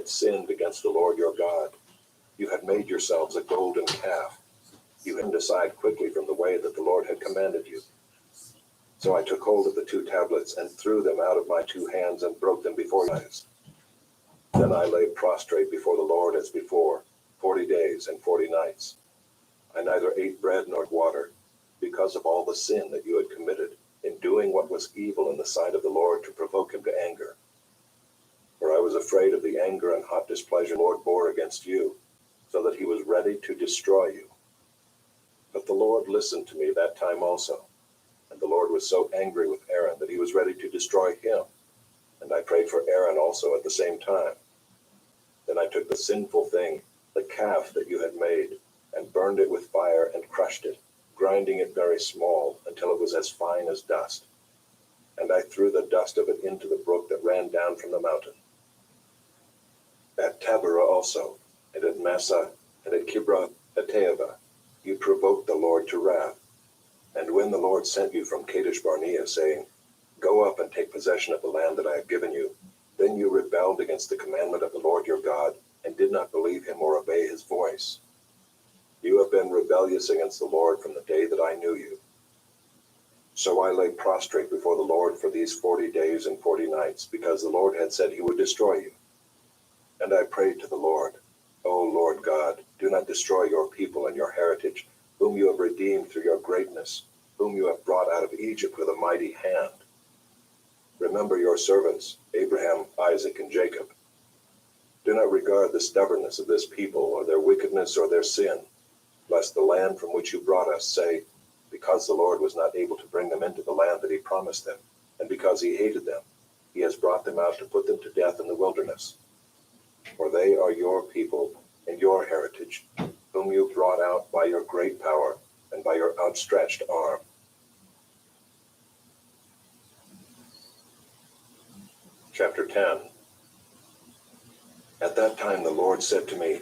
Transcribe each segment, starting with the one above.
had sinned against the Lord your God. You had made yourselves a golden calf. You had turned aside quickly from the way that the Lord had commanded you. So I took hold of the 2 tablets and threw them out of my 2 hands and broke them before your eyes. Then I lay prostrate before the Lord as before, 40 days and 40 nights. I neither ate bread nor water, because of all the sin that you had committed in doing what was evil in the sight of the Lord to provoke him to anger. For I was afraid of the anger and hot displeasure the Lord bore against you, so that he was ready to destroy you. But the Lord listened to me that time also, and the Lord was so angry with Aaron that he was ready to destroy him. And I prayed for Aaron also at the same time. Then I took the sinful thing, the calf that you had made, and burned it with fire and crushed it, grinding it very small until it was as fine as dust. And I threw the dust of it into the brook that ran down from the mountain. At Taberah also, and at Massah, and at Kibroth Hattaavah, you provoked the Lord to wrath. And when the Lord sent you from Kadesh Barnea, saying, Go up and take possession of the land that I have given you, then you rebelled against the commandment of the Lord your God, and did not believe him or obey his voice. You have been rebellious against the Lord from the day that I knew you. So I lay prostrate before the Lord for these 40 days and 40 nights, because the Lord had said he would destroy you. And I prayed to the Lord, O Lord God, do not destroy your people and your heritage, whom you have redeemed through your greatness, whom you have brought out of Egypt with a mighty hand. Remember your servants, Abraham, Isaac, and Jacob. Do not regard the stubbornness of this people, or their wickedness, or their sin, lest the land from which you brought us say, because the Lord was not able to bring them into the land that he promised them, and because he hated them, he has brought them out to put them to death in the wilderness. For they are your people and your heritage, whom you brought out by your great power and by your outstretched arm. Chapter 10. At that time the Lord said to me,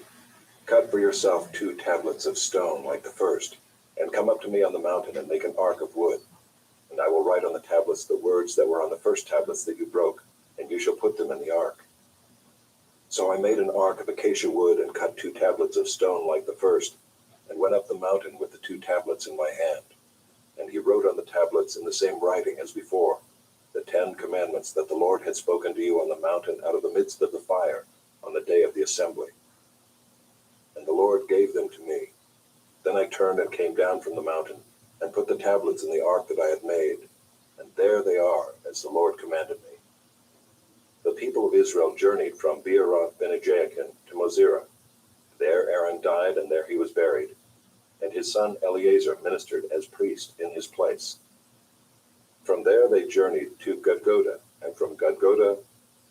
Cut for yourself 2 tablets of stone like the first, and come up to me on the mountain and make an ark of wood. And I will write on the tablets the words that were on the first tablets that you broke, and you shall put them in the ark. So I made an ark of acacia wood and cut 2 tablets of stone like the first, and went up the mountain with the 2 tablets in my hand. And he wrote on the tablets in the same writing as before, the 10 commandments that the Lord had spoken to you on the mountain out of the midst of the fire on the day of the assembly. And the Lord gave them to me. Then I turned and came down from the mountain, and put the tablets in the ark that I had made, and there they are, as the Lord commanded me. The people of Israel journeyed from Beeroth Bene-Jaakan to Mosera. There Aaron died, and there he was buried, and his son Eleazar ministered as priest in his place. From there they journeyed to Gudgodah, and from Gudgodah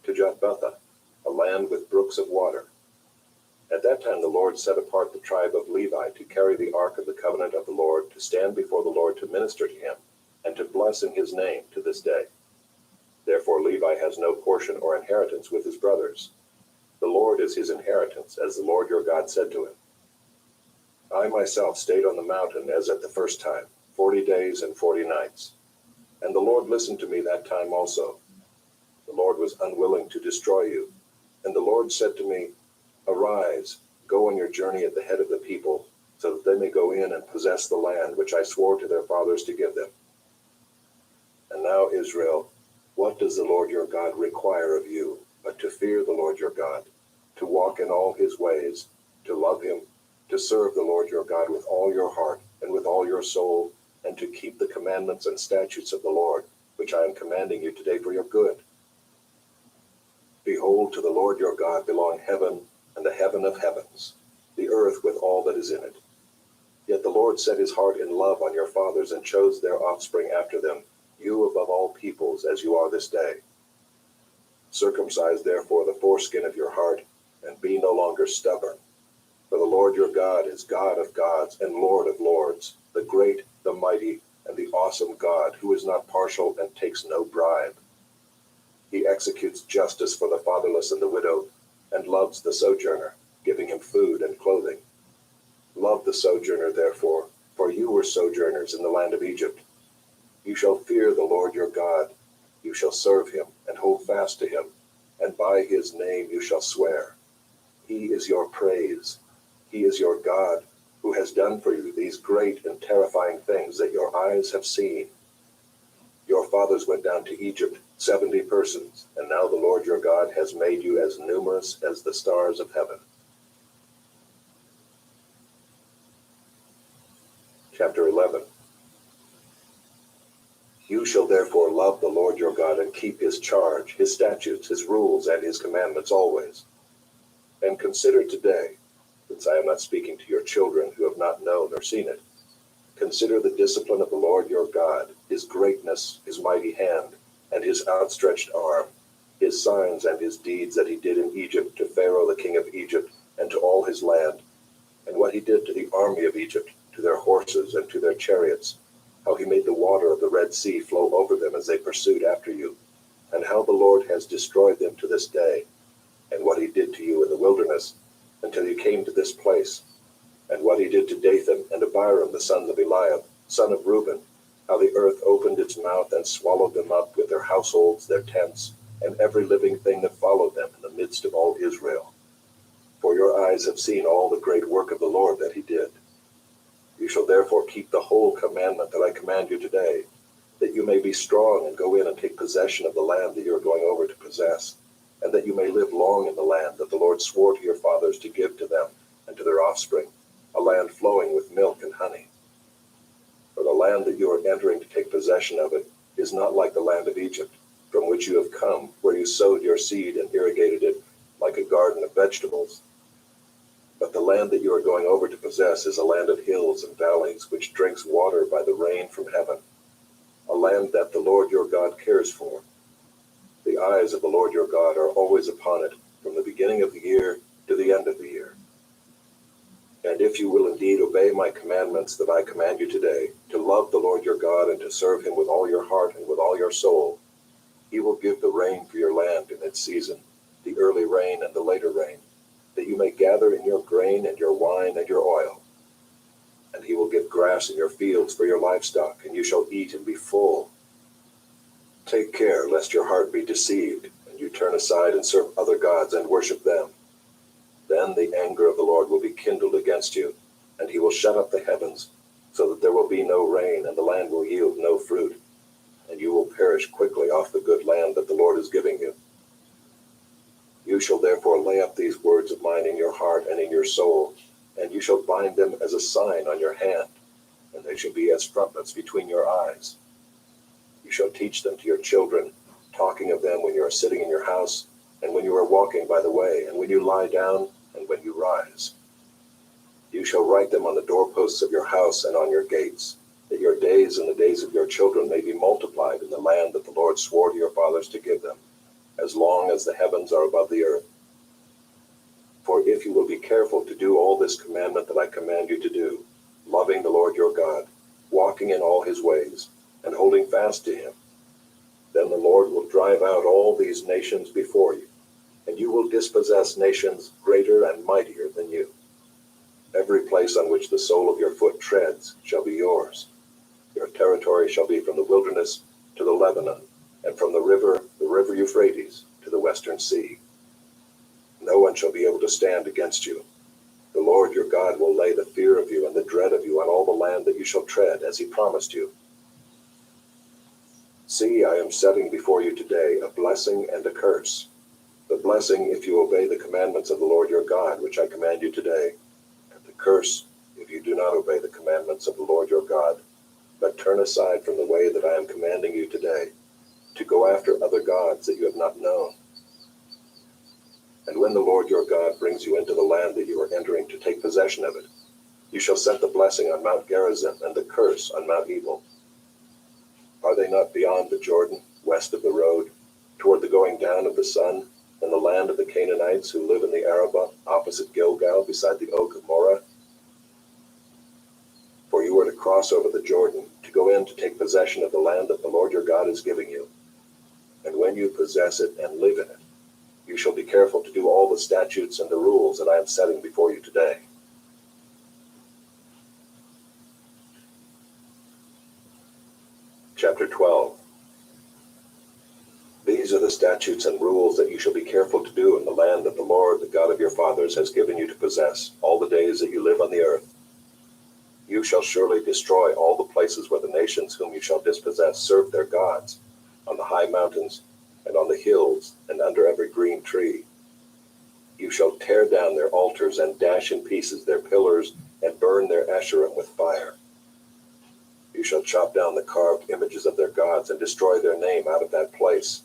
to Jotbatha, a land with brooks of water. At that time the Lord set apart the tribe of Levi to carry the ark of the covenant of the Lord, to stand before the Lord to minister to him, and to bless in his name to this day. Therefore Levi has no portion or inheritance with his brothers. The Lord is his inheritance, as the Lord your God said to him. I myself stayed on the mountain as at the first time, 40 days and 40 nights. And the Lord listened to me that time also. The Lord was unwilling to destroy you. And the Lord said to me, Arise, go on your journey at the head of the people, so that they may go in and possess the land which I swore to their fathers to give them. And now, Israel, what does the Lord your God require of you, but to fear the Lord your God, to walk in all his ways, to love him, to serve the Lord your God with all your heart and with all your soul, and to keep the commandments and statutes of the Lord, which I am commanding you today for your good? Behold, to the Lord your God belong heaven and the heaven of heavens, the earth with all that is in it. Yet the Lord set his heart in love on your fathers, and chose their offspring after them, you above all peoples, as you are this day. Circumcise therefore the foreskin of your heart, and be no longer stubborn. For the Lord your God is God of gods and Lord of lords, the great, the mighty, and the awesome God, who is not partial and takes no bribe. He executes justice for the fatherless and the widow, and loves the sojourner, giving him food and clothing. Love the sojourner, therefore, for you were sojourners in the land of Egypt. You shall fear the Lord your God. You shall serve him and hold fast to him, and by his name you shall swear, He is your praise. He is your God, who has done for you these great and terrifying things that your eyes have seen. Your fathers went down to Egypt, 70 persons, and now the Lord your God has made you as numerous as the stars of heaven. Chapter 11. You shall therefore love the Lord your God and keep his charge, his statutes, his rules, and his commandments always. And consider today, since I am not speaking to your children who have not known or seen it, consider the discipline of the Lord your God, his greatness, his mighty hand, and his outstretched arm, his signs and his deeds that he did in Egypt to Pharaoh the king of Egypt and to all his land, and what he did to the army of Egypt, to their horses and to their chariots, how he made the water of the Red Sea flow over them as they pursued after you, and how the Lord has destroyed them to this day, and what he did to you in the wilderness until you came to this place, and what he did to Dathan and Abiram, the sons of Eliab, son of Reuben, how the earth opened its mouth and swallowed them up with their households, their tents, and every living thing that followed them in the midst of all Israel. For your eyes have seen all the great work of the Lord that he did. You shall therefore keep the whole commandment that I command you today, that you may be strong and go in and take possession of the land that you are going over to possess, and that you may live long in the land that the Lord swore to your fathers to give to them and to their offspring, a land flowing with milk and honey. For the land that you are entering to take possession of it is not like the land of Egypt, from which you have come, where you sowed your seed and irrigated it like a garden of vegetables. But the land that you are going over to possess is a land of hills and valleys, which drinks water by the rain from heaven, a land that the Lord your God cares for. The eyes of the Lord your God are always upon it, from the beginning of the year to the end of the year. And if you will indeed obey my commandments that I command you today, to love the Lord your God and to serve him with all your heart and with all your soul, he will give the rain for your land in its season, the early rain and the later rain, that you may gather in your grain and your wine and your oil. And he will give grass in your fields for your livestock, and you shall eat and be full. Take care lest your heart be deceived, and you turn aside and serve other gods and worship them. Then the anger of the Lord will be kindled against you, and he will shut up the heavens, so that there will be no rain, and the land will yield no fruit, and you will perish quickly off the good land that the Lord is giving you. You shall therefore lay up these words of mine in your heart and in your soul, and you shall bind them as a sign on your hand, and they shall be as frontlets between your eyes. You shall teach them to your children, talking of them when you are sitting in your house, and when you are walking by the way, and when you lie down, and when you rise. You shall write them on the doorposts of your house and on your gates, that your days and the days of your children may be multiplied in the land that the Lord swore to your fathers to give them, as long as the heavens are above the earth. For if you will be careful to do all this commandment that I command you to do, loving the Lord your God, walking in all his ways, and holding fast to him, then the Lord will drive out all these nations before you, and you will dispossess nations greater and mightier than you. Every place on which the sole of your foot treads shall be yours. Your territory shall be from the wilderness to the Lebanon, and from the river Euphrates, to the western sea. No one shall be able to stand against you. The Lord your God will lay the fear of you and the dread of you on all the land that you shall tread, as he promised you. See, I am setting before you today a blessing and a curse. The blessing if you obey the commandments of the Lord your God, which I command you today, and the curse if you do not obey the commandments of the Lord your God, but turn aside from the way that I am commanding you today, to go after other gods that you have not known. And when the Lord your God brings you into the land that you are entering to take possession of it, you shall set the blessing on Mount Gerizim and the curse on Mount Ebal. Are they not beyond the Jordan, west of the road, toward the going down of the sun, in the land of the Canaanites who live in the Arabah, opposite Gilgal, beside the oak of Moreh? For you are to cross over the Jordan, to go in to take possession of the land that the Lord your God is giving you. And when you possess it and live in it, you shall be careful to do all the statutes and the rules that I am setting before you today. Chapter 12. These are the statutes and rules that you shall be careful to do in the land that the Lord Lord, the God of your fathers, has given you to possess all the days that you live on the earth. You shall surely destroy all the places where the nations whom you shall dispossess serve their gods, on the high mountains, and on the hills, and under every green tree. You shall tear down their altars and dash in pieces their pillars and burn their Asherim with fire. You shall chop down the carved images of their gods and destroy their name out of that place.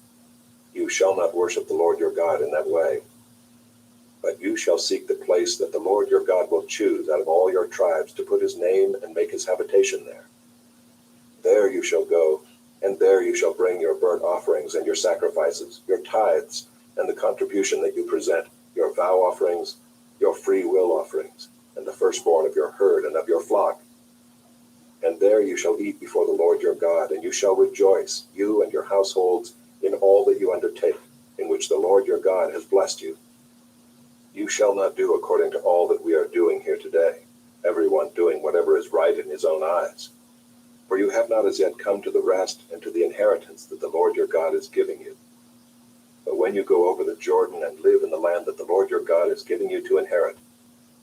You shall not worship the Lord your God in that way. But you shall seek the place that the Lord your God will choose out of all your tribes to put his name and make his habitation there. There you shall go, and there you shall bring your burnt offerings and your sacrifices, your tithes, and the contribution that you present, your vow offerings, your free will offerings, and the firstborn of your herd and of your flock. And there you shall eat before the Lord your God, and you shall rejoice, you and your households, in all that you undertake, in which the Lord your God has blessed you. You shall not do according to all that we are doing here today, everyone doing whatever is right in his own eyes. For you have not as yet come to the rest and to the inheritance that the Lord your God is giving you. But when you go over the Jordan and live in the land that the Lord your God is giving you to inherit,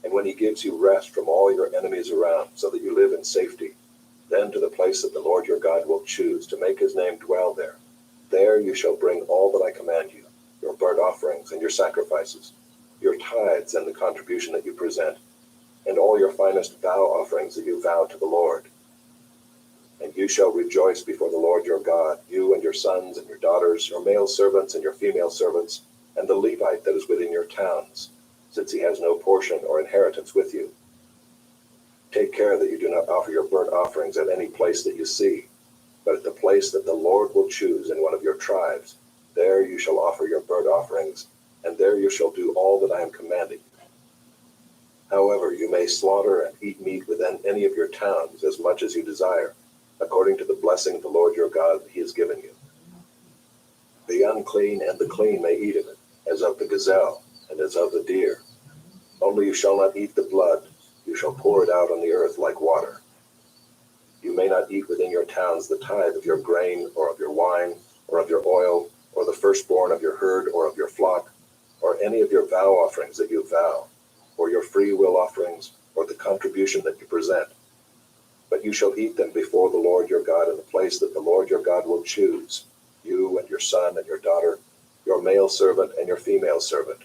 and when he gives you rest from all your enemies around, so that you live in safety, then to the place that the Lord your God will choose to make his name dwell there, there you shall bring all that I command you, your burnt offerings and your sacrifices, your tithes and the contribution that you present, and all your finest vow offerings that you vow to the Lord. And you shall rejoice before the Lord your God, you and your sons and your daughters, your male servants and your female servants, and the Levite that is within your towns, since he has no portion or inheritance with you. Take care that you do not offer your burnt offerings at any place that you see, but at the place that the Lord will choose in one of your tribes. There you shall offer your burnt offerings, and there you shall do all that I am commanding you. However, you may slaughter and eat meat within any of your towns as much as you desire, according to the blessing the Lord your God he has given you. The unclean and the clean may eat of it, as of the gazelle and as of the deer. Only you shall not eat the blood, you shall pour it out on the earth like water. You may not eat within your towns the tithe of your grain, or of your wine, or of your oil, or the firstborn of your herd or of your flock, or any of your vow offerings that you vow, or your free will offerings, or the contribution that you present. But you shall eat them before the Lord your God in the place that the Lord your God will choose, you and your son and your daughter, your male servant and your female servant,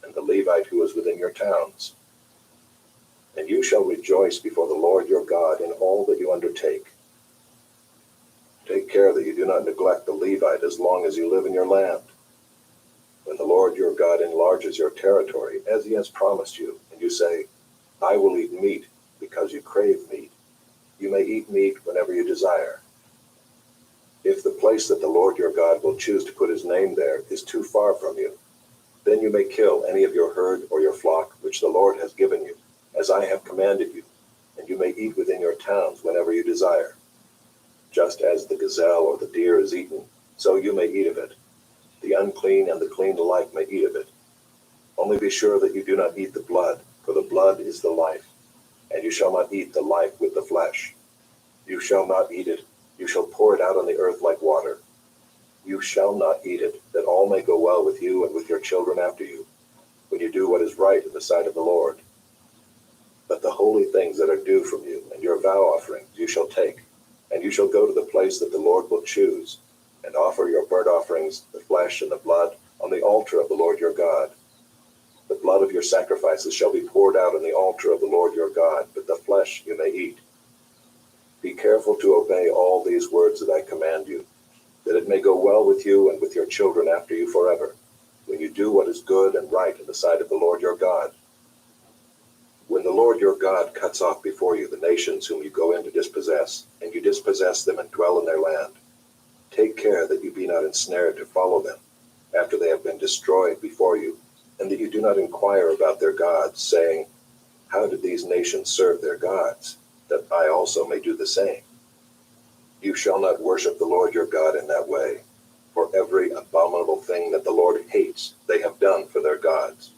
and the Levite who is within your towns. And you shall rejoice before the Lord your God in all that you undertake. Take care that you do not neglect the Levite as long as you live in your land. When the Lord your God enlarges your territory, as he has promised you, and you say, I will eat meat because you crave meat, you may eat meat whenever you desire. If the place that the Lord your God will choose to put his name there is too far from you, then you may kill any of your herd or your flock which the Lord has given you, as I have commanded you, and you may eat within your towns whenever you desire. Just as the gazelle or the deer is eaten, so you may eat of it. The unclean and the clean alike may eat of it. Only be sure that you do not eat the blood, for the blood is the life, and you shall not eat the life with the flesh. You shall not eat it, you shall pour it out on the earth like water. You shall not eat it, that all may go well with you and with your children after you, when you do what is right in the sight of the Lord. But the holy things that are due from you, and your vow offerings, you shall take, and you shall go to the place that the Lord will choose, and offer your burnt offerings, the flesh and the blood, on the altar of the Lord your God. The blood of your sacrifices shall be poured out on the altar of the Lord your God, but the flesh you may eat. Be careful to obey all these words that I command you, that it may go well with you and with your children after you forever, when you do what is good and right in the sight of the Lord your God. When the Lord your God cuts off before you the nations whom you go in to dispossess, and you dispossess them and dwell in their land, take care that you be not ensnared to follow them, after they have been destroyed before you, and that you do not inquire about their gods, saying, how did these nations serve their gods, that I also may do the same? You shall not worship the Lord your God in that way, for every abominable thing that the Lord hates they have done for their gods.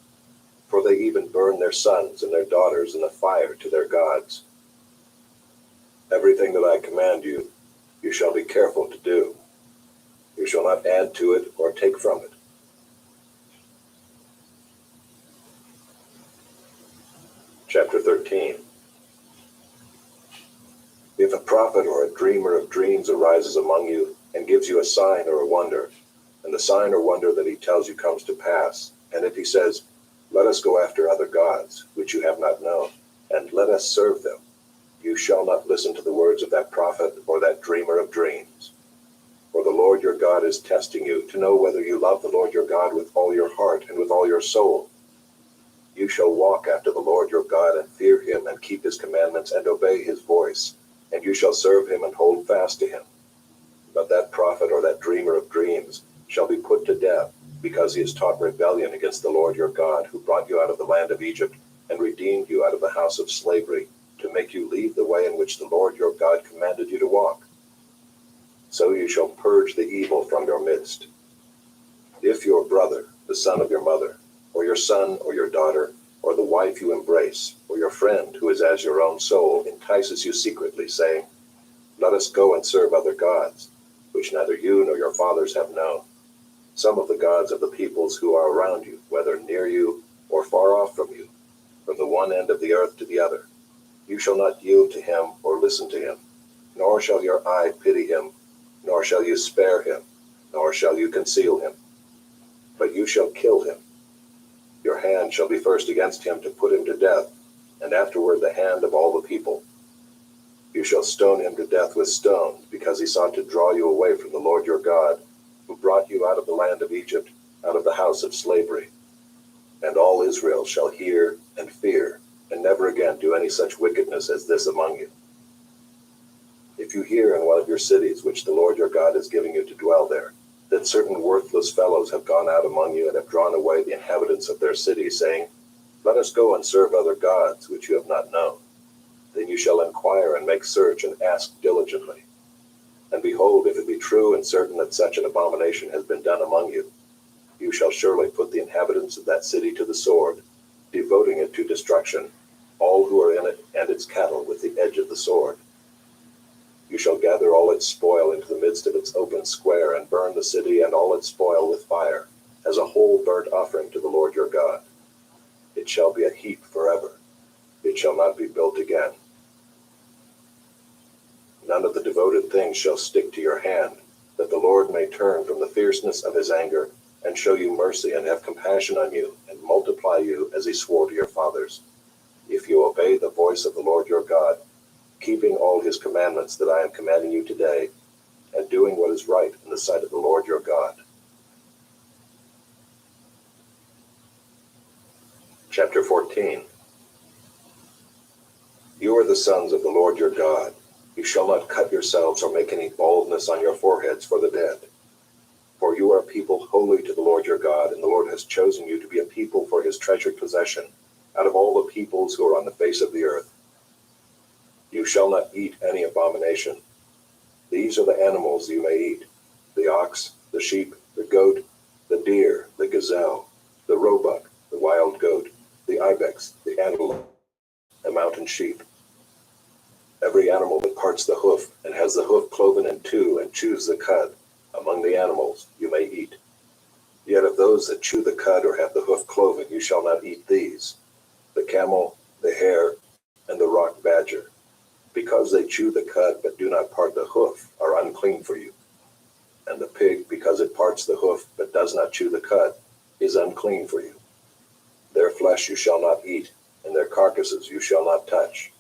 For they even burn their sons and their daughters in the fire to their gods. Everything that I command you, you shall be careful to do. You shall not add to it or take from it. Chapter 13. If a prophet or a dreamer of dreams arises among you and gives you a sign or a wonder, and the sign or wonder that he tells you comes to pass, and if he says, "Let us go after other gods, which you have not known, and let us serve them," you shall not listen to the words of that prophet or that dreamer of dreams. For the Lord your God is testing you to know whether you love the Lord your God with all your heart and with all your soul. You shall walk after the Lord your God and fear him and keep his commandments and obey his voice, and you shall serve him and hold fast to him. But that prophet or that dreamer of dreams shall be put to death, because he has taught rebellion against the Lord your God, who brought you out of the land of Egypt and redeemed you out of the house of slavery, to make you leave the way in which the Lord your God commanded you to walk. So you shall purge the evil from your midst. If your brother, the son of your mother, or your son or your daughter, or the wife you embrace, or your friend who is as your own soul, entices you secretly, saying, "Let us go and serve other gods," which neither you nor your fathers have known, some of the gods of the peoples who are around you, whether near you or far off from you, from the one end of the earth to the other, you shall not yield to him or listen to him, nor shall your eye pity him, nor shall you spare him, nor shall you conceal him, but you shall kill him. Your hand shall be first against him to put him to death, and afterward the hand of all the people. You shall stone him to death with stones, because he sought to draw you away from the Lord your God, who brought you out of the land of Egypt, out of the house of slavery. And all Israel shall hear and fear, and never again do any such wickedness as this among you. If you hear in one of your cities, which the Lord your God is giving you to dwell there, that certain worthless fellows have gone out among you and have drawn away the inhabitants of their city, saying, "Let us go and serve other gods, which you have not known," then you shall inquire and make search and ask diligently. And behold, if it be true and certain that such an abomination has been done among you, you shall surely put the inhabitants of that city to the sword, devoting it to destruction, all who are in it and its cattle with the edge of the sword. You shall gather all its spoil into the midst of its open square, and burn the city and all its spoil with fire, as a whole burnt offering to the Lord your God. It shall be a heap forever. It shall not be built again. None of the devoted things shall stick to your hand, that the Lord may turn from the fierceness of his anger, and show you mercy and have compassion on you, and multiply you as he swore to your fathers, if you obey the voice of the Lord your God, keeping all his commandments that I am commanding you today, and doing what is right in the sight of the Lord your God. Chapter 14. You are the sons of the Lord your God. You shall not cut yourselves or make any baldness on your foreheads for the dead. For you are a people holy to the Lord your God, and the Lord has chosen you to be a people for his treasured possession, out of all the peoples who are on the face of the earth. You shall not eat any abomination. These are the animals you may eat: the ox, the sheep, the goat, the deer, the gazelle, the roebuck, the wild goat, the ibex, the antelope, the mountain sheep. Every animal that parts the hoof and has the hoof cloven in two and chews the cud, among the animals you may eat. Yet of those that chew the cud or have the hoof cloven, you shall not eat these: the camel, the hare, and the rock badger, because they chew the cud but do not part the hoof, are unclean for you. And the pig, because it parts the hoof but does not chew the cud, is unclean for you. Their flesh you shall not eat, and their carcasses you shall not touch.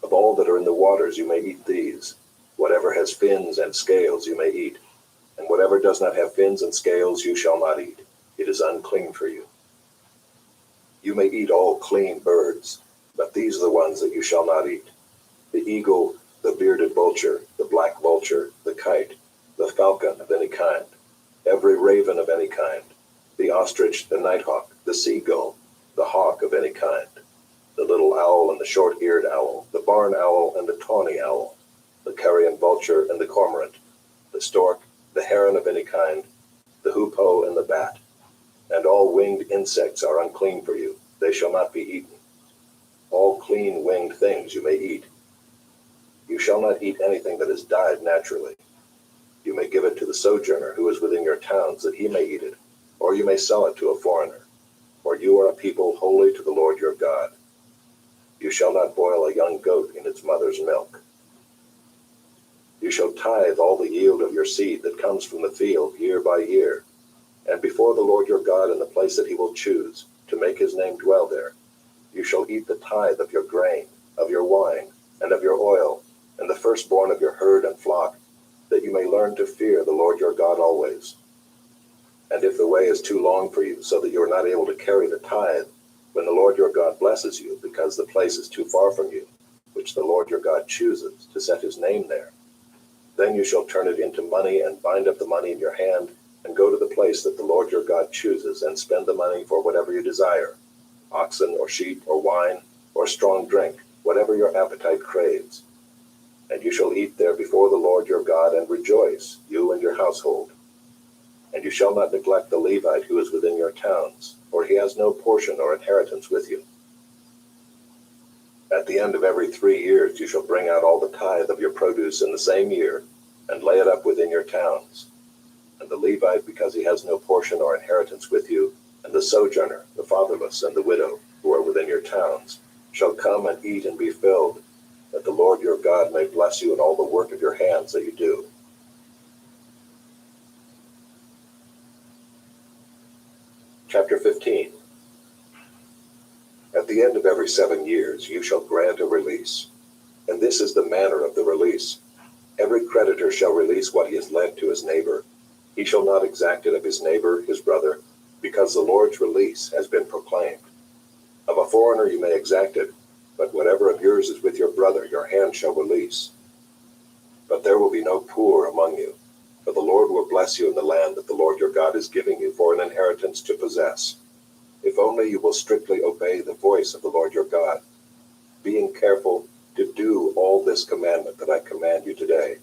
Of all that are in the waters you may eat these: whatever has fins and scales you may eat, and whatever does not have fins and scales you shall not eat. It is unclean for you. You may eat all clean birds, but these are the ones that you shall not eat: the eagle, the bearded vulture, the black vulture, the kite, the falcon of any kind, every raven of any kind, the ostrich, the nighthawk, the seagull, the hawk of any kind, the little owl and the short-eared owl, the barn owl and the tawny owl, the carrion vulture and the cormorant, the stork, the heron of any kind, the hoopoe and the bat. And all winged insects are unclean for you. They shall not be eaten. All clean winged things you may eat. You shall not eat anything that is died naturally. You may give it to the sojourner who is within your towns, that he may eat it, or you may sell it to a foreigner. for you are a people holy to the Lord your God. You shall not boil a young goat in its mother's milk. You shall tithe all the yield of your seed that comes from the field year by year, and before the Lord your God in the place that he will choose, to make his name dwell there, you shall eat the tithe of your grain, of your wine, and of your oil, and the firstborn of your herd and flock, that you may learn to fear the Lord your God always. And if the way is too long for you, so that you are not able to carry the tithe, when the Lord your God blesses you, because the place is too far from you, which the Lord your God chooses to set his name there, then you shall turn it into money and bind up the money in your hand, and go to the place that the Lord your God chooses, and spend the money for whatever you desire, oxen or sheep or wine or strong drink, whatever your appetite craves. And you shall eat there before the Lord your God, and rejoice, you and your household. And you shall not neglect the Levite who is within your towns, for he has no portion or inheritance with you. At the end of every 3 years you shall bring out all the tithe of your produce in the same year, and lay it up within your towns. And the Levite, because he has no portion or inheritance with you, and the sojourner, the fatherless, and the widow, who are within your towns, shall come and eat and be filled, that the Lord your God may bless you in all the work of your hands that you do. Chapter 15. At the end of every 7 years you shall grant a release. And this is the manner of the release. Every creditor shall release what he has lent to his neighbor. He shall not exact it of his neighbor, his brother, because the Lord's release has been proclaimed. Of a foreigner you may exact it, but whatever of yours is with your brother, your hand shall release. But there will be no poor among you, for the Lord will bless you in the land that the Lord your God is giving you for an inheritance to possess, if only you will strictly obey the voice of the Lord your God, being careful to do all this commandment that I command you today.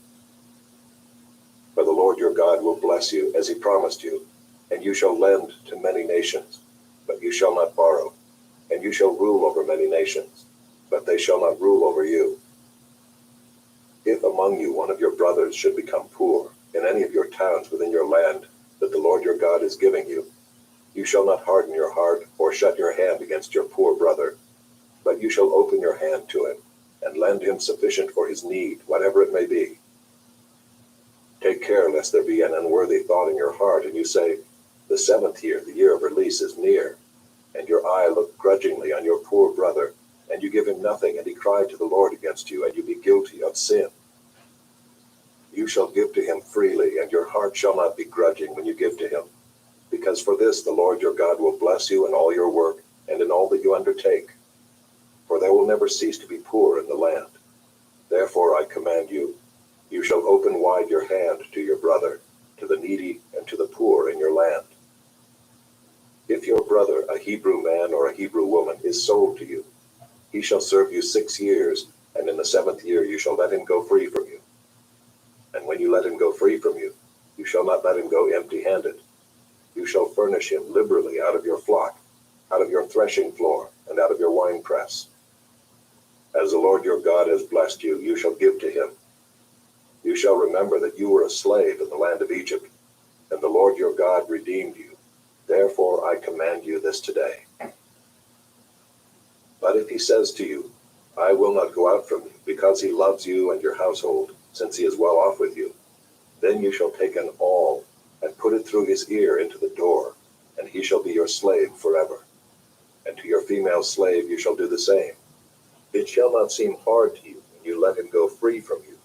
For the Lord your God will bless you as he promised you, and you shall lend to many nations, but you shall not borrow, and you shall rule over many nations, but they shall not rule over you. If among you one of your brothers should become poor in any of your towns within your land that the Lord your God is giving you, you shall not harden your heart or shut your hand against your poor brother, but you shall open your hand to him and lend him sufficient for his need, whatever it may be. Take care lest there be an unworthy thought in your heart, and you say, the 7th year, the year of release, is near, and your eye look grudgingly on your poor brother, and you give him nothing, and he cry to the Lord against you, and you be guilty of sin. You shall give to him freely, and your heart shall not be grudging when you give to him, because for this the Lord your God will bless you in all your work and in all that you undertake. For there will never cease to be poor in the land. Therefore I command you, you shall open wide your hand to your brother, to the needy and to the poor in your land. If your brother, a Hebrew man or a Hebrew woman, is sold to you, he shall serve you 6 years, and in the 7th year you shall let him go free from you. And when you let him go free from you, you shall not let him go empty-handed. You shall furnish him liberally out of your flock, out of your threshing floor, and out of your winepress. As the Lord your God has blessed you, you shall give to him. You shall remember that you were a slave in the land of Egypt, and the Lord your God redeemed you. Therefore I command you this today. But if he says to you, I will not go out from you, because he loves you and your household, since he is well off with you, then you shall take an awl and put it through his ear into the door, and he shall be your slave forever. And to your female slave you shall do the same. It shall not seem hard to you when you let him go free from you,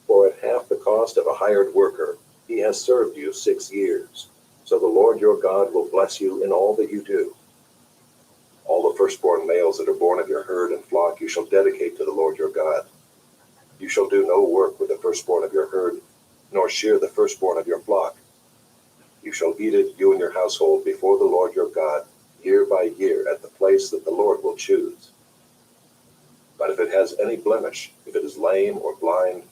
for at half the cost of a hired worker he has served you 6 years. So the Lord your God will bless you in all that you do. All the firstborn males that are born of your herd and flock you shall dedicate to the Lord your God. You shall do no work with the firstborn of your herd, nor shear the firstborn of your flock. You shall eat it, you and your household, before the Lord your God, year by year, at the place that the Lord will choose. But if it has any blemish, if it is lame or blind,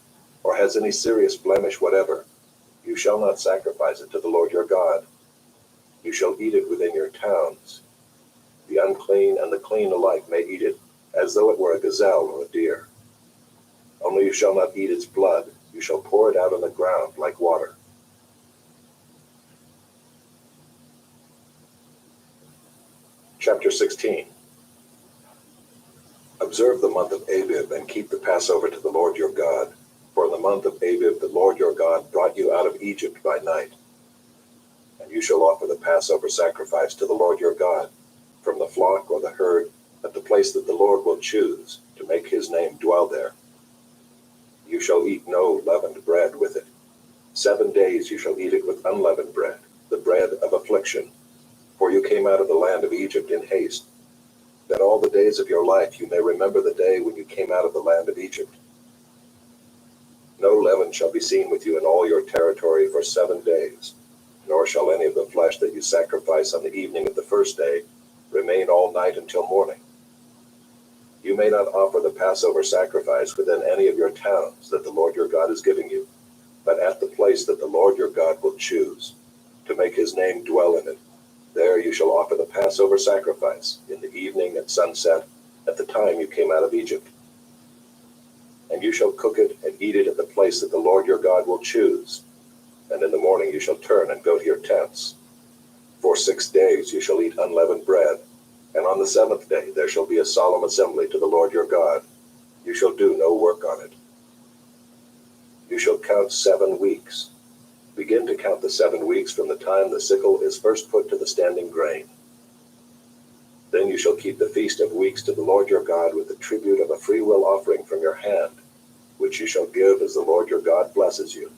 or has any serious blemish whatever, you shall not sacrifice it to the Lord your God. You shall eat it within your towns. The unclean and the clean alike may eat it, as though it were a gazelle or a deer. Only you shall not eat its blood. You shall pour it out on the ground like water. Chapter 16. Observe the month of Abib and keep the Passover to the Lord your God. For in the month of Abib the Lord your God brought you out of Egypt by night. And you shall offer the Passover sacrifice to the Lord your God, from the flock or the herd, at the place that the Lord will choose, to make his name dwell there. You shall eat no leavened bread with it. 7 days you shall eat it with unleavened bread, the bread of affliction. For you came out of the land of Egypt in haste, that all the days of your life you may remember the day when you came out of the land of Egypt. No leaven shall be seen with you in all your territory for 7 days, nor shall any of the flesh that you sacrifice on the evening of the first day remain all night until morning. You may not offer the Passover sacrifice within any of your towns that the Lord your God is giving you, but at the place that the Lord your God will choose, to make his name dwell in it. There you shall offer the Passover sacrifice in the evening at sunset, at the time you came out of Egypt. And you shall cook it and eat it at the place that the Lord your God will choose. And in the morning you shall turn and go to your tents. For 6 days you shall eat unleavened bread, and on the 7th day there shall be a solemn assembly to the Lord your God. You shall do no work on it. You shall count 7 weeks. Begin to count the 7 weeks from the time the sickle is first put to the standing grain. Then you shall keep the feast of weeks to the Lord your God with the tribute of a freewill offering from your hand, which you shall give as the Lord your God blesses you.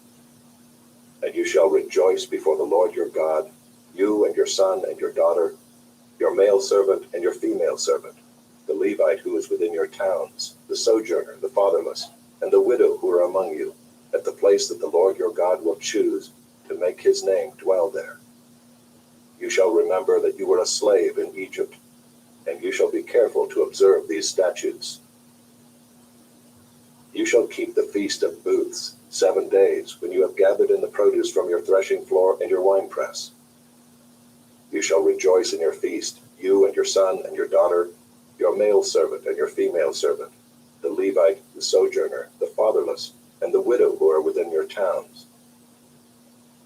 And you shall rejoice before the Lord your God, you and your son and your daughter, your male servant and your female servant, the Levite who is within your towns, the sojourner, the fatherless, and the widow who are among you, at the place that the Lord your God will choose to make his name dwell there. You shall remember that you were a slave in Egypt, and you shall be careful to observe these statutes. You shall keep the Feast of Booths 7 days, when you have gathered in the produce from your threshing floor and your winepress. You shall rejoice in your feast, you and your son and your daughter, your male servant and your female servant, the Levite, the sojourner, the fatherless, and the widow who are within your towns.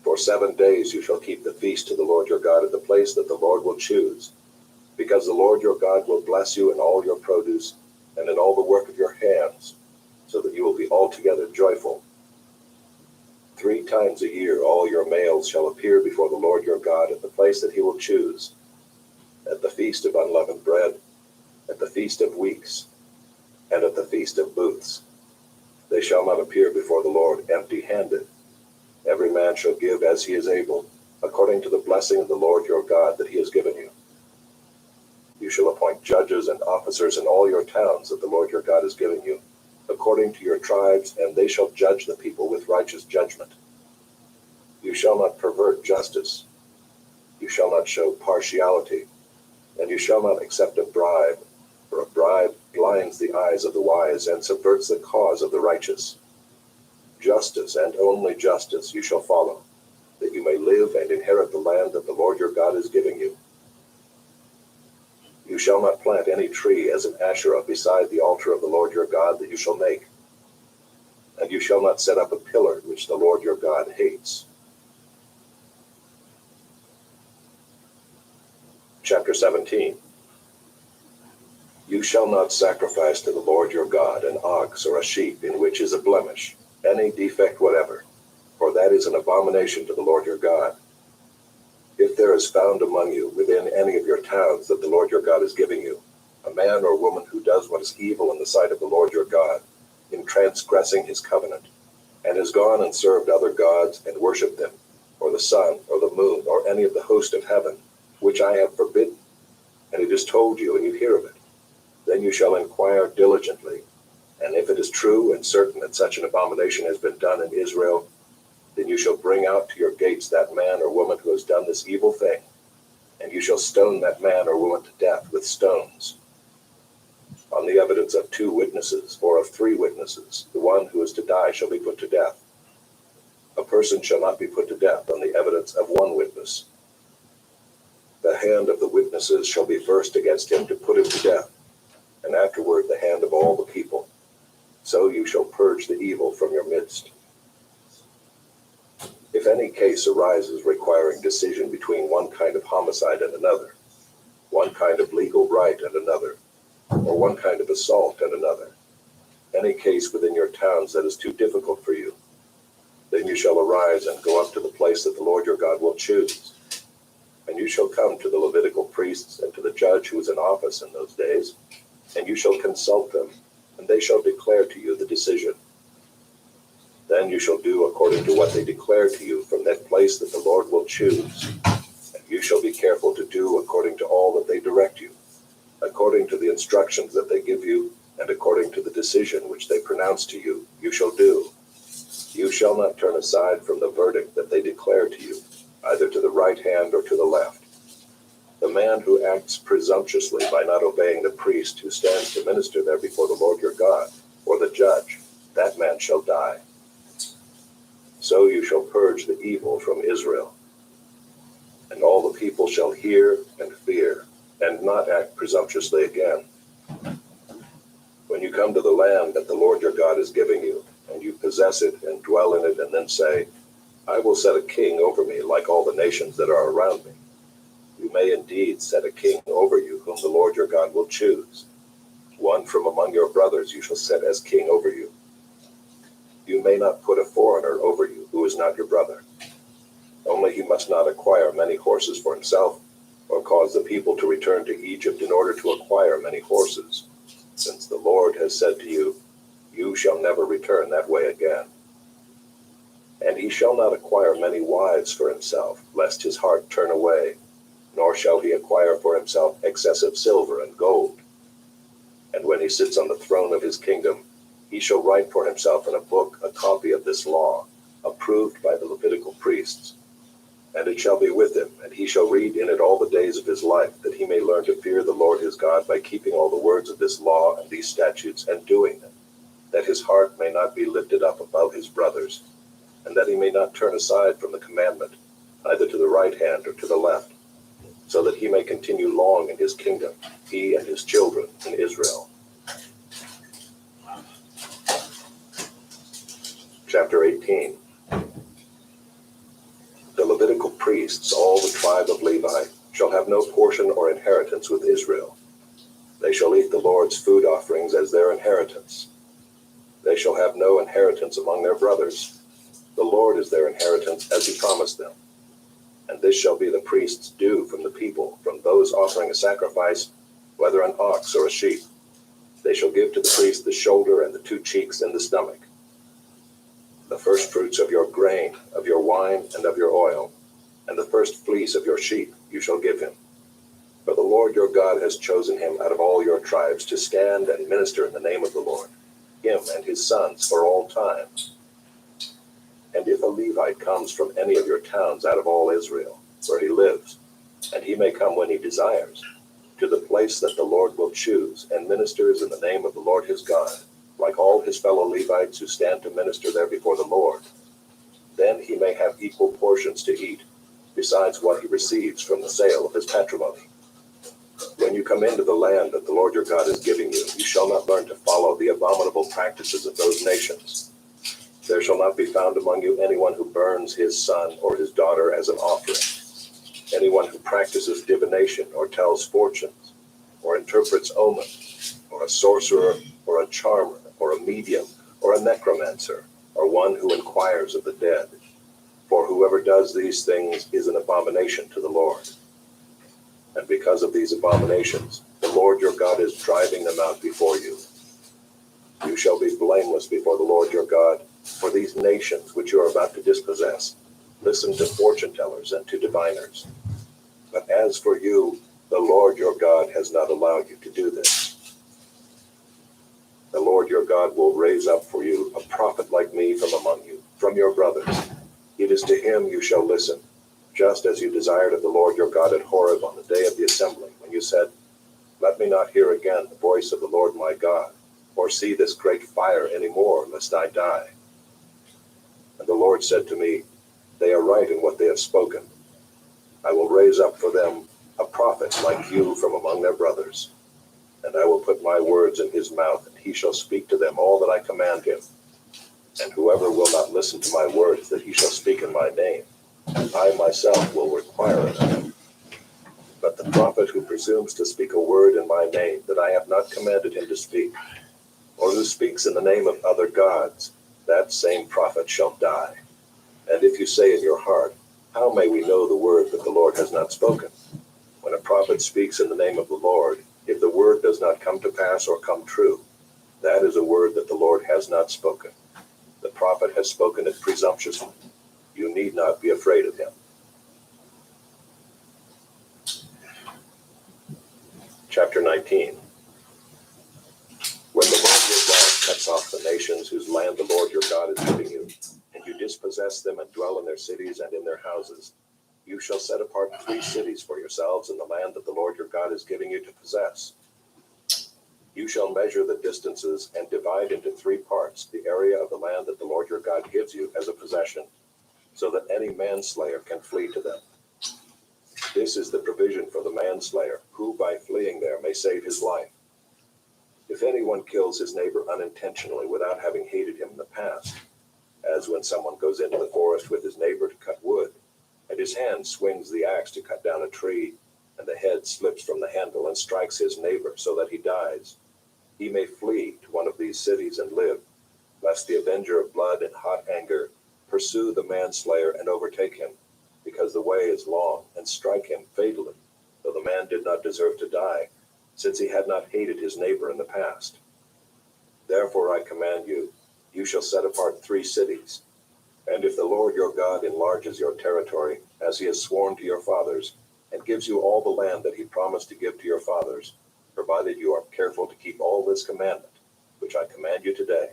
For 7 days you shall keep the feast to the Lord your God at the place that the Lord will choose, because the Lord your God will bless you in all your produce and in all the work of your hands, so that you will be altogether joyful. 3 times a year all your males shall appear before the Lord your God at the place that he will choose, at the feast of unleavened bread, at the feast of weeks, and at the feast of booths. They shall not appear before the Lord empty-handed. Every man shall give as he is able, according to the blessing of the Lord your God that he has given you. You shall appoint judges and officers in all your towns that the Lord your God has given you, according to your tribes, and they shall judge the people with righteous judgment. You shall not pervert justice. You shall not show partiality, and you shall not accept a bribe, for a bribe blinds the eyes of the wise and subverts the cause of the righteous. Justice and only justice you shall follow, that you may live and inherit the land that the Lord your God is giving you. You shall not plant any tree as an Asherah beside the altar of the Lord your God that you shall make. And you shall not set up a pillar which the Lord your God hates. Chapter 17. You shall not sacrifice to the Lord your God an ox or a sheep in which is a blemish, any defect whatever, for that is an abomination to the Lord your God. If there is found among you within any of your towns that the Lord your God is giving you, a man or woman who does what is evil in the sight of the Lord your God, in transgressing his covenant, and has gone and served other gods and worshipped them, or the sun, or the moon, or any of the host of heaven, which I have forbidden, and it is told you and you hear of it, then you shall inquire diligently, and if it is true and certain that such an abomination has been done in Israel, then you shall bring out to your gates that man or woman who has done this evil thing, and you shall stone that man or woman to death with stones. On the evidence of 2 witnesses, or of 3 witnesses, the one who is to die shall be put to death. A person shall not be put to death on the evidence of 1 witness. The hand of the witnesses shall be first against him to put him to death, and afterward the hand of all the people. So you shall purge the evil from your midst. If any case arises requiring decision between one kind of homicide and another, one kind of legal right and another, or one kind of assault and another, any case within your towns that is too difficult for you, then you shall arise and go up to the place that the Lord your God will choose. And you shall come to the Levitical priests and to the judge who is in office in those days, and you shall consult them, and they shall declare to you the decision. Then you shall do according to what they declare to you from that place that the Lord will choose. And you shall be careful to do according to all that they direct you, according to the instructions that they give you, and according to the decision which they pronounce to you, you shall do. You shall not turn aside from the verdict that they declare to you, either to the right hand or to the left. The man who acts presumptuously by not obeying the priest who stands to minister there before the Lord your God, or the judge, that man shall die. So you shall purge the evil from Israel. And all the people shall hear and fear, and not act presumptuously again. When you come to the land that the Lord your God is giving you, and you possess it and dwell in it, and then say, I will set a king over me like all the nations that are around me. You may indeed set a king over you whom the Lord your God will choose. One from among your brothers you shall set as king over you. You may not put a foreigner over you who is not your brother. Only he must not acquire many horses for himself, or cause the people to return to Egypt in order to acquire many horses, since the Lord has said to you, you shall never return that way again. And he shall not acquire many wives for himself, lest his heart turn away, nor shall he acquire for himself excessive silver and gold. And when he sits on the throne of his kingdom, he shall write for himself in a book a copy of this law, approved by the Levitical priests. And it shall be with him, and he shall read in it all the days of his life, that he may learn to fear the Lord his God by keeping all the words of this law and these statutes and doing them, that his heart may not be lifted up above his brothers, and that he may not turn aside from the commandment, either to the right hand or to the left, so that he may continue long in his kingdom, he and his children in Israel. Chapter 18. The Levitical priests, all the tribe of Levi, shall have no portion or inheritance with Israel. They shall eat the Lord's food offerings as their inheritance. They shall have no inheritance among their brothers. The Lord is their inheritance as he promised them. And this shall be the priest's due from the people, from those offering a sacrifice, whether an ox or a sheep. They shall give to the priest the shoulder and the 2 cheeks and the stomach. The first fruits of your grain, of your wine, and of your oil, and the first fleece of your sheep you shall give him. For the Lord your God has chosen him out of all your tribes to stand and minister in the name of the Lord, him and his sons for all time. And if a Levite comes from any of your towns out of all Israel, where he lives, and he may come when he desires, to the place that the Lord will choose, and ministers in the name of the Lord his God, like all his fellow Levites who stand to minister there before the Lord, then he may have equal portions to eat, besides what he receives from the sale of his patrimony. When you come into the land that the Lord your God is giving you, you shall not learn to follow the abominable practices of those nations. There shall not be found among you anyone who burns his son or his daughter as an offering, anyone who practices divination or tells fortunes, or interprets omens, or a sorcerer, or a charmer, or a medium, or a necromancer, or one who inquires of the dead. For whoever does these things is an abomination to the Lord. And because of these abominations, the Lord your God is driving them out before you. You shall be blameless before the Lord your God, for these nations which you are about to dispossess listen to fortune tellers and to diviners. But as for you, the Lord your God has not allowed you to do this. The Lord your God will raise up for you a prophet like me from among you, from your brothers. It is to him you shall listen, just as you desired of the Lord your God at Horeb on the day of the assembly, when you said, Let me not hear again the voice of the Lord my God, or see this great fire any more, lest I die. And the Lord said to me, They are right in what they have spoken. I will raise up for them a prophet like you from among their brothers. And I will put my words in his mouth, and he shall speak to them all that I command him. And whoever will not listen to my words that he shall speak in my name, I myself will require it of him. But the The prophet who presumes to speak a word in my name that I have not commanded him to speak, or who speaks in the name of other gods, that same prophet shall die. And if you say in your heart, how may we know the word that the Lord has not spoken? When a prophet speaks in the name of the Lord, if the word does not come to pass or come true, that is a word that the Lord has not spoken. The prophet has spoken it presumptuously. You need not be afraid of him. Chapter 19. When the Lord your God cuts off the nations whose land the Lord your God is giving you, and you dispossess them and dwell in their cities and in their houses, you shall set apart 3 cities for yourselves in the land that the Lord your God is giving you to possess. You shall measure the distances and divide into 3 parts the area of the land that the Lord your God gives you as a possession, so that any manslayer can flee to them. This is the provision for the manslayer, who by fleeing there may save his life. If anyone kills his neighbor unintentionally without having hated him in the past, as when someone goes into the forest with his neighbor to cut wood, and his hand swings the axe to cut down a tree, and the head slips from the handle and strikes his neighbor so that he dies, he may flee to one of these cities and live, lest the avenger of blood in hot anger pursue the manslayer and overtake him, because the way is long, and strike him fatally, though the man did not deserve to die, since he had not hated his neighbor in the past. Therefore I command you, you shall set apart 3 cities. And if the Lord your God enlarges your territory, as he has sworn to your fathers, and gives you all the land that he promised to give to your fathers, provided you are careful to keep all this commandment, which I command you today,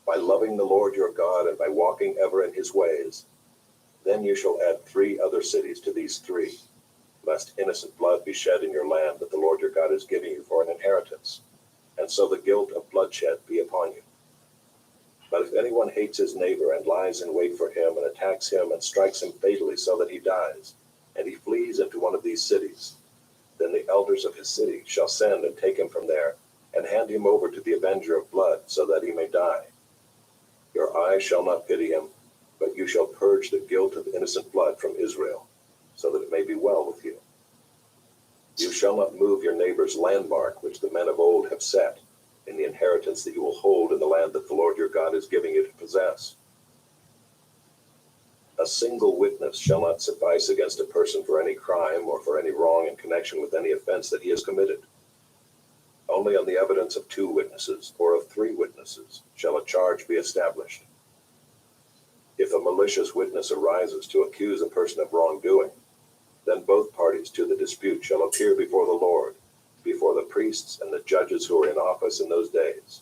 by loving the Lord your God and by walking ever in his ways, then you shall add 3 other cities to these 3, lest innocent blood be shed in your land that the Lord your God is giving you for an inheritance, and so the guilt of bloodshed be upon you. But if anyone hates his neighbor and lies in wait for him and attacks him and strikes him fatally so that he dies, and he flees into one of these cities, then the elders of his city shall send and take him from there and hand him over to the avenger of blood so that he may die. Your eye shall not pity him, but you shall purge the guilt of innocent blood from Israel, so that it may be well with you. You shall not move your neighbor's landmark, which the men of old have set, in the inheritance that you will hold in the land that the Lord your God is giving you to possess. A single witness shall not suffice against a person for any crime or for any wrong in connection with any offense that he has committed. Only on the evidence of 2 witnesses or of 3 witnesses shall a charge be established. If a malicious witness arises to accuse a person of wrongdoing, then both parties to the dispute shall appear before the Lord, before the priests and the judges who are in office in those days.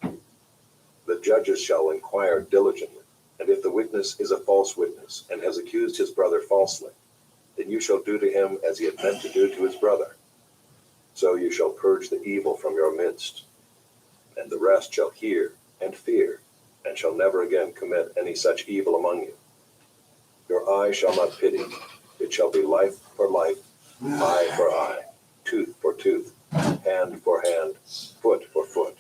The judges shall inquire diligently, and if the witness is a false witness and has accused his brother falsely, then you shall do to him as he had meant to do to his brother. So you shall purge the evil from your midst, and the rest shall hear and fear, and shall never again commit any such evil among you. Your eye shall not pity, it shall be life for life, eye for eye, tooth for tooth, hand for hand, foot for foot.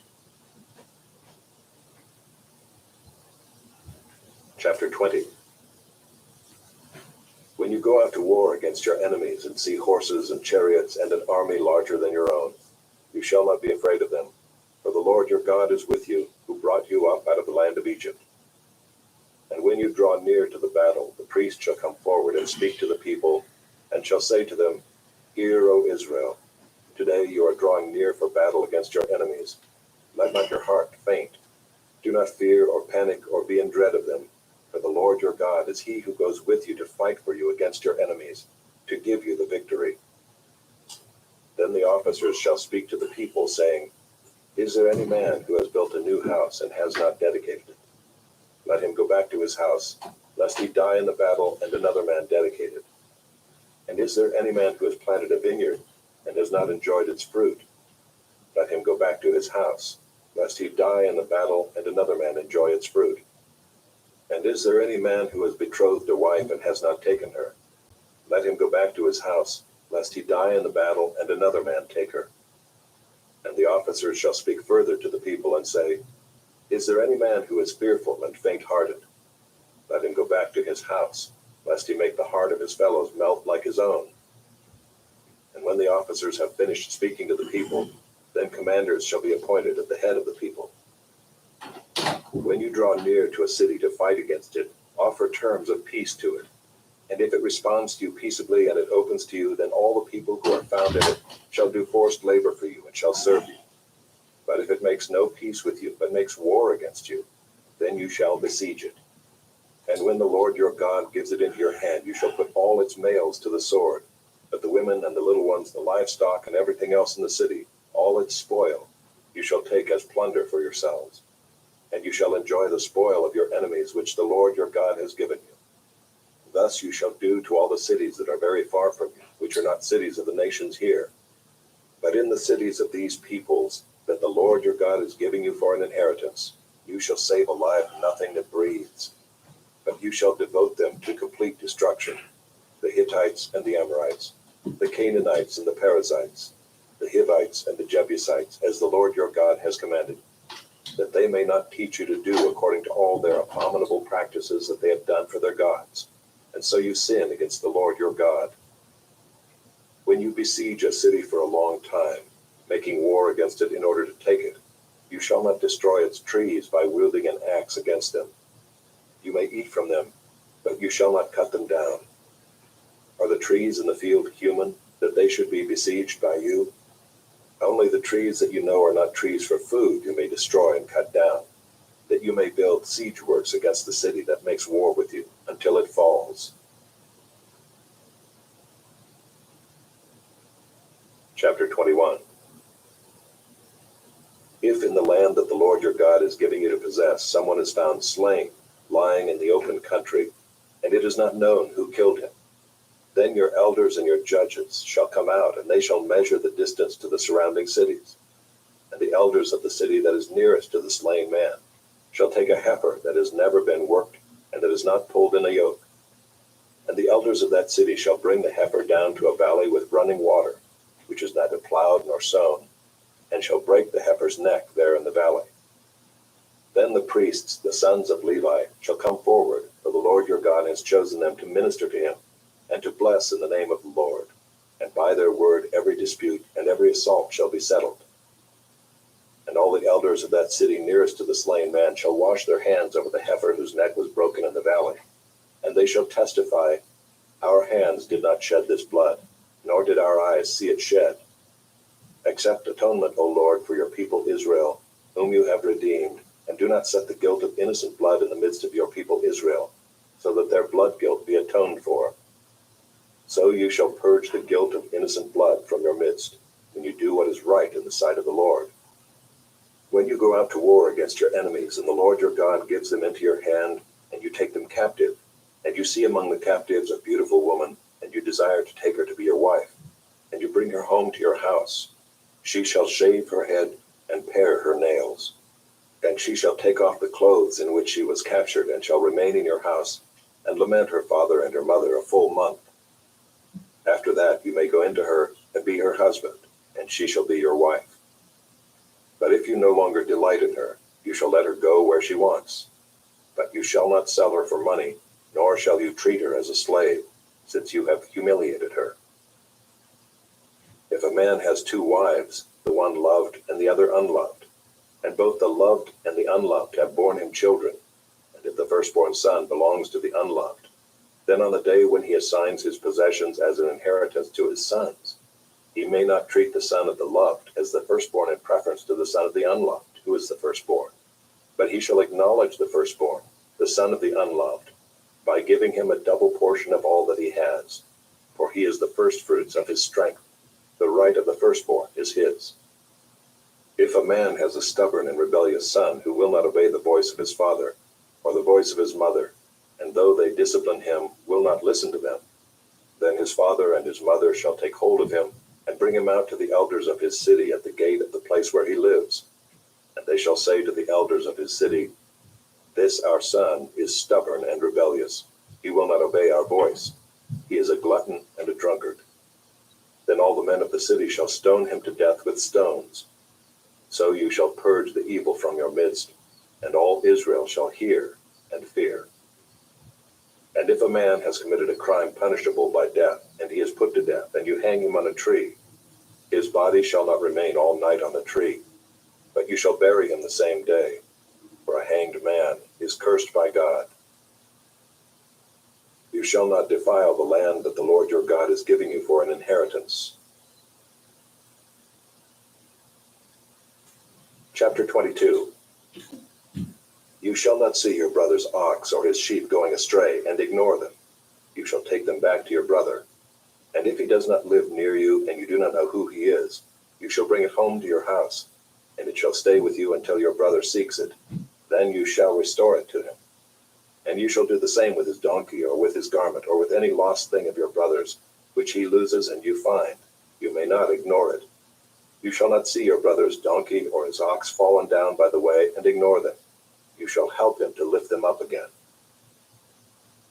Chapter 20. When you go out to war against your enemies and see horses and chariots and an army larger than your own, you shall not be afraid of them, for the Lord your God is with you, who brought you up out of the land of Egypt. And when you draw near to the battle, the priest shall come forward and speak to the people, and shall say to them, Hear, O Israel, today you are drawing near for battle against your enemies. Let not your heart faint. Do not fear or panic or be in dread of them, for the Lord your God is he who goes with you to fight for you against your enemies, to give you the victory. Then the officers shall speak to the people, saying, Is there any man who has built a new house and has not dedicated it? Let him go back to his house, lest he die in the battle and another man dedicate it. And is there any man who has planted a vineyard and has not enjoyed its fruit? Let him go back to his house, lest he die in the battle and another man enjoy its fruit. And is there any man who has betrothed a wife and has not taken her? Let him go back to his house, lest he die in the battle and another man take her. And the officers shall speak further to the people and say, Is there any man who is fearful and faint-hearted? Let him go back to his house, lest he make the heart of his fellows melt like his own. And when the officers have finished speaking to the people, then commanders shall be appointed at the head of the people. When you draw near to a city to fight against it, offer terms of peace to it. And if it responds to you peaceably and it opens to you, then all the people who are found in it shall do forced labor for you and shall serve you. But if it makes no peace with you, but makes war against you, then you shall besiege it. And when the Lord your God gives it into your hand, you shall put all its males to the sword, but the women and the little ones, the livestock and everything else in the city, all its spoil, you shall take as plunder for yourselves. And you shall enjoy the spoil of your enemies, which the Lord your God has given you. Thus you shall do to all the cities that are very far from you, which are not cities of the nations here, but in the cities of these peoples that the Lord your God is giving you for an inheritance, you shall save alive nothing that breathes, but you shall devote them to complete destruction, the Hittites and the Amorites, the Canaanites and the Perizzites, the Hivites and the Jebusites, as the Lord your God has commanded, that they may not teach you to do according to all their abominable practices that they have done for their gods, and so you sin against the Lord your God. When you besiege a city for a long time, making war against it in order to take it, you shall not destroy its trees by wielding an axe against them. You may eat from them, but you shall not cut them down. Are the trees in the field human, that they should be besieged by you? Only the trees that you know are not trees for food you may destroy and cut down, that you may build siege works against the city that makes war with you, until it falls. Chapter 21. If in the land that the Lord your God is giving you to possess, someone is found slain, lying in the open country, and it is not known who killed him, then your elders and your judges shall come out, and they shall measure the distance to the surrounding cities. And the elders of the city that is nearest to the slain man shall take a heifer that has never been worked, and that is not pulled in a yoke. And the elders of that city shall bring the heifer down to a valley with running water, which is neither plowed nor sown, and shall break the heifer's neck there in the valley. Then the priests, the sons of Levi, shall come forward, for the Lord your God has chosen them to minister to him, and to bless in the name of the Lord. And by their word every dispute and every assault shall be settled. And all the elders of that city nearest to the slain man shall wash their hands over the heifer whose neck was broken in the valley. And they shall testify, our hands did not shed this blood, nor did our eyes see it shed. Accept atonement, O Lord, for your people Israel, whom you have redeemed, and do not set the guilt of innocent blood in the midst of your people Israel, so that their blood guilt be atoned for. So you shall purge the guilt of innocent blood from your midst, when you do what is right in the sight of the Lord. When you go out to war against your enemies, and the Lord your God gives them into your hand, and you take them captive, and you see among the captives a beautiful woman, and you desire to take her to be your wife, and you bring her home to your house, she shall shave her head and pare her nails. And she shall take off the clothes in which she was captured, and shall remain in your house, and lament her father and her mother a full month. After that you may go into her and be her husband, and she shall be your wife. But if you no longer delight in her, you shall let her go where she wants. But you shall not sell her for money, nor shall you treat her as a slave, since you have humiliated her. If a man has two wives, the one loved and the other unloved, and both the loved and the unloved have borne him children, and if the firstborn son belongs to the unloved, then on the day when he assigns his possessions as an inheritance to his sons, he may not treat the son of the loved as the firstborn in preference to the son of the unloved, who is the firstborn, but he shall acknowledge the firstborn, the son of the unloved, by giving him a double portion of all that he has, for he is the firstfruits of his strength. The right of the firstborn is his. If a man has a stubborn and rebellious son who will not obey the voice of his father, or the voice of his mother, and though they discipline him, will not listen to them, then his father and his mother shall take hold of him, and bring him out to the elders of his city at the gate of the place where he lives. And they shall say to the elders of his city, this our son is stubborn and rebellious. He will not obey our voice. He is a glutton and a drunkard. Then all the men of the city shall stone him to death with stones. So you shall purge the evil from your midst, and all Israel shall hear and fear. And if a man has committed a crime punishable by death, and he is put to death, and you hang him on a tree, his body shall not remain all night on the tree, but you shall bury him the same day, for a hanged man is cursed by God. You shall not defile the land that the Lord your God is giving you for an inheritance. Chapter 22. You shall not see your brother's ox or his sheep going astray and ignore them. You shall take them back to your brother. And if he does not live near you and you do not know who he is, you shall bring it home to your house, and it shall stay with you until your brother seeks it. Then you shall restore it to him. And you shall do the same with his donkey or with his garment or with any lost thing of your brother's, which he loses and you find. You may not ignore it. You shall not see your brother's donkey or his ox fallen down by the way and ignore them. You shall help him to lift them up again.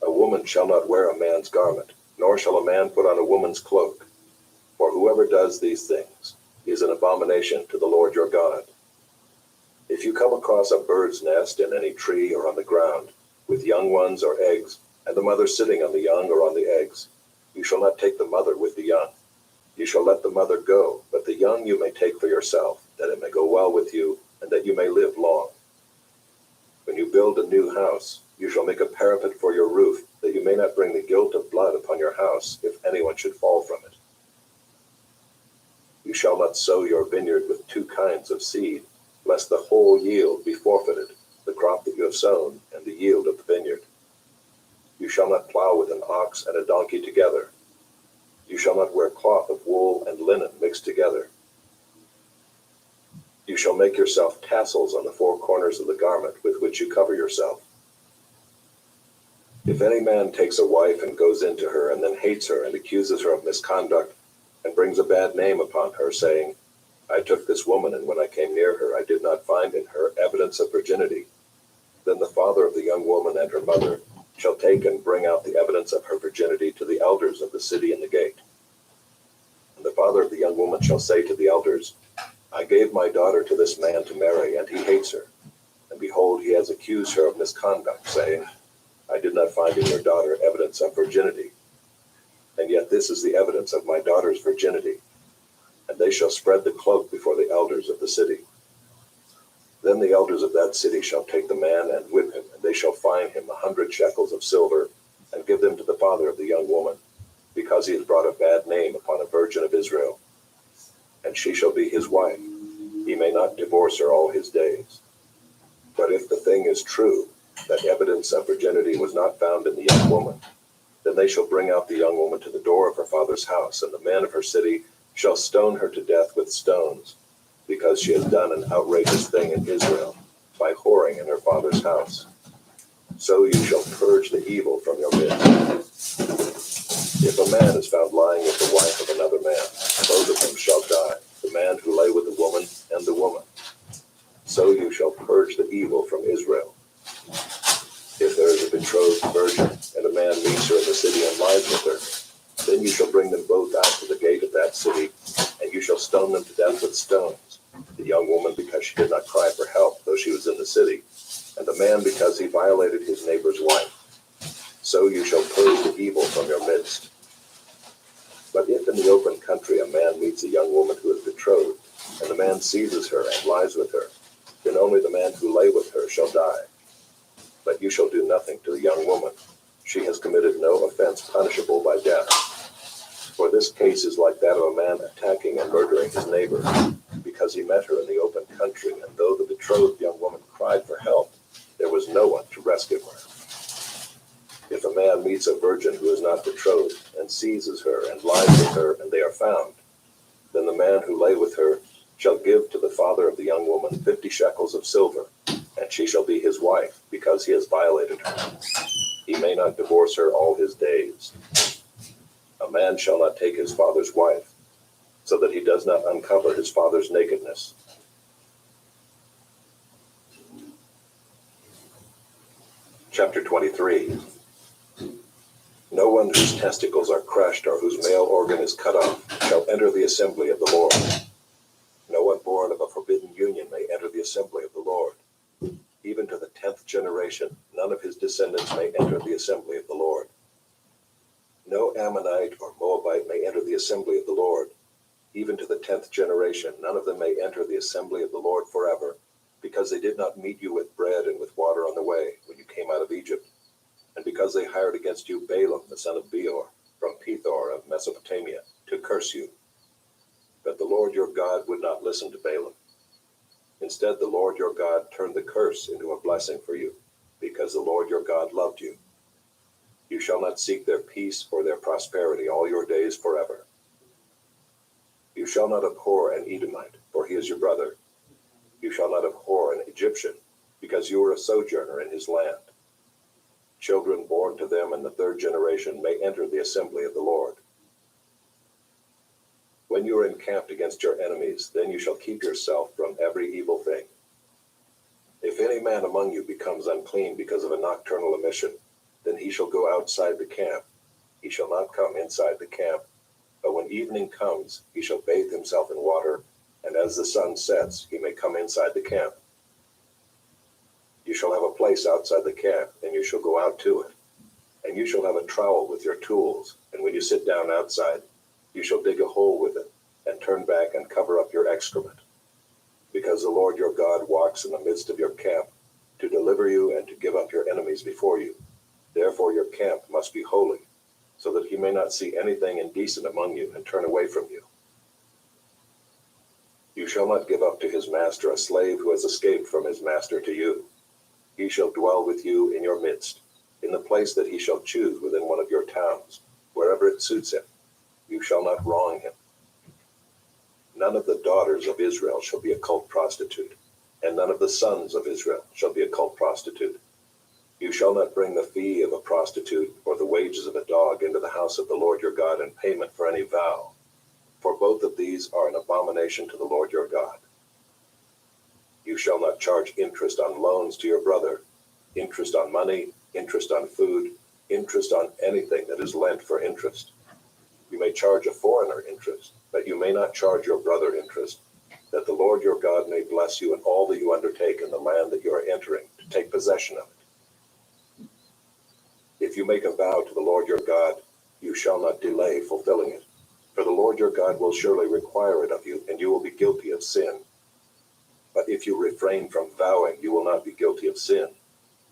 A woman shall not wear a man's garment, nor shall a man put on a woman's cloak. For whoever does these things is an abomination to the Lord your God. If you come across a bird's nest in any tree or on the ground, with young ones or eggs, and the mother sitting on the young or on the eggs, you shall not take the mother with the young. You shall let the mother go, but the young you may take for yourself, that it may go well with you, and that you may live long. When you build a new house, you shall make a parapet for your roof, that you may not bring the guilt of blood upon your house, if anyone should fall from it. You shall not sow your vineyard with two kinds of seed, lest the whole yield be forfeited, the crop that you have sown, and the yield of the vineyard. You shall not plow with an ox and a donkey together. You shall not wear cloth of wool and linen mixed together. You shall make yourself tassels on the four corners of the garment with which you cover yourself. If any man takes a wife and goes into her and then hates her and accuses her of misconduct and brings a bad name upon her, saying, I took this woman, and when I came near her, I did not find in her evidence of virginity, then the father of the young woman and her mother shall take and bring out the evidence of her virginity to the elders of the city in the gate. And the father of the young woman shall say to the elders, I gave my daughter to this man to marry, and he hates her. And behold, he has accused her of misconduct, saying, I did not find in your daughter evidence of virginity. And yet this is the evidence of my daughter's virginity. And they shall spread the cloak before the elders of the city. Then the elders of that city shall take the man and whip him, and they shall fine him 100 shekels of silver, and give them to the father of the young woman, because he has brought a bad name upon a virgin of Israel. And she shall be his wife. He may not divorce her all his days. But if the thing is true, that evidence of virginity was not found in the young woman, then they shall bring out the young woman to the door of her father's house, and the men of her city shall stone her to death with stones, because she has done an outrageous thing in Israel, by whoring in her father's house. So you shall purge the evil from your midst. If a man is found lying with the wife of another man, both of them shall die, the man who lay with the woman and the woman. So you shall purge the evil from Israel. If there is a betrothed virgin, and a man meets her in the city and lies with her, then you shall bring them both out to the gate of that city, and you shall stone them to death with stones, the young woman because she did not cry for help, though she was in the city, and the man because he violated his neighbor's wife. So you shall purge the evil from your midst. But if in the open country a man meets a young woman who is betrothed, and the man seizes her and lies with her, then only the man who lay with her shall die. But you shall do nothing to the young woman. She has committed no offense punishable by death. For this case is like that of a man attacking and murdering his neighbor, because he met her in the open country, and though the betrothed young woman cried for help, there was no one to rescue her. If a man meets a virgin who is not betrothed, and seizes her and lies with her, and they are found, then the man who lay with her shall give to the father of the young woman 50 shekels of silver, and she shall be his wife, because he has violated her. He may not divorce her all his days. A man shall not take his father's wife, so that he does not uncover his father's nakedness. Chapter 23. No one whose testicles are crushed or whose male organ is cut off shall enter the assembly of the Lord. No one born of a forbidden union may enter the assembly of the Lord. even to the 10th generation, none of his descendants may enter the assembly of the Lord. No Ammonite or Moabite may enter the assembly of the Lord. Even to the 10th generation, none of them may enter the assembly of the Lord forever, because they did not meet you with bread and with water on the way when you came out of Egypt, and because they hired against you Balaam the son of Beor from Pethor of Mesopotamia to curse you. But the Lord your God would not listen to Balaam. Instead, the Lord your God turned the curse into a blessing for you, because the Lord your God loved you. You shall not seek their peace or their prosperity all your days forever. You shall not abhor an Edomite, for he is your brother. You shall not abhor an Egyptian, because you are a sojourner in his land. Children born to them in the 3rd generation may enter the assembly of the Lord. When you are encamped against your enemies, then you shall keep yourself from every evil thing. If any man among you becomes unclean because of a nocturnal emission, then he shall go outside the camp. He shall not come inside the camp. But when evening comes, he shall bathe himself in water, and as the sun sets, he may come inside the camp. You shall have a place outside the camp, and you shall go out to it. And you shall have a trowel with your tools, and when you sit down outside, you shall dig a hole with it, and turn back and cover up your excrement. Because the Lord your God walks in the midst of your camp, to deliver you and to give up your enemies before you. Therefore your camp must be holy, so that he may not see anything indecent among you and turn away from you. You shall not give up to his master a slave who has escaped from his master to you. He shall dwell with you in your midst, in the place that he shall choose within one of your towns, wherever it suits him. You shall not wrong him. None of the daughters of Israel shall be a cult prostitute, and none of the sons of Israel shall be a cult prostitute. You shall not bring the fee of a prostitute or the wages of a dog into the house of the Lord your God in payment for any vow, for both of these are an abomination to the Lord your God. You shall not charge interest on loans to your brother, interest on money, interest on food, interest on anything that is lent for interest. You may charge a foreigner interest, but you may not charge your brother interest, that the Lord your God may bless you in all that you undertake in the land that you are entering to take possession of it. If you make a vow to the Lord your God, you shall not delay fulfilling it, for the Lord your God will surely require it of you, and you will be guilty of sin. But if you refrain from vowing, you will not be guilty of sin.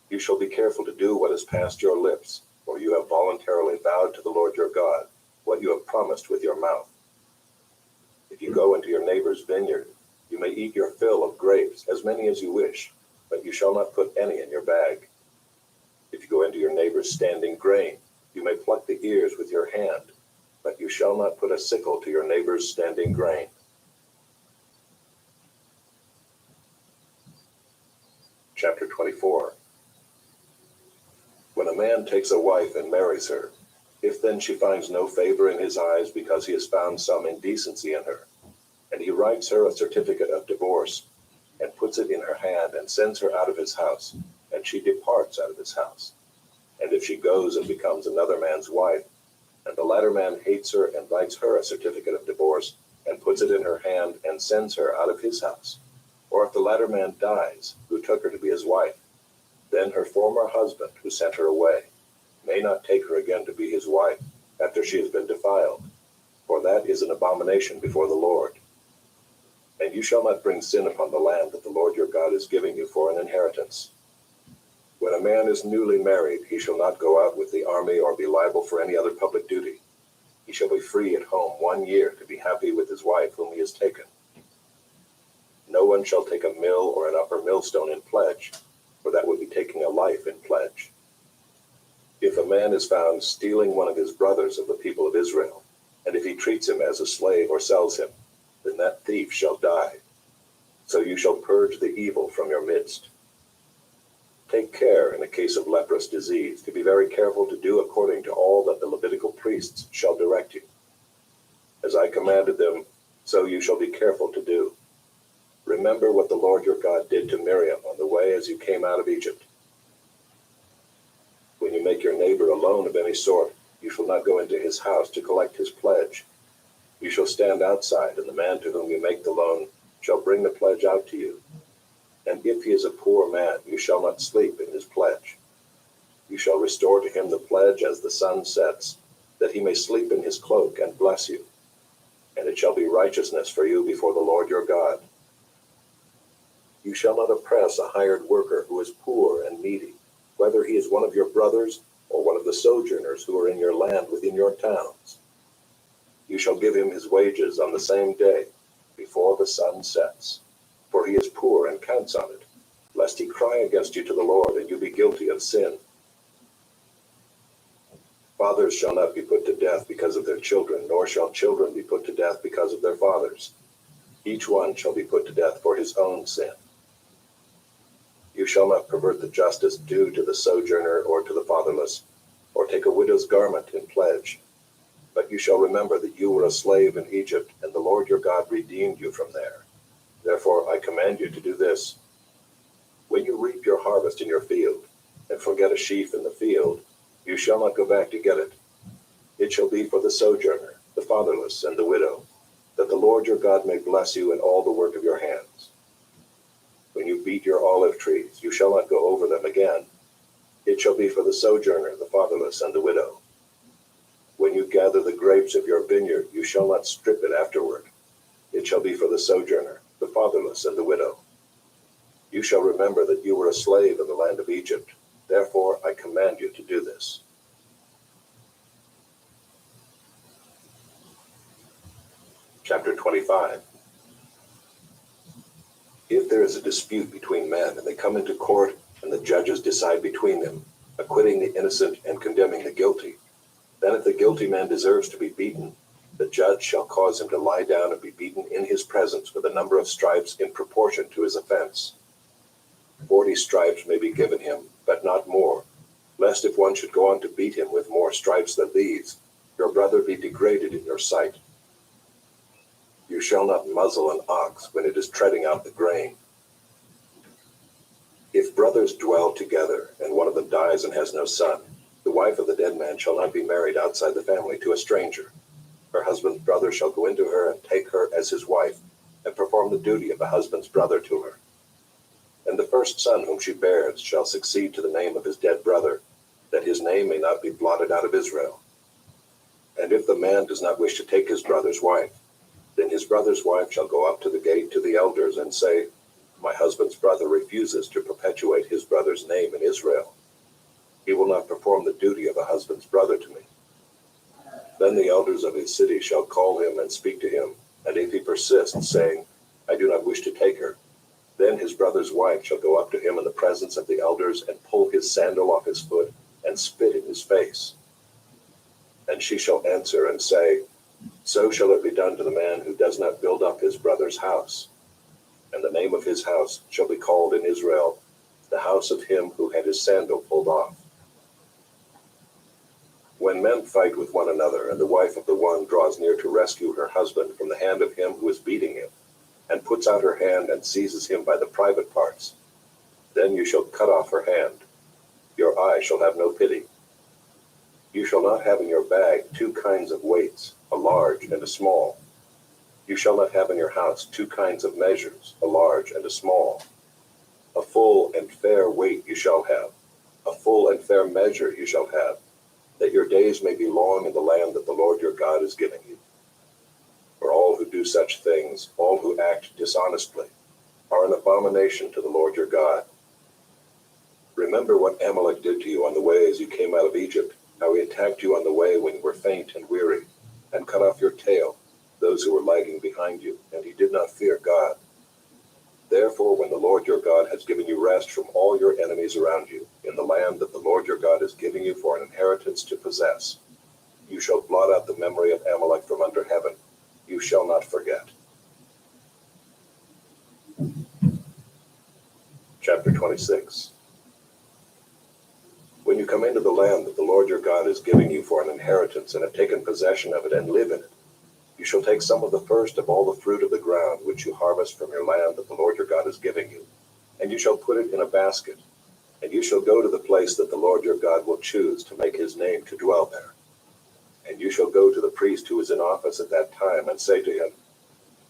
You shall be careful to do what has passed your lips, for you have voluntarily vowed to the Lord your God what you have promised with your mouth. If you go into your neighbor's vineyard, you may eat your fill of grapes, as many as you wish, but you shall not put any in your bag. If you go into your neighbor's standing grain, you may pluck the ears with your hand, but you shall not put a sickle to your neighbor's standing grain. Chapter 24. When a man takes a wife and marries her, if then she finds no favor in his eyes because he has found some indecency in her, and he writes her a certificate of divorce, and puts it in her hand and sends her out of his house, and she departs out of his house. And if she goes and becomes another man's wife, and the latter man hates her and writes her a certificate of divorce, and puts it in her hand and sends her out of his house, or if the latter man dies, who took her to be his wife, then her former husband, who sent her away, may not take her again to be his wife after she has been defiled, for that is an abomination before the Lord. And you shall not bring sin upon the land that the Lord your God is giving you for an inheritance. When a man is newly married, he shall not go out with the army or be liable for any other public duty. He shall be free at home 1 year to be happy with his wife whom he has taken. No one shall take a mill or an upper millstone in pledge, for that would be taking a life in pledge. If a man is found stealing one of his brothers of the people of Israel, and if he treats him as a slave or sells him, then that thief shall die. So you shall purge the evil from your midst. Take care in a case of leprous disease to be very careful to do according to all that the Levitical priests shall direct you. As I commanded them, so you shall be careful to do. Remember what the Lord your God did to Miriam on the way as you came out of Egypt. When you make your neighbor a loan of any sort, you shall not go into his house to collect his pledge. You shall stand outside, and the man to whom you make the loan shall bring the pledge out to you. And if he is a poor man, you shall not sleep in his pledge. You shall restore to him the pledge as the sun sets, that he may sleep in his cloak and bless you. And it shall be righteousness for you before the Lord your God. You shall not oppress a hired worker who is poor and needy, whether he is one of your brothers or one of the sojourners who are in your land within your towns. You shall give him his wages on the same day, before the sun sets, for he is poor and counts on it, lest he cry against you to the Lord and you be guilty of sin. Fathers shall not be put to death because of their children, nor shall children be put to death because of their fathers. Each one shall be put to death for his own sin. You shall not pervert the justice due to the sojourner or to the fatherless, or take a widow's garment in pledge. But you shall remember that you were a slave in Egypt, and the Lord your God redeemed you from there. Therefore I command you to do this. When you reap your harvest in your field, and forget a sheaf in the field, you shall not go back to get it. It shall be for the sojourner, the fatherless, and the widow, that the Lord your God may bless you in all the work of your hands. When you beat your olive trees, you shall not go over them again. It shall be for the sojourner, the fatherless, and the widow. When you gather the grapes of your vineyard, you shall not strip it afterward. It shall be for the sojourner, the fatherless, and the widow. You shall remember that you were a slave in the land of Egypt. Therefore I command you to do this. Chapter 25. If there is a dispute between men, and they come into court, and the judges decide between them, acquitting the innocent and condemning the guilty, then if the guilty man deserves to be beaten, the judge shall cause him to lie down and be beaten in his presence with a number of stripes in proportion to his offense. 40 stripes may be given him, but not more, lest if one should go on to beat him with more stripes than these, your brother be degraded in your sight. You shall not muzzle an ox when it is treading out the grain. If brothers dwell together, and one of them dies and has no son, the wife of the dead man shall not be married outside the family to a stranger. Her husband's brother shall go into her and take her as his wife, and perform the duty of a husband's brother to her. And the first son whom she bears shall succeed to the name of his dead brother, that his name may not be blotted out of Israel. And if the man does not wish to take his brother's wife, then his brother's wife shall go up to the gate to the elders and say, My husband's brother refuses to perpetuate his brother's name in Israel. He will not perform the duty of a husband's brother to me. Then the elders of his city shall call him and speak to him, and if he persists, saying, I do not wish to take her, then his brother's wife shall go up to him in the presence of the elders and pull his sandal off his foot and spit in his face. And she shall answer and say, So shall it be done to the man who does not build up his brother's house. And the name of his house shall be called in Israel, the house of him who had his sandal pulled off. When men fight with one another, and the wife of the one draws near to rescue her husband from the hand of him who is beating him, and puts out her hand and seizes him by the private parts, then you shall cut off her hand. Your eye shall have no pity. You shall not have in your bag 2 kinds of weights, a large and a small. You shall not have in your house 2 kinds of measures, a large and a small. A full and fair weight you shall have, a full and fair measure you shall have, that your days may be long in the land that the Lord your God is giving you. For all who do such things, all who act dishonestly, are an abomination to the Lord your God. Remember what Amalek did to you on the way as you came out of Egypt, how he attacked you on the way when you were faint and weary, and cut off your tail, those who were lagging behind you, and he did not fear God. Therefore, when the Lord your God has given you rest from all your enemies around you, in the land that the Lord your God is giving you for an inheritance to possess, you shall blot out the memory of Amalek from under heaven. You shall not forget. Chapter 26. When you come into the land that the Lord your God is giving you for an inheritance and have taken possession of it and live in it, you shall take some of the first of all the fruit of the ground which you harvest from your land that the Lord your God is giving you, and you shall put it in a basket, and you shall go to the place that the Lord your God will choose to make his name to dwell there. And you shall go to the priest who is in office at that time and say to him,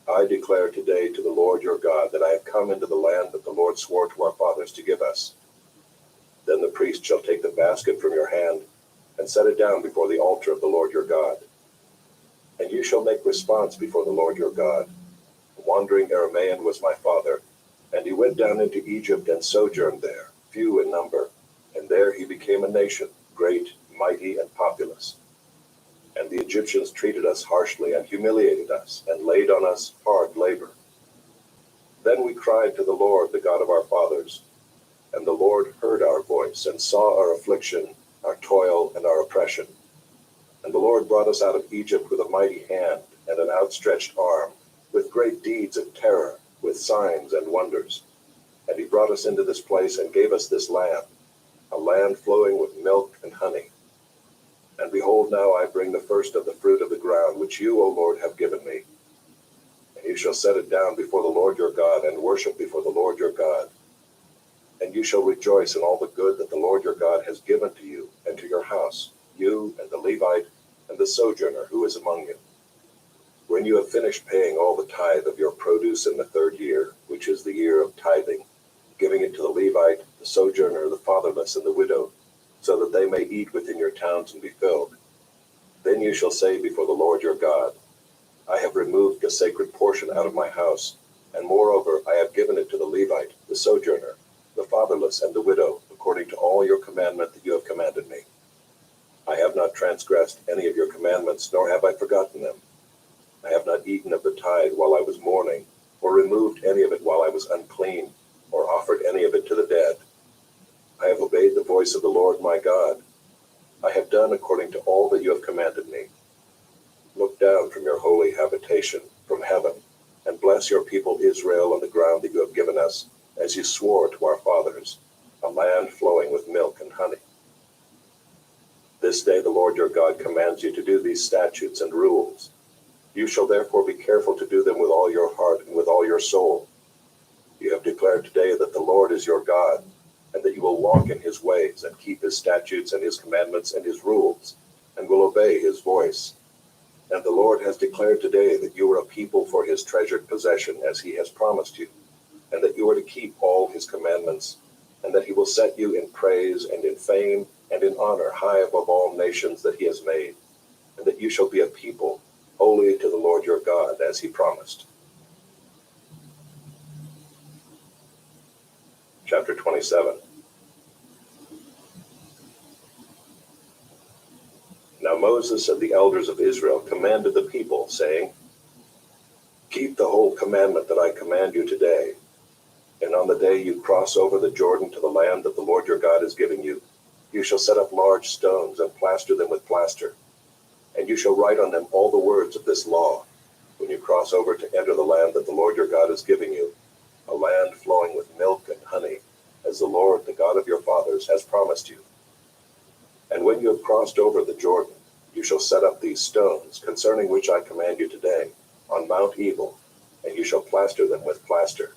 I declare today to the Lord your God that I have come into the land that the Lord swore to our fathers to give us. Then the priest shall take the basket from your hand and set it down before the altar of the Lord your God. And you shall make response before the Lord your God. The wandering Aramaean was my father, and he went down into Egypt and sojourned there, few in number, and there he became a nation, great, mighty, and populous. And the Egyptians treated us harshly and humiliated us, and laid on us hard labor. Then we cried to the Lord, the God of our fathers, and the Lord heard our voice, and saw our affliction, our toil, and our oppression. And the Lord brought us out of Egypt with a mighty hand and an outstretched arm, with great deeds of terror, with signs and wonders. And he brought us into this place and gave us this land, a land flowing with milk and honey. And behold, now I bring the first of the fruit of the ground, which you, O Lord, have given me. And you shall set it down before the Lord your God, and worship before the Lord your God. And you shall rejoice in all the good that the Lord your God has given to you and to your house, you and the Levite and the sojourner who is among you. When you have finished paying all the tithe of your produce in the 3rd year, which is the year of tithing, giving it to the Levite, the sojourner, the fatherless, and the widow, so that they may eat within your towns and be filled, then you shall say before the Lord your God, I have removed the sacred portion out of my house, and moreover I have given it to the Levite, the sojourner, the fatherless, and the widow, according to all your commandment that you have commanded me. I have not transgressed any of your commandments, nor have I forgotten them. I have not eaten of the tithe while I was mourning, or removed any of it while I was unclean, or offered any of it to the dead. I have obeyed the voice of the Lord my God. I have done according to all that you have commanded me. Look down from your holy habitation, from heaven, and bless your people Israel on the ground that you have given us, as you swore to our fathers, a land flowing with milk and honey. This day the Lord your God commands you to do these statutes and rules. You shall therefore be careful to do them with all your heart and with all your soul. You have declared today that the Lord is your God, and that you will walk in his ways and keep his statutes and his commandments and his rules, and will obey his voice. And the Lord has declared today that you are a people for his treasured possession, as he has promised you, and that you are to keep all his commandments, and that he will set you in praise and in fame and in honor high above all nations that he has made, and that you shall be a people holy to the Lord your God, as he promised. Chapter 27. Now Moses and the elders of Israel commanded the people, saying, Keep the whole commandment that I command you today, and on the day you cross over the Jordan to the land that the Lord your God is giving you, you shall set up large stones and plaster them with plaster, and you shall write on them all the words of this law, when you cross over to enter the land that the Lord your God is giving you, a land flowing with milk and honey, as the Lord, the God of your fathers, has promised you. And when you have crossed over the Jordan, you shall set up these stones, concerning which I command you today, on Mount Ebal, and you shall plaster them with plaster.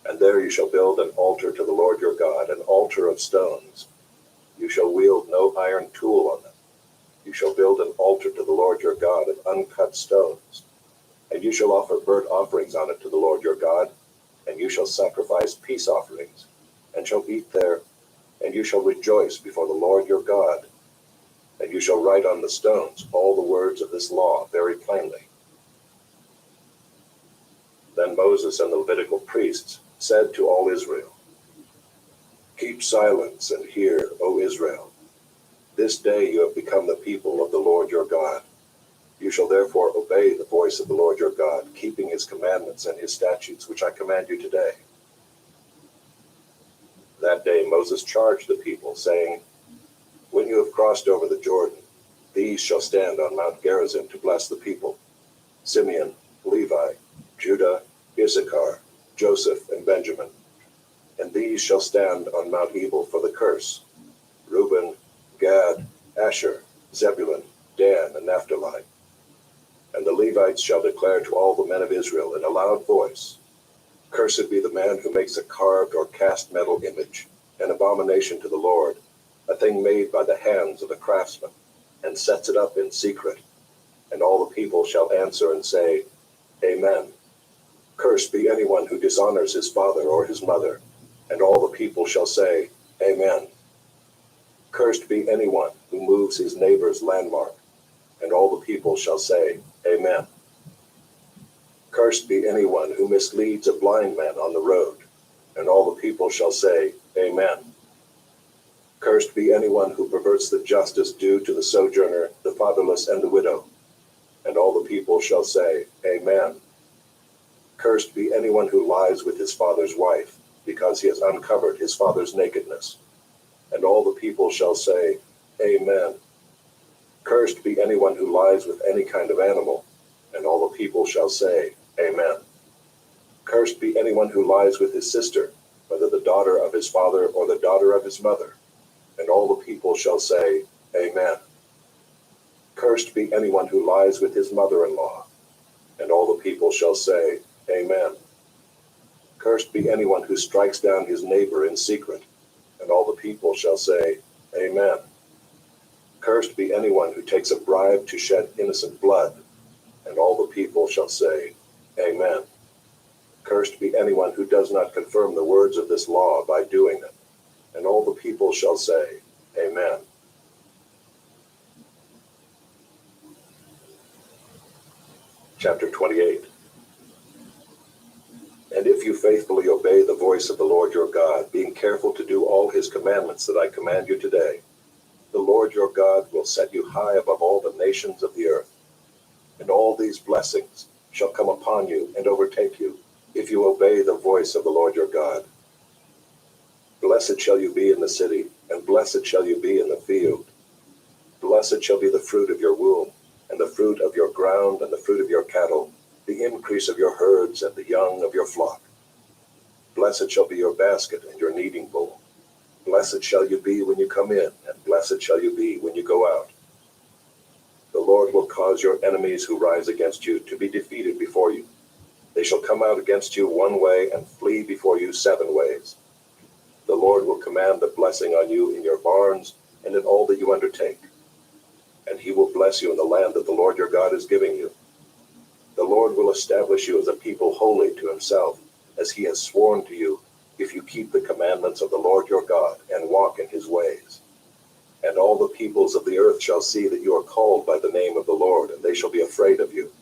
And there you shall build an altar to the Lord your God, an altar of stones. You shall wield no iron tool on them. You shall build an altar to the Lord your God of uncut stones. And you shall offer burnt offerings on it to the Lord your God, and you shall sacrifice peace offerings, and shall eat there, and you shall rejoice before the Lord your God. And you shall write on the stones all the words of this law very plainly. Then Moses and the Levitical priests said to all Israel, Keep silence and hear, O Israel. This day you have become the people of the Lord your God. You shall therefore obey the voice of the Lord your God, keeping his commandments and his statutes, which I command you today. That day Moses charged the people, saying, When you have crossed over the Jordan, these shall stand on Mount Gerizim to bless the people: Simeon, Levi, Judah, Issachar, Joseph, and Benjamin. And these shall stand on Mount Ebal for the curse: Reuben, Gad, Asher, Zebulun, Dan, and Naphtali. And the Levites shall declare to all the men of Israel in a loud voice, Cursed be the man who makes a carved or cast metal image, an abomination to the Lord, a thing made by the hands of a craftsman, and sets it up in secret. And all the people shall answer and say, Amen, Cursed be anyone who dishonors his father or his mother. And all the people shall say, Amen. Cursed be anyone who moves his neighbor's landmark. And all the people shall say, Amen. Cursed be anyone who misleads a blind man on the road. And all the people shall say, Amen. Cursed be anyone who perverts the justice due to the sojourner, the fatherless, and the widow. And all the people shall say, Amen. Cursed be anyone who lies with his father's wife, because he has uncovered his father's nakedness. And all the people shall say, Amen. Cursed be anyone who lies with any kind of animal. And all the people shall say, Amen. Cursed be anyone who lies with his sister, whether the daughter of his father or the daughter of his mother. And all the people shall say, Amen. Cursed be anyone who lies with his mother-in-law. And all the people shall say, Amen. Cursed be anyone who strikes down his neighbor in secret. And all the people shall say, Amen. Cursed be anyone who takes a bribe to shed innocent blood. And all the people shall say, Amen. Cursed be anyone who does not confirm the words of this law by doing them. And all the people shall say, Amen. Chapter 28. And if you faithfully obey the voice of the Lord your God, being careful to do all his commandments that I command you today, the Lord your God will set you high above all the nations of the earth. And all these blessings shall come upon you and overtake you, if you obey the voice of the Lord your God. Blessed shall you be in the city, and blessed shall you be in the field. Blessed shall be the fruit of your womb, and the fruit of your ground, and the fruit of your cattle, the increase of your herds, and the young of your flock. Blessed shall be your basket and your kneading bowl. Blessed shall you be when you come in, and blessed shall you be when you go out. The Lord will cause your enemies who rise against you to be defeated before you. They shall come out against you one way and flee before you 7 ways. The Lord will command the blessing on you in your barns and in all that you undertake. And he will bless you in the land that the Lord your God is giving you. The Lord will establish you as a people holy to himself, as he has sworn to you, if you keep the commandments of the Lord your God and walk in his ways. And all the peoples of the earth shall see that you are called by the name of the Lord, and they shall be afraid of you.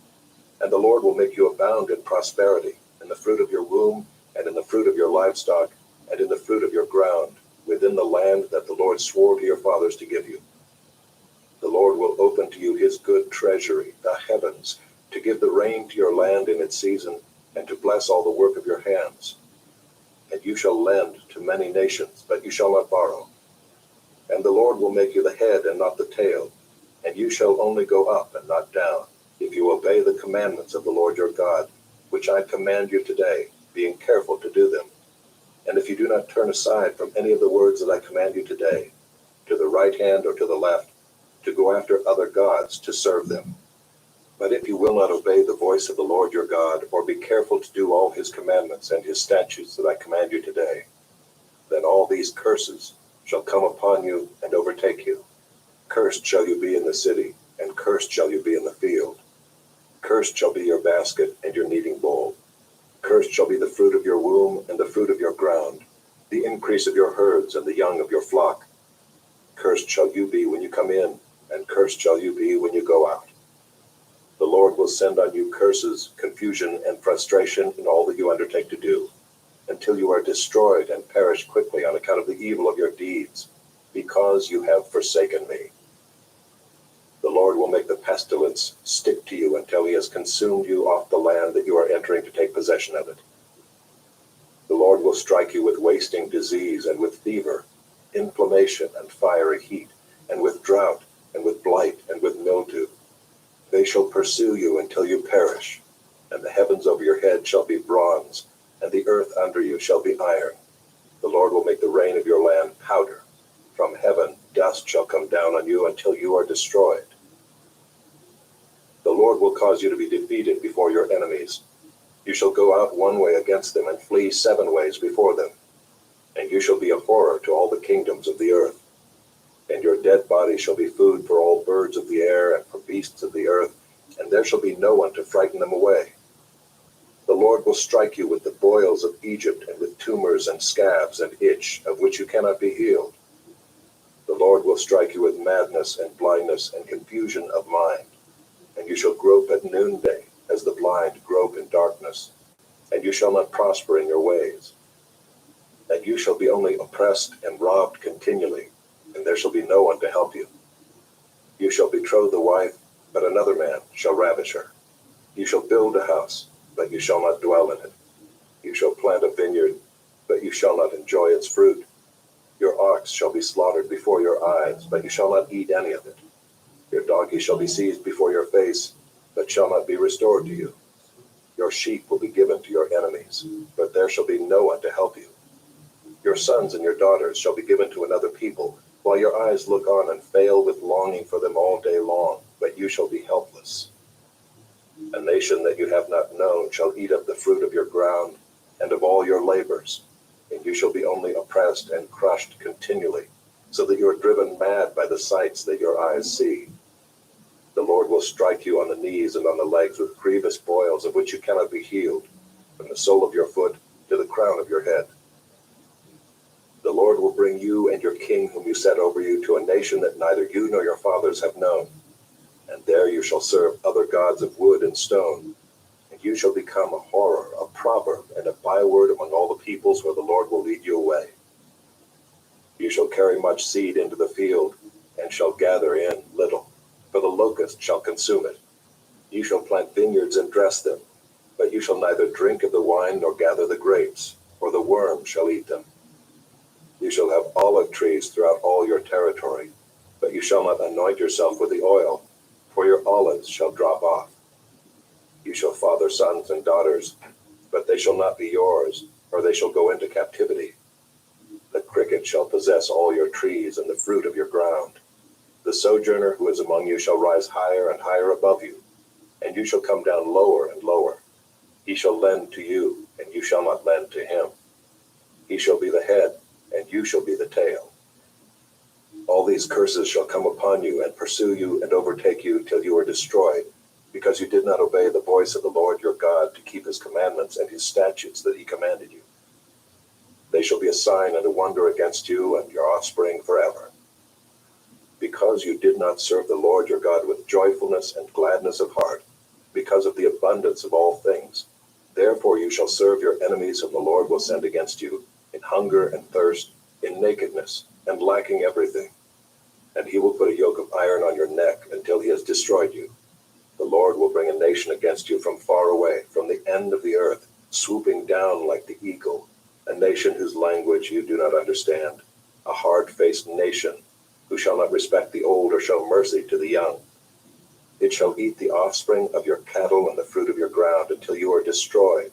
And the Lord will make you abound in prosperity, in the fruit of your womb, and in the fruit of your livestock, and in the fruit of your ground, within the land that the Lord swore to your fathers to give you. The Lord will open to you his good treasury, the heavens, to give the rain to your land in its season, and to bless all the work of your hands. And you shall lend to many nations, but you shall not borrow. And the Lord will make you the head and not the tail, and you shall only go up and not down, if you obey the commandments of the Lord your God, which I command you today, being careful to do them. And if you do not turn aside from any of the words that I command you today, to the right hand or to the left, to go after other gods to serve them. But if you will not obey the voice of the Lord your God, or be careful to do all his commandments and his statutes that I command you today, then all these curses shall come upon you and overtake you. Cursed shall you be in the city, and cursed shall you be in the field. Cursed shall be your basket and your kneading bowl. Cursed shall be the fruit of your womb and the fruit of your ground, the increase of your herds and the young of your flock. Cursed shall you be when you come in, and cursed shall you be when you go out. The Lord will send on you curses, confusion, and frustration in all that you undertake to do, until you are destroyed and perish quickly on account of the evil of your deeds, because you have forsaken me. The Lord will make the pestilence stick to you until he has consumed you off the land that you are entering to take possession of it. The Lord will strike you with wasting disease and with fever, inflammation and fiery heat, and with drought, and with blight, and with mildew. They shall pursue you until you perish, and the heavens over your head shall be bronze, and the earth under you shall be iron. The Lord will make the rain of your land powder. From heaven dust shall come down on you until you are destroyed. The Lord will cause you to be defeated before your enemies. You shall go out one way against them and flee 7 ways before them. And you shall be a horror to all the kingdoms of the earth. And your dead body shall be food for all birds of the air and for beasts of the earth, and there shall be no one to frighten them away. The Lord will strike you with the boils of Egypt, and with tumors and scabs and itch, of which you cannot be healed. The Lord will strike you with madness and blindness and confusion of mind, and you shall grope at noonday, as the blind grope in darkness, and you shall not prosper in your ways. And you shall be only oppressed and robbed continually, and there shall be no one to help you. You shall betroth a wife, but another man shall ravish her. You shall build a house, but you shall not dwell in it. You shall plant a vineyard, but you shall not enjoy its fruit. Your ox shall be slaughtered before your eyes, but you shall not eat any of it. Your donkey shall be seized before your face, but shall not be restored to you. Your sheep will be given to your enemies, but there shall be no one to help you. Your sons and your daughters shall be given to another people, while your eyes look on and fail with longing for them all day long, but you shall be helpless. A nation that you have not known shall eat up the fruit of your ground and of all your labors, and you shall be only oppressed and crushed continually, so that you are driven mad by the sights that your eyes see. The Lord will strike you on the knees and on the legs with grievous boils of which you cannot be healed, from the sole of your foot to the crown of your head. The Lord will bring you and your king whom you set over you to a nation that neither you nor your fathers have known, and there you shall serve other gods of wood and stone, and you shall become a horror, a proverb, and a byword among all the peoples where the Lord will lead you away. You shall carry much seed into the field, and shall gather in little, for the locust shall consume it. You shall plant vineyards and dress them, but you shall neither drink of the wine nor gather the grapes, for the worm shall eat them. You shall have olive trees throughout all your territory, but you shall not anoint yourself with the oil, for your olives shall drop off. You shall father sons and daughters, but they shall not be yours, or they shall go into captivity. The cricket shall possess all your trees and the fruit of your ground. The sojourner who is among you shall rise higher and higher above you, and you shall come down lower and lower. He shall lend to you, and you shall not lend to him. He shall be the head, and you shall be the tail. All these curses shall come upon you and pursue you and overtake you till you are destroyed, because you did not obey the voice of the Lord your God to keep his commandments and his statutes that he commanded you. They shall be a sign and a wonder against you and your offspring forever. Because you did not serve the Lord your God with joyfulness and gladness of heart, because of the abundance of all things, therefore you shall serve your enemies whom the Lord will send against you, in hunger and thirst, in nakedness, and lacking everything. And he will put a yoke of iron on your neck until he has destroyed you. The Lord will bring a nation against you from far away, from the end of the earth, swooping down like the eagle, a nation whose language you do not understand, a hard-faced nation, who shall not respect the old or show mercy to the young. It shall eat the offspring of your cattle and the fruit of your ground until you are destroyed.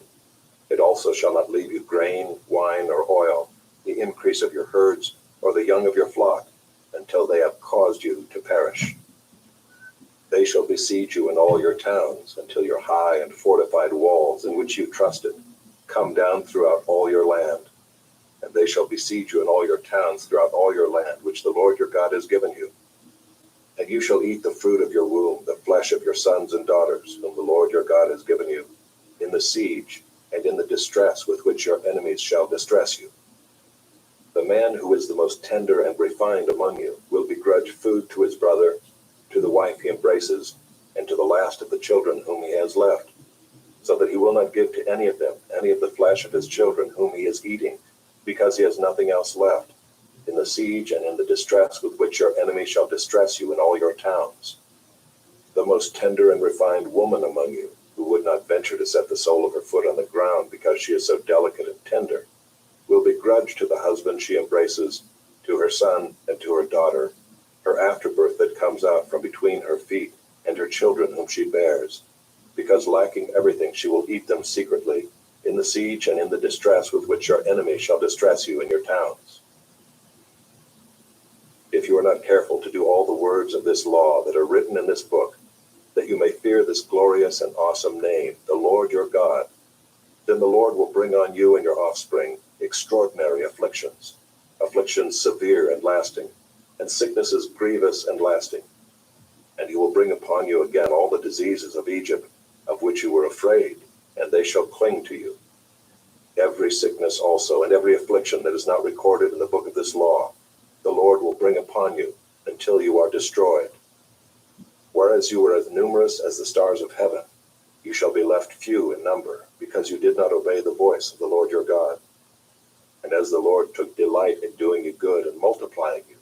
It also shall not leave you grain, wine, or oil, the increase of your herds, or the young of your flock, until they have caused you to perish. They shall besiege you in all your towns, until your high and fortified walls, in which you trusted, come down throughout all your land. And they shall besiege you in all your towns throughout all your land, which the Lord your God has given you. And you shall eat the fruit of your womb, the flesh of your sons and daughters, whom the Lord your God has given you, in the siege and in the distress with which your enemies shall distress you. The man who is the most tender and refined among you will begrudge food to his brother, to the wife he embraces, and to the last of the children whom he has left, so that he will not give to any of them any of the flesh of his children whom he is eating, because he has nothing else left, in the siege and in the distress with which your enemy shall distress you in all your towns. The most tender and refined woman among you, who would not venture to set the sole of her foot on the ground because she is so delicate and tender, will begrudge to the husband she embraces, to her son and to her daughter, her afterbirth that comes out from between her feet, and her children whom she bears, because lacking everything she will eat them secretly, in the siege and in the distress with which your enemy shall distress you in your towns. If you are not careful to do all the words of this law that are written in this book, that you may fear this glorious and awesome name, the Lord your God, then the Lord will bring on you and your offspring extraordinary afflictions, afflictions severe and lasting, and sicknesses grievous and lasting. And he will bring upon you again all the diseases of Egypt, of which you were afraid, and they shall cling to you. Every sickness also and every affliction that is not recorded in the book of this law, the Lord will bring upon you until you are destroyed. Whereas you were as numerous as the stars of heaven, you shall be left few in number, because you did not obey the voice of the Lord your God. And as the Lord took delight in doing you good and multiplying you,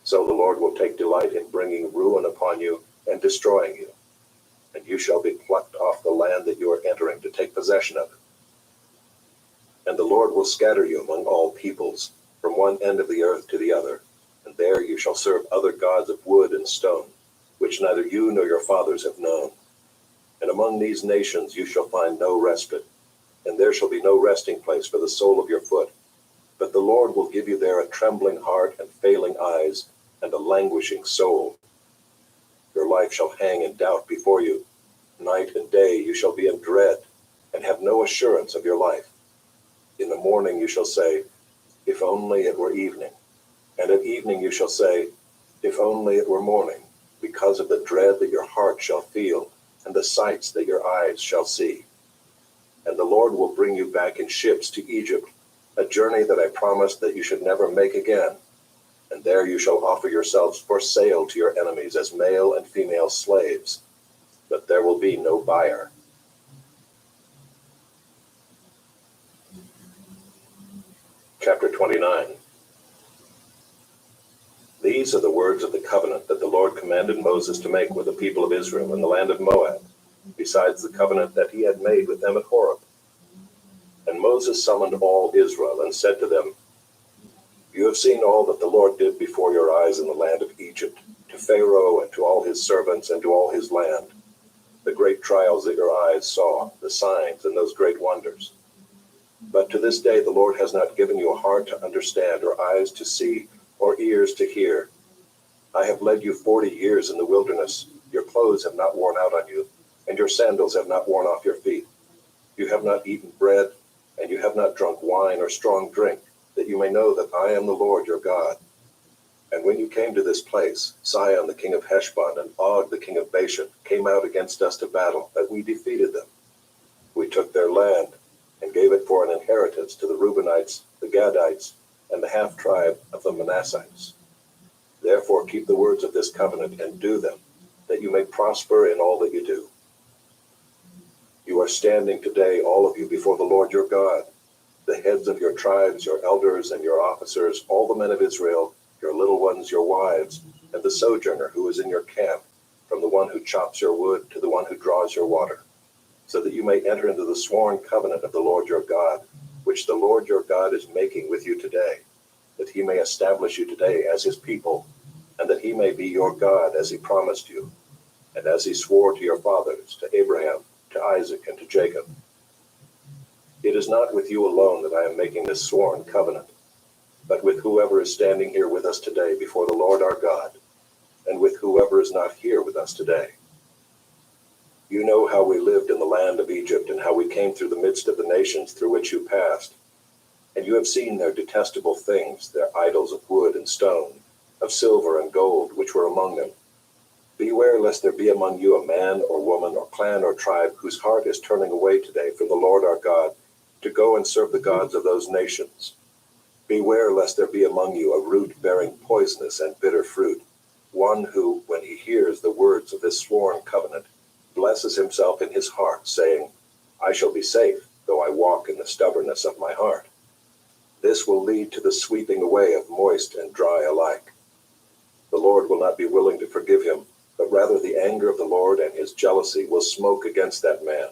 so the Lord will take delight in bringing ruin upon you and destroying you. And you shall be plucked off the land that you are entering to take possession of it. And the Lord will scatter you among all peoples, from one end of the earth to the other, and there you shall serve other gods of wood and stone, which neither you nor your fathers have known. And among these nations you shall find no respite, and there shall be no resting place for the sole of your foot. But the Lord will give you there a trembling heart and failing eyes, and a languishing soul. Your life shall hang in doubt before you. Night and day you shall be in dread, and have no assurance of your life. In the morning you shall say, if only it were evening. And at evening you shall say, if only it were morning, because of the dread that your heart shall feel, and the sights that your eyes shall see. And the Lord will bring you back in ships to Egypt, a journey that I promised that you should never make again. And there you shall offer yourselves for sale to your enemies as male and female slaves. But there will be no buyer. Chapter 29. These are the words of the covenant that the Lord commanded Moses to make with the people of Israel in the land of Moab, besides the covenant that he had made with them at Horeb. And Moses summoned all Israel and said to them, you have seen all that the Lord did before your eyes in the land of Egypt, to Pharaoh and to all his servants and to all his land, the great trials that your eyes saw, the signs and those great wonders. But to this day the Lord has not given you a heart to understand, or eyes to see, or ears to hear. I have led you 40 years in the wilderness. Your clothes have not worn out on you, and your sandals have not worn off your feet. You have not eaten bread, and you have not drunk wine or strong drink, that you may know that I am the Lord your God. And when you came to this place, Sihon the king of Heshbon and Og the king of Bashan came out against us to battle, but we defeated them. We took their land and gave it for an inheritance to the Reubenites, the Gadites, and the half-tribe of the Manassites. Therefore keep the words of this covenant and do them, that you may prosper in all that you do. You are standing today, all of you, before the Lord your God, the heads of your tribes, your elders and your officers, all the men of Israel, your little ones, your wives, and the sojourner who is in your camp, from the one who chops your wood to the one who draws your water, so that you may enter into the sworn covenant of the Lord your God, which the Lord your God is making with you today, that he may establish you today as his people, and that he may be your God as he promised you, and as he swore to your fathers, to Abraham, to Isaac, and to Jacob. It is not with you alone that I am making this sworn covenant, but with whoever is standing here with us today before the Lord our God, and with whoever is not here with us today. You know how we lived in the land of Egypt, and how we came through the midst of the nations through which you passed. And you have seen their detestable things, their idols of wood and stone, of silver and gold, which were among them. Beware lest there be among you a man or woman or clan or tribe whose heart is turning away today from the Lord our God to go and serve the gods of those nations. Beware lest there be among you a root bearing poisonous and bitter fruit, one who, when he hears the words of this sworn covenant, blesses himself in his heart, saying, I shall be safe, though I walk in the stubbornness of my heart. This will lead to the sweeping away of moist and dry alike. The Lord will not be willing to forgive him, but rather the anger of the Lord and his jealousy will smoke against that man,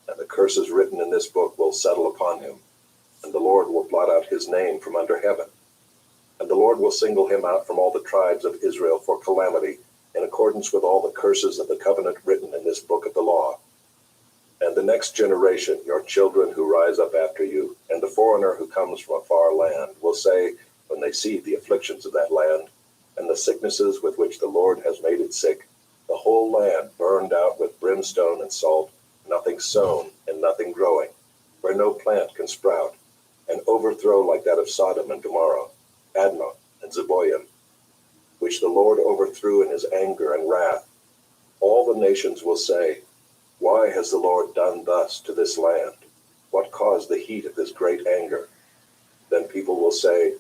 and the curses written in this book will settle upon him, and the Lord will blot out his name from under heaven. And the Lord will single him out from all the tribes of Israel for calamity, in accordance with all the curses of the covenant written in this book of the law. And the next generation, your children who rise up after you, and the foreigner who comes from a far land, will say, when they see the afflictions of that land, and the sicknesses with which the Lord has made it sick, the whole land burned out with brimstone and salt, nothing sown and nothing growing, where no plant can sprout, an overthrow like that of Sodom and Gomorrah, Admah and Zeboiim, which the Lord overthrew in his anger and wrath. All the nations will say, Why has the Lord done thus to this land? What caused the heat of this great anger? Then people will say,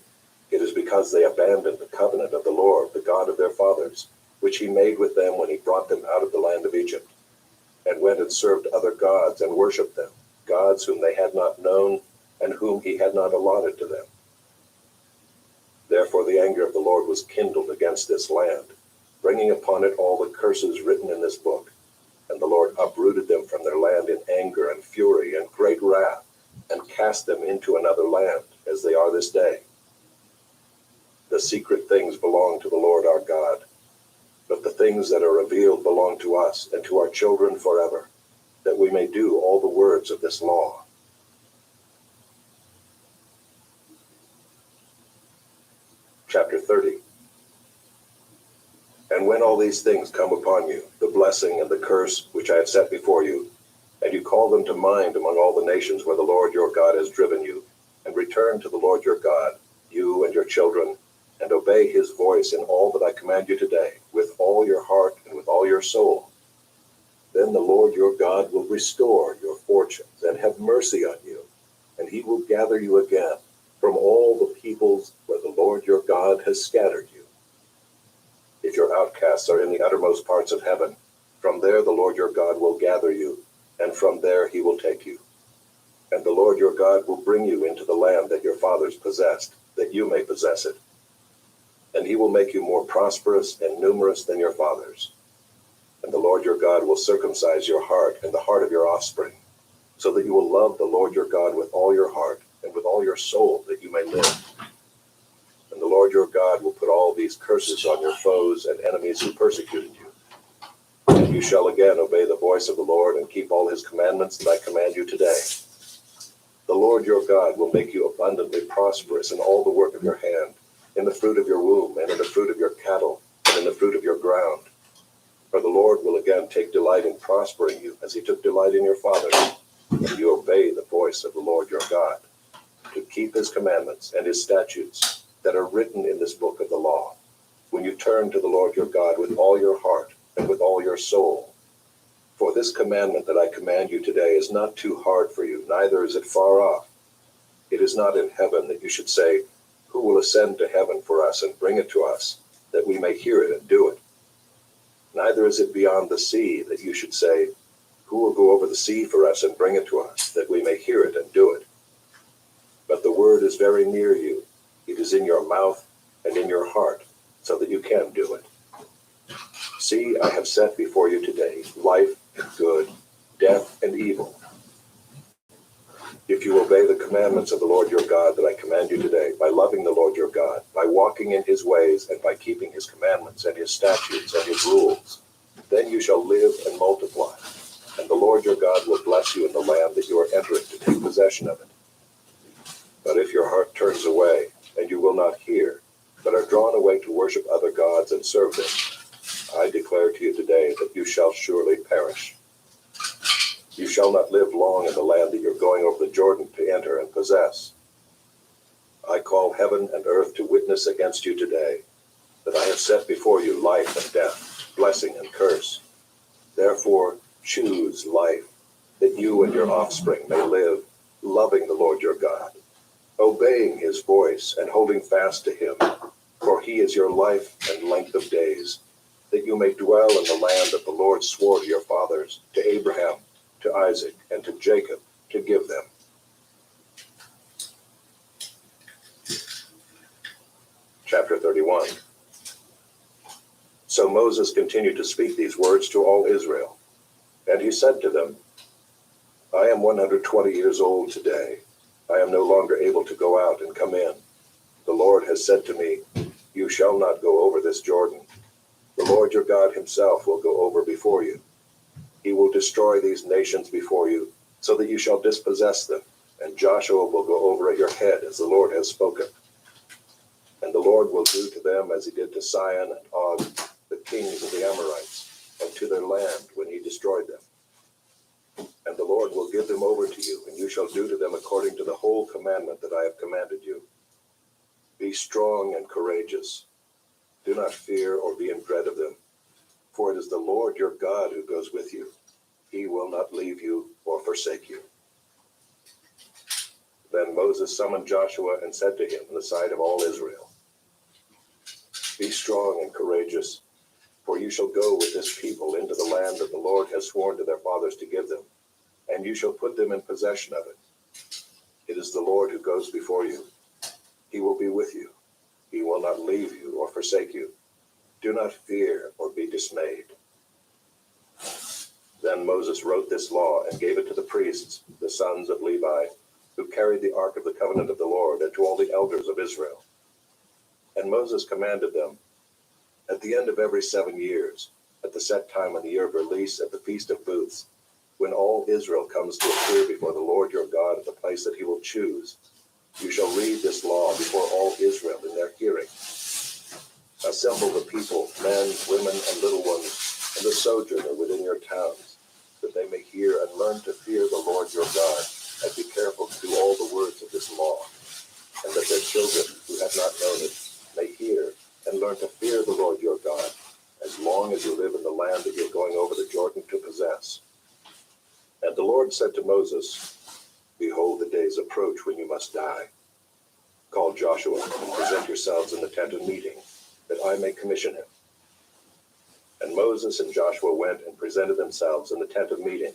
it is because they abandoned the covenant of the Lord, the God of their fathers, which he made with them when he brought them out of the land of Egypt, and went and served other gods and worshipped them, gods whom they had not known and whom he had not allotted to them. Therefore the anger of the Lord was kindled against this land, bringing upon it all the curses written in this book. And the Lord uprooted them from their land in anger and fury and great wrath, and cast them into another land, as they are this day. The secret things belong to the Lord our God, but the things that are revealed belong to us and to our children forever, that we may do all the words of this law. Chapter 30. And when all these things come upon you, the blessing and the curse which I have set before you, and you call them to mind among all the nations where the Lord your God has driven you, and return to the Lord your God, you and your children, and obey his voice in all that I command you today, with all your heart and with all your soul, then the Lord your God will restore your fortunes and have mercy on you, and he will gather you again from all the peoples where the Lord your God has scattered you. If your outcasts are in the uttermost parts of heaven, from there the Lord your God will gather you, and from there he will take you. And the Lord your God will bring you into the land that your fathers possessed, that you may possess it. And he will make you more prosperous and numerous than your fathers. And the Lord your God will circumcise your heart and the heart of your offspring, so that you will love the Lord your God with all your heart and with all your soul, that you may live. And the Lord your God will put all these curses on your foes and enemies who persecuted you. And you shall again obey the voice of the Lord and keep all his commandments that I command you today. The Lord your God will make you abundantly prosperous in all the work of your hand, in the fruit of your womb, and in the fruit of your cattle, and in the fruit of your ground. For the Lord will again take delight in prospering you, as he took delight in your fathers, when you obey the voice of the Lord your God, to keep his commandments and his statutes that are written in this book of the law, when you turn to the Lord your God with all your heart and with all your soul. For this commandment that I command you today is not too hard for you, neither is it far off. It is not in heaven that you should say, who will ascend to heaven for us and bring it to us, that we may hear it and do it? Neither is it beyond the sea that you should say, who will go over the sea for us and bring it to us, that we may hear it and do it? But the word is very near you. It is in your mouth and in your heart, so that you can do it. See, I have set before you today life and good, death and evil. If you obey the commandments of the Lord your God that I command you today, by loving the Lord your God, by walking in his ways, and by keeping his commandments and his statutes and his rules, then you shall live and multiply, and the Lord your God will bless you in the land that you are entering to take possession of it. But if your heart turns away, and you will not hear, but are drawn away to worship other gods and serve them, I declare to you today that you shall surely perish. You shall not live long in the land that you're going over the Jordan to enter and possess. I call heaven and earth to witness against you today, that I have set before you life and death, blessing and curse. Therefore, choose life, that you and your offspring may live, loving the Lord your God, obeying his voice and holding fast to him, for he is your life and length of days, that you may dwell in the land that the Lord swore to your fathers, to Abraham, to Isaac, and to Jacob, to give them. Chapter 31. So Moses continued to speak these words to all Israel, and he said to them, I am 120 years old today. I am no longer able to go out and come in. The Lord has said to me, you shall not go over this Jordan. The Lord your God himself will go over before you. He will destroy these nations before you, so that you shall dispossess them, and Joshua will go over at your head, as the Lord has spoken. And the Lord will do to them as he did to Sihon and Og, the kings of the Amorites, and to their land when he destroyed them. And the Lord will give them over to you, and you shall do to them according to the whole commandment that I have commanded you. Be strong and courageous. Do not fear or be in dread of them, for it is the Lord your God who goes with you. He will not leave you or forsake you. Then Moses summoned Joshua and said to him in the sight of all Israel, Be strong and courageous, for you shall go with this people into the land that the Lord has sworn to their fathers to give them, and you shall put them in possession of it. It is the Lord who goes before you. He will be with you. He will not leave you or forsake you. Do not fear or be dismayed. Then Moses wrote this law and gave it to the priests, the sons of Levi, who carried the ark of the covenant of the Lord, and to all the elders of Israel. And Moses commanded them, At the end of every 7 years, at the set time in the year of release at the Feast of Booths, when all Israel comes to appear before the Lord your God at the place that he will choose, you shall read this law before all Israel in their hearing. Assemble the people, men, women, and little ones, and the sojourner within your towns, that they may hear and learn to fear the Lord your God, and be careful to do all the words of this law, and that their children who have not known it may hear and learn to fear the Lord your God, as long as you live in the land that you're going over the Jordan to possess. And the Lord said to Moses, Behold, the days approach when you must die. Call Joshua and present yourselves in the tent of meeting, that I may commission him. And Moses and Joshua went and presented themselves in the tent of meeting.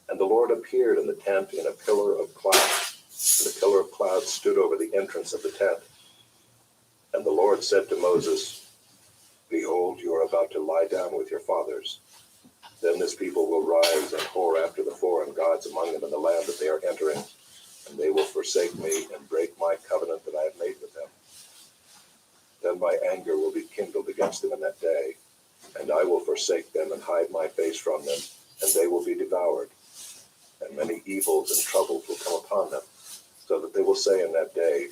And the Lord appeared in the tent in a pillar of cloud, and the pillar of cloud stood over the entrance of the tent. And the Lord said to Moses, Behold, you are about to lie down with your fathers. Then this people will rise and whore after the foreign gods among them in the land that they are entering, and they will forsake me and break my covenant that I have made with them. Then my anger will be kindled against them in that day, and I will forsake them and hide my face from them, and they will be devoured. And many evils and troubles will come upon them, so that they will say in that day,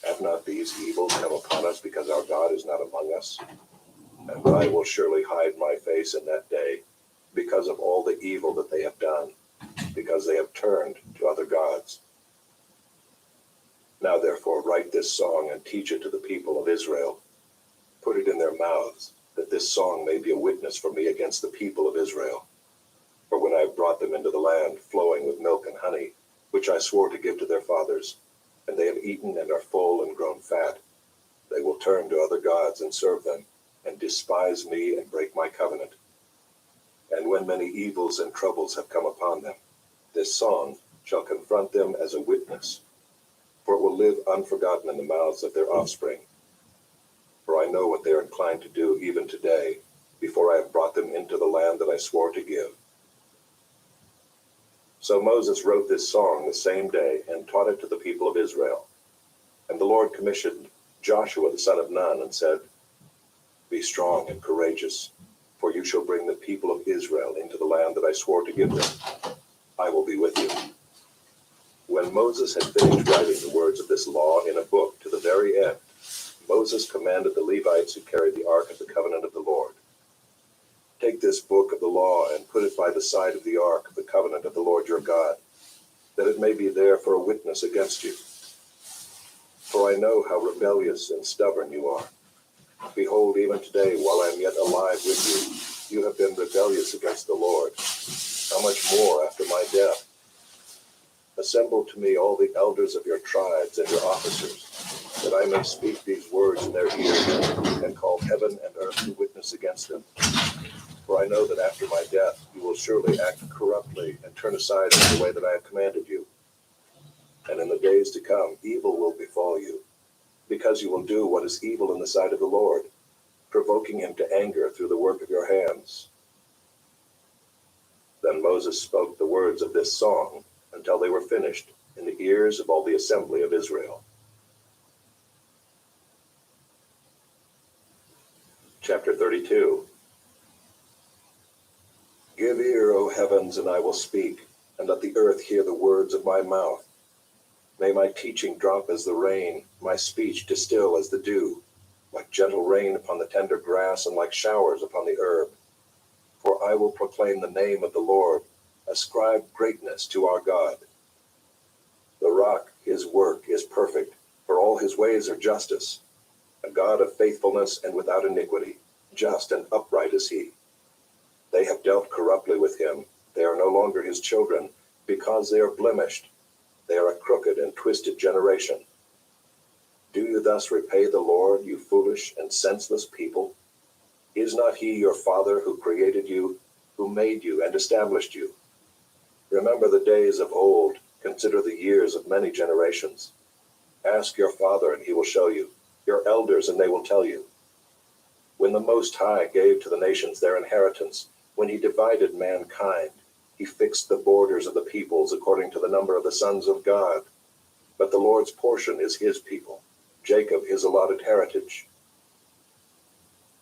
Have not these evils come upon us because our God is not among us? And I will surely hide my face in that day, because of all the evil that they have done, because they have turned to other gods. Now therefore write this song and teach it to the people of Israel. Put it in their mouths, that this song may be a witness for me against the people of Israel. For when I have brought them into the land flowing with milk and honey, which I swore to give to their fathers, and they have eaten and are full and grown fat, they will turn to other gods and serve them, and despise me and break my covenant. And when many evils and troubles have come upon them, this song shall confront them as a witness, for it will live unforgotten in the mouths of their offspring. For I know what they are inclined to do even today, before I have brought them into the land that I swore to give. So Moses wrote this song the same day and taught it to the people of Israel. And the Lord commissioned Joshua the son of Nun and said, Be strong and courageous, for you shall bring the people of Israel into the land that I swore to give them. I will be with you. When Moses had finished writing the words of this law in a book to the very end, Moses commanded the Levites who carried the ark of the covenant of the Lord, Take this book of the law and put it by the side of the ark of the covenant of the Lord your God, that it may be there for a witness against you. For I know how rebellious and stubborn you are. Behold, even today, while I am yet alive with you, you have been rebellious against the Lord. How much more after my death? Assemble to me all the elders of your tribes and your officers, that I may speak these words in their ears, and call heaven and earth to witness against them. For I know that after my death you will surely act corruptly and turn aside from the way that I have commanded you. And in the days to come evil will befall you, because you will do what is evil in the sight of the Lord, provoking him to anger through the work of your hands. Then Moses spoke the words of this song until they were finished in the ears of all the assembly of Israel. Chapter 32. Give ear, O heavens, and I will speak, and let the earth hear the words of my mouth. May my teaching drop as the rain, my speech distill as the dew, like gentle rain upon the tender grass and like showers upon the herb. For I will proclaim the name of the Lord, ascribe greatness to our God. The rock, his work, is perfect, for all his ways are justice. A God of faithfulness and without iniquity, just and upright is he. They have dealt corruptly with him, They are no longer his children, because they are blemished. They are a crooked and twisted generation. Do you thus repay the Lord, you foolish and senseless people? Is not he your Father who created you, who made you and established you? Remember the days of old, consider the years of many generations. Ask your Father, and he will show you, your elders, and they will tell you. When the Most High gave to the nations their inheritance, when he divided mankind, he fixed the borders of the peoples according to the number of the sons of God. But the Lord's portion is his people, Jacob his allotted heritage.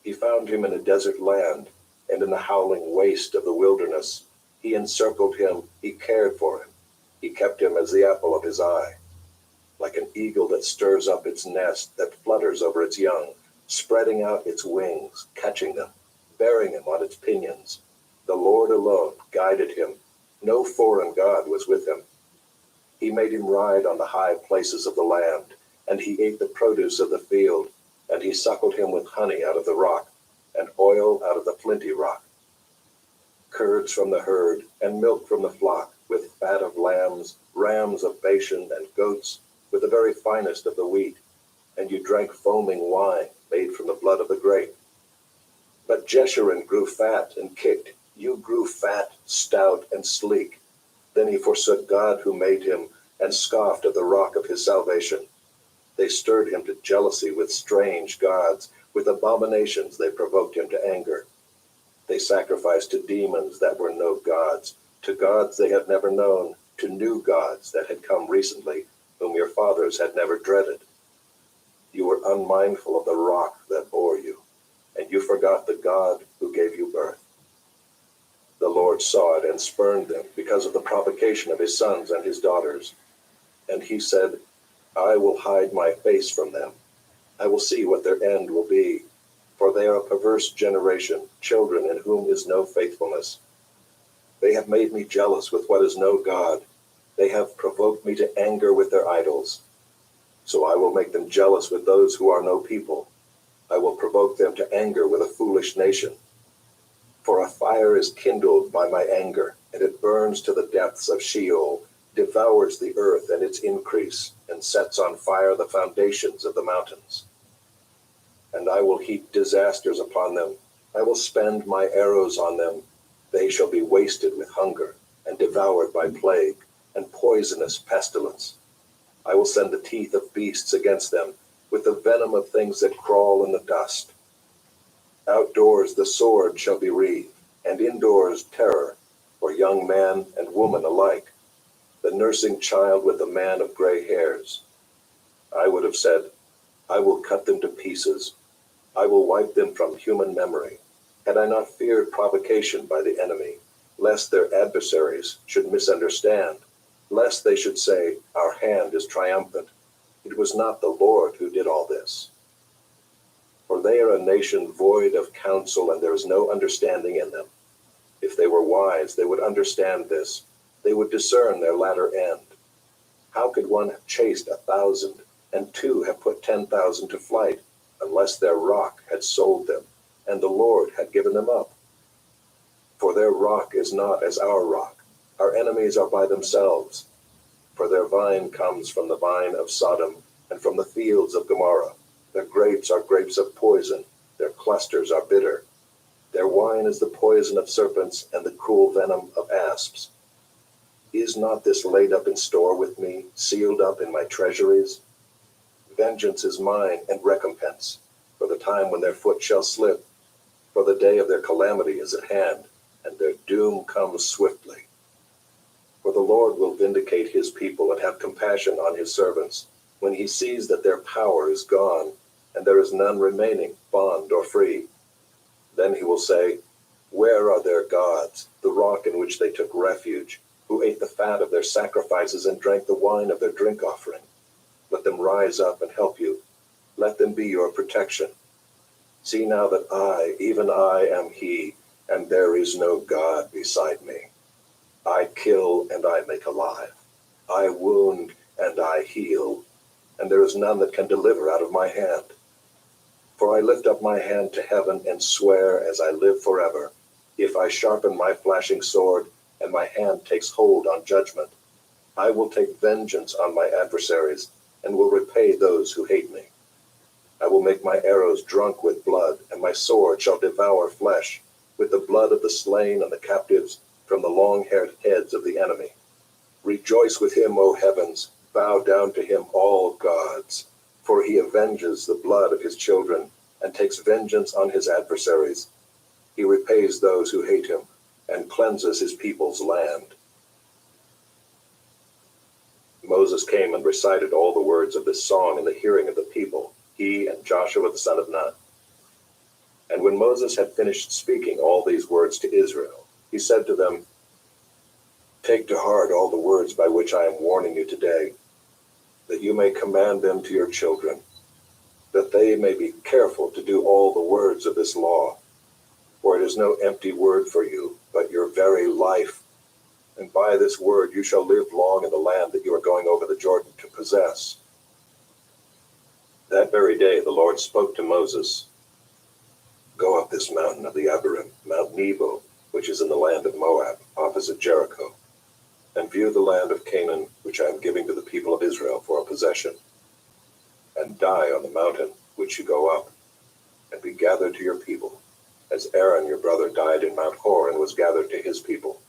He found him in a desert land, and in the howling waste of the wilderness. He encircled him, he cared for him. He kept him as the apple of his eye. Like an eagle that stirs up its nest, that flutters over its young, spreading out its wings, catching them, bearing him on its pinions. The Lord alone guided him. No foreign god was with him. He made him ride on the high places of the land, and he ate the produce of the field, and he suckled him with honey out of the rock, and oil out of the flinty rock. Curds from the herd, and milk from the flock, with fat of lambs, rams of Bashan, and goats, with the very finest of the wheat. And you drank foaming wine, made from the blood of the grape. But Jeshurun grew fat and kicked. You grew fat, stout, and sleek. Then he forsook God who made him, and scoffed at the rock of his salvation. They stirred him to jealousy with strange gods. With abominations they provoked him to anger. They sacrificed to demons that were no gods, to gods they had never known, to new gods that had come recently, whom your fathers had never dreaded. You were unmindful of the rock that bore you, and you forgot the God who gave you birth. The Lord saw it and spurned them because of the provocation of his sons and his daughters. And he said, I will hide my face from them. I will see what their end will be. For they are a perverse generation, children in whom is no faithfulness. They have made me jealous with what is no God. They have provoked me to anger with their idols. So I will make them jealous with those who are no people. I will provoke them to anger with a foolish nation. For a fire is kindled by my anger, and it burns to the depths of Sheol, devours the earth and its increase, and sets on fire the foundations of the mountains. And I will heap disasters upon them. I will spend my arrows on them. They shall be wasted with hunger, and devoured by plague, and poisonous pestilence. I will send the teeth of beasts against them, with the venom of things that crawl in the dust. Outdoors the sword shall be wreathed, and indoors terror, for young man and woman alike, the nursing child with the man of gray hairs. I would have said, I will cut them to pieces. I will wipe them from human memory, had I not feared provocation by the enemy, lest their adversaries should misunderstand, lest they should say, our hand is triumphant. It was not the Lord who did all this. For they are a nation void of counsel, and there is no understanding in them. If they were wise, they would understand this. They would discern their latter end. How could one have chased 1,000, and two have put 10,000 to flight, unless their rock had sold them, and the Lord had given them up? For their rock is not as our rock. Our enemies are by themselves. For their vine comes from the vine of Sodom, and from the fields of Gomorrah. Their grapes are grapes of poison. Their clusters are bitter. Their wine is the poison of serpents, and the cruel venom of asps. Is not this laid up in store with me, sealed up in my treasuries? Vengeance is mine, and recompense, for the time when their foot shall slip. For the day of their calamity is at hand, and their doom comes swiftly. For the Lord will vindicate his people and have compassion on his servants, when he sees that their power is gone, and there is none remaining, bond or free. Then he will say, where are their gods, the rock in which they took refuge, who ate the fat of their sacrifices and drank the wine of their drink offering? Let them rise up and help you. Let them be your protection. See now that I, even I, am he, and there is no God beside me. I kill and I make alive. I wound and I heal, and there is none that can deliver out of my hand. For I lift up my hand to heaven and swear as I live forever, if I sharpen my flashing sword, and my hand takes hold on judgment. I will take vengeance on my adversaries, and will repay those who hate me. I will make my arrows drunk with blood, and my sword shall devour flesh, with the blood of the slain and the captives, from the long-haired heads of the enemy. Rejoice with him, O heavens, bow down to him, all gods, for he avenges the blood of his children, and takes vengeance on his adversaries. He repays those who hate him, and cleanses his people's land. Moses came and recited all the words of this song in the hearing of the people, he and Joshua the son of Nun. And when Moses had finished speaking all these words to Israel, he said to them, Take to heart all the words by which I am warning you today, that you may command them to your children, that they may be careful to do all the words of this law. For it is no empty word for you, but your very life. And by this word you shall live long in the land that you are going over the Jordan to possess. That very day the Lord spoke to Moses, Go up this mountain of the Abarim, Mount Nebo, which is in the land of Moab, opposite Jericho, and view the land of Canaan, which I am giving to the people of Israel for a possession, and die on the mountain which you go up, and be gathered to your people, as Aaron your brother died in Mount Hor and was gathered to his people,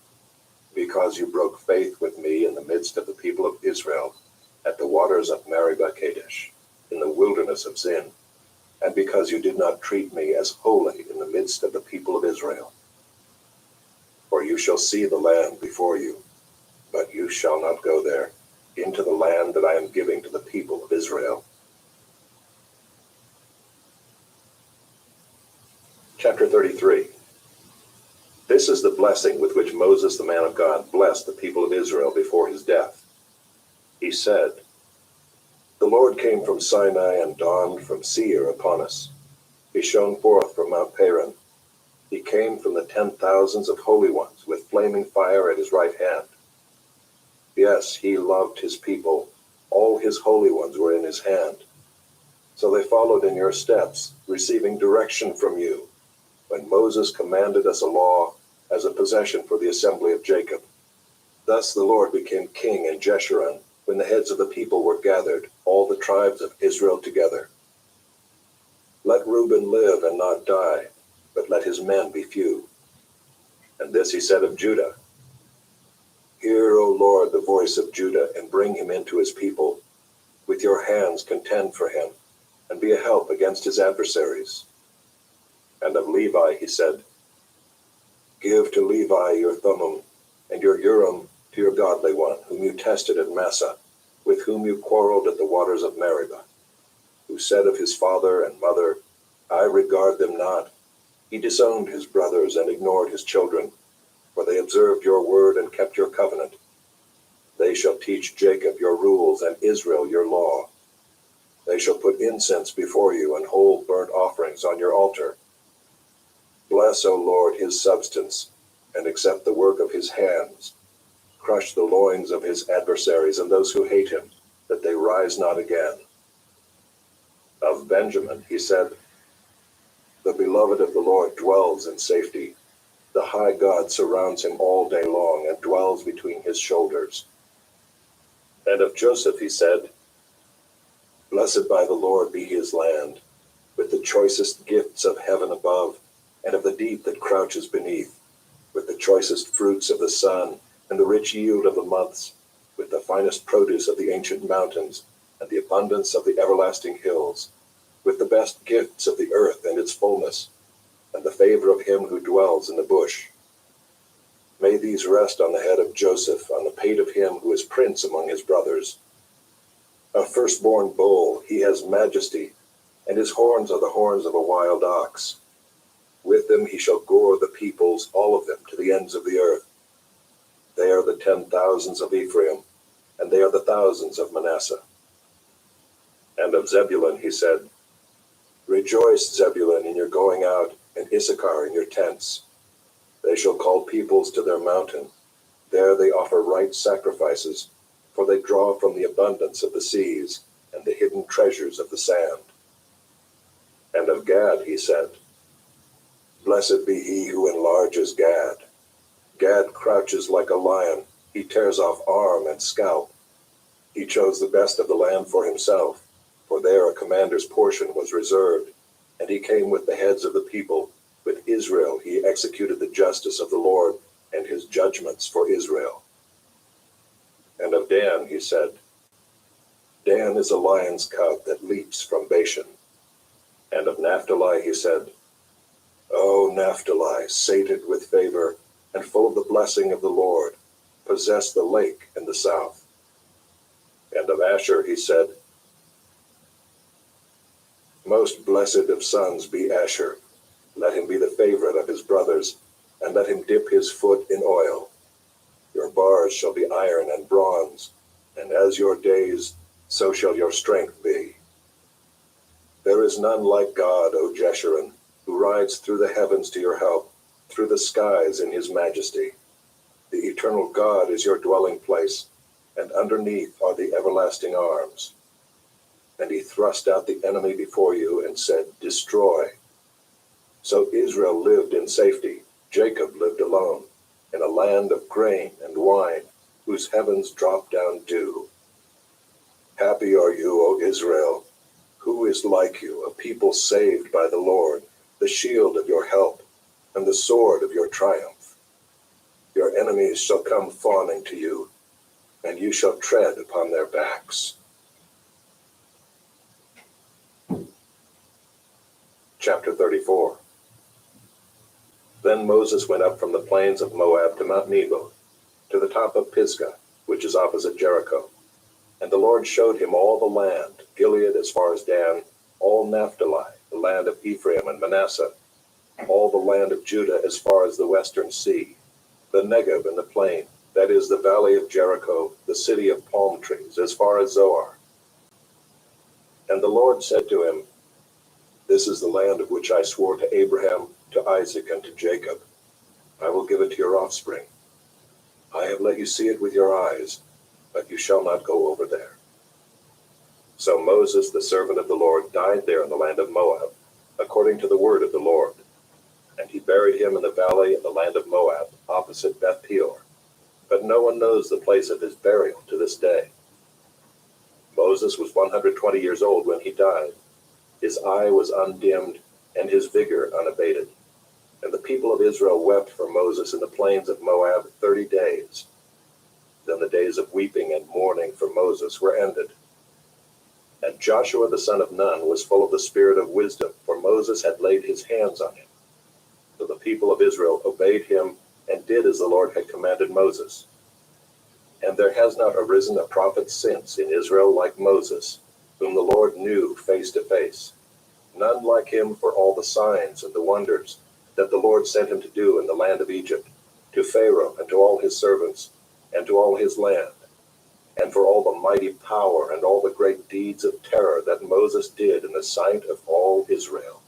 because you broke faith with me in the midst of the people of Israel, at the waters of Meribah Kadesh, in the wilderness of Zin, and because you did not treat me as holy in the midst of the people of Israel. For you shall see the land before you, but you shall not go there, into the land that I am giving to the people of Israel. Chapter 33. This is the blessing with which Moses the man of God blessed the people of Israel before his death. He said, The Lord came from Sinai and dawned from Seir upon us. He shone forth from Mount Paran. He came from the 10,000s of holy ones with flaming fire at his right hand. Yes, he loved his people. All his holy ones were in his hand. So they followed in your steps, receiving direction from you, when Moses commanded us a law as a possession for the assembly of Jacob. Thus the Lord became king in Jeshurun, when the heads of the people were gathered, all the tribes of Israel together. Let Reuben live and not die, but let his men be few. And this he said of Judah, Hear, O Lord, the voice of Judah, and bring him into his people. With your hands contend for him, and be a help against his adversaries. And of Levi he said, Give to Levi your Thummim, and your Urim to your godly one, whom you tested at Massah, with whom you quarreled at the waters of Meribah, who said of his father and mother, I regard them not. He disowned his brothers and ignored his children, for they observed your word and kept your covenant. They shall teach Jacob your rules and Israel your law. They shall put incense before you and hold burnt offerings on your altar. Bless, O Lord, his substance, and accept the work of his hands. Crush the loins of his adversaries and those who hate him, that they rise not again. Of Benjamin he said, The beloved of the Lord dwells in safety. The high God surrounds him all day long and dwells between his shoulders. And of Joseph he said, Blessed by the Lord be his land, with the choicest gifts of heaven above, and of the deep that crouches beneath, with the choicest fruits of the sun, and the rich yield of the months, with the finest produce of the ancient mountains, and the abundance of the everlasting hills, with the best gifts of the earth and its fullness, and the favor of him who dwells in the bush. May these rest on the head of Joseph, on the pate of him who is prince among his brothers. A firstborn bull, he has majesty, and his horns are the horns of a wild ox. With them he shall gore the peoples, all of them, to the ends of the earth. They are the 10,000s of Ephraim, and they are the thousands of Manasseh. And of Zebulun he said, Rejoice, Zebulun, in your going out, and Issachar in your tents. They shall call peoples to their mountain. There they offer right sacrifices, for they draw from the abundance of the seas and the hidden treasures of the sand. And of Gad he said, Blessed be he who enlarges Gad. Gad crouches like a lion. He tears off arm and scalp. He chose the best of the land for himself, for there a commander's portion was reserved, and he came with the heads of the people. With Israel he executed the justice of the Lord and his judgments for Israel. And of Dan he said, Dan is a lion's cub that leaps from Bashan. And of Naphtali he said, O Naphtali, sated with favor and full of the blessing of the Lord, possess the lake in the south. And of Asher he said, Most blessed of sons be Asher. Let him be the favorite of his brothers, and let him dip his foot in oil. Your bars shall be iron and bronze, and as your days, so shall your strength be. There is none like God, O Jeshurun, who rides through the heavens to your help, through the skies in his majesty. The eternal God is your dwelling place, and underneath are the everlasting arms. And he thrust out the enemy before you and said, Destroy. So Israel lived in safety, Jacob lived alone, in a land of grain and wine, whose heavens drop down dew. Happy are you, O Israel. Who is like you, a people saved by the Lord, the shield of your help, and the sword of your triumph? Your enemies shall come fawning to you, and you shall tread upon their backs. Chapter 34. Then Moses went up from the plains of Moab to Mount Nebo, to the top of Pisgah, which is opposite Jericho. And the Lord showed him all the land, Gilead as far as Dan, all Naphtali, the land of Ephraim and Manasseh, all the land of Judah as far as the western sea, the Negeb and the plain, that is the valley of Jericho, the city of palm trees, as far as Zoar. And the Lord said to him, This is the land of which I swore to Abraham, to Isaac, and to Jacob. I will give it to your offspring. I have let you see it with your eyes, but you shall not go over there. So Moses, the servant of the Lord, died there in the land of Moab, according to the word of the Lord. And he buried him in the valley in the land of Moab, opposite Beth Peor. But no one knows the place of his burial to this day. Moses was 120 years old when he died. His eye was undimmed, and his vigor unabated. And the people of Israel wept for Moses in the plains of Moab 30 days. Then the days of weeping and mourning for Moses were ended. And Joshua the son of Nun was full of the spirit of wisdom, for Moses had laid his hands on him. So the people of Israel obeyed him and did as the Lord had commanded Moses. And there has not arisen a prophet since in Israel like Moses, whom the Lord knew face to face. None like him for all the signs and the wonders that the Lord sent him to do in the land of Egypt, to Pharaoh and to all his servants, and to all his land, and for all the mighty power and all the great deeds of terror that Moses did in the sight of all Israel.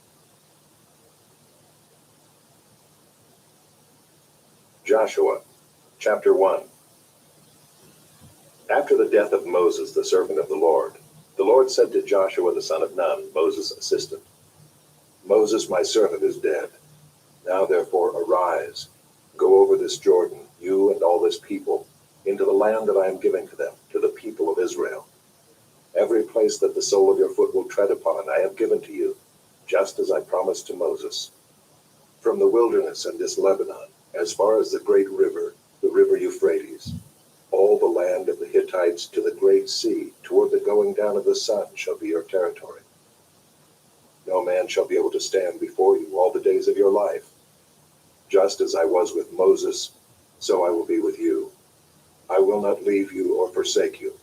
Joshua, chapter 1. After the death of Moses, the servant of the Lord said to Joshua the son of Nun, Moses' assistant, Moses, my servant, is dead. Now therefore arise, go over this Jordan, you and all this people, into the land that I am giving to them, to the people of Israel. Every place that the sole of your foot will tread upon I have given to you, just as I promised to Moses. From the wilderness and this Lebanon, as far as the great river, the river Euphrates, all the land of the Hittites to the great sea, toward the going down of the sun, shall be your territory. No man shall be able to stand before you all the days of your life. Just as I was with Moses, so I will be with you. I will not leave you or forsake you.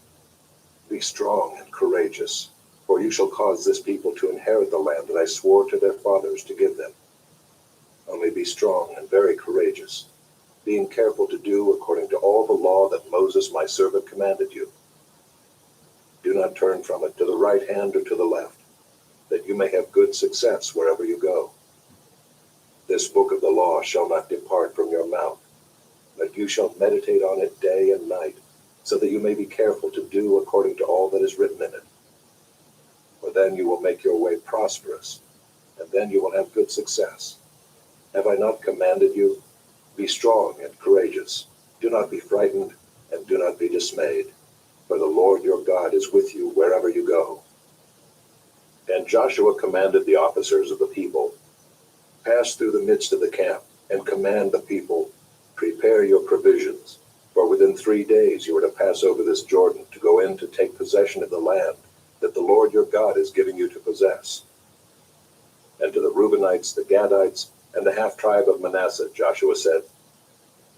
Be strong and courageous, for you shall cause this people to inherit the land that I swore to their fathers to give them. Only be strong and very courageous, being careful to do according to all the law that Moses my servant commanded you. Do not turn from it to the right hand or to the left, that you may have good success wherever you go. This book of the law shall not depart from your mouth, but you shall meditate on it day and night, so that you may be careful to do according to all that is written in it. For then you will make your way prosperous, and then you will have good success. Have I not commanded you? Be strong and courageous. Do not be frightened and do not be dismayed, for the Lord your God is with you wherever you go." And Joshua commanded the officers of the people, "Pass through the midst of the camp and command the people, prepare your provisions, for within 3 days you are to pass over this Jordan to go in to take possession of the land that the Lord your God is giving you to possess." And to the Reubenites, the Gadites, and the half-tribe of Manasseh, Joshua said,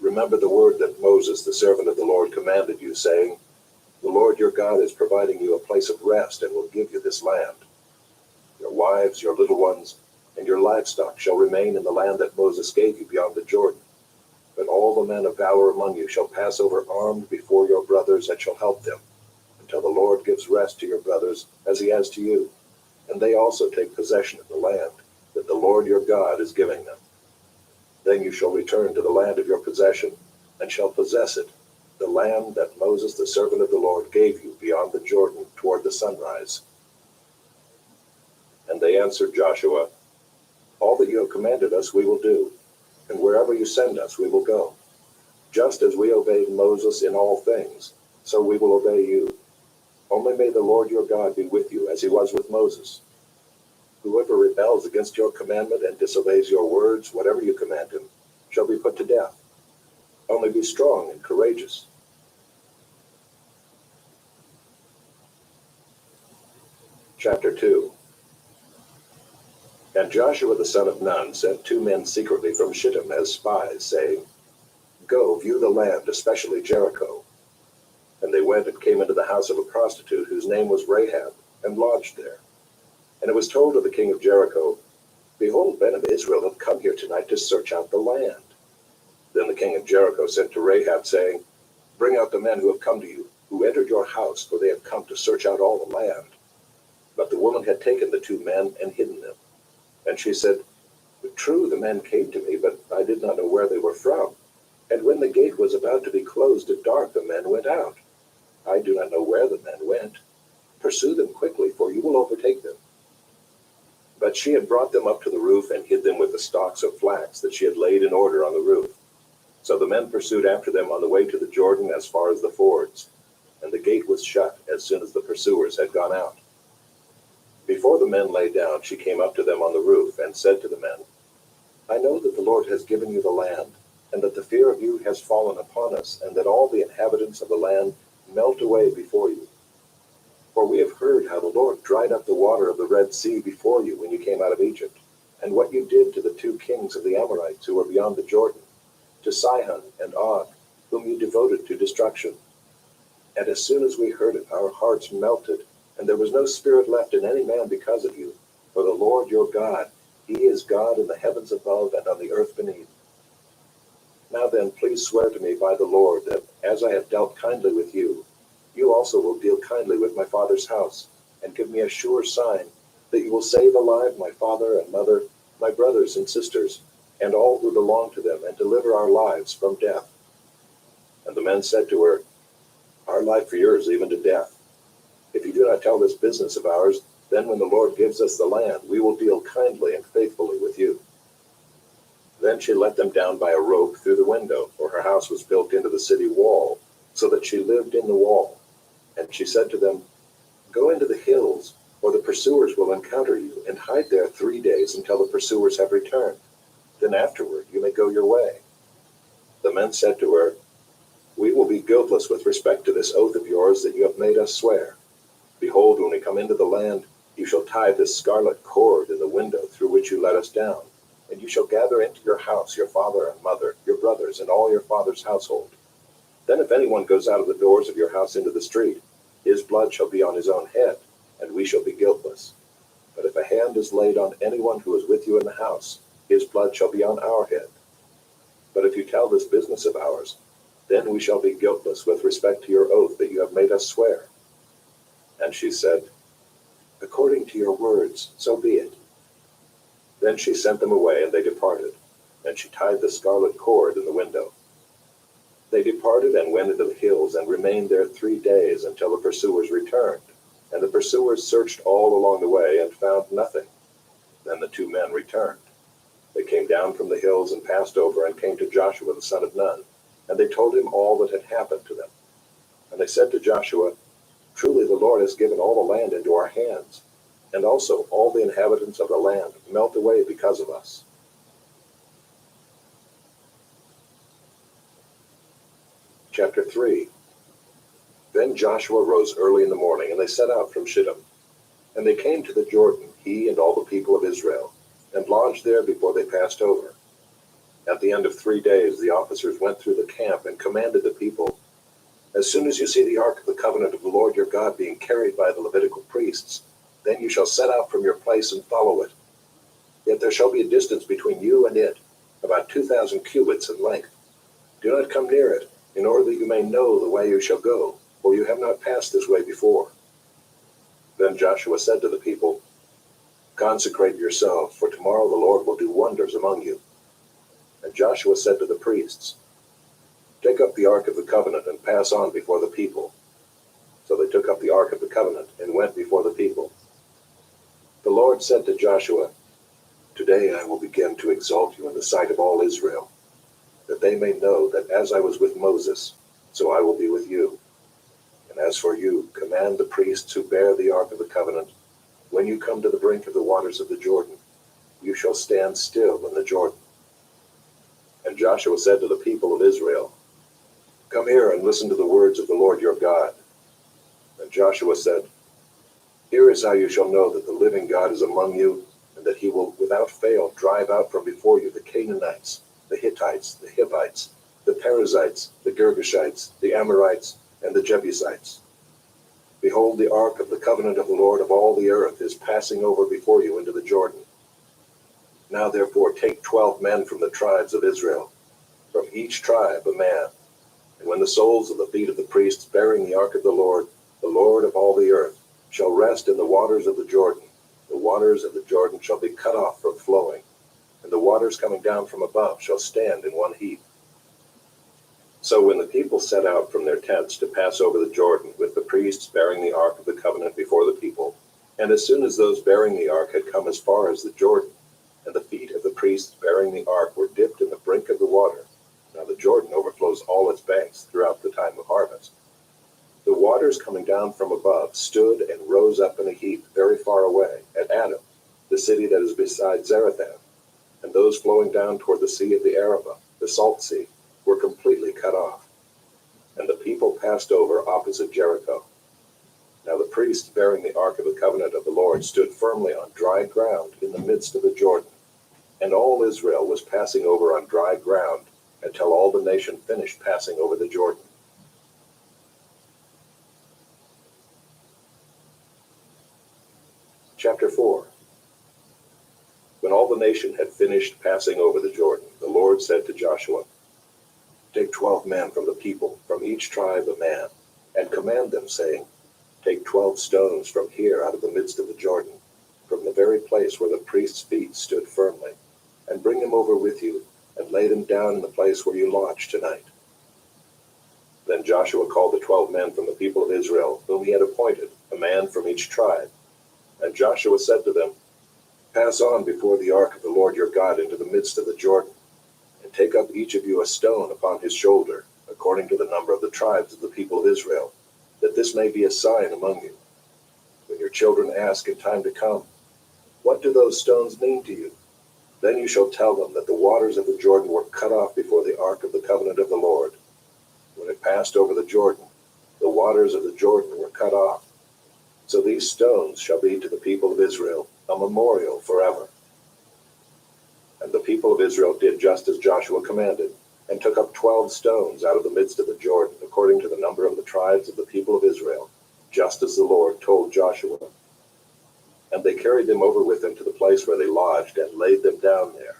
"Remember the word that Moses, the servant of the Lord, commanded you, saying, 'The Lord your God is providing you a place of rest and will give you this land. Your wives, your little ones, and your livestock shall remain in the land that Moses gave you beyond the Jordan. But all the men of valor among you shall pass over armed before your brothers and shall help them, until the Lord gives rest to your brothers as he has to you, and they also take possession of the land that the Lord your God is giving them. Then you shall return to the land of your possession, and shall possess it, the land that Moses the servant of the Lord gave you beyond the Jordan toward the sunrise.'" And they answered Joshua, "All that you have commanded us we will do, and wherever you send us we will go. Just as we obeyed Moses in all things, so we will obey you. Only may the Lord your God be with you as he was with Moses. Whoever rebels against your commandment and disobeys your words, whatever you command him, shall be put to death. Only be strong and courageous." Chapter 2. And Joshua the son of Nun sent 2 men secretly from Shittim as spies, saying, "Go, view the land, especially Jericho." And they went and came into the house of a prostitute whose name was Rahab, and lodged there. And it was told to the king of Jericho, "Behold, men of Israel have come here tonight to search out the land." Then the king of Jericho sent to Rahab, saying, "Bring out the men who have come to you, who entered your house, for they have come to search out all the land." But the woman had taken the 2 men and hidden them. And she said, "True, the men came to me, but I did not know where they were from. And when the gate was about to be closed at dark, the men went out. I do not know where the men went. Pursue them quickly, for you will overtake them." But she had brought them up to the roof and hid them with the stalks of flax that she had laid in order on the roof. So the men pursued after them on the way to the Jordan as far as the fords, and the gate was shut as soon as the pursuers had gone out. Before the men lay down, she came up to them on the roof and said to the men, "I know that the Lord has given you the land, and that the fear of you has fallen upon us, and that all the inhabitants of the land melt away before you. For we have heard how the Lord dried up the water of the Red Sea before you when you came out of Egypt, and what you did to the 2 kings of the Amorites who were beyond the Jordan, to Sihon and Og, whom you devoted to destruction. And as soon as we heard it, our hearts melted, and there was no spirit left in any man because of you. For the Lord your God, he is God in the heavens above and on the earth beneath. Now then, please swear to me by the Lord that as I have dealt kindly with you, you also will deal kindly with my father's house, and give me a sure sign that you will save alive my father and mother, my brothers and sisters, and all who belong to them, and deliver our lives from death." And the men said to her, "Our life for yours, even to death. If you do not tell this business of ours, then when the Lord gives us the land, we will deal kindly and faithfully with you." Then she let them down by a rope through the window, for her house was built into the city wall, so that she lived in the wall. And she said to them, "Go into the hills, or the pursuers will encounter you, and hide there 3 days until the pursuers have returned. Then afterward you may go your way." The men said to her, "We will be guiltless with respect to this oath of yours that you have made us swear. Behold, when we come into the land, you shall tie this scarlet cord in the window through which you let us down, and you shall gather into your house your father and mother, your brothers, and all your father's household. Then if anyone goes out of the doors of your house into the street, his blood shall be on his own head, and we shall be guiltless. But if a hand is laid on anyone who is with you in the house, his blood shall be on our head. But if you tell this business of ours, then we shall be guiltless with respect to your oath that you have made us swear." And she said, "According to your words, so be it." Then she sent them away, and they departed, and she tied the scarlet cord in the window. They departed and went into the hills, and remained there 3 days until the pursuers returned. And the pursuers searched all along the way, and found nothing. Then the 2 men returned. They came down from the hills and passed over and came to Joshua the son of Nun, and they told him all that had happened to them. And they said to Joshua, "Truly the Lord has given all the land into our hands, and also all the inhabitants of the land melt away because of us." Chapter 3. Then Joshua rose early in the morning, and they set out from Shittim. And they came to the Jordan, he and all the people of Israel, and lodged there before they passed over. At the end of 3 days the officers went through the camp and commanded the people, "As soon as you see the ark of the covenant of the Lord your God being carried by the Levitical priests, then you shall set out from your place and follow it. Yet there shall be a distance between you and it, about 2,000 cubits in length. Do not come near it, in order that you may know the way you shall go, for you have not passed this way before." Then Joshua said to the people, "Consecrate yourselves, for tomorrow the Lord will do wonders among you." And Joshua said to the priests, "Take up the ark of the covenant and pass on before the people." So they took up the ark of the covenant and went before the people. The Lord said to Joshua, "Today I will begin to exalt you in the sight of all Israel, that they may know that as I was with Moses, so I will be with you. And as for you, command the priests who bear the ark of the covenant, when you come to the brink of the waters of the Jordan, you shall stand still in the Jordan." And Joshua said to the people of Israel, "Come here and listen to the words of the Lord your God." And Joshua said, "Here is how you shall know that the living God is among you, and that he will without fail drive out from before you the Canaanites, the Hittites, the Hivites, the Perizzites, the Girgashites, the Amorites, and the Jebusites. Behold, the ark of the covenant of the Lord of all the earth is passing over before you into the Jordan. Now therefore take 12 men from the tribes of Israel, from each tribe a man. And when the soles of the feet of the priests bearing the ark of the Lord of all the earth, shall rest in the waters of the Jordan, the waters of the Jordan shall be cut off from flowing, and the waters coming down from above shall stand in one heap." So when the people set out from their tents to pass over the Jordan, with the priests bearing the ark of the covenant before the people, and as soon as those bearing the ark had come as far as the Jordan, and the feet of the priests bearing the ark were dipped in the brink of the water, now the Jordan overflows all its banks throughout the time of harvest, the waters coming down from above stood and rose up in a heap very far away at Adam, the city that is beside Zarethan, and those flowing down toward the sea of the Arabah, the salt sea, were completely cut off. And the people passed over opposite Jericho. Now the priests bearing the ark of the covenant of the Lord stood firmly on dry ground in the midst of the Jordan, and all Israel was passing over on dry ground until all the nation finished passing over the Jordan. Chapter 4. When all the nation had finished passing over the Jordan, the Lord said to Joshua, "Take 12 men from the people, from each tribe a man, and command them, saying, Take 12 stones from here out of the midst of the Jordan, from the very place where the priest's feet stood firmly, and bring them over with you, and lay them down in the place where you lodge tonight." Then Joshua called the 12 men from the people of Israel, whom he had appointed, a man from each tribe. And Joshua said to them, "Pass on before the ark of the Lord your God into the midst of the Jordan, and take up each of you a stone upon his shoulder, according to the number of the tribes of the people of Israel, that this may be a sign among you. When your children ask in time to come, 'What do those stones mean to you?' then you shall tell them that the waters of the Jordan were cut off before the ark of the covenant of the Lord. When it passed over the Jordan, the waters of the Jordan were cut off. So these stones shall be to the people of Israel a memorial forever." And the people of Israel did just as Joshua commanded, and took up 12 stones out of the midst of the Jordan, according to the number of the tribes of the people of Israel, just as the Lord told Joshua. And they carried them over with them to the place where they lodged, and laid them down there.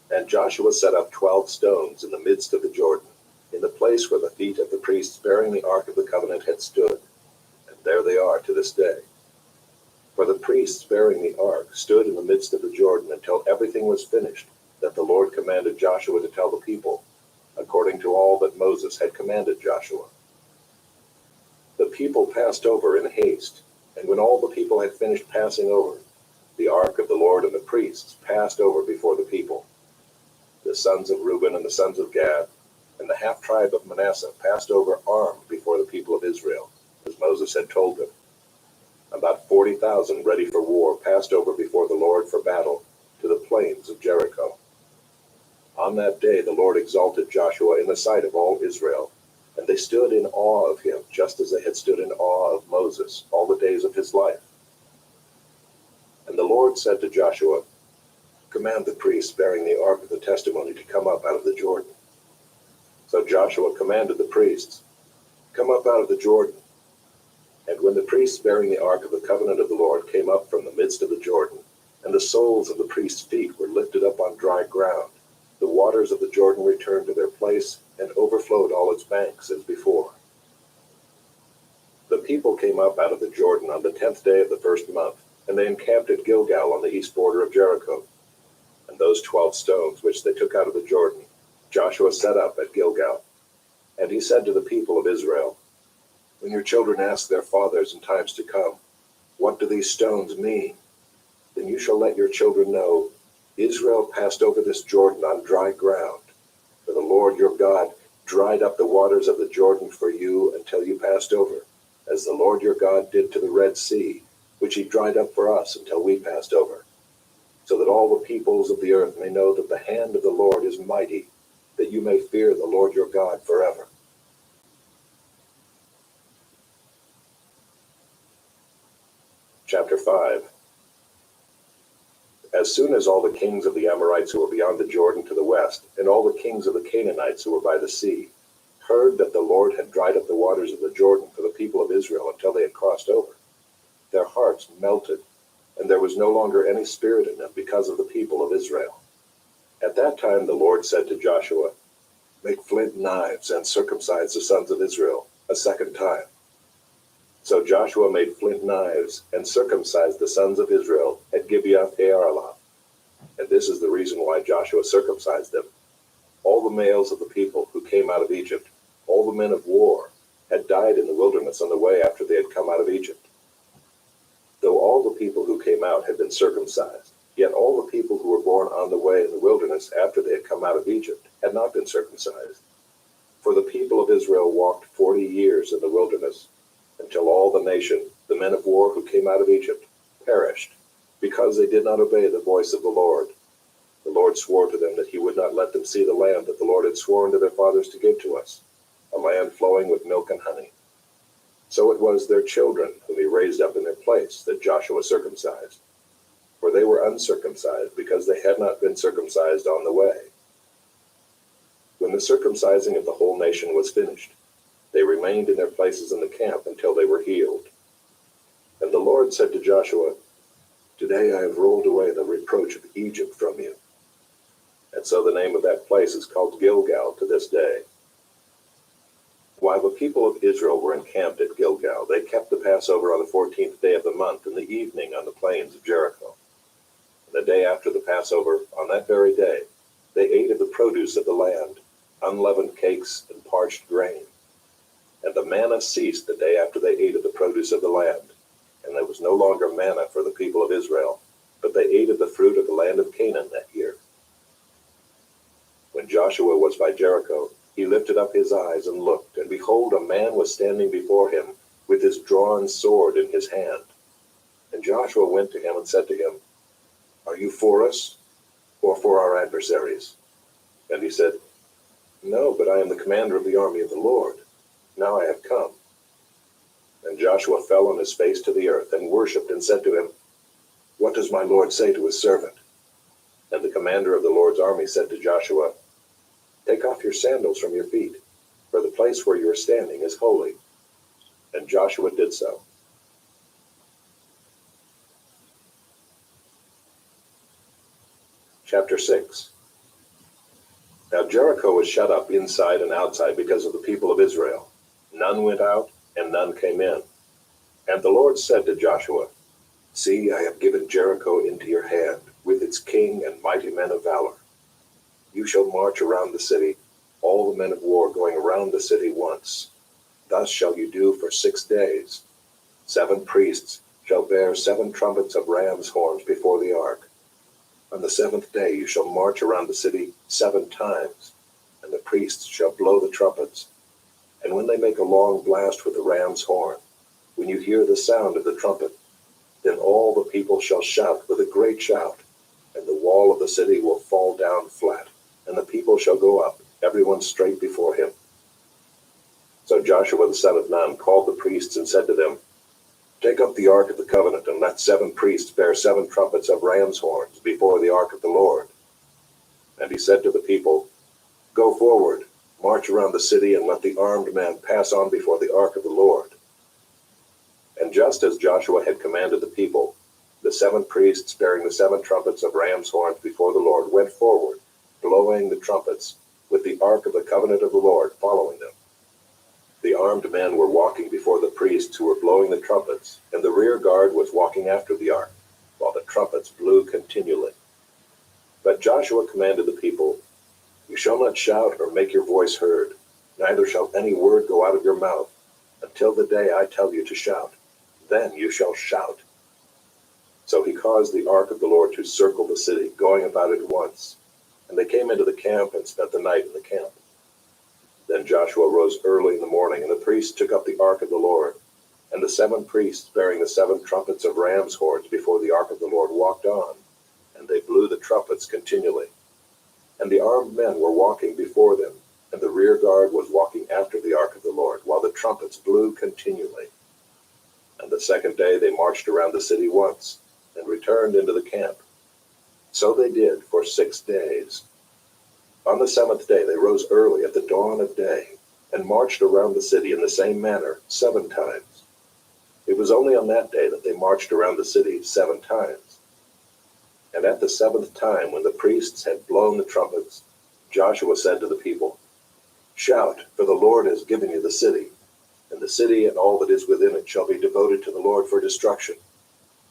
And Joshua set up 12 stones in the midst of the Jordan, in the place where the feet of the priests bearing the ark of the covenant had stood, and there they are to this day. For the priests bearing the ark stood in the midst of the Jordan until everything was finished, that the Lord commanded Joshua to tell the people, according to all that Moses had commanded Joshua. The people passed over in haste, and when all the people had finished passing over, The ark of the Lord and the priests passed over before the people. The sons of Reuben and the sons of Gad and the half-tribe of Manasseh passed over armed before the people of Israel, as Moses had told them. About 40,000 ready for war passed over before the Lord for battle to the plains of Jericho. On that day the Lord exalted Joshua in the sight of all Israel, and they stood in awe of him, just as they had stood in awe of Moses all the days of his life. And the Lord said to Joshua, "Command the priests bearing the ark of the testimony to come up out of the Jordan." So Joshua commanded the priests, "Come up out of the Jordan." And when the priests bearing the ark of the covenant of the Lord came up from the midst of the Jordan, and the soles of the priests' feet were lifted up on dry ground, the waters of the Jordan returned to their place and overflowed all its banks as before. The people came up out of the Jordan on the 10th day of the first month, and they encamped at Gilgal on the east border of Jericho. And those 12 stones which they took out of the Jordan, Joshua set up at Gilgal. And he said to the people of Israel, "When your children ask their fathers in times to come, 'What do these stones mean?' then you shall let your children know, Israel passed over this Jordan on dry ground. For the Lord your God dried up the waters of the Jordan for you until you passed over, as the Lord your God did to the Red Sea, which he dried up for us until we passed over, so that all the peoples of the earth may know that the hand of the Lord is mighty, that you may fear the Lord your God forever." Chapter 5. As soon as all the kings of the Amorites who were beyond the Jordan to the west, and all the kings of the Canaanites who were by the sea, heard that the Lord had dried up the waters of the Jordan for the people of Israel until they had crossed over, their hearts melted, and there was no longer any spirit in them because of the people of Israel. At that time the Lord said to Joshua, "Make flint knives and circumcise the sons of Israel a second time." So Joshua made flint knives and circumcised the sons of Israel at Gibeath-Haaraloth. And this is the reason why Joshua circumcised them. All the males of the people who came out of Egypt, all the men of war, had died in the wilderness on the way after they had come out of Egypt. Though all the people who came out had been circumcised, yet all the people who were born on the way in the wilderness after they had come out of Egypt had not been circumcised. For the people of Israel walked 40 years in the wilderness, until all the nation, the men of war who came out of Egypt, perished, because they did not obey the voice of the Lord. The Lord swore to them that he would not let them see the land that the Lord had sworn to their fathers to give to us, a land flowing with milk and honey. So it was their children whom he raised up in their place that Joshua circumcised. For they were uncircumcised because they had not been circumcised on the way. When the circumcising of the whole nation was finished, they remained in their places in the camp until they were healed. And the Lord said to Joshua, "Today I have rolled away the reproach of Egypt from you." And so the name of that place is called Gilgal to this day. While the people of Israel were encamped at Gilgal, they kept the Passover on the 14th day of the month in the evening on the plains of Jericho. And the day after the Passover, on that very day, they ate of the produce of the land, unleavened cakes and parched grain. And the manna ceased the day after they ate of the produce of the land, and there was no longer manna for the people of Israel, but they ate of the fruit of the land of Canaan that year. When Joshua was by Jericho, he lifted up his eyes and looked, and behold, a man was standing before him with his drawn sword in his hand. And Joshua went to him and said to him, "Are you for us, or for our adversaries?" And he said, "No, but I am the commander of the army of the Lord. Now I have come." And Joshua fell on his face to the earth and worshipped and said to him, "What does my Lord say to his servant?" And the commander of the Lord's army said to Joshua, "Take off your sandals from your feet, for the place where you are standing is holy." And Joshua did so. Chapter 6. Now Jericho was shut up inside and outside because of the people of Israel. None went out, and none came in. And the Lord said to Joshua, "See, I have given Jericho into your hand, with its king and mighty men of valor. You shall march around the city, all the men of war going around the city once. Thus shall you do for 6 days. 7 priests shall bear 7 trumpets of ram's horns before the ark. On the 7th day you shall march around the city 7 times, and the priests shall blow the trumpets. And when they make a long blast with the ram's horn, when you hear the sound of the trumpet, then all the people shall shout with a great shout, and the wall of the city will fall down flat, and the people shall go up, everyone straight before him. So Joshua the son of Nun called the priests and said to them, Take up the ark of the covenant, and let 7 priests bear 7 trumpets of ram's horns before the ark of the Lord. And he said to the people, Go forward, march around the city, and let the armed men pass on before the ark of the Lord. And just as Joshua had commanded the people, the 7 priests bearing the 7 trumpets of ram's horns before the Lord went forward, blowing the trumpets, with the ark of the covenant of the Lord following them. The armed men were walking before the priests who were blowing the trumpets, and the rear guard was walking after the ark, while the trumpets blew continually. But Joshua commanded the people, You shall not shout or make your voice heard, neither shall any word go out of your mouth, until the day I tell you to shout. Then you shall shout. So he caused the ark of the Lord to circle the city, going about it once. And they came into the camp and spent the night in the camp. Then Joshua rose early in the morning, and the priests took up the ark of the Lord. And the 7 priests bearing the 7 trumpets of ram's horns before the ark of the Lord walked on, and they blew the trumpets continually. And the armed men were walking before them, and the rear guard was walking after the ark of the Lord, while the trumpets blew continually. And the 2nd day they marched around the city once, and returned into the camp. So they did for 6 days. On the 7th day they rose early at the dawn of day, and marched around the city in the same manner 7 times. It was only on that day that they marched around the city 7 times. And at the 7th time, when the priests had blown the trumpets, Joshua said to the people, Shout, for the Lord has given you the city, and the city and all that is within it shall be devoted to the Lord for destruction.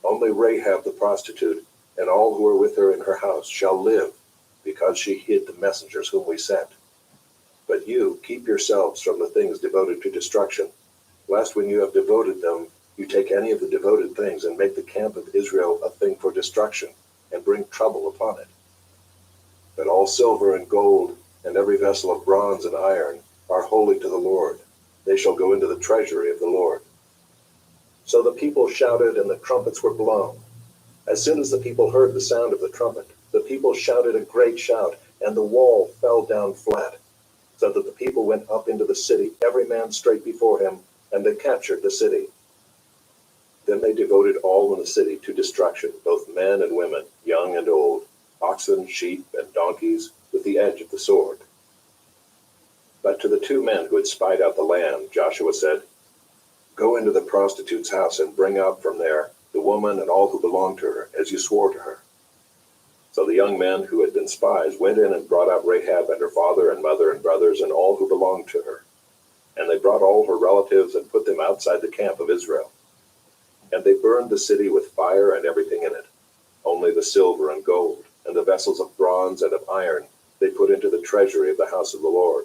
Only Rahab the prostitute and all who are with her in her house shall live, because she hid the messengers whom we sent. But you keep yourselves from the things devoted to destruction, lest when you have devoted them, you take any of the devoted things and make the camp of Israel a thing for destruction, and bring trouble upon it. But all silver and gold, and every vessel of bronze and iron, are holy to the Lord. They shall go into the treasury of the Lord. So the people shouted, and the trumpets were blown. As soon as the people heard the sound of the trumpet, the people shouted a great shout, and the wall fell down flat, so that the people went up into the city, every man straight before him, and they captured the city. Then they devoted all in the city to destruction, both men and women, young and old, oxen, sheep, and donkeys, with the edge of the sword. But to the 2 men who had spied out the land, Joshua said, Go into the prostitute's house and bring out from there the woman and all who belong to her, as you swore to her. So the young men who had been spies went in and brought out Rahab and her father and mother and brothers and all who belonged to her. And they brought all her relatives and put them outside the camp of Israel. And they burned the city with fire and everything in it. Only the silver and gold, and the vessels of bronze and of iron, they put into the treasury of the house of the Lord.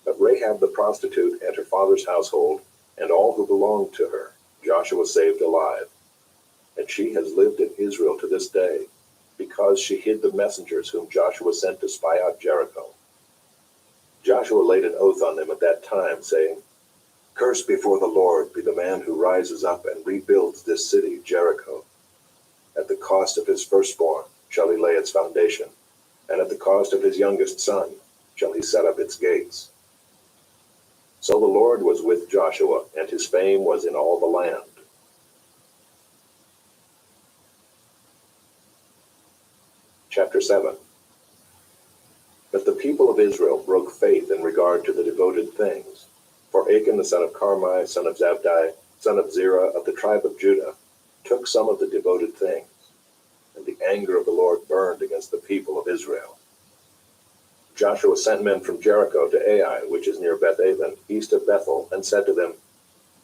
But Rahab the prostitute and her father's household, and all who belonged to her, Joshua saved alive. And she has lived in Israel to this day, because she hid the messengers whom Joshua sent to spy out Jericho. Joshua laid an oath on them at that time, saying, Cursed before the Lord be the man who rises up and rebuilds this city, Jericho. At the cost of his firstborn shall he lay its foundation, and at the cost of his youngest son shall he set up its gates. So the Lord was with Joshua, and his fame was in all the land. Chapter 7. But the people of Israel broke faith in regard to the devoted things. For Achan the son of Carmi, son of Zabdi, son of Zerah of the tribe of Judah, took some of the devoted things, and the anger of the Lord burned against the people of Israel. Joshua sent men from Jericho to Ai, which is near Beth-aven, east of Bethel, and said to them,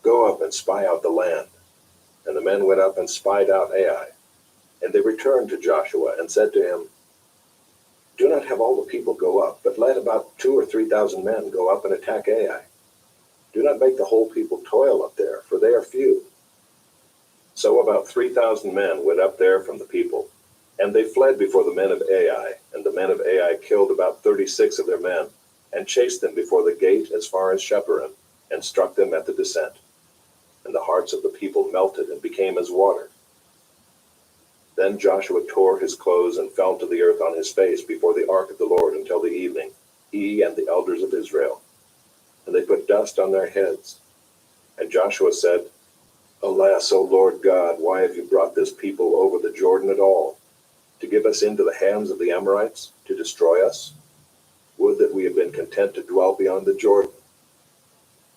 Go up and spy out the land. And the men went up and spied out Ai. And they returned to Joshua and said to him, Do not have all the people go up, but let about 2,000 or 3,000 men go up and attack Ai. Do not make the whole people toil up there, for they are few. So about 3,000 men went up there from the people, and they fled before the men of Ai, and the men of Ai killed about 36 of their men, and chased them before the gate as far as Shepharaim, and struck them at the descent. And the hearts of the people melted and became as water. Then Joshua tore his clothes and fell to the earth on his face before the ark of the Lord until the evening, he and the elders of Israel. And they put dust on their heads. And Joshua said, Alas, O Lord God, why have you brought this people over the Jordan at all? To give us into the hands of the Amorites, to destroy us? Would that we had been content to dwell beyond the Jordan.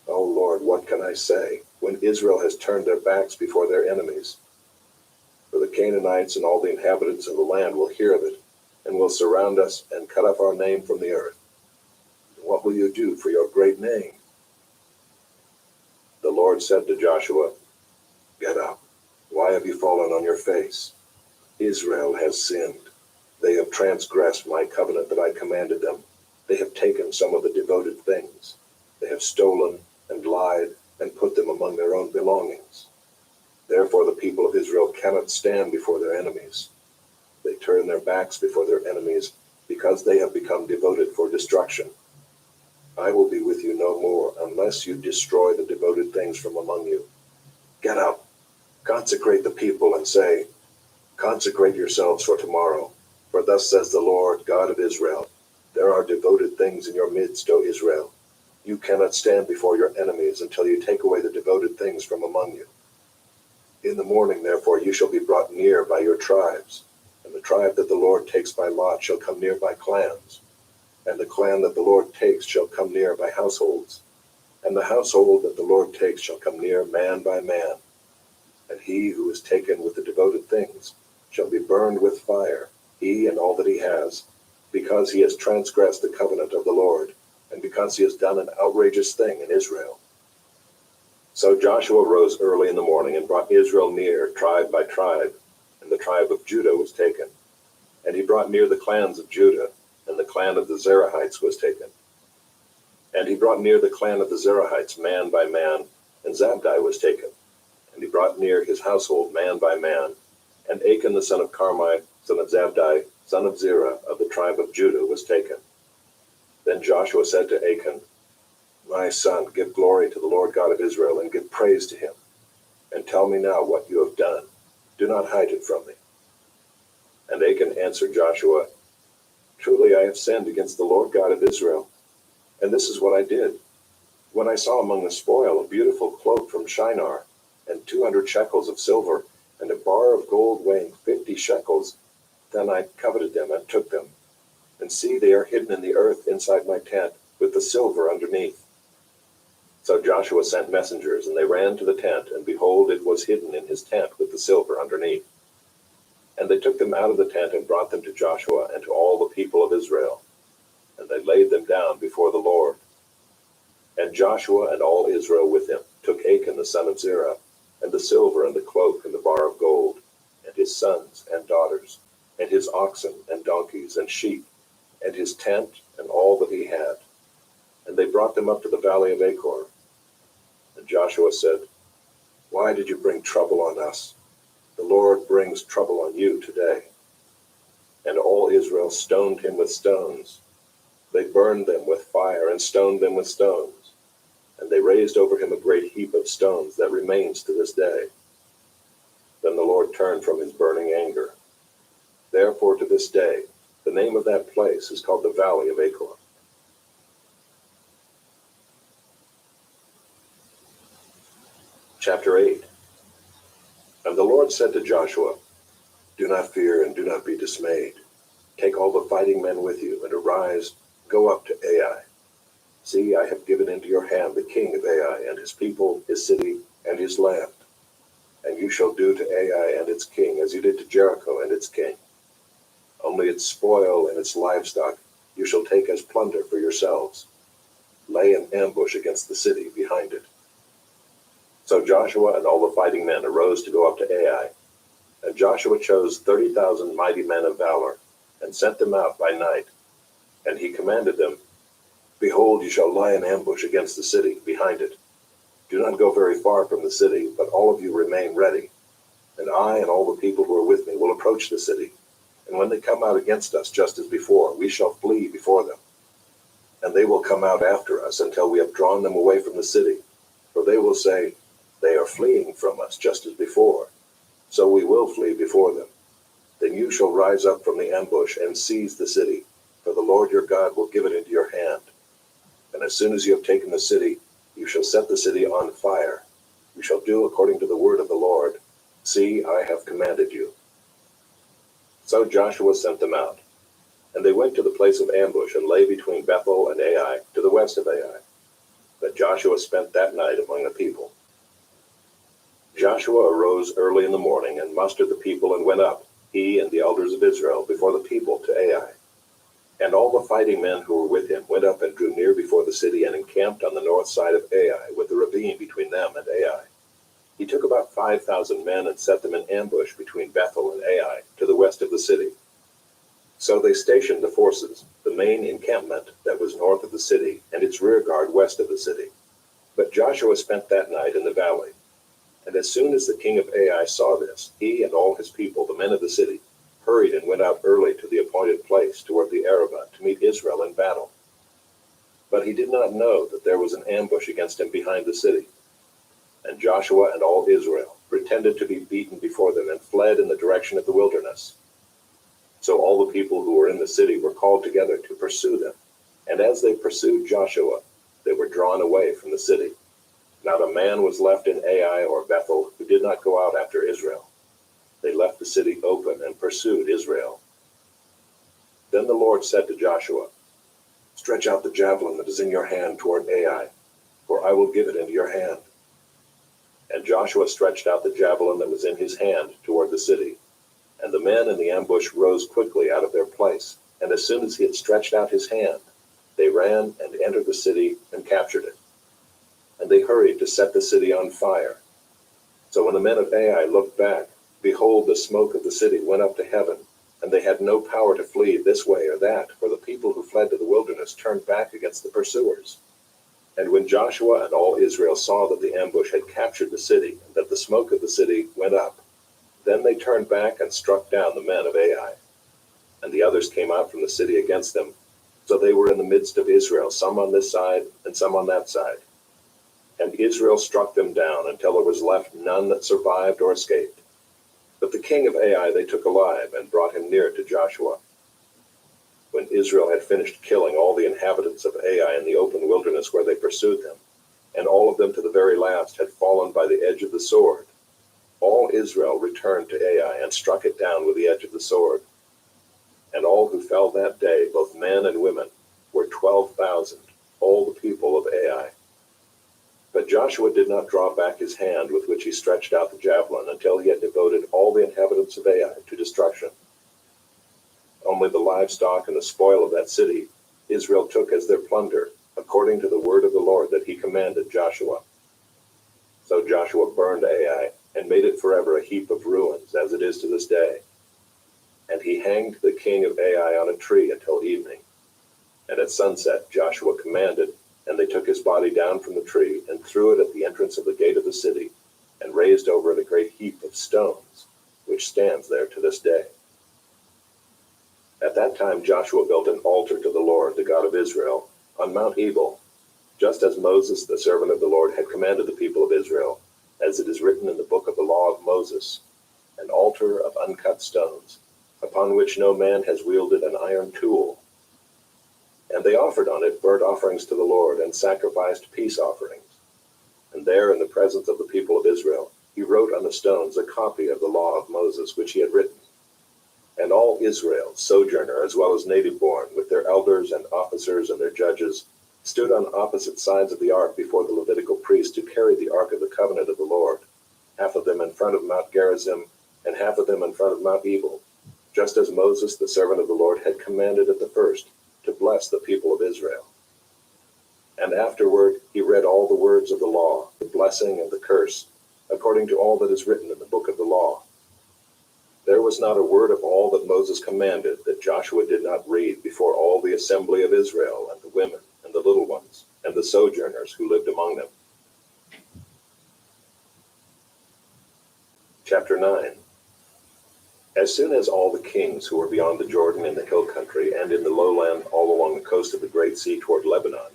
O Lord, what can I say, when Israel has turned their backs before their enemies? For the Canaanites and all the inhabitants of the land will hear of it, and will surround us and cut off our name from the earth. And what will you do for your great name? The Lord said to Joshua, Get up. Why have you fallen on your face? Israel has sinned. They have transgressed my covenant that I commanded them. They have taken some of the devoted things. They have stolen and lied and put them among their own belongings. Therefore the people of Israel cannot stand before their enemies. They turn their backs before their enemies because they have become devoted for destruction. I will be with you no more unless you destroy the devoted things from among you. Get up, consecrate the people, and say, Consecrate yourselves for tomorrow, for thus says the Lord God of Israel, There are devoted things in your midst, O Israel. You cannot stand before your enemies until you take away the devoted things from among you. In the morning, therefore, you shall be brought near by your tribes, and the tribe that the Lord takes by lot shall come near by clans, and the clan that the Lord takes shall come near by households, and the household that the Lord takes shall come near man by man. And he who is taken with the devoted things shall be burned with fire, he and all that he has, because he has transgressed the covenant of the Lord, and because he has done an outrageous thing in Israel. So Joshua rose early in the morning and brought Israel near, tribe by tribe, and the tribe of Judah was taken. And he brought near the clans of Judah, and the clan of the Zerahites was taken. And he brought near the clan of the Zerahites man by man, and Zabdi was taken. And he brought near his household man by man, and Achan the son of Carmi, son of Zabdi, son of Zerah, of the tribe of Judah, was taken. Then Joshua said to Achan, My son, give glory to the Lord God of Israel, and give praise to him. And tell me now what you have done. Do not hide it from me. And Achan answered Joshua, Truly I have sinned against the Lord God of Israel. And this is what I did. When I saw among the spoil a beautiful cloak from Shinar, and 200 shekels of silver, and a bar of gold weighing 50 shekels, then I coveted them and took them. And see, they are hidden in the earth inside my tent, with the silver underneath. So Joshua sent messengers, and they ran to the tent, and behold, it was hidden in his tent with the silver underneath. And they took them out of the tent and brought them to Joshua and to all the people of Israel. And they laid them down before the Lord. And Joshua and all Israel with him took Achan the son of Zerah, and the silver and the cloak and the bar of gold, and his sons and daughters, and his oxen and donkeys and sheep, and his tent and all that he had. And they brought them up to the valley of Achor. And Joshua said, Why did you bring trouble on us? The Lord brings trouble on you today. And all Israel stoned him with stones. They burned them with fire and stoned them with stones. And they raised over him a great heap of stones that remains to this day. Then the Lord turned from his burning anger. Therefore to this day, the name of that place is called the Valley of Achor. Chapter 8. And the Lord said to Joshua, Do not fear and do not be dismayed. Take all the fighting men with you, and arise, go up to Ai. See, I have given into your hand the king of Ai, and his people, his city, and his land. And you shall do to Ai and its king as you did to Jericho and its king. Only its spoil and its livestock you shall take as plunder for yourselves. Lay an ambush against the city behind it. So Joshua and all the fighting men arose to go up to Ai. And Joshua chose 30,000 mighty men of valor, and sent them out by night. And he commanded them, Behold, you shall lie in ambush against the city behind it. Do not go very far from the city, but all of you remain ready. And I and all the people who are with me will approach the city. And when they come out against us just as before, we shall flee before them. And they will come out after us until we have drawn them away from the city. For they will say, they are fleeing from us just as before. So we will flee before them. Then you shall rise up from the ambush and seize the city, for the Lord your God will give it into your hand. And as soon as you have taken the city, you shall set the city on fire. You shall do according to the word of the Lord. See, I have commanded you. So Joshua sent them out. And they went to the place of ambush and lay between Bethel and Ai, to the west of Ai. But Joshua spent that night among the people. Joshua arose early in the morning and mustered the people and went up, he and the elders of Israel, before the people to Ai. And all the fighting men who were with him went up and drew near before the city and encamped on the north side of Ai, with the ravine between them and Ai. He took about 5,000 men and set them in ambush between Bethel and Ai, to the west of the city. So they stationed the forces, the main encampment that was north of the city, and its rear guard west of the city. But Joshua spent that night in the valley. And as soon as the king of Ai saw this, he and all his people, the men of the city, hurried and went out early to the appointed place toward the Arabah to meet Israel in battle. But he did not know that there was an ambush against him behind the city. And Joshua and all Israel pretended to be beaten before them and fled in the direction of the wilderness. So all the people who were in the city were called together to pursue them. And as they pursued Joshua, they were drawn away from the city. Not a man was left in Ai or Bethel who did not go out after Israel. They left the city open and pursued Israel. Then the Lord said to Joshua, stretch out the javelin that is in your hand toward Ai, for I will give it into your hand. And Joshua stretched out the javelin that was in his hand toward the city. And the men in the ambush rose quickly out of their place. And as soon as he had stretched out his hand, they ran and entered the city and captured it. And they hurried to set the city on fire. So when the men of Ai looked back, behold, the smoke of the city went up to heaven, and they had no power to flee this way or that, for the people who fled to the wilderness turned back against the pursuers. And when Joshua and all Israel saw that the ambush had captured the city, and that the smoke of the city went up, then they turned back and struck down the men of Ai. And the others came out from the city against them. So they were in the midst of Israel, some on this side and some on that side. And Israel struck them down until there was left none that survived or escaped. But the king of Ai they took alive and brought him near to Joshua. When Israel had finished killing all the inhabitants of Ai in the open wilderness where they pursued them, and all of them to the very last had fallen by the edge of the sword, all Israel returned to Ai and struck it down with the edge of the sword. And all who fell that day, both men and women, were 12,000, all the people of Ai. But Joshua did not draw back his hand with which he stretched out the javelin until he had devoted all the inhabitants of Ai to destruction. Only the livestock and the spoil of that city Israel took as their plunder, according to the word of the Lord that he commanded Joshua. So Joshua burned Ai and made it forever a heap of ruins, as it is to this day. And he hanged the king of Ai on a tree until evening. And at sunset Joshua commanded, and they took his body down from the tree and threw it at the entrance of the gate of the city, and raised over it a great heap of stones, which stands there to this day. At that time Joshua built an altar to the Lord, the God of Israel, on Mount Ebal, just as Moses, the servant of the Lord, had commanded the people of Israel, as it is written in the book of the law of Moses, an altar of uncut stones, upon which no man has wielded an iron tool. And they offered on it burnt offerings to the Lord, and sacrificed peace offerings. And there, in the presence of the people of Israel, he wrote on the stones a copy of the law of Moses, which he had written. And all Israel, sojourner as well as native born, with their elders and officers and their judges, stood on opposite sides of the ark before the Levitical priests to carry the ark of the covenant of the Lord, half of them in front of Mount Gerizim, and half of them in front of Mount Ebal, just as Moses, the servant of the Lord, had commanded at the first, to bless the people of Israel. And afterward he read all the words of the law, the blessing and the curse, according to all that is written in the book of the law. There was not a word of all that Moses commanded that Joshua did not read before all the assembly of Israel, and the women, and the little ones, and the sojourners who lived among them. Chapter 9. As soon as all the kings who were beyond the Jordan in the hill country and in the lowland all along the coast of the Great Sea toward Lebanon,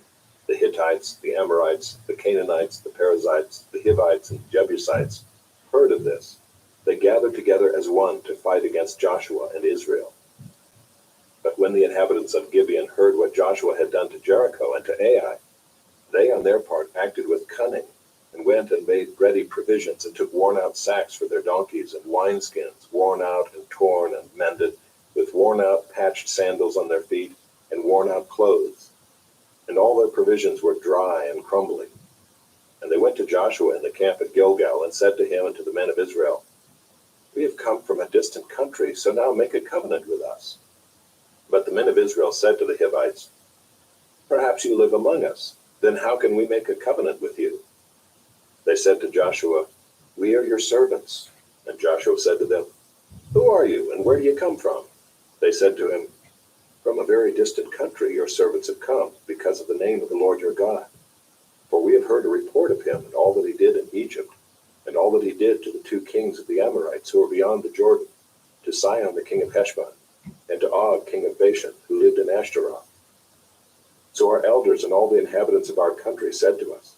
the Hittites, the Amorites, the Canaanites, the Perizzites, the Hivites, and the Jebusites, heard of this, they gathered together as one to fight against Joshua and Israel. But when the inhabitants of Gibeon heard what Joshua had done to Jericho and to Ai, they on their part acted with cunning, and went and made ready provisions, and took worn-out sacks for their donkeys, and wineskins, worn out and torn and mended, with worn-out patched sandals on their feet, and worn-out clothes. And all their provisions were dry and crumbling. And they went to Joshua in the camp at Gilgal, and said to him and to the men of Israel, "We have come from a distant country, so now make a covenant with us." But the men of Israel said to the Hivites, "Perhaps you live among us. Then how can we make a covenant with you?" They said to Joshua, "We are your servants." And Joshua said to them, "Who are you, and where do you come from?" They said to him, "From a very distant country your servants have come, because of the name of the Lord your God. For we have heard a report of him, and all that he did in Egypt, and all that he did to the 2 kings of the Amorites who were beyond the Jordan, to Sihon the king of Heshbon, and to Og king of Bashan, who lived in Ashtaroth. So our elders and all the inhabitants of our country said to us,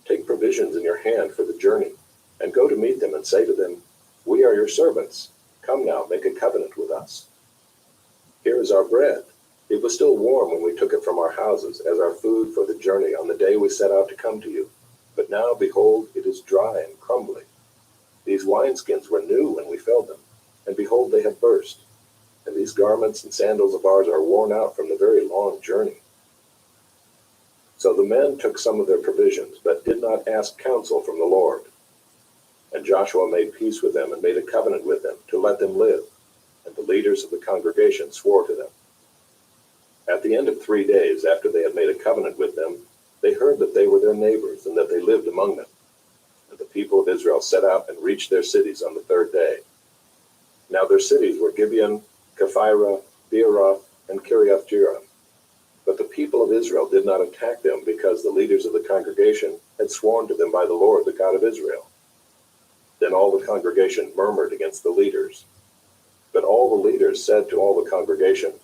'Take provisions in your hand for the journey, and go to meet them and say to them, "We are your servants. Come now, make a covenant with us. Here is our bread. It was still warm when we took it from our houses as our food for the journey on the day we set out to come to you. But now, behold, it is dry and crumbling. These wineskins were new when we filled them, and behold, they have burst. And these garments and sandals of ours are worn out from the very long journey." So the men took some of their provisions, but did not ask counsel from the Lord. And Joshua made peace with them and made a covenant with them to let them live. And the leaders of the congregation swore to them. At the end of 3 days after they had made a covenant with them, they heard that they were their neighbors and that they lived among them. And the people of Israel set out and reached their cities on the 3rd day. Now their cities were Gibeon, Kephirah, Beeroth, and Kiriath-Jearim. But the people of Israel did not attack them, because the leaders of the congregation had sworn to them by the Lord, the God of Israel. Then all the congregation murmured against the leaders. But all the leaders said to all the congregation,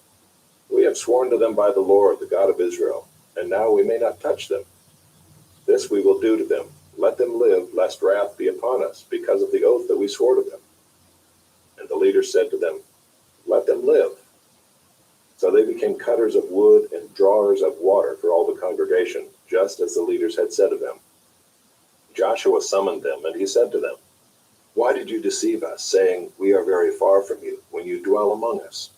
"We have sworn to them by the Lord, the God of Israel, and now we may not touch them. This we will do to them. Let them live, lest wrath be upon us, because of the oath that we swore to them." And the leaders said to them, "Let them live." So they became cutters of wood and drawers of water for all the congregation, just as the leaders had said to them. Joshua summoned them, and he said to them, "Why did you deceive us, saying, 'We are very far from you,' when you dwell among us?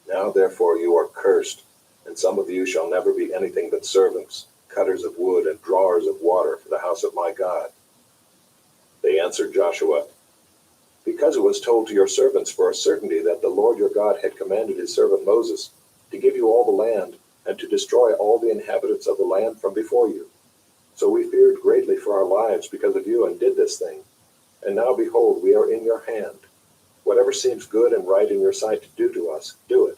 Now therefore you are cursed, and some of you shall never be anything but servants, cutters of wood and drawers of water for the house of my God." They answered Joshua, "Because it was told to your servants for a certainty that the Lord your God had commanded his servant Moses to give you all the land, and to destroy all the inhabitants of the land from before you. So we feared greatly for our lives because of you, and did this thing. And now behold, we are in your hand. Whatever seems good and right in your sight to do to us, do it."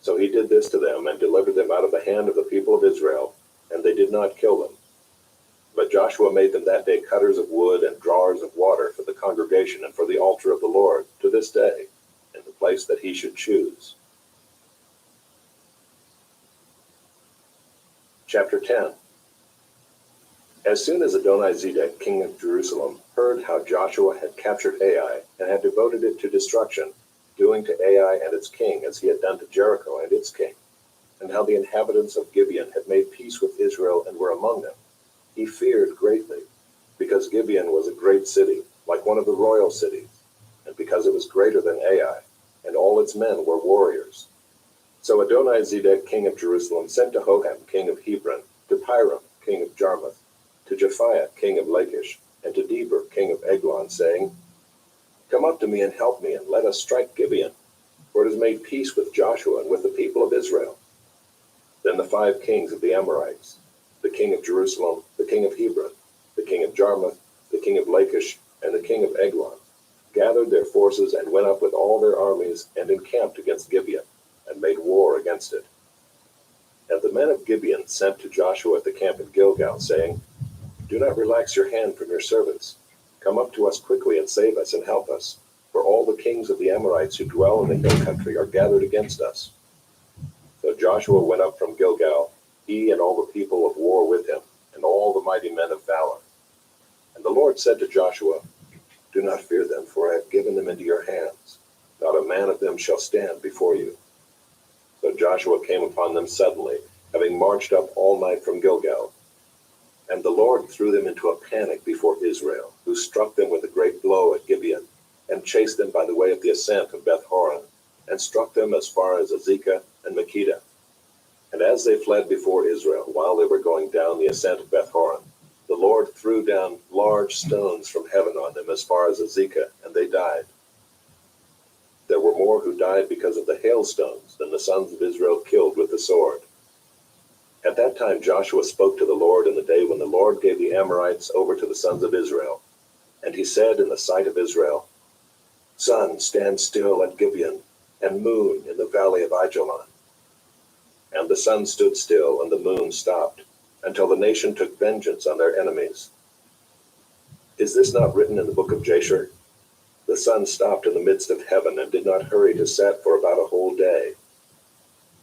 So he did this to them, and delivered them out of the hand of the people of Israel, and they did not kill them. But Joshua made them that day cutters of wood and drawers of water for the congregation and for the altar of the Lord to this day, in the place that he should choose. Chapter 10. As soon as Adonizedek, king of Jerusalem, heard how Joshua had captured Ai and had devoted it to destruction, doing to Ai and its king as he had done to Jericho and its king, and how the inhabitants of Gibeon had made peace with Israel and were among them, he feared greatly, because Gibeon was a great city, like one of the royal cities, and because it was greater than Ai, and all its men were warriors. So Adonizedek, king of Jerusalem, sent to Hoham, king of Hebron, to Piram, king of Jarmuth, to Japhiah, king of Lachish, and to Deber, king of Eglon, saying, "Come up to me and help me, and let us strike Gibeon, for it has made peace with Joshua and with the people of Israel." Then the 5 kings of the Amorites, the king of Jerusalem, the king of Hebron, the king of Jarmuth, the king of Lachish, and the king of Eglon, gathered their forces and went up with all their armies and encamped against Gibeon, and made war against it. And the men of Gibeon sent to Joshua at the camp at Gilgal, saying, "Do not relax your hand from your servants. Come up to us quickly and save us and help us, for all the kings of the Amorites who dwell in the hill country are gathered against us." So Joshua went up from Gilgal, he and all the people of war with him, and all the mighty men of valor. And the Lord said to Joshua, "Do not fear them, for I have given them into your hands. Not a man of them shall stand before you." So Joshua came upon them suddenly, having marched up all night from Gilgal. And the Lord threw them into a panic before Israel, who struck them with a great blow at Gibeon, and chased them by the way of the ascent of Beth Horon, and struck them as far as Azekah and Makkedah. And as they fled before Israel, while they were going down the ascent of Beth Horon, the Lord threw down large stones from heaven on them as far as Azekah, and they died. There were more who died because of the hailstones than the sons of Israel killed with the sword. At that time Joshua spoke to the Lord in the day when the Lord gave the Amorites over to the sons of Israel. And he said in the sight of Israel, "Sun, stand still at Gibeon, and moon in the valley of Ajalon." And the sun stood still, and the moon stopped, until the nation took vengeance on their enemies. Is this not written in the book of Jasher? The sun stopped in the midst of heaven and did not hurry to set for about a whole day.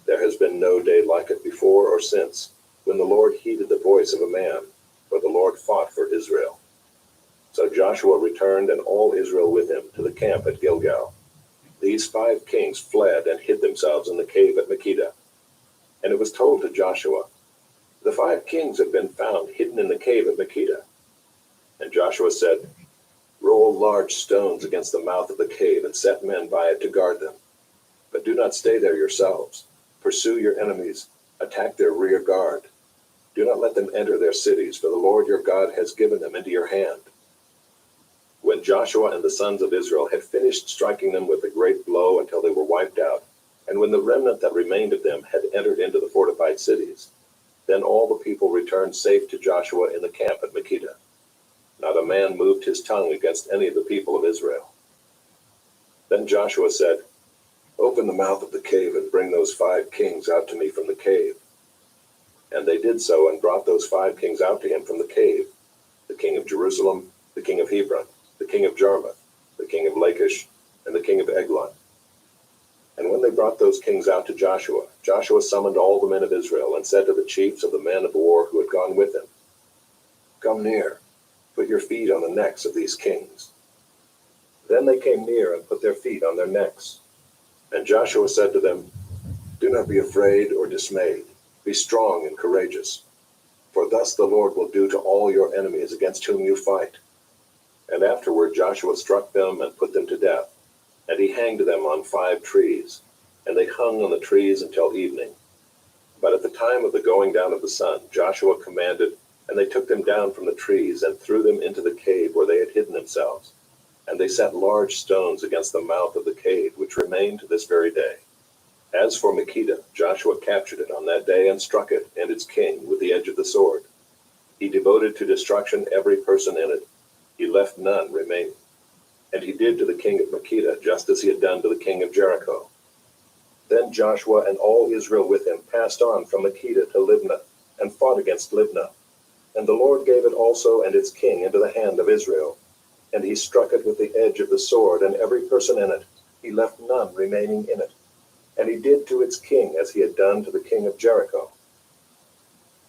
There has been no day like it before or since, when the Lord heeded the voice of a man, for the Lord fought for Israel. So Joshua returned, and all Israel with him, to the camp at Gilgal. These 5 kings fled and hid themselves in the cave at Makkedah. And it was told to Joshua, "The 5 kings have been found hidden in the cave at Makkedah." And Joshua said, "Roll large stones against the mouth of the cave and set men by it to guard them. But do not stay there yourselves. Pursue your enemies, attack their rear guard. Do not let them enter their cities, for the Lord your God has given them into your hand." When Joshua and the sons of Israel had finished striking them with a great blow until they were wiped out, and when the remnant that remained of them had entered into the fortified cities, then all the people returned safe to Joshua in the camp at Makkedah. Not a man moved his tongue against any of the people of Israel. Then Joshua said, "Open the mouth of the cave and bring those 5 kings out to me from the cave." And they did so and brought those 5 kings out to him from the cave, the king of Jerusalem, the king of Hebron, the king of Jarmuth, the king of Lachish, and the king of Eglon. And when they brought those kings out to Joshua, Joshua summoned all the men of Israel and said to the chiefs of the men of war who had gone with him, "Come near, put your feet on the necks of these kings." Then they came near and put their feet on their necks. And Joshua said to them, "Do not be afraid or dismayed. Be strong and courageous. For thus the Lord will do to all your enemies against whom you fight." And afterward Joshua struck them and put them to death. And he hanged them on 5 trees. And they hung on the trees until evening. But at the time of the going down of the sun, Joshua commanded, and they took them down from the trees and threw them into the cave where they had hidden themselves. And they set large stones against the mouth of the cave, which remain to this very day. As for Makkedah, Joshua captured it on that day and struck it and its king with the edge of the sword. He devoted to destruction every person in it. He left none remaining. And he did to the king of Makkedah just as he had done to the king of Jericho. Then Joshua and all Israel with him passed on from Makkedah to Libnah, and fought against Libnah. And the Lord gave it also and its king into the hand of Israel. And he struck it with the edge of the sword, and every person in it. He left none remaining in it. And he did to its king as he had done to the king of Jericho.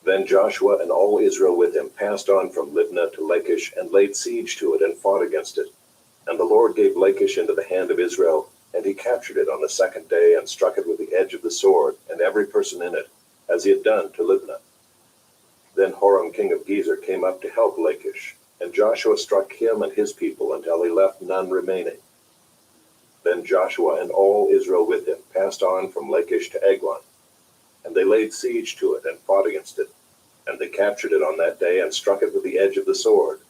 Then Joshua and all Israel with him passed on from Libnah to Lachish, and laid siege to it, and fought against it. And the Lord gave Lachish into the hand of Israel, and he captured it on the 2nd day, and struck it with the edge of the sword, and every person in it, as he had done to Libnah. Then Horam king of Gezer came up to help Lachish, and Joshua struck him and his people until he left none remaining. Then Joshua and all Israel with him passed on from Lachish to Eglon, and they laid siege to it and fought against it. And they captured it on that day and struck it with the edge of the sword.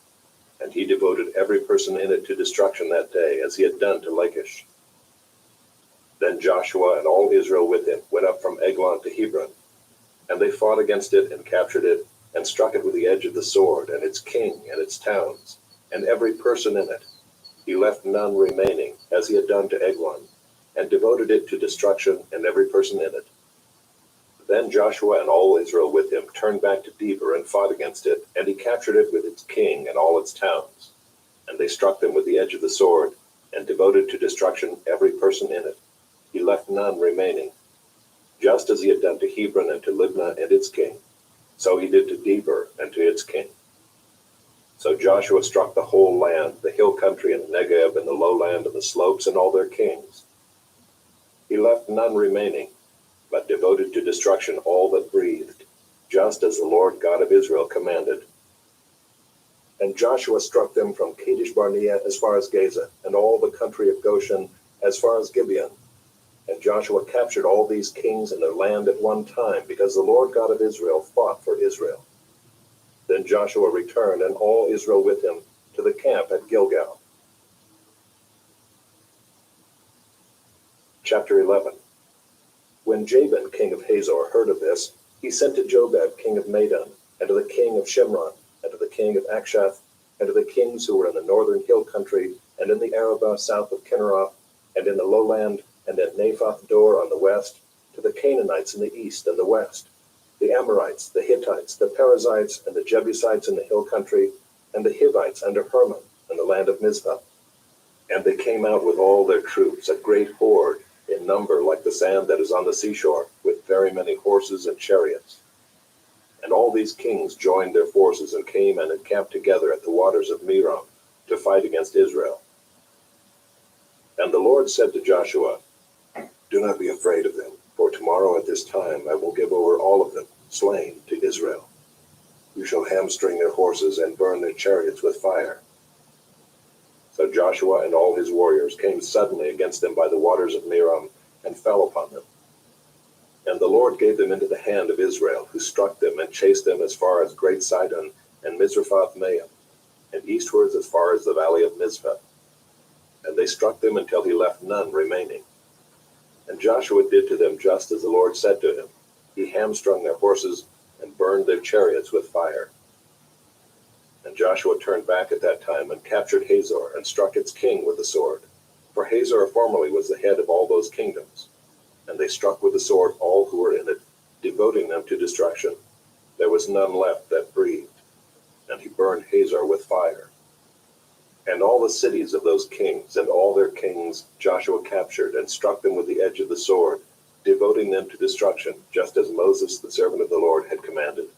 And he devoted every person in it to destruction that day, as he had done to Lachish. Then Joshua and all Israel with him went up from Eglon to Hebron, and they fought against it and captured it, and struck it with the edge of the sword, and its king and its towns, and every person in it. He left none remaining, as he had done to Eglon, and devoted it to destruction, and every person in it. Then Joshua and all Israel with him turned back to Debir and fought against it, and he captured it with its king and all its towns. And they struck them with the edge of the sword, and devoted to destruction every person in it. He left none remaining. Just as he had done to Hebron and to Libnah and its king, so he did to Debir and to its king. So Joshua struck the whole land, the hill country and the Negeb and the lowland and the slopes and all their kings. He left none remaining, but devoted to destruction all that breathed, just as the Lord God of Israel commanded. And Joshua struck them from Kadesh Barnea as far as Gaza, and all the country of Goshen as far as Gibeon. And Joshua captured all these kings and their land at one time, because the Lord God of Israel fought for Israel. Then Joshua returned, and all Israel with him, to the camp at Gilgal. Chapter 11. When Jabin, king of Hazor, heard of this, he sent to Jobab, king of Madon, and to the king of Shimron, and to the king of Akshaph, and to the kings who were in the northern hill country, and in the Arabah south of Kinneroth, and in the lowland, and at Naphoth Dor on the west, to the Canaanites in the east and the west, the Amorites, the Hittites, the Perizzites, and the Jebusites in the hill country, and the Hivites under Hermon, and the land of Mizpah. And they came out with all their troops, a great horde, in number like the sand that is on the seashore, with very many horses and chariots. And all these kings joined their forces and came and encamped together at the waters of Merom to fight against Israel. And the Lord said to Joshua, "Do not be afraid of them, for tomorrow at this time I will give over all of them, slain, to Israel. You shall hamstring their horses and burn their chariots with fire." So Joshua and all his warriors came suddenly against them by the waters of Merom and fell upon them. And the Lord gave them into the hand of Israel, who struck them and chased them as far as Great Sidon and Mizrephoth Maim, and eastwards as far as the valley of Mizpah. And they struck them until he left none remaining. And Joshua did to them just as the Lord said to him. He hamstrung their horses and burned their chariots with fire. And Joshua turned back at that time and captured Hazor and struck its king with the sword. For Hazor formerly was the head of all those kingdoms. And they struck with the sword all who were in it, devoting them to destruction. There was none left that breathed. And he burned Hazor with fire. And all the cities of those kings and all their kings Joshua captured and struck them with the edge of the sword, devoting them to destruction, just as Moses the servant of the Lord had commanded.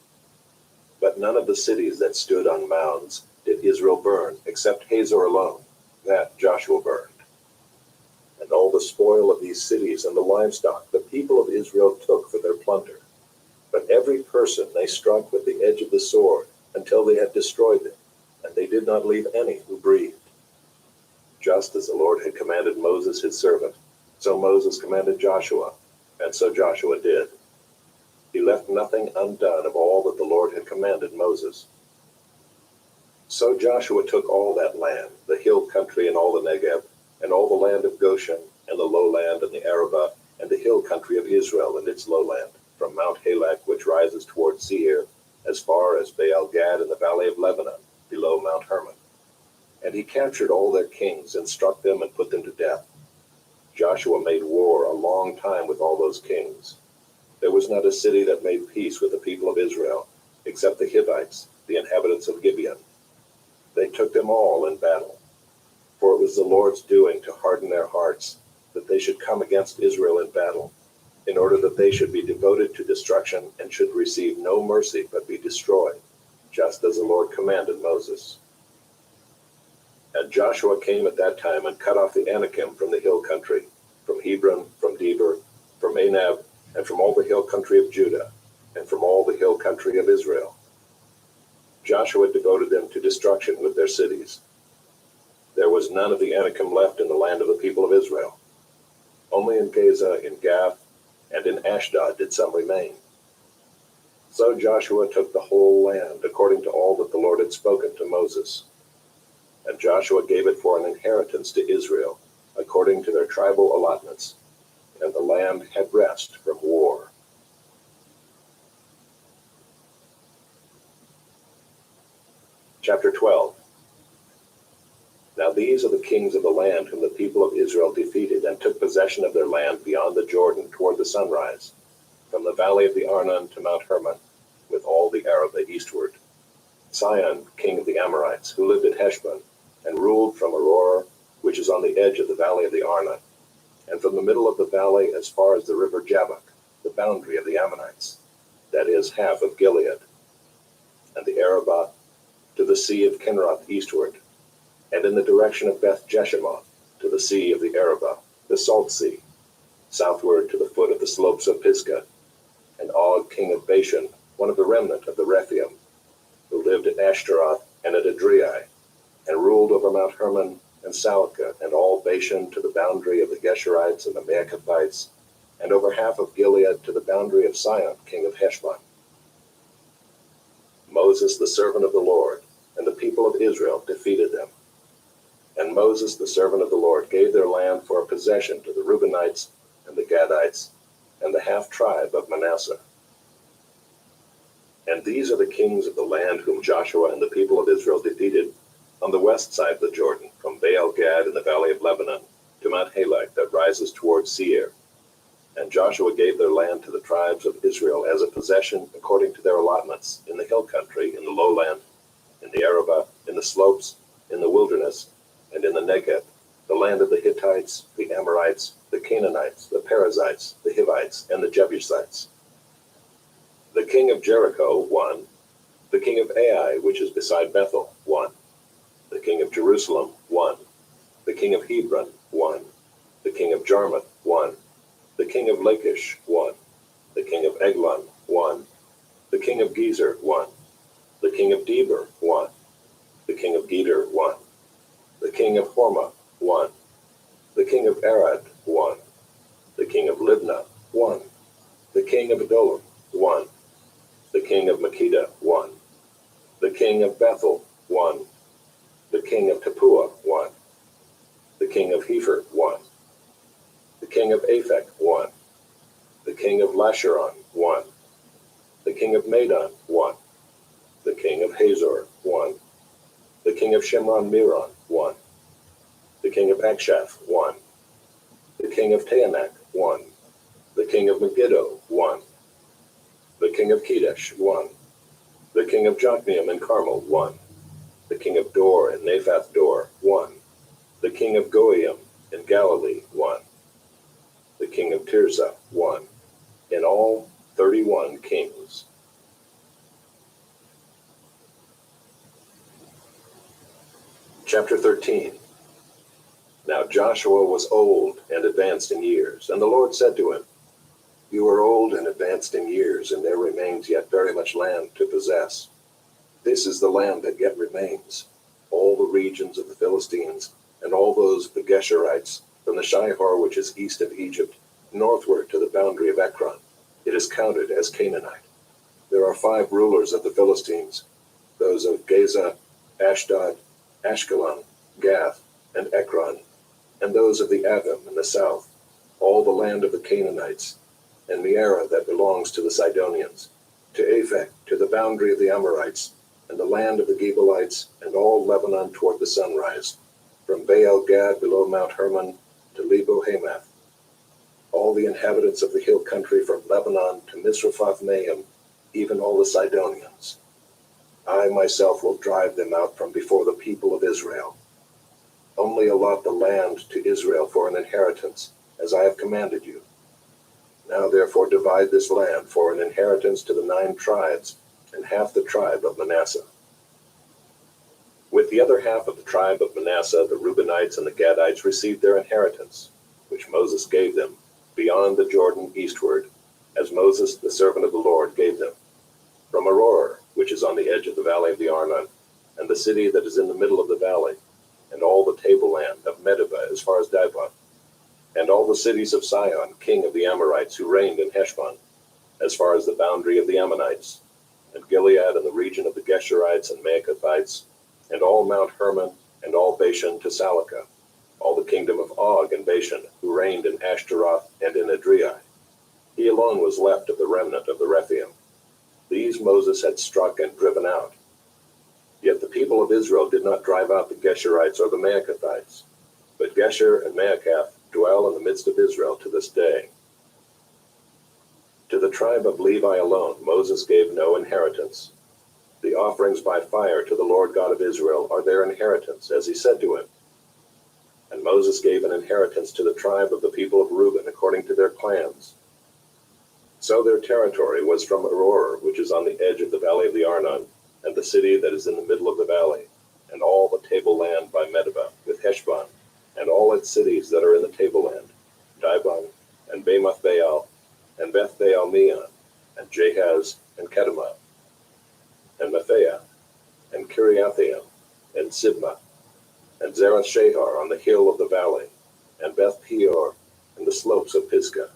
But none of the cities that stood on mounds did Israel burn, except Hazor alone. That Joshua burned. And all the spoil of these cities and the livestock the people of Israel took for their plunder. But every person they struck with the edge of the sword until they had destroyed them, and they did not leave any who breathed. Just as the Lord had commanded Moses his servant, so Moses commanded Joshua, and so Joshua did. He left nothing undone of all that the Lord had commanded Moses. So Joshua took all that land, the hill country and all the Negeb, and all the land of Goshen, and the lowland and the Arabah, and the hill country of Israel and its lowland, from Mount Halak, which rises toward Seir, as far as Baal Gad in the valley of Lebanon, below Mount Hermon. And he captured all their kings and struck them and put them to death. Joshua made war a long time with all those kings. There was not a city that made peace with the people of Israel, except the Hivites, the inhabitants of Gibeon. They took them all in battle. For it was the Lord's doing to harden their hearts, that they should come against Israel in battle, in order that they should be devoted to destruction and should receive no mercy but be destroyed, just as the Lord commanded Moses. And Joshua came at that time and cut off the Anakim from the hill country, from Hebron, from Debir, from Anab, and from all the hill country of Judah, and from all the hill country of Israel. Joshua devoted them to destruction with their cities. There was none of the Anakim left in the land of the people of Israel. Only in Gaza, in Gath, and in Ashdod did some remain. So Joshua took the whole land, according to all that the Lord had spoken to Moses. And Joshua gave it for an inheritance to Israel, according to their tribal allotments. And the land had rest from war. Chapter 12. Now these are the kings of the land whom the people of Israel defeated and took possession of their land beyond the Jordan toward the sunrise, from the valley of the Arnon to Mount Hermon, with all the Arabah eastward. Sihon, king of the Amorites, who lived at Heshbon, and ruled from Aroer, which is on the edge of the valley of the Arnon, and from the middle of the valley as far as the river Jabbok, the boundary of the Ammonites, that is, half of Gilead, and the Arabah, to the sea of Kinroth eastward, and in the direction of Beth Jeshimoth, to the sea of the Arabah, the salt sea, southward to the foot of the slopes of Pisgah, and Og king of Bashan, one of the remnant of the Rephaim, who lived at Ashtaroth and at Adriai, and ruled over Mount Hermon and Salcah, and all Bashan to the boundary of the Geshurites and the Maacathites, and over half of Gilead to the boundary of Sihon king of Heshbon. Moses the servant of the Lord and the people of Israel defeated them. And Moses the servant of the Lord gave their land for a possession to the Reubenites and the Gadites and the half-tribe of Manasseh. And these are the kings of the land whom Joshua and the people of Israel defeated on the west side of the Jordan, from Baal-Gad in the valley of Lebanon to Mount Halak that rises towards Seir. And Joshua gave their land to the tribes of Israel as a possession according to their allotments, in the hill country, in the lowland, in the Arabah, in the slopes, in the wilderness, and in the Negev, the land of the Hittites, the Amorites, the Canaanites, the Perizzites, the Hivites, and the Jebusites. The king of Jericho, 1. The king of Ai, which is beside Bethel, 1. The king of Jerusalem, 1. The king of Hebron, 1. The king of Jarmuth, 1. The king of Lachish, 1. The king of Eglon, 1. The king of Gezer, 1. The king of Deber, 1. The king of Geder, 1. The king of Hormah, 1. The king of Arad, 1. The king of Libnah, 1. The king of Adullam, 1. The king of Makkedah, 1. The king of Bethel, 1. The king of Tappuah, 1. The king of Hepher, 1. The king of Aphek, 1. The king of Lasharon, 1. The king of Madon, 1. The king of Hazor, 1. The king of Shimron-Meron, 1. The king of Akshaph, 1. The king of Taanach, 1. The king of Megiddo, 1. The king of Kedesh, 1. The king of Jokneam and Carmel, 1. The king of Dor and Naphath Dor, 1. The king of Goiim in Galilee, 1. The king of Tirzah, 1. In all, 31 kings. Chapter 13. Now Joshua was old and advanced in years, and the Lord said to him, You are old and advanced in years, and there remains yet very much land to possess. This is the land that yet remains, all the regions of the Philistines, and all those of the Geshurites, from the Shihor which is east of Egypt, northward to the boundary of Ekron. It is counted as Canaanite. There are 5 rulers of the Philistines, those of Gaza, Ashdod, Ashkelon, Gath, and Ekron, and those of the Avim in the south, all the land of the Canaanites, and Mearah that belongs to the Sidonians, to Aphek, to the boundary of the Amorites, and the land of the Gebalites, and all Lebanon toward the sunrise, from Baal-Gad below Mount Hermon to Lebo-Hamath, all the inhabitants of the hill country from Lebanon to Misrephoth-Maim, even all the Sidonians. I myself will drive them out from before the people of Israel. Only allot the land to Israel for an inheritance, as I have commanded you. Now therefore divide this land for an inheritance to the 9 tribes, and half the tribe of Manasseh. With the other half of the tribe of Manasseh, the Reubenites and the Gadites received their inheritance, which Moses gave them, beyond the Jordan eastward, as Moses the servant of the Lord gave them, from Aroer, which is on the edge of the valley of the Arnon, and the city that is in the middle of the valley, and all the tableland of Medeba as far as Dibon, and all the cities of Sihon, king of the Amorites, who reigned in Heshbon, as far as the boundary of the Ammonites, and Gilead and the region of the Geshurites and Maacathites, and all Mount Hermon, and all Bashan to Salcah, all the kingdom of Og and Bashan, who reigned in Ashtaroth and in Adriai. He alone was left of the remnant of the Rephaim. These Moses had struck and driven out. Yet the people of Israel did not drive out the Geshurites or the Maacathites, but Gesher and Maacath dwell in the midst of Israel to this day. To the tribe of Levi alone Moses gave no inheritance. The offerings by fire to the Lord God of Israel are their inheritance, as he said to him. And Moses gave an inheritance to the tribe of the people of Reuben according to their clans. So their territory was from Aroer, which is on the edge of the valley of the Arnon, and the city that is in the middle of the valley, and all the tableland by Medeba, with Heshbon, and all its cities that are in the tableland, Dibon, and Bamoth Baal, and Beth Baal Meon, and Jahaz, and Kedemah, and Maphaiah, and Kiriathaim, and Sibmah, and Zerath Shahar on the hill of the valley, and Beth Peor, and the slopes of Pisgah,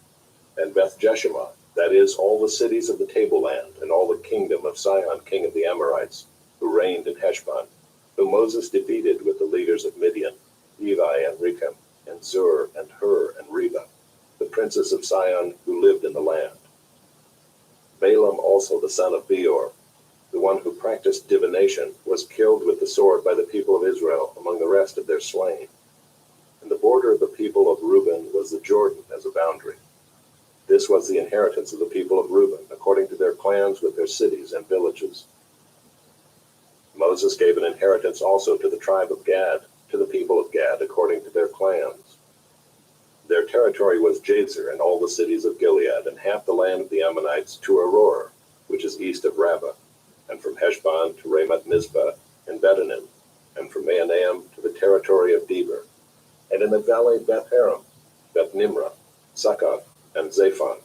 and Beth Jeshimah, that is, all the cities of the tableland, and all the kingdom of Sihon king of the Amorites, who reigned in Heshbon, whom Moses defeated with the leaders of Midian, Evi and Rechem, and Zur, and Hur, and Reba, the princes of Sihon who lived in the land. Balaam also the son of Beor, the one who practiced divination, was killed with the sword by the people of Israel among the rest of their slain. And the border of the people of Reuben was the Jordan as a boundary. This was the inheritance of the people of Reuben, according to their clans with their cities and villages. Moses gave an inheritance also to the tribe of Gad, to the people of Gad, according to their clans. Their territory was Jazer and all the cities of Gilead, and half the land of the Ammonites to Aroer, which is east of Rabbah, and from Heshbon to Ramoth Mizpah and Bedanim, and from Mahanaim to the territory of Deber, and in the valley Beth Haram, Beth Nimrah, Succoth, and Zaphon,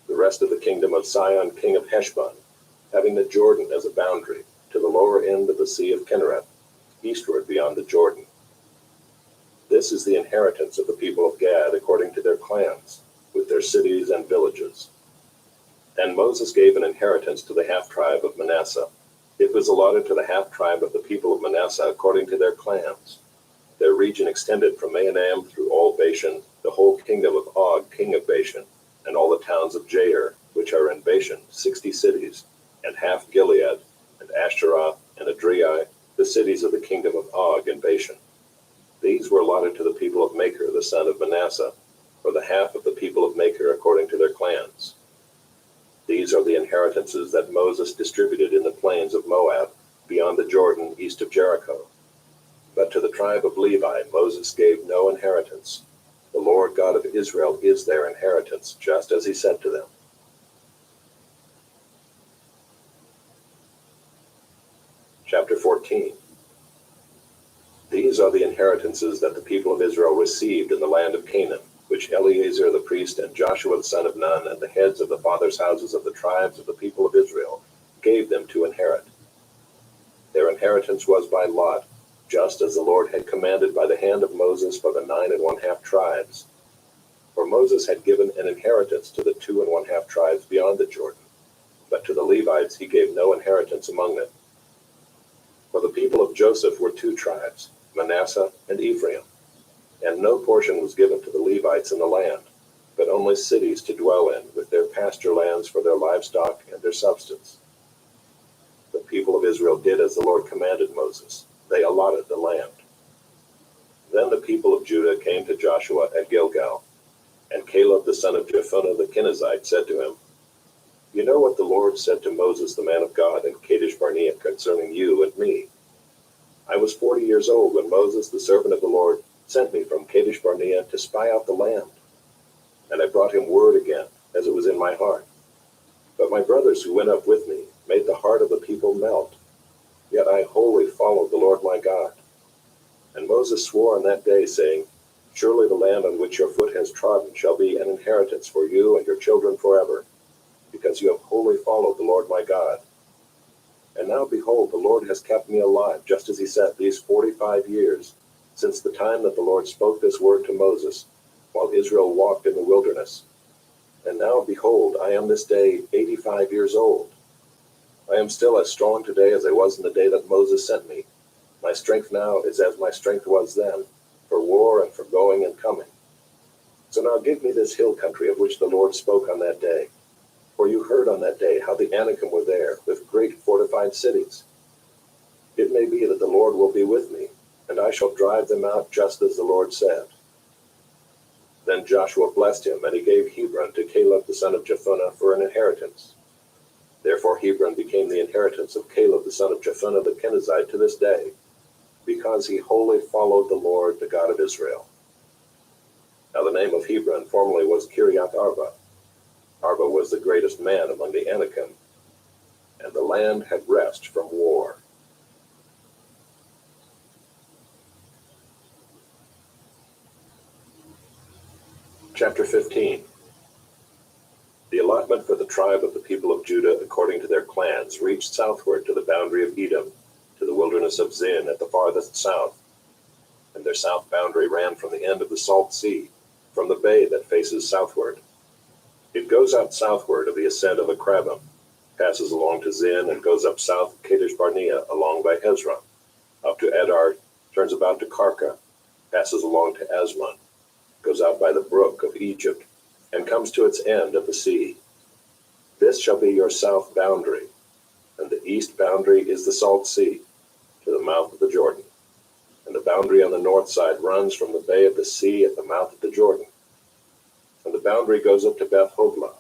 the rest of the kingdom of Sihon king of Heshbon, having the Jordan as a boundary, to the lower end of the Sea of Kinnereth, eastward beyond the Jordan. This is the inheritance of the people of Gad according to their clans, with their cities and villages. And Moses gave an inheritance to the half-tribe of Manasseh. It was allotted to the half-tribe of the people of Manasseh according to their clans. Their region extended from Mahanaim through all Bashan, the whole kingdom of Og, king of Bashan, and all the towns of Jair, which are in Bashan, 60 cities, and half Gilead, and Ashtaroth, and Adriai, the cities of the kingdom of Og in Bashan. These were allotted to the people of Machir, the son of Manasseh, for the half of the people of Machir according to their clans. These are the inheritances that Moses distributed in the plains of Moab, beyond the Jordan, east of Jericho. But to the tribe of Levi Moses gave no inheritance. The Lord God of Israel is their inheritance, just as he said to them. Chapter 14. These are the inheritances that the people of Israel received in the land of Canaan, which Eleazar the priest and Joshua the son of Nun and the heads of the fathers' houses of the tribes of the people of Israel gave them to inherit. Their inheritance was by lot, just as the Lord had commanded by the hand of Moses for the 9 1/2 tribes. For Moses had given an inheritance to the 2 1/2 tribes beyond the Jordan, but to the Levites he gave no inheritance among them. For the people of Joseph were 2 tribes, Manasseh and Ephraim, and no portion was given to the Levites in the land, but only cities to dwell in, with their pasture lands for their livestock and their substance. The people of Israel did as the Lord commanded Moses. They allotted the land. Then the people of Judah came to Joshua at Gilgal, and Caleb the son of Jephunneh the Kenizzite said to him, "You know what the Lord said to Moses the man of God in Kadesh Barnea concerning you and me. I was 40 years old when Moses the servant of the Lord sent me from Kadesh Barnea to spy out the land. And I brought him word again, as it was in my heart. But my brothers who went up with me made the heart of the people melt. Yet I wholly followed the Lord my God. And Moses swore on that day, saying, Surely the land on which your foot has trodden shall be an inheritance for you and your children forever, because you have wholly followed the Lord my God. And now behold, the Lord has kept me alive, just as he said, these 45 years, since the time that the Lord spoke this word to Moses, while Israel walked in the wilderness. And now behold, I am this day 85 years old. I am still as strong today as I was in the day that Moses sent me. My strength now is as my strength was then, for war and for going and coming. So now give me this hill country of which the Lord spoke on that day. For you heard on that day how the Anakim were there, with great fortified cities. It may be that the Lord will be with me, and I shall drive them out just as the Lord said. Then Joshua blessed him, and he gave Hebron to Caleb the son of Jephunneh for an inheritance. Therefore Hebron became the inheritance of Caleb the son of Jephunneh the Kenizzite to this day, because he wholly followed the Lord, the God of Israel. Now the name of Hebron formerly was Kiriath Arba. Arba was the greatest man among the Anakim, and the land had rest from war. Chapter 15. The allotment for the tribe of the people of Judah according to their clans reached southward to the boundary of Edom, to the wilderness of Zin at the farthest south, and their south boundary ran from the end of the Salt Sea, from the bay that faces southward. It goes out southward of the ascent of Akrabim, passes along to Zin, and goes up south of Kadesh Barnea along by Hezron, up to Edar, turns about to Karka, passes along to Asmon, goes out by the brook of Egypt, and comes to its end of the sea. This shall be your south boundary, and the east boundary is the Salt Sea, to the mouth of the Jordan. And the boundary on the north side runs from the bay of the sea at the mouth of the Jordan. And the boundary goes up to Beth Hoglah,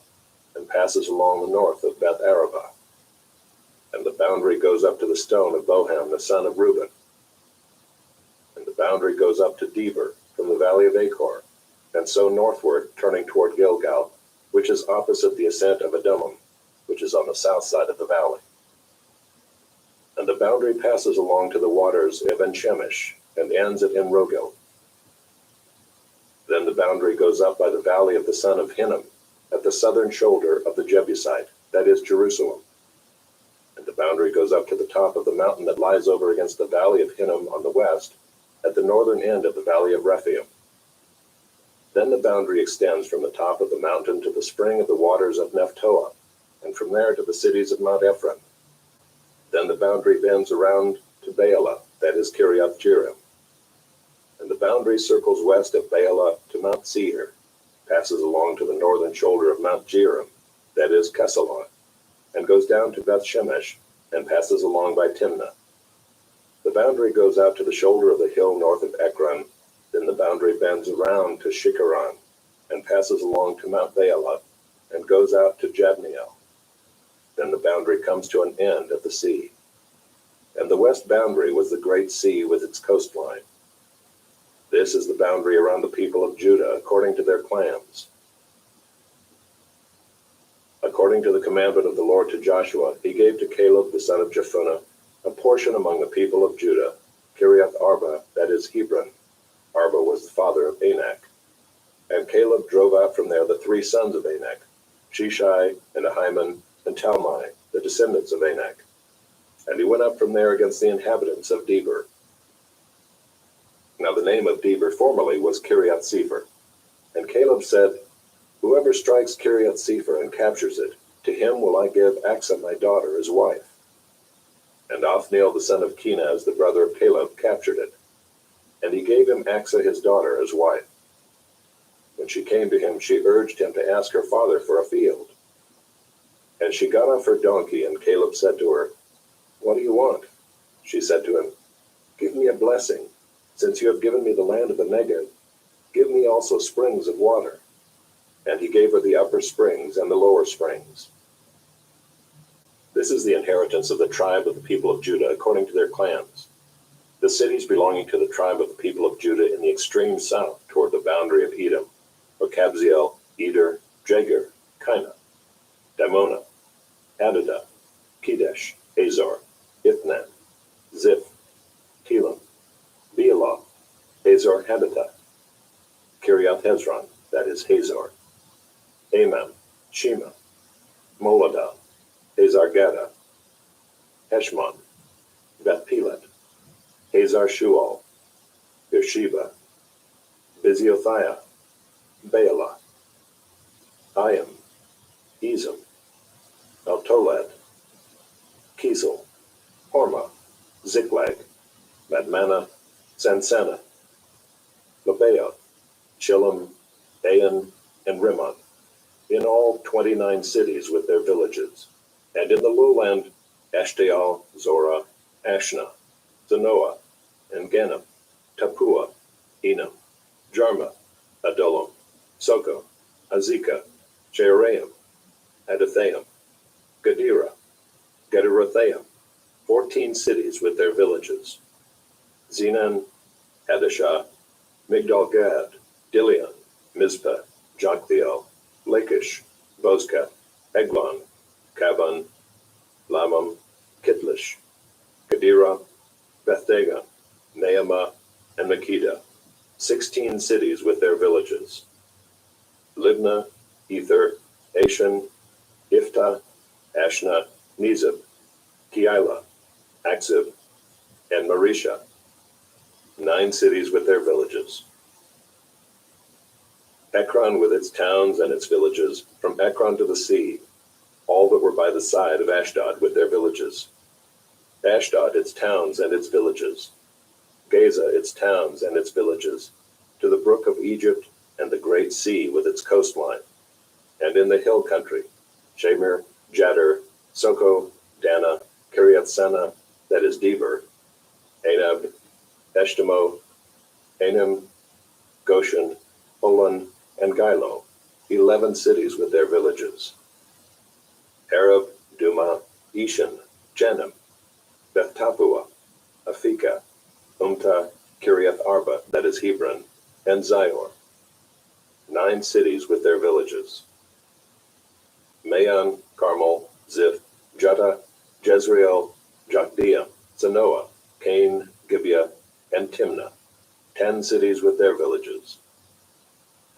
and passes along the north of Beth Arabah. And the boundary goes up to the stone of Boham the son of Reuben. And the boundary goes up to Deber from the valley of Achor, and so northward, turning toward Gilgal, which is opposite the ascent of Adullam, which is on the south side of the valley. And the boundary passes along to the waters of En-Shemesh, and ends at En-Rogel. Then the boundary goes up by the valley of the son of Hinnom, at the southern shoulder of the Jebusite, that is Jerusalem. And the boundary goes up to the top of the mountain that lies over against the valley of Hinnom on the west, at the northern end of the valley of Rephaim. Then the boundary extends from the top of the mountain to the spring of the waters of Nephtoah, and from there to the cities of Mount Ephron. Then the boundary bends around to Baalah, that is Kiriath Jearim. And the boundary circles west of Baalah to Mount Seir, passes along to the northern shoulder of Mount Jearim, that is Kesalon, and goes down to Beth Shemesh, and passes along by Timnah. The boundary goes out to the shoulder of the hill north of Ekron. Then the boundary bends around to Shikharon, and passes along to Mount Baalah, and goes out to Jabneel. Then the boundary comes to an end at the sea. And the west boundary was the great sea with its coastline. This is the boundary around the people of Judah according to their clans. According to the commandment of the Lord to Joshua, he gave to Caleb the son of Jephunneh a portion among the people of Judah, Kiriath Arba, that is Hebron. Arba was the father of Anak. And Caleb drove out from there the three sons of Anak, Sheshai, and Ahiman, and Talmai, the descendants of Anak. And he went up from there against the inhabitants of Deber. Now the name of Deber formerly was Kiriath Sepher. And Caleb said, Whoever strikes Kiriath Sepher and captures it, to him will I give Achsah my daughter as wife. And Othniel the son of Kenaz, the brother of Caleb, captured it. And he gave him Achsah his daughter as wife. When she came to him, she urged him to ask her father for a field. And she got off her donkey, and Caleb said to her, What do you want? She said to him, Give me a blessing. Since you have given me the land of the Negev, give me also springs of water. And he gave her the upper springs and the lower springs. This is the inheritance of the tribe of the people of Judah according to their clans. The cities belonging to the tribe of the people of Judah in the extreme south toward the boundary of Edom were Kabzeel, Eder, Jagur, Kinah, Dimona, Adadah, Kedesh, Hazor, Ithnan, Ziph, Telam, Bealoth, Hazor Habatah, Kiriath Hezron, that is Hazor, Amam, Shema, Moladah, Hazar Gaddah, Heshmon, Beth Pelet, Hazar Shual, Beersheba, Biziothia, Baalah, Ayam, Ezem, Eltolad, Kizel, Hormah, Ziklag, Madmannah, Sansannah, Lebaoth, Chillam, Ain, and Rimmon, in all 29 cities with their villages, and in the lowland, Ashtaol, Zorah, Ashna, Zanoah, and Ganim, Tappuah, Enam, Jarmuth, Adullam, Soko, Azekah, Jehoram, Adathaim, Gadira, Gederothaim, 14 cities with their villages. Zenan, Hadashah, Migdal-gad, Dilion, Mizpah, Joktheel, Lachish, Bozkath, Eglon, Kaban, Lamam, Kitlish, Gadira, Bethdagon, Naamah, and Makkedah, 16 cities with their villages. Libnah, Ether, Ashan, Iftah, Ashna, Nezib, Keilah, Akzib, and Marisha, 9 cities with their villages. Ekron with its towns and its villages, from Ekron to the sea, all that were by the side of Ashdod with their villages. Ashdod, its towns and its villages. Gaza, its towns and its villages, to the brook of Egypt and the great sea with its coastline. And in the hill country, Shamir, Jadar, Soko, Dana, Kiriath-Sena, that is Deber, Anab, Eshtemoh, Anim, Goshen, Olon, and Gilo, 11 cities with their villages. Arab, Duma, Eshan, Janim, Beth Tappuah, Aphekah, Umtah, Kiriath Arba, that is Hebron, and Zior, 9 cities with their villages. Maon, Carmel, Ziph, Juttah, Jezreel, Jokdeam, Zanoah, Cain, Gibeah, and Timnah, 10 cities with their villages.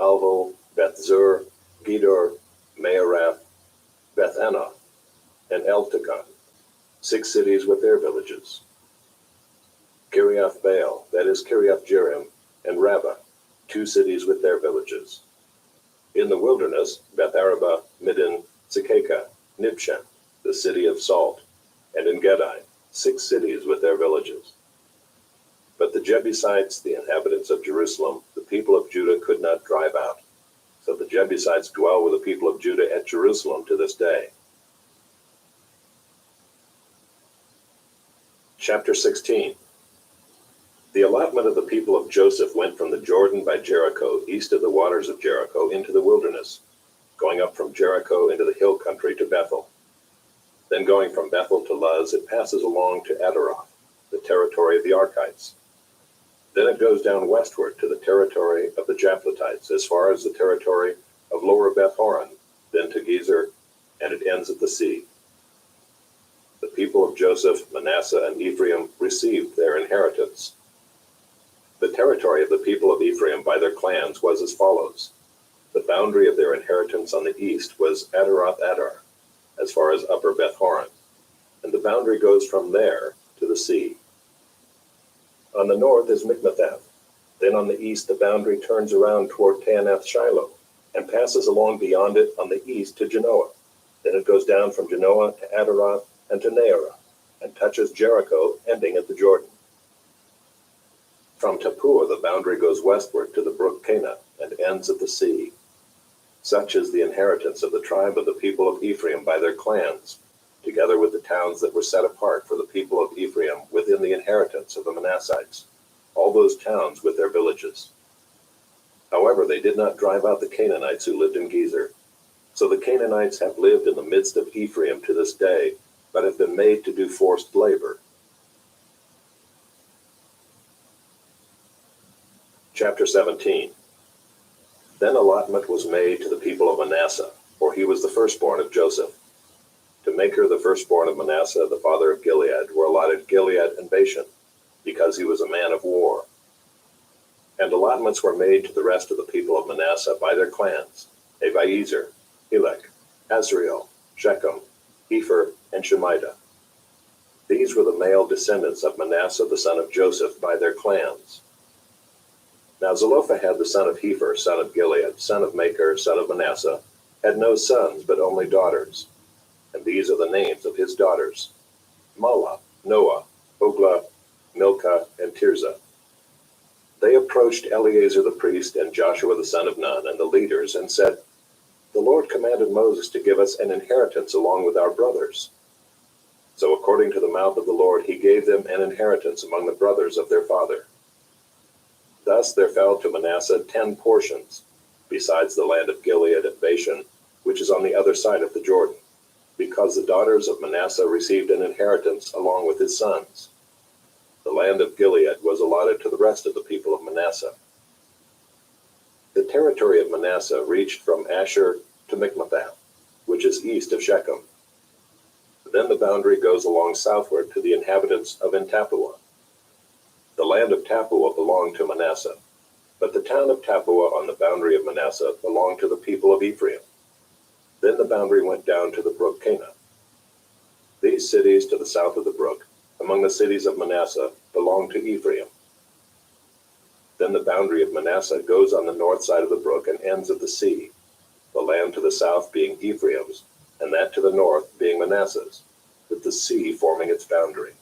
Alvol, Beth-zur, Gedor, Maarath, Beth-Anoth, and Eltekon, 6 cities with their villages. Kiriath-baal, that is Kiriath-jearim, and Rabbah, 2 cities with their villages. In the wilderness, Beth-arabah, Middin, Sekekah, Nibshan, the city of salt, and in Gedi, 6 cities with their villages. But the Jebusites, the inhabitants of Jerusalem, the people of Judah could not drive out. So the Jebusites dwell with the people of Judah at Jerusalem to this day. Chapter 16. The allotment of the people of Joseph went from the Jordan by Jericho, east of the waters of Jericho, into the wilderness, going up from Jericho into the hill country to Bethel. Then going from Bethel to Luz, it passes along to Adaroth, the territory of the Archites. Then it goes down westward to the territory of the Japhletites, as far as the territory of Lower Beth-horon, then to Gezer, and it ends at the sea. The people of Joseph, Manasseh, and Ephraim received their inheritance. The territory of the people of Ephraim by their clans was as follows. The boundary of their inheritance on the east was Adaroth-adar, as far as Upper Beth-horon, and the boundary goes from there to the sea. On the north is Mikmethath. Then on the east the boundary turns around toward Taanath-shiloh, and passes along beyond it on the east to Genoa. Then it goes down from Genoa to Adaroth and to Naarah, and touches Jericho, ending at the Jordan. From Tappuah the boundary goes westward to the brook Kanah, and ends at the sea. Such is the inheritance of the tribe of the people of Ephraim by their clans, together with the towns that were set apart for the people of Ephraim within the inheritance of the Manassites, all those towns with their villages. However, they did not drive out the Canaanites who lived in Gezer. So the Canaanites have lived in the midst of Ephraim to this day, but have been made to do forced labor. Chapter 17. Then allotment was made to the people of Manasseh, for he was the firstborn of Joseph. To Machir, the firstborn of Manasseh, the father of Gilead, were allotted Gilead and Bashan, because he was a man of war. And allotments were made to the rest of the people of Manasseh by their clans, Abiezer, Helek, Azriel, Shechem, Epher, and Shemida. These were the male descendants of Manasseh the son of Joseph by their clans. Now Zelophehad the son of Hepher, son of Gilead, son of Machir, son of Manasseh, had no sons but only daughters. And these are the names of his daughters: Mahlah, Noah, Hoglah, Milcah, and Tirzah. They approached Eleazar the priest and Joshua the son of Nun and the leaders and said, "The Lord commanded Moses to give us an inheritance along with our brothers." So according to the mouth of the Lord, he gave them an inheritance among the brothers of their father. Thus there fell to Manasseh 10 portions, besides the land of Gilead and Bashan, which is on the other side of the Jordan. because the daughters of Manasseh received an inheritance along with his sons. The land of Gilead was allotted to the rest of the people of Manasseh. The territory of Manasseh reached from Asher to Michmethath, which is east of Shechem. Then the boundary goes along southward to the inhabitants of En-tappuah. The land of Tappuah belonged to Manasseh, but the town of Tappuah on the boundary of Manasseh belonged to the people of Ephraim. Then the boundary went down to the brook Kanah. These cities to the south of the brook, among the cities of Manasseh, belonged to Ephraim. Then the boundary of Manasseh goes on the north side of the brook and ends at the sea, the land to the south being Ephraim's, and that to the north being Manasseh's, with the sea forming its boundary.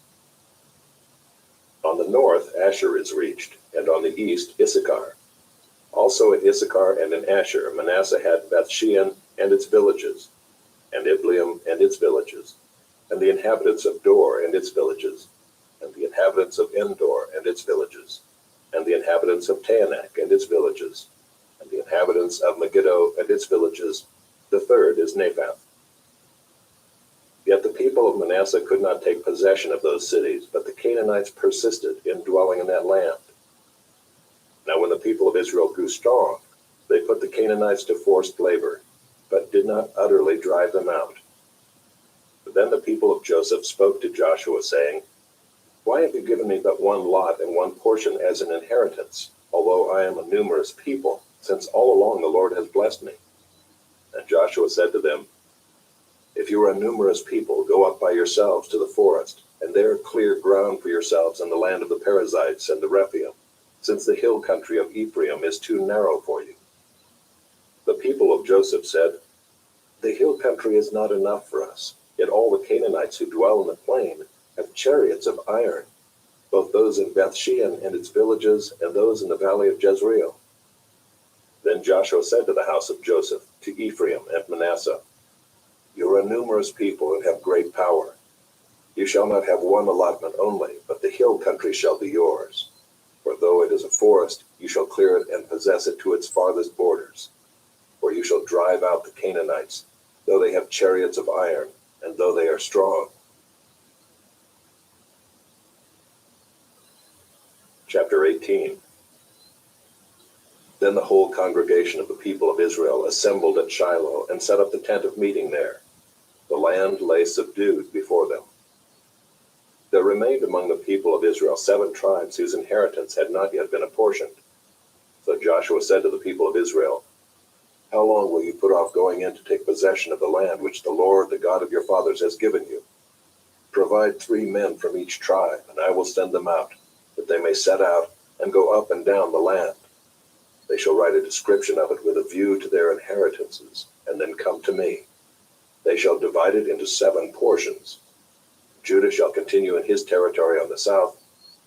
On the north Asher is reached, and on the east Issachar. Also in Issachar and in Asher Manasseh had Bethshean and its villages, and Ibleam and its villages, and the inhabitants of Dor and its villages, and the inhabitants of Endor and its villages, and the inhabitants of Taanach and its villages, and the inhabitants of Megiddo and its villages. The third is Naphath. Yet the people of Manasseh could not take possession of those cities, but the Canaanites persisted in dwelling in that land. Now when the people of Israel grew strong, they put the Canaanites to forced labor, but did not utterly drive them out. But then the people of Joseph spoke to Joshua, saying, "Why have you given me but one lot and one portion as an inheritance, although I am a numerous people, since all along the Lord has blessed me?" And Joshua said to them, "If you are a numerous people, go up by yourselves to the forest, and there clear ground for yourselves in the land of the Perizzites and the Rephaim, since the hill country of Ephraim is too narrow for you." The people of Joseph said, "The hill country is not enough for us, yet all the Canaanites who dwell in the plain have chariots of iron, both those in Bethshean and its villages, and those in the valley of Jezreel." Then Joshua said to the house of Joseph, to Ephraim and Manasseh, "You are a numerous people and have great power. You shall not have one allotment only, but the hill country shall be yours. For though it is a forest, you shall clear it and possess it to its farthest borders. For you shall drive out the Canaanites, though they have chariots of iron, and though they are strong." Chapter 18. Then the whole congregation of the people of Israel assembled at Shiloh and set up the tent of meeting there. The land lay subdued before them. There remained among the people of Israel 7 tribes whose inheritance had not yet been apportioned. So Joshua said to the people of Israel, "How long will you put off going in to take possession of the land which the Lord, the God of your fathers, has given you? Provide 3 men from each tribe, and I will send them out, that they may set out and go up and down the land. They shall write a description of it with a view to their inheritances, and then come to me. They shall divide it into 7 portions. Judah shall continue in his territory on the south,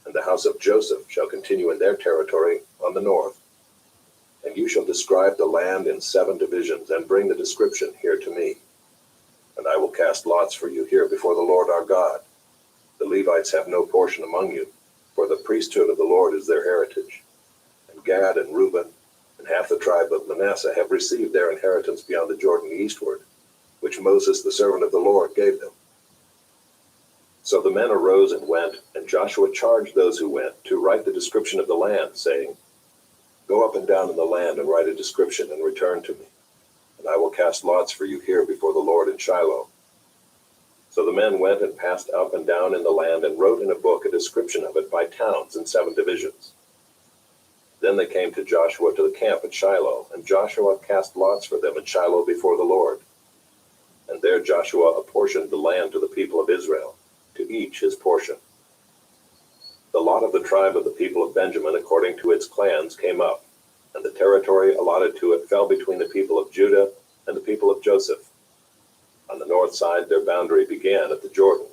and the house of Joseph shall continue in their territory on the north. And you shall describe the land in 7 divisions, and bring the description here to me. And I will cast lots for you here before the Lord our God. The Levites have no portion among you, for the priesthood of the Lord is their heritage. And Gad and Reuben and half the tribe of Manasseh have received their inheritance beyond the Jordan eastward, which Moses the servant of the Lord gave them." So the men arose and went, and Joshua charged those who went to write the description of the land, saying, "Go up and down in the land and write a description and return to me, and I will cast lots for you here before the Lord in Shiloh." So the men went and passed up and down in the land and wrote in a book a description of it by towns in 7 divisions. Then they came to Joshua to the camp at Shiloh, and Joshua cast lots for them at Shiloh before the Lord. And there Joshua apportioned the land to the people of Israel, to each his portion. The lot of the tribe of the people of Benjamin according to its clans came up, and the territory allotted to it fell between the people of Judah and the people of Joseph. On the north side their boundary began at the Jordan.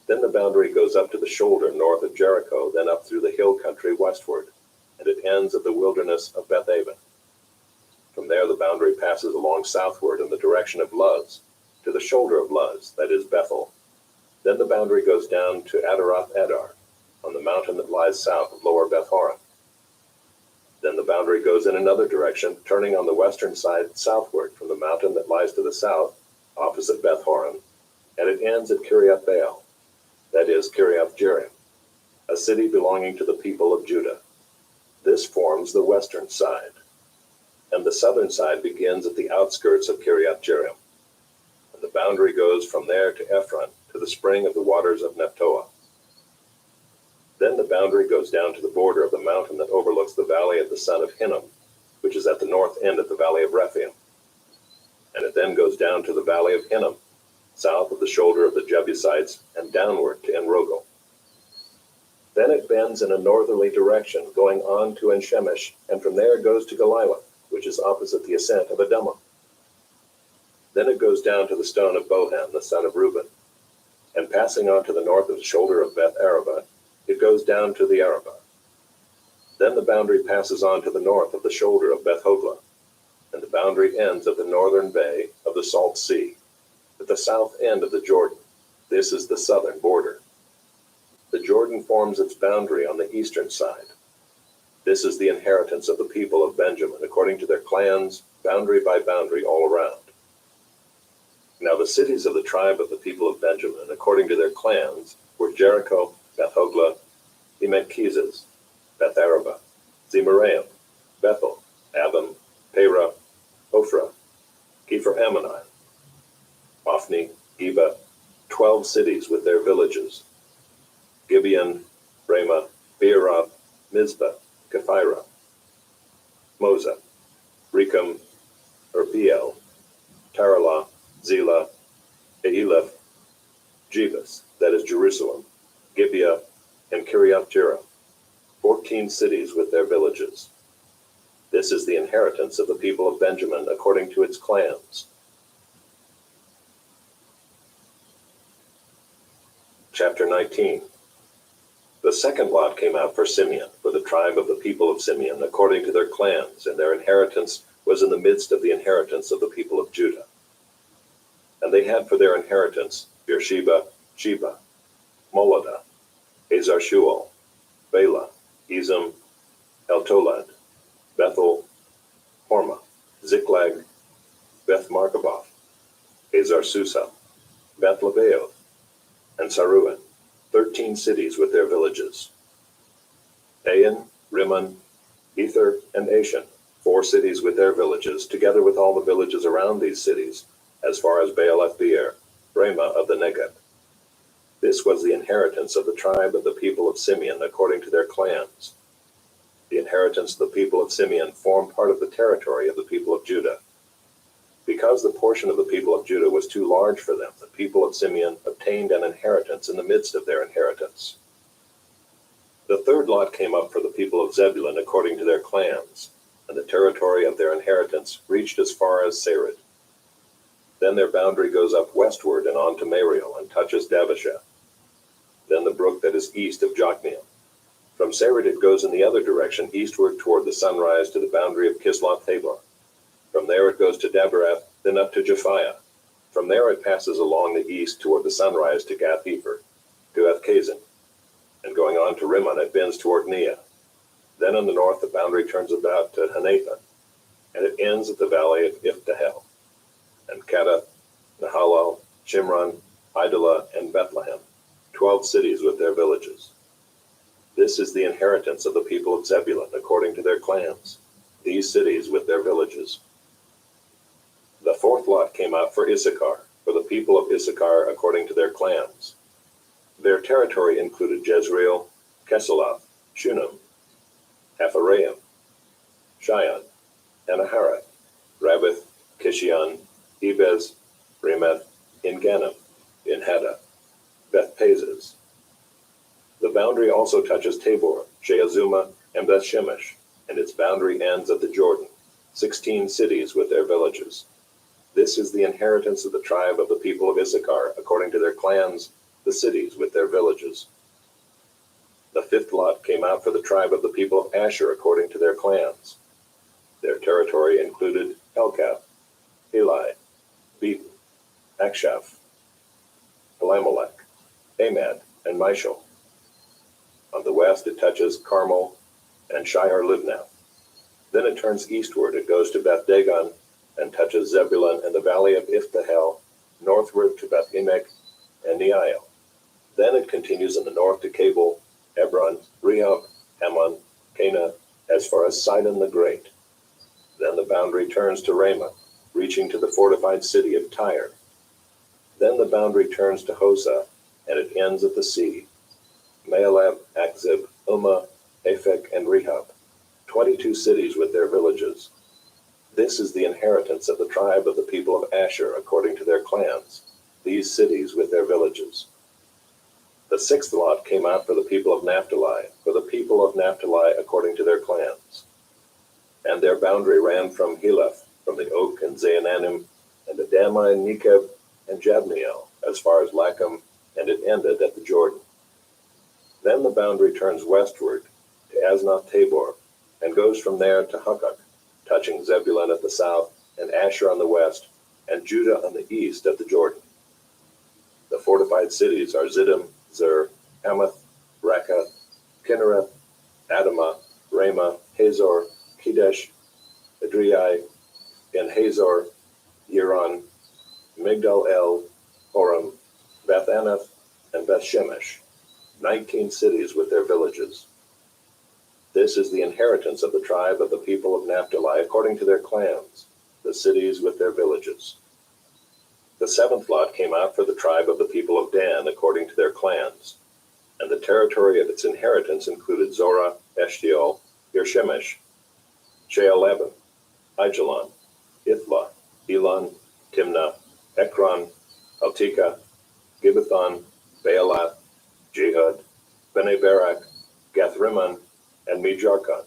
Then the boundary goes up to the shoulder north of Jericho, then up through the hill country westward, and it ends at the wilderness of Bethaven. From there the boundary passes along southward in the direction of Luz, to the shoulder of Luz, that is Bethel. Then the boundary goes down to Adaroth Adar, on the mountain that lies south of Lower Beth-horon. Then the boundary goes in another direction, turning on the western side southward from the mountain that lies to the south, opposite Beth Horon, and it ends at Kiriath Baal, that is, Kiriath Jearim, a city belonging to the people of Judah. This forms the western side, and the southern side begins at the outskirts of Kiriath Jearim, and the boundary goes from there to Ephron, to the spring of the waters of Nephtoah. Then the boundary goes down to the border of the mountain that overlooks the valley of the son of Hinnom, which is at the north end of the valley of Rephaim. And it then goes down to the valley of Hinnom, south of the shoulder of the Jebusites, and downward to En-Rogel. Then it bends in a northerly direction, going on to En-Shemesh, and from there goes to Geliloth, which is opposite the ascent of Adumah. Then it goes down to the stone of Bohan, the son of Reuben, and passing on to the north of the shoulder of Beth Arabah, it goes down to the Arabah. Then the boundary passes on to the north of the shoulder of Beth Hoglah, and the boundary ends at the northern bay of the Salt Sea, at the south end of the Jordan. This is the southern border. The Jordan forms its boundary on the eastern side. This is the inheritance of the people of Benjamin, according to their clans, boundary by boundary all around. Now the cities of the tribe of the people of Benjamin, according to their clans, were Jericho, Beth Hoglah, Emek-Keziz, Beth Arabah, Zemaraim, Bethel, Avim, Perah, Ophrah, Kepher Ammonai, Ophni, Geba, 12 cities with their villages, Gibeon, Ramah, Beeroth, Mizpah, Kephirah, Moza, Rechem, Erpiel, Taralah, Zelah, Eleph, Jebus, that is Jerusalem, Gibeah, and Kiriath Jearim, 14 cities with their villages. This is the inheritance of the people of Benjamin according to its clans. Chapter 19. The second lot came out for Simeon, for the tribe of the people of Simeon, according to their clans, and their inheritance was in the midst of the inheritance of the people of Judah. And they had for their inheritance Beersheba, Sheba, Moladah, Hazar Shual, Bela, Ezem, Eltolad, Bethel, Hormah, Ziklag, Beth Markaboth, Hazar Susa, Beth Lebaoth, and Saruan, 13 cities with their villages. Ain, Rimmon, Ether, and Ashan, 4 cities with their villages, together with all the villages around these cities, as far as Baalath Beer, Ramah of the Negeb. This was the inheritance of the tribe of the people of Simeon according to their clans. The inheritance of the people of Simeon formed part of the territory of the people of Judah. Because the portion of the people of Judah was too large for them, the people of Simeon obtained an inheritance in the midst of their inheritance. The third lot came up for the people of Zebulun according to their clans, and the territory of their inheritance reached as far as Sarid. Then their boundary goes up westward and on to Mariel and touches Davasheth. Then the brook that is east of Jokneam. From Sarid it goes in the other direction eastward toward the sunrise to the boundary of Kisloth Tabor. From there it goes to Daberath, then up to Japhiah. From there it passes along the east toward the sunrise to Gath-Hepher, to Ethkazin, and going on to Rimmon it bends toward Neah. Then in the north the boundary turns about to Hanathan, and it ends at the valley of Iftahel, and Kadath, Nahalal, Shimron, Idalah, and Bethlehem, 12 cities with their villages. This is the inheritance of the people of Zebulun according to their clans, these cities with their villages. The fourth lot came out for Issachar, for the people of Issachar according to their clans. Their territory included Jezreel, Kesaloth, Shunem, Hapharaim, Shion, Anaharath, Rabbith, Kishion, Ebez, Remeth, En-Gannim, En-Haddah, Beth-Pazzez. The boundary also touches Tabor, Sheazuma, and Beth-Shemesh, and its boundary ends at the Jordan, 16 cities with their villages. This is the inheritance of the tribe of the people of Issachar, according to their clans, the cities with their villages. The fifth lot came out for the tribe of the people of Asher, according to their clans. Their territory included Helkath, Eli, Beaton, Akshaph, Elimelech, Amad, and Mishal. On the west it touches Carmel and Shire-Libnath. Then it turns eastward, it goes to Beth Dagon, and touches Zebulun and the valley of Iftahel, northward to Beth Emek and Neiel. Then it continues in the north to Cabul, Hebron, Rehob, Hammon, Cana, as far as Sidon the Great. Then the boundary turns to Ramah, reaching to the fortified city of Tyre. Then the boundary turns to Hosah, and it ends at the sea. Maalab, Akzib, Ummah, Aphek, and Rehob, 22 cities with their villages. This is the inheritance of the tribe of the people of Asher according to their clans, these cities with their villages. The sixth lot came out for the people of Naphtali, according to their clans. And their boundary ran from Heleph, from the oak and Zaananim, and Adamah and Nekeb, and Jabneel, as far as Lacham, and it ended at the Jordan. Then the boundary turns westward to Asnath Tabor, and goes from there to Hukkok, touching Zebulun at the south, and Asher on the west, and Judah on the east at the Jordan. The fortified cities are Ziddim, Zer, Hamath, Rakah, Kinnereth, Adamah, Ramah, Hazor, Kedesh, Adriai, En Hazor, Yiron, Migdal El, Horem, Beth Anath, and Beth Shemesh, 19 cities with their villages. This is the inheritance of the tribe of the people of Naphtali according to their clans, the cities with their villages. The seventh lot came out for the tribe of the people of Dan according to their clans, and the territory of its inheritance included Zorah, Eshtaol, Beer-Shemesh, Shealabim, Aijalon, Ithla, Elon, Timnah, Ekron, Altika, Gibbethon, Baalath, Jehud, Bene Barak, Gathrimmon, and Mejarkon,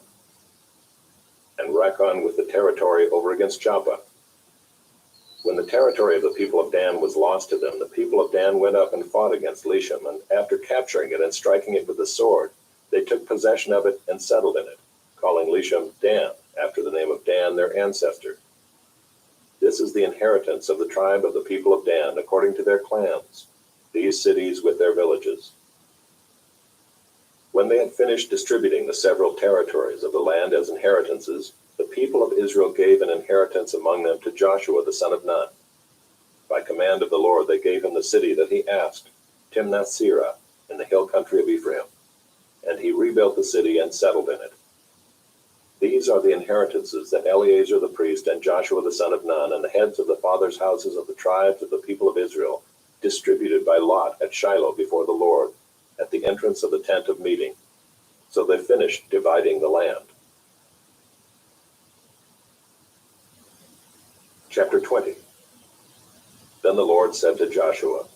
and Rakkon with the territory over against Joppa. When the territory of the people of Dan was lost to them, the people of Dan went up and fought against Leshem, and after capturing it and striking it with the sword, they took possession of it and settled in it, calling Leshem Dan, after the name of Dan, their ancestor. This is the inheritance of the tribe of the people of Dan, according to their clans, these cities with their villages. When they had finished distributing the several territories of the land as inheritances, the people of Israel gave an inheritance among them to Joshua the son of Nun. By command of the Lord they gave him the city that he asked, Timnath-Serah, in the hill country of Ephraim, and he rebuilt the city and settled in it. These are the inheritances that Eleazar the priest and Joshua the son of Nun and the heads of the fathers' houses of the tribes of the people of Israel distributed by lot at Shiloh before the Lord, at the entrance of the tent of meeting. So they finished dividing the land. Chapter 20. Then the Lord said to Joshua,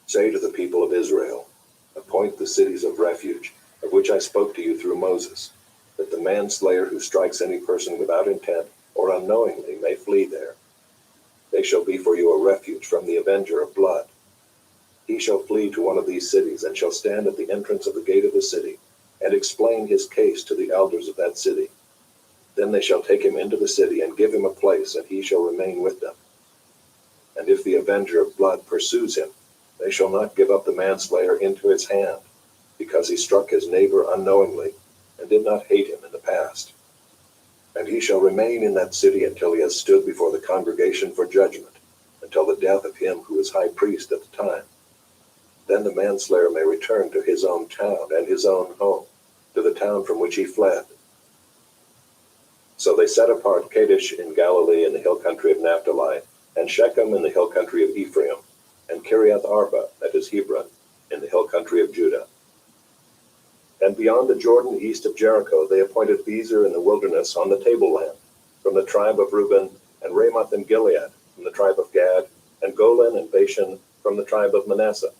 Say to the people of Israel, Appoint the cities of refuge, of which I spoke to you through Moses, that the manslayer who strikes any person without intent or unknowingly may flee there. They shall be for you a refuge from the avenger of blood. He shall flee to one of these cities, and shall stand at the entrance of the gate of the city, and explain his case to the elders of that city. Then they shall take him into the city, and give him a place, and he shall remain with them. And if the avenger of blood pursues him, they shall not give up the manslayer into his hand, because he struck his neighbor unknowingly, and did not hate him in the past. And he shall remain in that city until he has stood before the congregation for judgment, until the death of him who is high priest at the time. Then the manslayer may return to his own town and his own home, to the town from which he fled. So they set apart Kadesh in Galilee in the hill country of Naphtali, and Shechem in the hill country of Ephraim, and Kiriath Arba, that is Hebron, in the hill country of Judah. And beyond the Jordan east of Jericho they appointed Bezer in the wilderness on the tableland, from the tribe of Reuben, and Ramoth and Gilead from the tribe of Gad, and Golan and Bashan from the tribe of Manasseh.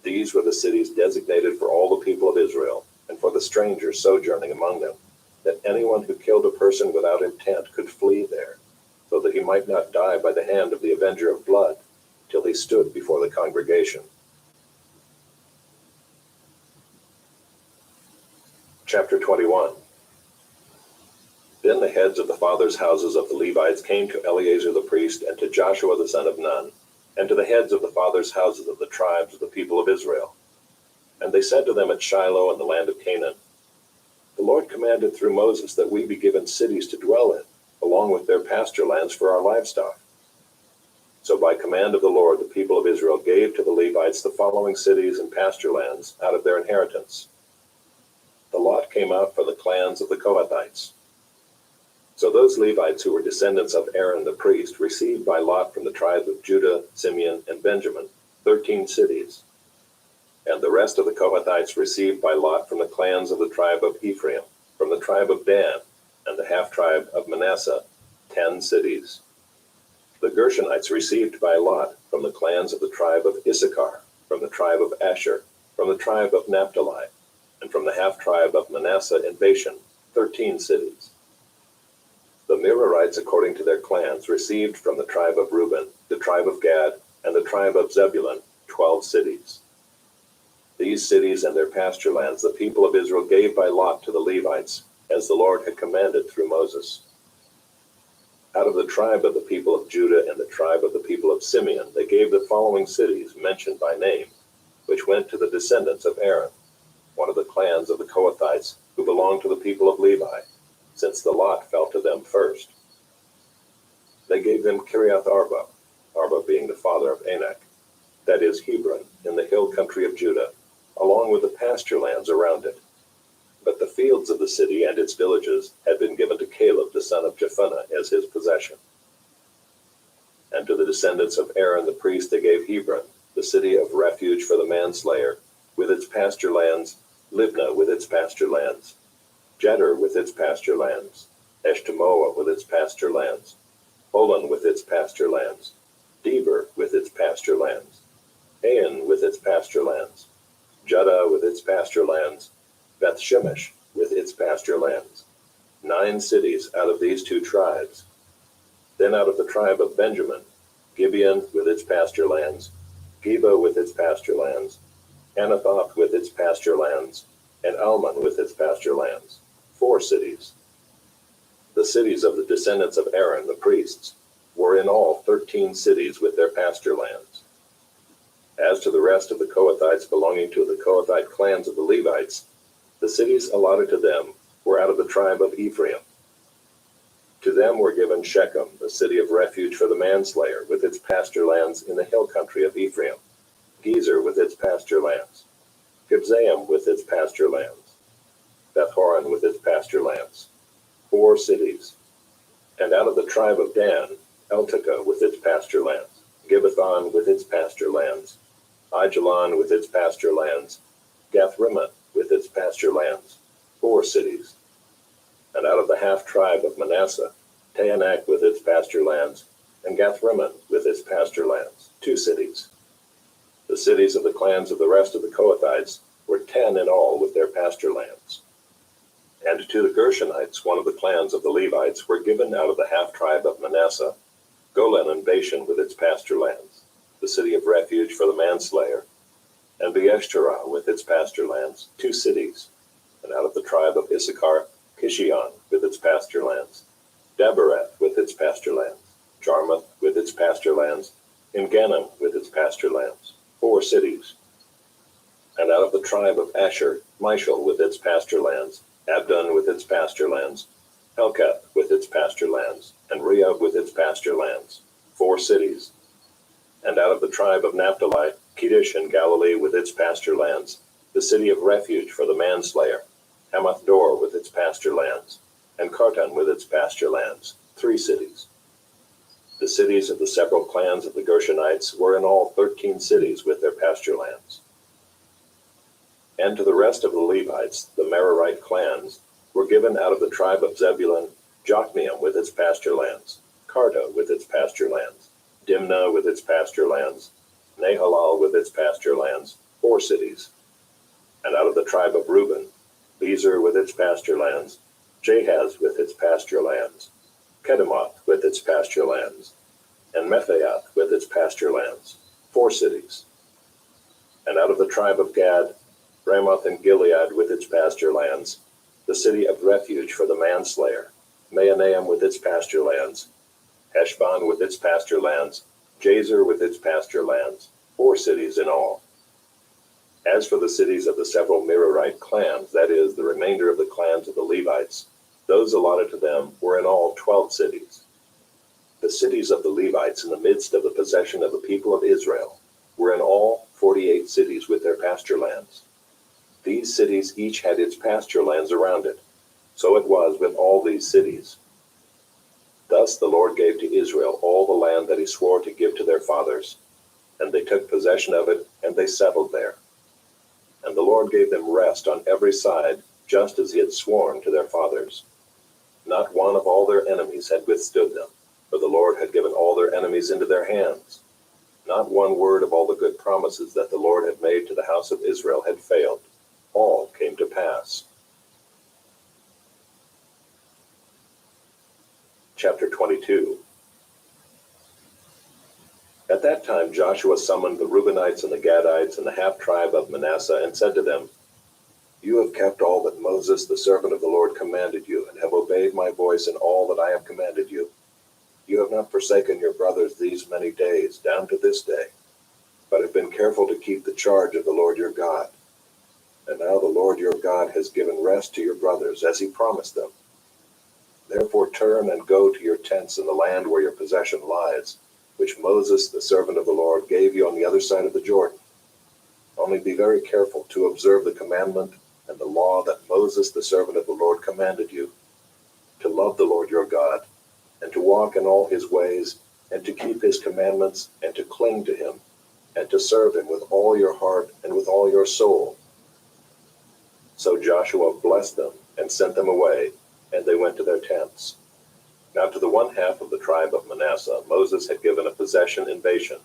These were the cities designated for all the people of Israel, and for the strangers sojourning among them, that anyone who killed a person without intent could flee there, so that he might not die by the hand of the avenger of blood, till he stood before the congregation. Chapter 21. Then the heads of the fathers' houses of the Levites came to Eleazar the priest, and to Joshua the son of Nun, and to the heads of the fathers' houses of the tribes of the people of Israel. And they said to them at Shiloh in the land of Canaan, The Lord commanded through Moses that we be given cities to dwell in, along with their pasture lands for our livestock. So by command of the Lord, the people of Israel gave to the Levites the following cities and pasture lands out of their inheritance. The lot came out for the clans of the Kohathites. So those Levites who were descendants of Aaron the priest received by lot from the tribes of Judah, Simeon, and Benjamin 13 cities. And the rest of the Kohathites received by lot from the clans of the tribe of Ephraim, from the tribe of Dan, and the half-tribe of Manasseh 10 cities. The Gershonites received by lot from the clans of the tribe of Issachar, from the tribe of Asher, from the tribe of Naphtali, and from the half-tribe of Manasseh in Bashan 13 cities. The Merarites, according to their clans, received from the tribe of Reuben, the tribe of Gad, and the tribe of Zebulun 12 cities. These cities and their pasture lands the people of Israel gave by lot to the Levites, as the Lord had commanded through Moses. Out of the tribe of the people of Judah and the tribe of the people of Simeon, they gave the following cities mentioned by name, which went to the descendants of Aaron, one of the clans of the Kohathites, who belonged to the people of Levi, since the lot fell to them first. They gave them Kiriath Arba, Arba being the father of Anak, that is Hebron, in the hill country of Judah, along with the pasture lands around it. But the fields of the city and its villages had been given to Caleb the son of Jephunneh as his possession. And to the descendants of Aaron the priest they gave Hebron, the city of refuge for the manslayer, with its pasture lands, Libnah with its pasture lands, Jeter with its pasture lands, Eshtemoa with its pasture lands, Holon with its pasture lands, Deber with its pasture lands, Ain with its pasture lands, Judah with its pasture lands, Beth Shemesh with its pasture lands, 9 cities out of these 2 tribes. Then out of the tribe of Benjamin, Gibeon with its pasture lands, Geba with its pasture lands, Anathoth with its pasture lands, and Almon with its pasture lands, 4 cities. The cities of the descendants of Aaron the priests were in all 13 cities with their pasture lands. As to the rest of the Kohathites belonging to the Kohathite clans of the Levites, the cities allotted to them were out of the tribe of Ephraim. To them were given Shechem, the city of refuge for the manslayer, with its pasture lands in the hill country of Ephraim, Gezer with its pasture lands, Kibzaim with its pasture lands, Beth-horon with its pasture lands, 4 cities. And out of the tribe of Dan, Eltekeh with its pasture lands, Gibbethon with its pasture lands, Aijalon with its pasture lands, Gath-rimmon with its pasture lands, 4 cities. And out of the half-tribe of Manasseh, Taanach with its pasture lands, and Gath-rimmon with its pasture lands, 2 cities. The cities of the clans of the rest of the Kohathites were 10 in all with their pasture lands. And to the Gershonites, one of the clans of the Levites, were given out of the half-tribe of Manasseh, Golan and Bashan with its pasture lands, the city of refuge for the manslayer, and Beeshterah with its pasture lands, 2 cities. And out of the tribe of Issachar, Kishion with its pasture lands, Dabereth with its pasture lands, Jarmuth with its pasture lands, and Ganim with its pasture lands, 4 cities. And out of the tribe of Asher, Mishal with its pasture lands, Abdon with its pasture lands, Helkath with its pasture lands, and Rehob with its pasture lands, 4 cities. And out of the tribe of Naphtali, Kedesh in Galilee with its pasture lands, the city of refuge for the manslayer, Hamath-dor with its pasture lands, and Kartan with its pasture lands, 3 cities. The cities of the several clans of the Gershonites were in all 13 cities with their pasture lands. And to the rest of the Levites, the Merarite clans, were given out of the tribe of Zebulun, Jokneam with its pasture lands, Karta with its pasture lands, Dimnah with its pasture lands, Nahalal with its pasture lands, 4 cities. And out of the tribe of Reuben, Bezer with its pasture lands, Jahaz with its pasture lands, Kedemoth with its pasture lands, and Mephaioth with its pasture lands, 4 cities. And out of the tribe of Gad, Ramoth and Gilead with its pasture lands, the city of refuge for the manslayer, Mahanaim with its pasture lands, Heshbon with its pasture lands, Jazer with its pasture lands, 4 cities in all. As for the cities of the several Merarite clans, that is, the remainder of the clans of the Levites, those allotted to them were in all 12 cities. The cities of the Levites in the midst of the possession of the people of Israel were in all 48 cities with their pasture lands. These cities each had its pasture lands around it. So it was with all these cities. Thus the Lord gave to Israel all the land that he swore to give to their fathers, and they took possession of it, and they settled there. And the Lord gave them rest on every side, just as he had sworn to their fathers. Not one of all their enemies had withstood them, for the Lord had given all their enemies into their hands. Not one word of all the good promises that the Lord had made to the house of Israel had failed. All came to pass. Chapter 22. At that time Joshua summoned the Reubenites and the Gadites and the half-tribe of Manasseh and said to them, You have kept all that Moses the servant of the Lord commanded you, and have obeyed my voice in all that I have commanded you. You have not forsaken your brothers these many days, down to this day, but have been careful to keep the charge of the Lord your God. And now the Lord your God has given rest to your brothers, as he promised them. Therefore turn and go to your tents in the land where your possession lies, which Moses the servant of the Lord gave you on the other side of the Jordan. Only be very careful to observe the commandment and the law that Moses the servant of the Lord commanded you, to love the Lord your God, and to walk in all his ways, and to keep his commandments, and to cling to him, and to serve him with all your heart and with all your soul. So Joshua blessed them and sent them away, and they went to their tents. Now to the one half of the tribe of Manasseh Moses had given a possession in Bashan,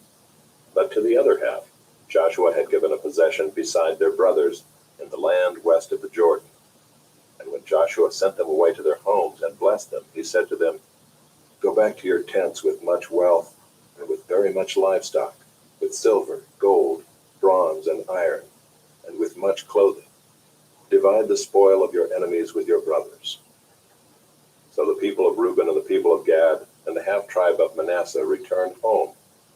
but to the other half Joshua had given a possession beside their brothers in the land west of the Jordan. And when Joshua sent them away to their homes and blessed them, he said to them, Go back to your tents with much wealth and with very much livestock, with silver, gold, bronze, and iron, and with much clothing. Divide the spoil of your enemies with your brothers. So the people of Reuben and the people of Gad and the half-tribe of Manasseh returned home,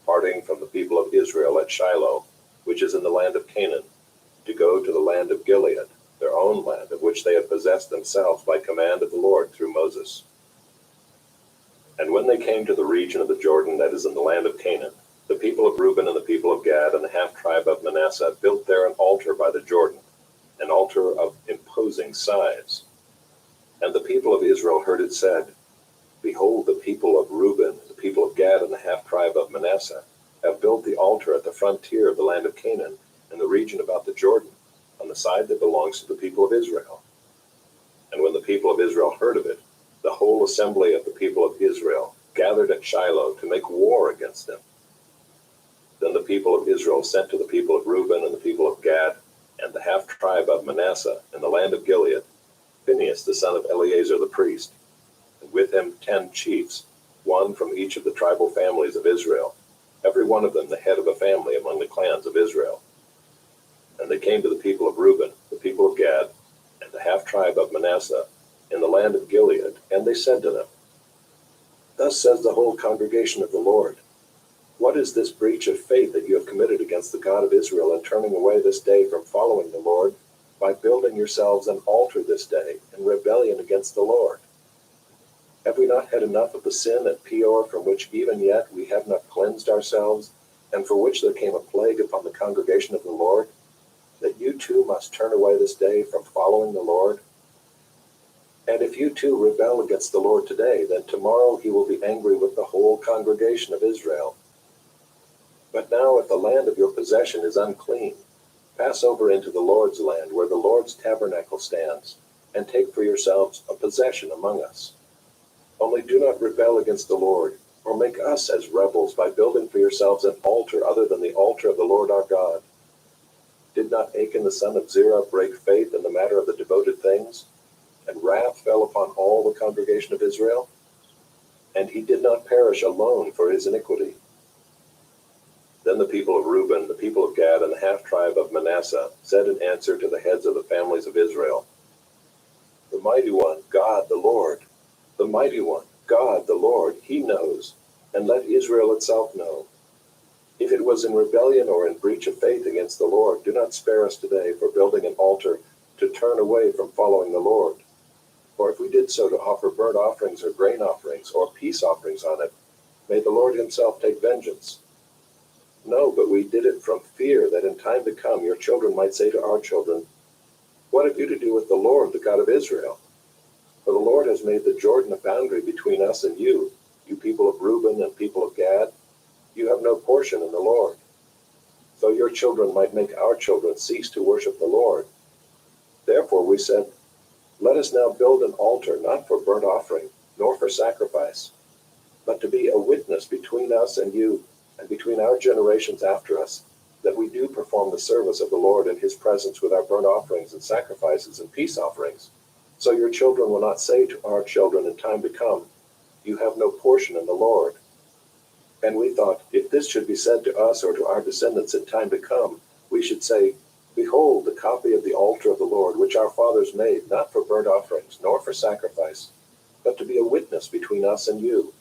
parting from the people of Israel at Shiloh, which is in the land of Canaan, to go to the land of Gilead, their own land, of which they had possessed themselves by command of the Lord through Moses. And when they came to the region of the Jordan that is in the land of Canaan, the people of Reuben and the people of Gad and the half-tribe of Manasseh built there an altar by the Jordan, an altar of imposing size. And the people of Israel heard it said, Behold, the people of Reuben, the people of Gad, and the half-tribe of Manasseh have built the altar at the frontier of the land of Canaan, in the region about the Jordan, on the side that belongs to the people of Israel. And when the people of Israel heard of it, the whole assembly of the people of Israel gathered at Shiloh to make war against them. Then the people of Israel sent to the people of Reuben and the people of Gad and the half-tribe of Manasseh in the land of Gilead, Phinehas the son of Eleazar the priest, and with him 10 chiefs, one from each of the tribal families of Israel, every one of them the head of a family among the clans of Israel. And they came to the people of Reuben, the people of Gad, and the half-tribe of Manasseh in the land of Gilead, and they said to them, Thus says the whole congregation of the Lord, What is this breach of faith that you have committed against the God of Israel in turning away this day from following the Lord, by building yourselves an altar this day in rebellion against the Lord? Have we not had enough of the sin at Peor, from which even yet we have not cleansed ourselves, and for which there came a plague upon the congregation of the Lord, that you too must turn away this day from following the Lord? And if you too rebel against the Lord today, then tomorrow he will be angry with the whole congregation of Israel. But now if the land of your possession is unclean, pass over into the Lord's land, where the Lord's tabernacle stands, and take for yourselves a possession among us. Only do not rebel against the Lord, or make us as rebels by building for yourselves an altar other than the altar of the Lord our God. Did not Achan the son of Zerah break faith in the matter of the devoted things, and wrath fell upon all the congregation of Israel? And he did not perish alone for his iniquity. Then the people of Reuben, the people of Gad, and the half-tribe of Manasseh said in answer to the heads of the families of Israel, The mighty one, God the Lord, the mighty one, God the Lord, he knows, and let Israel itself know. If it was in rebellion or in breach of faith against the Lord, do not spare us today for building an altar to turn away from following the Lord. For if we did so to offer burnt offerings or grain offerings or peace offerings on it, May the Lord himself take vengeance. No, but we did it from fear that in time to come your children might say to our children, what have you to do with the Lord, the God of Israel? For the Lord has made the Jordan a boundary between us and you, you people of Reuben and people of Gad. You have no portion in the Lord. So your children might make our children cease to worship the Lord. Therefore we said, let us now build an altar, not for burnt offering, nor for sacrifice, but to be a witness between us and you, and between our generations after us, that we do perform the service of the Lord in his presence with our burnt offerings and sacrifices and peace offerings. So your children will not say to our children in time to come, you have no portion in the Lord. And we thought, if this should be said to us or to our descendants in time to come, we should say, behold, the copy of the altar of the Lord, which our fathers made, not for burnt offerings, nor for sacrifice, but to be a witness between us and you.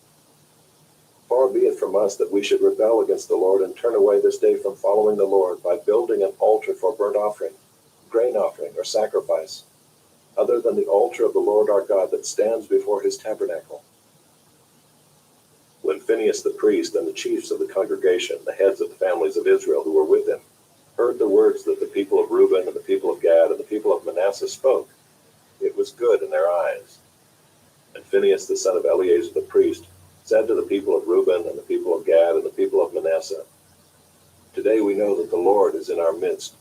Far be it from us that we should rebel against the Lord and turn away this day from following the Lord by building an altar for burnt offering, grain offering, or sacrifice, other than the altar of the Lord our God that stands before his tabernacle. When Phinehas the priest and the chiefs of the congregation, the heads of the families of Israel who were with him, heard the words that the people of Reuben and the people of Gad and the people of Manasseh spoke, it was good in their eyes. And Phinehas the son of Eleazar the priest said to the people of Reuben and the people of Gad and the people of Manasseh, today we know that the Lord is in our midst,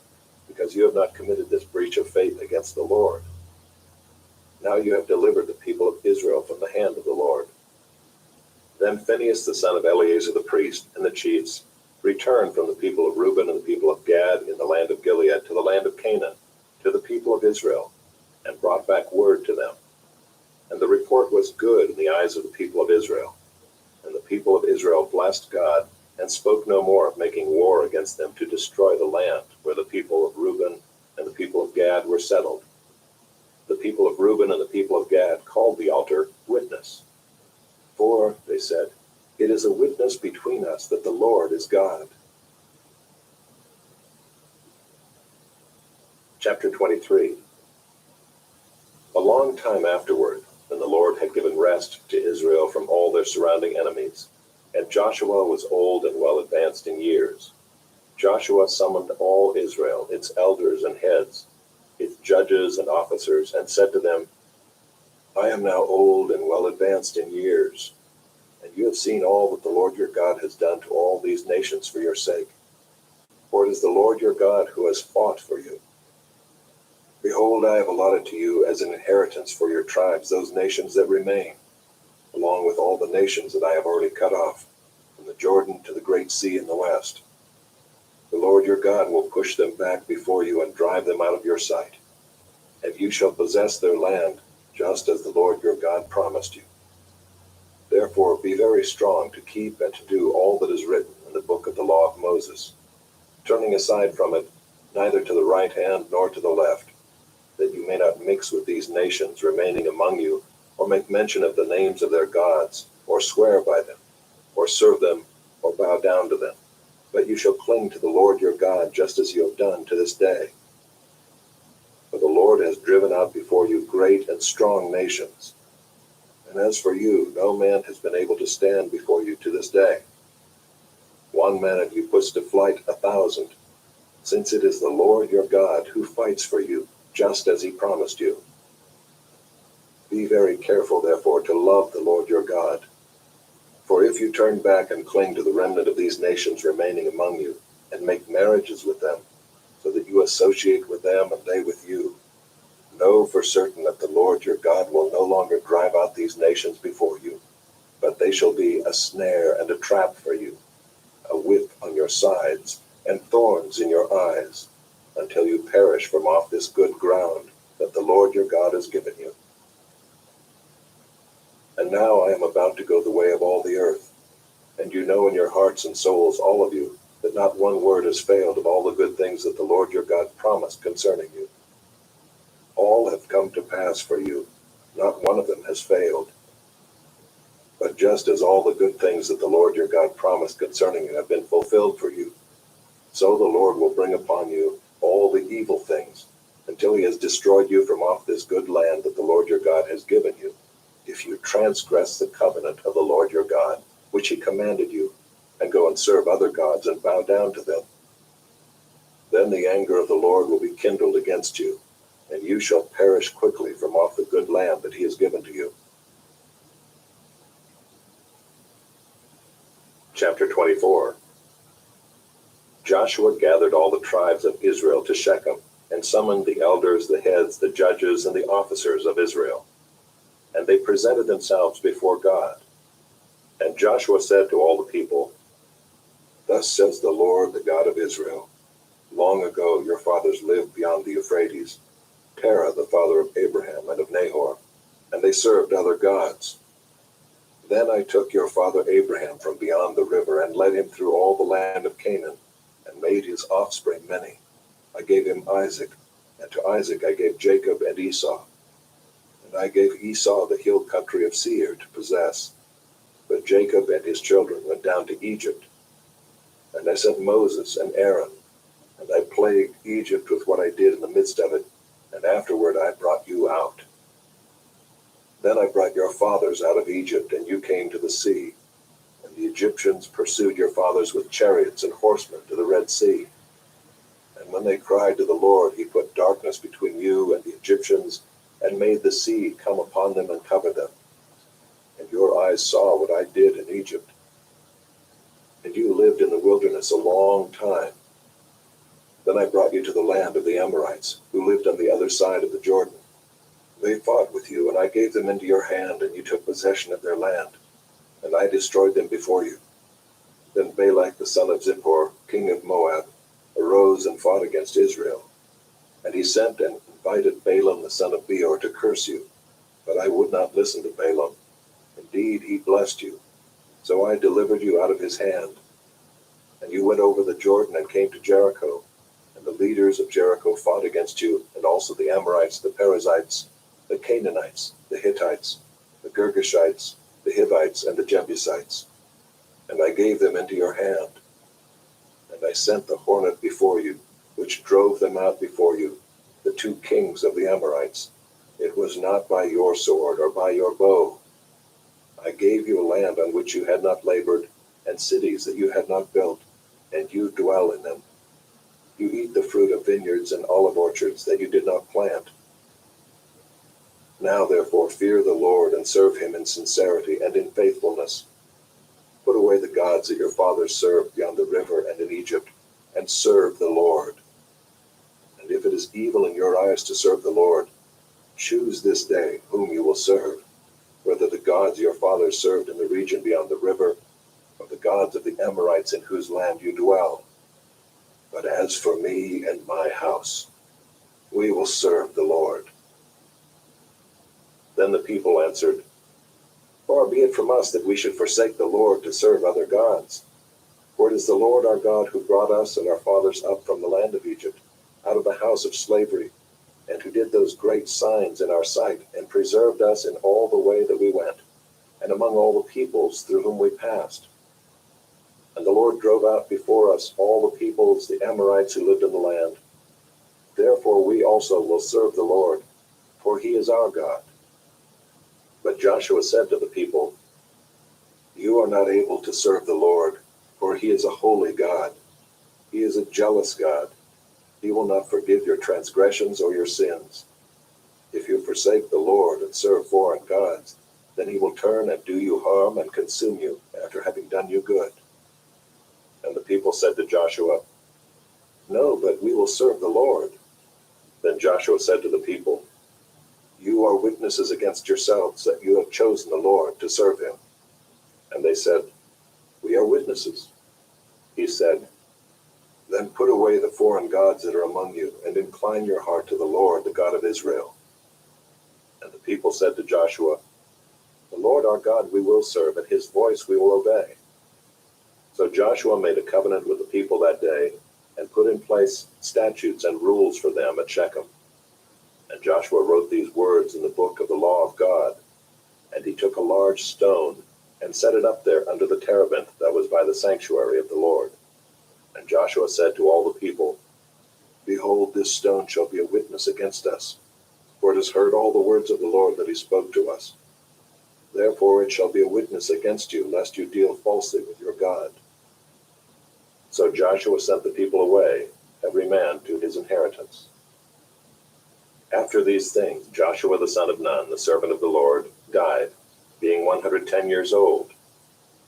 because you have not committed this breach of faith against the Lord. Now you have delivered the people of Israel from the hand of the Lord. Then Phinehas the son of Eleazar the priest and the chiefs returned from the people of Reuben and the people of Gad in the land of Gilead to the land of Canaan, to the people of Israel, and brought back word to them. And the report was good in the eyes of the people of Israel. And the people of Israel blessed God, and spoke no more of making war against them to destroy the land where the people of Reuben and the people of Gad were settled. The people of Reuben and the people of Gad called the altar Witness. For, they said, it is a witness between us that the Lord is God. Chapter 23. A long time afterward, when the Lord had given rest to Israel from all their surrounding enemies, and Joshua was old and well advanced in years, Joshua summoned all Israel, its elders and heads, its judges and officers, and said to them, I am now old and well advanced in years, and you have seen all that the Lord your God has done to all these nations for your sake. For it is the Lord your God who has fought for you. Behold, I have allotted to you as an inheritance for your tribes those nations that remain, along with all the nations that I have already cut off, from the Jordan to the great sea in the west. The Lord your God will push them back before you and drive them out of your sight, and you shall possess their land, just as the Lord your God promised you. Therefore be very strong to keep and to do all that is written in the book of the law of Moses, turning aside from it neither to the right hand nor to the left, that you may not mix with these nations remaining among you, or make mention of the names of their gods, or swear by them, or serve them, or bow down to them. But you shall cling to the Lord your God, just as you have done to this day. For the Lord has driven out before you great and strong nations. And as for you, no man has been able to stand before you to this day. One man of you puts to flight 1,000, since it is the Lord your God who fights for you, just as he promised you. Be very careful, therefore, to love the Lord your God. For if you turn back and cling to the remnant of these nations remaining among you, and make marriages with them, so that you associate with them and they with you, know for certain that the Lord your God will no longer drive out these nations before you, but they shall be a snare and a trap for you, a whip on your sides, and thorns in your eyes, until you perish from off this good ground that the Lord your God has given you. And now I am about to go the way of all the earth, and you know in your hearts and souls, all of you, that not one word has failed of all the good things that the Lord your God promised concerning you. All have come to pass for you, not one of them has failed. But just as all the good things that the Lord your God promised concerning you have been fulfilled for you, so the Lord will bring upon you all the evil things, until he has destroyed you from off this good land that the Lord your God has given you, if you transgress the covenant of the Lord your God, which he commanded you, and go and serve other gods and bow down to them. Then the anger of the Lord will be kindled against you, and you shall perish quickly from off the good land that he has given to you. Chapter 24. Joshua gathered all the tribes of Israel to Shechem, and summoned the elders, the heads, the judges, and the officers of Israel. And they presented themselves before God. And Joshua said to all the people, Thus says the Lord, the God of Israel, long ago your fathers lived beyond the Euphrates, Terah the father of Abraham and of Nahor, and they served other gods. Then I took your father Abraham from beyond the river and led him through all the land of Canaan, and made his offspring many. I gave him Isaac, and to Isaac I gave Jacob and Esau. And I gave Esau the hill country of Seir to possess. But Jacob and his children went down to Egypt. And I sent Moses and Aaron, and I plagued Egypt with what I did in the midst of it, and afterward I brought you out. Then I brought your fathers out of Egypt, and you came to the sea, and the Egyptians pursued your fathers with chariots and horsemen to the Red Sea. And when they cried to the Lord, he put darkness between you and the Egyptians, and made the sea come upon them and cover them. And your eyes saw what I did in Egypt. And you lived in the wilderness a long time. Then I brought you to the land of the Amorites, who lived on the other side of the Jordan. They fought with you, and I gave them into your hand, and you took possession of their land, and I destroyed them before you. Then Balak the son of Zippor, king of Moab, arose and fought against Israel. And he sent and invited Balaam the son of Beor to curse you. But I would not listen to Balaam. Indeed, he blessed you. So I delivered you out of his hand. And you went over the Jordan and came to Jericho. And the leaders of Jericho fought against you, and also the Amorites, the Perizzites, the Canaanites, the Hittites, the Girgashites, the Hivites, and the Jebusites. And I gave them into your hand. And I sent the hornet before you, which drove them out before you, the 2 kings of the Amorites. It was not by your sword or by your bow. I gave you a land on which you had not labored, and cities that you had not built, and you dwell in them. You eat the fruit of vineyards and olive orchards that you did not plant. Now therefore fear the Lord and serve him in sincerity and in faithfulness. Put away the gods that your fathers served beyond the river and in Egypt, and serve the Lord. And if it is evil in your eyes to serve the Lord, choose this day whom you will serve, whether the gods your fathers served in the region beyond the river, or the gods of the Amorites in whose land you dwell. But as for me and my house, we will serve the Lord. Then the people answered, Far be it from us that we should forsake the Lord to serve other gods. For it is the Lord our God who brought us and our fathers up from the land of Egypt, out of the house of slavery, and who did those great signs in our sight, and preserved us in all the way that we went, and among all the peoples through whom we passed. And the Lord drove out before us all the peoples, the Amorites who lived in the land. Therefore we also will serve the Lord, for he is our God. But Joshua said to the people, You are not able to serve the Lord, for he is a holy God. He is a jealous God. He will not forgive your transgressions or your sins. If you forsake the Lord and serve foreign gods, then he will turn and do you harm and consume you after having done you good. And the people said to Joshua, No, but we will serve the Lord. Then Joshua said to the people, You are witnesses against yourselves that you have chosen the Lord to serve him. And they said, We are witnesses. He said, Then put away the foreign gods that are among you, and incline your heart to the Lord, the God of Israel. And the people said to Joshua, The Lord our God we will serve, and his voice we will obey. So Joshua made a covenant with the people that day, and put in place statutes and rules for them at Shechem. And Joshua wrote these words in the book of the law of God. And he took a large stone, and set it up there under the terebinth that was by the sanctuary of the Lord. And Joshua said to all the people, Behold, this stone shall be a witness against us, for it has heard all the words of the Lord that he spoke to us. Therefore it shall be a witness against you, lest you deal falsely with your God. So Joshua sent the people away, every man to his inheritance. After these things, Joshua the son of Nun, the servant of the Lord, died, being 110 years old,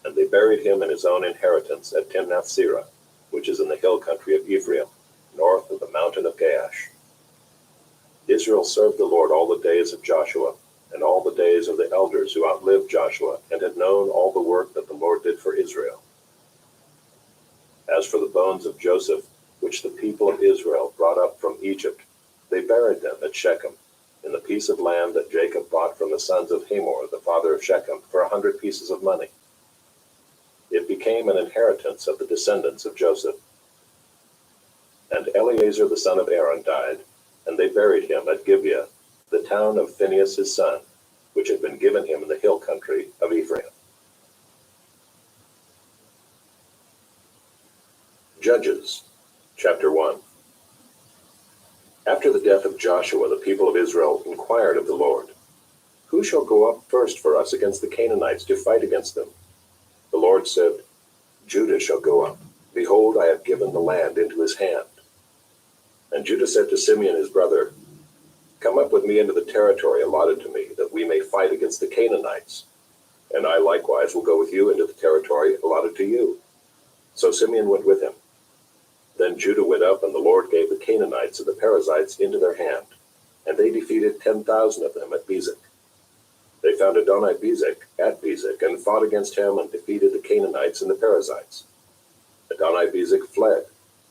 and they buried him in his own inheritance at Timnath-serah, which is in the hill country of Ephraim, north of the mountain of Gaash. Israel served the Lord all the days of Joshua, and all the days of the elders who outlived Joshua, and had known all the work that the Lord did for Israel. As for the bones of Joseph, which the people of Israel brought up from Egypt, they buried them at Shechem, in the piece of land that Jacob bought from the sons of Hamor, the father of Shechem, for 100 pieces of money. It became an inheritance of the descendants of Joseph. And Eleazar the son of Aaron died, and they buried him at Gibeah, the town of Phinehas his son, which had been given him in the hill country of Ephraim. Judges, chapter 1. After the death of Joshua, the people of Israel inquired of the Lord, "Who shall go up first for us against the Canaanites to fight against them?" The Lord said, "Judah shall go up. Behold, I have given the land into his hand." And Judah said to Simeon his brother, "Come up with me into the territory allotted to me, that we may fight against the Canaanites. And I likewise will go with you into the territory allotted to you." So Simeon went with him. Then Judah went up, and the Lord gave the Canaanites and the Perizzites into their hand, and they defeated 10,000 of them at Bezek. They found Adoni-Bezek at Bezek, and fought against him, and defeated the Canaanites and the Perizzites. Adoni-Bezek fled,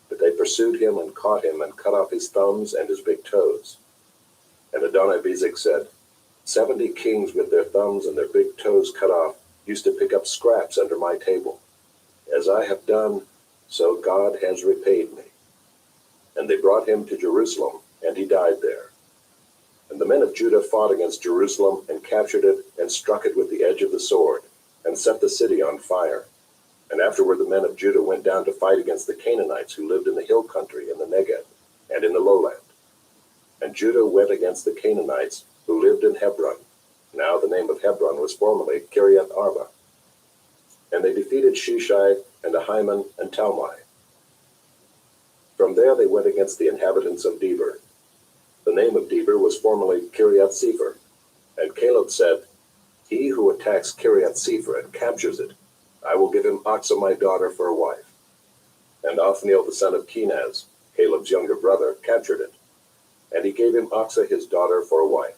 but they pursued him and caught him, and cut off his thumbs and his big toes. And Adoni-Bezek said, 70 kings with their thumbs and their big toes cut off used to pick up scraps under my table. As I have done, so God has repaid me. And they brought him to Jerusalem, and he died there. And the men of Judah fought against Jerusalem, and captured it, and struck it with the edge of the sword, and set the city on fire. And afterward the men of Judah went down to fight against the Canaanites who lived in the hill country, in the Negeb, and in the lowland. And Judah went against the Canaanites who lived in Hebron. Now the name of Hebron was formerly Kiriath Arba. And they defeated Sheshai, and Ahiman, and Talmai. From there they went against the inhabitants of Debir. The name of Debir was formerly Kiriath-Sepher. And Caleb said, "He who attacks Kiriath-Sepher and captures it, I will give him Achsah my daughter for a wife." And Othniel the son of Kenaz, Caleb's younger brother, captured it. And he gave him Achsah his daughter for a wife.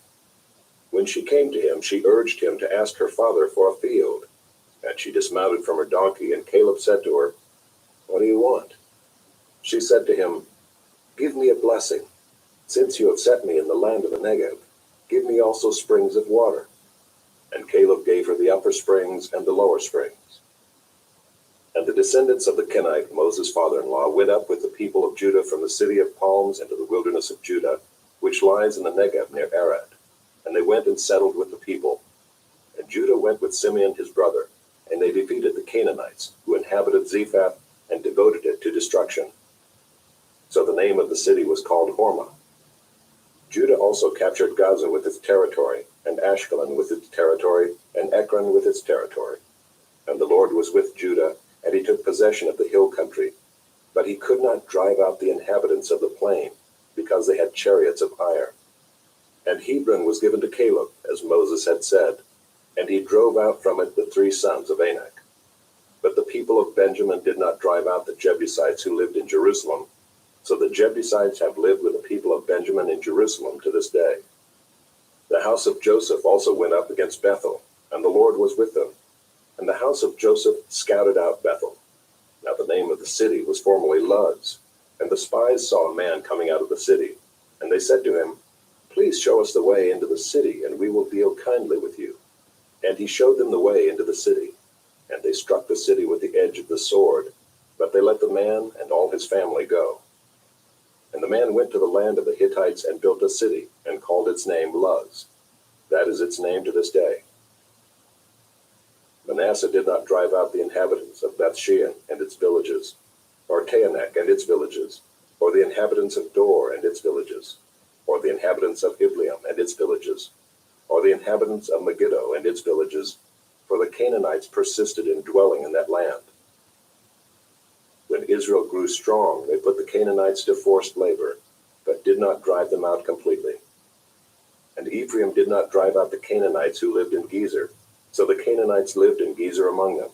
When she came to him, she urged him to ask her father for a field. And she dismounted from her donkey, and Caleb said to her, "What do you want?" She said to him, "Give me a blessing. Since you have set me in the land of the Negeb, give me also springs of water." And Caleb gave her the upper springs and the lower springs. And the descendants of the Kenite, Moses' father-in-law, went up with the people of Judah from the city of palms into the wilderness of Judah, which lies in the Negeb near Arad. And they went and settled with the people. And Judah went with Simeon his brother, and they defeated the Canaanites, who inhabited Zephath, and devoted it to destruction. So the name of the city was called Hormah. Judah also captured Gaza with its territory, and Ashkelon with its territory, and Ekron with its territory. And the Lord was with Judah, and he took possession of the hill country. But he could not drive out the inhabitants of the plain, because they had chariots of iron. And Hebron was given to Caleb, as Moses had said, and he drove out from it the 3 sons of Anak. But the people of Benjamin did not drive out the Jebusites who lived in Jerusalem, so the Jebusites have lived with the people of Benjamin in Jerusalem to this day. The house of Joseph also went up against Bethel, and the Lord was with them. And the house of Joseph scouted out Bethel. Now the name of the city was formerly Luz. And the spies saw a man coming out of the city, and they said to him, "Please show us the way into the city, and we will deal kindly with you." And he showed them the way into the city. And they struck the city with the edge of the sword, but they let the man and all his family go. And the man went to the land of the Hittites and built a city, and called its name Luz. That is its name to this day. Manasseh did not drive out the inhabitants of Bethshean and its villages, or Taanach and its villages, or the inhabitants of Dor and its villages, or the inhabitants of Ibleam and its villages. or the inhabitants of Megiddo and its villages, for the Canaanites persisted in dwelling in that land. When Israel grew strong, they put the Canaanites to forced labor, but did not drive them out completely. And Ephraim did not drive out the Canaanites who lived in Gezer, so the Canaanites lived in Gezer among them.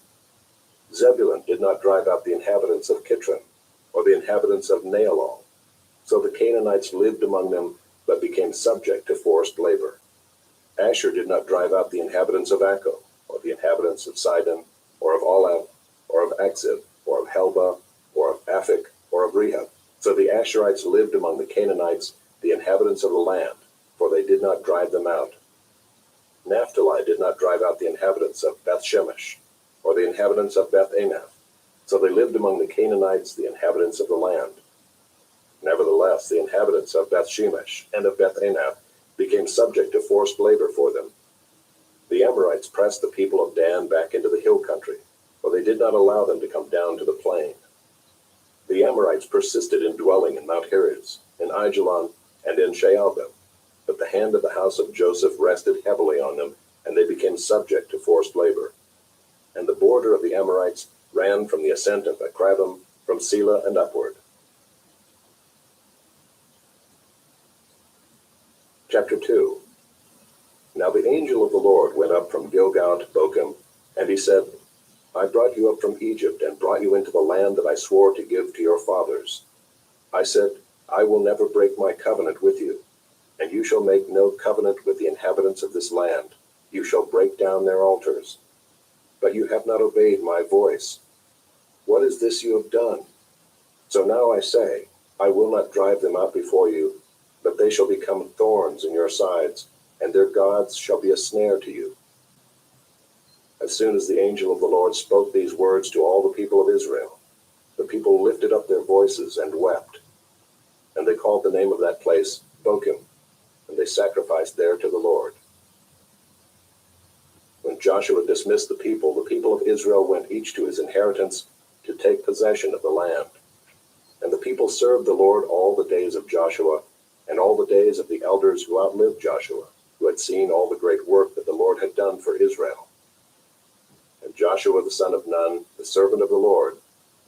Zebulun did not drive out the inhabitants of Kitron, or the inhabitants of Naalal, so the Canaanites lived among them, but became subject to forced labor. Asher did not drive out the inhabitants of Akko, or the inhabitants of Sidon, or of Olav, or of Akzib, or of Helba, or of Aphik, or of Rehab. So the Asherites lived among the Canaanites, the inhabitants of the land, for they did not drive them out. Naphtali did not drive out the inhabitants of Beth-Shemesh, or the inhabitants of Beth-Anath, so they lived among the Canaanites, the inhabitants of the land. Nevertheless, the inhabitants of Beth-Shemesh and of Beth-Anath became subject to forced labor for them. The Amorites pressed the people of Dan back into the hill country, for they did not allow them to come down to the plain. The Amorites persisted in dwelling in Mount Heres, in Aijalon, and in Shaalbim, but the hand of the house of Joseph rested heavily on them, and they became subject to forced labor. And the border of the Amorites ran from the ascent of Akrabim, from Selah and upward. Chapter 2. Now the angel of the Lord went up from Gilgal to Bochim, and he said, I brought you up from Egypt and brought you into the land that I swore to give to your fathers. I said, I will never break my covenant with you, and you shall make no covenant with the inhabitants of this land. You shall break down their altars. But you have not obeyed my voice. What is this you have done? So now I say, I will not drive them out before you, but they shall become thorns in your sides, and their gods shall be a snare to you. As soon as the angel of the Lord spoke these words to all the people of Israel, the people lifted up their voices and wept. And they called the name of that place Bochim, and they sacrificed there to the Lord. When Joshua dismissed the people of Israel went each to his inheritance to take possession of the land. And the people served the Lord all the days of Joshua, and all the days of the elders who outlived Joshua, who had seen all the great work that the Lord had done for Israel. And Joshua the son of Nun, the servant of the Lord,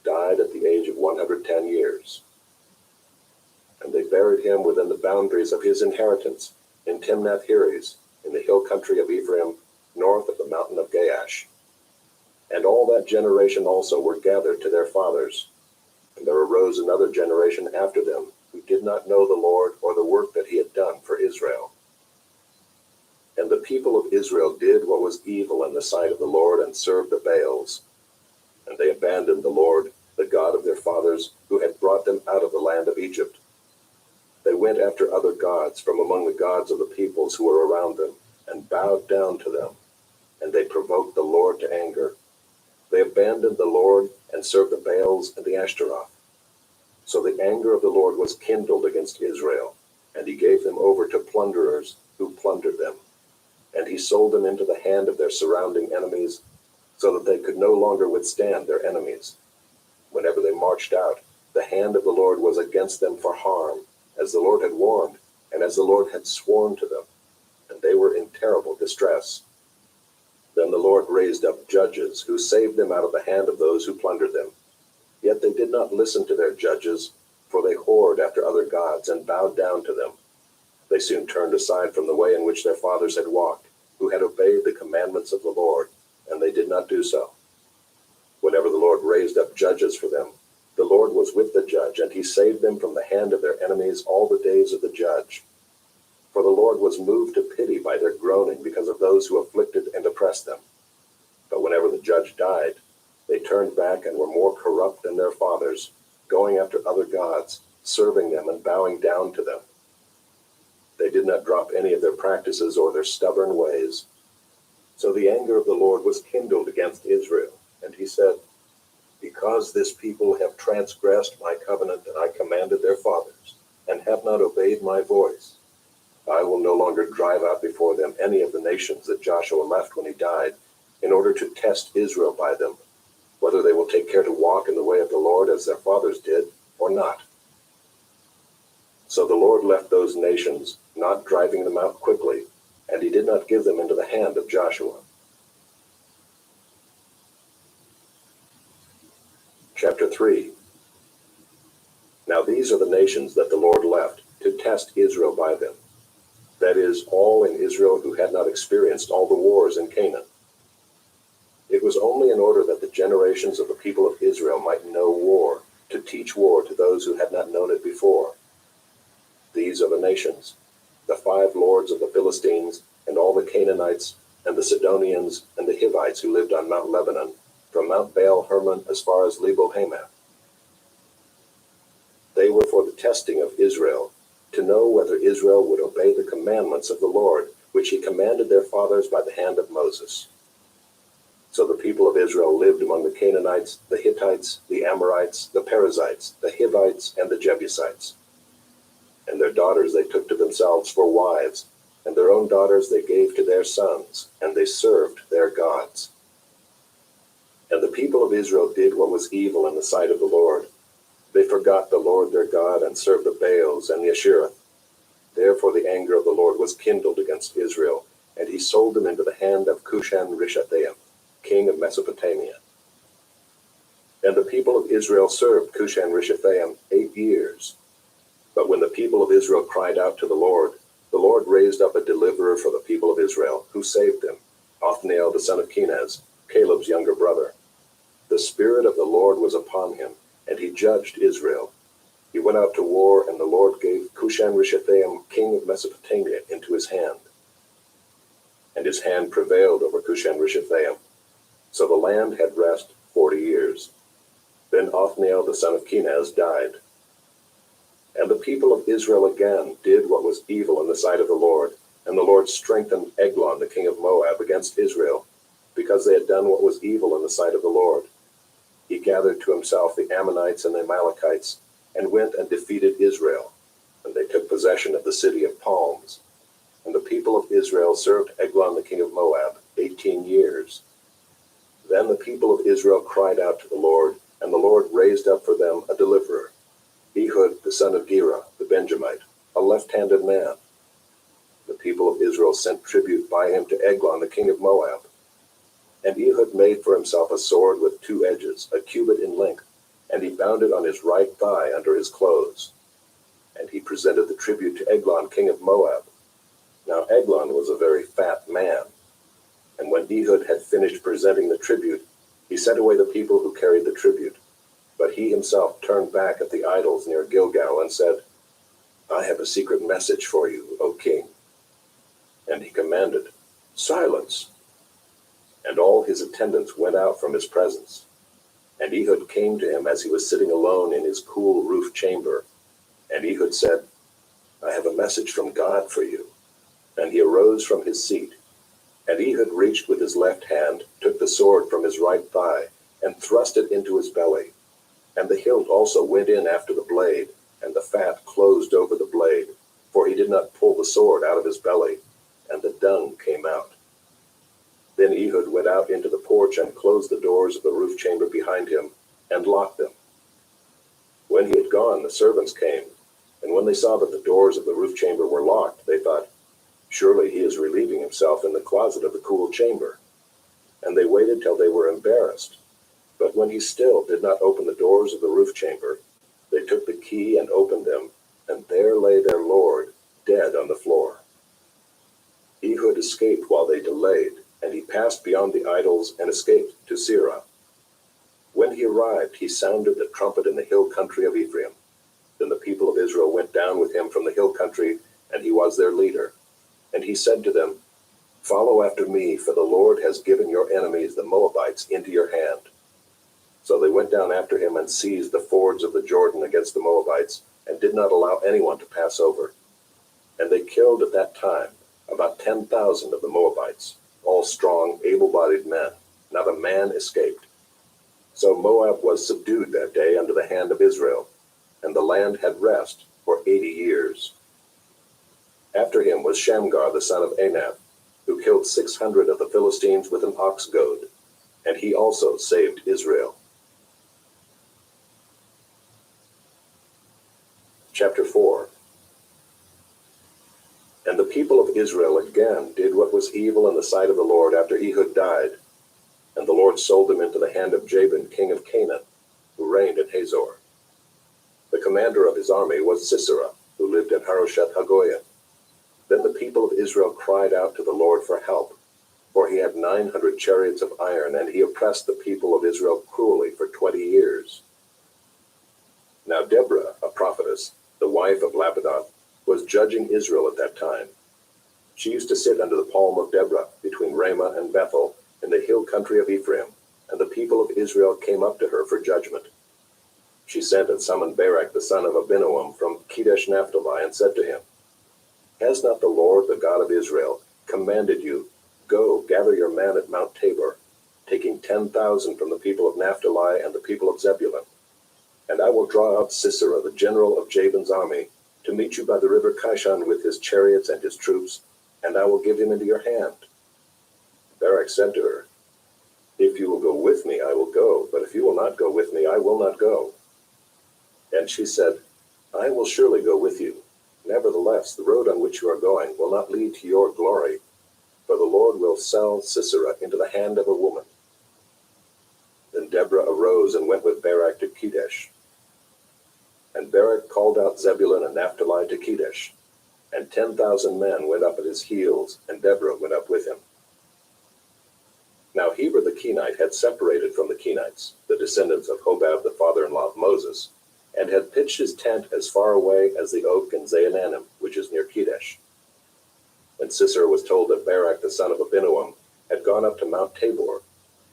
died at the age of 110 years. And they buried him within the boundaries of his inheritance, in Timnath-Heres, in the hill country of Ephraim, north of the mountain of Gaash. And all that generation also were gathered to their fathers. And there arose another generation after them, who did not know the Lord or the work that he had done for Israel. And the people of Israel did what was evil in the sight of the Lord, and served the Baals. And they abandoned the Lord, the God of their fathers, who had brought them out of the land of Egypt. They went after other gods from among the gods of the peoples who were around them, and bowed down to them. And they provoked the Lord to anger. They abandoned the Lord, and served the Baals and the Ashtaroth. So the anger of the Lord was kindled against Israel, and he gave them over to plunderers, who plundered them. And he sold them into the hand of their surrounding enemies, so that they could no longer withstand their enemies. Whenever they marched out, the hand of the Lord was against them for harm, as the Lord had warned, and as the Lord had sworn to them, and they were in terrible distress. Then the Lord raised up judges, who saved them out of the hand of those who plundered them. Yet they did not listen to their judges, for they whored after other gods and bowed down to them. They soon turned aside from the way in which their fathers had walked, who had obeyed the commandments of the Lord, and they did not do so. Whenever the Lord raised up judges for them, the Lord was with the judge, and he saved them from the hand of their enemies all the days of the judge. For the Lord was moved to pity by their groaning because of those who afflicted and oppressed them. But whenever the judge died, they turned back and were more corrupt than their fathers, going after other gods, serving them and bowing down to them. They did not drop any of their practices or their stubborn ways. So the anger of the Lord was kindled against Israel, and he said, Because this people have transgressed my covenant that I commanded their fathers, and have not obeyed my voice, I will no longer drive out before them any of the nations that Joshua left when he died, in order to test Israel by them, whether they will take care to walk in the way of the Lord as their fathers did, or not. So the Lord left those nations, not driving them out quickly, and he did not give them into the hand of Joshua. Chapter 3. Now these are the nations that the Lord left to test Israel by them. That is, all in Israel who had not experienced all the wars in Canaan. It was only in order that the generations of the people of Israel might know war, to teach war to those who had not known it before. These are the nations, the 5 lords of the Philistines, and all the Canaanites, and the Sidonians, and the Hivites who lived on Mount Lebanon, from Mount Baal Hermon as far as Lebo Hamath. They were for the testing of Israel, to know whether Israel would obey the commandments of the Lord, which he commanded their fathers by the hand of Moses. So the people of Israel lived among the Canaanites, the Hittites, the Amorites, the Perizzites, the Hivites, and the Jebusites. And their daughters they took to themselves for wives, and their own daughters they gave to their sons, and they served their gods. And the people of Israel did what was evil in the sight of the Lord. They forgot the Lord their God, and served the Baals and the Asherah. Therefore the anger of the Lord was kindled against Israel, and he sold them into the hand of Cushan-Rishathaim, king of Mesopotamia. And the people of Israel served Cushan-Rishathaim 8 years. But when the people of Israel cried out to the Lord raised up a deliverer for the people of Israel, who saved them, Othniel the son of Kenaz, Caleb's younger brother. The Spirit of the Lord was upon him, and he judged Israel. He went out to war, and the Lord gave Cushan-Rishathaim, king of Mesopotamia, into his hand. And his hand prevailed over Cushan-Rishathaim. So the land had rest 40 years. Then Othniel the son of Kenaz died. And the people of Israel again did what was evil in the sight of the Lord, and the Lord strengthened Eglon the king of Moab against Israel, because they had done what was evil in the sight of the Lord. He gathered to himself the Ammonites and the Amalekites, and went and defeated Israel, and they took possession of the city of palms. And the people of Israel served Eglon the king of Moab 18 years. Then the people of Israel cried out to the Lord, and the Lord raised up for them a deliverer, Ehud the son of Gera, the Benjamite, a left-handed man. The people of Israel sent tribute by him to Eglon the king of Moab. And Ehud made for himself a sword with 2 edges, a cubit in length, and he bound it on his right thigh under his clothes. And he presented the tribute to Eglon king of Moab. Now Eglon was a very fat man. And when Ehud had finished presenting the tribute, he sent away the people who carried the tribute. But he himself turned back at the idols near Gilgal and said, I have a secret message for you, O king. And he commanded, Silence! And all his attendants went out from his presence. And Ehud came to him as he was sitting alone in his cool roof chamber. And Ehud said, I have a message from God for you. And he arose from his seat. And Ehud reached with his left hand, took the sword from his right thigh, and thrust it into his belly. And the hilt also went in after the blade, and the fat closed over the blade, for he did not pull the sword out of his belly, and the dung came out. Then Ehud went out into the porch and closed the doors of the roof chamber behind him, and locked them. When he had gone, the servants came, and when they saw that the doors of the roof chamber were locked, they thought, Surely he is relieving himself in the closet of the cool chamber. And they waited till they were embarrassed. But when he still did not open the doors of the roof chamber, they took the key and opened them, and there lay their lord, dead on the floor. Ehud escaped while they delayed, and he passed beyond the idols and escaped to Seirah. When he arrived, he sounded the trumpet in the hill country of Ephraim. Then the people of Israel went down with him from the hill country, and he was their leader. And he said to them, Follow after me, for the Lord has given your enemies, the Moabites, into your hand. So they went down after him and seized the fords of the Jordan against the Moabites, and did not allow anyone to pass over. And they killed at that time about 10,000 of the Moabites, all strong, able-bodied men. Not a man escaped. So Moab was subdued that day under the hand of Israel, and the land had rest for 80 years. After him was Shamgar the son of Anath, who killed 600 of the Philistines with an ox goad, and he also saved Israel. Chapter 4. And the people of Israel again did what was evil in the sight of the Lord after Ehud died. And the Lord sold them into the hand of Jabin, king of Canaan, who reigned in Hazor. The commander of his army was Sisera, who lived in Harosheth Hagoyim. Then the people of Israel cried out to the Lord for help, for he had 900 chariots of iron, and he oppressed the people of Israel cruelly for 20 years. Now Deborah, a prophetess, the wife of Lapidoth, was judging Israel at that time. She used to sit under the palm of Deborah, between Ramah and Bethel, in the hill country of Ephraim, and the people of Israel came up to her for judgment. She sent and summoned Barak the son of Abinoam from Kedesh Naphtali, and said to him, Has not the Lord, the God of Israel, commanded you, Go, gather your men at Mount Tabor, taking 10,000 from the people of Naphtali and the people of Zebulun? And I will draw out Sisera, the general of Jabin's army, to meet you by the river Kishon with his chariots and his troops, and I will give him into your hand. Barak said to her, If you will go with me, I will go, but if you will not go with me, I will not go. And she said, I will surely go with you. Nevertheless, the road on which you are going will not lead to your glory, for the Lord will sell Sisera into the hand of a woman. Then Deborah arose and went with Barak to Kedesh. And Barak called out Zebulun and Naphtali to Kedesh, and 10,000 men went up at his heels, and Deborah went up with him. Now Heber the Kenite had separated from the Kenites, the descendants of Hobab the father-in-law of Moses, and had pitched his tent as far away as the oak in Zaananim, which is near Kedesh. When Sisera was told that Barak the son of Abinoam had gone up to Mount Tabor,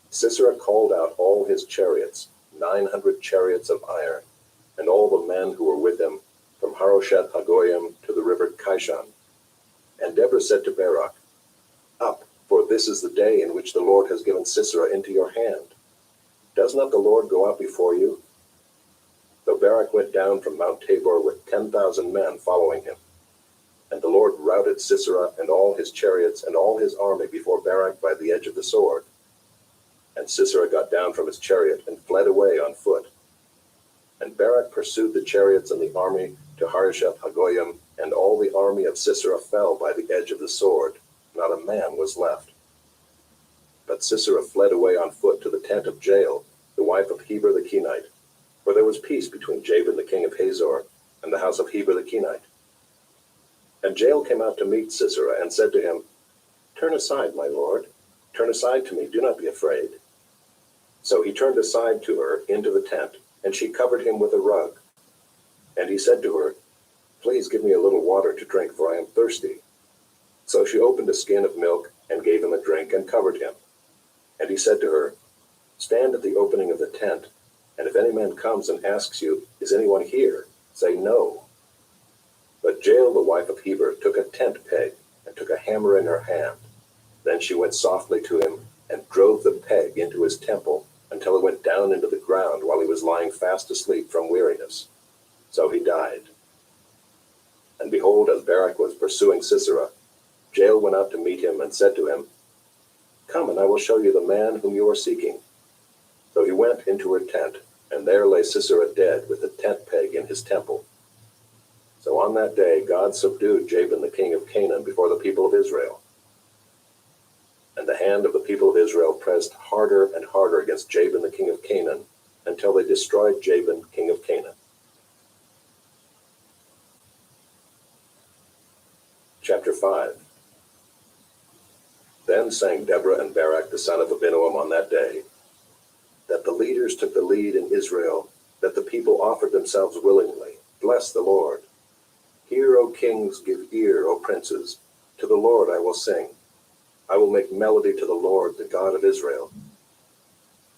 Sisera called out all his chariots, 900 chariots of iron, and all the men who were with him, from Harosheth Hagoyim to the river Kishon. And Deborah said to Barak, Up, for this is the day in which the Lord has given Sisera into your hand. Does not the Lord go out before you? So Barak went down from Mount Tabor with 10,000 men following him. And the Lord routed Sisera and all his chariots and all his army before Barak by the edge of the sword. And Sisera got down from his chariot and fled away on foot. And Barak pursued the chariots and the army to Harosheth Hagoyim, and all the army of Sisera fell by the edge of the sword. Not a man was left. But Sisera fled away on foot to the tent of Jael, the wife of Heber the Kenite, for there was peace between Jabin the king of Hazor and the house of Heber the Kenite. And Jael came out to meet Sisera and said to him, Turn aside, my lord. Turn aside to me. Do not be afraid. So he turned aside to her into the tent, and she covered him with a rug. And he said to her, Please give me a little water to drink, for I am thirsty. So she opened a skin of milk and gave him a drink and covered him. And he said to her, Stand at the opening of the tent, and if any man comes and asks you, Is anyone here? Say no. But Jael, the wife of Heber, took a tent peg and took a hammer in her hand. Then she went softly to him and drove the peg into his temple until it went down into the ground while he was lying fast asleep from weariness. So he died. And behold, as Barak was pursuing Sisera, Jael went out to meet him and said to him, Come, and I will show you the man whom you are seeking. So he went into her tent, and there lay Sisera dead with the tent peg in his temple. So on that day God subdued Jabin the king of Canaan before the people of Israel. And the hand of the people of Israel pressed harder and harder against Jabin the king of Canaan, until they destroyed Jabin king of Canaan. Chapter 5. Then sang Deborah and Barak the son of Abinoam on that day, that the leaders took the lead in Israel, that the people offered themselves willingly. Bless the Lord. Hear, O kings, give ear, O princes. To the Lord I will sing. I will make melody to the Lord, the God of Israel.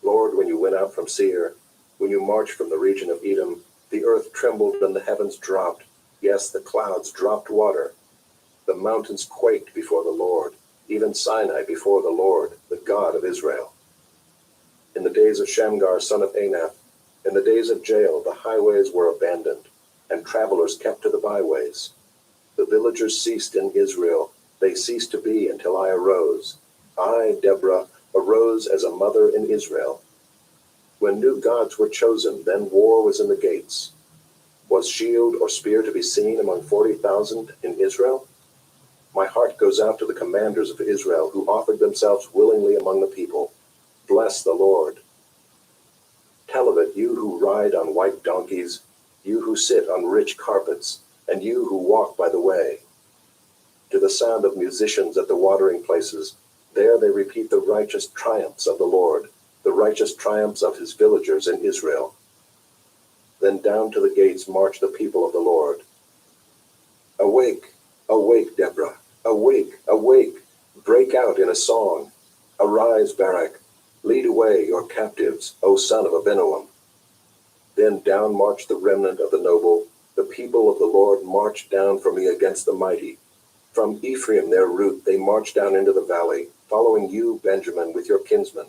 Lord, when you went out from Seir, when you marched from the region of Edom, the earth trembled and the heavens dropped. Yes, the clouds dropped water. The mountains quaked before the Lord, even Sinai before the Lord, the God of Israel. In the days of Shamgar, son of Anath, in the days of Jael, the highways were abandoned, and travelers kept to the byways. The villagers ceased in Israel. They ceased to be until I arose. I, Deborah, arose as a mother in Israel. When new gods were chosen, then war was in the gates. Was shield or spear to be seen among 40,000 in Israel? My heart goes out to the commanders of Israel who offered themselves willingly among the people. Bless the Lord. Tell of it, you who ride on white donkeys, you who sit on rich carpets, and you who walk by the way. To the sound of musicians at the watering places, there they repeat the righteous triumphs of the Lord, the righteous triumphs of his villagers in Israel. Then down to the gates march the people of the Lord. Awake, awake, Deborah, awake, awake, break out in a song. Arise, Barak, lead away your captives, O son of Abinoam. Then down marched the remnant of the noble, the people of the Lord marched down for me against the mighty. From Ephraim their route they marched down into the valley, following you, Benjamin, with your kinsmen.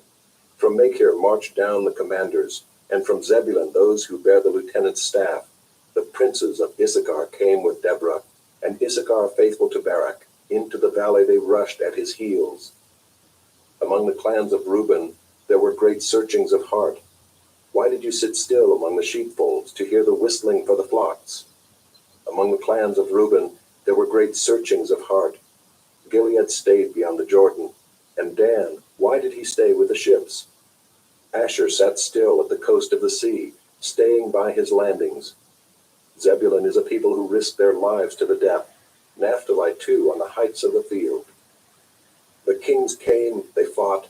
From Machir marched down the commanders, and from Zebulun those who bear the lieutenant's staff. The princes of Issachar came with Deborah, and Issachar faithful to Barak. Into the valley they rushed at his heels. Among the clans of Reuben there were great searchings of heart. Why did you sit still among the sheepfolds to hear the whistling for the flocks? Among the clans of Reuben there were great searchings of heart. Gilead stayed beyond the Jordan, and Dan, why did he stay with the ships? Asher sat still at the coast of the sea, staying by his landings. Zebulun is a people who risk their lives to the death, Naphtali too on the heights of the field. The kings came, they fought,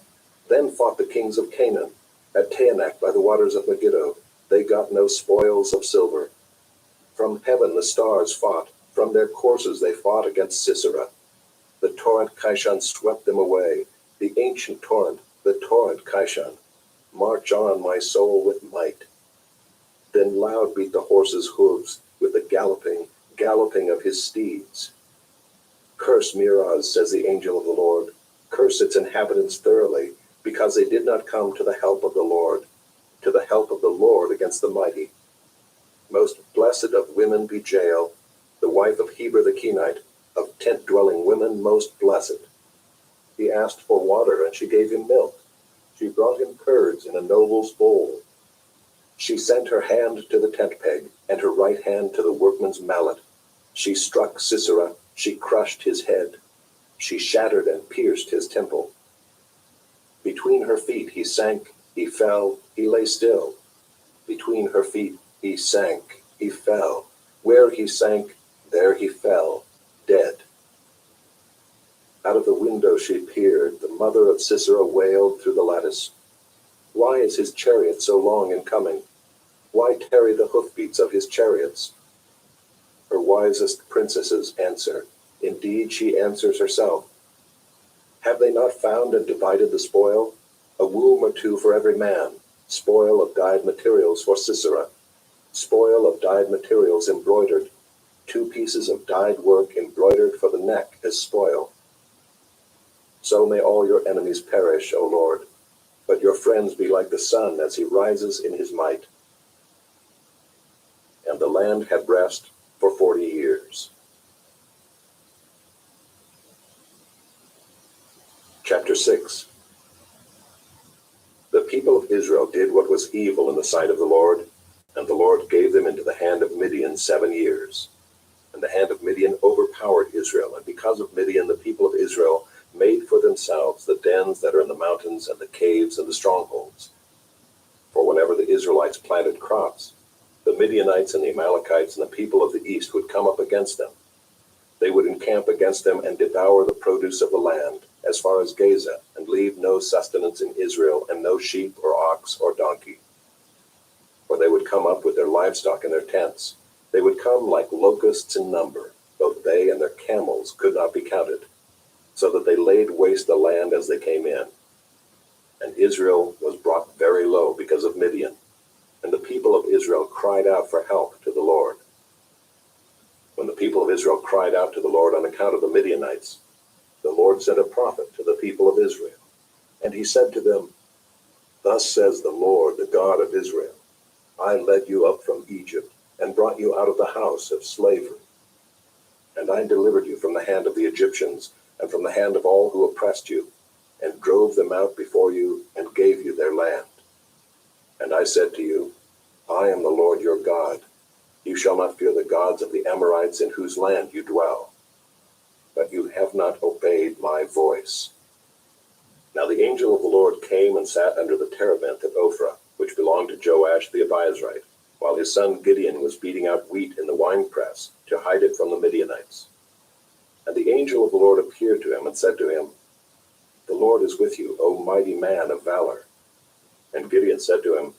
then fought the kings of Canaan. At Taanach by the waters of Megiddo, they got no spoils of silver. From heaven the stars fought, from their courses they fought against Sisera. The torrent Kishon swept them away, the ancient torrent, the torrent Kishon. March on, my soul, with might. Then loud beat the horse's hooves with the galloping of his steeds. Curse Meroz, says the angel of the Lord. Curse its inhabitants thoroughly, because they did not come to the help of the Lord against the mighty. Most blessed of women be Jael, the wife of Heber the Kenite, of tent-dwelling women most blessed. He asked for water, and she gave him milk. She brought him curds in a noble's bowl. She sent her hand to the tent peg, and her right hand to the workman's mallet. She struck Sisera, she crushed his head. She shattered and pierced his temple. Between her feet he sank, he fell, he lay still. Between her feet he sank, he fell. Where he sank, there he fell, dead. Out of the window she peered, the mother of Sisera wailed through the lattice. Why is his chariot so long in coming? Why tarry the hoofbeats of his chariots? Her wisest princesses answer. Indeed, she answers herself. Have they not found and divided the spoil? A womb or two for every man, spoil of dyed materials for Sisera, spoil of dyed materials embroidered, 2 pieces of dyed work embroidered for the neck as spoil. So may all your enemies perish, O Lord, but your friends be like the sun as he rises in his might. And the land had rest for 40 years. Chapter 6. The people of Israel did what was evil in the sight of the Lord, and the Lord gave them into the hand of Midian 7 years. And the hand of Midian overpowered Israel, and because of Midian the people of Israel made for themselves the dens that are in the mountains and the caves and the strongholds. For whenever the Israelites planted crops, the Midianites and the Amalekites and the people of the east would come up against them. They would encamp against them and devour the produce of the land, as far as Gaza, and leave no sustenance in Israel, and no sheep or ox or donkey. For they would come up with their livestock in their tents. They would come like locusts in number, both they and their camels could not be counted, so that they laid waste the land as they came in. And Israel was brought very low because of Midian, and the people of Israel cried out for help to the Lord. When the people of Israel cried out to the Lord on account of the Midianites, the Lord sent a prophet to the people of Israel, and he said to them, Thus says the Lord, the God of Israel, I led you up from Egypt, and brought you out of the house of slavery. And I delivered you from the hand of the Egyptians, and from the hand of all who oppressed you, and drove them out before you, and gave you their land. And I said to you, I am the Lord your God. You shall not fear the gods of the Amorites in whose land you dwell. but you have not obeyed my voice." Now the angel of the Lord came and sat under the terebinth at Ophrah, which belonged to Joash the Abiezrite, while his son Gideon was beating out wheat in the winepress to hide it from the Midianites. And the angel of the Lord appeared to him and said to him, "The Lord is with you, O mighty man of valor." And Gideon said to him,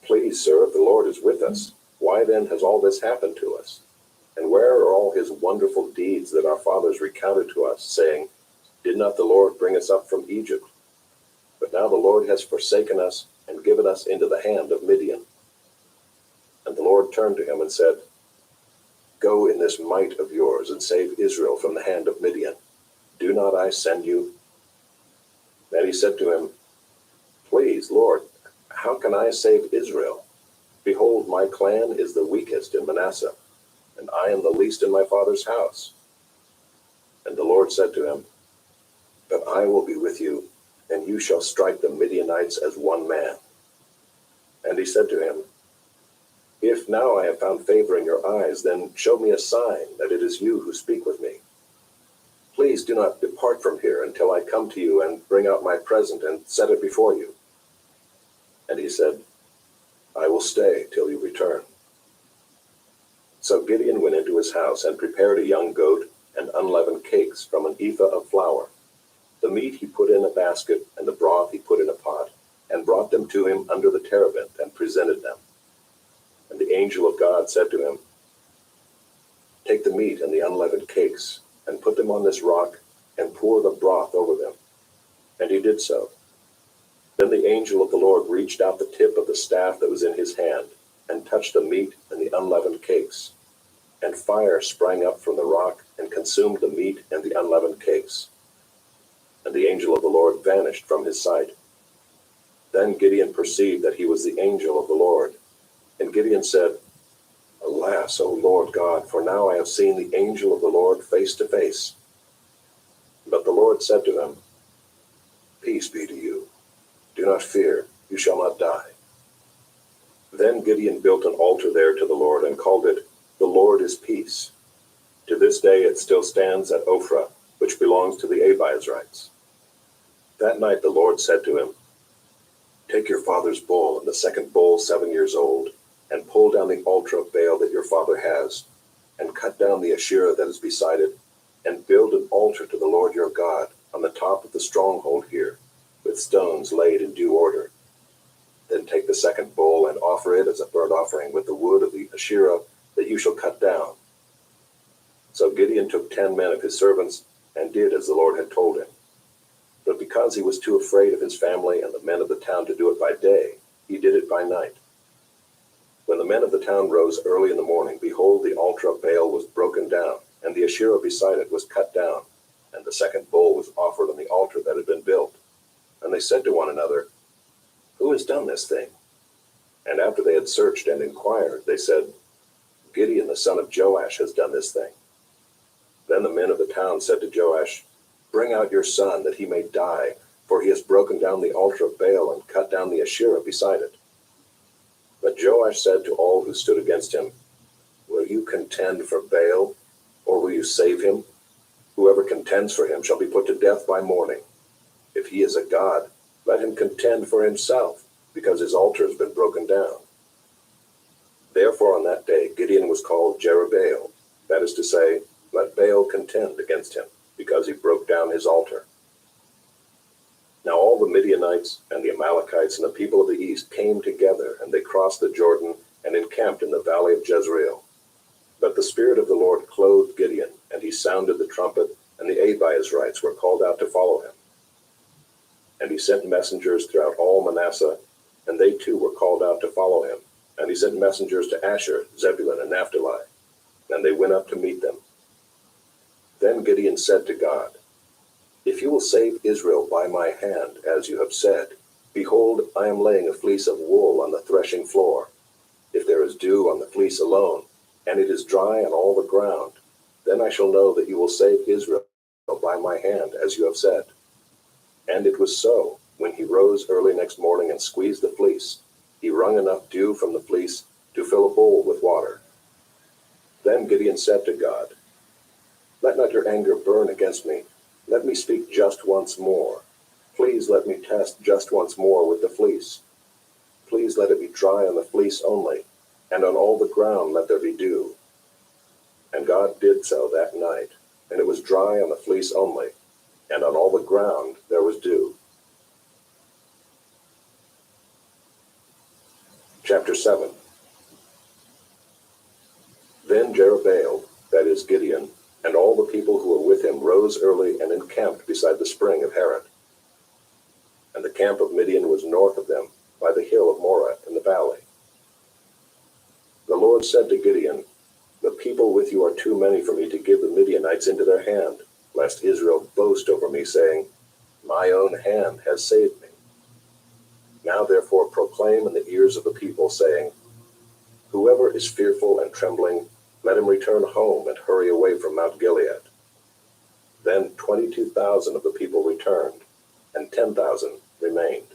"Please, sir, if the Lord is with us, why then has all this happened to us? And where are all his wonderful deeds that our fathers recounted to us, saying, 'Did not the Lord bring us up from Egypt?' But now the Lord has forsaken us and given us into the hand of Midian." And the Lord turned to him and said, "Go in this might of yours and save Israel from the hand of Midian. Do not I send you?" Then he said to him, "Please, Lord, how can I save Israel? Behold, my clan is the weakest in Manasseh, and I am the least in my father's house." And the Lord said to him, "But I will be with you, and you shall strike the Midianites as one man." And he said to him, "If now I have found favor in your eyes, then show me a sign that it is you who speak with me. Please do not depart from here until I come to you and bring out my present and set it before you." And he said, "I will stay till you return." So Gideon went into his house and prepared a young goat and unleavened cakes from an ephah of flour. The meat he put in a basket, and the broth he put in a pot, and brought them to him under the terebinth and presented them. And the angel of God said to him, "Take the meat and the unleavened cakes, and put them on this rock, and pour the broth over them." And he did so. Then the angel of the Lord reached out the tip of the staff that was in his hand, and touched the meat and the unleavened cakes. And fire sprang up from the rock, and consumed the meat and the unleavened cakes. And the angel of the Lord vanished from his sight. Then Gideon perceived that he was the angel of the Lord. And Gideon said, "Alas, O Lord God, for now I have seen the angel of the Lord face to face." But the Lord said to him, "Peace be to you. Do not fear, you shall not die." Then Gideon built an altar there to the Lord and called it, "The Lord is Peace." To this day it still stands at Ophrah, which belongs to the Abiezrites. That night the Lord said to him, "Take your father's bull and the second bull 7 years old, and pull down the altar of Baal that your father has, and cut down the Asherah that is beside it, and build an altar to the Lord your God on the top of the stronghold here, with stones laid in due order. Then take the second bull and offer it as a burnt offering with the wood of the Asherah that you shall cut down." So Gideon took 10 men of his servants and did as the Lord had told him. But because he was too afraid of his family and the men of the town to do it by day, he did it by night. When the men of the town rose early in the morning, behold, the altar of Baal was broken down, and the Asherah beside it was cut down, and the second bull was offered on the altar that had been built. And they said to one another, "Who has done this thing?" And after they had searched and inquired, they said, "Gideon the son of Joash has done this thing." Then the men of the town said to Joash, "Bring out your son, that he may die, for he has broken down the altar of Baal and cut down the Asherah beside it." But Joash said to all who stood against him, "Will you contend for Baal, or will you save him? Whoever contends for him shall be put to death by morning. If he is a god, let him contend for himself, because his altar has been broken down." Therefore on that day Gideon was called Jerubbaal, that is to say, "Let Baal contend against him," because he broke down his altar. Now all the Midianites and the Amalekites and the people of the east came together, and they crossed the Jordan and encamped in the valley of Jezreel. But the Spirit of the Lord clothed Gideon, and he sounded the trumpet, and the Abiezrites were called out to follow him. And he sent messengers throughout all Manasseh, and they too were called out to follow him. And he sent messengers to Asher, Zebulun, and Naphtali, and they went up to meet them. Then Gideon said to God, "If you will save Israel by my hand, as you have said, behold, I am laying a fleece of wool on the threshing floor. If there is dew on the fleece alone, and it is dry on all the ground, then I shall know that you will save Israel by my hand, as you have said." And it was so. When he rose early next morning and squeezed the fleece, he wrung enough dew from the fleece to fill a bowl with water. Then Gideon said to God, Let not your anger burn against me. Let me speak just once more. Please let me test just once more with the fleece. Please let it be dry on the fleece only, and on all the ground let there be dew. And God did so that night, and it was dry on the fleece only, and on all the ground there was dew. Chapter 7. Then Jerubbaal, that is Gideon, and all the people who were with him rose early and encamped beside the spring of Harod. And the camp of Midian was north of them, by the hill of Moreh in the valley. The Lord said to Gideon, the people with you are too many for me to give the Midianites into their hand, lest Israel boast over me, saying, my own hand has saved me. Now therefore proclaim in the ears of the people, saying, whoever is fearful and trembling, let him return home and hurry away from Mount Gilead. Then 22,000 of the people returned, and 10,000 remained.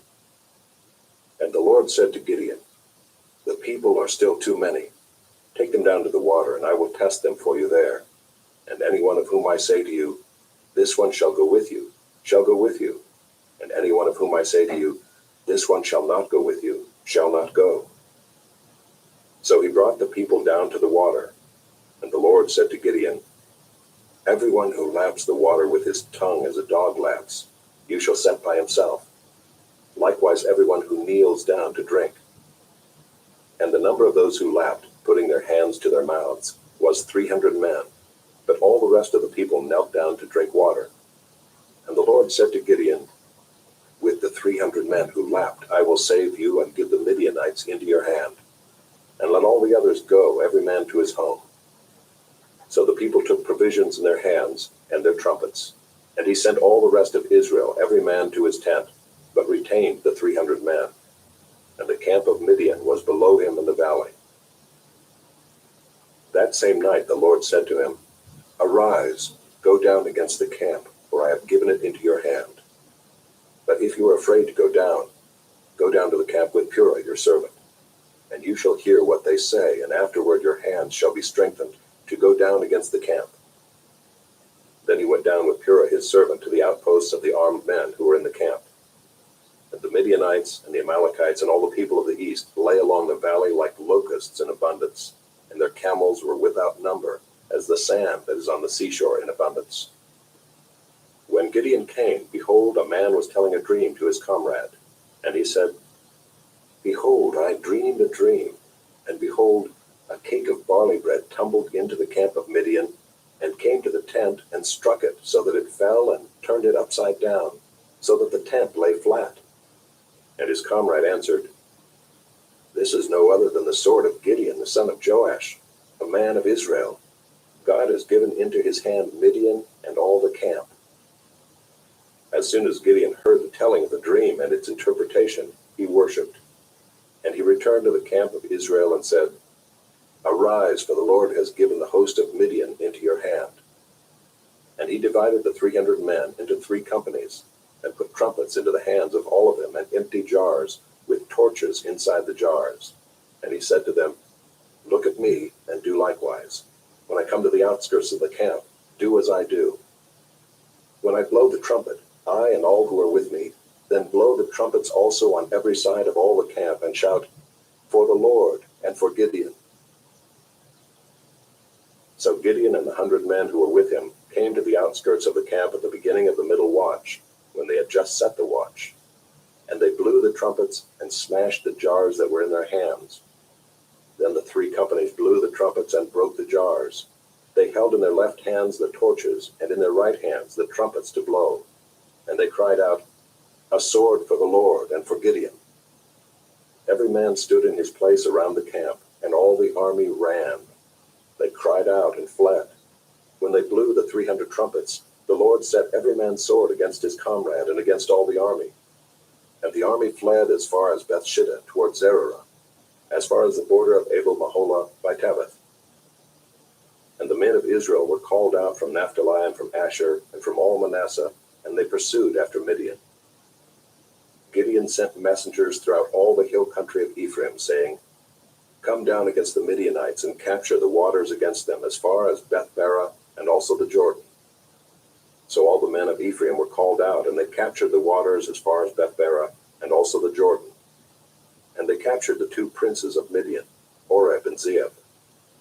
And the Lord said to Gideon, the people are still too many. Take them down to the water, and I will test them for you there. And any one of whom I say to you, this one shall go with you, shall go with you. And any one of whom I say to you, this one shall not go with you, shall not go. So he brought the people down to the water. And the Lord said to Gideon, everyone who laps the water with his tongue as a dog laps, you shall set by himself. Likewise everyone who kneels down to drink. And the number of those who lapped, putting their hands to their mouths, was 300 men. But all the rest of the people knelt down to drink water. And the Lord said to Gideon, with the 300 men who lapped, I will save you and give the Midianites into your hand. And let all the others go, every man to his home. So the people took provisions in their hands and their trumpets. And he sent all the rest of Israel, every man to his tent, but retained the 300 men. And the camp of Midian was below him in the valley. That same night the Lord said to him, arise, go down against the camp, for I have given it into your hand. But if you are afraid to go down to the camp with Purah your servant. And you shall hear what they say, and afterward your hands shall be strengthened to go down against the camp. Then he went down with Purah his servant to the outposts of the armed men who were in the camp. And the Midianites and the Amalekites and all the people of the east lay along the valley like locusts in abundance, and their camels were without number, as the sand that is on the seashore in abundance. When Gideon came, behold, a man was telling a dream to his comrade. And he said, behold, I dreamed a dream, and behold, a cake of barley bread tumbled into the camp of Midian, and came to the tent and struck it, so that it fell and turned it upside down, so that the tent lay flat. And his comrade answered, this is no other than the sword of Gideon, the son of Joash, a man of Israel. God has given into his hand Midian and all the camp. As soon as Gideon heard the telling of the dream and its interpretation, he worshipped. And he returned to the camp of Israel and said, arise, for the Lord has given the host of Midian into your hand. And he divided the 300 men into 3 companies, and put trumpets into the hands of all of them, and empty jars, with torches inside the jars. And he said to them, look at me, and do likewise. When I come to the outskirts of the camp, do as I do. When I blow the trumpet, I and all who are with me, then blow the trumpets also on every side of all the camp, and shout, for the Lord, and for Gideon. So Gideon and the 100 men who were with him came to the outskirts of the camp at the beginning of the middle watch, when they had just set the watch. And they blew the trumpets and smashed the jars that were in their hands. Then the 3 companies blew the trumpets and broke the jars. They held in their left hands the torches, and in their right hands the trumpets to blow. And they cried out, a sword for the Lord and for Gideon. Every man stood in his place around the camp, and all the army ran. They cried out and fled. When they blew the 300 trumpets, the Lord set every man's sword against his comrade and against all the army. And the army fled as far as Bethshittah toward Zererah, as far as the border of Abel-Maholah by Tabbath. And the men of Israel were called out from Naphtali and from Asher and from all Manasseh, and they pursued after Midian. Gideon sent messengers throughout all the hill country of Ephraim, saying, come down against the Midianites and capture the waters against them as far as Beth-barah and also the Jordan. So all the men of Ephraim were called out, and they captured the waters as far as Bethbara, and also the Jordan. And they captured the two princes of Midian, Oreb and Zeeb.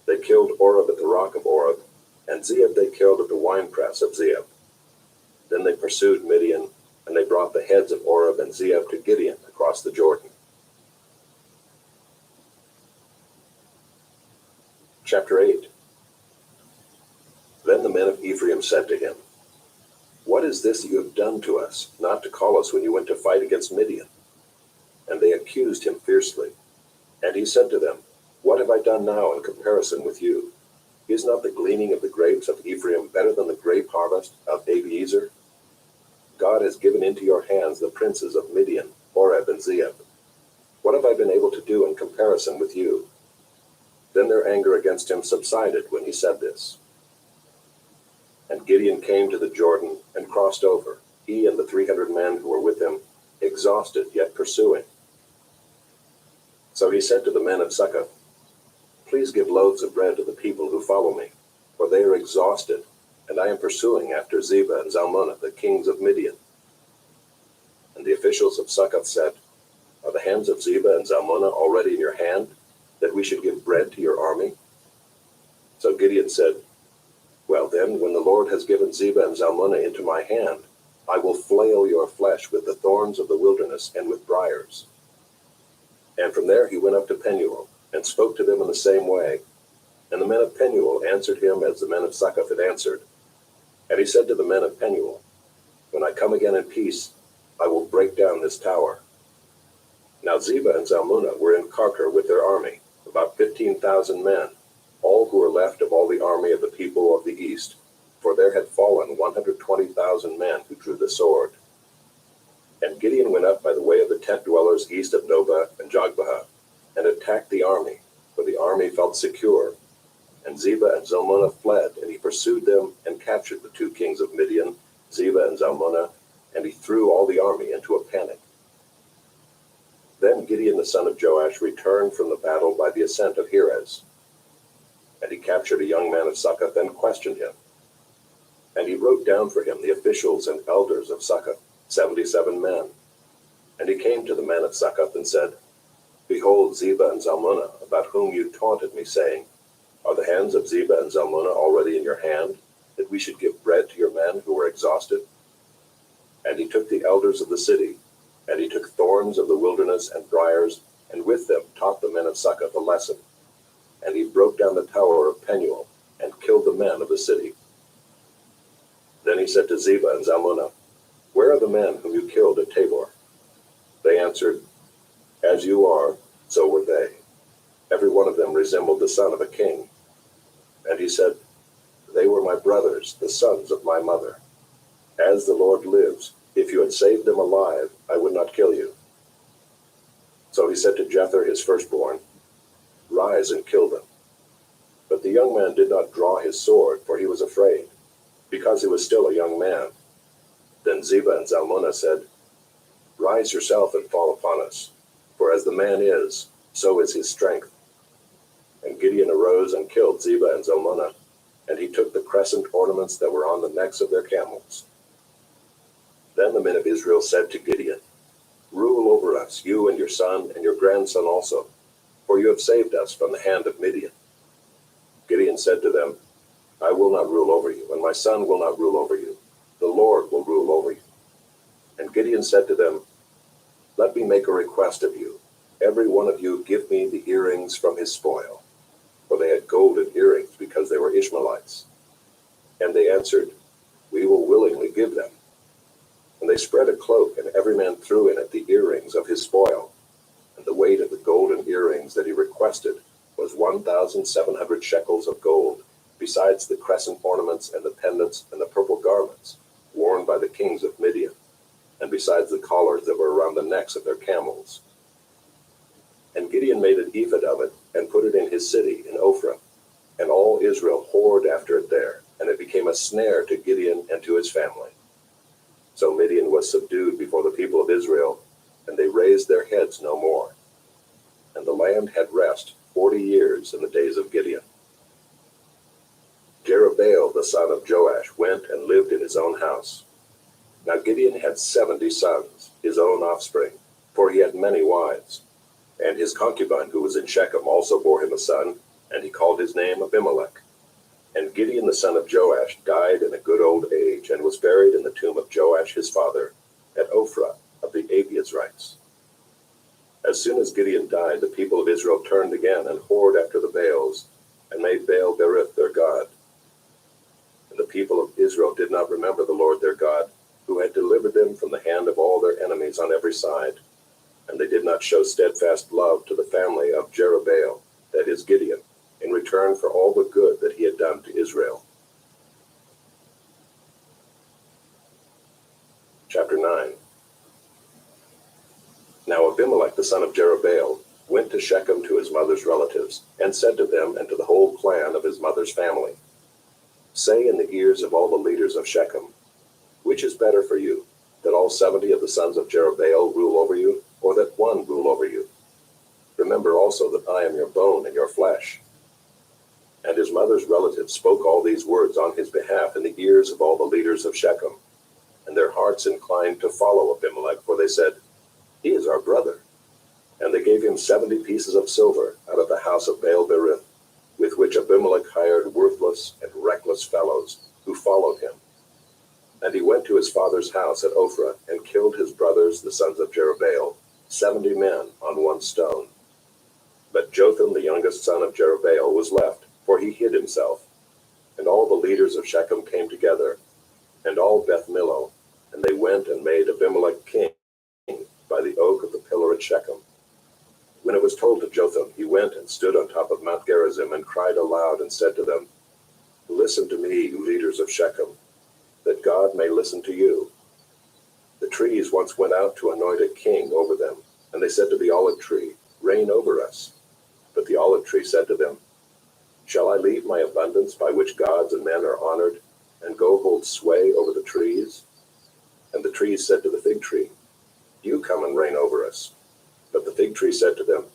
They killed Oreb at the rock of Oreb, and Zeeb they killed at the winepress of Zeeb. Then they pursued Midian, and they brought the heads of Oreb and Zeeb to Gideon across the Jordan. Chapter 8. Then the men of Ephraim said to him, "What is this you have done to us, not to call us when you went to fight against Midian?" And they accused him fiercely. And he said to them, "What have I done now in comparison with you? Is not the gleaning of the grapes of Ephraim better than the grape harvest of Abiezer? God has given into your hands the princes of Midian, Oreb and Zeeb. What have I been able to do in comparison with you?" Then their anger against him subsided when he said this. And Gideon came to the Jordan and crossed over, he and the 300 men who were with him, exhausted yet pursuing. So he said to the men of Succoth, "Please give loaves of bread to the people who follow me, for they are exhausted, and I am pursuing after Zebah and Zalmunna, the kings of Midian." And the officials of Succoth said, "Are the hands of Zebah and Zalmunna already in your hand, that we should give bread to your army?" So Gideon said, "Well then, when the Lord has given Zebah and Zalmunna into my hand, I will flail your flesh with the thorns of the wilderness and with briars." And from there he went up to Penuel, and spoke to them in the same way. And the men of Penuel answered him as the men of Succoth had answered. And he said to the men of Penuel, "When I come again in peace, I will break down this tower." Now Zebah and Zalmunna were in Karkor with their army, about 15,000 men, all who were left of all the army of the people of the east, for there had fallen 120,000 men who drew the sword. And Gideon went up by the way of the tent dwellers east of Nobah and Jogbehah, and attacked the army, for the army felt secure. And Zebah and Zalmunna fled, and he pursued them and captured the two kings of Midian, Zebah and Zalmunna, and he threw all the army into a panic. Then Gideon the son of Joash returned from the battle by the ascent of Heres. And he captured a young man of Succoth and questioned him. And he wrote down for him the officials and elders of Succoth, 77 men. And he came to the men of Succoth and said, "Behold Zebah and Zalmunna, about whom you taunted me, saying, Are the hands of Zebah and Zalmunna already in your hand, that we should give bread to your men who were exhausted?" And he took the elders of the city, and he took thorns of the wilderness and briars, and with them taught the men of Succoth a lesson. And he broke down the tower of Penuel, and killed the men of the city. Then he said to Zebah and Zalmunna, "Where are the men whom you killed at Tabor?" They answered, "As you are, so were they. Every one of them resembled the son of a king." And he said, "They were my brothers, the sons of my mother. As the Lord lives, if you had saved them alive, I would not kill you." So he said to Jether his firstborn, "Rise and kill them." But the young man did not draw his sword, for he was afraid, because he was still a young man. Then Zebah and Zalmunna said, "Rise yourself and fall upon us, for as the man is, so is his strength." And Gideon arose and killed Zebah and Zalmunna, and he took the crescent ornaments that were on the necks of their camels. Then the men of Israel said to Gideon, "Rule over us, you and your son and your grandson also, for you have saved us from the hand of Midian." Gideon said to them, "I will not rule over you, and my son will not rule over you. The Lord will rule over you." And Gideon said to them, "Let me make a request of you. Every one of you give me the earrings from his spoil." For they had golden earrings because they were Ishmaelites. And they answered, "We will willingly give them." And they spread a cloak, and every man threw in it the earrings of his spoil. And the weight of the golden earrings that he requested was 1,700 shekels of gold, besides the crescent ornaments and the pendants and the purple garments worn by the kings of Midian, and besides the collars that were around the necks of their camels. And Gideon made an ephod of it, and put it in his city in Ophrah. And all Israel whored after it there, and it became a snare to Gideon and to his family. So Midian was subdued before the people of Israel, and they raised their heads no more. And the land had rest 40 years in the days of Gideon. Jeroboam Jerubbaal the son of Joash went and lived in his own house. Now Gideon had 70 sons, his own offspring, for he had many wives. And his concubine who was in Shechem also bore him a son, and he called his name Abimelech. And Gideon the son of Joash died in a good old age, and was buried in the tomb of Joash his father, at Ophrah of the Abiezrites. As soon as Gideon died, the people of Israel turned again and whored after the Baals, and made Baal-berith their god. And the people of Israel did not remember the Lord their God, who had delivered them from the hand of all their enemies on every side. And they did not show steadfast love to the family of Jerubbaal, that is Gideon, in return for all the good that he had done to Israel. Chapter 9. Now Abimelech the son of Jerubbaal went to Shechem to his mother's relatives, and said to them and to the whole clan of his mother's family, Say in the ears of all the leaders of Shechem, which is better for you, that all 70 of the sons of Jerubbaal rule over you, or that one rule over you? Remember also that I am your bone and your flesh. And his mother's relatives spoke all these words on his behalf in the ears of all the leaders of Shechem. And their hearts inclined to follow Abimelech, for they said, He is our brother. And they gave him 70 pieces of silver out of the house of Baal-berith, with which Abimelech hired worthless and reckless fellows who followed him. And he went to his father's house at Ophrah, and killed his brothers, the sons of Jerubbaal, 70 men on one stone. But Jotham, the youngest son of Jerubbaal, was left, for he hid himself. And all the leaders of Shechem came together, and all Beth Millo, and they went and made Abimelech king by the oak of the pillar at Shechem. When it was told to Jotham, he went and stood on top of Mount Gerizim, and cried aloud, and said to them, Listen to me, you leaders of Shechem, that God may listen to you. The trees once went out to anoint a king over them, and they said to the olive tree, Reign over us. But the olive tree said to them, Shall I leave my abundance by which gods and men are honored, and go hold sway over the trees? And the trees said to the fig tree, You come and reign over us. But the fig tree said to them,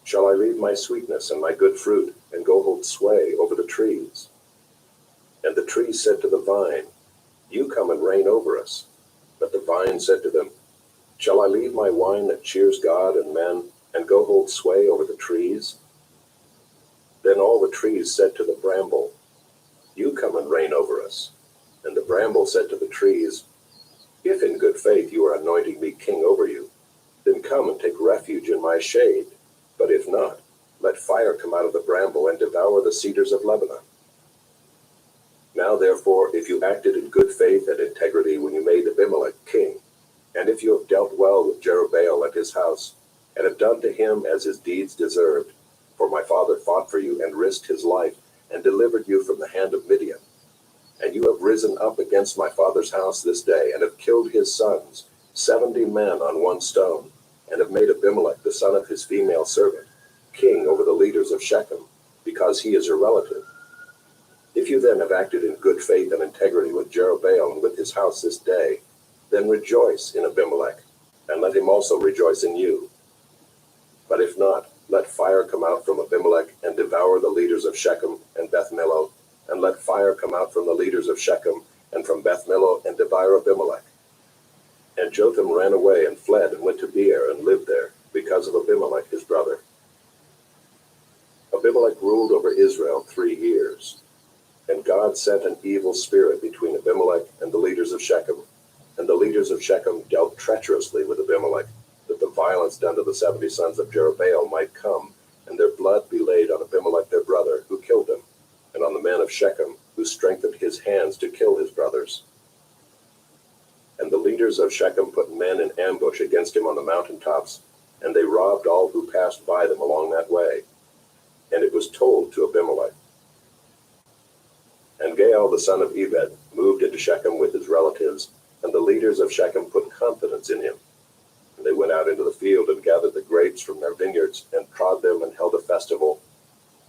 Shall I leave my sweetness and my good fruit, and go hold sway over the trees? And the tree said to the vine, You come and reign over us. But the vine said to them, Shall I leave my wine that cheers God and men, and go hold sway over the trees? Then all the trees said to the bramble, You come and reign over us. And the bramble said to the trees, If in good faith you are anointing me king over you, then come and take refuge in my shade. But if not, let fire come out of the bramble and devour the cedars of Lebanon. Now therefore, if you acted in good faith and integrity when you made Abimelech king, and if you have dealt well with Jerubbaal and his house, and have done to him as his deeds deserved, for my father fought for you and risked his life, and delivered you from the hand of Midian, and you have risen up against my father's house this day, and have killed his sons, 70 men on one stone, and have made Abimelech the son of his female servant king over the leaders of Shechem, because he is your relative. If you then have acted in good faith and integrity with Jerubbaal and with his house this day, then rejoice in Abimelech, and let him also rejoice in you. But if not, let fire come out from Abimelech and devour the leaders of Shechem and Beth Millo, and let fire come out from the leaders of Shechem and from Beth Millo and devour Abimelech. And Jotham ran away and fled and went to Beer and lived there, because of Abimelech his brother. Abimelech ruled over Israel 3 years. And God sent an evil spirit between Abimelech and the leaders of Shechem. And the leaders of Shechem dealt treacherously with Abimelech, that the violence done to the 70 sons of Jerubbaal might come, and their blood be laid on Abimelech their brother, who killed him, and on the men of Shechem, who strengthened his hands to kill his brothers. And the leaders of Shechem put men in ambush against him on the mountain tops, and they robbed all who passed by them along that way. And it was told to Abimelech. And Gaal the son of Ebed moved into Shechem with his relatives, and the leaders of Shechem put confidence in him. And they went out into the field and gathered the grapes from their vineyards, and trod them, and held a festival.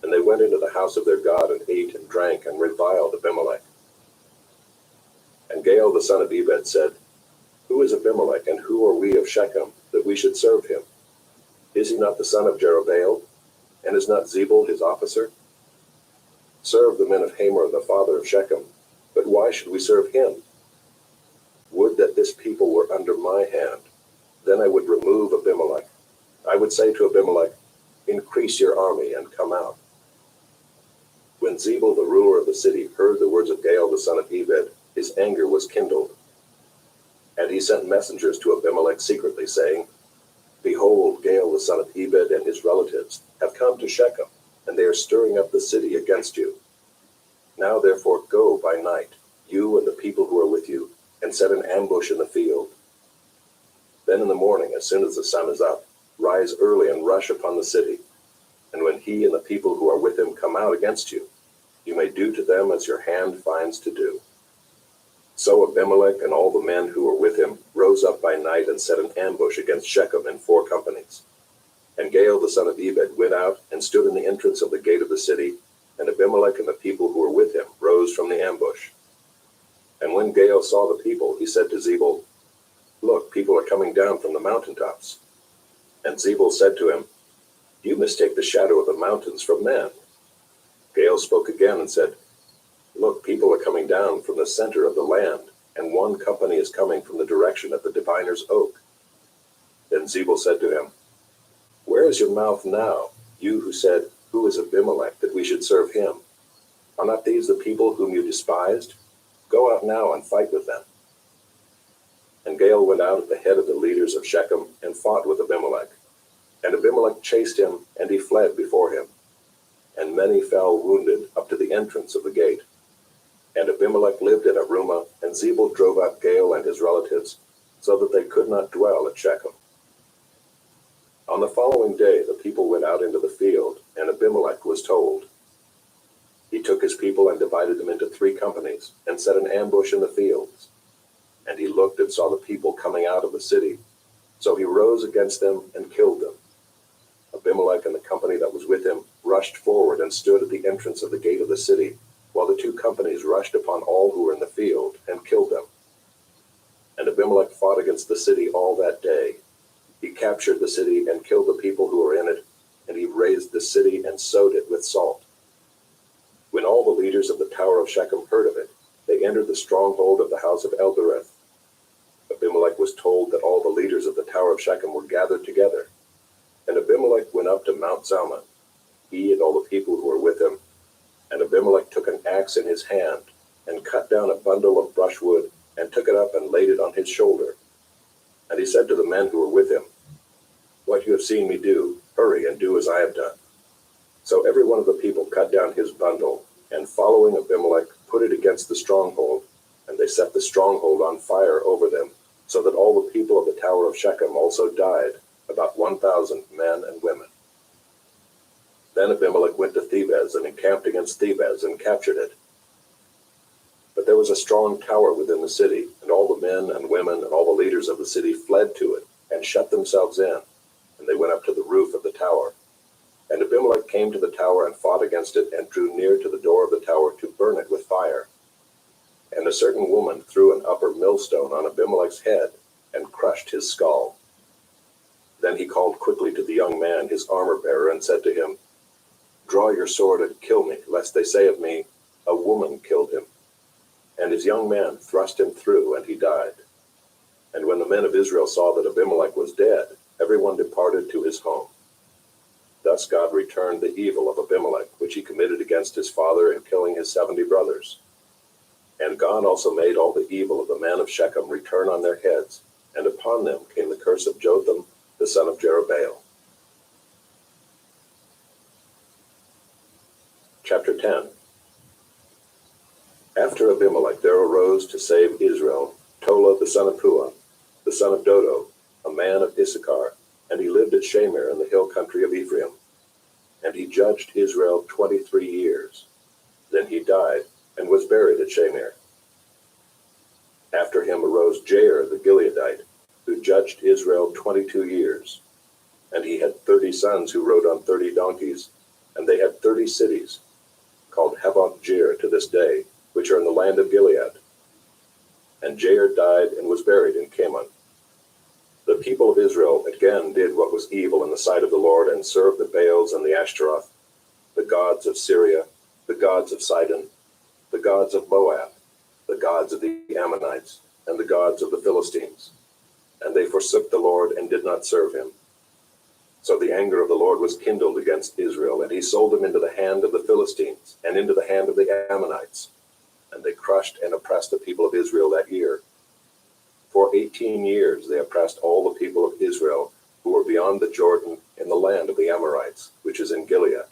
And they went into the house of their God, and ate and drank, and reviled Abimelech. And Gaal the son of Ebed said, Who is Abimelech, and who are we of Shechem, that we should serve him? Is he not the son of Jerubbaal? And is not Zebul his officer? Serve the men of Hamor, the father of Shechem. But why should we serve him? Would that this people were under my hand. Then I would remove Abimelech. I would say to Abimelech, increase your army and come out. When Zebul, the ruler of the city, heard the words of Gaal, the son of Ebed, his anger was kindled. And he sent messengers to Abimelech secretly, saying, behold, Gaal, the son of Ebed, and his relatives have come to Shechem, and they are stirring up the city against you. Now therefore go by night, you and the people who are with you, and set an ambush in the field. Then in the morning, as soon as the sun is up, rise early and rush upon the city. And when he and the people who are with him come out against you, you may do to them as your hand finds to do. So Abimelech and all the men who were with him rose up by night and set an ambush against Shechem in 4 companies. And Gaal the son of Ebed went out and stood in the entrance of the gate of the city, and Abimelech and the people who were with him rose from the ambush. And when Gaal saw the people, he said to Zebul, look, people are coming down from the mountaintops. And Zebul said to him, you mistake the shadow of the mountains from men. Gaal spoke again and said, look, people are coming down from the center of the land, and 1 company is coming from the direction of the diviner's oak. Then Zebul said to him, where is your mouth now, you who said, who is Abimelech, that we should serve him? Are not these the people whom you despised? Go out now and fight with them. And Gaal went out at the head of the leaders of Shechem and fought with Abimelech. And Abimelech chased him, and he fled before him. And many fell wounded up to the entrance of the gate. And Abimelech lived in Arumah, and Zebul drove out Gaal and his relatives, so that they could not dwell at Shechem. On the following day the people went out into the field, and Abimelech was told. He took his people and divided them into 3 companies, and set an ambush in the fields. And he looked and saw the people coming out of the city. So he rose against them and killed them. Abimelech and the company that was with him rushed forward and stood at the entrance of the gate of the city, while the 2 companies rushed upon all who were in the field and killed them. And Abimelech fought against the city all that day. He captured the city and killed the people who were in it, and he razed the city and sowed it with salt. When all the leaders of the tower of Shechem heard of it, they entered the stronghold of the house of Elbereth. Abimelech was told that all the leaders of the tower of Shechem were gathered together. And Abimelech went up to Mount Zalmon, he and all the people who were with him. And Abimelech took an axe in his hand, and cut down a bundle of brushwood, and took it up and laid it on his shoulder. And he said to the men who were with him, what you have seen me do, hurry and do as I have done. So every one of the people cut down his bundle, and following Abimelech, put it against the stronghold, and they set the stronghold on fire over them, so that all the people of the tower of Shechem also died, about 1,000 men and women. Then Abimelech went to Thebez and encamped against Thebez and captured it. But there was a strong tower within the city, and all the men and women and all the leaders of the city fled to it and shut themselves in, and they went up to the roof of the tower. And Abimelech came to the tower and fought against it and drew near to the door of the tower to burn it with fire. And a certain woman threw an upper millstone on Abimelech's head and crushed his skull. Then he called quickly to the young man, his armor-bearer, and said to him, draw your sword and kill me, lest they say of me, a woman killed him. And his young man thrust him through, and he died. And when the men of Israel saw that Abimelech was dead, everyone departed to his home. Thus God returned the evil of Abimelech, which he committed against his father in killing his 70 brothers. And God also made all the evil of the men of Shechem return on their heads, and upon them came the curse of Jotham, the son of Jerubbaal. Chapter 10. After Abimelech there arose to save Israel Tola the son of Puah, the son of Dodo, a man of Issachar, and he lived at Shamir in the hill country of Ephraim. And he judged Israel 23 years. Then he died, and was buried at Shamir. After him arose Jair the Gileadite, who judged Israel 22 years. And he had 30 sons who rode on 30 donkeys, and they had 30 cities, called Havoth-Jair to this day, which are in the land of Gilead. And Jair died and was buried in Kamon. The people of Israel again did what was evil in the sight of the Lord, and served the Baals and the Ashtaroth, the gods of Syria, the gods of Sidon, the gods of Moab, the gods of the Ammonites, and the gods of the Philistines. And they forsook the Lord and did not serve him. So the anger of the Lord was kindled against Israel, and he sold them into the hand of the Philistines and into the hand of the Ammonites. And they crushed and oppressed the people of Israel that year. For 18 years they oppressed all the people of Israel who were beyond the Jordan in the land of the Amorites, which is in Gilead.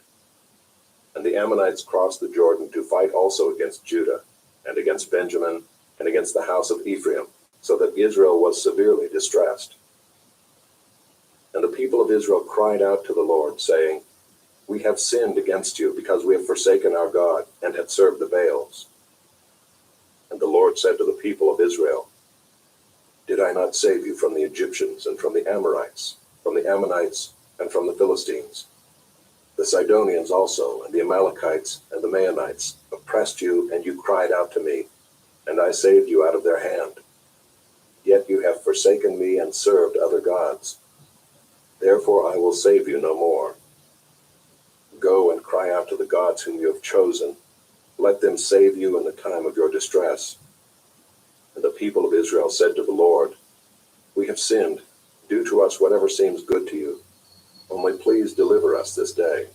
And the Ammonites crossed the Jordan to fight also against Judah, and against Benjamin, and against the house of Ephraim, so that Israel was severely distressed. And the people of Israel cried out to the Lord, saying, We have sinned against you, because we have forsaken our God, and have served the Baals. And the Lord said to the people of Israel, Did I not save you from the Egyptians, and from the Amorites, from the Ammonites, and from the Philistines? The Sidonians also, and the Amalekites, and the Maonites oppressed you, and you cried out to me, and I saved you out of their hand. Yet you have forsaken me and served other gods. Therefore I will save you no more. Go and cry out to the gods whom you have chosen. Let them save you in the time of your distress. And the people of Israel said to the Lord, We have sinned. Do to us whatever seems good to you. Only please deliver us this day.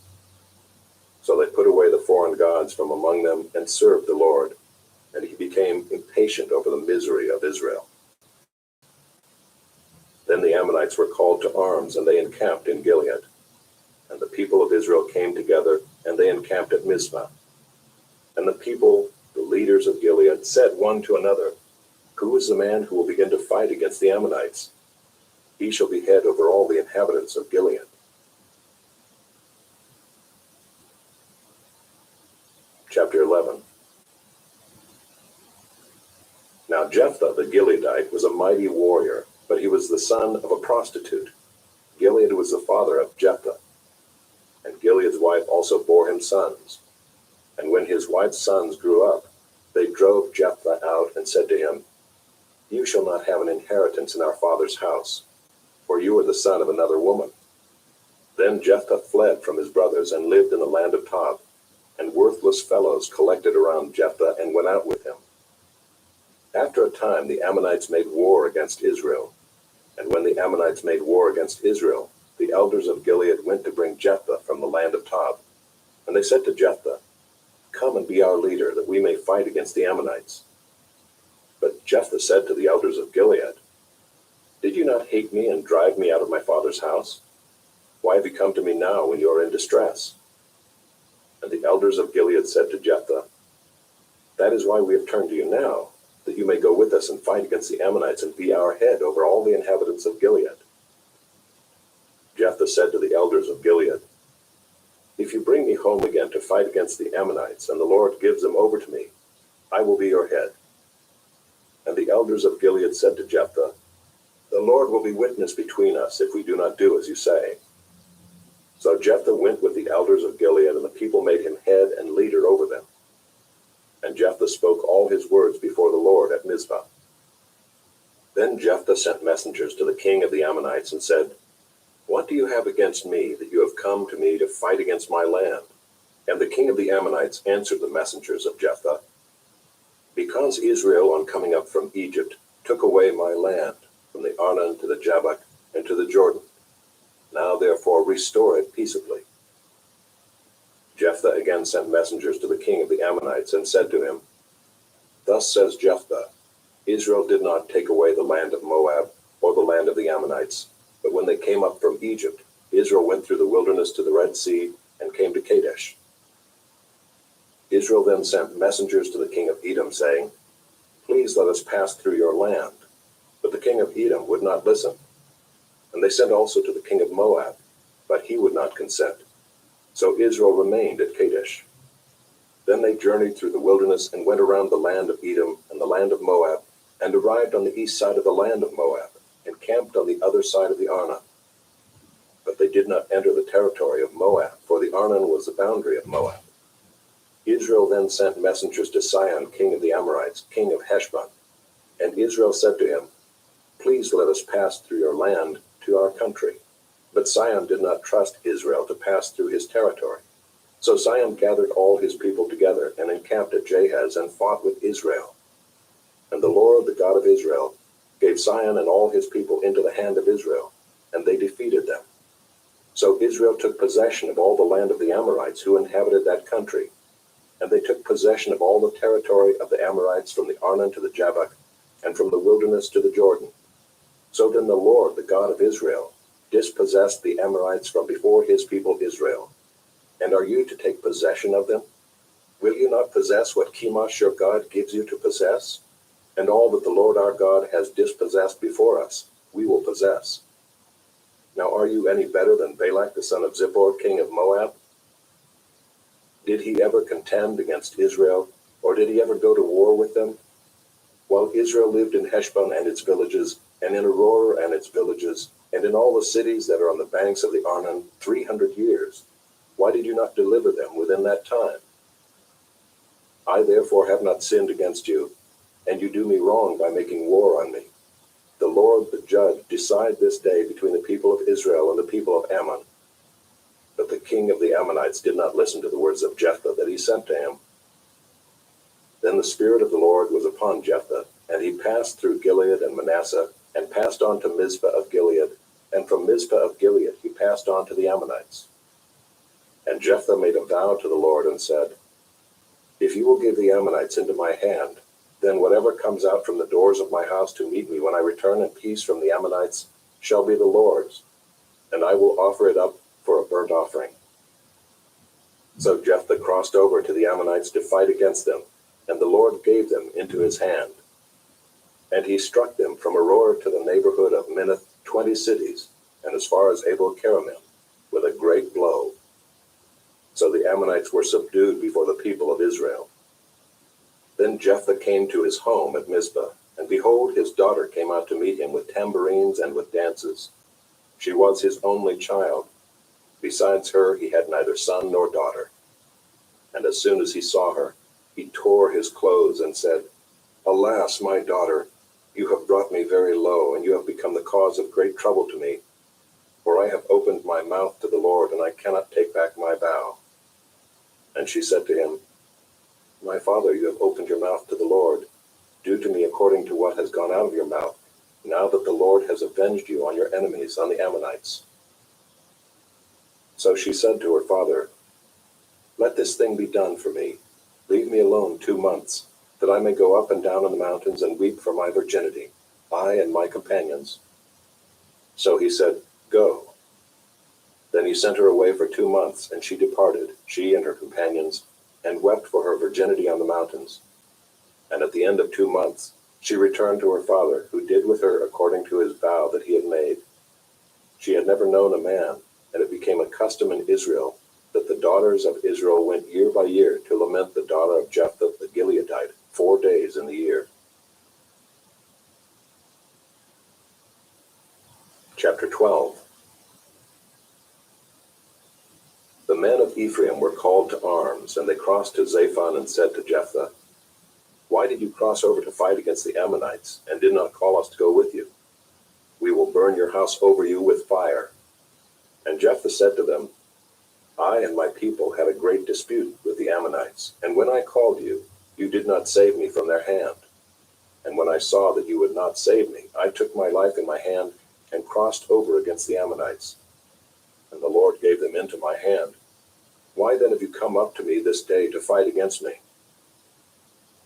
So they put away the foreign gods from among them and served the Lord, and he became impatient over the misery of Israel. Then the Ammonites were called to arms, and they encamped in Gilead. And the people of Israel came together, and they encamped at Mizpah. And the people, the leaders of Gilead, said one to another, Who is the man who will begin to fight against the Ammonites? He shall be head over all the inhabitants of Gilead. Chapter 11. Now Jephthah the Gileadite was a mighty warrior, but he was the son of a prostitute. Gilead was the father of Jephthah. And Gilead's wife also bore him sons. And when his wife's sons grew up, they drove Jephthah out and said to him, You shall not have an inheritance in our father's house, for you are the son of another woman. Then Jephthah fled from his brothers and lived in the land of Tob, and worthless fellows collected around Jephthah and went out with him. After a time the Ammonites made war against Israel. And when the Ammonites made war against Israel, the elders of Gilead went to bring Jephthah from the land of Tob. And they said to Jephthah, Come and be our leader, that we may fight against the Ammonites. But Jephthah said to the elders of Gilead, Did you not hate me and drive me out of my father's house? Why have you come to me now when you are in distress? And the elders of Gilead said to Jephthah, That is why we have turned to you now, that you may go with us and fight against the Ammonites and be our head over all the inhabitants of Gilead. Jephthah said to the elders of Gilead, If you bring me home again to fight against the Ammonites, and the Lord gives them over to me, I will be your head. And the elders of Gilead said to Jephthah, The Lord will be witness between us if we do not do as you say. So Jephthah went with the elders of Gilead, and the people made him head and leader over them. And Jephthah spoke all his words before the Lord at Mizpah. Then Jephthah sent messengers to the king of the Ammonites and said, What do you have against me, that you have come to me to fight against my land? And the king of the Ammonites answered the messengers of Jephthah, Because Israel, on coming up from Egypt, took away my land, from the Arnon to the Jabbok and to the Jordan. Now therefore restore it peaceably. Jephthah again sent messengers to the king of the Ammonites and said to him, Thus says Jephthah, Israel did not take away the land of Moab or the land of the Ammonites, but when they came up from Egypt, Israel went through the wilderness to the Red Sea and came to Kadesh. Israel then sent messengers to the king of Edom, saying, Please let us pass through your land. But the king of Edom would not listen. And they sent also to the king of Moab, but he would not consent. So Israel remained at Kadesh. Then they journeyed through the wilderness and went around the land of Edom and the land of Moab, and arrived on the east side of the land of Moab, and camped on the other side of the Arnon. But they did not enter the territory of Moab, for the Arnon was the boundary of Moab. Israel then sent messengers to Sihon, king of the Amorites, king of Heshbon. And Israel said to him, Please let us pass through your land to our country. But Sihon did not trust Israel to pass through his territory. So Sihon gathered all his people together and encamped at Jahaz and fought with Israel. And the Lord, the God of Israel, gave Sihon and all his people into the hand of Israel, and they defeated them. So Israel took possession of all the land of the Amorites who inhabited that country, and they took possession of all the territory of the Amorites from the Arnon to the Jabbok, and from the wilderness to the Jordan. So then the Lord, the God of Israel, dispossessed the Amorites from before his people Israel. And are you to take possession of them? Will you not possess what Chemosh your God gives you to possess? And all that the Lord our God has dispossessed before us, we will possess. Now are you any better than Balak the son of Zippor, king of Moab? Did he ever contend against Israel, or did he ever go to war with them? While Israel lived in Heshbon and its villages, and in Aroer and its villages, and in all the cities that are on the banks of the Arnon, 300 years, why did you not deliver them within that time? I therefore have not sinned against you, and you do me wrong by making war on me. The Lord, the judge, decide this day between the people of Israel and the people of Ammon. But the king of the Ammonites did not listen to the words of Jephthah that he sent to him. Then the Spirit of the Lord was upon Jephthah, and he passed through Gilead and Manasseh, and passed on to Mizpah of Gilead, and from Mizpah of Gilead he passed on to the Ammonites. And Jephthah made a vow to the Lord and said, If you will give the Ammonites into my hand, then whatever comes out from the doors of my house to meet me when I return in peace from the Ammonites shall be the Lord's, and I will offer it up for a burnt offering. So Jephthah crossed over to the Ammonites to fight against them, and the Lord gave them into his hand. And he struck them from Aroer to the neighborhood of Minnith, 20 cities, and as far as Abel-keramim, with a great blow. So the Ammonites were subdued before the people of Israel. Then Jephthah came to his home at Mizpah, and behold, his daughter came out to meet him with tambourines and with dances. She was his only child. Besides her, he had neither son nor daughter. And as soon as he saw her, he tore his clothes and said, Alas, my daughter, you have brought me very low, and you have become the cause of great trouble to me. For I have opened my mouth to the Lord, and I cannot take back my vow. And she said to him, My father, you have opened your mouth to the Lord. Do to me according to what has gone out of your mouth, now that the Lord has avenged you on your enemies, on the Ammonites. So she said to her father, Let this thing be done for me. Leave me alone 2 months, that I may go up and down on the mountains and weep for my virginity, I and my companions. So he said, Go. Then he sent her away for 2 months, and she departed, she and her companions, and wept for her virginity on the mountains. And at the end of 2 months, she returned to her father, who did with her according to his vow that he had made. She had never known a man, and it became a custom in Israel that the daughters of Israel went year by year to lament the daughter of Jephthah the Gileadite 4 days in the year. Chapter 12. The men of Ephraim were called to arms, and they crossed to Zaphon and said to Jephthah, Why did you cross over to fight against the Ammonites, and did not call us to go with you? We will burn your house over you with fire. And Jephthah said to them, I and my people had a great dispute with the Ammonites, and when I called you, you did not save me from their hand. And when I saw that you would not save me, I took my life in my hand and crossed over against the Ammonites. And the Lord gave them into my hand. Why then have you come up to me this day to fight against me?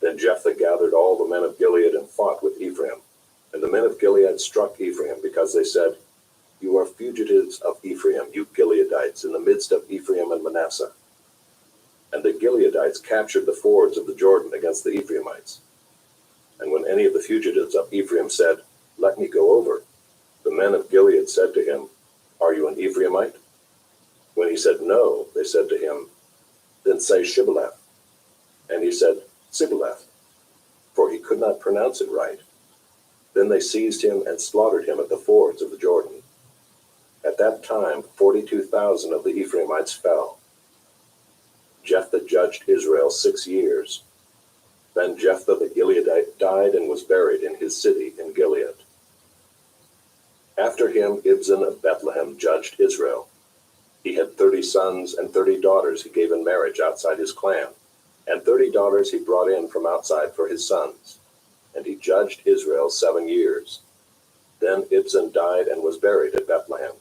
Then Jephthah gathered all the men of Gilead and fought with Ephraim. And the men of Gilead struck Ephraim, because they said, You are fugitives of Ephraim, you Gileadites, in the midst of Ephraim and Manasseh. And the Gileadites captured the fords of the Jordan against the Ephraimites. And when any of the fugitives of Ephraim said, Let me go over, the men of Gilead said to him, Are you an Ephraimite? When he said no, they said to him, Then say Shibboleth. And he said, Sibboleth, for he could not pronounce it right. Then they seized him and slaughtered him at the fords of the Jordan. At that time 42,000 of the Ephraimites fell. Jephthah judged Israel 6 years. Then Jephthah the Gileadite died and was buried in his city in Gilead. After him Ibzan of Bethlehem judged Israel. He had 30 sons and 30 daughters he gave in marriage outside his clan, and 30 daughters he brought in from outside for his sons. And he judged Israel 7 years. Then Ibzan died and was buried at Bethlehem.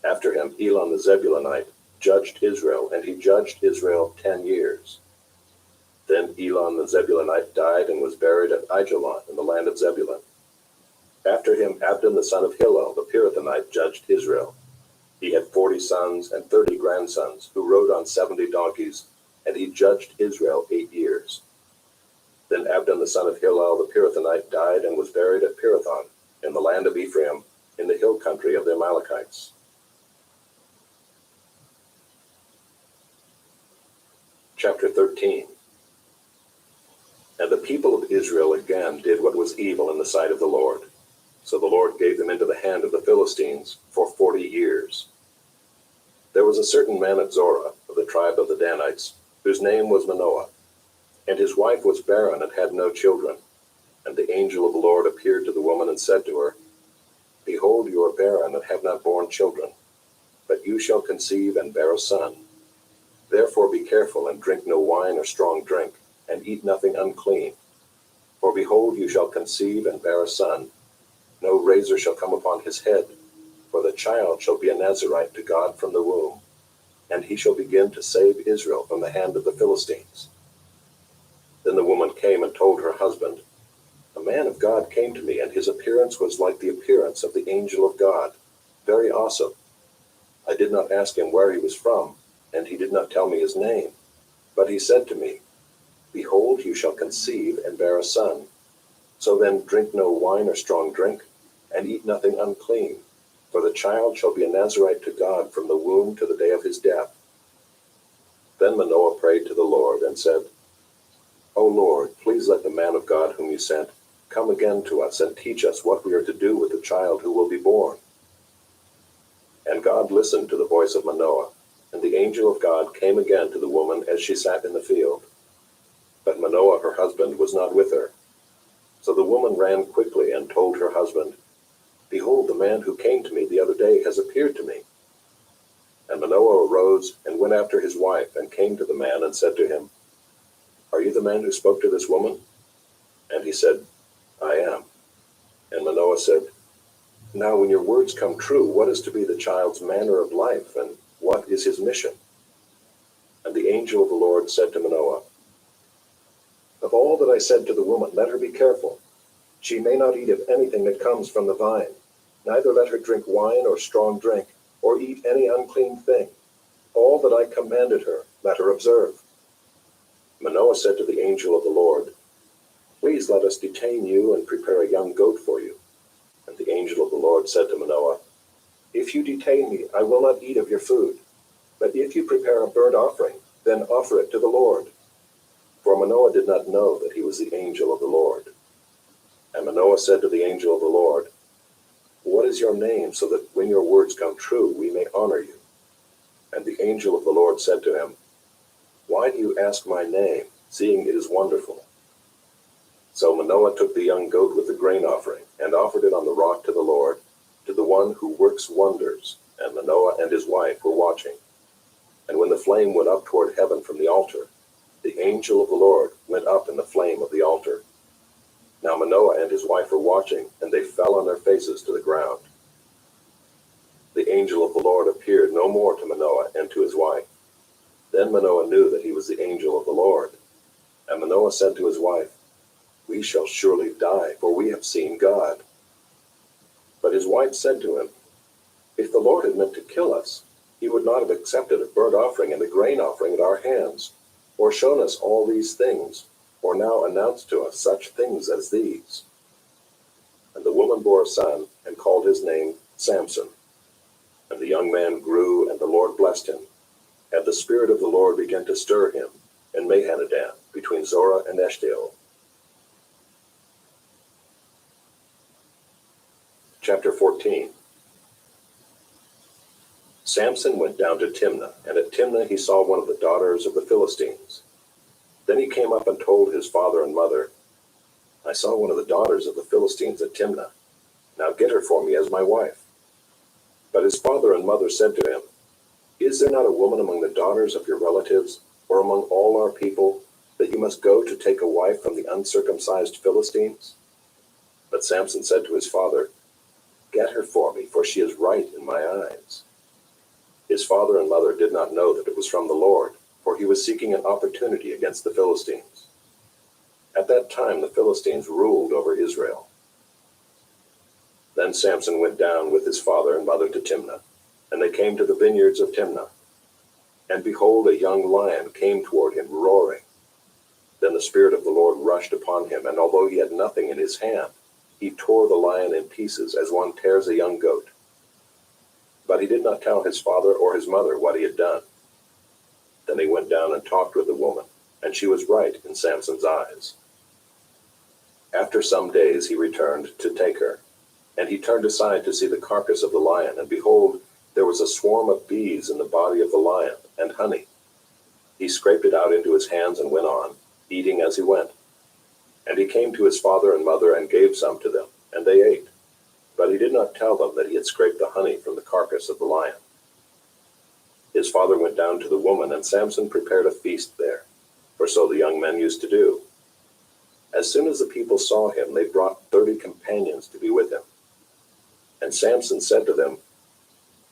After him, Elon the Zebulunite judged Israel, and he judged Israel 10 years. Then Elon the Zebulunite died and was buried at Aijalon in the land of Zebulun. After him, Abdon the son of Hillel the Pirathonite judged Israel. He had 40 sons and 30 grandsons, who rode on 70 donkeys, and he judged Israel 8 years. Then Abdon the son of Hillel the Pirathonite died and was buried at Pirathon, in the land of Ephraim, in the hill country of the Amalekites. Chapter 13. And the people of Israel again did what was evil in the sight of the Lord. So the Lord gave them into the hand of the Philistines for 40 years. There was a certain man at Zorah, of the tribe of the Danites, whose name was Manoah. And his wife was barren and had no children. And the angel of the Lord appeared to the woman and said to her, Behold, you are barren and have not borne children, but you shall conceive and bear a son. Therefore be careful and drink no wine or strong drink, and eat nothing unclean. For behold, you shall conceive and bear a son. No razor shall come upon his head, for the child shall be a Nazarite to God from the womb, and he shall begin to save Israel from the hand of the Philistines. Then the woman came and told her husband, A man of God came to me, and his appearance was like the appearance of the angel of God, very awesome. I did not ask him where he was from, and he did not tell me his name. But he said to me, Behold, you shall conceive and bear a son. So then drink no wine or strong drink, and eat nothing unclean, for the child shall be a Nazarite to God from the womb to the day of his death. Then Manoah prayed to the Lord and said, O Lord, please let the man of God whom you sent come again to us and teach us what we are to do with the child who will be born. And God listened to the voice of Manoah, and the angel of God came again to the woman as she sat in the field. But Manoah, her husband, was not with her. So the woman ran quickly and told her husband, Behold, the man who came to me the other day has appeared to me. And Manoah arose and went after his wife, and came to the man and said to him, Are you the man who spoke to this woman? And he said, I am. And Manoah said, Now when your words come true, what is to be the child's manner of life, and what is his mission? And the angel of the Lord said to Manoah, Of all that I said to the woman, let her be careful. She may not eat of anything that comes from the vine, neither let her drink wine or strong drink, or eat any unclean thing. All that I commanded her, let her observe. Manoah said to the angel of the Lord, Please let us detain you and prepare a young goat for you. And the angel of the Lord said to Manoah, If you detain me, I will not eat of your food. But if you prepare a burnt offering, then offer it to the Lord. For Manoah did not know that he was the angel of the Lord. And Manoah said to the angel of the Lord, What is your name, so that when your words come true, we may honor you? And the angel of the Lord said to him, Why do you ask my name, seeing it is wonderful? So Manoah took the young goat with the grain offering, and offered it on the rock to the Lord, to the one who works wonders. And Manoah and his wife were watching. And when the flame went up toward heaven from the altar, the angel of the Lord went up in the flame of the altar. Now Manoah and his wife were watching, and they fell on their faces to the ground. The angel of the Lord appeared no more to Manoah and to his wife. Then Manoah knew that he was the angel of the Lord. And Manoah said to his wife, We shall surely die, for we have seen God. But his wife said to him, If the Lord had meant to kill us, he would not have accepted a burnt offering and a grain offering at our hands, or shown us all these things, or now announced to us such things as these. And the woman bore a son, and called his name Samson. And the young man grew, and the Lord blessed him. And the Spirit of the Lord began to stir him in Mahanadan, between Zorah and Eshtaol. Chapter 14. Samson went down to Timnah, and at Timnah he saw one of the daughters of the Philistines. Then he came up and told his father and mother, I saw one of the daughters of the Philistines at Timnah. Now get her for me as my wife. But his father and mother said to him, "Is there not a woman among the daughters of your relatives, or among all our people, that you must go to take a wife from the uncircumcised Philistines?" But Samson said to his father, "Get her for me, for she is right in my eyes." His father and mother did not know that it was from the Lord, for he was seeking an opportunity against the Philistines. At that time the Philistines ruled over Israel. Then Samson went down with his father and mother to Timnah, and they came to the vineyards of Timnah. And behold, a young lion came toward him, roaring. Then the Spirit of the Lord rushed upon him, and although he had nothing in his hand, he tore the lion in pieces as one tears a young goat. But he did not tell his father or his mother what he had done. Then he went down and talked with the woman, and she was right in Samson's eyes. After some days he returned to take her, and he turned aside to see the carcass of the lion, and behold, there was a swarm of bees in the body of the lion, and honey. He scraped it out into his hands and went on, eating as he went. And he came to his father and mother and gave some to them, and they ate. But he did not tell them that he had scraped the honey from the carcass of the lion. His father went down to the woman, and Samson prepared a feast there, for so the young men used to do. As soon as the people saw him, they brought 30 companions to be with him. And Samson said to them,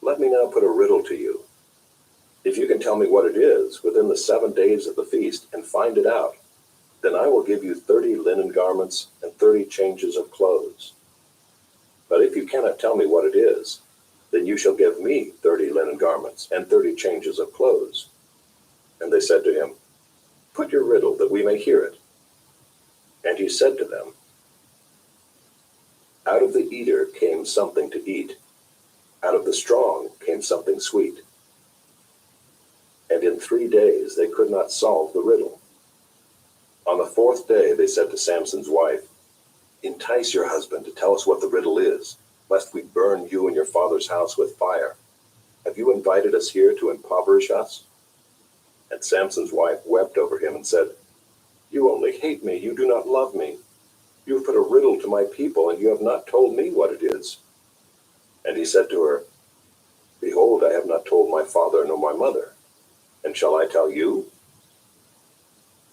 "Let me now put a riddle to you. If you can tell me what it is within the 7 days of the feast and find it out, then I will give you 30 linen garments and 30 changes of clothes. But if you cannot tell me what it is, then you shall give me 30 linen garments and 30 changes of clothes." And they said to him, "Put your riddle that we may hear it." And he said to them, "Out of the eater came something to eat. Out of the strong came something sweet." And in 3 days they could not solve the riddle. On the 4th day they said to Samson's wife, "Entice your husband to tell us what the riddle is, lest we burn you and your father's house with fire. Have you invited us here to impoverish us?" And Samson's wife wept over him and said, "You only hate me, you do not love me. You have put a riddle to my people, and you have not told me what it is." And he said to her, "Behold, I have not told my father nor my mother, and shall I tell you?"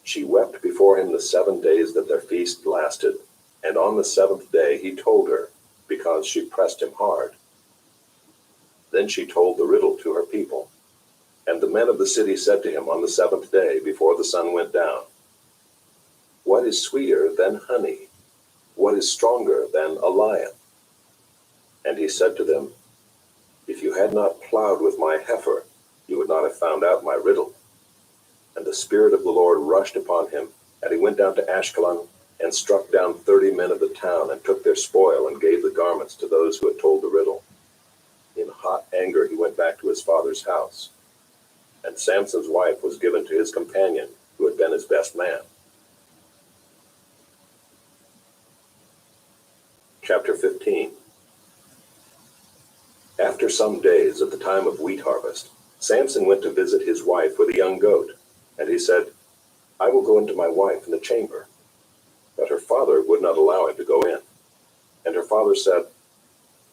She wept before him the 7 days that their feast lasted, and on the 7th day he told her, because she pressed him hard. Then she told the riddle to her people. And the men of the city said to him on the 7th day, before the sun went down, "What is sweeter than honey? What is stronger than a lion?" And he said to them, "If you had not plowed with my heifer, you would not have found out my riddle." And the Spirit of the Lord rushed upon him, and he went down to Ashkelon, and struck down 30 men of the town, and took their spoil, and gave the garments to those who had told the riddle. In hot anger he went back to his father's house. And Samson's wife was given to his companion, who had been his best man. Chapter 15. After some days, at the time of wheat harvest, Samson went to visit his wife with a young goat, and he said, "I will go into my wife in the chamber." But her father would not allow him to go in. And her father said,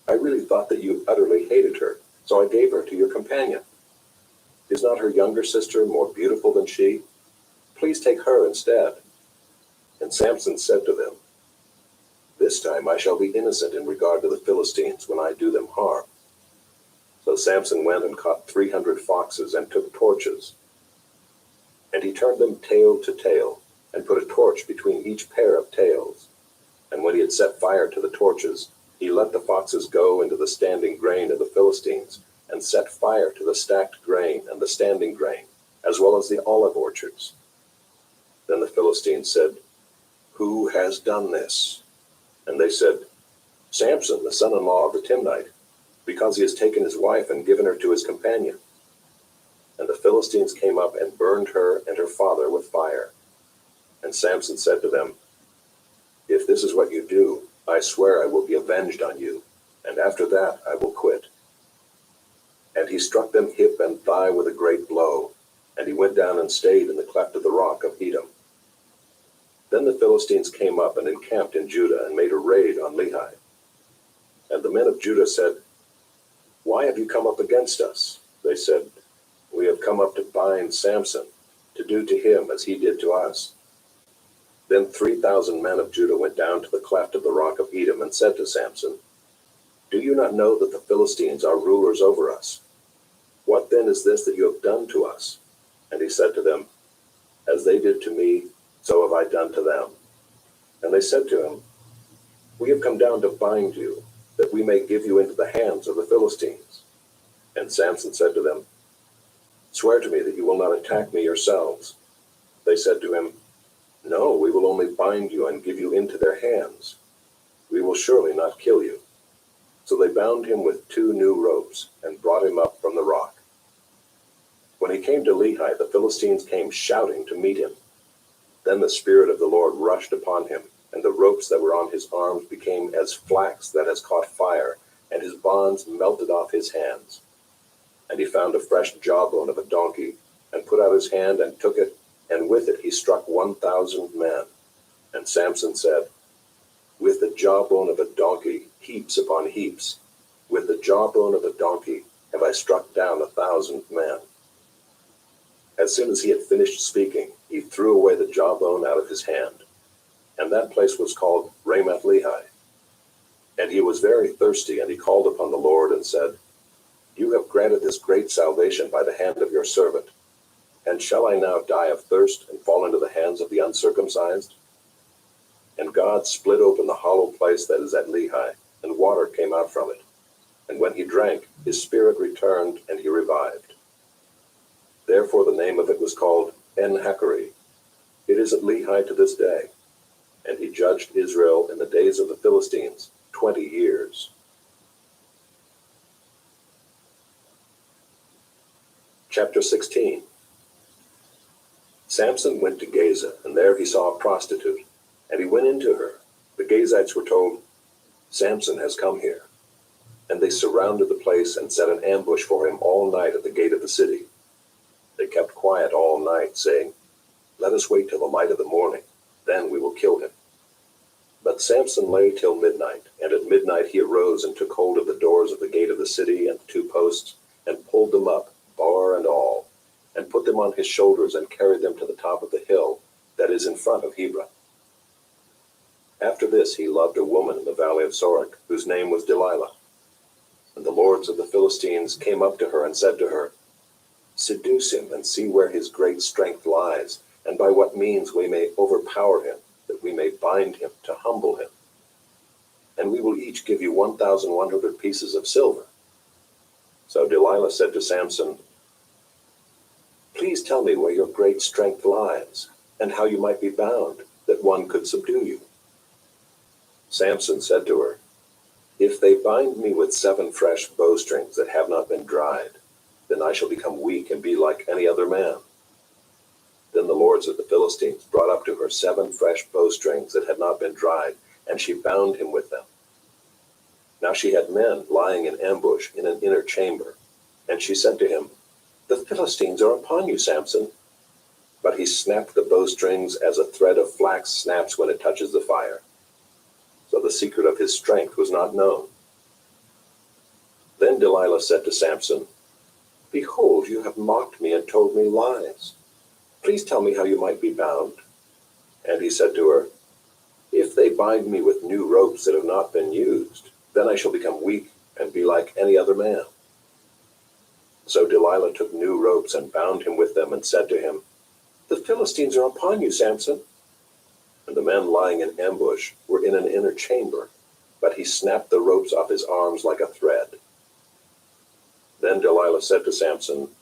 "I really thought that you utterly hated her, so I gave her to your companion. Is not her younger sister more beautiful than she? Please take her instead." And Samson said to them, "This time I shall be innocent in regard to the Philistines when I do them harm." So Samson went and caught 300 foxes and took torches. And he turned them tail to tail, and put a torch between each pair of tails. And when he had set fire to the torches, he let the foxes go into the standing grain of the Philistines, and set fire to the stacked grain and the standing grain, as well as the olive orchards. Then the Philistines said, "Who has done this?" And they said, "Samson, the son-in-law of the Timnite, because he has taken his wife and given her to his companion." And the Philistines came up and burned her and her father with fire. And Samson said to them, "If this is what you do, I swear I will be avenged on you, and after that I will quit." And he struck them hip and thigh with a great blow, and he went down and stayed in the cleft of the rock of Edom. Then the Philistines came up and encamped in Judah and made a raid on Lehi. And the men of Judah said, "Why have you come up against us?" They said, "We have come up to bind Samson, to do to him as he did to us." Then 3,000 men of Judah went down to the cleft of the rock of Edom and said to Samson, "Do you not know that the Philistines are rulers over us? What then is this that you have done to us?" And he said to them, "As they did to me, so have I done to them." And they said to him, "We have come down to bind you, that we may give you into the hands of the Philistines." And Samson said to them, "Swear to me that you will not attack me yourselves." They said to him, "No, we will only bind you and give you into their hands. We will surely not kill you." So they bound him with 2 new ropes and brought him up from the rock. When he came to Lehi, the Philistines came shouting to meet him. Then the Spirit of the Lord rushed upon him, and the ropes that were on his arms became as flax that has caught fire, and his bonds melted off his hands. And he found a fresh jawbone of a donkey, and put out his hand and took it, and with it he struck 1,000 men. And Samson said, "With the jawbone of a donkey, heaps upon heaps, with the jawbone of a donkey have I struck down 1,000 men." As soon as he had finished speaking, he threw away the jawbone out of his hand. And that place was called Ramath Lehi. And he was very thirsty, and he called upon the Lord and said, "You have granted this great salvation by the hand of your servant. And shall I now die of thirst and fall into the hands of the uncircumcised?" And God split open the hollow place that is at Lehi, and water came out from it. And when he drank, his spirit returned, and he revived. Therefore the name of it was called En-Hakkore. It is at Lehi to this day. And he judged Israel in the days of the Philistines 20 years. Chapter 16. Samson went to Gaza, and there he saw a prostitute, and he went into her. The Gazites were told, "Samson has come here." And they surrounded the place and set an ambush for him all night at the gate of the city. They kept quiet all night, saying, "Let us wait till the light of the morning, then we will kill him." But Samson lay till midnight, and at midnight he arose and took hold of the doors of the gate of the city and the 2 posts, and pulled them up, bar and all, and put them on his shoulders and carried them to the top of the hill that is in front of Hebron. After this he loved a woman in the valley of Sorek, whose name was Delilah. And the lords of the Philistines came up to her and said to her, "Seduce him and see where his great strength lies, and by what means we may overpower him, that we may bind him to humble him. And we will each give you 1,100 pieces of silver." So Delilah said to Samson, "Please tell me where your great strength lies, and how you might be bound, that one could subdue you." Samson said to her, "If they bind me with 7 fresh bowstrings that have not been dried, then I shall become weak and be like any other man." Then the lords of the Philistines brought up to her 7 fresh bowstrings that had not been dried, and she bound him with them. Now she had men lying in ambush in an inner chamber, and she said to him, "The Philistines are upon you, Samson." But he snapped the bowstrings as a thread of flax snaps when it touches the fire. So the secret of his strength was not known. Then Delilah said to Samson, "Behold, you have mocked me and told me lies. Please tell me how you might be bound." And he said to her, "If they bind me with new ropes that have not been used, then I shall become weak and be like any other man." So Delilah took new ropes and bound him with them and said to him, "The Philistines are upon you, Samson." And the men lying in ambush were in an inner chamber, but he snapped the ropes off his arms like a thread. Then Delilah said to Samson,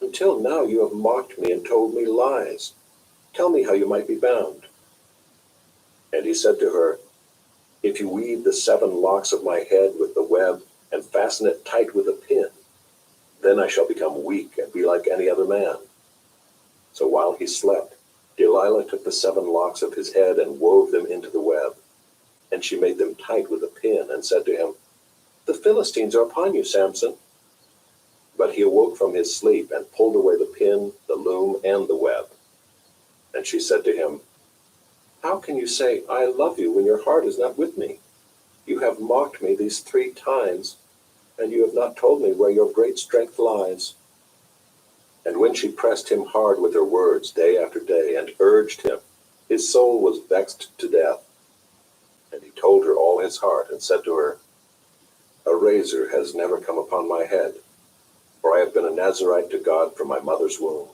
"Until now you have mocked me and told me lies. Tell me how you might be bound." And he said to her, "If you weave the 7 locks of my head with the web and fasten it tight with a pin, then I shall become weak and be like any other man." So while he slept, Delilah took the 7 locks of his head and wove them into the web. And she made them tight with a pin and said to him, "The Philistines are upon you, Samson." But he awoke from his sleep and pulled away the pin, the loom, and the web. And she said to him, "How can you say, 'I love you,' when your heart is not with me? You have mocked me these 3 times." and you have not told me where your great strength lies." And when she pressed him hard with her words day after day, and urged him, his soul was vexed to death. And he told her all his heart, and said to her, "A razor has never come upon my head, for I have been a Nazarite to God from my mother's womb.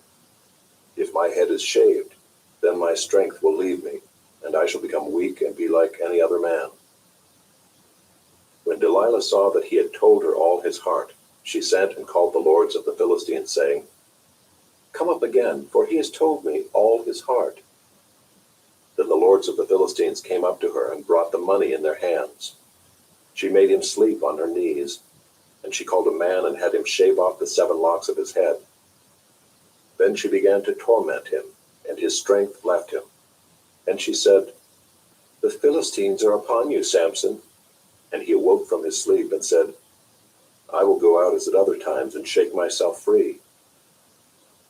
If my head is shaved, then my strength will leave me, and I shall become weak and be like any other man." When Delilah saw that he had told her all his heart, she sent and called the lords of the Philistines, saying, "Come up again, for he has told me all his heart." Then the lords of the Philistines came up to her and brought the money in their hands. She made him sleep on her knees, and she called a man and had him shave off the 7 locks of his head. Then she began to torment him, and his strength left him. And she said, "The Philistines are upon you, Samson." And he awoke from his sleep and said, "I will go out as at other times and shake myself free."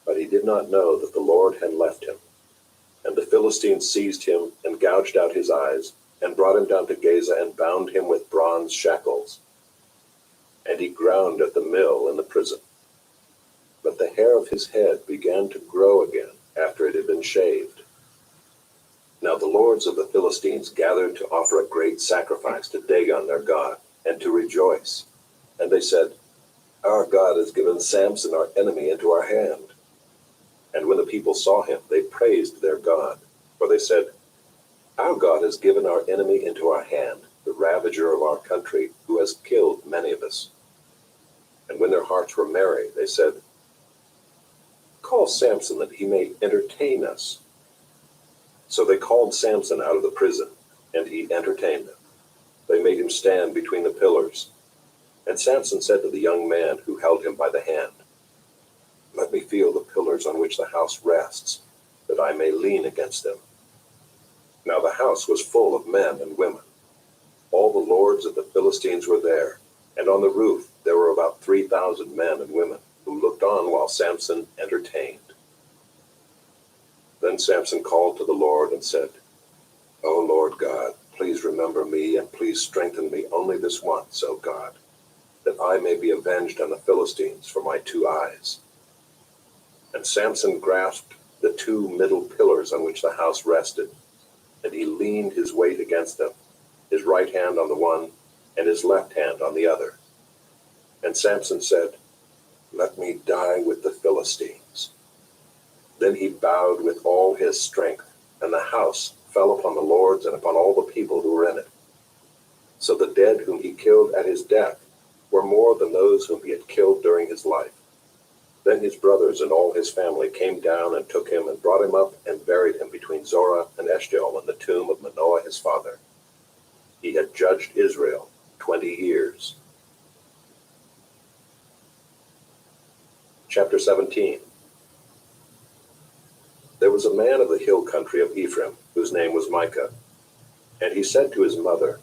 But he did not know that the Lord had left him. And the Philistines seized him and gouged out his eyes, and brought him down to Gaza and bound him with bronze shackles. And he ground at the mill in the prison. But the hair of his head began to grow again after it had been shaved. Now the lords of the Philistines gathered to offer a great sacrifice to Dagon their god, and to rejoice. And they said, "Our God has given Samson our enemy into our hand." And when the people saw him, they praised their God. For they said, "Our God has given our enemy into our hand, the ravager of our country, who has killed many of us." And when their hearts were merry, they said, "Call Samson that he may entertain us." So they called Samson out of the prison, and he entertained them. They made him stand between the pillars. And Samson said to the young man who held him by the hand, "Let me feel the pillars on which the house rests, that I may lean against them." Now the house was full of men and women. All the lords of the Philistines were there, and on the roof there were about 3,000 men and women, who looked on while Samson entertained. Then Samson called to the Lord and said, "O Lord God, please remember me, and please strengthen me only this once, O God, that I may be avenged on the Philistines for my 2 eyes." And Samson grasped the 2 middle pillars on which the house rested, and he leaned his weight against them, his right hand on the one, and his left hand on the other. And Samson said, "Let me die with the Philistines." Then he bowed with all his strength, and the house fell upon the lords and upon all the people who were in it. So the dead whom he killed at his death were more than those whom he had killed during his life. Then his brothers and all his family came down and took him and brought him up and buried him between Zorah and Eshtaol in the tomb of Manoah his father. He had judged Israel 20 years. Chapter 17. There was a man of the hill country of Ephraim, whose name was Micah. And he said to his mother,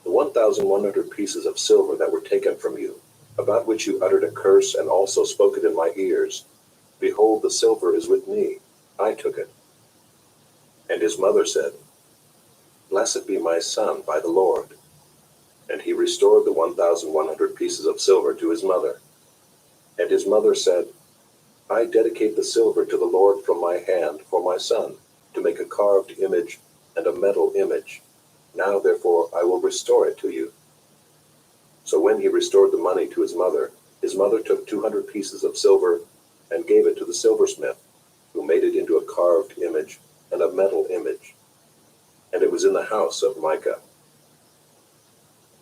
"The 1,100 pieces of silver that were taken from you, about which you uttered a curse and also spoke it in my ears, behold, the silver is with me. I took it." And his mother said, "Blessed be my son by the Lord." And he restored the 1,100 pieces of silver to his mother. And his mother said, "I dedicate the silver to the Lord from my hand for my son, to make a carved image and a metal image. Now therefore I will restore it to you." So when he restored the money to his mother took 200 pieces of silver and gave it to the silversmith, who made it into a carved image and a metal image. And it was in the house of Micah.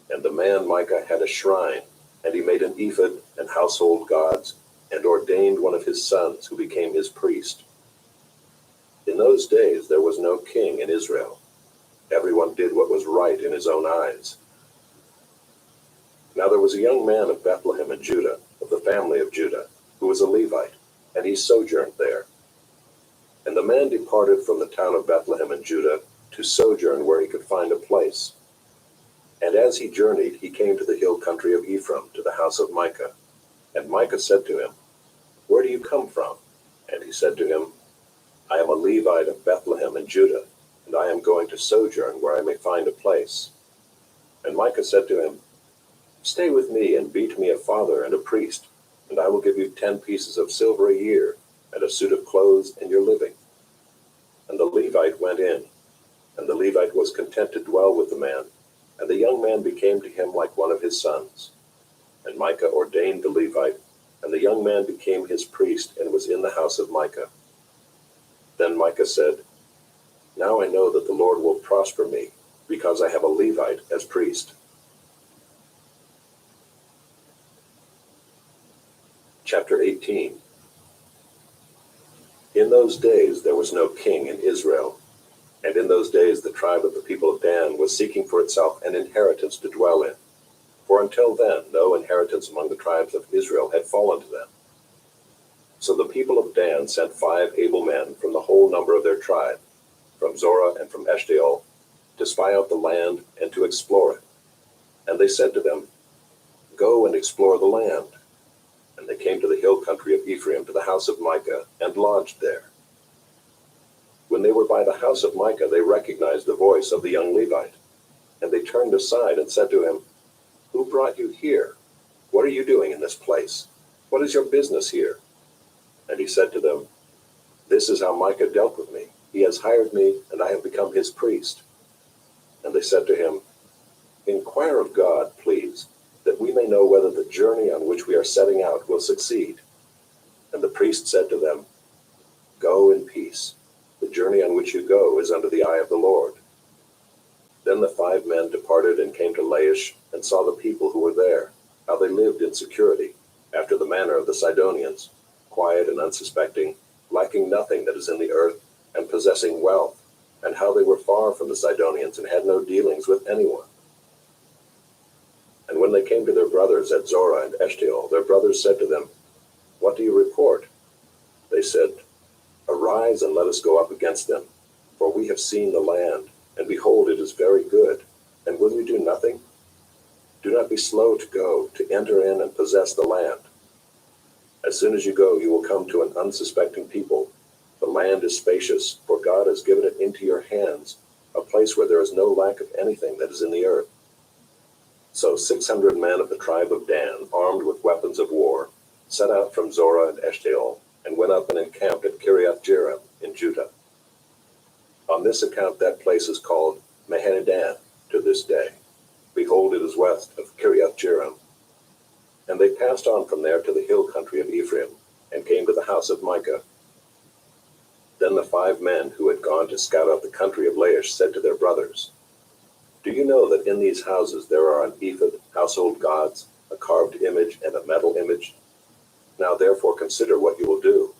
And the man Micah had a shrine, and he made an ephod and household gods, and ordained one of his sons, who became his priest. In those days there was no king in Israel. Everyone did what was right in his own eyes. Now there was a young man of Bethlehem in Judah, of the family of Judah, who was a Levite, and he sojourned there. And the man departed from the town of Bethlehem in Judah to sojourn where he could find a place. And as he journeyed, he came to the hill country of Ephraim, to the house of Micah. And Micah said to him, "Where do you come from?" And he said to him, "I am a Levite of Bethlehem in Judah, and I am going to sojourn where I may find a place." And Micah said to him, Stay with me and be to me a father and a priest, and I will give you 10 pieces of silver a year, and a suit of clothes in your living. And the Levite went in, and the Levite was content to dwell with the man, and the young man became to him like one of his sons. And Micah ordained the Levite, and the young man became his priest and was in the house of Micah. Then Micah said, Now I know that the Lord will prosper me, because I have a Levite as priest. Chapter 18. In those days there was no king in Israel, and in those days the tribe of the people of Dan was seeking for itself an inheritance to dwell in. For until then no inheritance among the tribes of Israel had fallen to them. So the people of Dan sent 5 able men from the whole number of their tribe, from Zorah and from Eshtaol, to spy out the land and to explore it. And they said to them, Go and explore the land. And they came to the hill country of Ephraim, to the house of Micah, and lodged there. When they were by the house of Micah, they recognized the voice of the young Levite. And they turned aside and said to him, Who brought you here? What are you doing in this place? What is your business here? And he said to them, This is how Micah dealt with me. He has hired me, and I have become his priest. And they said to him, Inquire of God, please, that we may know whether the journey on which we are setting out will succeed. And the priest said to them, Go in peace. The journey on which you go is under the eye of the Lord. Then the 5 men departed and came to Laish, and saw the people who were there, how they lived in security, after the manner of the Sidonians, quiet and unsuspecting, lacking nothing that is in the earth, and possessing wealth, and how they were far from the Sidonians and had no dealings with anyone. And when they came to their brothers at Zorah and Eshtaol, their brothers said to them, What do you report? They said, Arise and let us go up against them, for we have seen the land, and behold, it is very good. And will you do nothing? Do not be slow to go, to enter in and possess the land. As soon as you go, you will come to an unsuspecting people. The land is spacious, for God has given it into your hands, a place where there is no lack of anything that is in the earth. So 600 men of the tribe of Dan, armed with weapons of war, set out from Zorah and Eshtaol, and went up and encamped at Kiriath Jearim in Judah. On this account that place is called Mahaneh-dan to this day. Behold, it is west of Kiriath Jearim. And they passed on from there to the hill country of Ephraim, and came to the house of Micah. Then the 5 men who had gone to scout out the country of Laish said to their brothers, Do you know that in these houses there are an ephod, household gods, a carved image, and a metal image? Now therefore consider what you will do.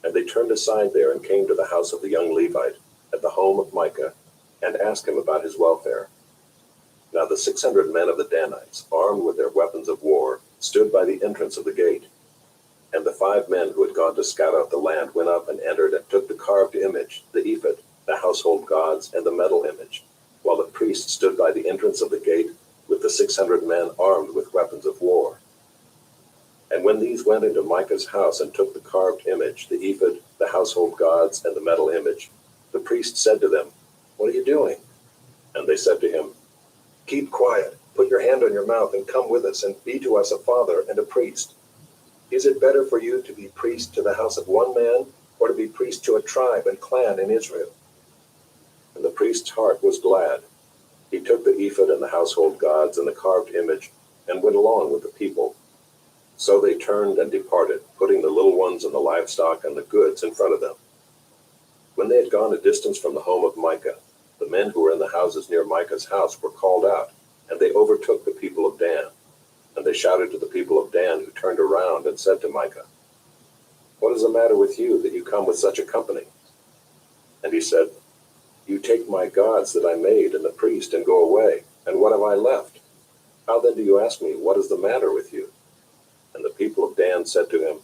And they turned aside there and came to the house of the young Levite, at the home of Micah, and asked him about his welfare. Now the 600 men of the Danites, armed with their weapons of war, stood by the entrance of the gate. And the 5 men who had gone to scout out the land went up and entered and took the carved image, the ephod, the household gods, and the metal image, while the priest stood by the entrance of the gate with the 600 men armed with weapons of war. And when these went into Micah's house and took the carved image, the ephod, the household gods, and the metal image, the priest said to them, What are you doing? And they said to him, Keep quiet, put your hand on your mouth, and come with us, and be to us a father and a priest. Is it better for you to be priest to the house of one man, or to be priest to a tribe and clan in Israel? And the priest's heart was glad. He took the ephod and the household gods and the carved image, and went along with the people. So they turned and departed, putting the little ones and the livestock and the goods in front of them. When they had gone a distance from the home of Micah, the men who were in the houses near Micah's house were called out, and they overtook the people of Dan. And they shouted to the people of Dan, who turned around and said to Micah, What is the matter with you that you come with such a company? And he said, You take my gods that I made and the priest and go away, and what have I left? How then do you ask me, What is the matter with you? And the people of Dan said to him,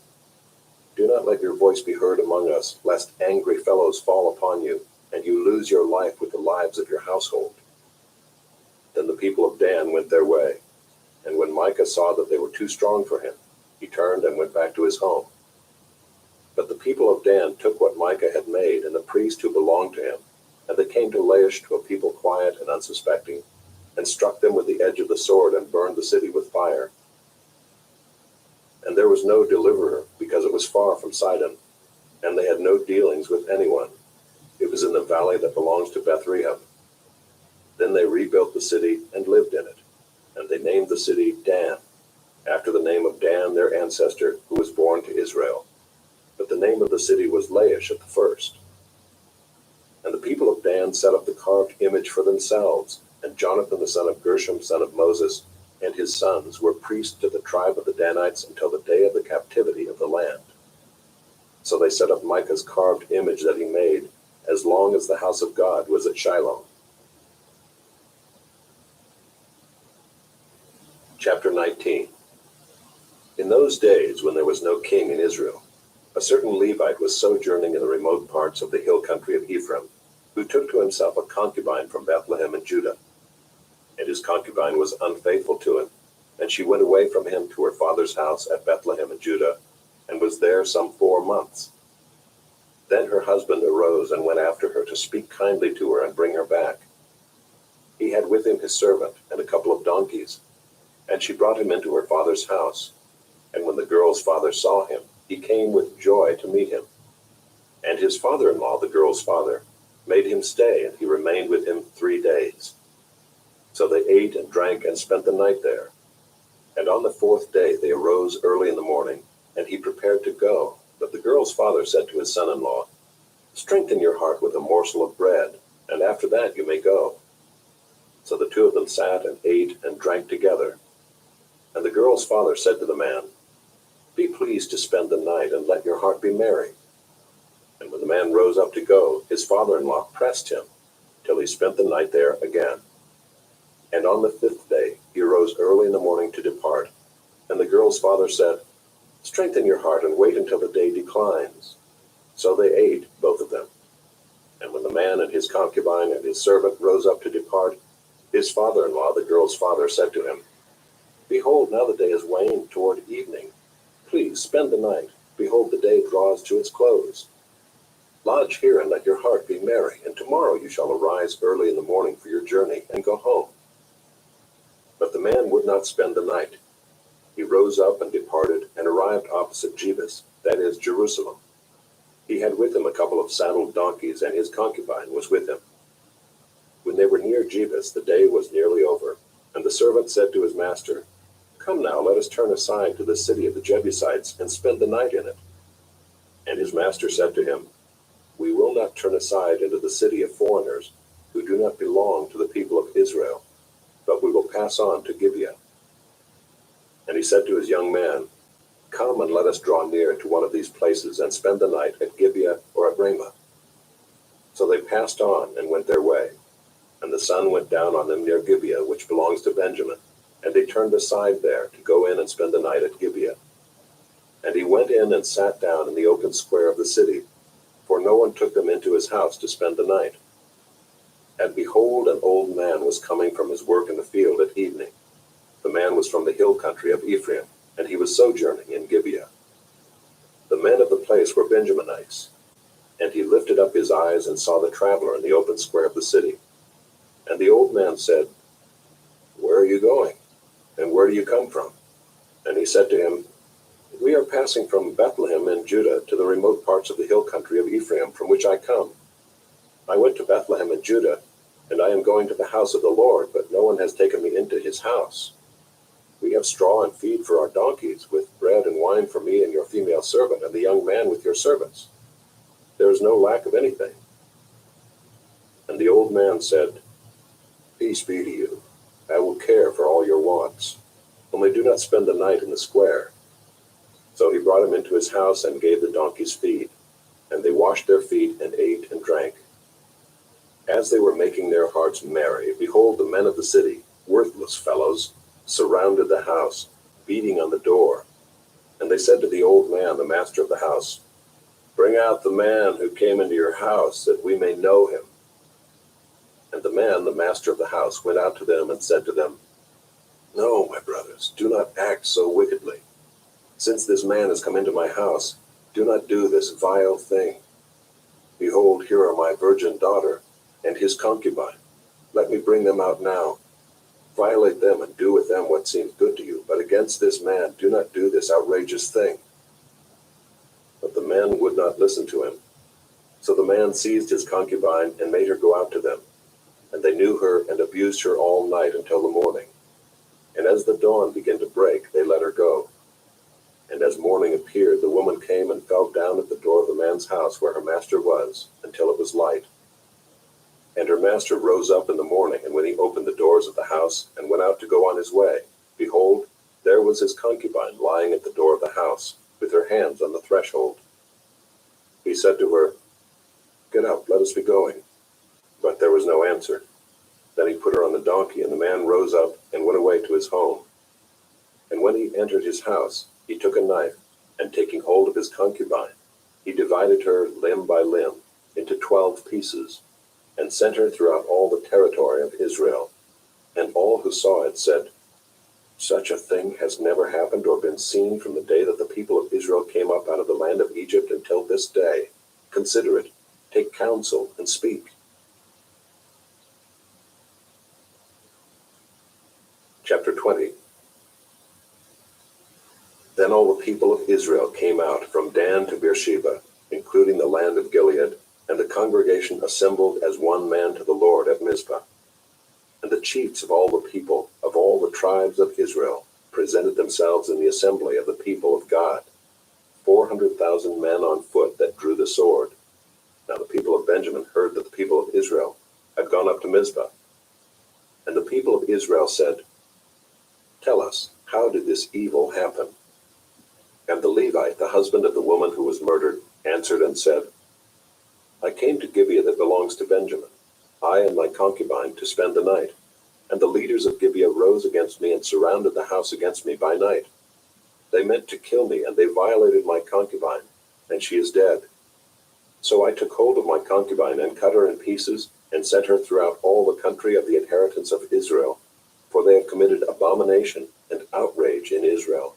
Do not let your voice be heard among us, lest angry fellows fall upon you, and you lose your life with the lives of your household. Then the people of Dan went their way. And when Micah saw that they were too strong for him, he turned and went back to his home. But the people of Dan took what Micah had made and the priest who belonged to him, and they came to Laish, to a people quiet and unsuspecting, and struck them with the edge of the sword and burned the city with fire. And there was no deliverer, because it was far from Sidon, and they had no dealings with anyone. It was in the valley that belongs to Beth-rehob. Then they rebuilt the city and lived in it, and they named the city Dan, after the name of Dan, their ancestor, who was born to Israel. But the name of the city was Laish at the first. And the people of Dan set up the carved image for themselves, and Jonathan the son of Gershom, son of Moses, and his sons were priests to the tribe of the Danites until the day of the captivity of the land. So they set up Micah's carved image that he made, as long as the house of God was at Shiloh. Chapter 19. In those days, when there was no king in Israel, a certain Levite was sojourning in the remote parts of the hill country of Ephraim, who took to himself a concubine from Bethlehem in Judah. And his concubine was unfaithful to him, and she went away from him to her father's house at Bethlehem in Judah, and was there some 4 months. Then her husband arose and went after her to speak kindly to her and bring her back. He had with him his servant and a couple of donkeys, and she brought him into her father's house. And when the girl's father saw him, he came with joy to meet him. And his father-in-law, the girl's father, made him stay, and he remained with him 3 days. So they ate and drank and spent the night there. And on the 4th day they arose early in the morning, and he prepared to go. But the girl's father said to his son-in-law, "Strengthen your heart with a morsel of bread, and after that you may go." So the two of them sat and ate and drank together. And the girl's father said to the man, "Be pleased to spend the night, and let your heart be merry." And when the man rose up to go, his father-in-law pressed him, till he spent the night there again. And on the 5th day he arose early in the morning to depart. And the girl's father said, "Strengthen your heart, and wait until the day declines." So they ate, both of them. And when the man and his concubine and his servant rose up to depart, his father-in-law, the girl's father, said to him, "Behold, now the day is waned toward evening. Please spend the night. Behold, the day draws to its close. Lodge here and let your heart be merry, and tomorrow you shall arise early in the morning for your journey and go home." But the man would not spend the night. He rose up and departed and arrived opposite Jebus, that is, Jerusalem. He had with him a couple of saddled donkeys, and his concubine was with him. When they were near Jebus, the day was nearly over, and the servant said to his master, "Come now, let us turn aside to the city of the Jebusites and spend the night in it." And his master said to him, "We will not turn aside into the city of foreigners who do not belong to the people of Israel, but we will pass on to Gibeah." And he said to his young man, "Come and let us draw near to one of these places and spend the night at Gibeah or at Ramah." So they passed on and went their way. And the sun went down on them near Gibeah, which belongs to Benjamin, and they turned aside there to go in and spend the night at Gibeah. And he went in and sat down in the open square of the city, for no one took them into his house to spend the night. And behold, an old man was coming from his work in the field at evening. The man was from the hill country of Ephraim, and he was sojourning in Gibeah. The men of the place were Benjaminites. And he lifted up his eyes and saw the traveler in the open square of the city. And the old man said, "Where are you going? And where do you come from?" And he said to him, "We are passing from Bethlehem in Judah to the remote parts of the hill country of Ephraim, from which I come. I went to Bethlehem in Judah, and I am going to the house of the Lord, but no one has taken me into his house. We have straw and feed for our donkeys, with bread and wine for me and your female servant, and the young man with your servants. There is no lack of anything." And the old man said, "Peace be to you. I will care for all your wants. Only do not spend the night in the square." So he brought him into his house and gave the donkeys feed, and they washed their feet and ate and drank. As they were making their hearts merry, behold, the men of the city, worthless fellows, surrounded the house, beating on the door. And they said to the old man, the master of the house, "Bring out the man who came into your house, that we may know him." And the man, the master of the house, went out to them and said to them, "No, my brothers, do not act so wickedly. Since this man has come into my house, do not do this vile thing. Behold, here are my virgin daughter and his concubine. Let me bring them out now, Violate them and do with them what seems good to you, but against this man do not do this outrageous thing." But the men would not listen to him. So the man seized his concubine and made her go out to them. And they knew her and abused her all night until the morning. And as the dawn began to break, they let her go. And as morning appeared, the woman came and fell down at the door of the man's house where her master was, until it was light. And her master rose up in the morning, and when he opened the doors of the house and went out to go on his way, behold, there was his concubine lying at the door of the house, with her hands on the threshold. He said to her, "Get up, let us be going." But there was no answer. Then he put her on the donkey, and the man rose up and went away to his home. And when he entered his house, he took a knife, and taking hold of his concubine, he divided her limb by limb into 12 pieces, and sent her throughout all the territory of Israel. And all who saw it said, "Such a thing has never happened or been seen from the day that the people of Israel came up out of the land of Egypt until this day. Consider it, take counsel, and speak." Chapter 20. Then all the people of Israel came out from Dan to Beersheba, including the land of Gilead, and the congregation assembled as one man to the Lord at Mizpah. And the chiefs of all the people, of all the tribes of Israel, presented themselves in the assembly of the people of God, 400,000 men on foot that drew the sword. Now the people of Benjamin heard that the people of Israel had gone up to Mizpah. And the people of Israel said, "Tell us, how did this evil happen?" And the Levite, the husband of the woman who was murdered, answered and said, "I came to Gibeah that belongs to Benjamin, I and my concubine, to spend the night. And the leaders of Gibeah rose against me and surrounded the house against me by night. They meant to kill me, and they violated my concubine, and she is dead. So I took hold of my concubine and cut her in pieces and sent her throughout all the country of the inheritance of Israel, for they have committed abomination and outrage in Israel.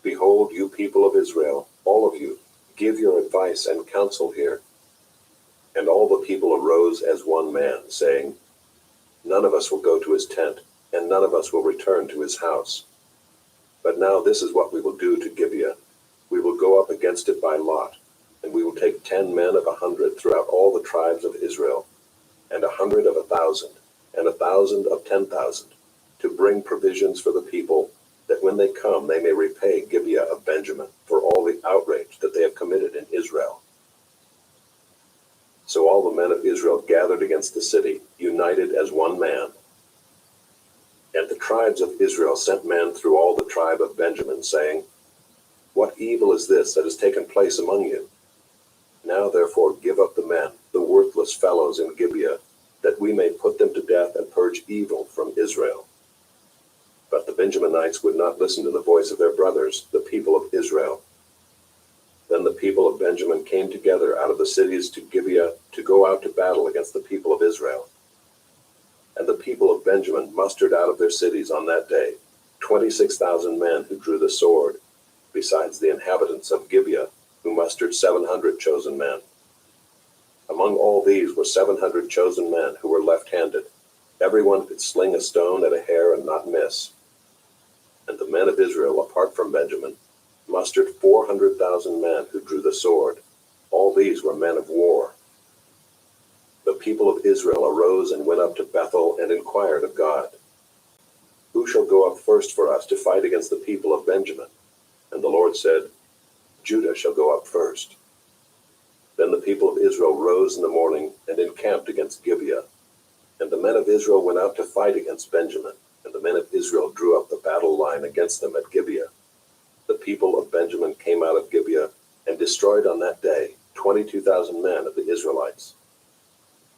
Behold, you people of Israel, all of you, give your advice and counsel here." And all the people arose as one man, saying, "None of us will go to his tent, and none of us will return to his house. But now this is what we will do to Gibeah. We will go up against it by lot, and we will take 10 men of 100 throughout all the tribes of Israel, and 100 of 1,000, and 1,000 of 10,000, to bring provisions for the people, that when they come they may repay Gibeah of Benjamin for all the outrage that they have committed in Israel." So all the men of Israel gathered against the city, united as one man. And the tribes of Israel sent men through all the tribe of Benjamin, saying, "What evil is this that has taken place among you? Now therefore give up the men, the worthless fellows in Gibeah, that we may put them to death and purge evil from Israel." But the Benjaminites would not listen to the voice of their brothers, the people of Israel. Then the people of Benjamin came together out of the cities to Gibeah to go out to battle against the people of Israel. And the people of Benjamin mustered out of their cities on that day 26,000 men who drew the sword, besides the inhabitants of Gibeah, who mustered 700 chosen men. Among all these were 700 chosen men who were left-handed. Everyone could sling a stone at a hair and not miss. And the men of Israel, apart from Benjamin, mustered 400,000 men who drew the sword. All these were men of war. The people of Israel arose and went up to Bethel and inquired of God, "Who shall go up first for us to fight against the people of Benjamin?" And the Lord said, "Judah shall go up first." Then the people of Israel rose in the morning and encamped against Gibeah. And the men of Israel went out to fight against Benjamin, and the men of Israel drew up the battle line against them at Gibeah. The people of Benjamin came out of Gibeah and destroyed on that day 22,000 men of the Israelites.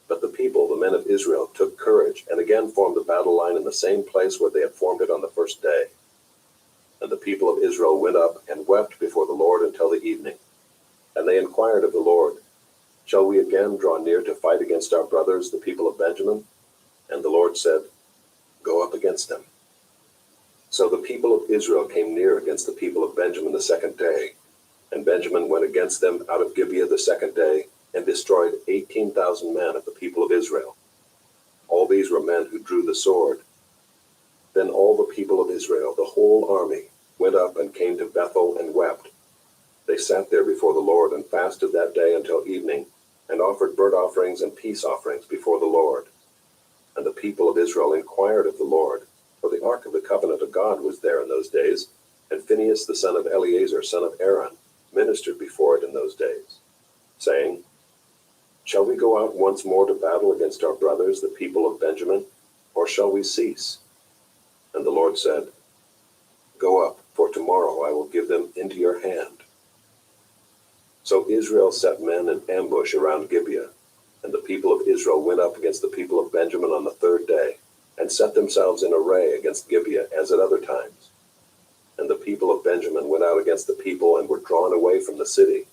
But the people, the men of Israel, took courage and again formed the battle line in the same place where they had formed it on the first day. And the people of Israel went up and wept before the Lord until the evening. And they inquired of the Lord, "Shall we again draw near to fight against our brothers, the people of Benjamin?" And the Lord said, "Go up against them." So the people of Israel came near against the people of Benjamin the second day, and Benjamin went against them out of Gibeah the second day, and destroyed 18,000 men of the people of Israel. All these were men who drew the sword, Then all the people of Israel, the whole army, went up and came to Bethel and wept. They sat there before the Lord and fasted that day until evening, and offered burnt offerings and peace offerings before the Lord. And the people of Israel inquired of the Lord, for the ark of the covenant of God was there in those days, and Phinehas the son of Eleazar, son of Aaron, ministered before it in those days, saying, Shall we go out once more to battle against our brothers, the people of Benjamin, or shall we cease? And the Lord said, Go up, for tomorrow I will give them into your hand. So Israel set men in ambush around Gibeah, and the people of Israel went up against the people of Benjamin on the third day, and set themselves in array against Gibeah as at other times. And the people of Benjamin went out against the people and were drawn away from the city.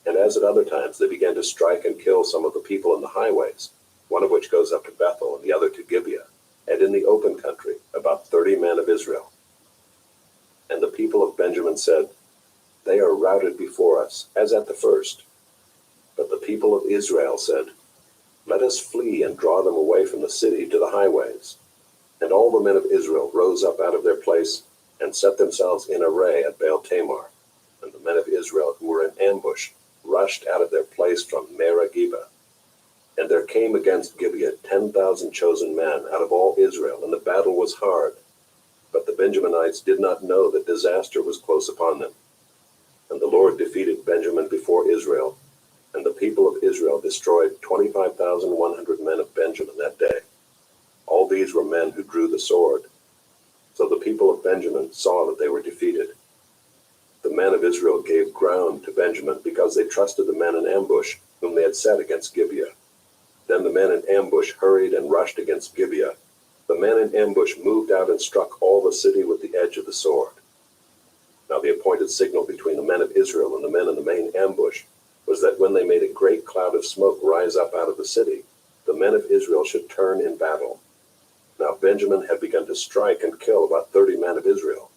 And as at other times they began to strike and kill some of the people in the highways, one of which goes up to Bethel and the other to Gibeah, and in the open country, about 30 men of Israel. And the people of Benjamin said, They are routed before us, as at the first. But the people of Israel said, Let us flee and draw them away from the city to the highways. And all the men of Israel rose up out of their place and set themselves in array at Baal Tamar. And the men of Israel who were in ambush rushed out of their place from Merah-Geba. And there came against Gibeah 10,000 chosen men out of all Israel, and the battle was hard. But the Benjaminites did not know that disaster was close upon them. And the Lord defeated Benjamin before Israel, and the people of Israel destroyed 25,100 men of Benjamin that day. All these were men who drew the sword. So the people of Benjamin saw that they were defeated. The men of Israel gave ground to Benjamin because they trusted the men in ambush whom they had set against Gibeah. Then the men in ambush hurried and rushed against Gibeah. The men in ambush moved out and struck all the city with the edge of the sword. Now the appointed signal between the men of Israel and the men in the main ambush was that when they made a great cloud of smoke rise up out of the city, the men of Israel should turn in battle. Now Benjamin had begun to strike and kill about 30 men of Israel.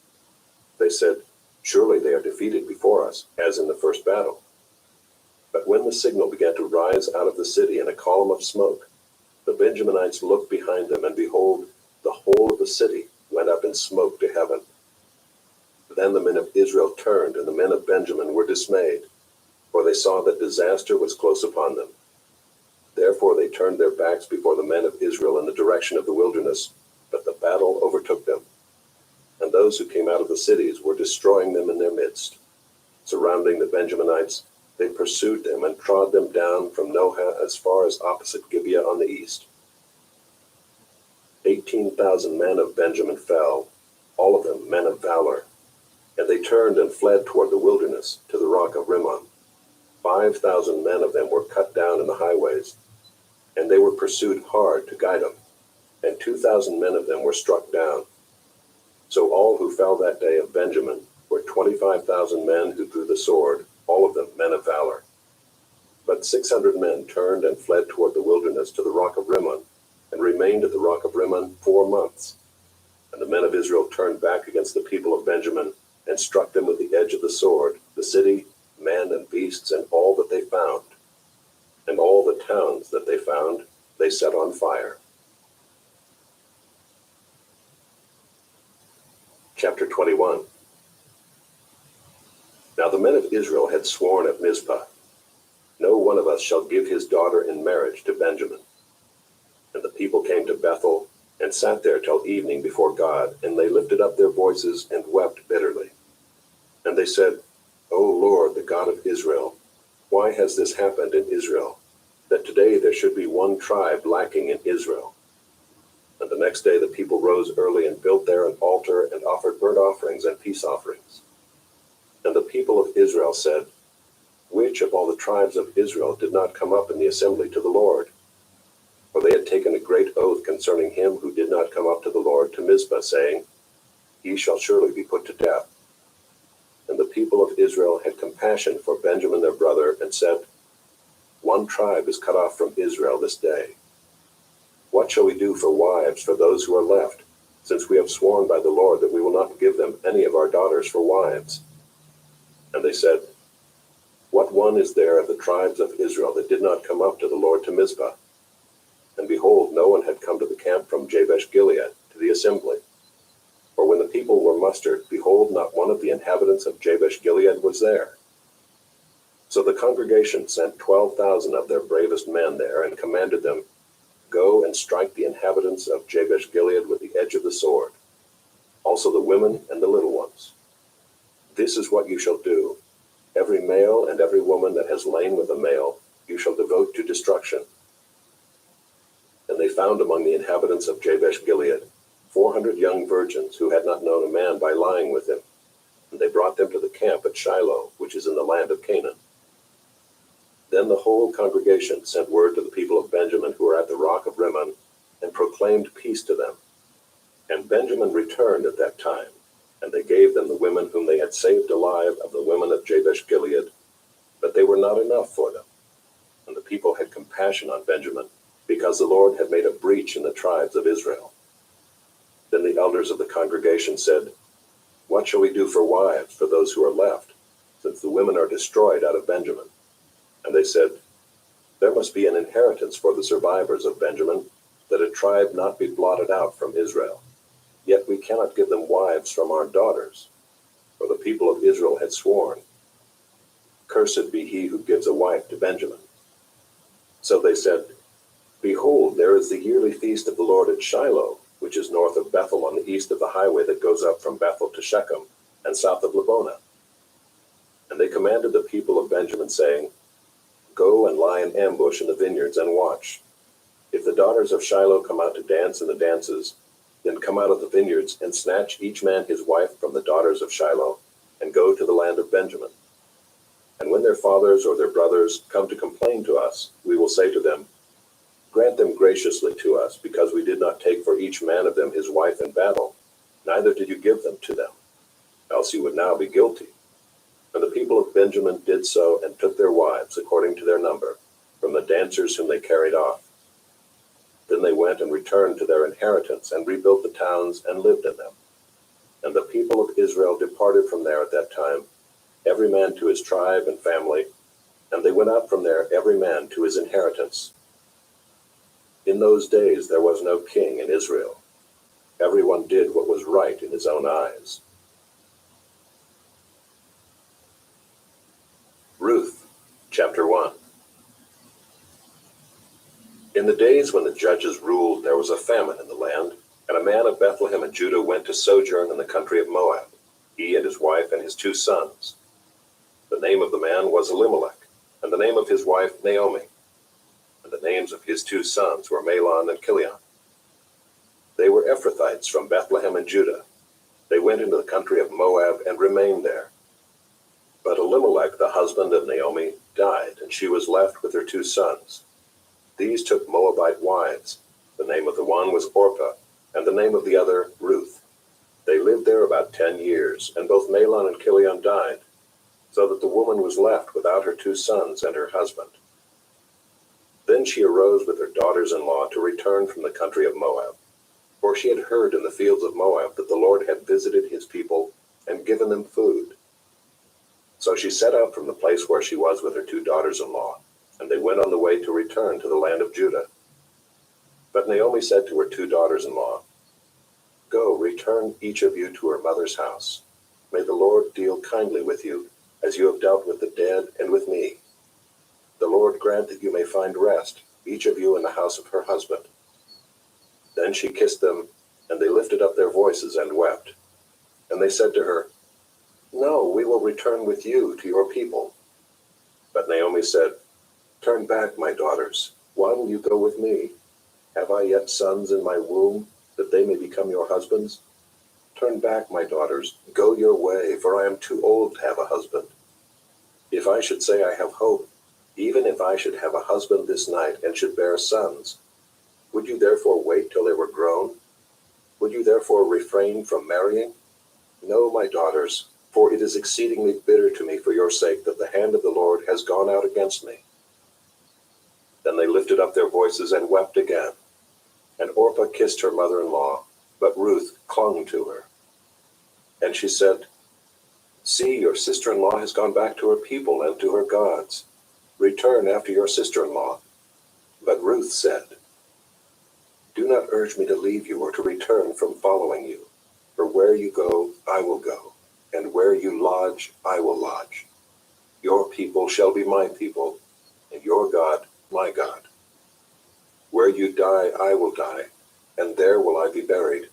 They said, Surely they are defeated before us, as in the first battle. But when the signal began to rise out of the city in a column of smoke, the Benjaminites looked behind them, and behold, the whole of the city went up in smoke to heaven. Then the men of Israel turned, and the men of Benjamin were dismayed, for they saw that disaster was close upon them. Therefore they turned their backs before the men of Israel in the direction of the wilderness, but the battle overtook them. And those who came out of the cities were destroying them in their midst. Surrounding the Benjaminites, they pursued them and trod them down from Nohah as far as opposite Gibeah on the east. 18,000 men of Benjamin fell, all of them men of valor. And they turned and fled toward the wilderness, to the rock of Rimmon. 5,000 men of them were cut down in the highways, and they were pursued hard to guide them, and 2,000 men of them were struck down. So all who fell that day of Benjamin were 25,000 men who drew the sword, all of them men of valor. But 600 men turned and fled toward the wilderness to the rock of Rimmon, and remained at the rock of Rimmon 4 months. And the men of Israel turned back against the people of Benjamin, and struck them with the edge of the sword, the city, men and beasts, and all that they found. And all the towns that they found, they set on fire. Chapter 21. Now the men of Israel had sworn at Mizpah, No one of us shall give his daughter in marriage to Benjamin. And the people came to Bethel, and sat there till evening before God, and they lifted up their voices and wept bitterly. And they said, O Lord, the God of Israel, why has this happened in Israel, that today there should be one tribe lacking in Israel? And the next day the people rose early and built there an altar and offered burnt offerings and peace offerings. And the people of Israel said, Which of all the tribes of Israel did not come up in the assembly to the Lord? For they had taken a great oath concerning him who did not come up to the Lord to Mizpah, saying, He shall surely be put to death. And the people of Israel had compassion for Benjamin their brother, and said, One tribe is cut off from Israel this day. What shall we do for wives for those who are left, since we have sworn by the Lord that we will not give them any of our daughters for wives? And they said, What one is there of the tribes of Israel that did not come up to the Lord to Mizpah? And behold, no one had come to the camp from Jabesh Gilead to the assembly. people were mustered, behold, not one of the inhabitants of Jabesh-Gilead was there. So the congregation sent 12,000 of their bravest men there, and commanded them, Go and strike the inhabitants of Jabesh-Gilead with the edge of the sword, also the women and the little ones. This is what you shall do. Every male and every woman that has lain with a male you shall devote to destruction. And they found among the inhabitants of Jabesh-Gilead 400 young virgins who had not known a man by lying with him. And they brought them to the camp at Shiloh, which is in the land of Canaan. Then the whole congregation sent word to the people of Benjamin who were at the rock of Rimmon, and proclaimed peace to them. And Benjamin returned at that time, and they gave them the women whom they had saved alive of the women of Jabesh-Gilead, but they were not enough for them. And the people had compassion on Benjamin, because the Lord had made a breach in the tribes of Israel. Then the elders of the congregation said, What shall we do for wives for those who are left, since the women are destroyed out of Benjamin? And they said, There must be an inheritance for the survivors of Benjamin, that a tribe not be blotted out from Israel. Yet we cannot give them wives from our daughters, for the people of Israel had sworn, Cursed be he who gives a wife to Benjamin. So they said, Behold, there is the yearly feast of the Lord at Shiloh, which is north of Bethel on the east of the highway that goes up from Bethel to Shechem, and south of Lebonah. And they commanded the people of Benjamin, saying, Go and lie in ambush in the vineyards and watch. If the daughters of Shiloh come out to dance in the dances, then come out of the vineyards and snatch each man his wife from the daughters of Shiloh, and go to the land of Benjamin. And when their fathers or their brothers come to complain to us, we will say to them, Grant them graciously to us, because we did not take for each man of them his wife in battle, neither did you give them to them, else you would now be guilty. And the people of Benjamin did so, and took their wives according to their number, from the dancers whom they carried off. Then they went and returned to their inheritance, and rebuilt the towns, and lived in them. And the people of Israel departed from there at that time, every man to his tribe and family, and they went out from there every man to his inheritance. In those days there was no king in Israel. Everyone did what was right in his own eyes. Ruth, chapter 1. In the days when the judges ruled, there was a famine in the land, and a man of Bethlehem in Judah went to sojourn in the country of Moab, he and his wife and his 2 sons. The name of the man was Elimelech, and the name of his wife Naomi. And the names of his 2 sons were Mahlon and Chilion. They were Ephrathites from Bethlehem in Judah. They went into the country of Moab and remained there. But Elimelech, the husband of Naomi, died, and she was left with her 2 sons. These took Moabite wives. The name of the one was Orpah, and the name of the other Ruth. They lived there about 10 years, and both Mahlon and Chilion died, so that the woman was left without her 2 sons and her husband. Then she arose with her daughters-in-law to return from the country of Moab, for she had heard in the fields of Moab that the Lord had visited his people and given them food. So she set out from the place where she was with her 2 daughters-in-law, and they went on the way to return to the land of Judah. But Naomi said to her 2 daughters-in-law, Go, return each of you to her mother's house. May the Lord deal kindly with you, as you have dealt with the dead and with me. The Lord grant that you may find rest, each of you in the house of her husband. Then she kissed them, and they lifted up their voices and wept. And they said to her, No, we will return with you to your people. But Naomi said, Turn back, my daughters. Why will you go with me? Have I yet sons in my womb, that they may become your husbands? Turn back, my daughters. Go your way, for I am too old to have a husband. If I should say I have hope, even if I should have a husband this night and should bear sons, would you therefore wait till they were grown? Would you therefore refrain from marrying? No, my daughters, for it is exceedingly bitter to me for your sake that the hand of the Lord has gone out against me. Then they lifted up their voices and wept again. And Orpah kissed her mother-in-law, but Ruth clung to her. And she said, See, your sister-in-law has gone back to her people and to her gods. Return after your sister-in-law. But Ruth said, Do not urge me to leave you or to return from following you. For where you go, I will go, and where you lodge, I will lodge. Your people shall be my people, and your God, my God. Where you die, I will die, and there will I be buried.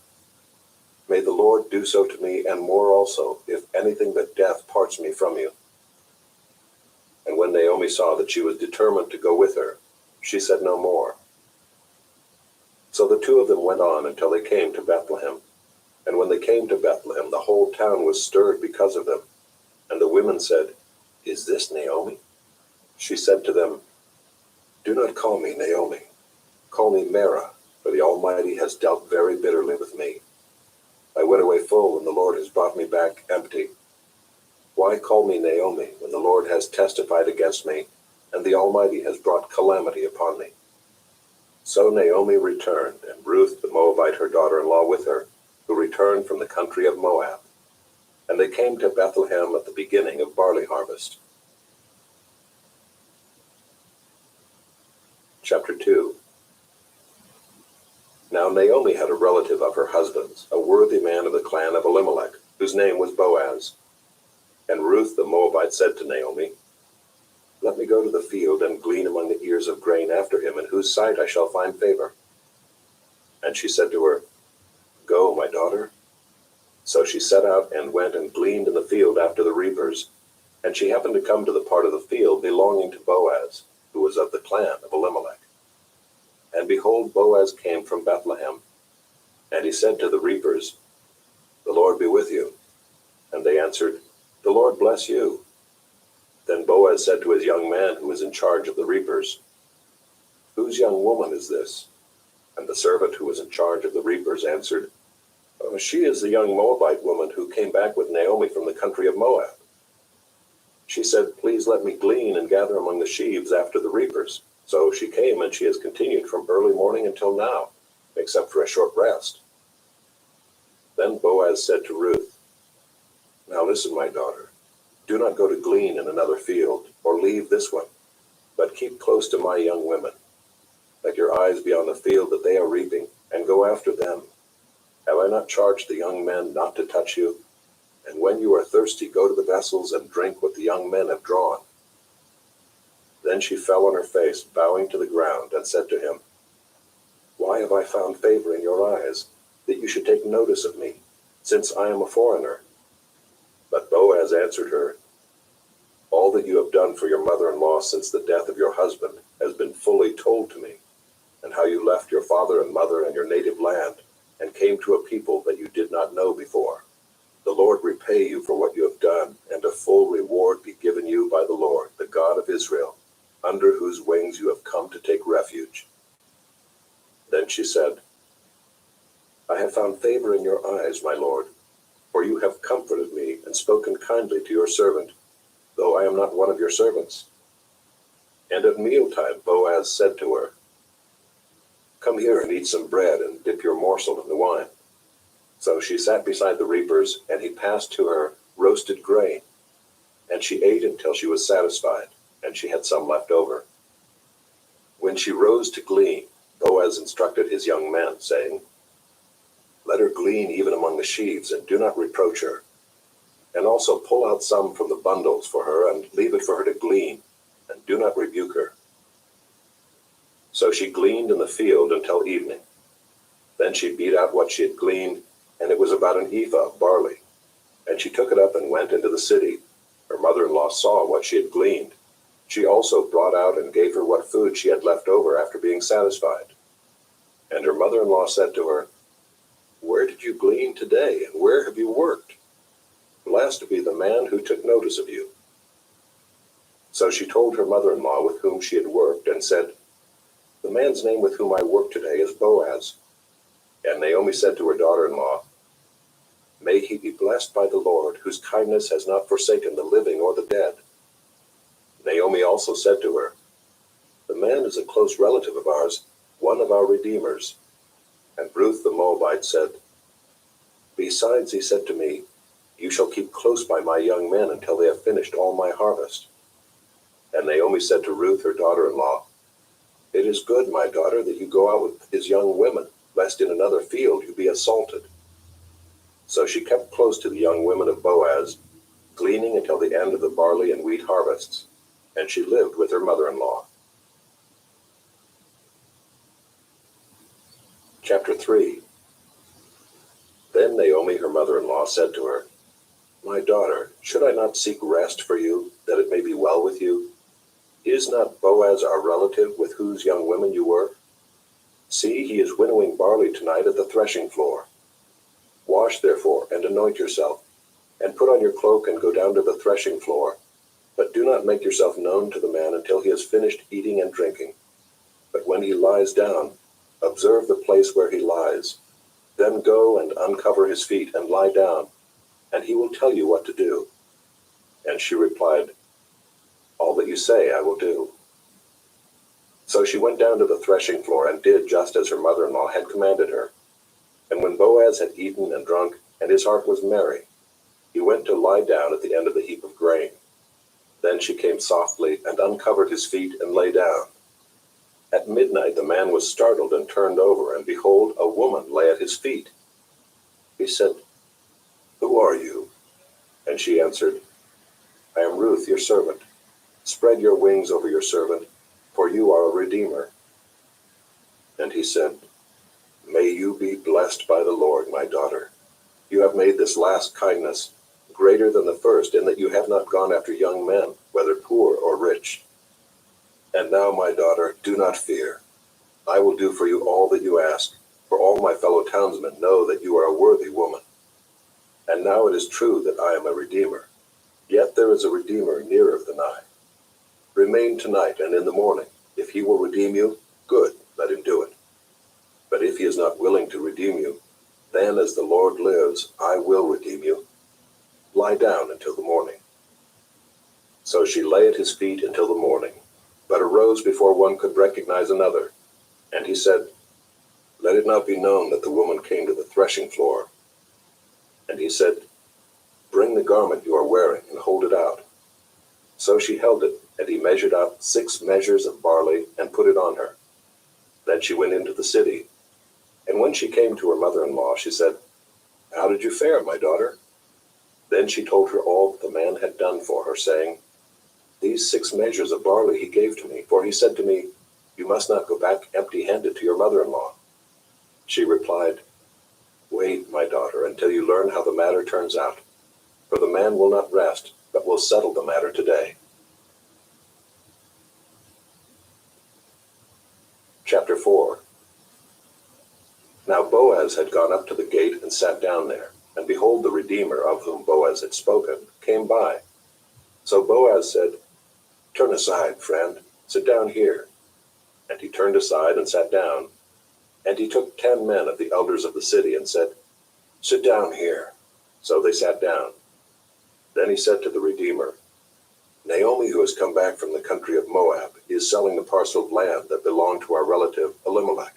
May the Lord do so to me, and more also, if anything but death parts me from you. And when Naomi saw that she was determined to go with her, she said no more. So the two of them went on until they came to Bethlehem. And when they came to Bethlehem, the whole town was stirred because of them. And the women said, "Is this Naomi?" She said to them, "Do not call me Naomi. Call me Mara, for the Almighty has dealt very bitterly with me. I went away full, and the Lord has brought me back empty. Why call me Naomi, when the Lord has testified against me, and the Almighty has brought calamity upon me?" So Naomi returned, and Ruth the Moabite her daughter-in-law with her, who returned from the country of Moab. And they came to Bethlehem at the beginning of barley harvest. Chapter 2. Now Naomi had a relative of her husband's, a worthy man of the clan of Elimelech, whose name was Boaz. And Ruth the Moabite said to Naomi, "Let me go to the field and glean among the ears of grain after him, in whose sight I shall find favor." And she said to her, "Go, my daughter." So she set out and went and gleaned in the field after the reapers. And she happened to come to the part of the field belonging to Boaz, who was of the clan of Elimelech. And behold, Boaz came from Bethlehem. And he said to the reapers, "The Lord be with you." And they answered, "The Lord bless you." Then Boaz said to his young man who was in charge of the reapers, "Whose young woman is this?" And the servant who was in charge of the reapers answered, "Oh, she is the young Moabite woman who came back with Naomi from the country of Moab. She said, 'Please let me glean and gather among the sheaves after the reapers.' So she came, and she has continued from early morning until now, except for a short rest." Then Boaz said to Ruth, "Now listen, my daughter. Do not go to glean in another field, or leave this one, but keep close to my young women. Let your eyes be on the field that they are reaping, and go after them. Have I not charged the young men not to touch you? And when you are thirsty, go to the vessels and drink what the young men have drawn." Then she fell on her face, bowing to the ground, and said to him, "Why have I found favor in your eyes, that you should take notice of me, since I am a foreigner?" But Boaz answered her, "All that you have done for your mother-in-law since the death of your husband has been fully told to me, and how you left your father and mother and your native land, and came to a people that you did not know before. The Lord repay you for what you have done, and a full reward be given you by the Lord, the God of Israel, under whose wings you have come to take refuge." Then she said, "I have found favor in your eyes, my lord, for you have comforted me and spoken kindly to your servant, though I am not one of your servants." And at mealtime Boaz said to her, "Come here and eat some bread, and dip your morsel in the wine." So she sat beside the reapers, and he passed to her roasted grain. And she ate until she was satisfied, and she had some left over. When she rose to glean, Boaz instructed his young men, saying, "Let her glean even among the sheaves, and do not reproach her. And also pull out some from the bundles for her, and leave it for her to glean, and do not rebuke her." So she gleaned in the field until evening. Then she beat out what she had gleaned, and it was about an ephah of barley. And she took it up and went into the city. Her mother-in-law saw what she had gleaned. She also brought out and gave her what food she had left over after being satisfied. And her mother-in-law said to her, "Where did you glean today, and where have you worked? Blessed be the man who took notice of you." So she told her mother-in-law with whom she had worked, and said, "The man's name with whom I work today is Boaz." And Naomi said to her daughter-in-law, "May he be blessed by the Lord, whose kindness has not forsaken the living or the dead." Naomi also said to her, "The man is a close relative of ours, one of our redeemers." And Ruth the Moabite said, "Besides, he said to me, 'You shall keep close by my young men until they have finished all my harvest.'" And Naomi said to Ruth her daughter-in-law, "It is good, my daughter, that you go out with his young women, lest in another field you be assaulted." So she kept close to the young women of Boaz, gleaning until the end of the barley and wheat harvests, and she lived with her mother-in-law. Chapter 3. Then Naomi, her mother-in-law, said to her, "My daughter, should I not seek rest for you, that it may be well with you? Is not Boaz our relative, with whose young women you were? See, he is winnowing barley tonight at the threshing floor. Wash, therefore, and anoint yourself, and put on your cloak and go down to the threshing floor. But do not make yourself known to the man until he has finished eating and drinking. But when he lies down, observe the place where he lies. Then go and uncover his feet and lie down, and he will tell you what to do." And she replied, "All that you say I will do." So she went down to the threshing floor and did just as her mother-in-law had commanded her. And when Boaz had eaten and drunk, and his heart was merry, he went to lie down at the end of the heap of grain. Then she came softly and uncovered his feet and lay down. At midnight the man was startled and turned over, and behold, a woman lay at his feet. He said, "Who are you?" And she answered, "I am Ruth, your servant. Spread your wings over your servant, for you are a redeemer." And he said, "May you be blessed by the Lord, my daughter. You have made this last kindness greater than the first, in that you have not gone after young men, whether poor or rich. And now, my daughter, do not fear. I will do for you all that you ask, for all my fellow townsmen know that you are a worthy woman. And now it is true that I am a redeemer, yet there is a redeemer nearer than I. Remain tonight and in the morning. If he will redeem you, good, let him do it. But if he is not willing to redeem you, then as the Lord lives, I will redeem you. Lie down until the morning." So she lay at his feet until the morning, but arose before one could recognize another. And he said, "Let it not be known that the woman came to the threshing floor." And he said, "Bring the garment you are wearing and hold it out." So she held it, and he measured out 6 measures of barley and put it on her. Then she went into the city. And when she came to her mother-in-law, she said, "How did you fare, my daughter?" Then she told her all that the man had done for her, saying, "These 6 measures of barley he gave to me, for he said to me, 'You must not go back empty-handed to your mother-in-law.'" She replied, "Wait, my daughter, until you learn how the matter turns out. For the man will not rest, but will settle the matter today." Chapter 4. Now Boaz had gone up to the gate and sat down there, and behold, the Redeemer, of whom Boaz had spoken, came by. So Boaz said, "Turn aside, friend, sit down here." And he turned aside and sat down. And he took 10 men of the elders of the city and said, "Sit down here." So they sat down. Then he said to the Redeemer, "Naomi, who has come back from the country of Moab, is selling the parcel of land that belonged to our relative Elimelech.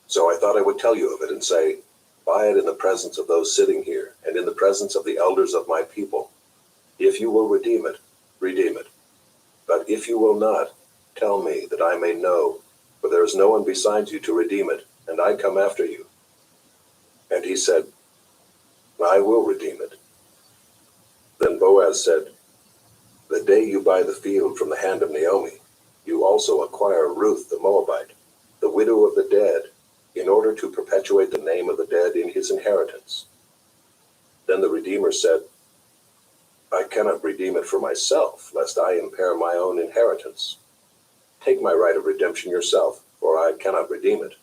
So I thought I would tell you of it and say, buy it in the presence of those sitting here and in the presence of the elders of my people. If you will redeem it, redeem it. But if you will not, tell me, that I may know, for there is no one besides you to redeem it, and I come after you." And he said, "I will redeem it." Then Boaz said, "The day you buy the field from the hand of Naomi, you also acquire Ruth the Moabite, the widow of the dead, in order to perpetuate the name of the dead in his inheritance." Then the Redeemer said, "I cannot redeem it for myself, lest I impair my own inheritance. Take my right of redemption yourself, for I cannot redeem it."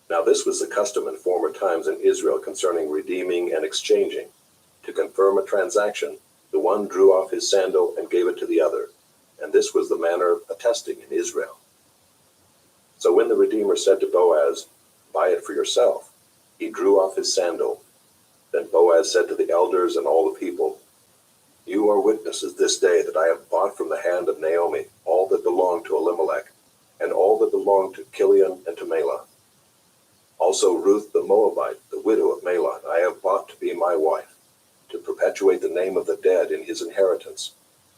Now this was the custom in former times in Israel concerning redeeming and exchanging. To confirm a transaction, the one drew off his sandal and gave it to the other, and this was the manner of attesting in Israel. So when the Redeemer said to Boaz, "Buy it for yourself," he drew off his sandal. Then Boaz said to the elders and all the people, "You are witnesses this day that I have bought from the hand of Naomi all that belonged to Elimelech, and all that belonged to Chilion and to Mahlon. Also Ruth the Moabite, the widow of Mahlon, I have bought to be my wife, to perpetuate the name of the dead in his inheritance,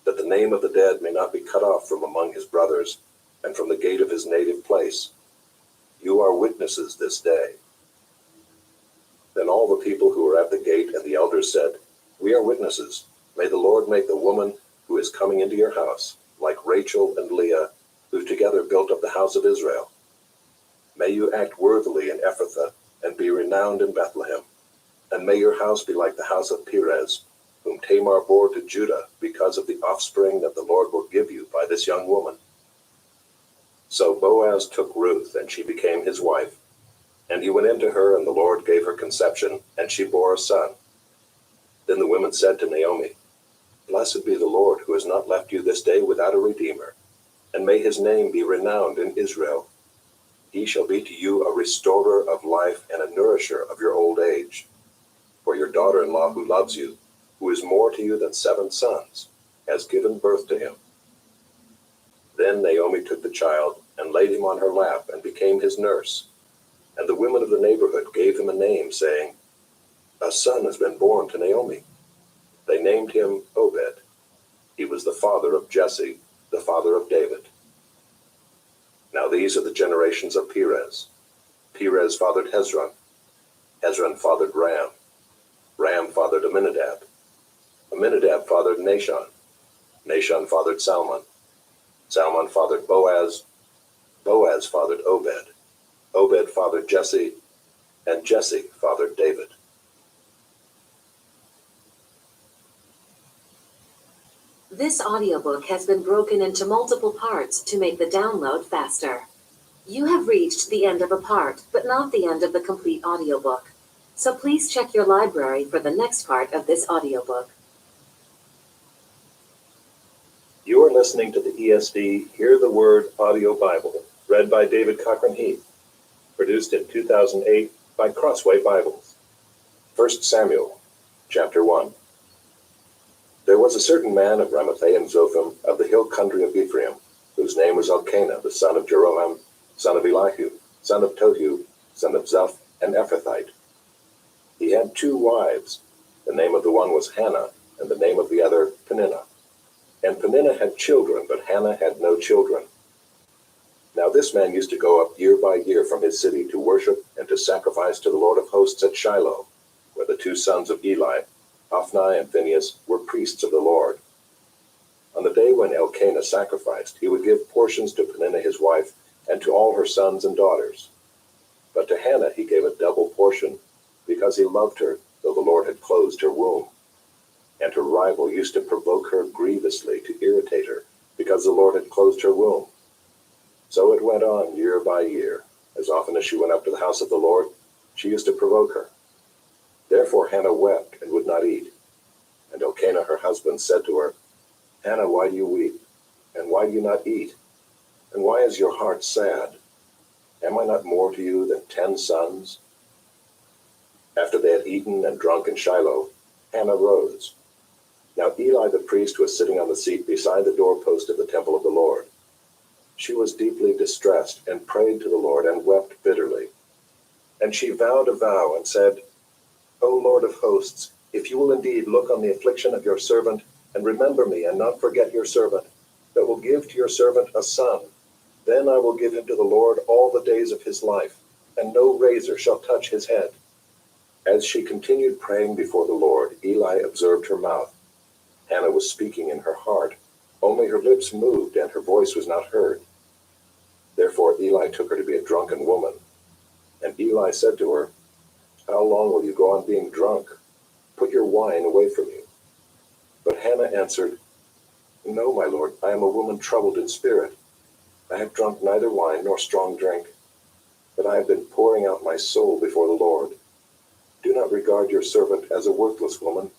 that the name of the dead may not be cut off from among his brothers, and from the gate of his native place. You are witnesses this day." Then all the people who were at the gate and the elders said, "We are witnesses. May the Lord make the woman who is coming into your house like Rachel and Leah, who together built up the house of Israel. May you act worthily in Ephrathah and be renowned in Bethlehem. And may your house be like the house of Perez, whom Tamar bore to Judah because of the offspring that the Lord will give you by this young woman." So Boaz took Ruth, and she became his wife. And he went into her, and the Lord gave her conception, and she bore a son. Then the women said to Naomi, "Blessed be the Lord, who has not left you this day without a redeemer, and may his name be renowned in Israel. He shall be to you a restorer of life and a nourisher of your old age. For your daughter-in-law who loves you, who is more to you than 7 sons, has given birth to him." Then Naomi took the child and laid him on her lap and became his nurse. And the women of the neighborhood gave him a name, saying, "A son has been born to Naomi." They named him Obed. He was the father of Jesse, the father of David. Now these are the generations of Perez. Perez fathered Hezron. Hezron fathered Ram. Ram fathered Amminadab. Amminadab fathered Nahshon. Nahshon fathered Salmon. Salmon fathered Boaz. Boaz fathered Obed. Obed fathered Jesse. And Jesse fathered David. This audiobook has been broken into multiple parts to make the download faster. You have reached the end of a part, but not the end of the complete audiobook. So please check your library for the next part of this audiobook. You are listening to the ESV Hear the Word Audio Bible, read by David Cochran Heath, produced in 2008 by Crossway Bibles. 1 Samuel, chapter 1. There was a certain man of Ramathaim Zophim of the hill country of Ephraim, whose name was Elkanah, the son of Jeroham, son of Elihu, son of Tohu, son of Zeph, an Ephrathite. He had 2 wives. The name of the one was Hannah, and the name of the other Peninnah. And Peninnah had children, but Hannah had no children. Now this man used to go up year by year from his city to worship and to sacrifice to the Lord of hosts at Shiloh, where the 2 sons of Eli, Hophni and Phinehas, were priests of the Lord. On the day when Elkanah sacrificed, he would give portions to Peninnah his wife and to all her sons and daughters. But to Hannah he gave a double portion, because he loved her, though the Lord had closed her womb. And her rival used to provoke her grievously to irritate her, because the Lord had closed her womb. So it went on year by year. As often as she went up to the house of the Lord, she used to provoke her. Therefore Hannah wept and would not eat. And Elkanah her husband said to her, "Hannah, why do you weep? And why do you not eat? And why is your heart sad? Am I not more to you than 10 sons?" After they had eaten and drunk in Shiloh, Hannah rose. Now Eli the priest was sitting on the seat beside the doorpost of the temple of the Lord. She was deeply distressed and prayed to the Lord and wept bitterly. And she vowed a vow and said, "O Lord of hosts, if you will indeed look on the affliction of your servant and remember me and not forget your servant, but will give to your servant a son, then I will give him to the Lord all the days of his life, and no razor shall touch his head." As she continued praying before the Lord, Eli observed her mouth. Hannah was speaking in her heart, only her lips moved and her voice was not heard. Therefore Eli took her to be a drunken woman. And Eli said to her, "How long will you go on being drunk? Put your wine away from you." But Hannah answered, "No, my lord, I am a woman troubled in spirit. I have drunk neither wine nor strong drink, but I have been pouring out my soul before the Lord. Do not regard your servant as a worthless woman,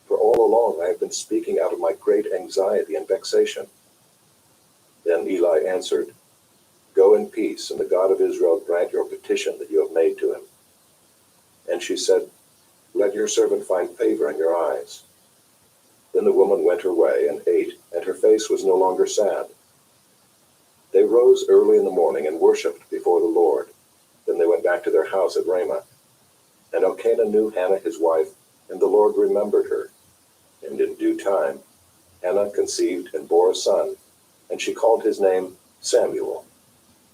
for all along I have been speaking out of my great anxiety and vexation." Then Eli answered, "Go in peace, and the God of Israel grant your petition that you have made to him." And she said, "Let your servant find favor in your eyes." Then the woman went her way and ate, and her face was no longer sad. They rose early in the morning and worshipped before the Lord. Then they went back to their house at Ramah. And Elkanah knew Hannah his wife, and the Lord remembered her. And in due time Hannah conceived and bore a son, and she called his name Samuel,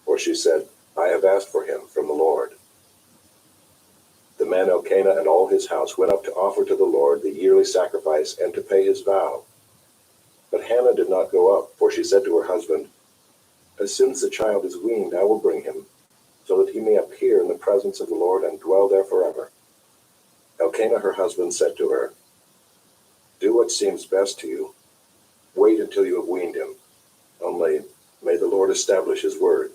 for she said, "I have asked for him from the Lord." The man Elkanah and all his house went up to offer to the Lord the yearly sacrifice and to pay his vow. But Hannah did not go up, for she said to her husband, "As soon as the child is weaned, I will bring him, so that he may appear in the presence of the Lord and dwell there forever." Elkanah her husband said to her, "Do what seems best to you. Wait until you have weaned him. Only may the Lord establish his word."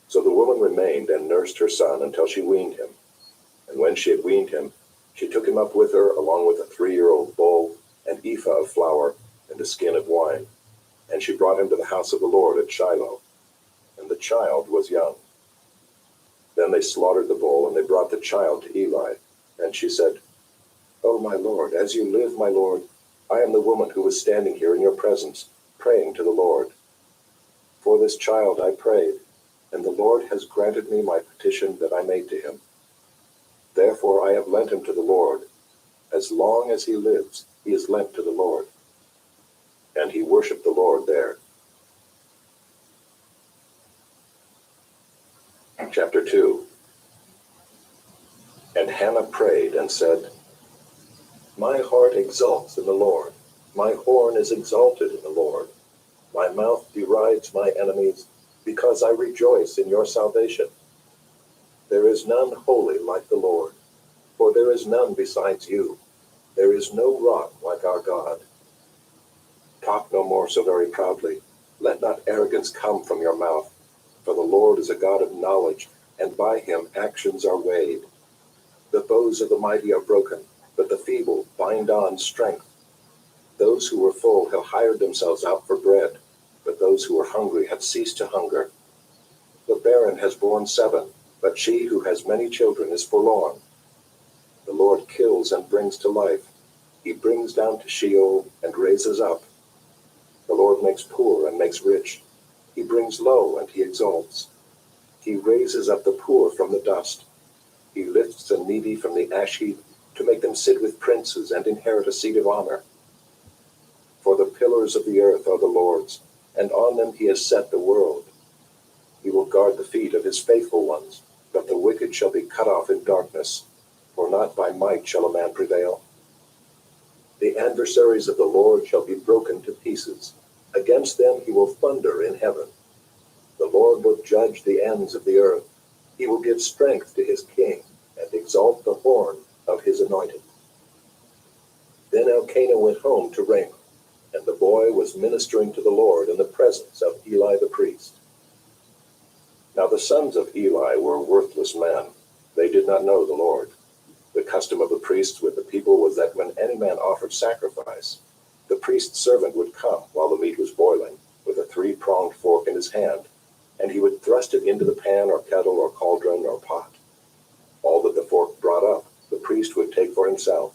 So the woman remained and nursed her son until she weaned him. And when she had weaned him, she took him up with her along with a 3-year-old bull, an ephah of flour, and a skin of wine. And she brought him to the house of the Lord at Shiloh. And the child was young. Then they slaughtered the bull, and they brought the child to Eli. And she said, "Oh, my Lord, as you live, my Lord, I am the woman who was standing here in your presence, praying to the Lord. For this child I prayed, and the Lord has granted me my petition that I made to him. Therefore I have lent him to the Lord. As long as he lives, he is lent to the Lord." And he worshipped the Lord there. Chapter 2. And Hannah prayed and said, "My heart exults in the Lord. My horn is exalted in the Lord. My mouth derides my enemies, because I rejoice in your salvation. There is none holy like the Lord, for there is none besides you. There is no rock like our God. Talk no more so very proudly. Let not arrogance come from your mouth. For the Lord is a God of knowledge, and by him actions are weighed. The bows of the mighty are broken, but the feeble bind on strength. Those who were full have hired themselves out for bread, but those who are hungry have ceased to hunger. The barren has borne 7, but she who has many children is forlorn. The Lord kills and brings to life. He brings down to Sheol and raises up. The Lord makes poor and makes rich. He brings low and he exalts. He raises up the poor from the dust. He lifts the needy from the ash heap to make them sit with princes and inherit a seat of honor. For the pillars of the earth are the Lord's, and on them he has set the world. He will guard the feet of his faithful ones, but the wicked shall be cut off in darkness, for not by might shall a man prevail. The adversaries of the Lord shall be broken to pieces. Against them he will thunder in heaven. The Lord will judge the ends of the earth. He will give strength to his king and exalt the horn of his anointed." Then Elkanah went home to Ramah, and the boy was ministering to the Lord in the presence of Eli the priest. Now the sons of Eli were worthless men. They did not know the Lord. The custom of the priests with the people was that when any man offered sacrifice, the priest's servant would come while the meat was boiling, with a 3-pronged fork in his hand, and he would thrust it into the pan or kettle or cauldron or pot. All that the fork brought up, the priest would take for himself.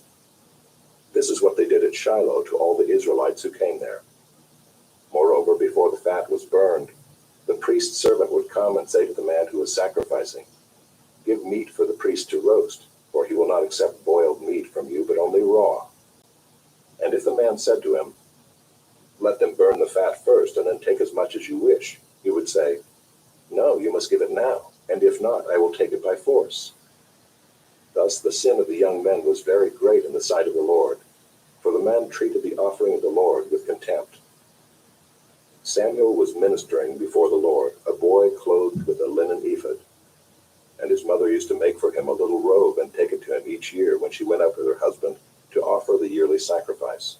This is what they did at Shiloh to all the Israelites who came there. Moreover, before the fat was burned, the priest's servant would come and say to the man who was sacrificing, "Give meat for the priest to roast, for he will not accept boiled meat from you, but only raw." And if the man said to him, "Let them burn the fat first, and then take as much as you wish," he would say, "No, you must give it now, and if not, I will take it by force." Thus the sin of the young men was very great in the sight of the Lord, for the man treated the offering of the Lord with contempt. Samuel was ministering before the Lord, a boy clothed with a linen ephod. And his mother used to make for him a little robe and take it to him each year when she went up with her husband to offer the yearly sacrifice.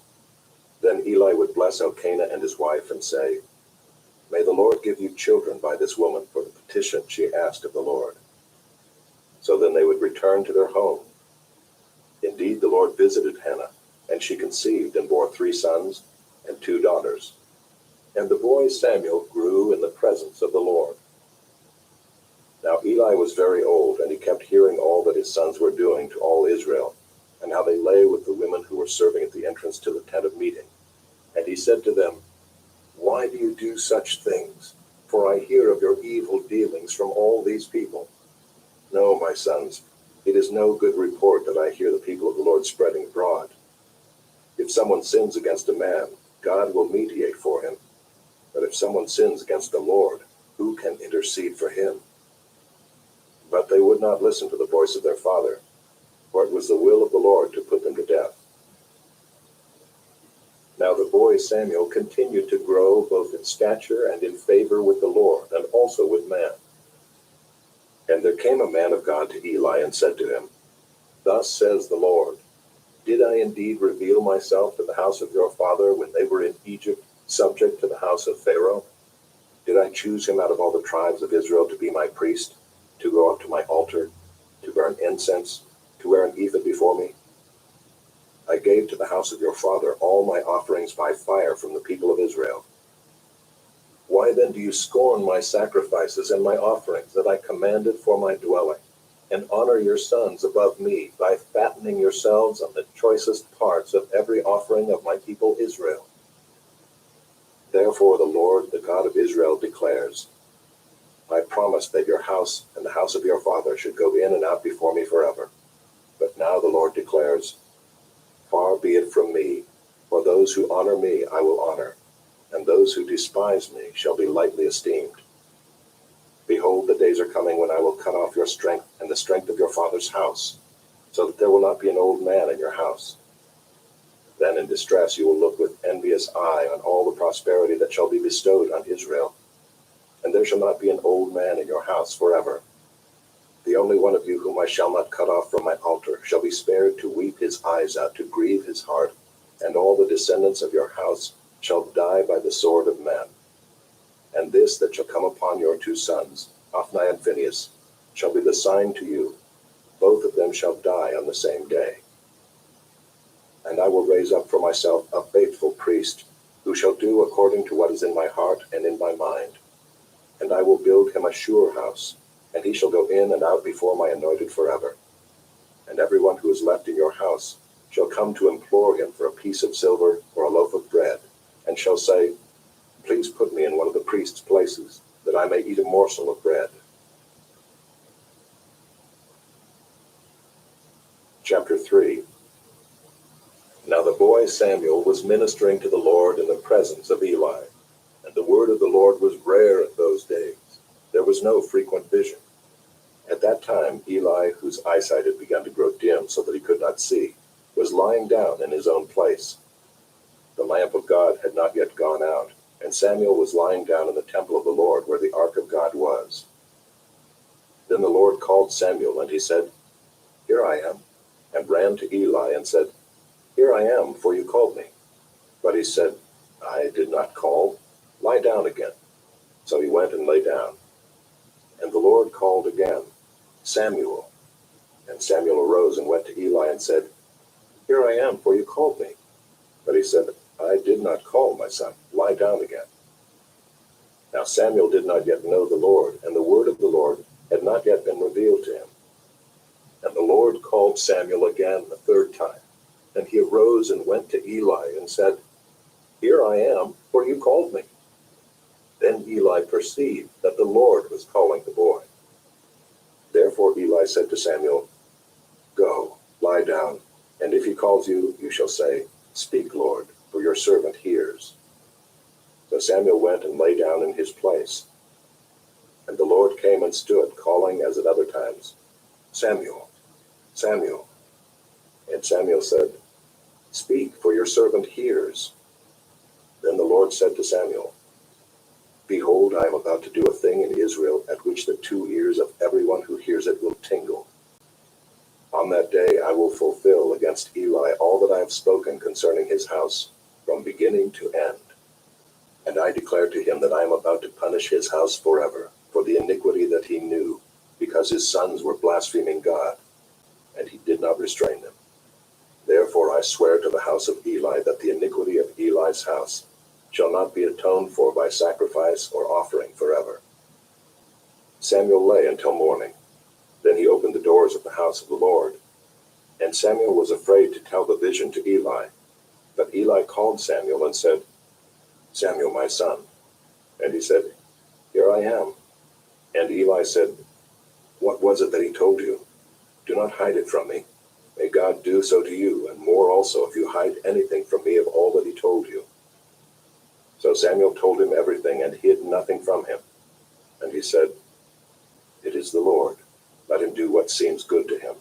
Then Eli would bless Elkanah and his wife and say, "May the Lord give you children by this woman for the petition she asked of the Lord." So then they would return to their home. Indeed, the Lord visited Hannah, and she conceived and bore 3 sons and 2 daughters. And the boy Samuel grew in the presence of the Lord. Now Eli was very old, and he kept hearing all that his sons were doing to all Israel, and how they lay with the women who were serving at the entrance to the tent of meeting. And he said to them, "Why do you do such things? For I hear of your evil dealings from all these people. No, my sons, it is no good report that I hear the people of the Lord spreading abroad. If someone sins against a man, God will mediate for him. But if someone sins against the Lord, who can intercede for him? But they would not listen to the voice of their father, for it was the will of the Lord to put them to death. Now the boy Samuel continued to grow both in stature and in favor with the Lord, and also with man. And there came a man of God to Eli and said to him, Thus says the Lord, Did I indeed reveal myself to the house of your father when they were in Egypt, subject to the house of Pharaoh? Did I choose him out of all the tribes of Israel to be my priest, to go up to my altar, to burn incense, to wear an ephod before me? I gave to the house of your father all my offerings by fire from the people of Israel. Why then do you scorn my sacrifices and my offerings that I commanded for my dwelling, and honor your sons above me by fattening yourselves on the choicest parts of every offering of my people Israel? Therefore the Lord, the God of Israel, declares, I promised that your house and the house of your father should go in and out before me forever. But now the Lord declares, Far be it from me, for those who honor me I will honor, and those who despise me shall be lightly esteemed. Behold, the days are coming when I will cut off your strength and the strength of your father's house, so that there will not be an old man in your house. Then in distress you will look with envious eye on all the prosperity that shall be bestowed on Israel, and there shall not be an old man in your house forever. The only one of you whom I shall not cut off from my altar shall be spared to weep his eyes out, to grieve his heart, and all the descendants of your house shall die by the sword of men. And this that shall come upon your two sons, Hophni and Phinehas, shall be the sign to you. Both of them shall die on the same day. And I will raise up for myself a faithful priest, who shall do according to what is in my heart and in my mind. And I will build him a sure house, and he shall go in and out before my anointed forever. And everyone who is left in your house shall come to implore him for a piece of silver or a loaf of bread, and shall say, Please put me in one of the priest's places, that I may eat a morsel of bread. Chapter 3. Now the boy Samuel was ministering to the Lord in the presence of Eli, and the word of the Lord was rare in those days. There was no frequent vision. At that time, Eli, whose eyesight had begun to grow dim so that he could not see, was lying down in his own place. The lamp of God had not yet gone out, and Samuel was lying down in the temple of the Lord where the ark of God was. Then the Lord called Samuel, and he said, Here I am, and ran to Eli and said, Here I am, for you called me. But he said, I did not call. Lie down again. So he went and lay down. And the Lord called again, Samuel. And Samuel arose and went to Eli and said, Here I am, for you called me. But he said, I did not call, my son. Lie down again. Now Samuel did not yet know the Lord, and the word of the Lord had not yet been revealed to him. And the Lord called Samuel again the third time. And he arose and went to Eli and said, Here I am, for you called me. Then Eli perceived that the Lord was calling the boy. Therefore Eli said to Samuel, Go, lie down, and if he calls you, you shall say, Speak, Lord, for your servant hears. So Samuel went and lay down in his place. And the Lord came and stood, calling as at other times, Samuel, Samuel. And Samuel said, Speak, for your servant hears. Then the Lord said to Samuel, Behold, I am about to do a thing in Israel at which the two ears of everyone who hears it will tingle. On that day I will fulfill against Eli all that I have spoken concerning his house, from beginning to end. And I declare to him that I am about to punish his house forever for the iniquity that he knew, because his sons were blaspheming God, and he did not restrain them. Therefore I swear to the house of Eli that the iniquity of Eli's house shall not be atoned for by sacrifice or offering forever. Samuel lay until morning. Then he opened the doors of the house of the Lord. And Samuel was afraid to tell the vision to Eli. But Eli called Samuel and said, Samuel, my son. And he said, Here I am. And Eli said, What was it that he told you? Do not hide it from me. May God do so to you, and more also if you hide anything from me of all that he told you. So Samuel told him everything and hid nothing from him. And he said, It is the Lord. Let him do what seems good to him."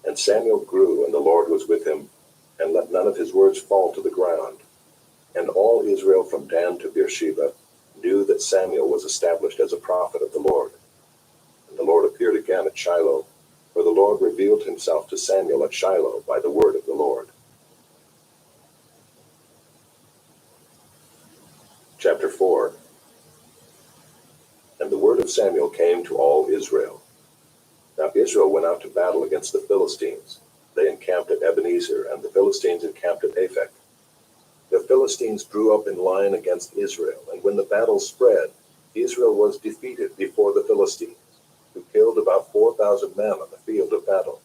And Samuel grew, and the Lord was with him, and let none of his words fall to the ground. And all Israel from Dan to Beersheba knew that Samuel was established as a prophet of the Lord. And the Lord appeared again at Shiloh, for the Lord revealed himself to Samuel at Shiloh by the word of the Lord. Chapter 4. And the word of Samuel came to all Israel. Now Israel went out to battle against the Philistines. They encamped at Ebenezer, and the Philistines encamped at Aphek. The Philistines drew up in line against Israel, and when the battle spread, Israel was defeated before the Philistines, who killed about 4,000 men on the field of battle.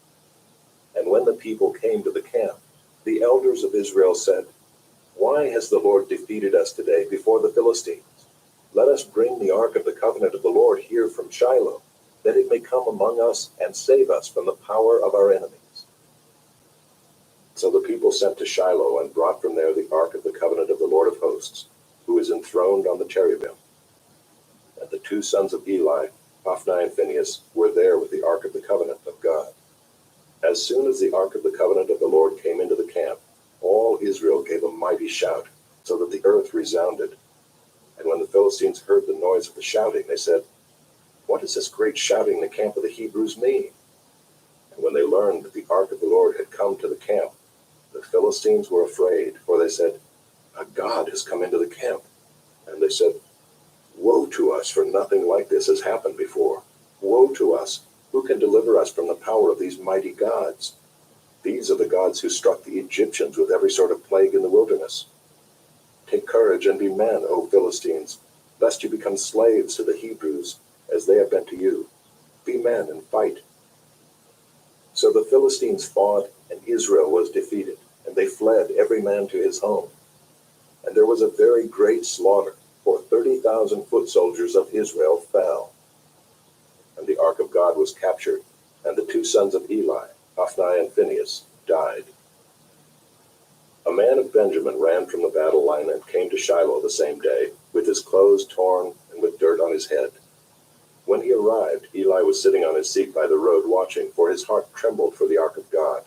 And when the people came to the camp, the elders of Israel said, "Why has the Lord defeated us today before the Philistines? Let us bring the ark of the covenant of the Lord here from Shiloh, that it may come among us and save us from the power of our enemies." So the people sent to Shiloh and brought from there the ark of the covenant of the Lord of hosts, who is enthroned on the cherubim. And the two sons of Eli, Hophni and Phinehas, were there with the ark of the covenant of God. As soon as the ark of the covenant of the Lord came into the camp, all Israel gave a mighty shout, so that the earth resounded. And when the Philistines heard the noise of the shouting, they said, "What does this great shouting in the camp of the Hebrews mean?" And when they learned that the ark of the Lord had come to the camp, the Philistines were afraid, for they said, "A god has come into the camp." And they said, "Woe to us, for nothing like this has happened before. Woe to us! Who can deliver us from the power of these mighty gods? These are the gods who struck the Egyptians with every sort of plague in the wilderness. Take courage and be men, O Philistines, lest you become slaves to the Hebrews, as they have been to you. Be men and fight." So the Philistines fought, and Israel was defeated, and they fled every man to his home. And there was a very great slaughter, for 30,000 foot soldiers of Israel fell. And the ark of God was captured, and the two sons of Eli, Hophni and Phinehas, died. A man of Benjamin ran from the battle line and came to Shiloh the same day, with his clothes torn and with dirt on his head. When he arrived, Eli was sitting on his seat by the road watching, for his heart trembled for the ark of God.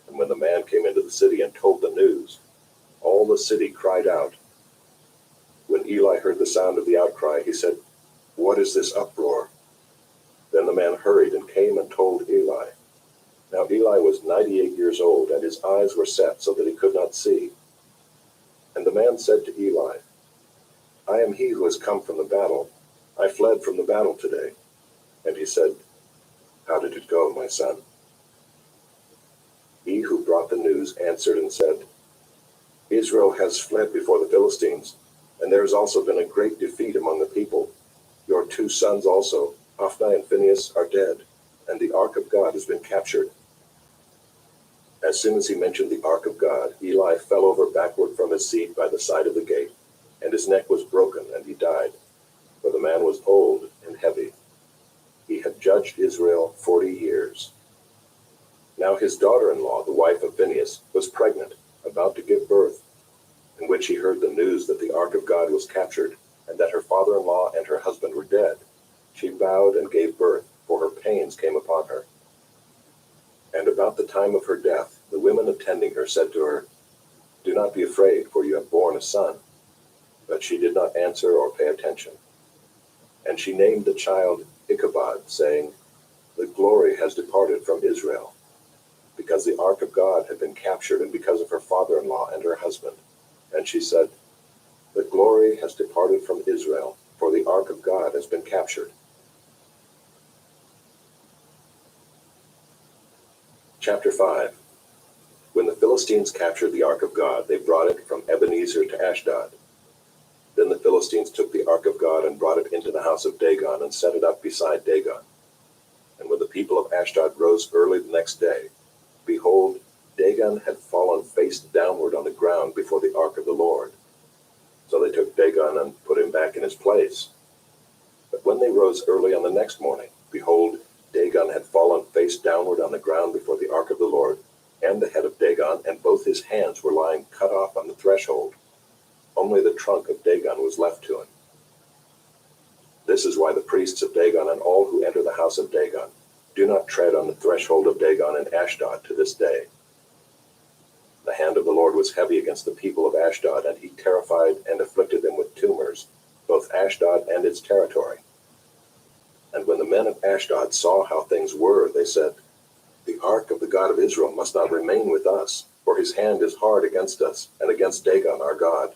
And when the man came into the city and told the news, all the city cried out. When Eli heard the sound of the outcry, he said, "What is this uproar?" Then the man hurried and came and told Eli. Now Eli was 98 years old, and his eyes were set so that he could not see. And the man said to Eli, "I am he who has come from the battle. I fled from the battle today." And he said, "How did it go, my son?" He who brought the news answered and said, "Israel has fled before the Philistines, and there has also been a great defeat among the people. Your two sons also, Hophni and Phinehas, are dead, and the ark of God has been captured." As soon as he mentioned the ark of God, Eli fell over backward from his seat by the side of the gate, and his neck was broken, and he died, for the man was old and heavy. He had judged Israel 40 years. Now his daughter-in-law, the wife of Phinehas, was pregnant, about to give birth, in which he heard the news that the ark of God was captured, and that her father-in-law and her husband were dead. She bowed and gave birth, for her pains came upon her. And about the time of her death, the women attending her said to her, "Do not be afraid, for you have borne a son." But she did not answer or pay attention. And she named the child Ichabod, saying, "The glory has departed from Israel," because the ark of God had been captured, and because of her father-in-law and her husband. And she said, "The glory has departed from Israel, for the ark of God has been captured." Chapter 5. When the Philistines captured the ark of God, they brought it from Ebenezer to Ashdod. Then the Philistines took the ark of God and brought it into the house of Dagon and set it up beside Dagon. And when the people of Ashdod rose early the next day, behold, Dagon had fallen face downward on the ground before the ark of the Lord. So they took Dagon and put him back in his place. But when they rose early on the next morning, behold, Dagon had fallen face downward on the ground before the ark of the Lord, and the head of Dagon and both his hands were lying cut off on the threshold. Only the trunk of Dagon was left to him. This is why the priests of Dagon and all who enter the house of Dagon do not tread on the threshold of Dagon and Ashdod to this day. The hand of the Lord was heavy against the people of Ashdod, and he terrified and afflicted them with tumors, both Ashdod and its territory. And when the men of Ashdod saw how things were, they said, "The ark of the God of Israel must not remain with us, for his hand is hard against us and against Dagon our God."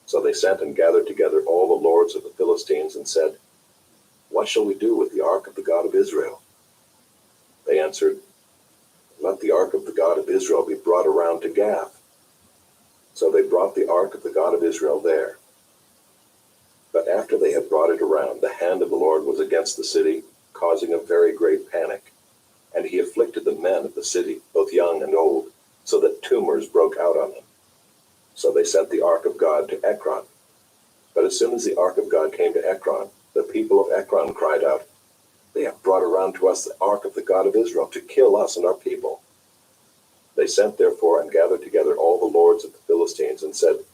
So they sent and gathered together all the lords of the Philistines and said, "What shall we do with the ark of the God of Israel?" They answered, "Let the ark of the God of Israel be brought around to Gath." So they brought the ark of the God of Israel there. But after they had brought it around, the hand of the Lord was against the city, causing a very great panic. And he afflicted the men of the city, both young and old, so that tumors broke out on them. So they sent the ark of God to Ekron. But as soon as the ark of God came to Ekron, the people of Ekron cried out, "They have brought around to us the ark of the God of Israel to kill us and our people." They sent therefore and gathered together all the lords of the Philistines and said,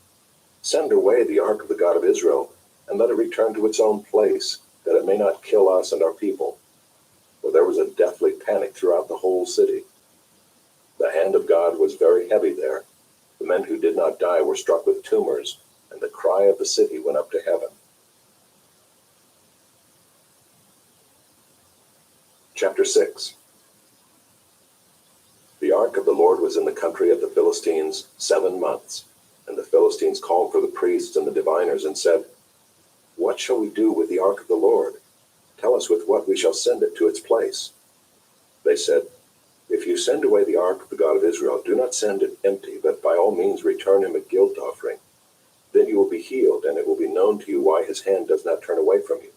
"Send away the ark of the God of Israel, and let it return to its own place, that it may not kill us and our people." For there was a deathly panic throughout the whole city. The hand of God was very heavy there. The men who did not die were struck with tumors, and the cry of the city went up to heaven. Chapter 6. The ark of the Lord was in the country of the Philistines 7 months, and the Philistines called for the priests and the diviners and said, "What shall we do with the ark of the Lord? Tell us with what we shall send it to its place." They said, "If you send away the ark of the God of Israel, do not send it empty, but by all means return him a guilt offering. Then you will be healed, and it will be known to you why his hand does not turn away from you."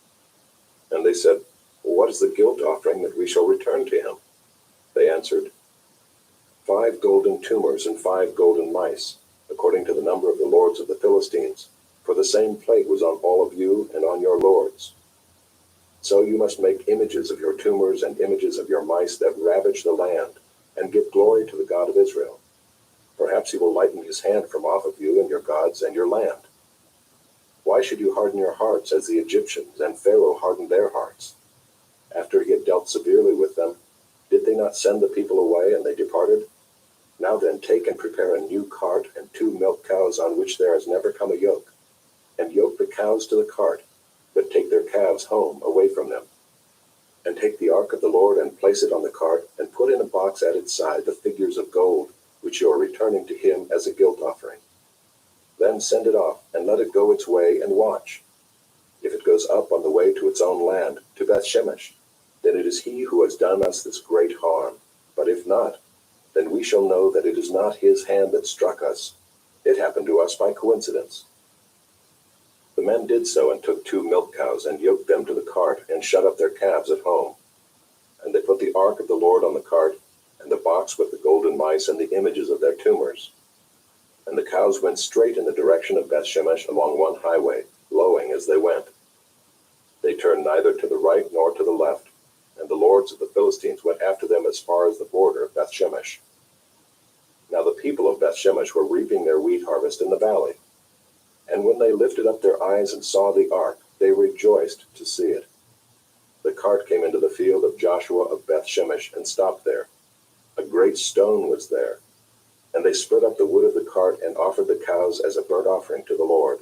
And they said, "Well, what is the guilt offering that we shall return to him?" They answered, 5 golden tumors and 5 golden mice, according to the number of the lords of the Philistines, for the same plague was on all of you and on your lords. So you must make images of your tumors and images of your mice that ravage the land, and give glory to the God of Israel. Perhaps he will lighten his hand from off of you and your gods and your land. Why should you harden your hearts as the Egyptians and Pharaoh hardened their hearts? After he had dealt severely with them, did they not send the people away, and they departed? Now then, take and prepare a new cart and 2 milk cows on which there has never come a yoke, and yoke the cows to the cart, but take their calves home away from them. And take the ark of the Lord and place it on the cart, and put in a box at its side the figures of gold, which you are returning to him as a guilt offering. Then send it off, and let it go its way, and watch. If it goes up on the way to its own land, to Bethshemesh, then it is he who has done us this great harm. But if not, then we shall know that it is not his hand that struck us. It happened to us by coincidence." The men did so, and took 2 milk cows, and yoked them to the cart, and shut up their calves at home. And they put the ark of the Lord on the cart, and the box with the golden mice and the images of their tumors. And the cows went straight in the direction of Bethshemesh along one highway, lowing as they went. They turned neither to the right nor to the left, and the lords of the Philistines went after them as far as the border of Bethshemesh. Now the people of Bethshemesh were reaping their wheat harvest in the valley. And when they lifted up their eyes and saw the ark, they rejoiced to see it. The cart came into the field of Joshua of Bethshemesh and stopped there. A great stone was there. And they split up the wood of the cart and offered the cows as a burnt offering to the Lord.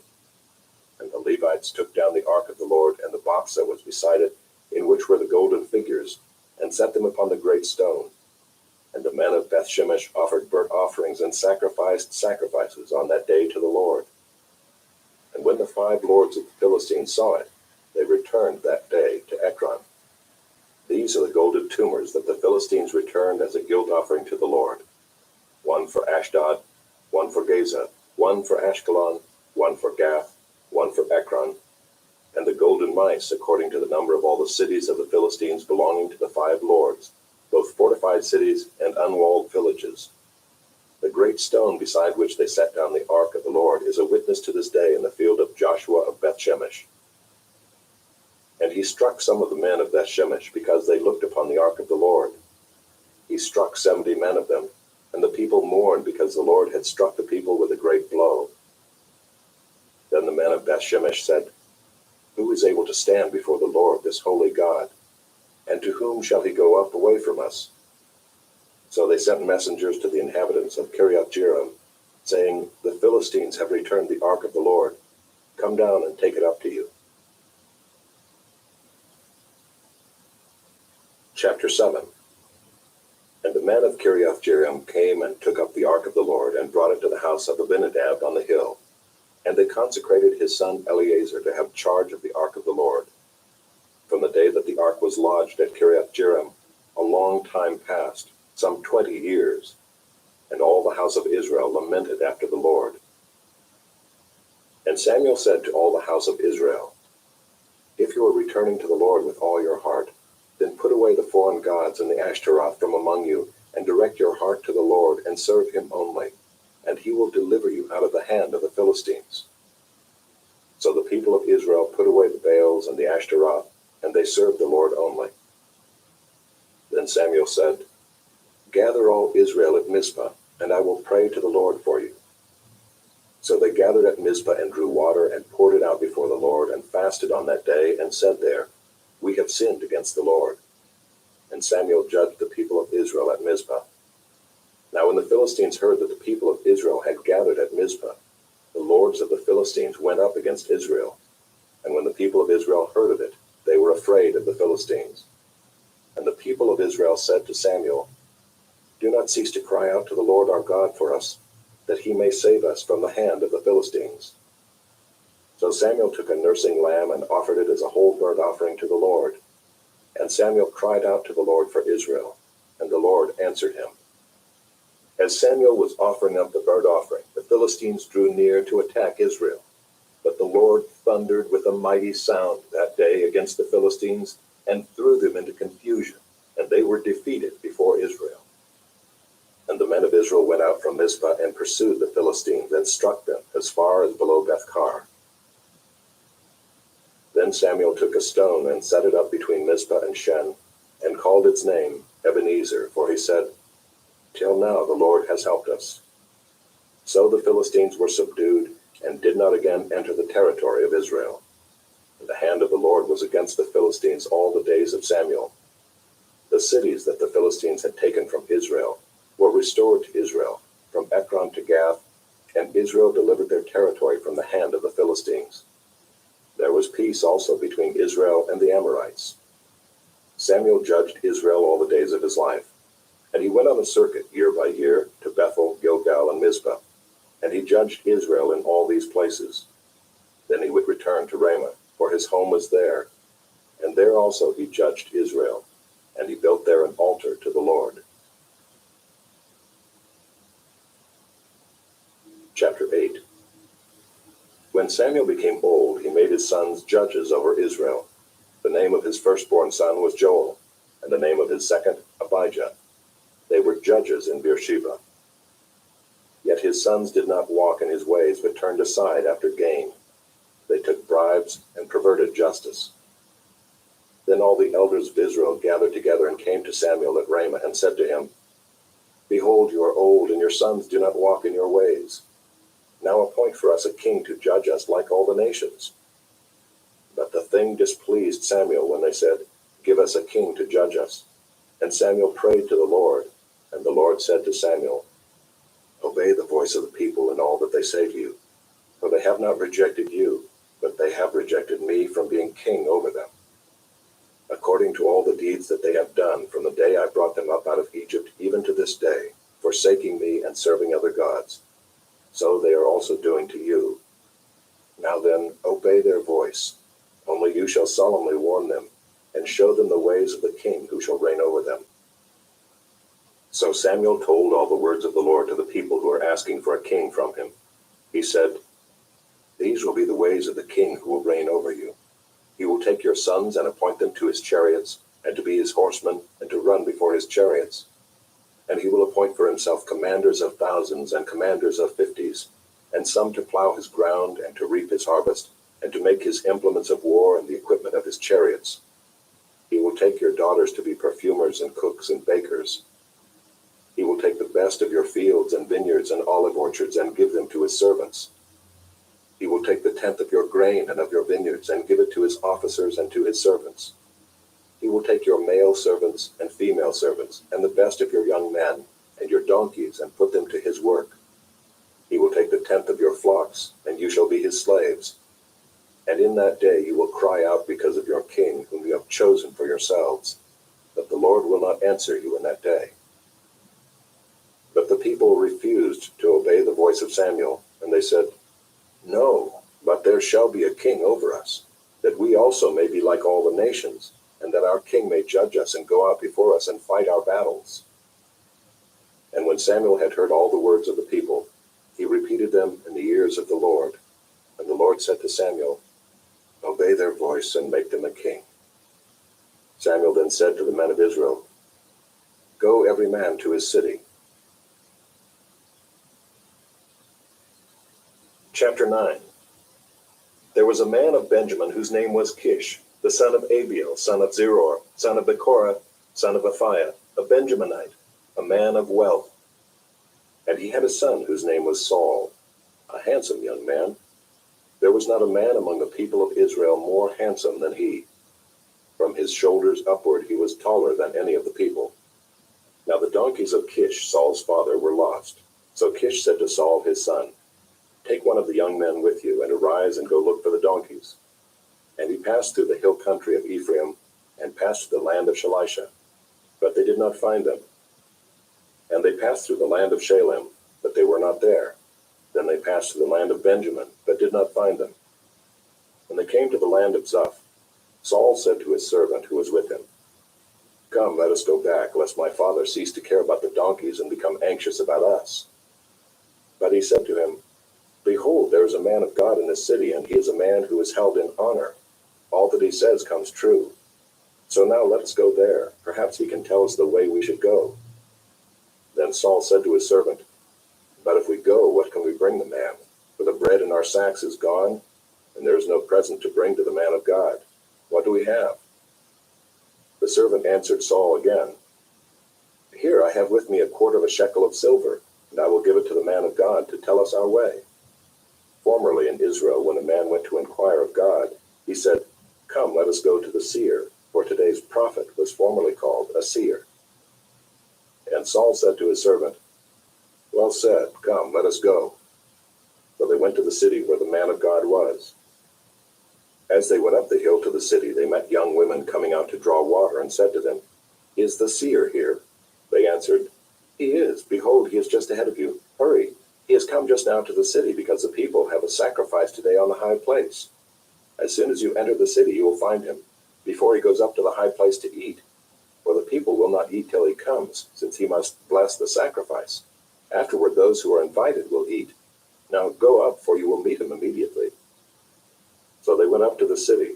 And the Levites took down the ark of the Lord and the box that was beside it, in which were the golden figures, and set them upon the great stone. And the men of Bethshemesh offered burnt offerings and sacrificed sacrifices on that day to the Lord. And when the 5 lords of the Philistines saw it, they returned that day to Ekron. These are the golden tumors that the Philistines returned as a guilt offering to the Lord. 1 for Ashdod, 1 for Gaza, 1 for Ashkelon, 1 for Gath, 1 for Ekron, and the golden mice according to the number of all the cities of the Philistines belonging to the 5 lords, both fortified cities and unwalled villages. The great stone beside which they set down the ark of the Lord is a witness to this day in the field of Joshua of Bethshemesh. And he struck some of the men of Bethshemesh because they looked upon the ark of the Lord. He struck 70 men of them, and the people mourned because the Lord had struck the people with a great blow. Then the men of Bethshemesh said, "Who who is able to stand before the Lord, this holy God? And to whom shall he go up away from us? So they sent messengers to the inhabitants of Kiriath-jearim, saying, The Philistines have returned the ark of the Lord. Come down and take it up to you. Chapter 7. And the men of Kiriath-jearim came and took up the ark of the Lord, and brought it to the house of Abinadab on the hill. And they consecrated his son Eleazar to have charge of the ark of the Lord. From the day that the ark was lodged at Kiriath-jearim, a long time passed, some 20 years, and all the house of Israel lamented after the Lord. And Samuel said to all the house of Israel, If you are returning to the Lord with all your heart, then put away the foreign gods and the Ashtaroth from among you, and direct your heart to the Lord, and serve him only, and he will deliver you out of the hand of the Philistines. So the people of Israel put away the Baals and the Ashtaroth, and they served the Lord only. Then Samuel said, Gather all Israel at Mizpah, and I will pray to the Lord for you. So they gathered at Mizpah and drew water and poured it out before the Lord, and fasted on that day, and said there, We have sinned against the Lord. And Samuel judged the people of Israel at Mizpah. Now when the Philistines heard that the people of Israel had gathered at Mizpah, the lords of the Philistines went up against Israel. And when the people of Israel heard of it, they were afraid of the Philistines. And the people of Israel said to Samuel, Do not cease to cry out to the Lord our God for us, that he may save us from the hand of the Philistines. So Samuel took a nursing lamb and offered it as a whole burnt offering to the Lord. And Samuel cried out to the Lord for Israel, and the Lord answered him. As Samuel was offering up the burnt offering, the Philistines drew near to attack Israel. But the Lord thundered with a mighty sound that day against the Philistines, and threw them into confusion, and they were defeated before Israel. And the men of Israel went out from Mizpah and pursued the Philistines, and struck them as far as below Beth-kar. Then Samuel took a stone and set it up between Mizpah and Shen, and called its name Ebenezer, for he said, Till now the Lord has helped us. So the Philistines were subdued, and did not again enter the territory of Israel. And the hand of the Lord was against the Philistines all the days of Samuel. The cities that the Philistines had taken from Israel were restored to Israel, from Ekron to Gath, and Israel delivered their territory from the hand of the Philistines. There was peace also between Israel and the Amorites. Samuel judged Israel all the days of his life, and he went on a circuit year by year to Bethel, Gilgal, and Mizpah, and he judged Israel in all these places. Then he would return to Ramah, for his home was there, and there also he judged Israel, and he built there an altar to the Lord. Chapter 8. When Samuel became old, he made his sons judges over Israel. The name of his firstborn son was Joel, and the name of his second, Abijah. They were judges in Beersheba. Yet his sons did not walk in his ways, but turned aside after gain. They took bribes and perverted justice. Then all the elders of Israel gathered together and came to Samuel at Ramah, and said to him, Behold, you are old, and your sons do not walk in your ways. Now appoint for us a king to judge us like all the nations. But the thing displeased Samuel when they said, Give us a king to judge us. And Samuel prayed to the Lord, and the Lord said to Samuel, Obey the voice of the people in all that they say to you, for they have not rejected you, but they have rejected me from being king over them. According to all the deeds that they have done from the day I brought them up out of Egypt, even to this day, forsaking me and serving other gods, so they are also doing to you. Now then, obey their voice. Only you shall solemnly warn them, and show them the ways of the king who shall reign over them. So Samuel told all the words of the Lord to the people who were asking for a king from him. He said, These will be the ways of the king who will reign over you. He will take your sons and appoint them to his chariots, and to be his horsemen, and to run before his chariots. And he will appoint for himself commanders of thousands and commanders of 50s, and some to plow his ground and to reap his harvest, and to make his implements of war and the equipment of his chariots. He will take your daughters to be perfumers and cooks and bakers. He will take the best of your fields and vineyards and olive orchards and give them to his servants. He will take the tenth of your grain and of your vineyards and give it to his officers and to his servants. He will take your male servants and female servants and the best of your young men and your donkeys and put them to his work. He will take the tenth of your flocks, and you shall be his slaves. And in that day you will cry out because of your king, whom you have chosen for yourselves. But the Lord will not answer you in that day. But the people refused to obey the voice of Samuel, and they said, No, but there shall be a king over us, that we also may be like all the nations, and that our king may judge us and go out before us and fight our battles. And when Samuel had heard all the words of the people, he repeated them in the ears of the Lord. And the Lord said to Samuel, Obey their voice and make them a king. Samuel then said to the men of Israel, Go every man to his city. Chapter 9. There was a man of Benjamin whose name was Kish, the son of Abiel, son of Zeror, son of Bekorah, son of Aphiah, a Benjaminite, a man of wealth. And he had a son whose name was Saul, a handsome young man. There was not a man among the people of Israel more handsome than he. From his shoulders upward he was taller than any of the people. Now the donkeys of Kish, Saul's father, were lost. So Kish said to Saul his son, Take one of the young men with you, and arise and go look for the donkeys. And he passed through the hill country of Ephraim, and passed to the land of Shalisha. But they did not find them. And they passed through the land of Shalem, but they were not there. Then they passed through the land of Benjamin, but did not find them. When they came to the land of Zuph, Saul said to his servant who was with him, Come, let us go back, lest my father cease to care about the donkeys and become anxious about us. But he said to him, Behold, there is a man of God in this city, and he is a man who is held in honor. All that he says comes true. So now let us go there. Perhaps he can tell us the way we should go. Then Saul said to his servant, But if we go, what can we bring the man? For the bread in our sacks is gone, and there is no present to bring to the man of God. What do we have? The servant answered Saul again, Here I have with me a quarter of a shekel of silver, and I will give it to the man of God to tell us our way. Formerly in Israel, when a man went to inquire of God, he said, Come, let us go to the seer, for today's prophet was formerly called a seer. And Saul said to his servant, Well said, come, let us go. So they went to the city where the man of God was. As they went up the hill to the city, they met young women coming out to draw water, and said to them, Is the seer here? They answered, He is. Behold, he is just ahead of you. Hurry. He has come just now to the city, because the people have a sacrifice today on the high place. As soon as you enter the city, you will find him, before he goes up to the high place to eat. For the people will not eat till he comes, since he must bless the sacrifice. Afterward, those who are invited will eat. Now go up, for you will meet him immediately. So they went up to the city.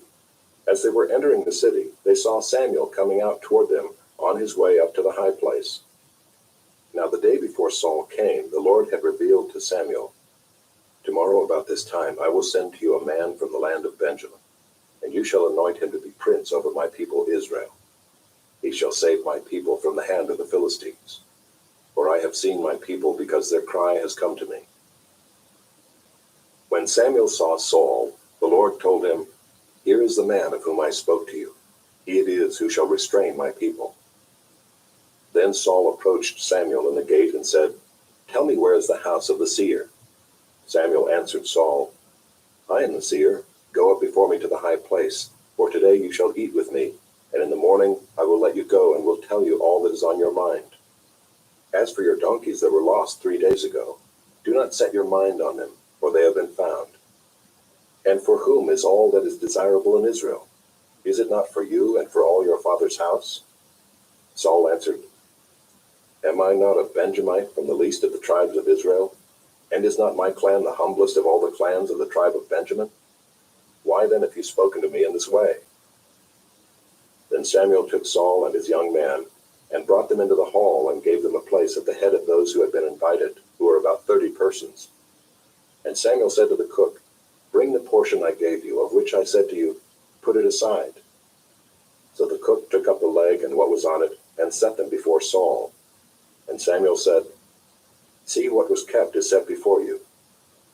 As they were entering the city, they saw Samuel coming out toward them on his way up to the high place. Now the day before Saul came, the Lord had revealed to Samuel, Tomorrow about this time I will send to you a man from the land of Benjamin, and you shall anoint him to be prince over my people Israel. He shall save my people from the hand of the Philistines. For I have seen my people, because their cry has come to me. When Samuel saw Saul, the Lord told him, Here is the man of whom I spoke to you. He it is who shall restrain my people. Then Saul approached Samuel in the gate and said, Tell me, where is the house of the seer? Samuel answered Saul, I am the seer. Go up before me to the high place, for today you shall eat with me, and in the morning I will let you go and will tell you all that is on your mind. As for your donkeys that were lost 3 days ago, do not set your mind on them, for they have been found. And for whom is all that is desirable in Israel? Is it not for you and for all your father's house? Saul answered, Am I not a Benjamite from the least of the tribes of Israel? And is not my clan the humblest of all the clans of the tribe of Benjamin? Why then have you spoken to me in this way? Then Samuel took Saul and his young man, and brought them into the hall, and gave them a place at the head of those who had been invited, who were about 30 persons. And Samuel said to the cook, Bring the portion I gave you, of which I said to you, Put it aside. So the cook took up the leg and what was on it, and set them before Saul. And Samuel said, See, what was kept is set before you.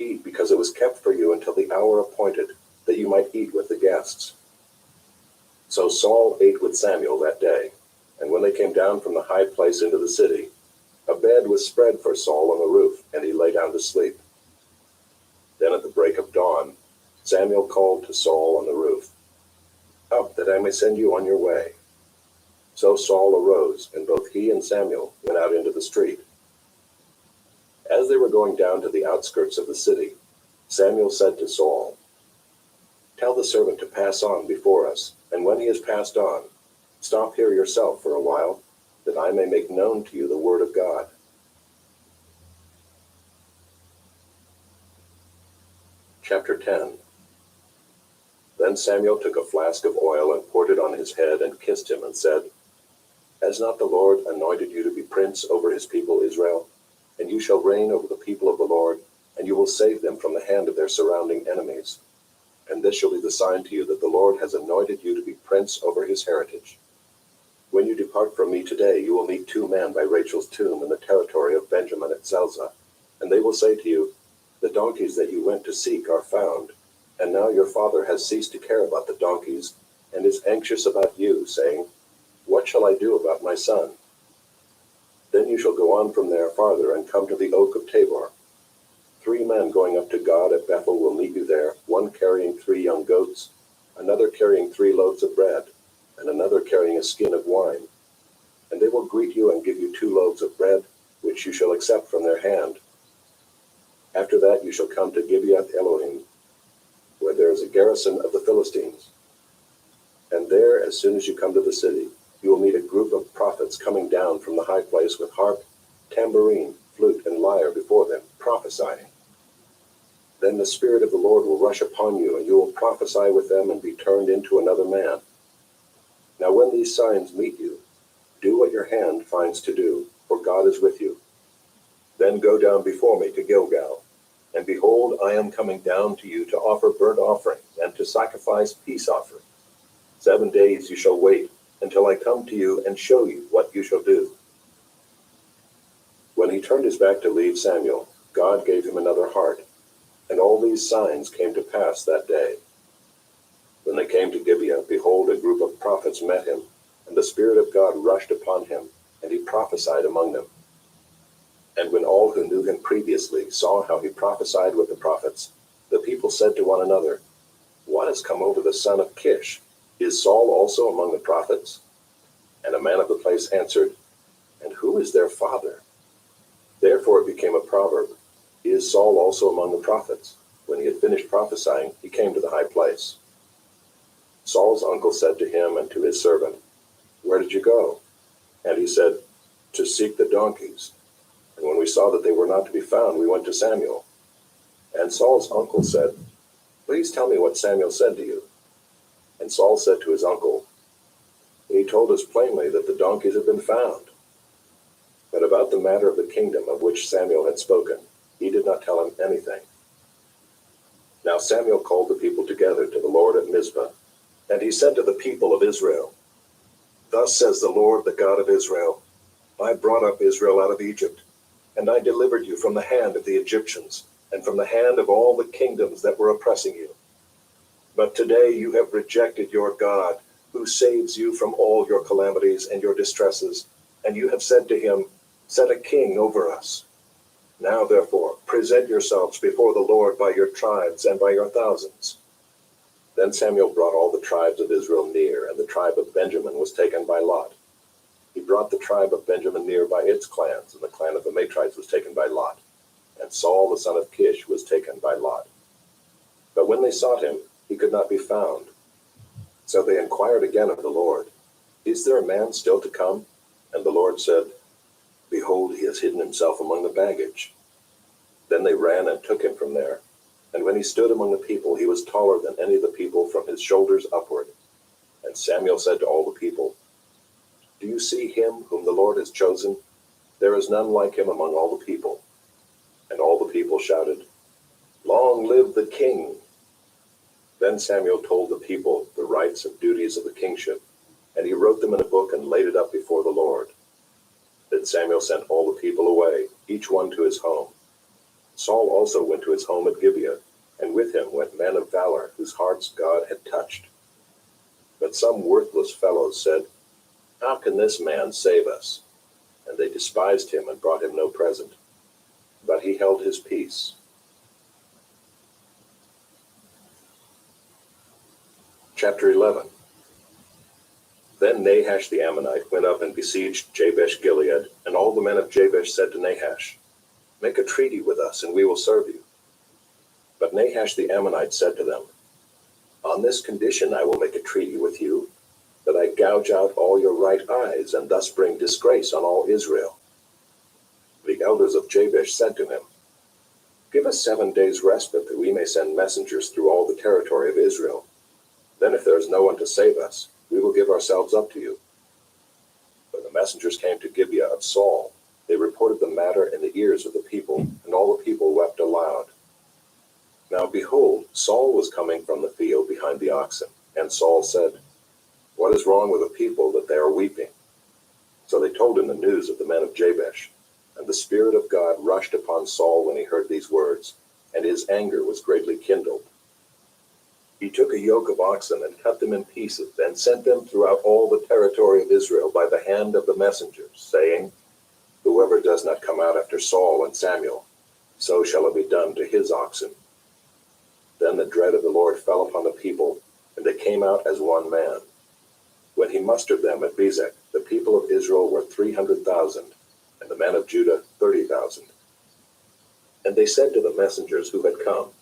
Eat, because it was kept for you until the hour appointed, that you might eat with the guests." So Saul ate with Samuel that day, and when they came down from the high place into the city, a bed was spread for Saul on the roof, and he lay down to sleep. Then at the break of dawn, Samuel called to Saul on the roof, "Up, that I may send you on your way." So Saul arose, and both he and Samuel went out into the street. As they were going down to the outskirts of the city, Samuel said to Saul, "Tell the servant to pass on before us, and when he has passed on, stop here yourself for a while, that I may make known to you the word of God." Chapter 10. Then Samuel took a flask of oil and poured it on his head and kissed him and said, "Has not the Lord anointed you to be prince over his people Israel? And you shall reign over the people of the Lord, and you will save them from the hand of their surrounding enemies. And this shall be the sign to you that the Lord has anointed you to be prince over his heritage. When you depart from me today, you will meet 2 men by Rachel's tomb in the territory of Benjamin at Zelzah, and they will say to you, 'The donkeys that you went to seek are found, and now your father has ceased to care about the donkeys and is anxious about you, saying, What shall I do about my son?' Then you shall go on from there farther and come to the oak of Tabor. 3 men going up to God at Bethel will meet you there, one carrying 3 young goats, another carrying 3 loaves of bread, and another carrying a skin of wine. And they will greet you and give you 2 loaves of bread, which you shall accept from their hand. After that you shall come to Gibeath Elohim, where there is a garrison of the Philistines. And there, as soon as you come to the city, you will meet a group of prophets coming down from the high place with harp, tambourine, flute, and lyre before them, prophesying. Then the Spirit of the Lord will rush upon you, and you will prophesy with them and be turned into another man. Now when these signs meet you, do what your hand finds to do, for God is with you. Then go down before me to Gilgal, and behold, I am coming down to you to offer burnt offerings and to sacrifice peace offerings. 7 days you shall wait until I come to you and show you what you shall do." When he turned his back to leave Samuel, God gave him another heart, and all these signs came to pass that day. When they came to Gibeah, behold, a group of prophets met him, and the Spirit of God rushed upon him, and he prophesied among them. And when all who knew him previously saw how he prophesied with the prophets, the people said to one another, "What has come over the son of Kish? Is Saul also among the prophets?" And a man of the place answered, "And who is their father?" Therefore it became a proverb, "Is Saul also among the prophets?" When he had finished prophesying, he came to the high place. Saul's uncle said to him and to his servant, "Where did you go?" And he said, "To seek the donkeys. And when we saw that they were not to be found, we went to Samuel." And Saul's uncle said, "Please tell me what Samuel said to you." And Saul said to his uncle, "He told us plainly that the donkeys had been found." But about the matter of the kingdom of which Samuel had spoken, he did not tell him anything. Now Samuel called the people together to the Lord at Mizpah, and he said to the people of Israel, "Thus says the Lord, the God of Israel, I brought up Israel out of Egypt, and I delivered you from the hand of the Egyptians, and from the hand of all the kingdoms that were oppressing you. But today you have rejected your God, who saves you from all your calamities and your distresses, and you have said to him, 'Set a king over us.' Now therefore present yourselves before the Lord by your tribes and by your thousands." Then Samuel brought all the tribes of Israel near, and the tribe of Benjamin was taken by lot. He brought the tribe of Benjamin near by its clans, and the clan of the Matrites was taken by lot, and Saul the son of Kish was taken by lot. But when they sought him, he could not be found. So they inquired again of the Lord, "Is there a man still to come?" And the Lord said, "Behold, he has hidden himself among the baggage." Then they ran and took him from there. And when he stood among the people, he was taller than any of the people from his shoulders upward. And Samuel said to all the people, "Do you see him whom the Lord has chosen? There is none like him among all the people." And all the people shouted, "Long live the king!" Then Samuel told the people the rights and duties of the kingship, and he wrote them in a book and laid it up before the Lord. Then Samuel sent all the people away, each one to his home. Saul also went to his home at Gibeah, and with him went men of valor, whose hearts God had touched. But some worthless fellows said, "How can this man save us?" And they despised him and brought him no present. But he held his peace. Chapter 11. Then Nahash the Ammonite went up and besieged Jabesh Gilead, and all the men of Jabesh said to Nahash, "Make a treaty with us, and we will serve you." But Nahash the Ammonite said to them, "On this condition I will make a treaty with you, that I gouge out all your right eyes, and thus bring disgrace on all Israel." The elders of Jabesh said to him, "Give us 7 days' respite, that we may send messengers through all the territory of Israel. Then if there is no one to save us, we will give ourselves up to you." When the messengers came to Gibeah of Saul, they reported the matter in the ears of the people, and all the people wept aloud. Now behold, Saul was coming from the field behind the oxen, and Saul said, "What is wrong with the people that they are weeping?" So they told him the news of the men of Jabesh, and the Spirit of God rushed upon Saul when he heard these words, and his anger was greatly kindled. He took a yoke of oxen and cut them in pieces, and sent them throughout all the territory of Israel by the hand of the messengers, saying, "Whoever does not come out after Saul and Samuel, so shall it be done to his oxen." Then the dread of the Lord fell upon the people, and they came out as one man. When he mustered them at Bezek, the people of Israel were 300,000, and the men of Judah 30,000. And they said to the messengers who had come,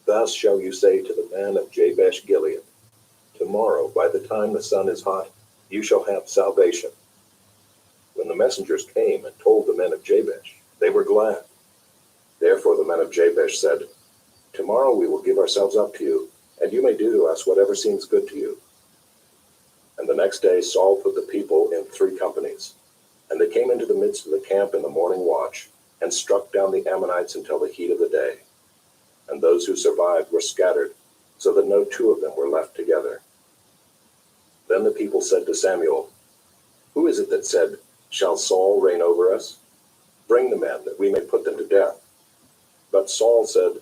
"Thus shall you say to the men of Jabesh Gilead, Tomorrow, by the time the sun is hot, you shall have salvation." When the messengers came and told the men of Jabesh, they were glad. Therefore the men of Jabesh said, "Tomorrow we will give ourselves up to you, and you may do to us whatever seems good to you." And the next day Saul put the people in 3 companies, and they came into the midst of the camp in the morning watch, and struck down the Ammonites until the heat of the day. And those who survived were scattered, so that no 2 of them were left together. Then the people said to Samuel, "Who is it that said, 'Shall Saul reign over us?' Bring the men, that we may put them to death." But Saul said,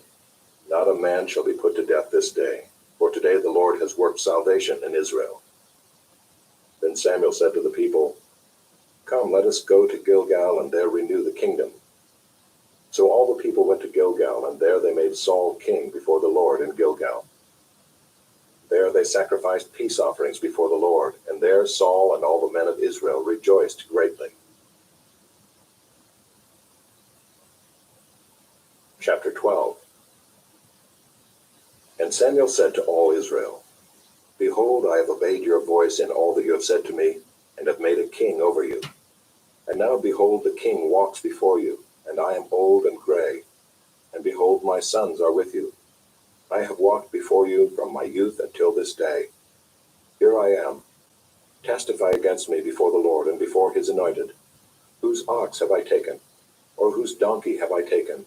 "Not a man shall be put to death this day, for today the Lord has worked salvation in Israel." Then Samuel said to the people, "Come, let us go to Gilgal, and there renew the kingdom." So all the people went to Gilgal, and there they made Saul king before the Lord in Gilgal. There they sacrificed peace offerings before the Lord, and there Saul and all the men of Israel rejoiced greatly. Chapter 12. And Samuel said to all Israel, "Behold, I have obeyed your voice in all that you have said to me, and have made a king over you. And now behold, the king walks before you, and I am old and gray, and behold, my sons are with you. I have walked before you from my youth until this day. Here I am. Testify against me before the Lord and before his anointed. Whose ox have I taken? Or whose donkey have I taken?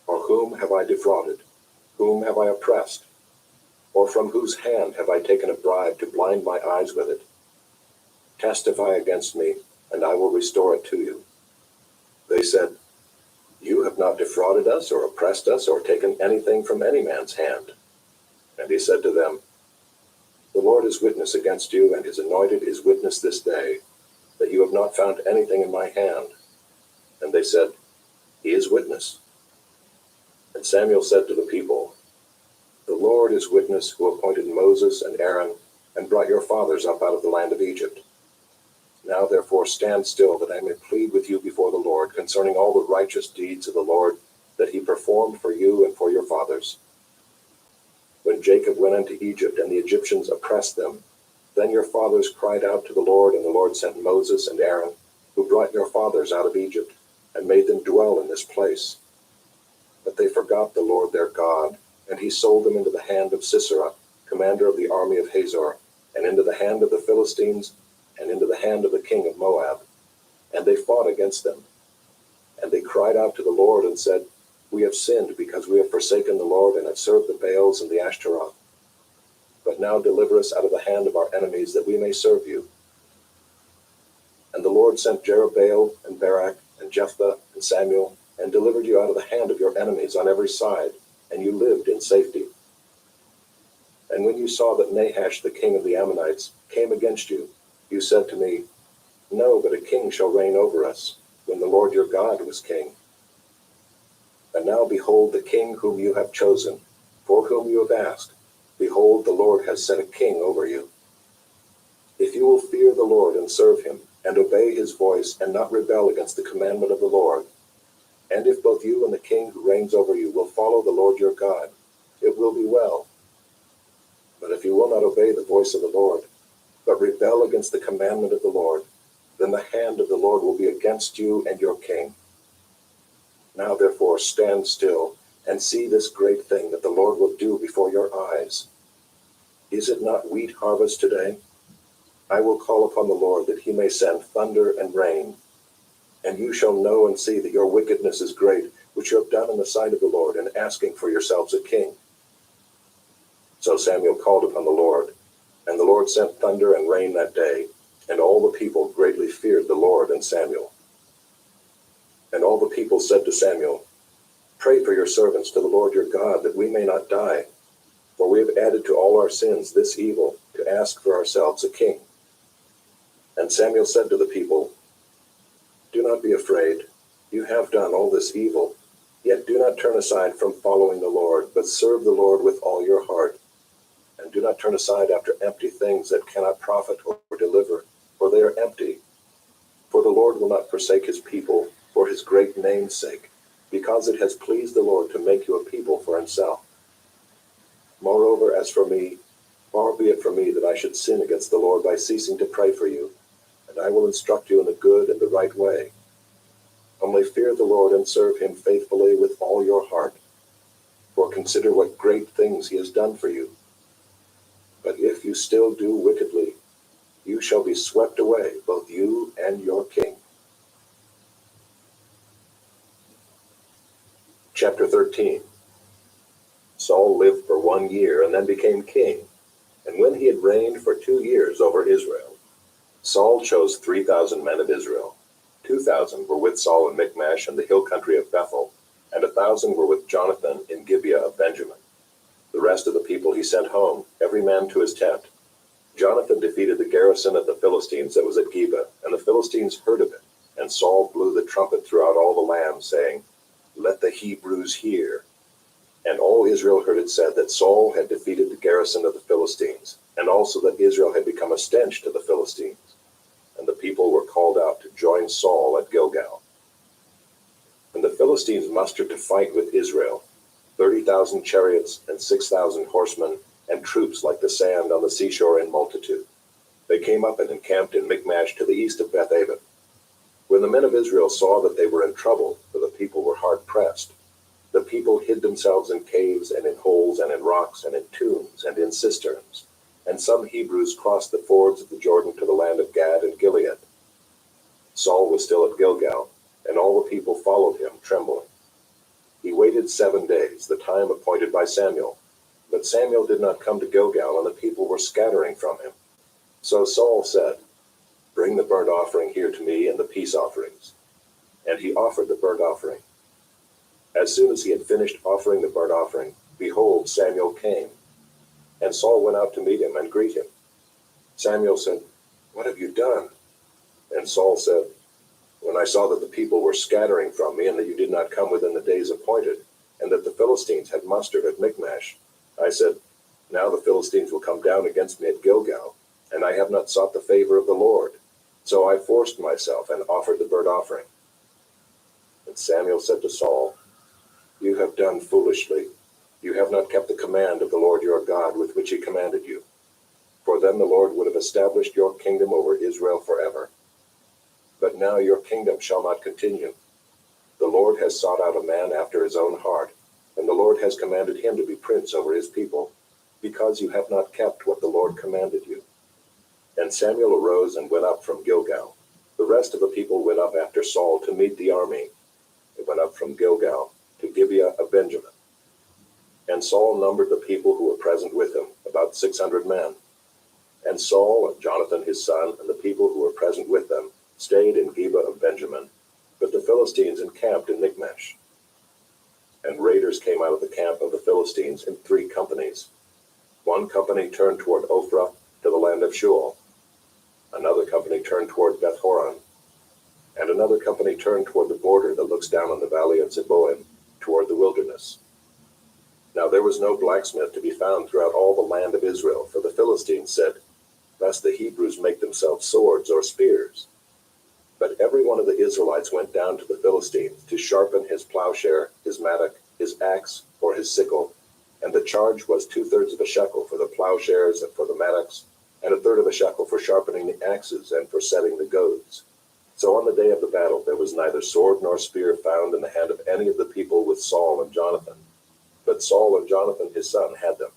Or whom have I defrauded? Whom have I oppressed? Or from whose hand have I taken a bribe to blind my eyes with it? Testify against me, and I will restore it to you." They said, "You have not defrauded us or oppressed us or taken anything from any man's hand." And he said to them, "The Lord is witness against you, and his anointed is witness this day, that you have not found anything in my hand." And they said, "He is witness." And Samuel said to the people, "The Lord is witness, who appointed Moses and Aaron, and brought your fathers up out of the land of Egypt. Now therefore stand still, that I may plead with you before the Lord concerning all the righteous deeds of the Lord that he performed for you and for your fathers. When Jacob went into Egypt, and the Egyptians oppressed them, then your fathers cried out to the Lord, and the Lord sent Moses and Aaron, who brought your fathers out of Egypt, and made them dwell in this place. But they forgot the Lord their God, and he sold them into the hand of Sisera, commander of the army of Hazor, and into the hand of the Philistines, and into the hand of the king of Moab. And they fought against them. And they cried out to the Lord and said, 'We have sinned because we have forsaken the Lord and have served the Baals and the Ashtaroth. But now deliver us out of the hand of our enemies, that we may serve you.' And the Lord sent Jerubbaal and Barak and Jephthah and Samuel and delivered you out of the hand of your enemies on every side, and you lived in safety. And when you saw that Nahash the king of the Ammonites came against you, you said to me, No, but a king shall reign over us, when the Lord your God was king. And now behold the king whom you have chosen, for whom you have asked. Behold, the Lord has set a king over you. If you will fear the Lord and serve him, and obey his voice, and not rebel against the commandment of the Lord, and if both you and the king who reigns over you will follow the Lord your God, it will be well. But if you will not obey the voice of the Lord, but rebel against the commandment of the Lord, then the hand of the Lord will be against you and your king. Now therefore stand still, and see this great thing that the Lord will do before your eyes. Is it not wheat harvest today? I will call upon the Lord that he may send thunder and rain. And you shall know and see that your wickedness is great, which you have done in the sight of the Lord, in asking for yourselves a king. So Samuel called upon the Lord, and the Lord sent thunder and rain that day, and all the people greatly feared the Lord and Samuel. And all the people said to Samuel, Pray for your servants to the Lord your God, that we may not die, for we have added to all our sins this evil, to ask for ourselves a king. And Samuel said to the people, Do not be afraid. You have done all this evil, yet do not turn aside from following the Lord, but serve the Lord with all your heart. And do not turn aside after empty things that cannot profit or deliver, for they are empty. For the Lord will not forsake his people for his great name's sake, because it has pleased the Lord to make you a people for himself. Moreover, as for me, far be it from me that I should sin against the Lord by ceasing to pray for you, and I will instruct you in the good and the right way. Only fear the Lord and serve him faithfully with all your heart, for consider what great things he has done for you. But if you still do wickedly, you shall be swept away, both you and your king. Chapter 13. Saul lived for 1 year and then became king, and when he had reigned for 2 years over Israel, Saul chose 3,000 men of Israel. 2,000 were with Saul in Michmash and the hill country of Bethel, and 1,000 were with Jonathan in Gibeah of Benjamin. The rest of the people he sent home, every man to his tent. Jonathan defeated the garrison of the Philistines that was at Geba, and the Philistines heard of it. And Saul blew the trumpet throughout all the land, saying, Let the Hebrews hear. And all Israel heard it said that Saul had defeated the garrison of the Philistines, and also that Israel had become a stench to the Philistines. And the people were called out to join Saul at Gilgal. And the Philistines mustered to fight with Israel, 30,000 chariots and 6,000 horsemen, and troops like the sand on the seashore in multitude. They came up and encamped in Michmash to the east of Beth-aven. When the men of Israel saw that they were in trouble, for the people were hard pressed, the people hid themselves in caves and in holes and in rocks and in tombs and in cisterns. And some Hebrews crossed the fords of the Jordan to the land of Gad and Gilead. Saul was still at Gilgal, and all the people followed him, trembling. He waited 7 days, the time appointed by Samuel. But Samuel did not come to Gilgal, and the people were scattering from him. So Saul said, Bring the burnt offering here to me and the peace offerings. And he offered the burnt offering. As soon as he had finished offering the burnt offering, behold, Samuel came. And Saul went out to meet him and greet him. Samuel said, What have you done? And Saul said, When I saw that the people were scattering from me, and that you did not come within the days appointed, and that the Philistines had mustered at Michmash, I said, Now the Philistines will come down against me at Gilgal, and I have not sought the favor of the Lord. So I forced myself and offered the burnt offering. And Samuel said to Saul, You have done foolishly. You have not kept the command of the Lord your God with which he commanded you. For then the Lord would have established your kingdom over Israel forever. But now your kingdom shall not continue. The Lord has sought out a man after his own heart, and the Lord has commanded him to be prince over his people, because you have not kept what the Lord commanded you. And Samuel arose and went up from Gilgal. The rest of the people went up after Saul to meet the army. They went up from Gilgal to Gibeah of Benjamin. And Saul numbered the people who were present with him, about 600 men. And Saul and Jonathan his son and the people who were present with them stayed in Gibeah of Benjamin, but the Philistines encamped in Michmash. And raiders came out of the camp of the Philistines in 3 companies. One company turned toward Ophrah to the land of Shual. Another company turned toward Beth-horon. And another company turned toward the border that looks down on the valley of Zeboim, toward the wilderness. Now there was no blacksmith to be found throughout all the land of Israel, for the Philistines said, "Lest the Hebrews make themselves swords or spears." But every one of the Israelites went down to the Philistines to sharpen his plowshare, his mattock, his axe, or his sickle, and the charge was 2/3 of a shekel for the plowshares and for the mattocks, and 1/3 of a shekel for sharpening the axes and for setting the goads. So on the day of the battle there was neither sword nor spear found in the hand of any of the people with Saul and Jonathan, but Saul and Jonathan his son had them.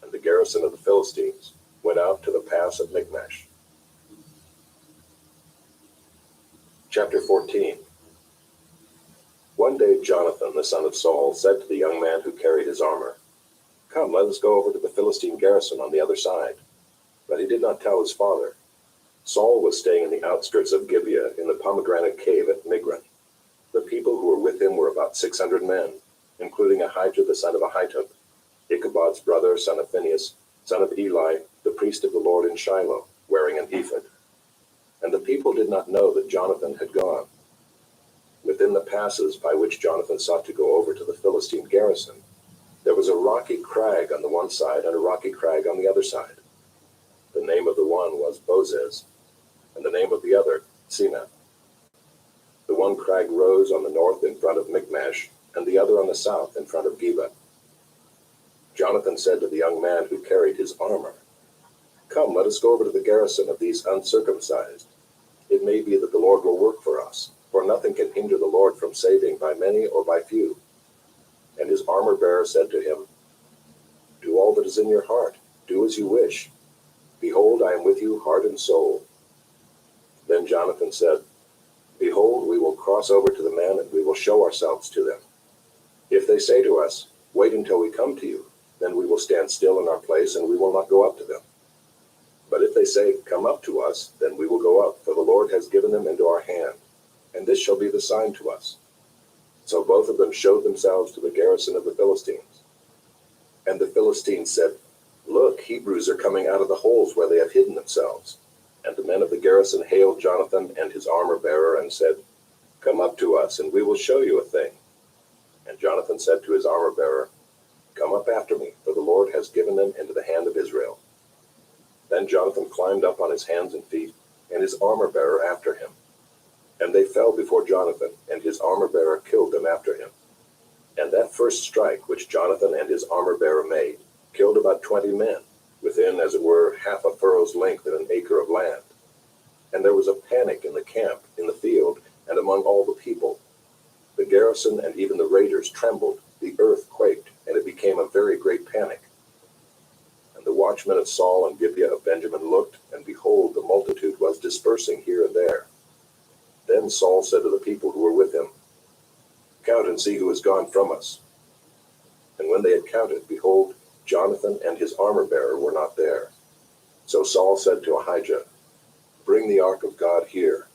And the garrison of the Philistines went out to the pass of Michmash. Chapter 14. One day Jonathan the son of Saul said to the young man who carried his armor, "Come, let us go over to the Philistine garrison on the other side." But he did not tell his father. Saul was staying in the outskirts of Gibeah in the pomegranate cave at Migron. The people who were with him were about 600 men, including Ahijah the son of Ahitub, Ichabod's brother, son of Phinehas, son of Eli, the priest of the Lord in Shiloh, wearing an ephod. And the people did not know that Jonathan had gone. Within the passes by which Jonathan sought to go over to the Philistine garrison, there was a rocky crag on the one side and a rocky crag on the other side. The name of the one was Bozez, and the name of the other, Semath. The one crag rose on the north in front of Michmash, and the other on the south in front of Geba. Jonathan said to the young man who carried his armor, "Come, let us go over to the garrison of these uncircumcised. It may be that the Lord will work for us, for nothing can hinder the Lord from saving by many or by few." And his armor-bearer said to him, "Do all that is in your heart. Do as you wish. Behold, I am with you heart and soul." Then Jonathan said, "Behold, we will cross over to the men, and we will show ourselves to them. If they say to us, 'Wait until we come to you,' then we will stand still in our place, and we will not go up to them. But if they say, 'Come up to us,' then we will go up, for the Lord has given them into our hand, and this shall be the sign to us." So both of them showed themselves to the garrison of the Philistines. And the Philistines said, "Look, Hebrews are coming out of the holes where they have hidden themselves." And the men of the garrison hailed Jonathan and his armor-bearer and said, "Come up to us, and we will show you a thing." And Jonathan said to his armor-bearer, "Come up after me, for the Lord has given them into the hand of Israel." Then Jonathan climbed up on his hands and feet, and his armor-bearer after him. And they fell before Jonathan, and his armor-bearer killed them after him. And that first strike which Jonathan and his armor-bearer made killed about 20 men, within, as it were, half a furrow's length in an acre of land. And there was a panic in the camp, in the field, and among all the people. The garrison and even the raiders trembled, the earth quaked, and it became a very great panic. And the watchmen of Saul and Gibeah of Benjamin looked, and behold, the multitude was dispersing here and there. Then Saul said to the people who were with him, "Count and see who has gone from us." And when they had counted, behold, Jonathan and his armor-bearer were not there. So Saul said to Ahijah, "Bring the ark of God here."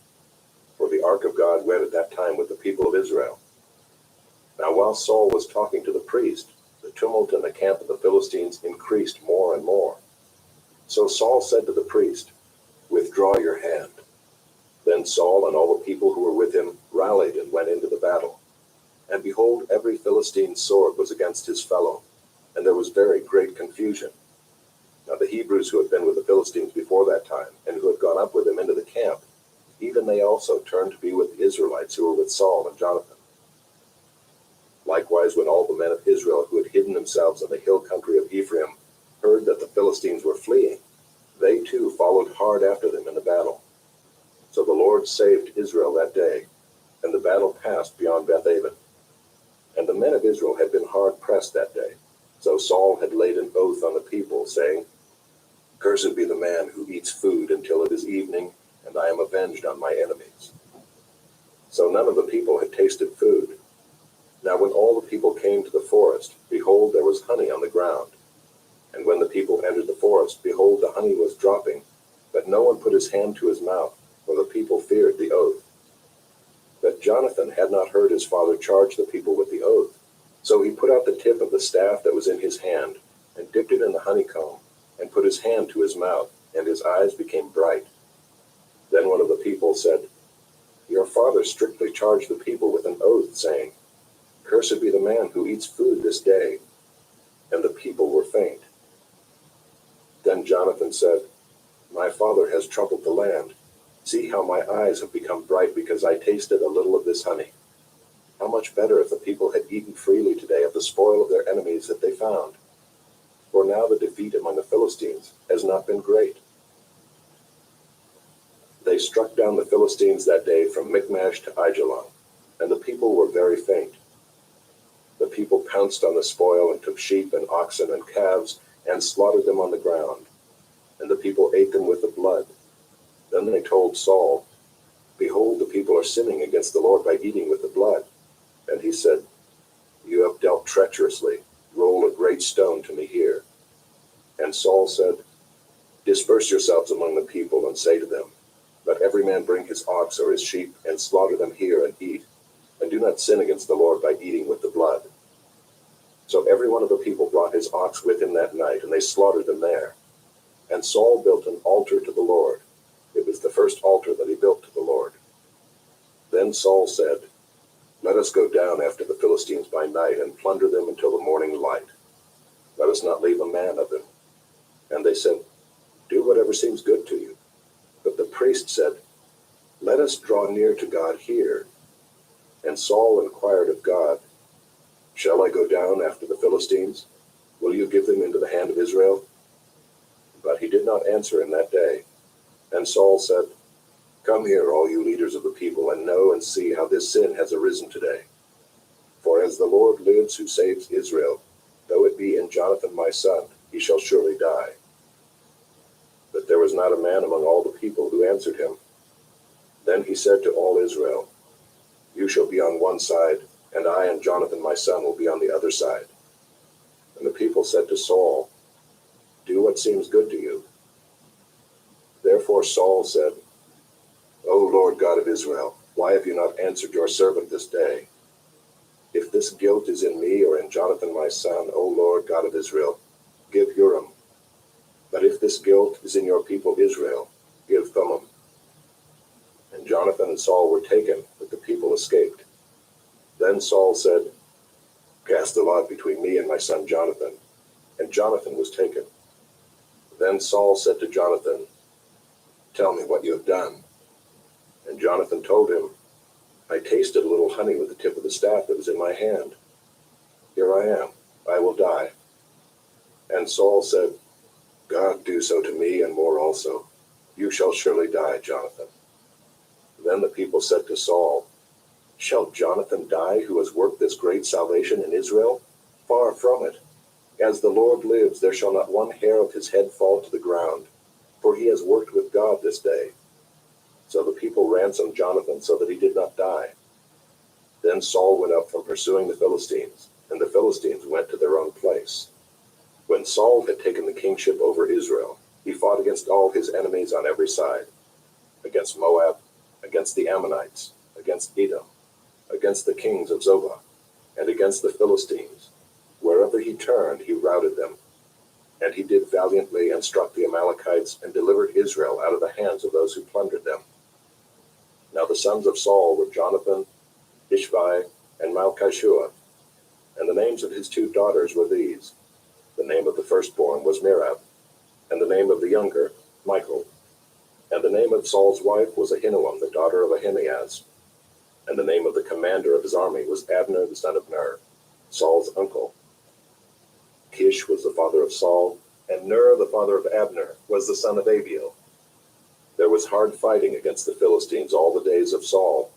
For the ark of God went at that time with the people of Israel. Now while Saul was talking to the priest, the tumult in the camp of the Philistines increased more and more. So Saul said to the priest, "Withdraw your hand." Then Saul and all the people who were with him rallied and went into the battle. And behold, every Philistine's sword was against his fellow, and there was very great confusion. Now the Hebrews who had been with the Philistines before that time, and who had gone up with them into the camp, even they also turned to be with the Israelites who were with Saul and Jonathan. Likewise, when all the men of Israel who had hidden themselves in the hill country of Ephraim heard that the Philistines were fleeing, they too followed hard after them in the battle. So the Lord saved Israel that day, and the battle passed beyond Beth-aven. And the men of Israel had been hard pressed that day. So Saul had laid an oath on the people, saying, "Cursed be the man who eats food until it is evening, and I am avenged on my enemies." So none of the people had tasted food. Now when all the people came to the forest, behold, there was honey on the ground. And when the people entered the forest, behold, the honey was dropping, but no one put his hand to his mouth, for the people feared the oath. But Jonathan had not heard his father charge the people with the oath. So he put out the tip of the staff that was in his hand, and dipped it in the honeycomb, and put his hand to his mouth, and his eyes became bright. Then one of the people said, "Your father strictly charged the people with an oath, saying, 'Cursed be the man who eats food this day.' And the people were faint." Then Jonathan said, "My father has troubled the land. See how my eyes have become bright because I tasted a little of this honey. How much better if the people had eaten freely today of the spoil of their enemies that they found. For now the defeat among the Philistines has not been great." They struck down the Philistines that day from Michmash to Aijalon, and the people were very faint. The people pounced on the spoil and took sheep and oxen and calves and slaughtered them on the ground, and the people ate them with the blood. Then they told Saul, "Behold, the people are sinning against the Lord by eating with the blood." And he said, "You have dealt treacherously. Roll a great stone to me here." And Saul said, "Disperse yourselves among the people and say to them, 'Let every man bring his ox or his sheep and slaughter them here and eat, and do not sin against the Lord by eating with the blood.'" So every one of the people brought his ox with him that night, and they slaughtered them there. And Saul built an altar to the Lord. It was the first altar that he built to the Lord. Then Saul said, "Let us go down after the Philistines by night and plunder them until the morning light. Let us not leave a man of them." And they said, "Do whatever seems good to you." But the priest said, "Let us draw near to God here." And Saul inquired of God, "Shall I go down after the Philistines? Will you give them into the hand of Israel?" But he did not answer him that day. And Saul said, "Come here, all you leaders of the people, and know and see how this sin has arisen today. For as the Lord lives who saves Israel, though it be in Jonathan my son, he shall surely die." But there was not a man among all the people who answered him. Then he said to all Israel, "You shall be on one side, and I and Jonathan my son will be on the other side." And the people said to Saul, "Do what seems good to you." Therefore Saul said, "O Lord God of Israel, why have you not answered your servant this day? If this guilt is in me or in Jonathan my son, O Lord God of Israel, give Urim. But if this guilt is in your people Israel, give Thummim." And Jonathan and Saul were taken, but the people escaped. Then Saul said, "Cast the lot between me and my son Jonathan." And Jonathan was taken. Then Saul said to Jonathan, "Tell me what you have done." And Jonathan told him, "I tasted a little honey with the tip of the staff that was in my hand. Here I am. I will die." And Saul said, "God do so to me and more also. You shall surely die, Jonathan." Then the people said to Saul, "Shall Jonathan die who has worked this great salvation in Israel? Far from it. As the Lord lives, there shall not one hair of his head fall to the ground, for he has worked with God this day." So the people ransomed Jonathan so that he did not die. Then Saul went up from pursuing the Philistines, and the Philistines went to their own place. When Saul had taken the kingship over Israel, he fought against all his enemies on every side, against Moab, against the Ammonites, against Edom, against the kings of Zobah, and against the Philistines. Wherever he turned, he routed them. And he did valiantly and struck the Amalekites and delivered Israel out of the hands of those who plundered them. Now the sons of Saul were Jonathan, Ishvi, and Malchishua, and the names of his 2 daughters were these. The name of the firstborn was Merab, and the name of the younger, Michal. And the name of Saul's wife was Ahinoam, the daughter of Ahimaaz. And the name of the commander of his army was Abner, the son of Ner, Saul's uncle. Kish was the father of Saul, and Ner, the father of Abner, was the son of Abiel. There was hard fighting against the Philistines all the days of Saul.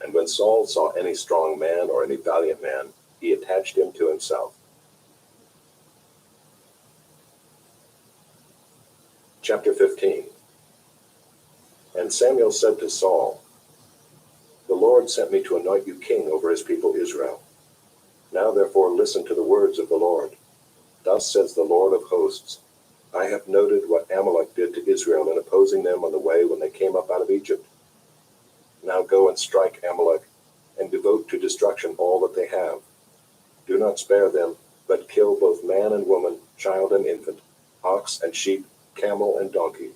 And when Saul saw any strong man or any valiant man, he attached him to himself. Chapter 15. And Samuel said to Saul, "The Lord sent me to anoint you king over his people Israel. Now therefore listen to the words of the Lord. Thus says the Lord of hosts, I have noted what Amalek did to Israel in opposing them on the way when they came up out of Egypt. Now go and strike Amalek, and devote to destruction all that they have. Do not spare them, but kill both man and woman, child and infant, ox and sheep, camel and donkey."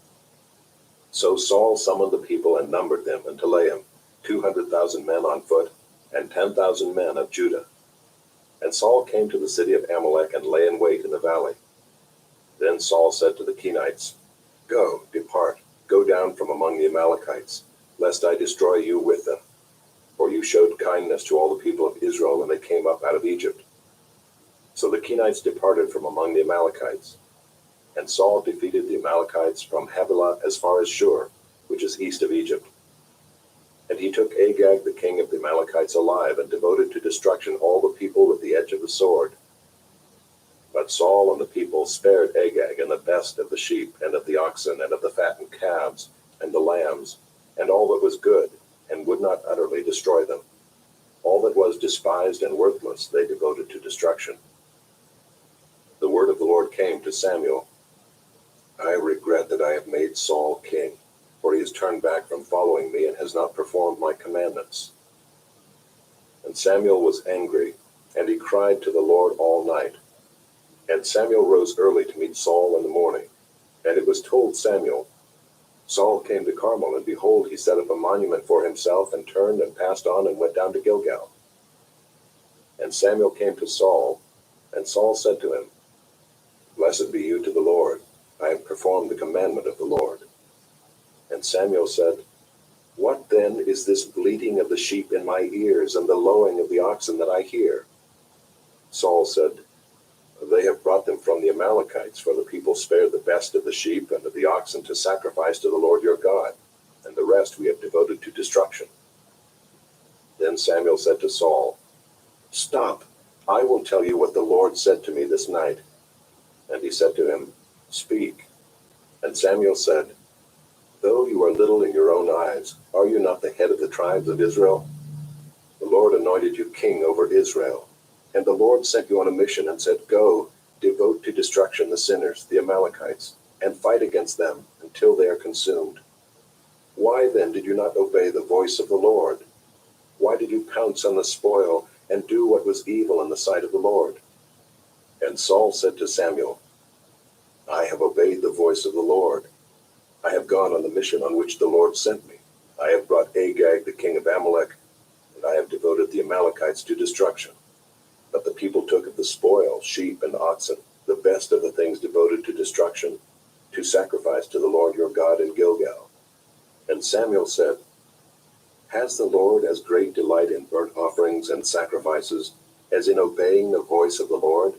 So Saul summoned the people and numbered them in Telaim, 200,000 men on foot, and 10,000 men of Judah. And Saul came to the city of Amalek and lay in wait in the valley. Then Saul said to the Kenites, "Go, depart, go down from among the Amalekites, lest I destroy you with them. For you showed kindness to all the people of Israel when they came up out of Egypt." So the Kenites departed from among the Amalekites. And Saul defeated the Amalekites from Havilah as far as Shur, which is east of Egypt. And he took Agag the king of the Amalekites alive, and devoted to destruction all the people with the edge of the sword. But Saul and the people spared Agag and the best of the sheep, and of the oxen, and of the fattened calves, and the lambs, and all that was good, and would not utterly destroy them. All that was despised and worthless they devoted to destruction. The word of the Lord came to Samuel. "I regret that I have made Saul king, for he has turned back from following me and has not performed my commandments." And Samuel was angry, and he cried to the Lord all night. And Samuel rose early to meet Saul in the morning. And it was told Samuel, "Saul came to Carmel, and behold, he set up a monument for himself, and turned and passed on and went down to Gilgal." And Samuel came to Saul, and Saul said to him, "Blessed be you to the Lord. I have performed the commandment of the Lord." And Samuel said, "What then is this bleating of the sheep in my ears, and the lowing of the oxen that I hear?" Saul said, "They have brought them from the Amalekites, for the people spared the best of the sheep and of the oxen to sacrifice to the Lord your God, and the rest we have devoted to destruction." Then Samuel said to Saul, "Stop, I will tell you what the Lord said to me this night." And he said to him, "Speak." And Samuel said, "Though you are little in your own eyes, are you not the head of the tribes of Israel? The Lord anointed you king over Israel. And the Lord sent you on a mission and said, 'Go, devote to destruction the sinners, the Amalekites, and fight against them until they are consumed.' Why then did you not obey the voice of the Lord? Why did you pounce on the spoil and do what was evil in the sight of the Lord?" And Saul said to Samuel, "I have obeyed the voice of the Lord. I have gone on the mission on which the Lord sent me. I have brought Agag the king of Amalek, and I have devoted the Amalekites to destruction. But the people took of the spoil, sheep and oxen, the best of the things devoted to destruction, to sacrifice to the Lord your God in Gilgal." And Samuel said, "Has the Lord as great delight in burnt offerings and sacrifices as in obeying the voice of the Lord?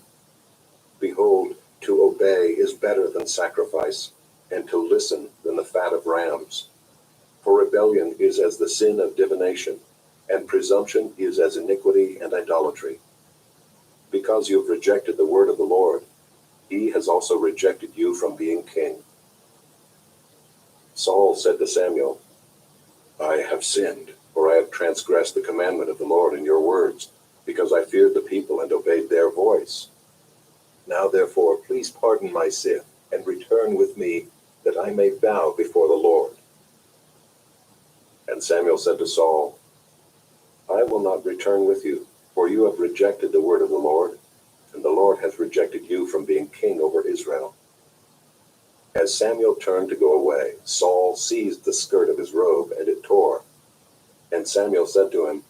Behold, to obey is better than sacrifice, and to listen than the fat of rams. For rebellion is as the sin of divination, and presumption is as iniquity and idolatry. Because you have rejected the word of the Lord, he has also rejected you from being king." Saul said to Samuel, "I have sinned, for I have transgressed the commandment of the Lord in your words, because I feared the people and obeyed their voice. Now therefore, please pardon my sin, and return with me, that I may bow before the Lord." And Samuel said to Saul, "I will not return with you, for you have rejected the word of the Lord, and the Lord hath rejected you from being king over Israel." As Samuel turned to go away, Saul seized the skirt of his robe, and it tore. And Samuel said to him,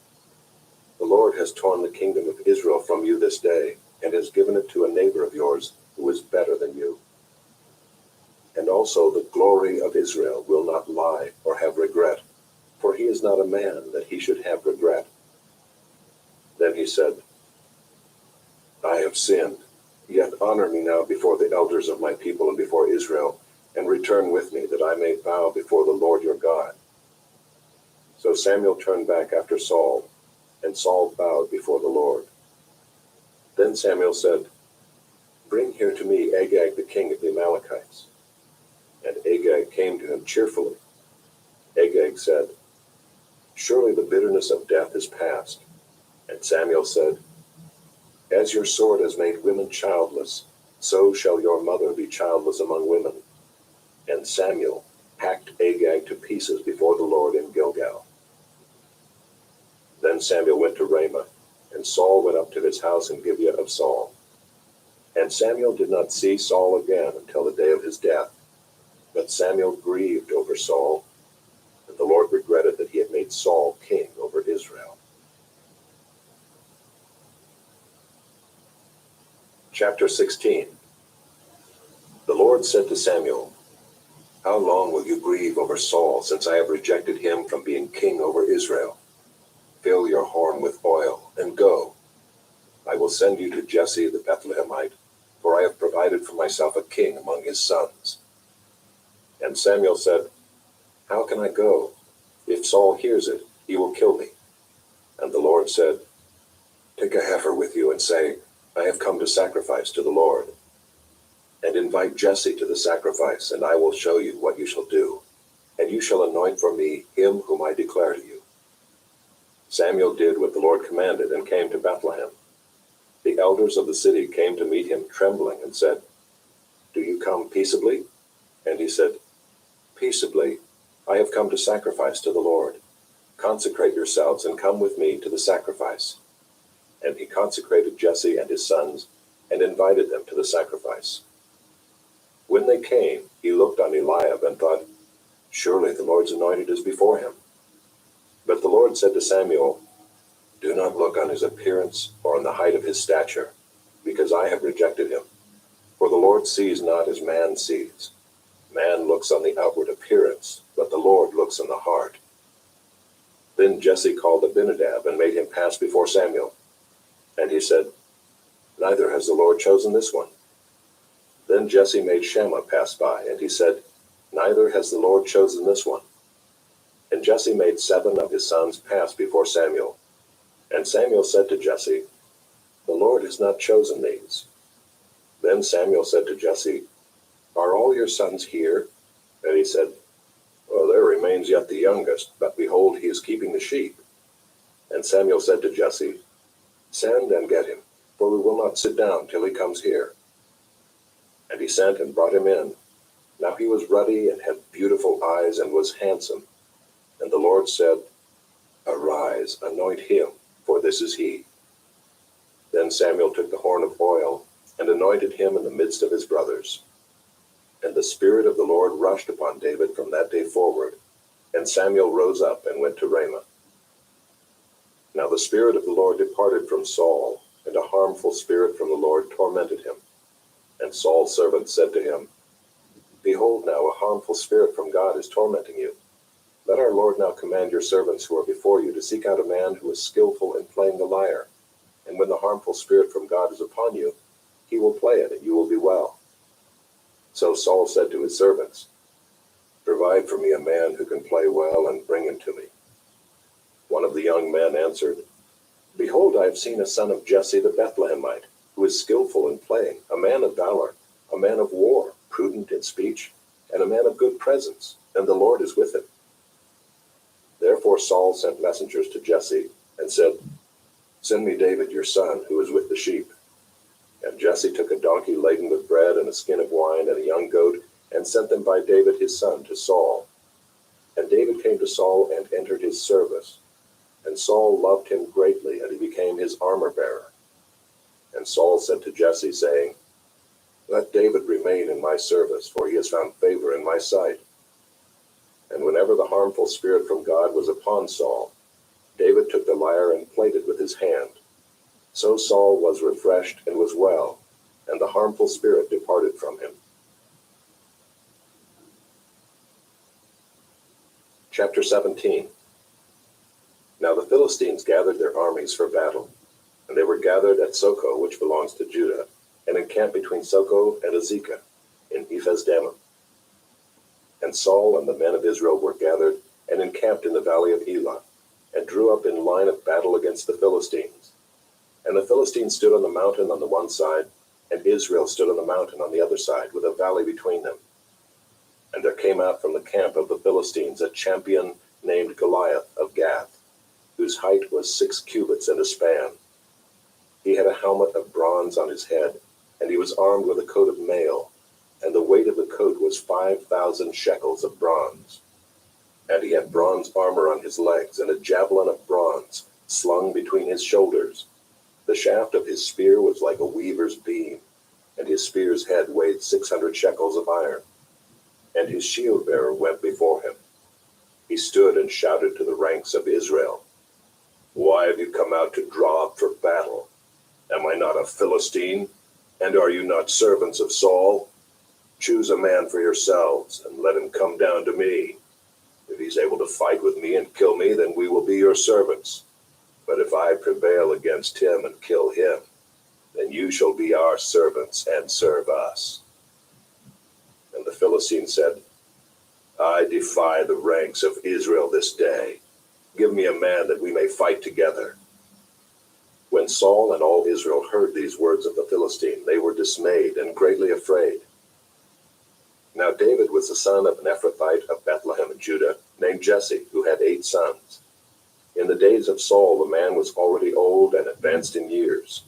"The Lord has torn the kingdom of Israel from you this day, and has given it to a neighbor of yours, who is better than you. And also the glory of Israel will not lie or have regret, for he is not a man that he should have regret." Then he said, "I have sinned, yet honor me now before the elders of my people and before Israel, and return with me, that I may bow before the Lord your God." So Samuel turned back after Saul, and Saul bowed before the Lord. Then Samuel said, "Bring here to me Agag the king of the Amalekites." And Agag came to him cheerfully. Agag said, "Surely the bitterness of death is past." And Samuel said, "As your sword has made women childless, so shall your mother be childless among women." And Samuel hacked Agag to pieces before the Lord in Gilgal. Then Samuel went to Ramah, and Saul went up to his house in Gibeah of Saul. And Samuel did not see Saul again until the day of his death. But Samuel grieved over Saul, and the Lord regretted that he had made Saul king over Israel. Chapter 16. The Lord said to Samuel, "How long will you grieve over Saul, since I have rejected him from being king over Israel? Fill your horn with oil, and go. I will send you to Jesse the Bethlehemite, for I have provided for myself a king among his sons." And Samuel said, "How can I go? If Saul hears it, he will kill me." And the Lord said, "Take a heifer with you and say, 'I have come to sacrifice to the Lord.' And invite Jesse to the sacrifice, and I will show you what you shall do. And you shall anoint for me him whom I declare to you." Samuel did what the Lord commanded and came to Bethlehem. The elders of the city came to meet him trembling and said, "Do you come peaceably?" And he said, "Peaceably. I have come to sacrifice to the Lord. Consecrate yourselves and come with me to the sacrifice." And he consecrated Jesse and his sons and invited them to the sacrifice. When they came, he looked on Eliab and thought, "Surely the Lord's anointed is before him." But the Lord said to Samuel, "Do not look on his appearance or on the height of his stature, because I have rejected him. For the Lord sees not as man sees. Man looks on the outward appearance, but the Lord looks on the heart." Then Jesse called Abinadab and made him pass before Samuel. And he said, "Neither has the Lord chosen this one." Then Jesse made Shammah pass by, and he said, "Neither has the Lord chosen this one." And Jesse made 7 of his sons pass before Samuel. And Samuel said to Jesse, "The Lord has not chosen these." Then Samuel said to Jesse, "Are all your sons here?" And he said, "Well, there remains yet the youngest, but behold, he is keeping the sheep." And Samuel said to Jesse, "Send and get him, for we will not sit down till he comes here." And he sent and brought him in. Now he was ruddy and had beautiful eyes and was handsome. And the Lord said, "Arise, anoint him, for this is he." Then Samuel took the horn of oil and anointed him in the midst of his brothers. And the Spirit of the Lord rushed upon David from that day forward, and Samuel rose up and went to Ramah. Now the Spirit of the Lord departed from Saul, and a harmful spirit from the Lord tormented him. And Saul's servants said to him, "Behold, now a harmful spirit from God is tormenting you. Let our Lord now command your servants who are before you to seek out a man who is skillful in playing the lyre. And when the harmful spirit from God is upon you, he will play it, and you will be well." So Saul said to his servants, "Provide for me a man who can play well, and bring him to me." One of the young men answered, "Behold, I have seen a son of Jesse the Bethlehemite, who is skillful in playing, a man of valor, a man of war, prudent in speech, and a man of good presence, and the Lord is with him." Therefore Saul sent messengers to Jesse, and said, "Send me David your son, who is with the sheep." And Jesse took a donkey laden with bread and a skin of wine and a young goat, and sent them by David his son to Saul. And David came to Saul and entered his service. And Saul loved him greatly, and he became his armor-bearer. And Saul said to Jesse, saying, "Let David remain in my service, for he has found favor in my sight." And whenever the harmful spirit from God was upon Saul, David took the lyre and played it with his hand. So Saul was refreshed and was well, and the harmful spirit departed from him. Chapter 17. Now the Philistines gathered their armies for battle, and they were gathered at Socoh, which belongs to Judah, and encamped between Socoh and Azekah, in Ephes-dammim. And Saul and the men of Israel were gathered, and encamped in the valley of Elah, and drew up in line of battle against the Philistines. And the Philistines stood on the mountain on the one side, and Israel stood on the mountain on the other side, with a valley between them. And there came out from the camp of the Philistines a champion named Goliath of Gath, whose height was 6 cubits and a span. He had a helmet of bronze on his head, and he was armed with a coat of mail, and the weight of the coat was 5,000 shekels of bronze. And he had bronze armor on his legs, and a javelin of bronze, slung between his shoulders. The shaft of his spear was like a weaver's beam, and his spear's head weighed 600 shekels of iron. And his shield-bearer went before him. He stood and shouted to the ranks of Israel, "Why have you come out to draw up for battle? Am I not a Philistine? And are you not servants of Saul? Choose a man for yourselves, and let him come down to me. If he's able to fight with me and kill me, then we will be your servants. But if I prevail against him and kill him, then you shall be our servants and serve us." And the Philistine said, "I defy the ranks of Israel this day. Give me a man that we may fight together." When Saul and all Israel heard these words of the Philistine, they were dismayed and greatly afraid. Now David was the son of an Ephrathite of Bethlehem in Judah, named Jesse, who had 8 sons. In the days of Saul, the man was already old and advanced in years.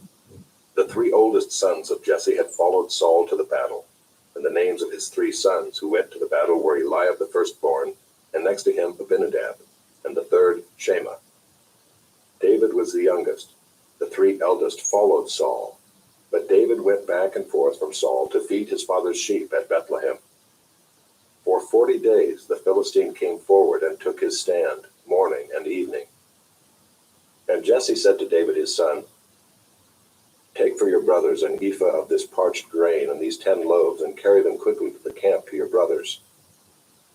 The 3 oldest sons of Jesse had followed Saul to the battle, and the names of his 3 sons who went to the battle were Eliab the firstborn, and next to him Abinadab, and the third Shammah. David was the youngest. The 3 eldest followed Saul, but David went back and forth from Saul to feed his father's sheep at Bethlehem. For 40 days the Philistine came forward and took his stand, morning and evening. And Jesse said to David his son, "Take for your brothers an ephah of this parched grain and these 10 loaves, and carry them quickly to the camp to your brothers.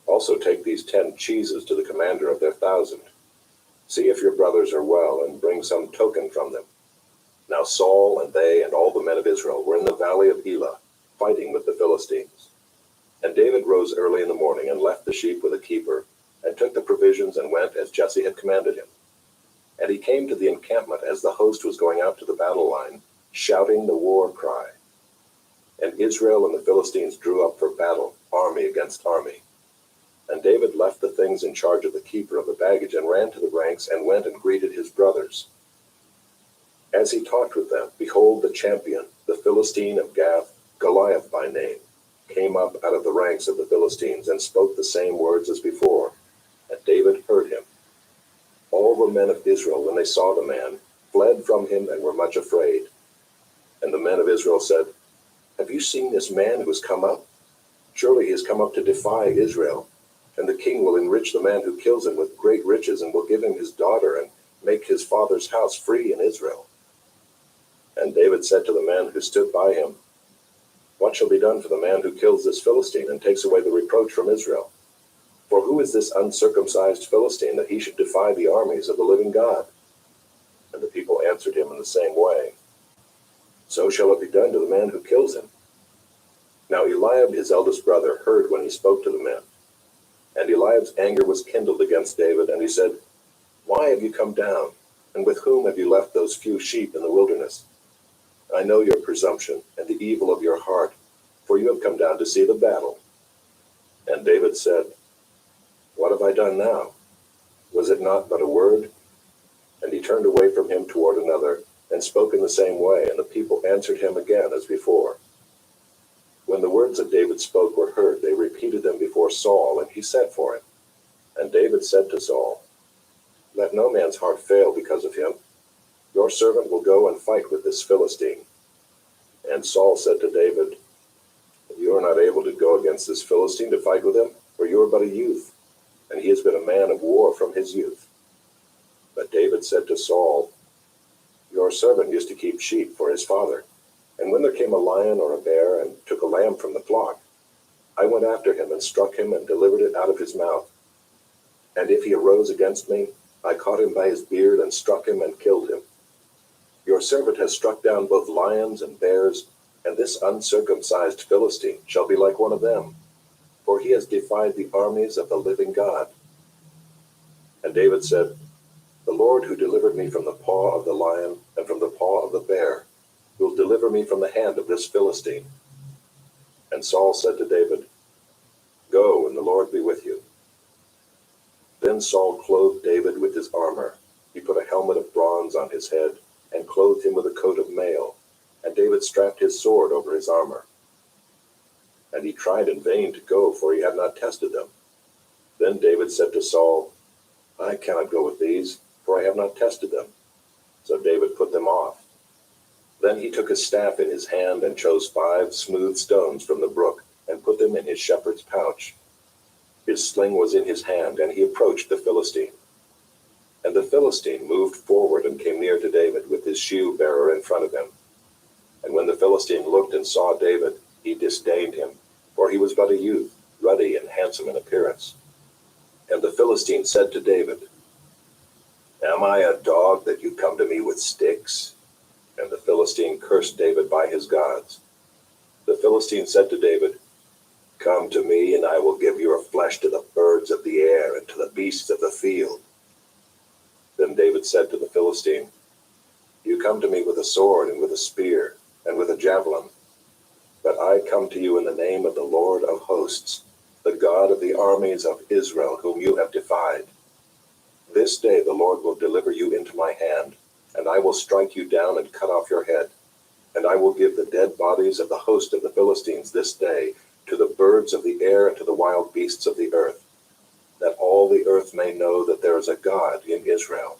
Also take these 10 cheeses to the commander of their 1,000. See if your brothers are well, and bring some token from them." Now Saul and they and all the men of Israel were in the valley of Elah, fighting with the Philistines. And David rose early in the morning and left the sheep with a keeper, and took the provisions and went as Jesse had commanded him. And he came to the encampment as the host was going out to the battle line, shouting the war cry. And Israel and the Philistines drew up for battle, army against army. And David left the things in charge of the keeper of the baggage and ran to the ranks and went and greeted his brothers. As he talked with them, behold, the champion, the Philistine of Gath, Goliath by name, came up out of the ranks of the Philistines and spoke the same words as before, and David heard him. All the men of Israel, when they saw the man, fled from him and were much afraid. And the men of Israel said, "Have you seen this man who has come up? Surely he has come up to defy Israel. And the king will enrich the man who kills him with great riches, and will give him his daughter, and make his father's house free in Israel." And David said to the man who stood by him, "What shall be done for the man who kills this Philistine and takes away the reproach from Israel? For who is this uncircumcised Philistine that he should defy the armies of the living God?" And the people answered him in the same way, "So shall it be done to the man who kills him." Now Eliab his eldest brother heard when he spoke to the men. And Eliab's anger was kindled against David, and he said, "Why have you come down? And with whom have you left those few sheep in the wilderness? I know your presumption and the evil of your heart, for you have come down to see the battle." And David said, "What have I done now? Was it not but a word?" And he turned away from him toward another, and spoke in the same way, and the people answered him again as before. When the words that David spoke were heard, they repeated them before Saul, and he sent for him. And David said to Saul, "Let no man's heart fail because of him. Your servant will go and fight with this Philistine." And Saul said to David, "You are not able to go against this Philistine to fight with him, for you are but a youth, and he has been a man of war from his youth." But David said to Saul, "Your servant used to keep sheep for his father, and when there came a lion or a bear and took a lamb from the flock, I went after him and struck him and delivered it out of his mouth. And if he arose against me, I caught him by his beard and struck him and killed him. Your servant has struck down both lions and bears, and this uncircumcised Philistine shall be like one of them, for he has defied the armies of the living God." And David said, "The Lord who delivered me from the paw of the lion and from the paw of the bear will deliver me from the hand of this Philistine." And Saul said to David, "Go, and the Lord be with you." Then Saul clothed David with his armor. He put a helmet of bronze on his head, and clothed him with a coat of mail, and David strapped his sword over his armor. And he tried in vain to go, for he had not tested them. Then David said to Saul, "I cannot go with these, for I have not tested them." So David put them off. Then he took his staff in his hand and chose 5 smooth stones from the brook and put them in his shepherd's pouch. His sling was in his hand, and he approached the Philistine. And the Philistine moved forward and came near to David with his shield bearer in front of him. And when the Philistine looked and saw David, he disdained him, for he was but a youth, ruddy and handsome in appearance. And the Philistine said to David, "Am I a dog that you come to me with sticks?" And the Philistine cursed David by his gods. The Philistine said to David, "Come to me, and I will give your flesh to the birds of the air and to the beasts of the field." Then David said to the Philistine, "You come to me with a sword and with a spear and with a javelin, but I come to you in the name of the Lord of hosts, the God of the armies of Israel, whom you have defied. This day the Lord will deliver you into my hand, and I will strike you down and cut off your head. And I will give the dead bodies of the host of the Philistines this day to the birds of the air and to the wild beasts of the earth, that all the earth may know that there is a God in Israel,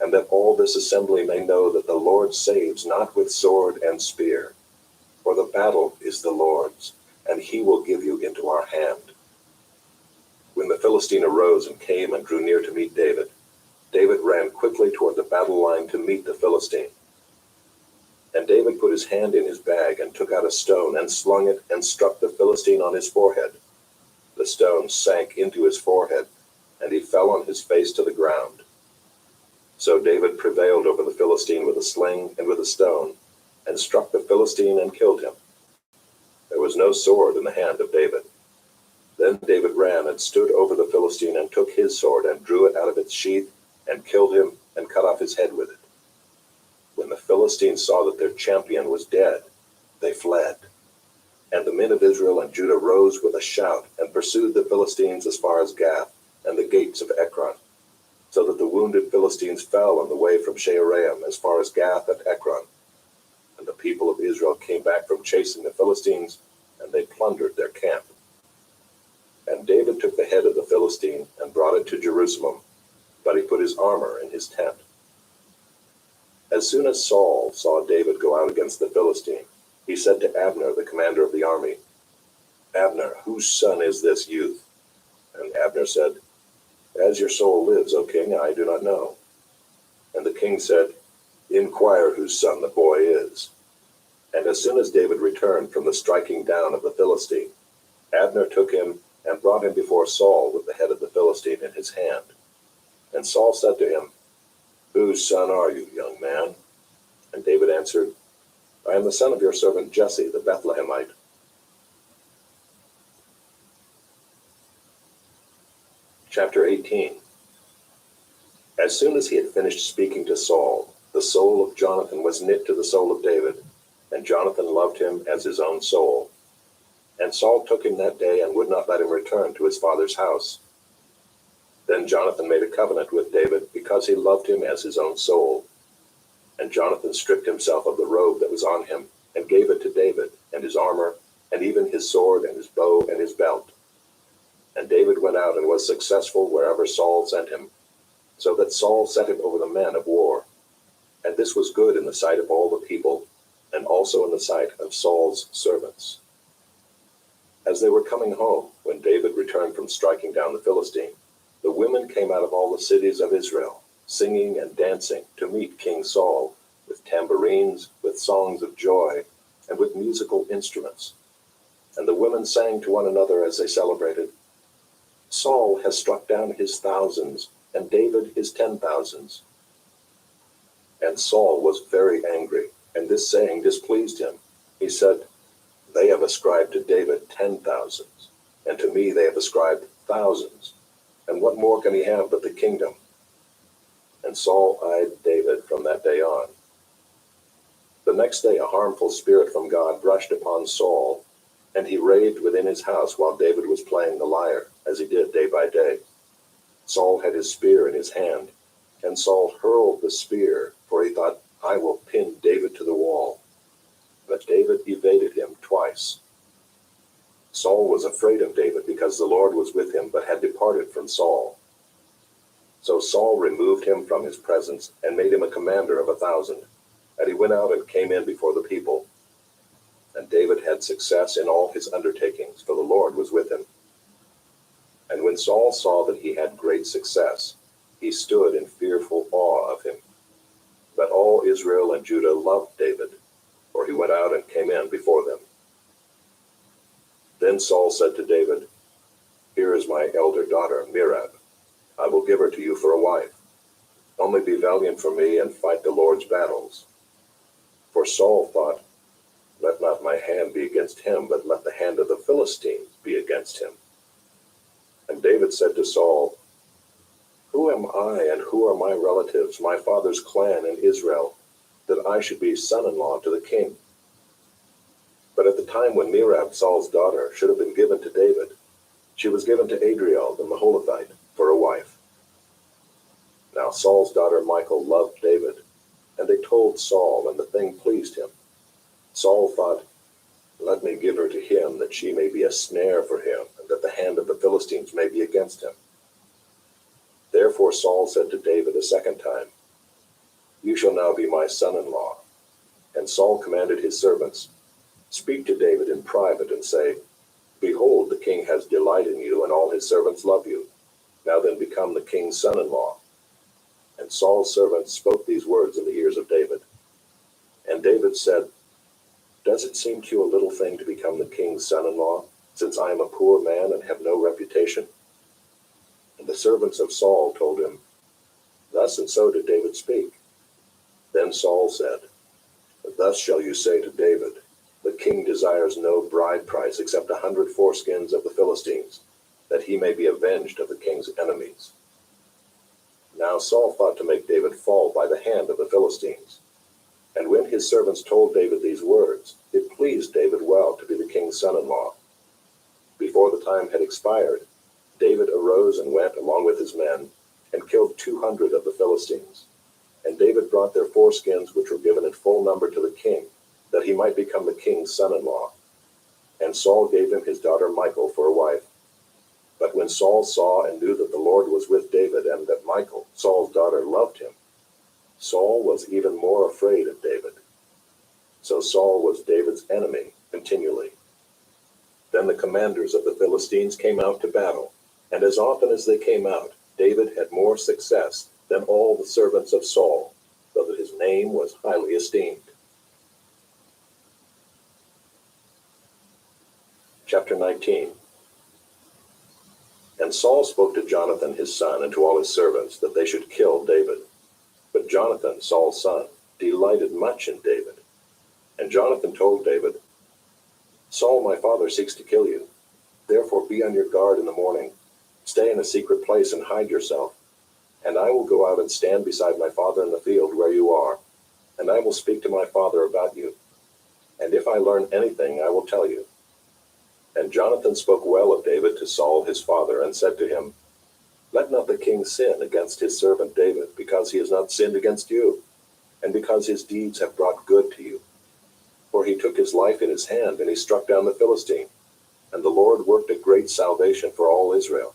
and that all this assembly may know that the Lord saves not with sword and spear, for the battle is the Lord's, and he will give you into our hand." When the Philistine arose and came and drew near to meet David, David ran quickly toward the battle line to meet the Philistine. And David put his hand in his bag and took out a stone and slung it and struck the Philistine on his forehead. The stone sank into his forehead, and he fell on his face to the ground. So David prevailed over the Philistine with a sling and with a stone, and struck the Philistine and killed him. There was no sword in the hand of David. Then David ran and stood over the Philistine and took his sword and drew it out of its sheath and killed him and cut off his head with it. When the Philistines saw that their champion was dead, they fled. And the men of Israel and Judah rose with a shout and pursued the Philistines as far as Gath and the gates of Ekron, so that the wounded Philistines fell on the way from Shaaraim as far as Gath and Ekron. And the people of Israel came back from chasing the Philistines, and they plundered their camp. And David took the head of the Philistine and brought it to Jerusalem, but he put his armor in his tent. As soon as Saul saw David go out against the Philistine, he said to Abner, the commander of the army, "Abner, whose son is this youth?" And Abner said, "As your soul lives, O king, I do not know." And the king said, "Inquire whose son the boy is." And as soon as David returned from the striking down of the Philistine, Abner took him and brought him before Saul with the head of the Philistine in his hand. And Saul said to him, "Whose son are you, young man?" And David answered, "I am the son of your servant Jesse the Bethlehemite." Chapter 18. As soon as he had finished speaking to Saul, the soul of Jonathan was knit to the soul of David, and Jonathan loved him as his own soul. And Saul took him that day and would not let him return to his father's house. Then Jonathan made a covenant with David because he loved him as his own soul. And Jonathan stripped himself of the robe that was on him and gave it to David, and his armor, and even his sword and his bow and his belt. And David went out and was successful wherever Saul sent him, so that Saul set him over the men of war. And this was good in the sight of all the people, and also in the sight of Saul's servants. As they were coming home, when David returned from striking down the Philistine, the women came out of all the cities of Israel, singing and dancing to meet King Saul, with tambourines, with songs of joy, and with musical instruments. And the women sang to one another as they celebrated, "Saul has struck down his thousands, and David his 10,000s." And Saul was very angry, and this saying displeased him. He said, "They have ascribed to David 10,000s, and to me they have ascribed thousands. And what more can he have but the kingdom?" And Saul eyed David from that day on. The next day a harmful spirit from God rushed upon Saul, and he raved within his house while David was playing the lyre, as he did day by day. Saul had his spear in his hand, and Saul hurled the spear, for he thought, "I will pin David to the wall." But David evaded him twice. Saul was afraid of David because the Lord was with him, but had departed from Saul. So Saul removed him from his presence and made him a commander of 1,000. And he went out and came in before the people. And David had success in all his undertakings, for the Lord was with him. And when Saul saw that he had great success, he stood in fearful awe of him. But all Israel and Judah loved David, for he went out and came in before them. Then Saul said to David, "Here is my elder daughter, Merab. I will give her to you for a wife. Only be valiant for me and fight the Lord's battles." For Saul thought, "Let not my hand be against him, but let the hand of the Philistines be against him." And David said to Saul, "Who am I and who are my relatives, my father's clan in Israel, that I should be son-in-law to the king?" But at the time when Merab, Saul's daughter, should have been given to David, she was given to Adriel the Meholathite for a wife. Now Saul's daughter Michal loved David, and they told Saul, and the thing pleased him. Saul thought, "Let me give her to him, that she may be a snare for him, and that the hand of the Philistines may be against him." Therefore Saul said to David a second time, "You shall now be my son-in-law." And Saul commanded his servants, "Speak to David in private and say, 'Behold, the king has delight in you, and all his servants love you. Now then become the king's son-in-law.'" And Saul's servants spoke these words in the ears of David. And David said, "Does it seem to you a little thing to become the king's son-in-law, since I am a poor man and have no reputation?" And the servants of Saul told him, "Thus and so did David speak." Then Saul said, "Thus shall you say to David, the king desires no bride price except 100 foreskins of the Philistines, that he may be avenged of the king's enemies." Now Saul thought to make David fall by the hand of the Philistines. And when his servants told David these words, it pleased David well to be the king's son-in-law. Before the time had expired, David arose and went along with his men, and killed 200 of the Philistines. And David brought their foreskins, which were given in full number, to the king, that he might become the king's son-in-law. And Saul gave him his daughter Michal for a wife. But when Saul saw and knew that the Lord was with David, and that Michal, Saul's daughter, loved him, Saul was even more afraid of David. So Saul was David's enemy continually. Then the commanders of the Philistines came out to battle, and as often as they came out, David had more success than all the servants of Saul, so that his name was highly esteemed. Chapter 19. And Saul spoke to Jonathan his son and to all his servants that they should kill David. But Jonathan, Saul's son, delighted much in David. And Jonathan told David, "Saul my father seeks to kill you. Therefore be on your guard in the morning. Stay in a secret place and hide yourself. And I will go out and stand beside my father in the field where you are. And I will speak to my father about you. And if I learn anything, I will tell you." And Jonathan spoke well of David to Saul his father, and said to him, "Let not the king sin against his servant David, because he has not sinned against you, and because his deeds have brought good to you. For he took his life in his hand, and he struck down the Philistine. And the Lord worked a great salvation for all Israel.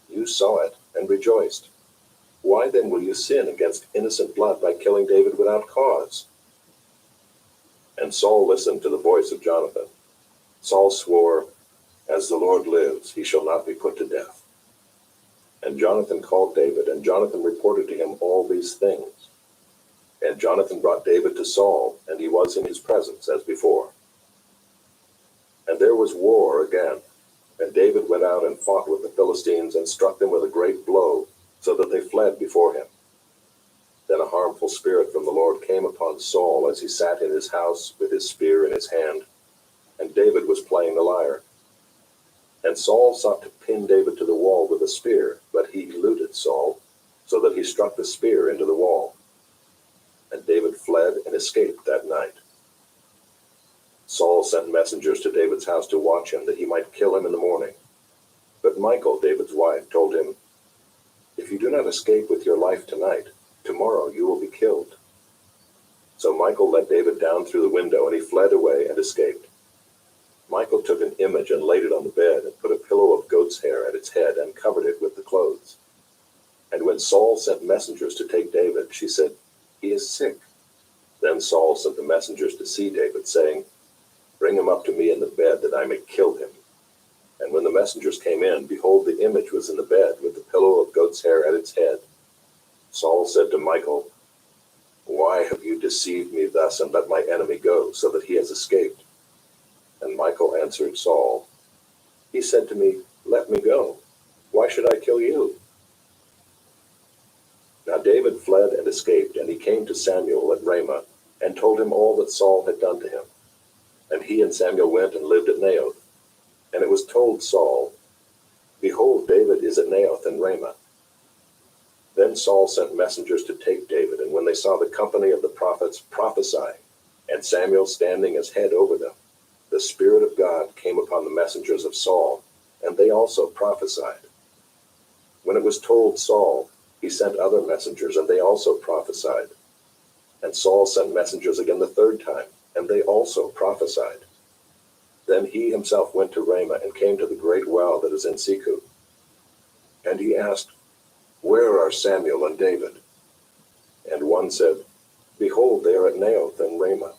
You saw it, and rejoiced. Why then will you sin against innocent blood by killing David without cause?" And Saul listened to the voice of Jonathan. Saul swore, "As the Lord lives, he shall not be put to death." And Jonathan called David, and Jonathan reported to him all these things. And Jonathan brought David to Saul, and he was in his presence as before. And there was war again, and David went out and fought with the Philistines, and struck them with a great blow, so that they fled before him. Then a harmful spirit from the Lord came upon Saul as he sat in his house with his spear in his hand, and David was playing the lyre. And Saul sought to pin David to the wall with a spear, but he eluded Saul, so that he struck the spear into the wall. And David fled and escaped that night. Saul sent messengers to David's house to watch him, that he might kill him in the morning. But Michal, David's wife, told him, "If you do not escape with your life tonight, tomorrow you will be killed." So Michal let David down through the window, and he fled away and escaped. Michal took an image and laid it on the bed, and put a pillow of goat's hair at its head, and covered it with the clothes. And when Saul sent messengers to take David, she said, "He is sick." Then Saul sent the messengers to see David, saying, "Bring him up to me in the bed, that I may kill him." And when the messengers came in, behold, the image was in the bed, with the pillow of goat's hair at its head. Saul said to Michal, "Why have you deceived me thus, and let my enemy go, so that he has escaped?" And Michal answered Saul, "He said to me, 'Let me go. Why should I kill you?'" Now David fled and escaped, and he came to Samuel at Ramah, and told him all that Saul had done to him. And he and Samuel went and lived at Naioth. And it was told Saul, "Behold, David is at Naioth in Ramah." Then Saul sent messengers to take David, and when they saw the company of the prophets prophesying, and Samuel standing as head over them, the Spirit of God came upon the messengers of Saul, and they also prophesied. When it was told Saul, he sent other messengers, and they also prophesied. And Saul sent messengers again the third time, and they also prophesied. Then he himself went to Ramah, and came to the great well that is in Secu. And he asked, "Where are Samuel and David?" And one said, "Behold, they are at Naioth and Ramah."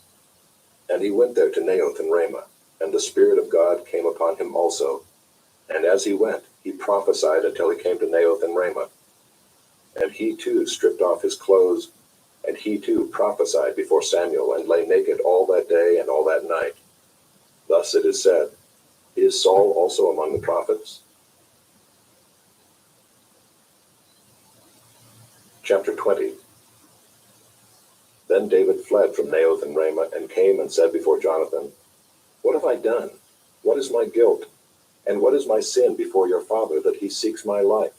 And he went there to Naioth and Ramah, and the Spirit of God came upon him also. And as he went, he prophesied until he came to Naioth and Ramah. And he too stripped off his clothes, and he too prophesied before Samuel, and lay naked all that day and all that night. Thus it is said, "Is Saul also among the prophets?" Chapter 20. Then David fled from Naioth and Ramah, and came and said before Jonathan, "What have I done? What is my guilt? And what is my sin before your father, that he seeks my life?"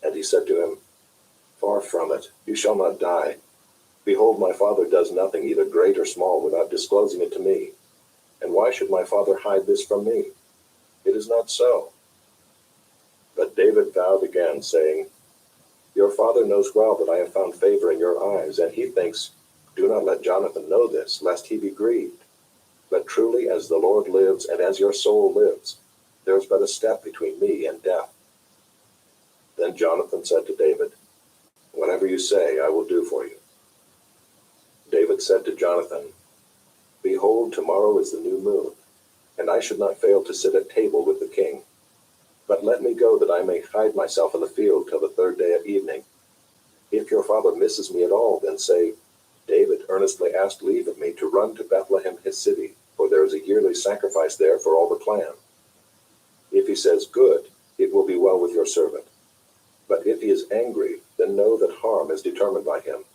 And he said to him, "Far from it, you shall not die. Behold, my father does nothing, either great or small, without disclosing it to me. And why should my father hide this from me? It is not so." But David vowed again, saying, "Your father knows well that I have found favor in your eyes, and he thinks, 'Do not let Jonathan know this, lest he be grieved.' But truly as the Lord lives, and as your soul lives, there is but a step between me and death." Then Jonathan said to David, "Whatever you say, I will do for you." David said to Jonathan, "Behold, tomorrow is the new moon, and I should not fail to sit at table with the king. But let me go, that I may hide myself in the field till the third day at evening. If your father misses me at all, then say, 'David earnestly asked leave of me to run to Bethlehem his city, for there is a yearly sacrifice there for all the clan.' If he says, 'Good,' it will be well with your servant. But if he is angry, then know that harm is determined by him.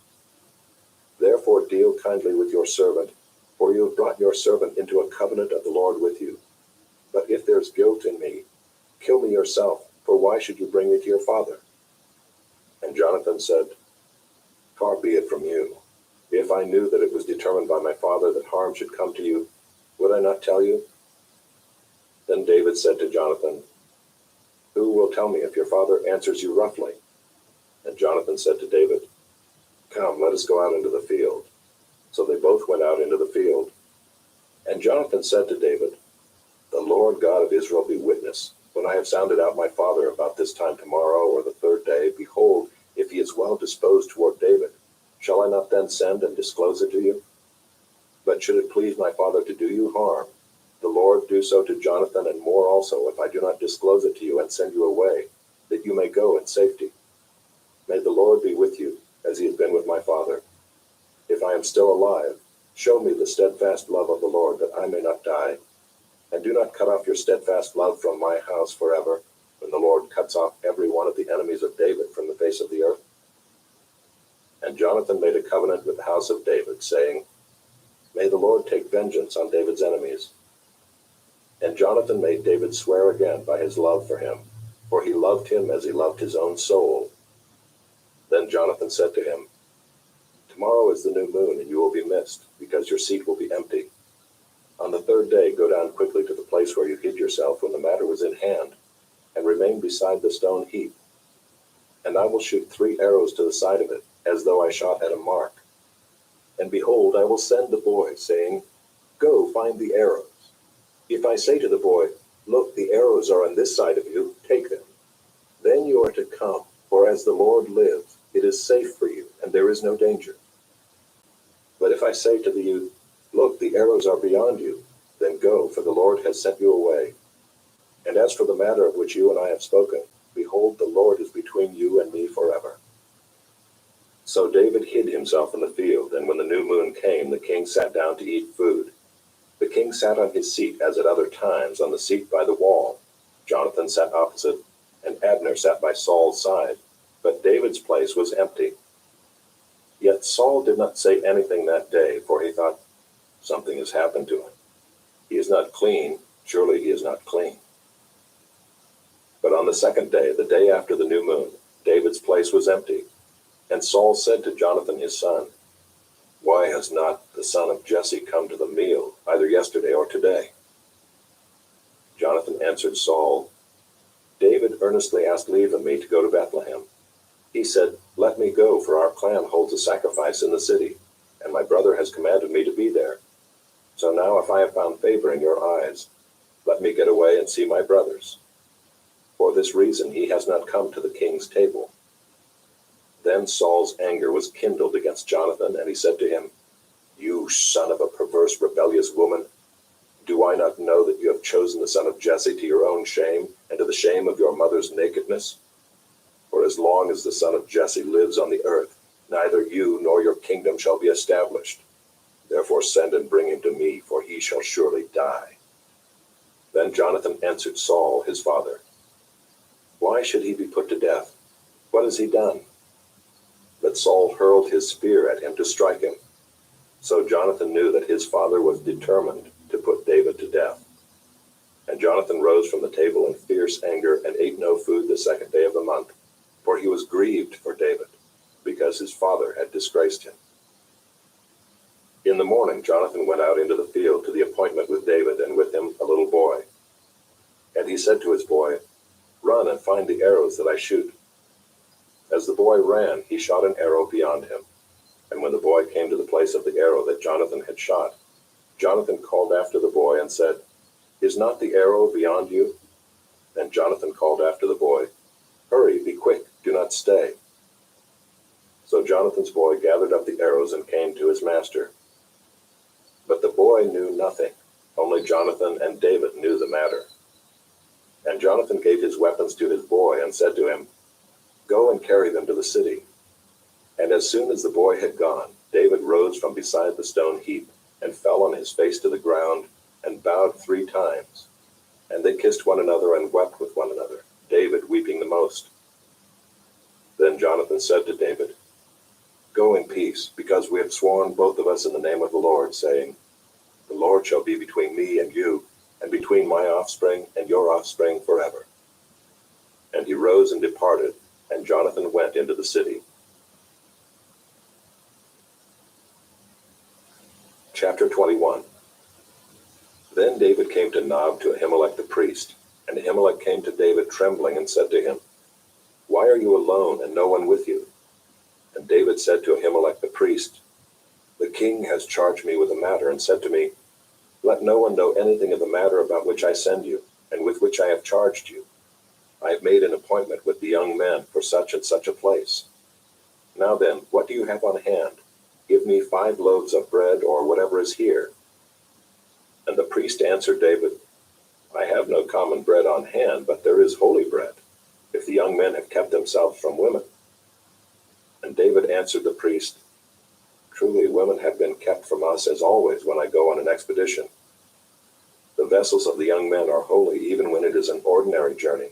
Therefore deal kindly with your servant, for you have brought your servant into a covenant of the Lord with you. But if there is guilt in me, kill me yourself, for why should you bring me to your father?" And Jonathan said, "Far be it from you. If I knew that it was determined by my father that harm should come to you, would I not tell you?" Then David said to Jonathan, "Who will tell me if your father answers you roughly?" And Jonathan said to David, "Come, let us go out into the field." So they both went out into the field. And Jonathan said to David, "The Lord God of Israel be witness, when I have sounded out my father about this time tomorrow or the third day, behold, if he is well disposed toward David, shall I not then send and disclose it to you? But should it please my father to do you harm, the Lord do so to Jonathan, and more also, if I do not disclose it to you and send you away, that you may go in safety. May the Lord be with you, as he has been with my father. If I am still alive, show me the steadfast love of the Lord, that I may not die. And do not cut off your steadfast love from my house forever, when the Lord cuts off every one of the enemies of David from the face of the earth." And Jonathan made a covenant with the house of David, saying, "May the Lord take vengeance on David's enemies." And Jonathan made David swear again by his love for him, for he loved him as he loved his own soul. Then Jonathan said to him, "Tomorrow is the new moon, and you will be missed, because your seat will be empty. On the third day go down quickly to the place where you hid yourself when the matter was in hand, and remain beside the stone heap. And I will shoot 3 arrows to the side of it, as though I shot at a mark. And behold, I will send the boy, saying, 'Go, find the arrows.' If I say to the boy, 'Look, the arrows are on this side of you, take them,' then you are to come, For as the Lord lives, it is safe for you, and there is no danger. But if I say to the youth, look, the arrows are beyond you, then go, for the Lord has sent you away. And as for the matter of which you and I have spoken, behold, the Lord is between you and me forever. So David hid himself in the field, and when the new moon came, the king sat down to eat food. The king sat on his seat, as at other times, on the seat by the wall. Jonathan sat opposite, and Abner sat by Saul's side, but David's place was empty. Yet Saul did not say anything that day, for he thought, something has happened to him. He is not clean, surely he is not clean. But on the second day, the day after the new moon, David's place was empty. And Saul said to Jonathan his son, why has not the son of Jesse come to the meal, either yesterday or today? Jonathan answered Saul, David earnestly asked leave of me to go to Bethlehem. He said, let me go, for our clan holds a sacrifice in the city, and my brother has commanded me to be there. So now if I have found favor in your eyes, let me get away and see my brothers. For this reason he has not come to the king's table. Then Saul's anger was kindled against Jonathan, and he said to him, you son of a perverse, rebellious woman, do I not know that you have chosen the son of Jesse to your own shame, and to the shame of your mother's nakedness? For as long as the son of Jesse lives on the earth, neither you nor your kingdom shall be established. Therefore send and bring him to me, for he shall surely die. Then Jonathan answered Saul, his father, why should he be put to death? What has he done? But Saul hurled his spear at him to strike him. So Jonathan knew that his father was determined to put David to death. And Jonathan rose from the table in fierce anger and ate no food the second day of the month, for he was grieved for David, because his father had disgraced him. In the morning Jonathan went out into the field to the appointment with David, and with him a little boy. And he said to his boy, run and find the arrows that I shoot. As the boy ran, he shot an arrow beyond him. And when the boy came to the place of the arrow that Jonathan had shot, Jonathan called after the boy and said, is not the arrow beyond you? And Jonathan called after the boy, hurry, be quick, do not stay. So Jonathan's boy gathered up the arrows and came to his master. But the boy knew nothing, only Jonathan and David knew the matter. And Jonathan gave his weapons to his boy and said to him, go and carry them to the city. And as soon as the boy had gone, David rose from beside the stone heap and fell on his face to the ground and bowed 3 times. And they kissed one another and wept with one another, David weeping the most. Then Jonathan said to David, go in peace, because we have sworn both of us in the name of the Lord, saying, the Lord shall be between me and you, and between my offspring and your offspring forever. And he rose and departed, and Jonathan went into the city. Chapter 21. Then David came to Nob to Ahimelech the priest, and Ahimelech came to David trembling and said to him, why are you alone and no one with you? And David said to Ahimelech the priest, the king has charged me with a matter and said to me, let no one know anything of the matter about which I send you, and with which I have charged you. I have made an appointment with the young men for such and such a place. Now then, what do you have on hand? Give me 5 loaves of bread, or whatever is here. And the priest answered David, I have no common bread on hand, but there is holy bread, if the young men have kept themselves from women. And David answered the priest, truly women have been kept from us as always when I go on an expedition. The vessels of the young men are holy even when it is an ordinary journey.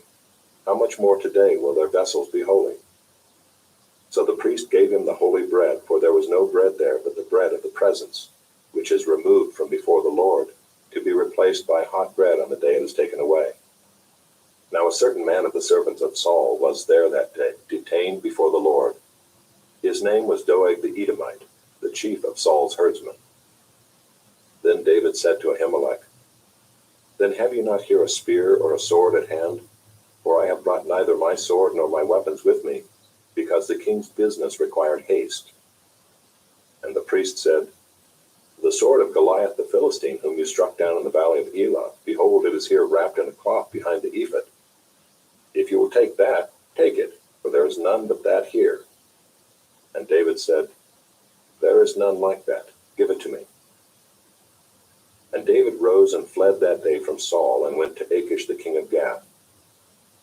How much more today will their vessels be holy? So the priest gave him the holy bread, for there was no bread there but the bread of the presence, which is removed from before the Lord, to be replaced by hot bread on the day it is taken away. Now a certain man of the servants of Saul was there that day, detained before the Lord. His name was Doeg the Edomite, the chief of Saul's herdsmen. Then David said to Ahimelech, then have you not here a spear or a sword at hand? For I have brought neither my sword nor my weapons with me, because the king's business required haste. And the priest said, the sword of Goliath the Philistine, whom you struck down in the valley of Elah, behold, it is here wrapped in a cloth behind the ephod. If you will take that, take it, for there is is none but that here." And David said, "There is none like that. Give it to me." And David rose and fled that day from Saul and went to Achish the king of Gath.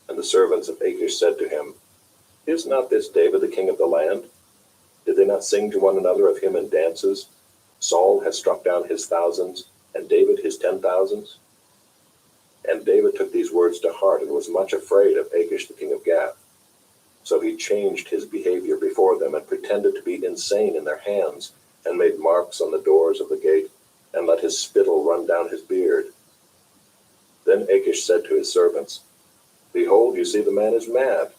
And the servants of Achish said to him, "Is not this David the king of the land? Did they not sing to one another of him in dances? Saul has struck down his thousands, and David his 10,000s." And David took these words to heart and was much afraid of Achish the king of Gath. So he changed his behavior before them and pretended to be insane in their hands, and made marks on the doors of the gate, and let his spittle run down his beard. Then Achish said to his servants, "Behold, you see the man is mad.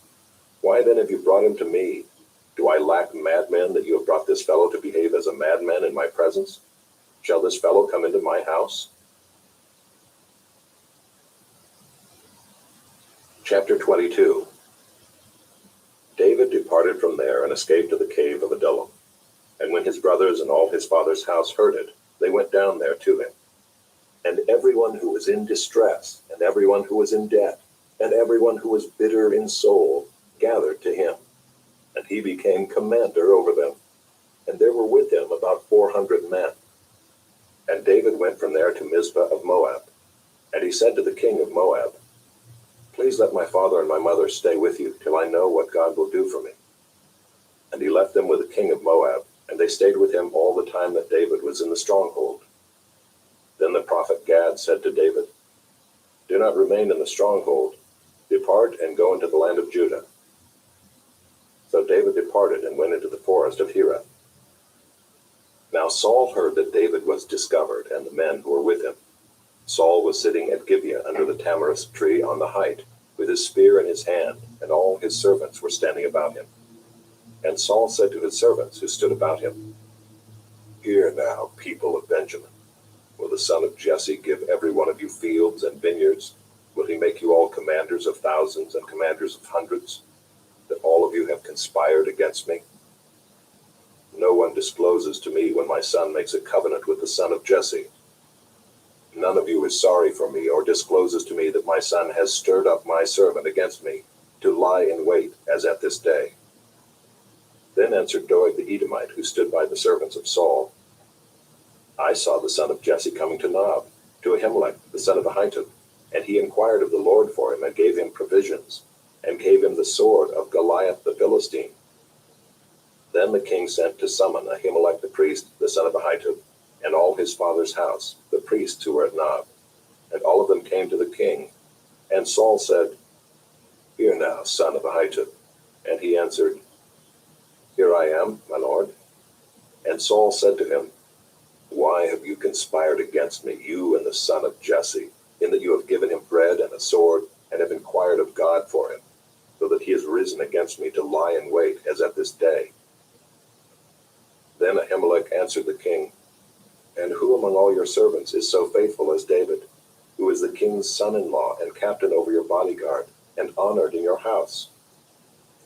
Why then have you brought him to me? Do I lack madmen that you have brought this fellow to behave as a madman in my presence? Shall this fellow come into my house?" Chapter 22. David departed from there and escaped to the cave of Adullam. And when his brothers and all his father's house heard it, they went down there to him. And everyone who was in distress, and everyone who was in debt, and everyone who was bitter in soul, gathered to him. And he became commander over them. And there were with him about 400 men. And David went from there to Mizpah of Moab. And he said to the king of Moab, "Please let my father and my mother stay with you till I know what God will do for me." And he left them with the king of Moab, and they stayed with him all the time that David was in the stronghold. Then the prophet Gad said to David, "Do not remain in the stronghold. Depart and go into the land of Judah." So David departed and went into the forest of Hira. Now Saul heard that David was discovered, and the men who were with him. Saul was sitting at Gibeah under the tamarisk tree on the height, with his spear in his hand, and all his servants were standing about him. And Saul said to his servants who stood about him, "Hear now, people of Benjamin. Will the son of Jesse give every one of you fields and vineyards? Will he make you all commanders of thousands and commanders of hundreds, that all of you have conspired against me? No one discloses to me when my son makes a covenant with the son of Jesse. None of you is sorry for me or discloses to me that my son has stirred up my servant against me to lie in wait as at this day." Then answered Doeg the Edomite, who stood by the servants of Saul, "I saw the son of Jesse coming to Nob, to Ahimelech the son of Ahitub, and he inquired of the Lord for him and gave him provisions, and gave him the sword of Goliath the Philistine." Then the king sent to summon Ahimelech the priest, the son of Ahitub, and all his father's house, the priests who were at Nob, and all of them came to the king. And Saul said, "Hear now, son of Ahitub." And he answered, "Here I am, my lord." And Saul said to him, "Why have you conspired against me, you and the son of Jesse, in that you have given him bread and a sword, and have inquired of God for him, so that he has risen against me to lie in wait as at this day?" Then Ahimelech answered the king, "And who among all your servants is so faithful as David, who is the king's son-in-law and captain over your bodyguard, and honored in your house?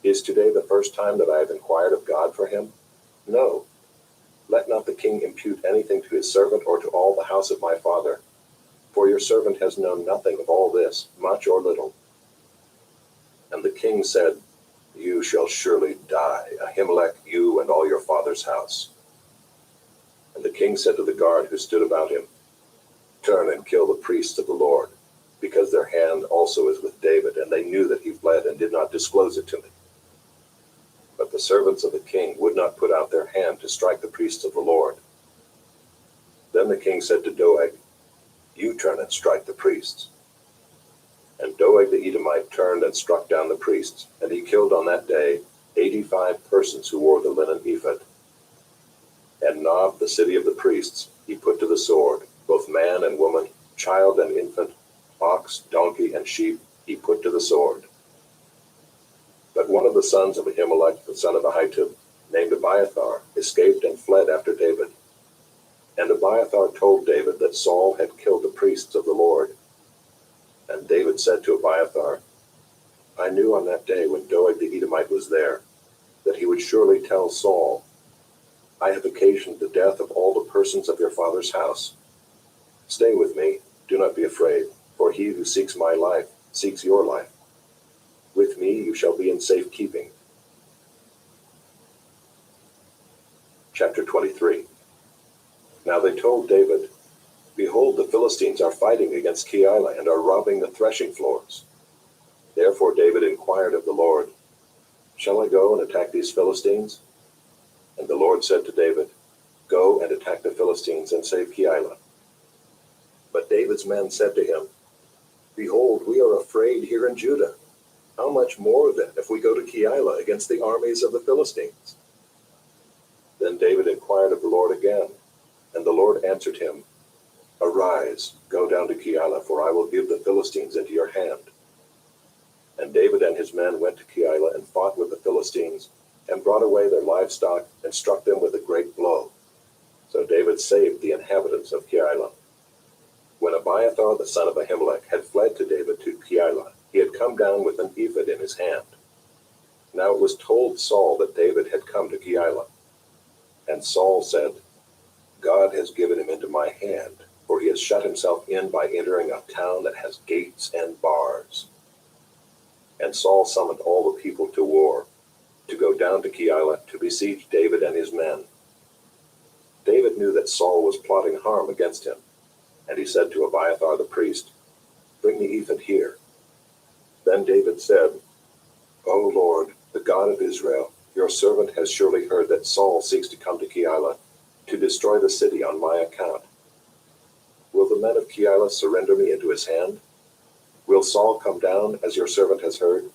Is today the first time that I have inquired of God for him? No. Let not the king impute anything to his servant or to all the house of my father, for your servant has known nothing of all this, much or little." And the king said, "You shall surely die, Ahimelech, you and all your father's house." And the king said to the guard who stood about him, "Turn and kill the priests of the Lord, because their hand also is with David, and they knew that he fled and did not disclose it to me." But the servants of the king would not put out their hand to strike the priests of the Lord. Then the king said to Doeg, "You turn and strike the priests." And Doeg the Edomite turned and struck down the priests, and he killed on that day 85 persons who wore the linen ephod. And Nob, the city of the priests, he put to the sword, both man and woman, child and infant, ox, donkey, and sheep, he put to the sword. But one of the sons of Ahimelech, the son of Ahitub, named Abiathar, escaped and fled after David. And Abiathar told David that Saul had killed the priests of the Lord. And David said to Abiathar, "I knew on that day when Doeg the Edomite was there, that he would surely tell Saul, 'I have occasioned the death of all the persons of your father's house. Stay with me, do not be afraid, for he who seeks my life seeks your life. With me you shall be in safe keeping, Chapter 23. Now they told David, "Behold, the Philistines are fighting against Keilah and are robbing the threshing floors." Therefore David inquired of the Lord, "Shall I go and attack these Philistines?" And the Lord said to David, "Go and attack the Philistines and save Keilah." But David's men said to him, "Behold, we are afraid here in Judah. How much more then if we go to Keilah against the armies of the Philistines?" Then David inquired of the Lord again, and the Lord answered him, "Arise, go down to Keilah, for I will give the Philistines into your hand." And David and his men went to Keilah and fought with the Philistines, and brought away their livestock, and struck them with a great blow. So David saved the inhabitants of Keilah. When Abiathar the son of Ahimelech had fled to David to Keilah, he had come down with an ephod in his hand. Now it was told Saul that David had come to Keilah. And Saul said, "God has given him into my hand, for he has shut himself in by entering a town that has gates and bars." And Saul summoned all the people to war, to go down to Keilah to besiege David and his men. David knew that Saul was plotting harm against him, and he said to Abiathar the priest, "Bring the ephod here." Then David said, "O Lord, the God of Israel, your servant has surely heard that Saul seeks to come to Keilah, to destroy the city on my account. Will the men of Keilah surrender me into his hand? Will Saul come down, as your servant has heard?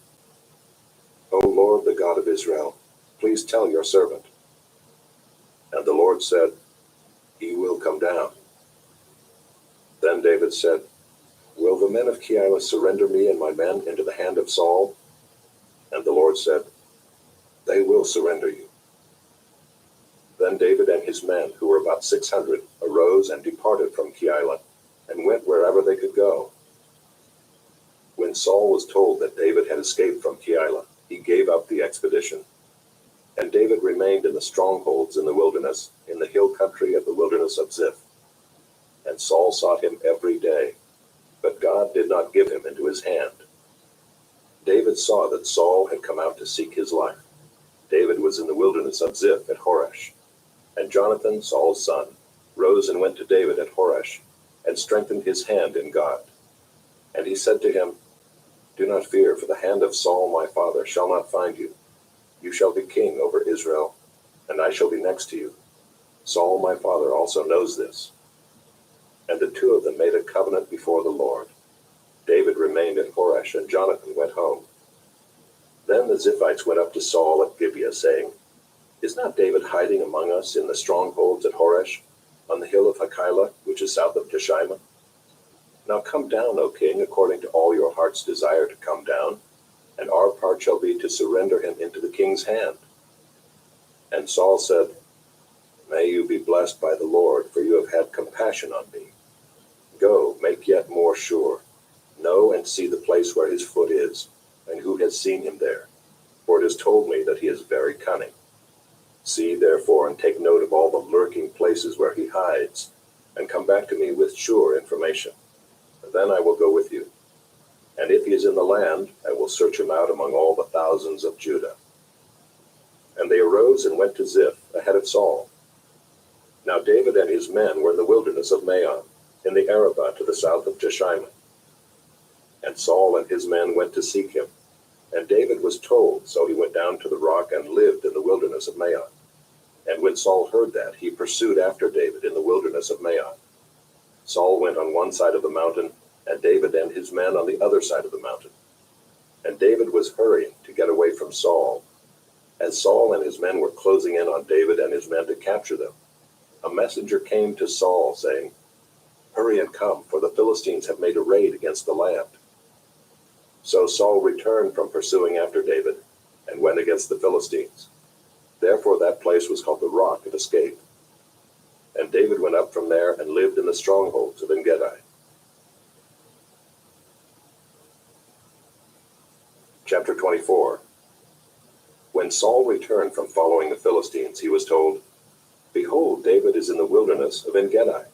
O Lord, the God of Israel, please tell your servant." And the Lord said, "He will come down." Then David said, "Will the men of Keilah surrender me and my men into the hand of Saul?" And the Lord said, "They will surrender you." Then David and his men, who were about 600, arose and departed from Keilah, and went wherever they could go. When Saul was told that David had escaped from Keilah, he gave up the expedition. And David remained in the strongholds in the wilderness, in the hill country of the wilderness of Ziph. And Saul sought him every day, but God did not give him into his hand. David saw that Saul had come out to seek his life. David was in the wilderness of Ziph at Horesh. And Jonathan, Saul's son, rose and went to David at Horesh, and strengthened his hand in God. And he said to him, "Do not fear, for the hand of Saul my father shall not find you. You shall be king over Israel, and I shall be next to you. Saul my father also knows this." And the two of them made a covenant before the Lord. David remained at Horesh, and Jonathan went home. Then the Ziphites went up to Saul at Gibeah, saying, "Is not David hiding among us in the strongholds at Horesh, on the hill of Hachilah, which is south of Jeshimah? Now come down, O king, according to all your heart's desire to come down, and our part shall be to surrender him into the king's hand." And Saul said, "May you be blessed by the Lord, for you have had compassion on me. Go, make yet more sure. Know and see the place where his foot is, and who has seen him there. For it is told me that he is very cunning. See, therefore, and take note of all the lurking places where he hides, and come back to me with sure information. Then I will go with you. And if he is in the land, I will search him out among all the thousands of Judah." And they arose and went to Ziph ahead of Saul. Now David and his men were in the wilderness of Maon, in the Arabah to the south of Jeshimah. And Saul and his men went to seek him. And David was told, so he went down to the rock and lived in the wilderness of Maon. And when Saul heard that, he pursued after David in the wilderness of Maon. Saul went on one side of the mountain, and David and his men on the other side of the mountain. And David was hurrying to get away from Saul. As Saul and his men were closing in on David and his men to capture them, a messenger came to Saul, saying, "Hurry and come, for the Philistines have made a raid against the land." So Saul returned from pursuing after David, and went against the Philistines. Therefore that place was called the Rock of Escape. And David went up from there and lived in the strongholds of En-gedi. Chapter 24. When Saul returned from following the Philistines, he was told, "Behold, David is in the wilderness of En-gedi."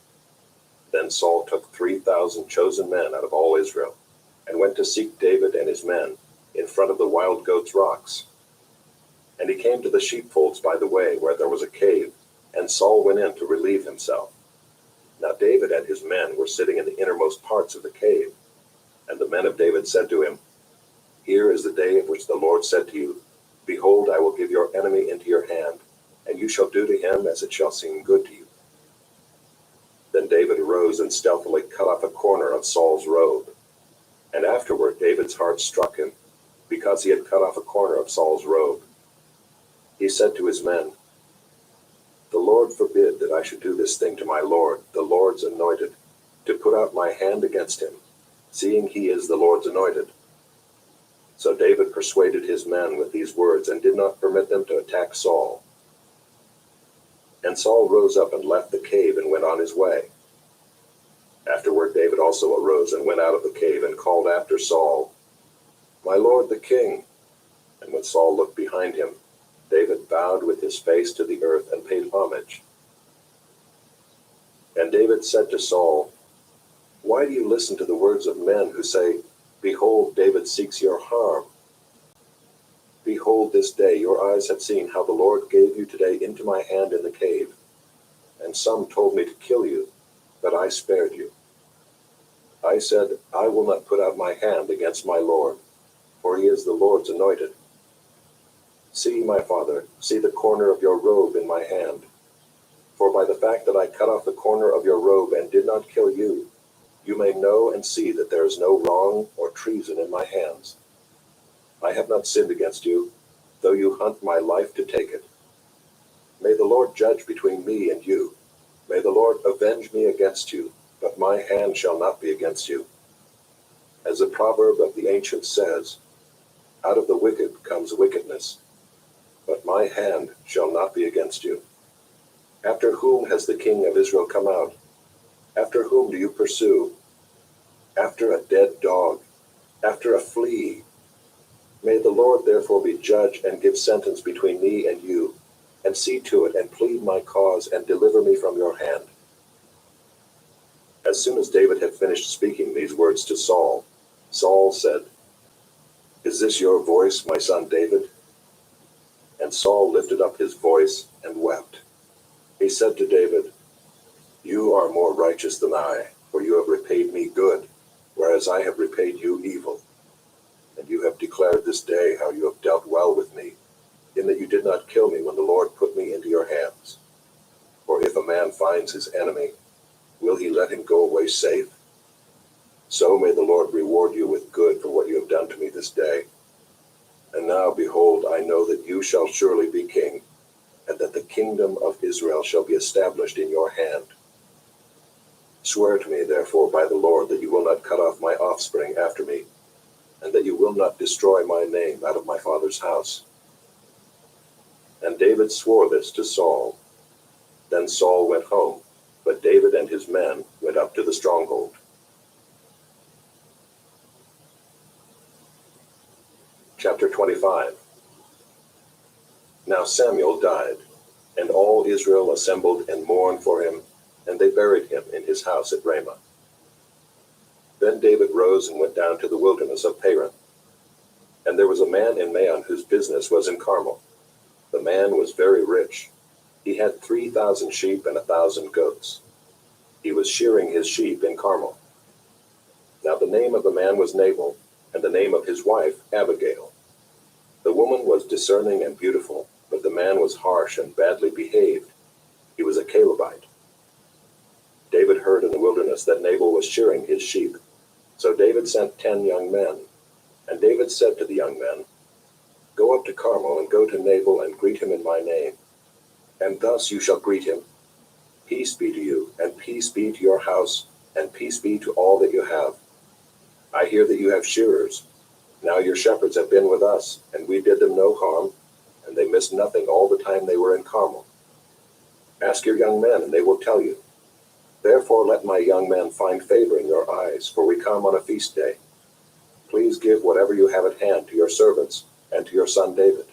Then Saul took 3,000 chosen men out of all Israel, and went to seek David and his men in front of the wild goats' rocks. And he came to the sheepfolds by the way, where there was a cave, And Saul went in to relieve himself. Now David and his men were sitting in the innermost parts of the cave. And the men of David said to him, Here is the day of which the Lord said to you, Behold, I will give your enemy into your hand, and you shall do to him as it shall seem good to you. Then David arose and stealthily cut off a corner of Saul's robe. And afterward David's heart struck him, because he had cut off a corner of Saul's robe. He said to his men, The Lord forbid that I should do this thing to my Lord, the Lord's anointed, to put out my hand against him, seeing he is the Lord's anointed. So David persuaded his men with these words and did not permit them to attack Saul. And Saul rose up and left the cave and went on his way. Afterward David also arose and went out of the cave and called after Saul, My lord the king. And when Saul looked behind him, David bowed with his face to the earth and paid homage. And David said to Saul, Why do you listen to the words of men who say, Behold, David seeks your harm? Behold, this day your eyes have seen how the Lord gave you today into my hand in the cave. And some told me to kill you, but I spared you. I said, I will not put out my hand against my Lord, for he is the Lord's anointed. See, my father, see the corner of your robe in my hand. For by the fact that I cut off the corner of your robe and did not kill you, you may know and see that there is no wrong or treason in my hands. I have not sinned against you, though you hunt my life to take it. May the Lord judge between me and you. May the Lord avenge me against you, but my hand shall not be against you. As the proverb of the ancients says, Out of the wicked comes wickedness, but my hand shall not be against you. After whom has the king of Israel come out? After whom do you pursue? After a dead dog, after a flea. May the Lord therefore be judge and give sentence between me and you, and see to it and plead my cause and deliver me from your hand. As soon as David had finished speaking these words to Saul, Saul said, Is this your voice, my son David? And Saul lifted up his voice and wept. He said to David, You are more righteous than I, for you have repaid me good, whereas I have repaid you evil. And you have declared this day how you have dealt well with me, in that you did not kill me when the Lord put me into your hands. For if a man finds his enemy, will he let him go away safe? So may the Lord reward you with good for what you have done to me this day. And now, behold, I know that you shall surely be king, and that the kingdom of Israel shall be established in your hand. Swear to me, therefore, by the Lord, that you will not cut off my offspring after me, and that you will not destroy my name out of my father's house. And David swore this to Saul. Then Saul went home, but David and his men went up to the stronghold. Chapter 25. Now Samuel died, and all Israel assembled and mourned for him, and they buried him in his house at Ramah. Then David rose and went down to the wilderness of Paran. And there was a man in Maon whose business was in Carmel. The man was very rich. He had 3,000 sheep and 1,000 goats. He was shearing his sheep in Carmel. Now the name of the man was Nabal, and the name of his wife Abigail. The woman was discerning and beautiful, but the man was harsh and badly behaved. He was a Calebite. David heard in the wilderness that Nabal was shearing his sheep. So David sent 10 young men. And David said to the young men, Go up to Carmel and go to Nabal and greet him in my name. And thus you shall greet him. Peace be to you, and peace be to your house, and peace be to all that you have. I hear that you have shearers. Now your shepherds have been with us, and we did them no harm, and they missed nothing all the time they were in Carmel. Ask your young men, and they will tell you. Therefore let my young men find favor in your eyes, for we come on a feast day. Please give whatever you have at hand to your servants and to your son David.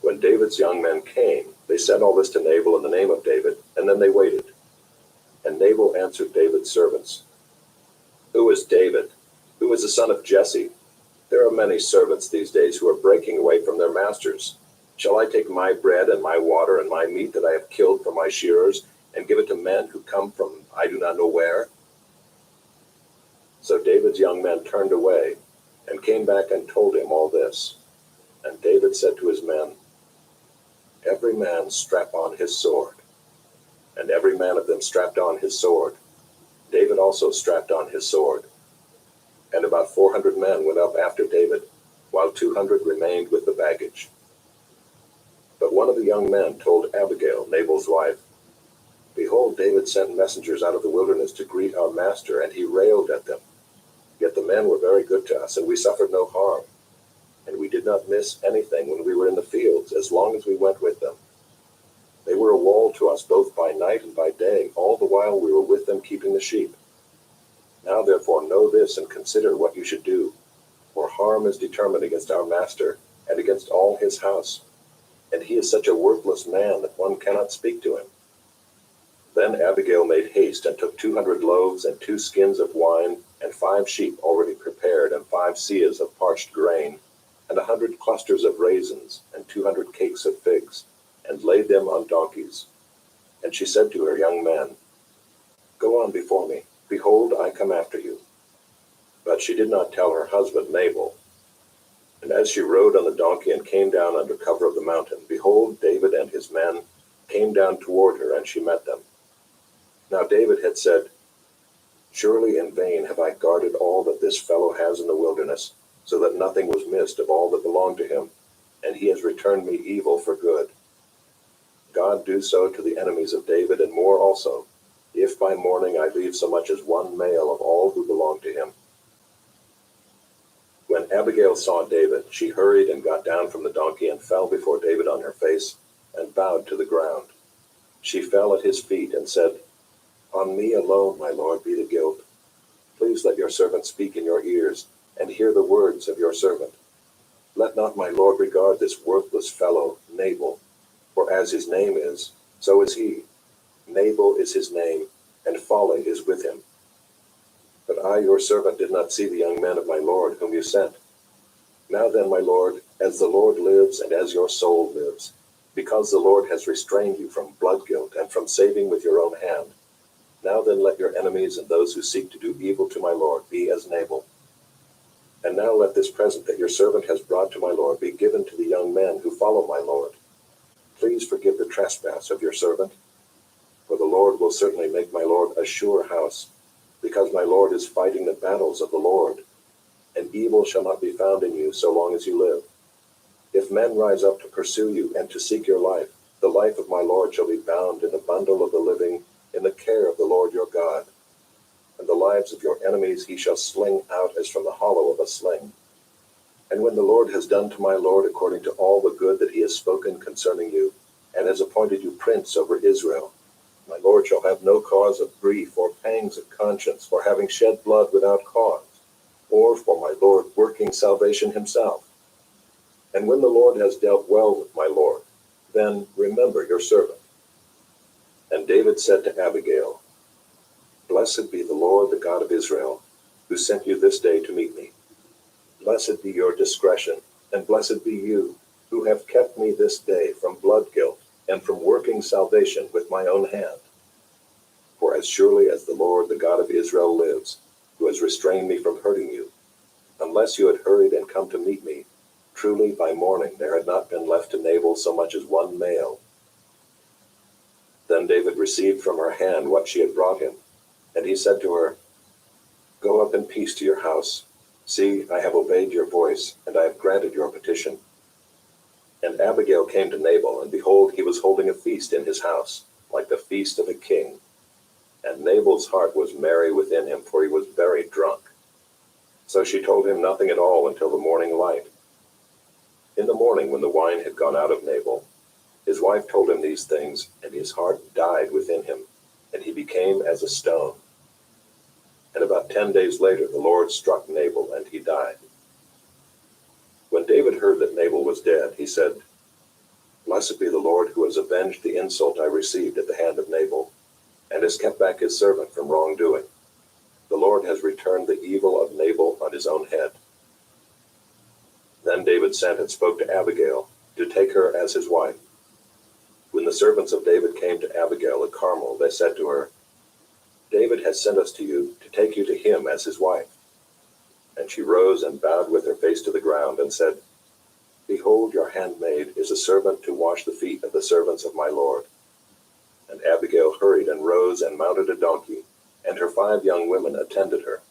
When David's young men came, they said all this to Nabal in the name of David, and then they waited. And Nabal answered David's servants, Who is David? Who is the son of Jesse? There are many servants these days who are breaking away from their masters. Shall I take my bread and my water and my meat that I have killed for my shearers and give it to men who come from I do not know where?" So David's young men turned away and came back and told him all this. And David said to his men, "Every man strap on his sword." And every man of them strapped on his sword. David also strapped on his sword. And about 400 men went up after David, while 200 remained with the baggage. But one of the young men told Abigail, Nabal's wife, "Behold, David sent messengers out of the wilderness to greet our master, and he railed at them. Yet the men were very good to us, and we suffered no harm. And we did not miss anything when we were in the fields, as long as we went with them. They were a wall to us both by night and by day, all the while we were with them keeping the sheep. Now therefore know this and consider what you should do, for harm is determined against our master and against all his house. And he is such a worthless man that one cannot speak to him." Then Abigail made haste and took 200 loaves and 2 skins of wine and 5 sheep already prepared and 5 seahs of parched grain and 100 clusters of raisins and 200 cakes of figs, and laid them on donkeys. And she said to her young men, "Go on before me. Behold, I come after you." But she did not tell her husband Nabal. And as she rode on the donkey and came down under cover of the mountain, behold, David and his men came down toward her, and she met them. Now David had said, "Surely in vain have I guarded all that this fellow has in the wilderness, so that nothing was missed of all that belonged to him, and he has returned me evil for good. God do so to the enemies of David, and more also, if by morning I leave so much as one male of all who belong to him." When Abigail saw David, she hurried and got down from the donkey and fell before David on her face and bowed to the ground. She fell at his feet and said, "On me alone, my lord, be the guilt. Please let your servant speak in your ears and hear the words of your servant. Let not my lord regard this worthless fellow, Nabal, for as his name is, so is he. Nabal is his name, and folly is with him. But I, your servant, did not see the young men of my lord whom you sent. Now then, my lord, as the Lord lives and as your soul lives, because the Lord has restrained you from blood guilt and from saving with your own hand, now then let your enemies and those who seek to do evil to my lord be as Nabal. And now let this present that your servant has brought to my lord be given to the young men who follow my lord. Please forgive the trespass of your servant, for the Lord will certainly make my lord a sure house, because my lord is fighting the battles of the Lord, and evil shall not be found in you so long as you live. If men rise up to pursue you and to seek your life, the life of my lord shall be bound in the bundle of the living in the care of the Lord your God. And the lives of your enemies he shall sling out as from the hollow of a sling. And when the Lord has done to my lord according to all the good that he has spoken concerning you, and has appointed you prince over Israel, my lord shall have no cause of grief or pangs of conscience for having shed blood without cause, or for my lord working salvation himself. And when the Lord has dealt well with my lord, then remember your servant." And David said to Abigail, "Blessed be the Lord, the God of Israel, who sent you this day to meet me. Blessed be your discretion, and blessed be you, who have kept me this day from blood guilt and from working salvation with my own hand. For as surely as the Lord, the God of Israel lives, who has restrained me from hurting you, unless you had hurried and come to meet me, truly by morning there had not been left to Nabal so much as one male." Then David received from her hand what she had brought him, and he said to her, "Go up in peace to your house. See, I have obeyed your voice, and I have granted your petition." And Abigail came to Nabal, and behold, he was holding a feast in his house, like the feast of a king. And Nabal's heart was merry within him, for he was very drunk. So she told him nothing at all until the morning light. In the morning, when the wine had gone out of Nabal, his wife told him these things, and his heart died within him, and he became as a stone. And about 10 days later, the Lord struck Nabal, and he died. When David heard that Nabal was dead, he said, "Blessed be the Lord who has avenged the insult I received at the hand of Nabal, and has kept back his servant from wrongdoing. The Lord has returned the evil of Nabal on his own head." Then David sent and spoke to Abigail, to take her as his wife. When the servants of David came to Abigail at Carmel, they said to her, David has sent us to you to take you to him as his wife. And she rose and bowed with her face to the ground and said, Behold, your handmaid is a servant to wash the feet of the servants of my lord. And Abigail hurried and rose and mounted a donkey, and her 5 young women attended her.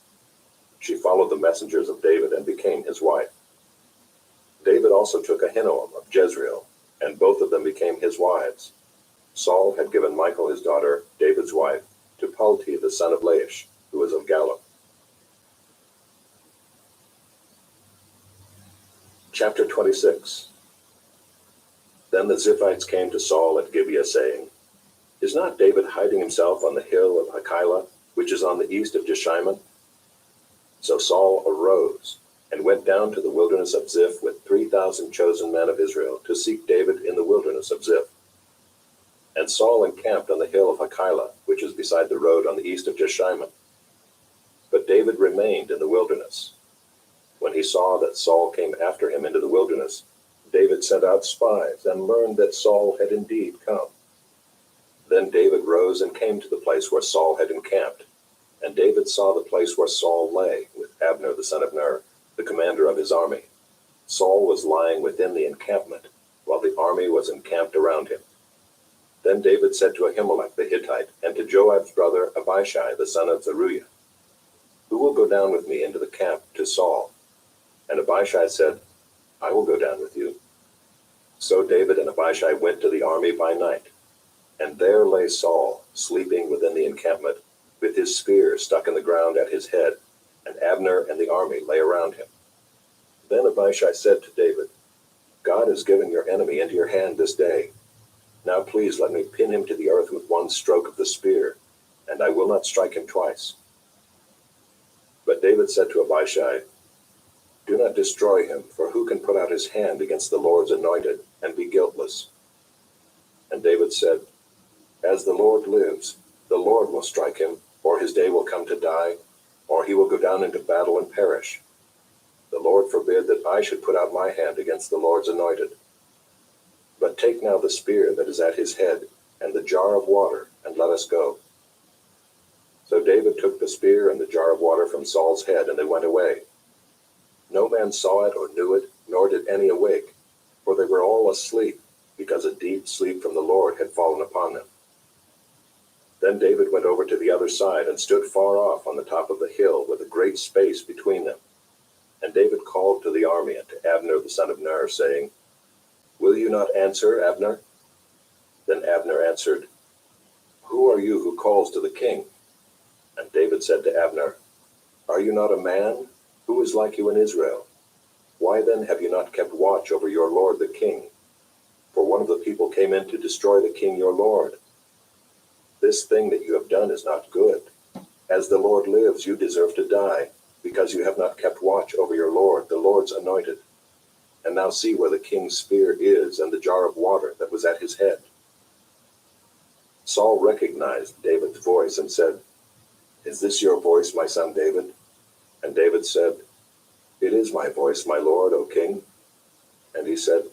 She followed the messengers of David and became his wife. David also took Ahinoam of Jezreel, and both of them became his wives. Saul had given Michal his daughter, David's wife, to Palti the son of Laish, who was of Gallim. Chapter 26. Then the Ziphites came to Saul at Gibeah, saying, Is not David hiding himself on the hill of Hachilah, which is on the east of Jeshimon? So Saul arose and went down to the wilderness of Ziph with 3,000 chosen men of Israel to seek David in the wilderness of Ziph. And Saul encamped on the hill of Hachilah, which is beside the road on the east of Jeshimon. But David remained in the wilderness. When he saw that Saul came after him into the wilderness, David sent out spies and learned that Saul had indeed come. Then David rose and came to the place where Saul had encamped. And David saw the place where Saul lay, with Abner the son of Ner, the commander of his army. Saul was lying within the encampment, while the army was encamped around him. Then David said to Ahimelech the Hittite, and to Joab's brother Abishai the son of Zeruiah, Who will go down with me into the camp to Saul? And Abishai said, I will go down with you. So David and Abishai went to the army by night. And there lay Saul, sleeping within the encampment, with his spear stuck in the ground at his head, and Abner and the army lay around him. Then Abishai said to David, God has given your enemy into your hand this day. Now please let me pin him to the earth with one stroke of the spear, and I will not strike him twice. But David said to Abishai, Do not destroy him, for who can put out his hand against the Lord's anointed and be guiltless? And David said, As the Lord lives, the Lord will strike him, or his day will come to die, or he will go down into battle and perish. The Lord forbid that I should put out my hand against the Lord's anointed. But take now the spear that is at his head, and the jar of water, and let us go. So David took the spear and the jar of water from Saul's head, and they went away. No man saw it or knew it, nor did any awake, for they were all asleep, because a deep sleep from the Lord had fallen upon them. Then David went over to the other side and stood far off on the top of the hill with a great space between them. And David called to the army and to Abner the son of Ner, saying, Will you not answer, Abner? Then Abner answered, Who are you who calls to the king? And David said to Abner, Are you not a man? Who is like you in Israel? Why then have you not kept watch over your lord the king? For one of the people came in to destroy the king your lord. This thing that you have done is not good. As the Lord lives, you deserve to die, because you have not kept watch over your lord, the Lord's anointed. And now see where the king's spear is, and the jar of water that was at his head. Saul recognized David's voice and said, Is this your voice, my son David? And David said, It is my voice, my lord, O king. And he said,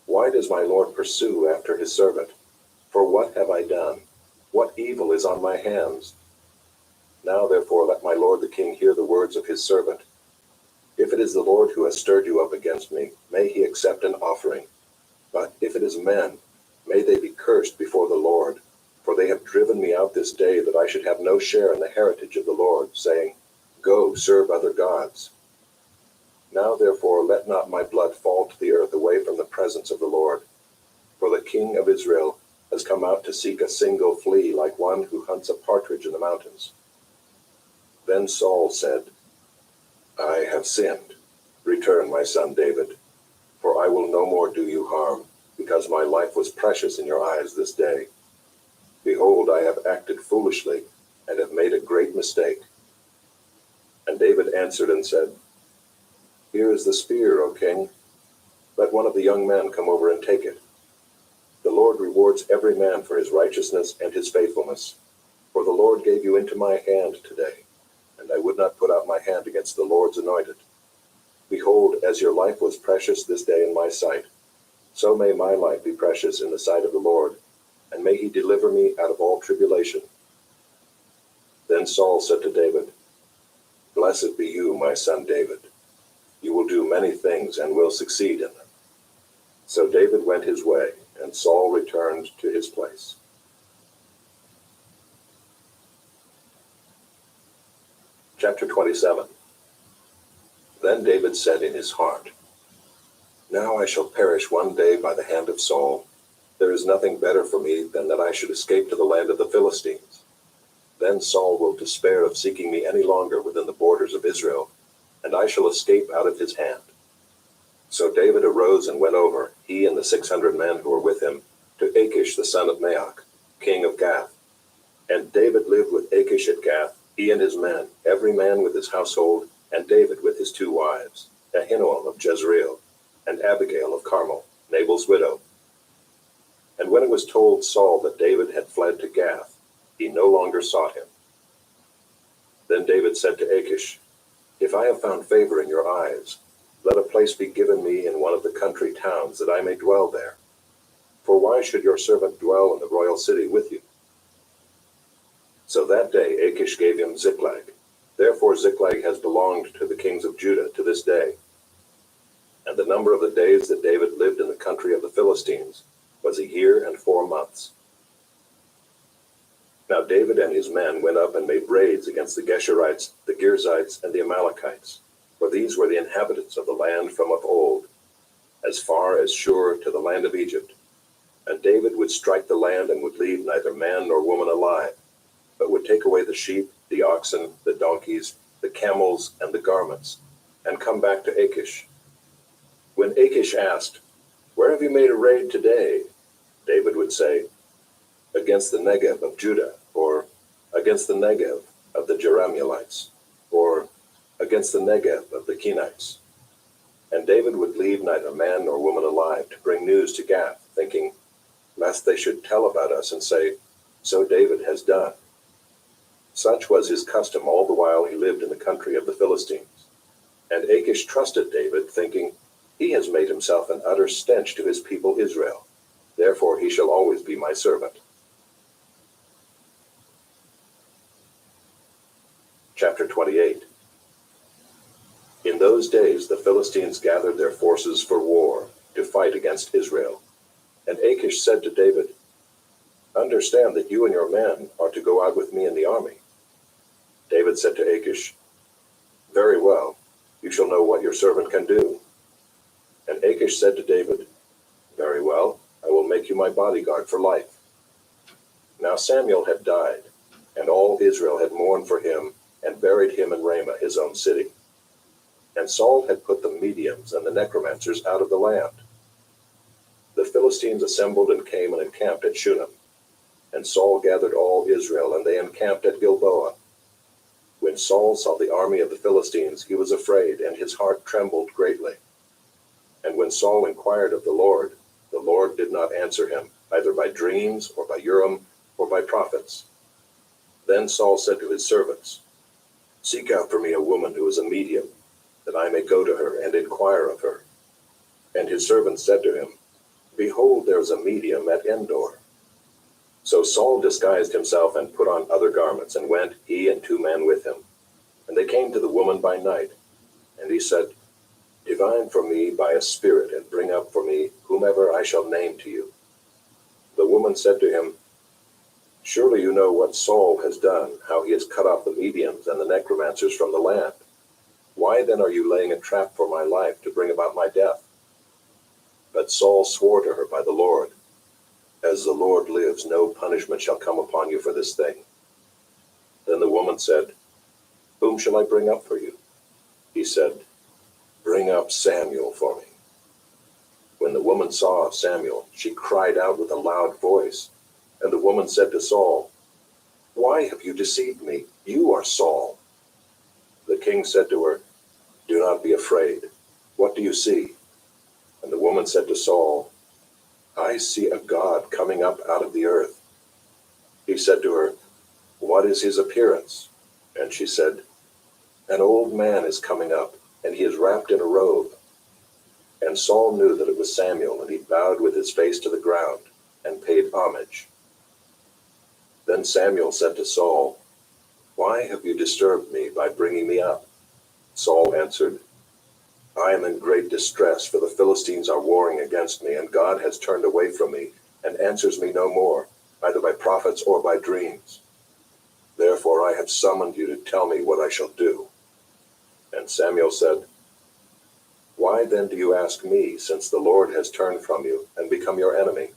Why does my lord pursue after his servant? For what have I done? What evil is on my hands? Now therefore let my lord the king hear the words of his servant. If it is the Lord who has stirred you up against me, may he accept an offering. But if it is men, may they be cursed before the Lord. For they have driven me out this day that I should have no share in the heritage of the Lord, saying, Go, serve other gods. Now therefore let not my blood fall to the earth away from the presence of the Lord. For the king of Israel has come out to seek a single flea, like one who hunts a partridge in the mountains. Then Saul said, I have sinned. Return, my son David, for I will no more do you harm, because my life was precious in your eyes this day. Behold, I have acted foolishly, and have made a great mistake. And David answered and said, Here is the spear, O king. Let one of the young men come over and take it. The Lord rewards every man for his righteousness and his faithfulness. For the Lord gave you into my hand today, and I would not put out my hand against the Lord's anointed. Behold, as your life was precious this day in my sight, so may my life be precious in the sight of the Lord, and may he deliver me out of all tribulation. Then Saul said to David, Blessed be you, my son David. You will do many things and will succeed in them. So David went his way, and Saul returned to his place. Chapter 27. Then David said in his heart, Now I shall perish one day by the hand of Saul. There is nothing better for me than that I should escape to the land of the Philistines. Then Saul will despair of seeking me any longer within the borders of Israel, and I shall escape out of his hand. So David arose and went over, he and the 600 men who were with him, to Achish the son of Maoch, king of Gath. And David lived with Achish at Gath, he and his men, every man with his household, and David with his 2 wives, Ahinoam of Jezreel, and Abigail of Carmel, Nabal's widow. And when it was told Saul that David had fled to Gath, he no longer sought him. Then David said to Achish, If I have found favor in your eyes, let a place be given me in one of the country towns, that I may dwell there. For why should your servant dwell in the royal city with you? So that day Achish gave him Ziklag. Therefore Ziklag has belonged to the kings of Judah to this day. And the number of the days that David lived in the country of the Philistines was 1 year and 4 months. Now David and his men went up and made raids against the Geshurites, the Girzites, and the Amalekites, for these were the inhabitants of the land from of old, as far as Shur to the land of Egypt. And David would strike the land and would leave neither man nor woman alive, but would take away the sheep, the oxen, the donkeys, the camels, and the garments, and come back to Achish. When Achish asked, Where have you made a raid today? David would say, Against the Negev of Judah, or against the Negev of the Jerahmeelites, or against the Negev of the Kenites. And David would leave neither man nor woman alive to bring news to Gath, thinking, lest they should tell about us and say, So David has done. Such was his custom all the while he lived in the country of the Philistines. And Achish trusted David, thinking, He has made himself an utter stench to his people Israel. Therefore he shall always be my servant. Chapter 28. In those days the Philistines gathered their forces for war, to fight against Israel. And Achish said to David, Understand that you and your men are to go out with me in the army. David said to Achish, Very well, you shall know what your servant can do. And Achish said to David, Very well, I will make you my bodyguard for life. Now Samuel had died, and all Israel had mourned for him, and buried him in Ramah, his own city. And Saul had put the mediums and the necromancers out of the land. The Philistines assembled and came and encamped at Shunem. And Saul gathered all Israel, and they encamped at Gilboa. When Saul saw the army of the Philistines, he was afraid, and his heart trembled greatly. And when Saul inquired of the Lord did not answer him, either by dreams, or by Urim, or by prophets. Then Saul said to his servants, Seek out for me a woman who is a medium, that I may go to her and inquire of her. And his servants said to him, Behold, there is a medium at Endor. So Saul disguised himself and put on other garments, and went, he and 2 men with him. And they came to the woman by night. And he said, Divine for me by a spirit, and bring up for me whomever I shall name to you. The woman said to him, Surely you know what Saul has done, how he has cut off the mediums and the necromancers from the land. Why then are you laying a trap for my life to bring about my death? But Saul swore to her by the Lord, As the Lord lives, no punishment shall come upon you for this thing. Then the woman said, Whom shall I bring up for you? He said, Bring up Samuel for me. When the woman saw Samuel, she cried out with a loud voice. And the woman said to Saul, Why have you deceived me? You are Saul. The king said to her, Do not be afraid. What do you see? And the woman said to Saul, I see a god coming up out of the earth. He said to her, What is his appearance? And she said, An old man is coming up, and he is wrapped in a robe." And Saul knew that it was Samuel, and he bowed with his face to the ground and paid homage. Then Samuel said to Saul, "Why have you disturbed me by bringing me up?" Saul answered, "I am in great distress, for the Philistines are warring against me, and God has turned away from me and answers me no more, either by prophets or by dreams. Therefore I have summoned you to tell me what I shall do." And Samuel said, "Why then do you ask me, since the Lord has turned from you and become your enemy?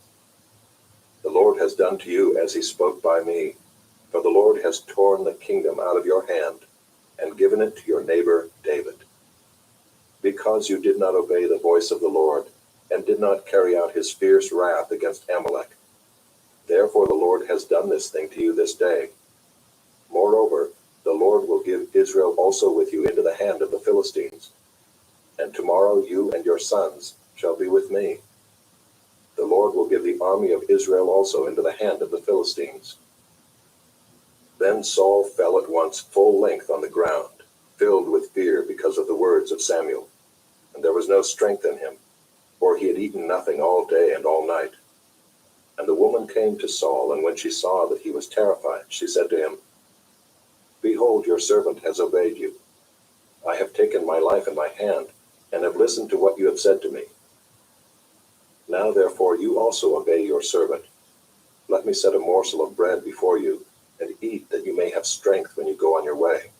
The Lord has done to you as he spoke by me, for the Lord has torn the kingdom out of your hand and given it to your neighbor David. Because you did not obey the voice of the Lord and did not carry out his fierce wrath against Amalek. Therefore the Lord has done this thing to you this day. Moreover, the Lord will give Israel also with you into the hand of the Philistines. And tomorrow you and your sons shall be with me. The Lord will give the army of Israel also into the hand of the Philistines." Then Saul fell at once full length on the ground, filled with fear because of the words of Samuel. And there was no strength in him, for he had eaten nothing all day and all night. And the woman came to Saul, and when she saw that he was terrified, she said to him, "Behold, your servant has obeyed you. I have taken my life in my hand, and have listened to what you have said to me. Now therefore you also obey your servant. Let me set a morsel of bread before you, and eat, that you may have strength when you go on your way."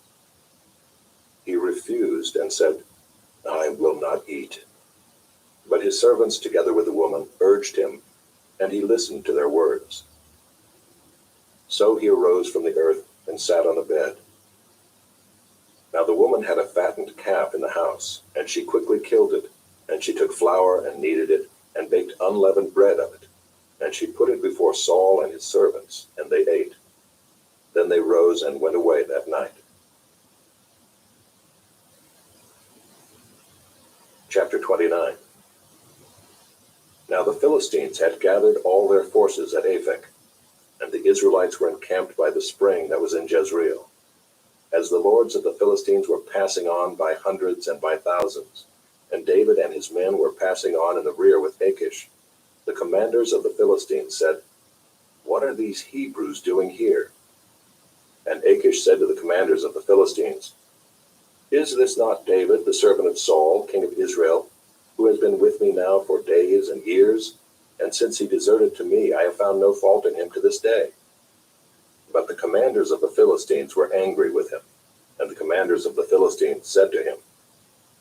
He refused and said, "I will not eat." But his servants, together with the woman, urged him, and he listened to their words. So he arose from the earth and sat on a bed. Now the woman had a fattened calf in the house, and she quickly killed it, and she took flour and kneaded it, and baked unleavened bread of it, and she put it before Saul and his servants, and they ate. Then they rose and went away that night. Chapter 29. Now the Philistines had gathered all their forces at Aphek, and the Israelites were encamped by the spring that was in Jezreel. As the lords of the Philistines were passing on by hundreds and by thousands, and David and his men were passing on in the rear with Achish, the commanders of the Philistines said, "What are these Hebrews doing here?" And Achish said to the commanders of the Philistines, "Is this not David, the servant of Saul, king of Israel, who has been with me now for days and years? And since he deserted to me, I have found no fault in him to this day." But the commanders of the Philistines were angry with him, and the commanders of the Philistines said to him,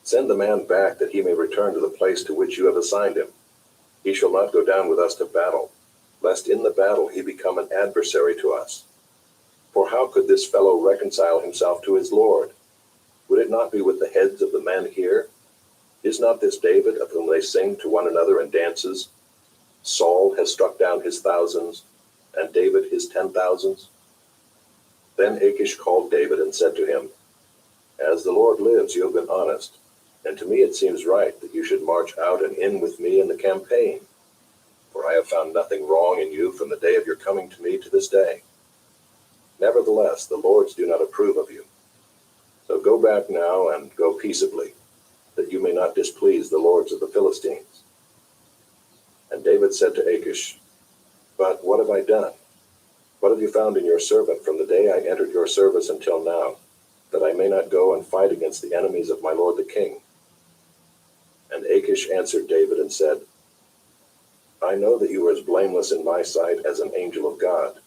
"Send the man back, that he may return to the place to which you have assigned him. He shall not go down with us to battle, lest in the battle he become an adversary to us. For how could this fellow reconcile himself to his Lord? Would it not be with the heads of the men here? Is not this David, of whom they sing to one another in dances? Saul has struck down his thousands, and David his 10,000s. Then Achish called David and said to him, "As the Lord lives, you have been honest, and to me it seems right that you should march out and in with me in the campaign. For I have found nothing wrong in you from the day of your coming to me to this day. Nevertheless, the lords do not approve of you. So go back now and go peaceably, that you may not displease the lords of the Philistines." And David said to Achish, "But what have I done? What have you found in your servant from the day I entered your service until now, that I may not go and fight against the enemies of my lord the king?" And Achish answered David and said, "I know that you are as blameless in my sight as an angel of God.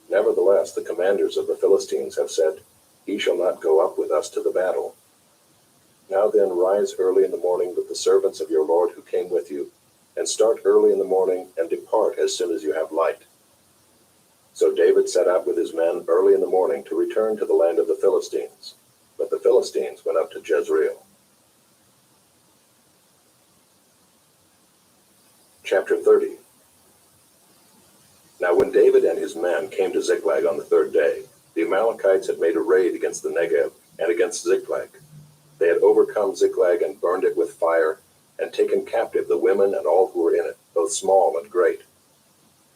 Nevertheless, the commanders of the Philistines have said, 'He shall not go up with us to the battle.' Now then, rise early in the morning with the servants of your lord who came with you, and start early in the morning and depart as soon as you have light." So David set out with his men early in the morning to return to the land of the Philistines. But the Philistines went up to Jezreel. Chapter 30. Now when David and his men came to Ziklag on the third day, the Amalekites had made a raid against the Negev and against Ziklag. They had overcome Ziklag and burned it with fire, and taken captive the women and all who were in it, both small and great.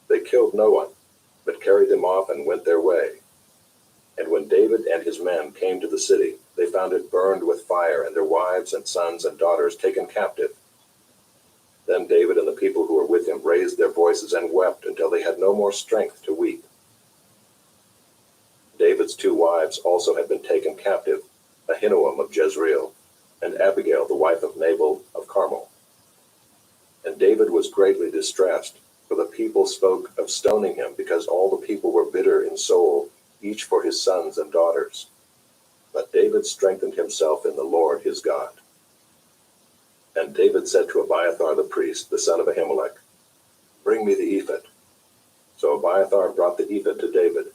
They killed no one, but carried them off and went their way. And when David and his men came to the city, they found it burned with fire, and their wives and sons and daughters taken captive. Then David and the people who were with him raised their voices and wept until they had no more strength to weep. David's 2 wives also had been taken captive, Ahinoam of Jezreel, and Abigail the wife of Nabal of Carmel. And David was greatly distressed, for the people spoke of stoning him, because all the people were bitter in soul, each for his sons and daughters. But David strengthened himself in the Lord his God. And David said to Abiathar the priest, the son of Ahimelech, "Bring me the ephod." So Abiathar brought the ephod to David.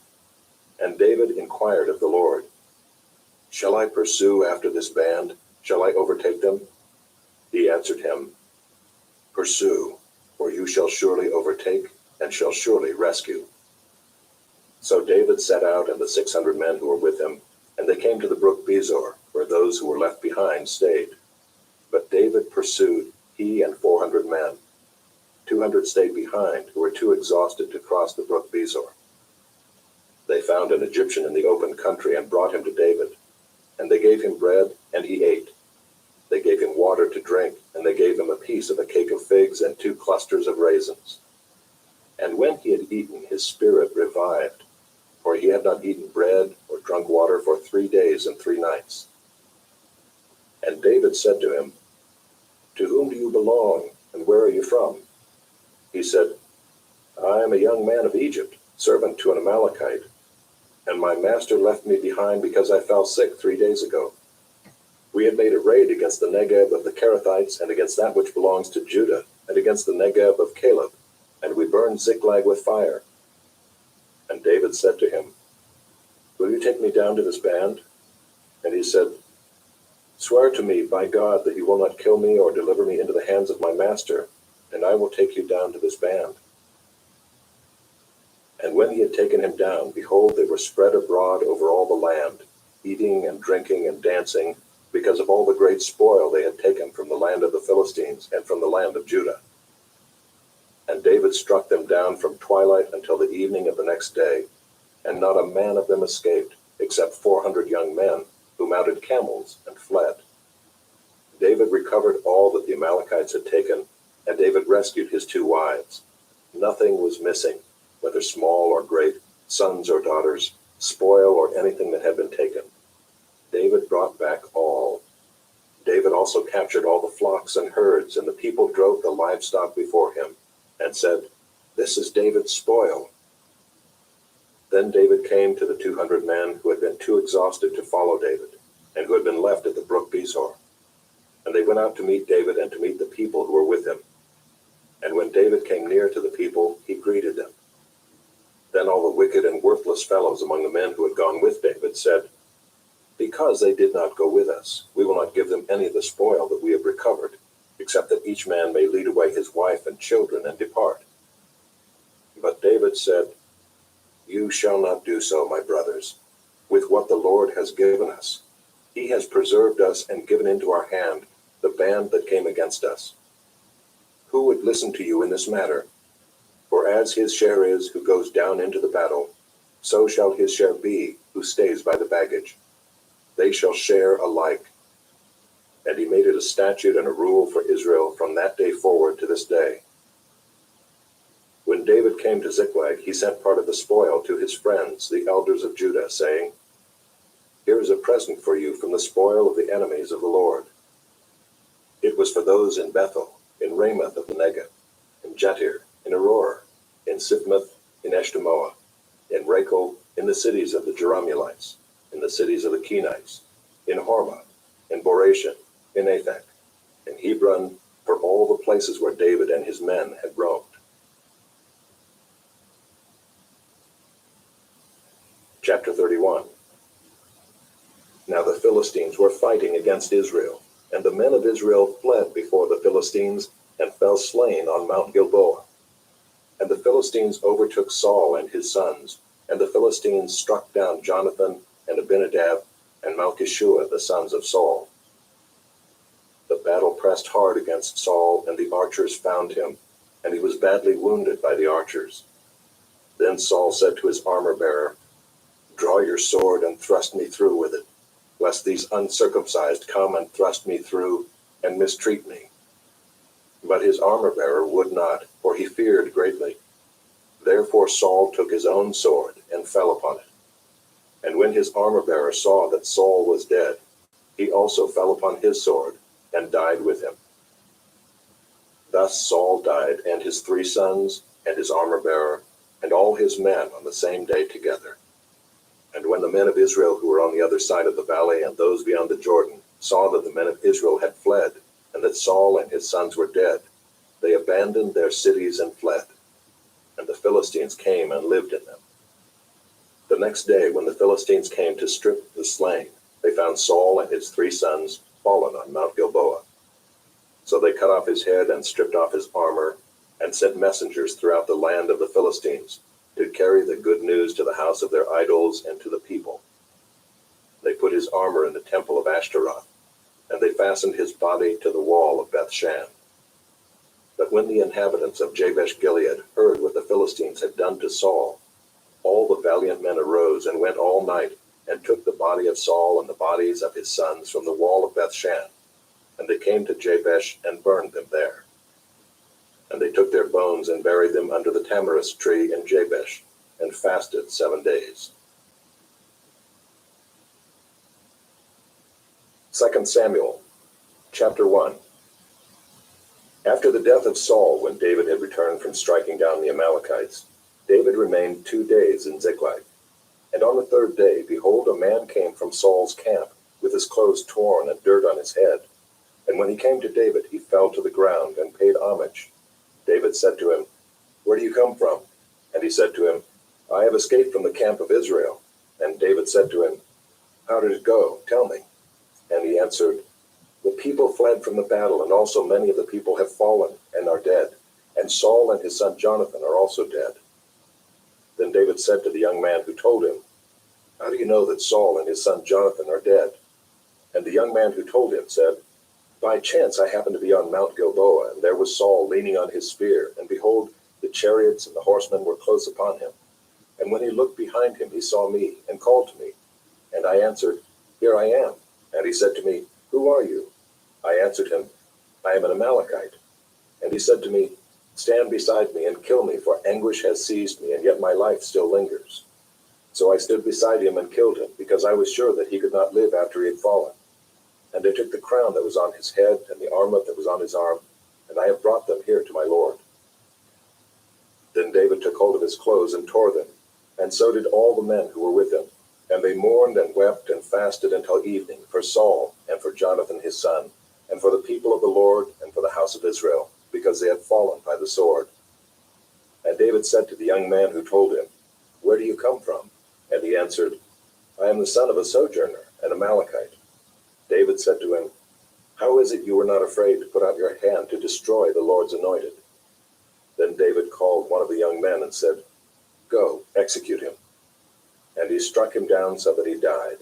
And David inquired of the Lord, "Shall I pursue after this band? Shall I overtake them?" He answered him, "Pursue, for you shall surely overtake, and shall surely rescue." So David set out, and the 600 men who were with him, and they came to the brook Besor, where those who were left behind stayed. But David pursued, he and 400 men. 200 stayed behind, who were too exhausted to cross the brook Besor. They found an Egyptian in the open country and brought him to David. And they gave him bread, and he ate. They gave him water to drink, and they gave him a piece of a cake of figs and 2 clusters of raisins. And when he had eaten, his spirit revived, for he had not eaten bread or drunk water for 3 days and 3 nights. And David said to him, "To whom do you belong, and where are you from?" He said, "I am a young man of Egypt, servant to an Amalekite, and my master left me behind because I fell sick 3 days ago. We had made a raid against the Negev of the Kerethites, and against that which belongs to Judah, and against the Negev of Caleb, and we burned Ziklag with fire." And David said to him, "Will you take me down to this band?" And he said, "Swear to me by God that you will not kill me or deliver me into the hands of my master, and I will take you down to this band." And when he had taken him down, behold, they were spread abroad over all the land, eating and drinking and dancing, because of all the great spoil they had taken from the land of the Philistines and from the land of Judah. And David struck them down from twilight until the evening of the next day, and not a man of them escaped, except 400 young men, who mounted camels and fled. David recovered all that the Amalekites had taken, and David rescued his 2 wives. Nothing was missing, whether small or great, sons or daughters, spoil or anything that had been taken. David brought back all. David also captured all the flocks and herds, and the people drove the livestock before him, and said, "This is David's spoil." Then David came to the 200 men who had been too exhausted to follow David, and who had been left at the brook Besor. And they went out to meet David and to meet the people who were with him. And when David came near to the people, he greeted them. Then all the wicked and worthless fellows among the men who had gone with David said, "Because they did not go with us, we will not give them any of the spoil that we have recovered, except that each man may lead away his wife and children and depart." But David said, "You shall not do so, my brothers. With what the Lord has given us, he has preserved us and given into our hand the band that came against us. Who would listen to you in this matter? For as his share is who goes down into the battle, so shall his share be who stays by the baggage. They shall share alike." And he made it a statute and a rule for Israel from that day forward to this day. When David came to Ziklag, he sent part of the spoil to his friends, the elders of Judah, saying, "Here is a present for you from the spoil of the enemies of the Lord." It was for those in Bethel, in Ramoth of the Negev, in Jatir, in Aurora, in Sifmoth, in Eshtemoa, in Rachel, in the cities of the Jerahmeelites, in the cities of the Kenites, in Hormah, in Boration, in Athak, in Hebron, for all the places where David and his men had roamed. Chapter 31. Now the Philistines were fighting against Israel, and the men of Israel fled before the Philistines and fell slain on Mount Gilboa. And the Philistines overtook Saul and his sons, and the Philistines struck down Jonathan and Abinadab and Malchishua, the sons of Saul. The battle pressed hard against Saul, and the archers found him, and he was badly wounded by the archers. Then Saul said to his armor-bearer, "Draw your sword and thrust me through with it." lest these uncircumcised come and thrust me through and mistreat me. But his armor-bearer would not, for he feared greatly. Therefore Saul took his own sword and fell upon it. And when his armor-bearer saw that Saul was dead, he also fell upon his sword and died with him. Thus Saul died, and his 3 sons, and his armor-bearer, and all his men on the same day together. And when the men of Israel who were on the other side of the valley and those beyond the Jordan saw that the men of Israel had fled, and that Saul and his sons were dead, they abandoned their cities and fled. And the Philistines came and lived in them. The next day, when the Philistines came to strip the slain, they found Saul and his 3 sons fallen on Mount Gilboa. So they cut off his head and stripped off his armor, and sent messengers throughout the land of the Philistines to carry the good news to the house of their idols and to the people. They put his armor in the temple of Ashtaroth, and they fastened his body to the wall of Bethshan. But when the inhabitants of Jabesh-Gilead heard what the Philistines had done to Saul, all the valiant men arose and went all night and took the body of Saul and the bodies of his sons from the wall of Bethshan, and they came to Jabesh and burned them there. And they took their bones and buried them under the tamarisk tree in Jabesh, and fasted 7 days. 2 Samuel, chapter 1. After the death of Saul, when David had returned from striking down the Amalekites, David remained 2 days in Ziklag. And on the 3rd day, behold, a man came from Saul's camp, with his clothes torn and dirt on his head. And when he came to David, he fell to the ground and paid homage. David said to him, "Where do you come from?" And he said to him, "I have escaped from the camp of Israel." And David said to him, "How did it go? Tell me." And he answered, "The people fled from the battle, and also many of the people have fallen and are dead. And Saul and his son Jonathan are also dead." Then David said to the young man who told him, "How do you know that Saul and his son Jonathan are dead?" And the young man who told him said, "By chance I happened to be on Mount Gilboa, and there was Saul leaning on his spear, and behold, the chariots and the horsemen were close upon him. And when he looked behind him, he saw me, and called to me. And I answered, 'Here I am.' And he said to me, 'Who are you?' I answered him, 'I am an Amalekite.' And he said to me, 'Stand beside me and kill me, for anguish has seized me, and yet my life still lingers.' So I stood beside him and killed him, because I was sure that he could not live after he had fallen. And I took the crown that was on his head and the armlet that was on his arm, and I have brought them here to my lord." Then David took hold of his clothes and tore them, and so did all the men who were with him. And they mourned and wept and fasted until evening for Saul and for Jonathan his son, and for the people of the Lord and for the house of Israel, because they had fallen by the sword. And David said to the young man who told him, "Where do you come from?" And he answered, "I am the son of a sojourner, an Amalekite." David said to him, "How is it you were not afraid to put out your hand to destroy the Lord's anointed?" Then David called one of the young men and said, "Go, execute him." And he struck him down so that he died.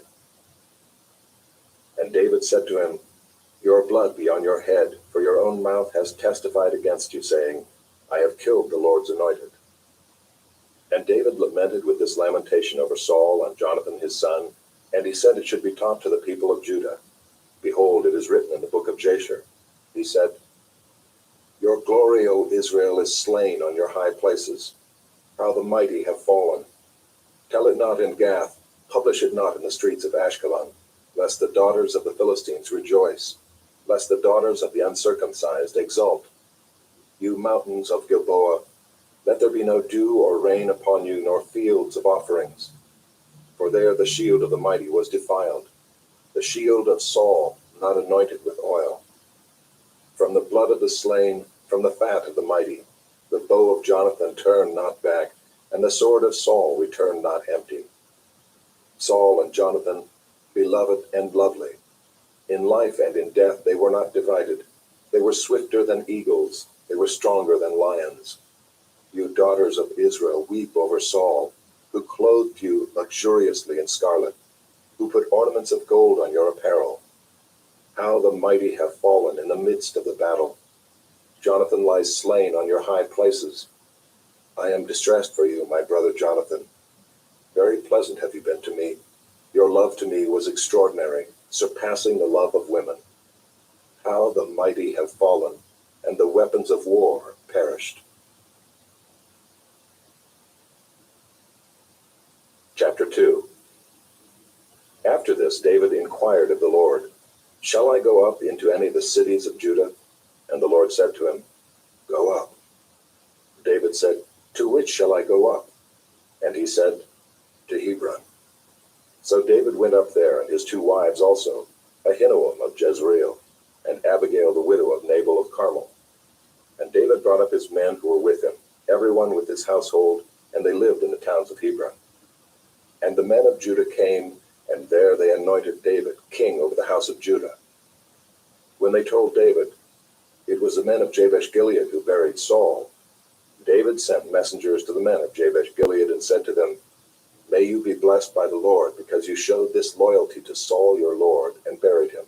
And David said to him, "Your blood be on your head, for your own mouth has testified against you, saying, 'I have killed the Lord's anointed.'" And David lamented with this lamentation over Saul and Jonathan his son, and he said it should be taught to the people of Judah. Behold, it is written in the book of Jasher. He said, "Your glory, O Israel, is slain on your high places. How the mighty have fallen. Tell it not in Gath, publish it not in the streets of Ashkelon, lest the daughters of the Philistines rejoice, lest the daughters of the uncircumcised exult. You mountains of Gilboa, let there be no dew or rain upon you, nor fields of offerings. For there the shield of the mighty was defiled, the shield of Saul not anointed with oil. From the blood of the slain, from the fat of the mighty, the bow of Jonathan turned not back, and the sword of Saul returned not empty. Saul and Jonathan, beloved and lovely. In life and in death they were not divided. They were swifter than eagles. They were stronger than lions. You daughters of Israel, weep over Saul, who clothed you luxuriously in scarlet, who put ornaments of gold on your apparel. How the mighty have fallen in the midst of the battle. Jonathan lies slain on your high places. I am distressed for you, my brother Jonathan. Very pleasant have you been to me. Your love to me was extraordinary, surpassing the love of women. How the mighty have fallen, and the weapons of war perished. Chapter 2. After this, David inquired of the Lord, "Shall I go up into any of the cities of Judah?" And the Lord said to him, "Go up." David said, "To which shall I go up?" And he said, "To Hebron." So David went up there, and his 2 wives also, Ahinoam of Jezreel, and Abigail the widow of Nabal of Carmel. And David brought up his men who were with him, everyone with his household, and they lived in the towns of Hebron. And the men of Judah came, and there they anointed David king over the house of Judah. When they told David, "It was the men of Jabesh Gilead who buried Saul," David sent messengers to the men of Jabesh Gilead and said to them, "May you be blessed by the Lord, because you showed this loyalty to Saul your Lord and buried him.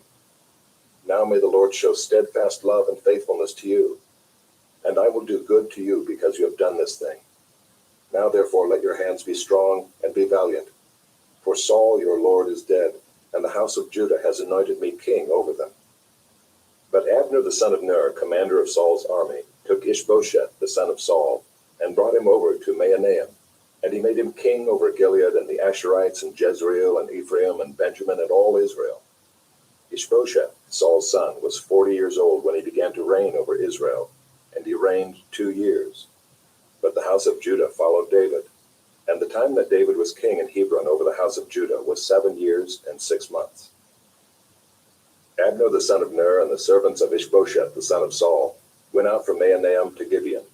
Now may the Lord show steadfast love and faithfulness to you, and I will do good to you because you have done this thing. Now therefore let your hands be strong and be valiant, for Saul your Lord is dead, and the house of Judah has anointed me king over them." But Abner the son of Ner, commander of Saul's army, took Ishbosheth the son of Saul, and brought him over to Mahanaim, and he made him king over Gilead and the Asherites and Jezreel and Ephraim and Benjamin and all Israel. Ishbosheth, Saul's son, was 40 years old when he began to reign over Israel, and he reigned 2 years. But the house of Judah followed David, and the time that David was king in Hebron over the house of Judah was 7 years and 6 months. Abner the son of Ner and the servants of Ishbosheth the son of Saul went out from Mahanaim to Gibeon.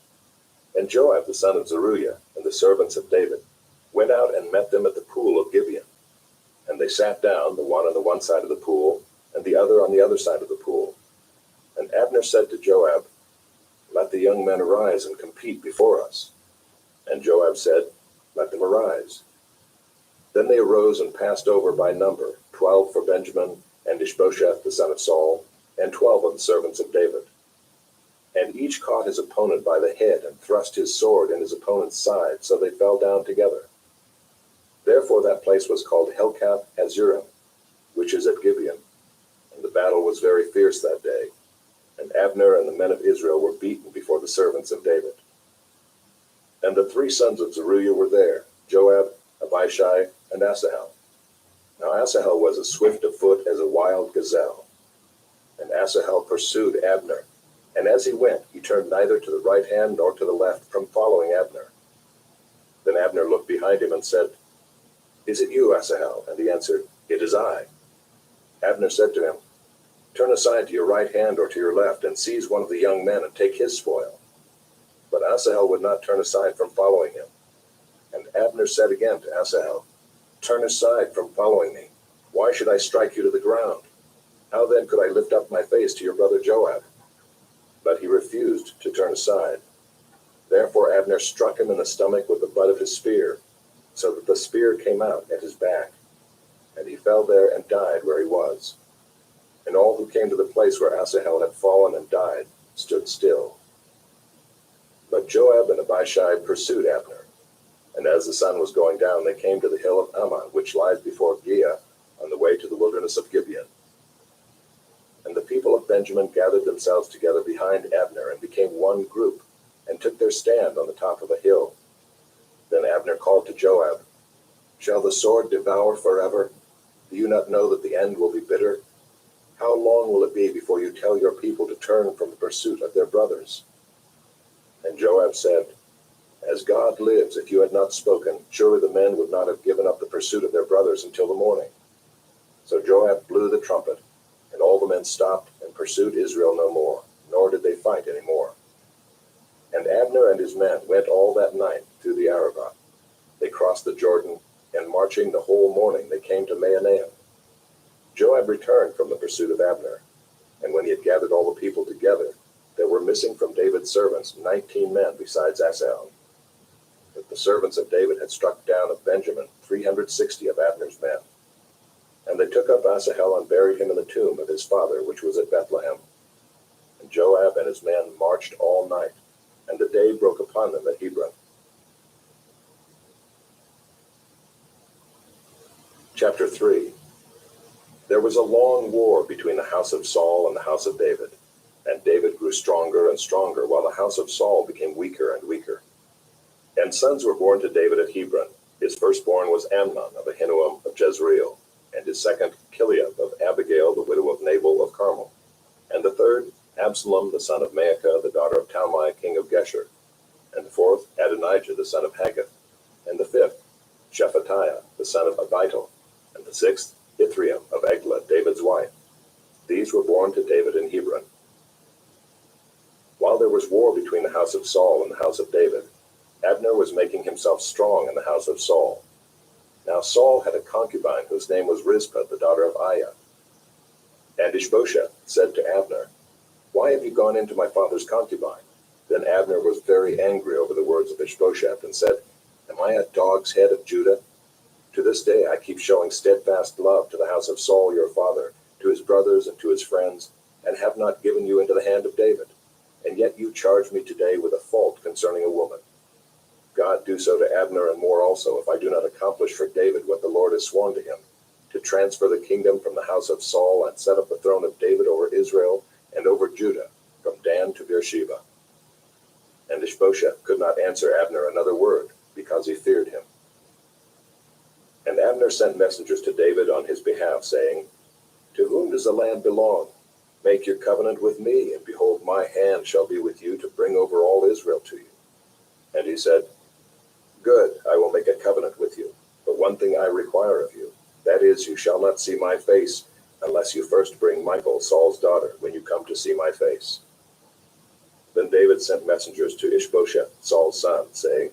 And Joab the son of Zeruiah and the servants of David went out and met them at the pool of Gibeon. And they sat down, the one on the one side of the pool, and the other on the other side of the pool. And Abner said to Joab, "Let the young men arise and compete before us." And Joab said, "Let them arise." Then they arose and passed over by number, 12 for Benjamin, and Ishbosheth the son of Saul, and 12 of the servants of David. And each caught his opponent by the head and thrust his sword in his opponent's side, so they fell down together. Therefore that place was called Helkath Hazurim, which is at Gibeon. And the battle was very fierce that day, and Abner and the men of Israel were beaten before the servants of David. And the 3 sons of Zeruiah were there, Joab, Abishai, and Asahel. Now Asahel was as swift of foot as a wild gazelle. And Asahel pursued Abner, and as he went, he turned neither to the right hand nor to the left from following Abner. Then Abner looked behind him and said, "Is it you, Asahel?" And he answered, "It is I." Abner said to him, "Turn aside to your right hand or to your left, and seize one of the young men and take his spoil." But Asahel would not turn aside from following him. And Abner said again to Asahel, "Turn aside from following me. Why should I strike you to the ground? How then could I lift up my face to your brother Joab?" But he refused to turn aside. Therefore Abner struck him in the stomach with the butt of his spear, so that the spear came out at his back, and he fell there and died where he was. And all who came to the place where Asahel had fallen and died stood still. But Joab and Abishai pursued Abner, and as the sun was going down, they came to the hill of Ammah, which lies before Giah, on the way to the wilderness of Gibeon. And the people of Benjamin gathered themselves together behind Abner and became one group, and took their stand on the top of a hill. Then Abner called to Joab, "Shall the sword devour forever? Do you not know that the end will be bitter? How long will it be before you tell your people to turn from the pursuit of their brothers?" And Joab said, "As God lives, if you had not spoken, surely the men would not have given up the pursuit of their brothers until the morning." So Joab blew the trumpet, and all the men stopped and pursued Israel no more, nor did they fight any more. And Abner and his men went all that night through the Arabah. They crossed the Jordan, and marching the whole morning they came to Mahanaim. Joab returned from the pursuit of Abner, and when he had gathered all the people together, there were missing from David's servants 19 men besides Asahel. But the servants of David had struck down of Benjamin 360 of Abner's men. And they took up Asahel and buried him in the tomb of his father, which was at Bethlehem. And Joab and his men marched all night, and the day broke upon them at Hebron. Chapter 3. There was a long war between the house of Saul and the house of David, and David grew stronger and stronger, while the house of Saul became weaker and weaker. And sons were born to David at Hebron. His firstborn was Amnon of Ahinoam of Jezreel, and his second Chileab of Abigail, the widow of Nabal of Carmel, and the third Absalom the son of Maacah, the daughter of Talmai king of Geshur, and the fourth Adonijah the son of Haggith, and the fifth Shephatiah the son of Abital, and the sixth Ithream of Eglah, David's wife. These were born to David in Hebron. While there was war between the house of Saul and the house of David, Abner was making himself strong in the house of Saul. Now Saul had a concubine whose name was Rizpah, the daughter of Aiah. And Ishbosheth said to Abner, "Why have you gone into my father's concubine?" Then Abner was very angry over the words of Ishbosheth and said, "Am I a dog's head of Judah? To this day I keep showing steadfast love to the house of Saul your father, to his brothers and to his friends, and have not given you into the hand of David. And yet you charge me today with a fault concerning a woman. God do so to Abner and more also, if I do not accomplish for David what the Lord has sworn to him, to transfer the kingdom from the house of Saul and set up the throne of David over Israel and over Judah, from Dan to Beersheba." And Ishbosheth could not answer Abner another word, because he feared him. And Abner sent messengers to David on his behalf, saying, "To whom does the land belong? Make your covenant with me, and behold, my hand shall be with you to bring over all Israel to you." And he said, "Good, I will make a covenant with you, but one thing I require of you, that is, you shall not see my face, unless you first bring Michal, Saul's daughter, when you come to see my face." Then David sent messengers to Ishbosheth, Saul's son, saying,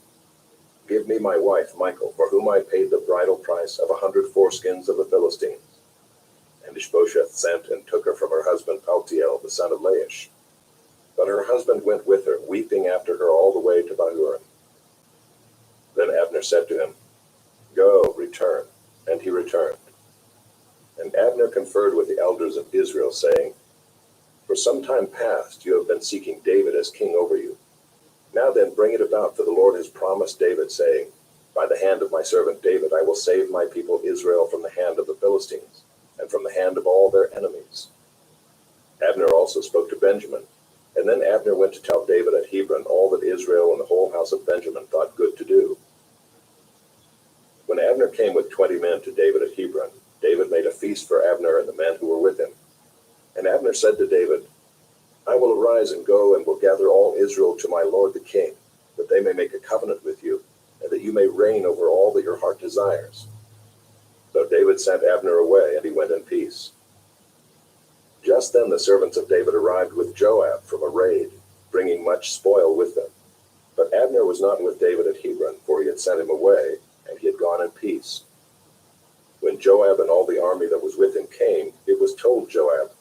"Give me my wife Michal, for whom I paid the bridal price of 100 foreskins of the Philistines." And Ishbosheth sent and took her from her husband Paltiel, the son of Laish. But her husband went with her, weeping after her all the way to Bahurim. Then Abner said to him, "Go, return." And he returned. And Abner conferred with the elders of Israel, saying, "For some time past you have been seeking David as king over you. Now then bring it about, for the Lord has promised David, saying, 'By the hand of my servant David I will save my people Israel from the hand of the Philistines, and from the hand of all their enemies.'" Abner also spoke to Benjamin. And then Abner went to tell David at Hebron all that Israel and the whole house of Benjamin thought good to do. When Abner came with 20 men to David at Hebron, David made a feast for Abner and the men who were with him. And Abner said to David, "I will arise and go and will gather all Israel to my lord the king, that they may make a covenant with you, and that you may reign over all that your heart desires." So David sent Abner away, and he went in peace. Just then the servants of David arrived with Joab from a raid, bringing much spoil with them. But Abner was not with David at Hebron, for he had sent him away, and he had gone in peace. When Joab and all the army that was with him came, it was told Joab,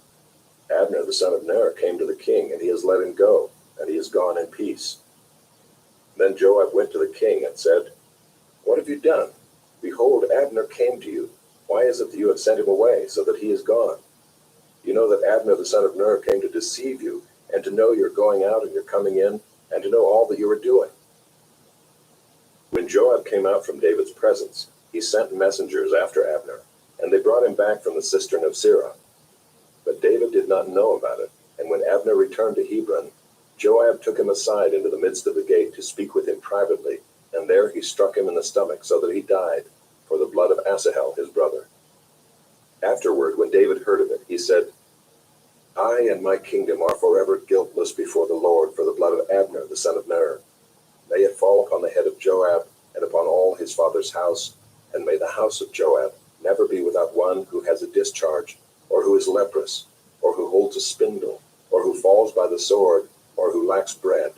"Abner the son of Ner came to the king, and he has let him go, and he is gone in peace." Then Joab went to the king and said, "What have you done? Behold, Abner came to you. Why is it that you have sent him away, so that he is gone? You know that Abner the son of Ner came to deceive you, and to know your going out and your coming in, and to know all that you are doing." When Joab came out from David's presence, he sent messengers after Abner, and they brought him back from the cistern of Sirah. But David did not know about it, and when Abner returned to Hebron, Joab took him aside into the midst of the gate to speak with him privately, and there he struck him in the stomach so that he died, for the blood of Asahel his brother. Afterward, when David heard of it, he said, "I and my kingdom are forever guiltless before the Lord for the blood of Abner the son of Ner. May it fall upon the head of Joab and upon all his father's house, and may the house of Joab never be without one who has a discharge, or who is leprous, or who holds a spindle, or who falls by the sword, or who lacks bread."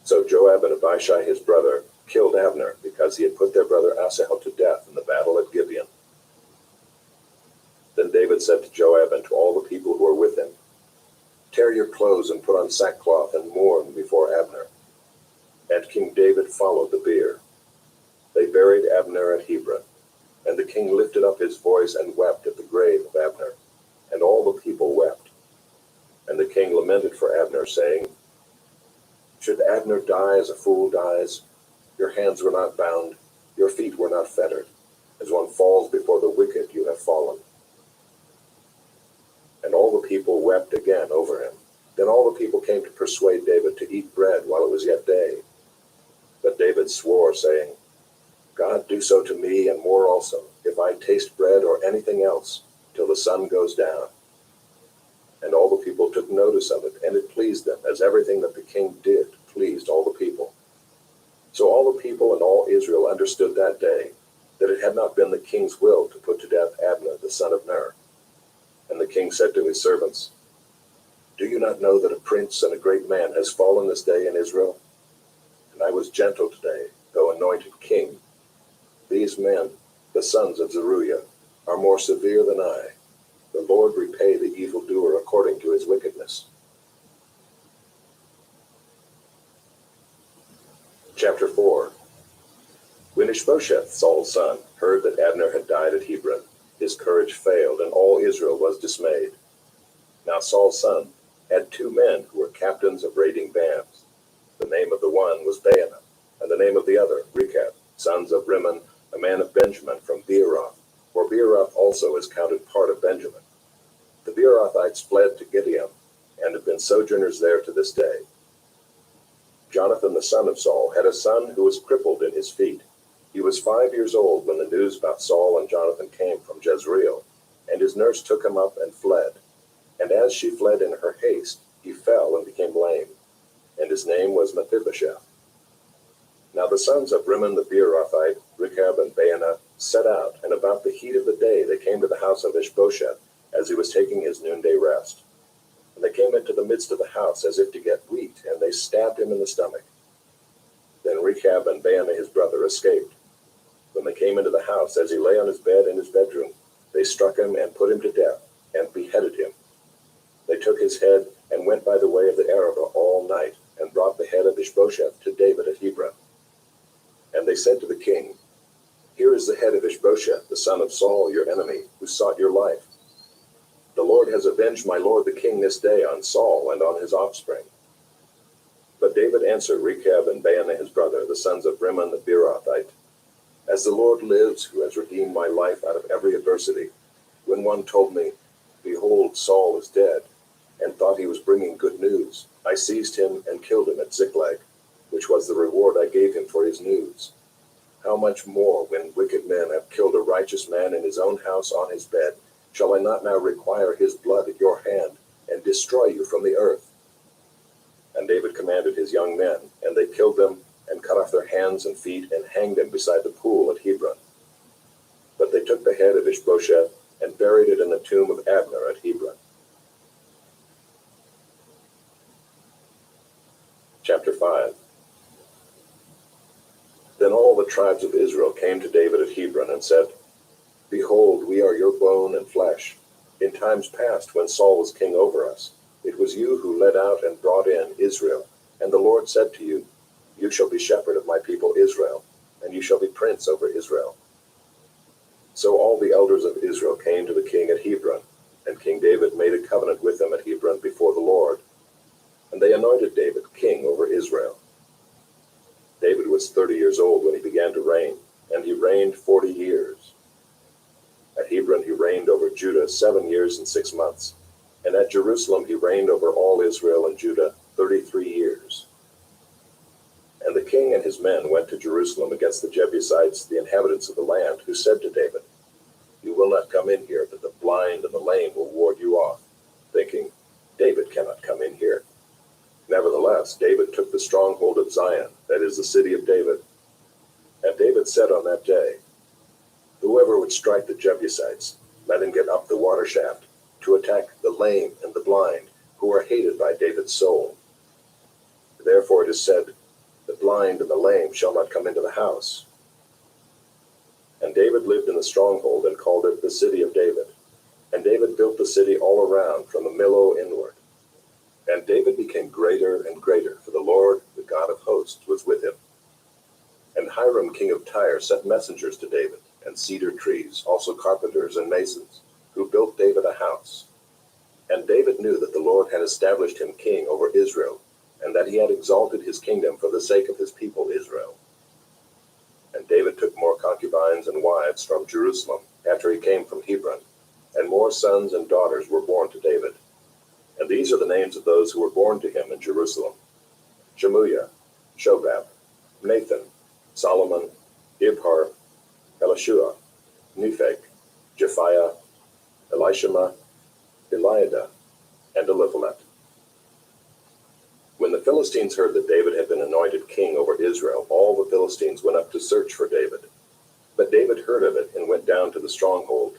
So Joab and Abishai his brother killed Abner, because he had put their brother Asahel to death in the battle at Gibeon. Then David said to Joab and to all the people who were with him, "Tear your clothes and put on sackcloth and mourn before Abner." And King David followed the bier. They buried Abner at Hebron, and the king lifted up his voice and wept at the grave of Abner, and all the people wept. And the king lamented for Abner, saying, "Should Abner die as a fool dies? Your hands were not bound, your feet were not fettered, and As one falls before the wicked, you have fallen." And all the people wept again over him. Then all the people came to persuade David to eat bread while it was yet day. But David swore, saying, "God do so to me and more also, if I taste bread or anything else, till the sun goes down." And all the people took notice of it, and it pleased them, as everything that the king did pleased all the people. So all the people and all Israel understood that day that it had not been the king's will to put to death Abner the son of Ner. And the king said to his servants, "Do you not know that a prince and a great man has fallen this day in Israel? And I was gentle today, though anointed king. These men, the sons of Zeruiah, are more severe than I. The Lord repay the evildoer according to his wickedness." Chapter 4. When Ishbosheth, Saul's son, heard that Abner had died at Hebron, his courage failed, and all Israel was dismayed. Now Saul's son had 2 men who were captains of raiding bands. The name of the one was Baanah, and the name of the other Rechab, sons of Rimmon, a man of Benjamin from Beeroth, for Beeroth also is counted part of Benjamin. The Beerothites fled to Gibeon, and have been sojourners there to this day. Jonathan the son of Saul had a son who was crippled in his feet. He was 5 years old when the news about Saul and Jonathan came from Jezreel, and his nurse took him up and fled. And as she fled in her haste, he fell and became lame, and his name was Mephibosheth. Now the sons of Rimmon the Beerothite, Rechab and Baanah, set out, and about the heat of the day they came to the house of Ishbosheth, as he was taking his noonday rest. And they came into the midst of the house as if to get wheat, and they stabbed him in the stomach. Then Rechab and Baanah his brother escaped. When they came into the house, as he lay on his bed in his bedroom, they struck him and put him to death, and beheaded him. They took his head and went by the way of the Arabah all night, and brought the head of Ishbosheth to David at Hebron. And they said to the king, "Here is the head of Ishbosheth, the son of Saul, your enemy, who sought your life. The Lord has avenged my lord the king this day on Saul and on his offspring." But David answered Rechab and Baanah his brother, the sons of Rimmon the Beerothite, "As the Lord lives, who has redeemed my life out of every adversity, when one told me, 'Behold, Saul is dead,' and thought he was bringing good news, I seized him and killed him at Ziklag, which was the reward I gave him for his news. How much more, when wicked men have killed a righteous man in his own house on his bed, shall I not now require his blood at your hand, and destroy you from the earth?" And David commanded his young men, and they killed them, and cut off their hands and feet, and hanged them beside the pool at Hebron. But they took the head of Ishbosheth, and buried it in the tomb of Abner at Hebron. Chapter 5. Then all the tribes of Israel came to David at Hebron, and said, "Behold, we are your bone and flesh. In times past, when Saul was king over us, it was you who led out and brought in Israel, and the Lord said to you, 'You shall be shepherd of my people Israel, and you shall be prince over Israel.'" So all the elders of Israel came to the king at Hebron, and King David made a covenant with them at Hebron before the Lord. And they anointed David king over Israel. David was 30 years old when he began to reign, and he reigned 40 years. At Hebron he reigned over Judah 7 years and 6 months, and at Jerusalem he reigned over all Israel and Judah 33 years. And the king and his men went to Jerusalem against the Jebusites, the inhabitants of the land, who said to David, "You will not come in here, but the blind and the lame will ward you off," thinking, "David cannot come in here." Nevertheless, David took the stronghold of Zion, that is the city of David. And David said on that day, "Whoever would strike the Jebusites, let him get up the water shaft, to attack the lame and the blind, who are hated by David's soul." Therefore it is said, "The blind and the lame shall not come into the house." And David lived in the stronghold, and called it the city of David. And David built the city all around, from the Millo inward. And David became greater and greater, for the Lord, the God of hosts, was with him. And Hiram king of Tyre sent messengers to David, and cedar trees, also carpenters and masons, who built David a house. And David knew that the Lord had established him king over Israel, and that he had exalted his kingdom for the sake of his people Israel. And David took more concubines and wives from Jerusalem after he came from Hebron, and more sons and daughters were born to David. And these are the names of those who were born to him in Jerusalem: Shemuiah, Shobab, Nathan, Solomon, Ibhar, Elishua, Nepheg, Japhiah, Elishama, Eliada, and Eliphalet. When the Philistines heard that David had been anointed king over Israel, all the Philistines went up to search for David. But David heard of it and went down to the stronghold.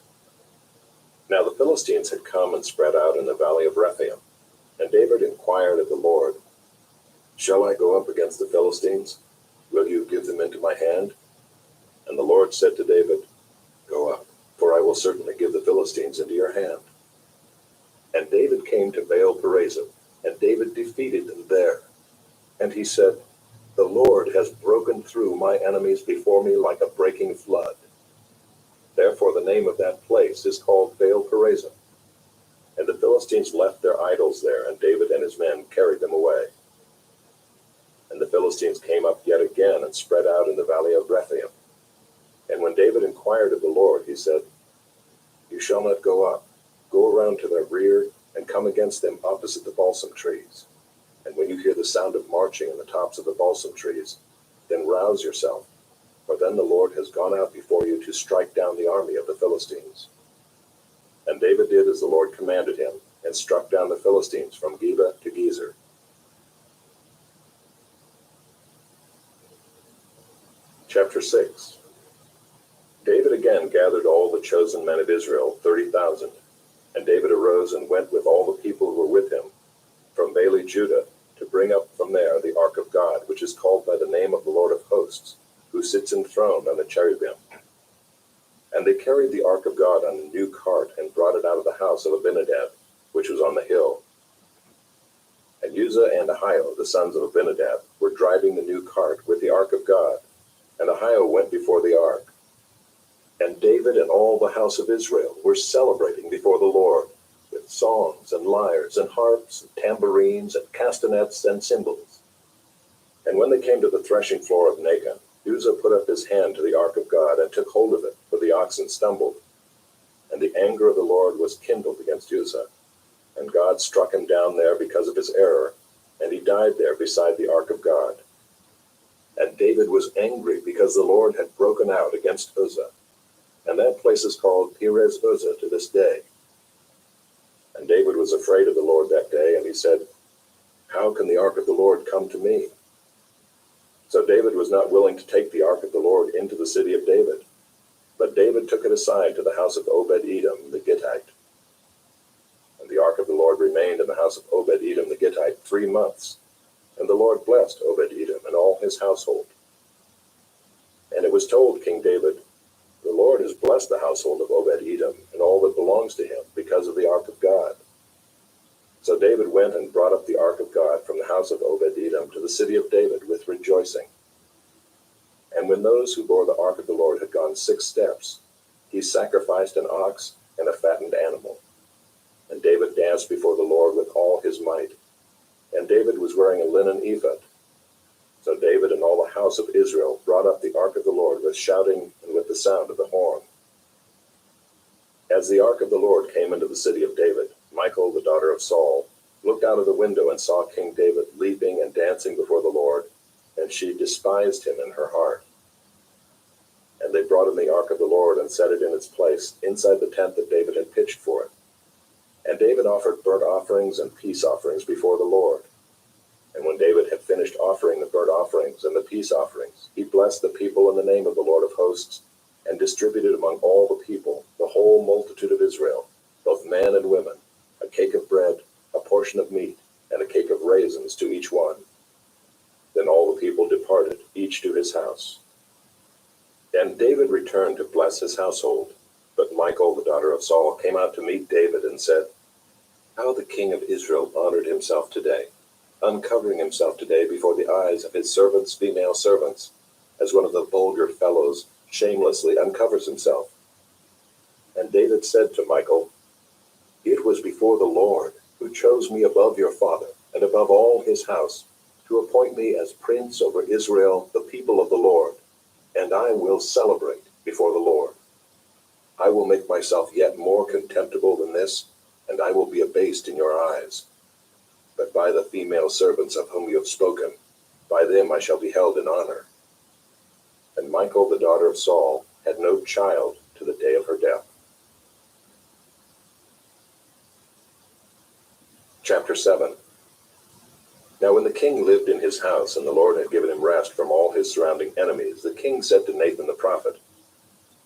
Now the Philistines had come and spread out in the valley of Rephaim, and David inquired of the Lord, "Shall I go up against the Philistines? Will you give them into my hand?" And the Lord said to David, "Go up, for I will certainly give the Philistines into your hand." And David came to Baal-perazim, and David defeated them there. And he said, "The Lord has broken through my enemies before me like a breaking flood." Therefore the name of that place is called Baal-perazim. And the Philistines left their idols there, and David and his men carried them away. And the Philistines came up yet again and spread out in the valley of Rephaim. And when David inquired of the Lord, he said, "You shall not go up. Go around to their rear and come against them opposite the balsam trees. And when you hear the sound of marching in the tops of the balsam trees, then rouse yourself, for then the Lord has gone out before you to strike down the army of the Philistines." And David did as the Lord commanded him, and struck down the Philistines from Geba to Gezer. Chapter 6. David again gathered all the chosen men of Israel, 30,000. And David arose and went with all the people who were with him from Baale Judah to bring up from there the ark of God, which is called by the name of the Lord of hosts, who sits enthroned on the cherubim. And they carried the ark of God on a new cart and brought it out of the house of Abinadab, which was on the hill. And Uzzah and Ahio, the sons of Abinadab, were driving the new cart with the ark of God, and Ahio went before the ark. And David and all the house of Israel were celebrating before the Lord with songs and lyres and harps and tambourines and castanets and cymbals. And when they came to the threshing floor of Nacon, Uzzah put up his hand to the ark of God and took hold of it, for the oxen stumbled. And the anger of the Lord was kindled against Uzzah, and God struck him down there because of his error, and he died there beside the ark of God. And David was angry because the Lord had broken out against Uzzah. And that place is called Perez Uzzah to this day. And David was afraid of the Lord that day, and he said, "How can the ark of the Lord come to me?" So David was not willing to take the ark of the Lord into the city of David, but David took it aside to the house of Obed-Edom the Gittite. And the ark of the Lord remained in the house of Obed-Edom the Gittite 3 months, and the Lord blessed Obed-Edom and all his household. And it was told King David, "The Lord has blessed the household of Obed-Edom and all that belongs to him because of the ark of God." So David went and brought up the ark of God from the house of Obed-Edom to the city of David with rejoicing. And when those who bore the ark of the Lord had gone 6 steps, he sacrificed an ox and a fattened animal. And David danced before the Lord with all his might. And David was wearing a linen ephod. So David and all the house of Israel brought up the ark of the Lord with shouting and with the sound of the horn. As the ark of the Lord came into the city of David, Michal, the daughter of Saul, looked out of the window and saw King David leaping and dancing before the Lord, and she despised him in her heart. And they brought in the ark of the Lord and set it in its place inside the tent that David had pitched for it. And David offered burnt offerings and peace offerings before the Lord. And when David had finished offering the burnt offerings and the peace offerings, he blessed the people in the name of the Lord of hosts, and distributed among all the people, the whole multitude of Israel, both men and women, a cake of bread, a portion of meat, and a cake of raisins to each one. Then all the people departed, each to his house. And David returned to bless his household. But Michal, the daughter of Saul, came out to meet David and said, "How the king of Israel honored himself today, uncovering himself today before the eyes of his servants, female servants, as one of the vulgar fellows shamelessly uncovers himself." And David said to Michal, "It was before the Lord, who chose me above your father and above all his house, to appoint me as prince over Israel, the people of the Lord, and I will celebrate before the Lord. I will make myself yet more contemptible than this, and I will be abased in your eyes. But by the female servants of whom you have spoken, by them I shall be held in honor. And Michal, the daughter of Saul, had no child to the day of her death. Chapter 7. Now when the king lived in his house, and the Lord had given him rest from all his surrounding enemies, the king said to Nathan the prophet,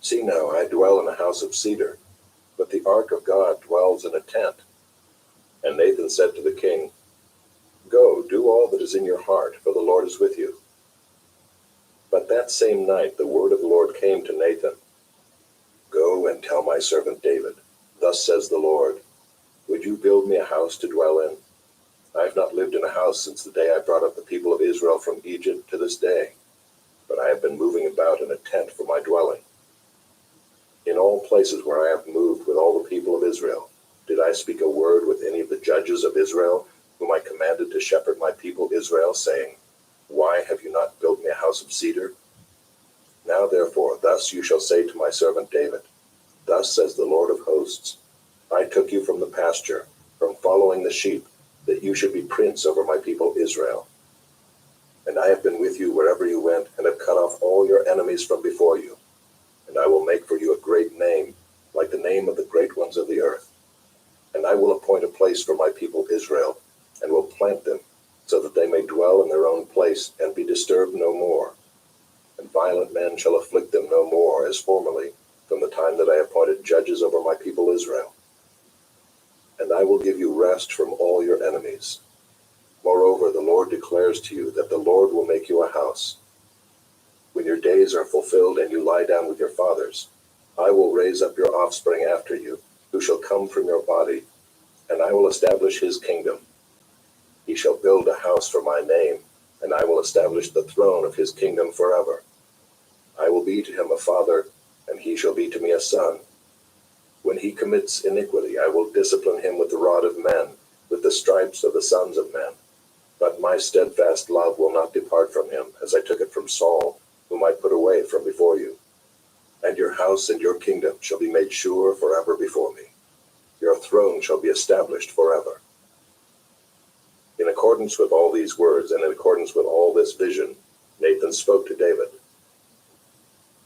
See now, I dwell in a house of cedar, but the ark of God dwells in a tent. And Nathan said to the king, Go, do all that is in your heart, for the Lord is with you. But that same night the word of the Lord came to Nathan, Go and tell my servant David, Thus says the Lord, Would you build me a house to dwell in? I have not lived in a house since the day I brought up the people of Israel from Egypt to this day, but I have been moving about in a tent for my dwelling. In all places where I have moved with all the people of Israel, did I speak a word with any of the judges of Israel, whom I commanded to shepherd my people Israel, saying, Why have you not built me a house of cedar? Now therefore, thus you shall say to my servant David, Thus says the Lord of hosts, I took you from the pasture, from following the sheep, that you should be prince over my people Israel. And I have been with you wherever you went, and have cut off all your enemies from before you. And I will make for you a great name, like the name of the great ones of the earth. And I will appoint a place for my people Israel, and will plant them, so that they may dwell in their own place, and be disturbed no more. And violent men shall afflict them no more, as formerly, from the time that I appointed judges over my people Israel. And I will give you rest from all your enemies. Moreover, the Lord declares to you that the Lord will make you a house. When your days are fulfilled and you lie down with your fathers, I will raise up your offspring after you, who shall come from your body, and I will establish his kingdom. He shall build a house for my name, and I will establish the throne of his kingdom forever. I will be to him a father, and he shall be to me a son. When he commits iniquity, I will discipline him with the rod of men, with the stripes of the sons of men. But my steadfast love will not depart from him, as I took it from Saul, whom I put away from before you. And your house and your kingdom shall be made sure forever before me. Your throne shall be established forever. In accordance with all these words, and in accordance with all this vision, Nathan spoke to David.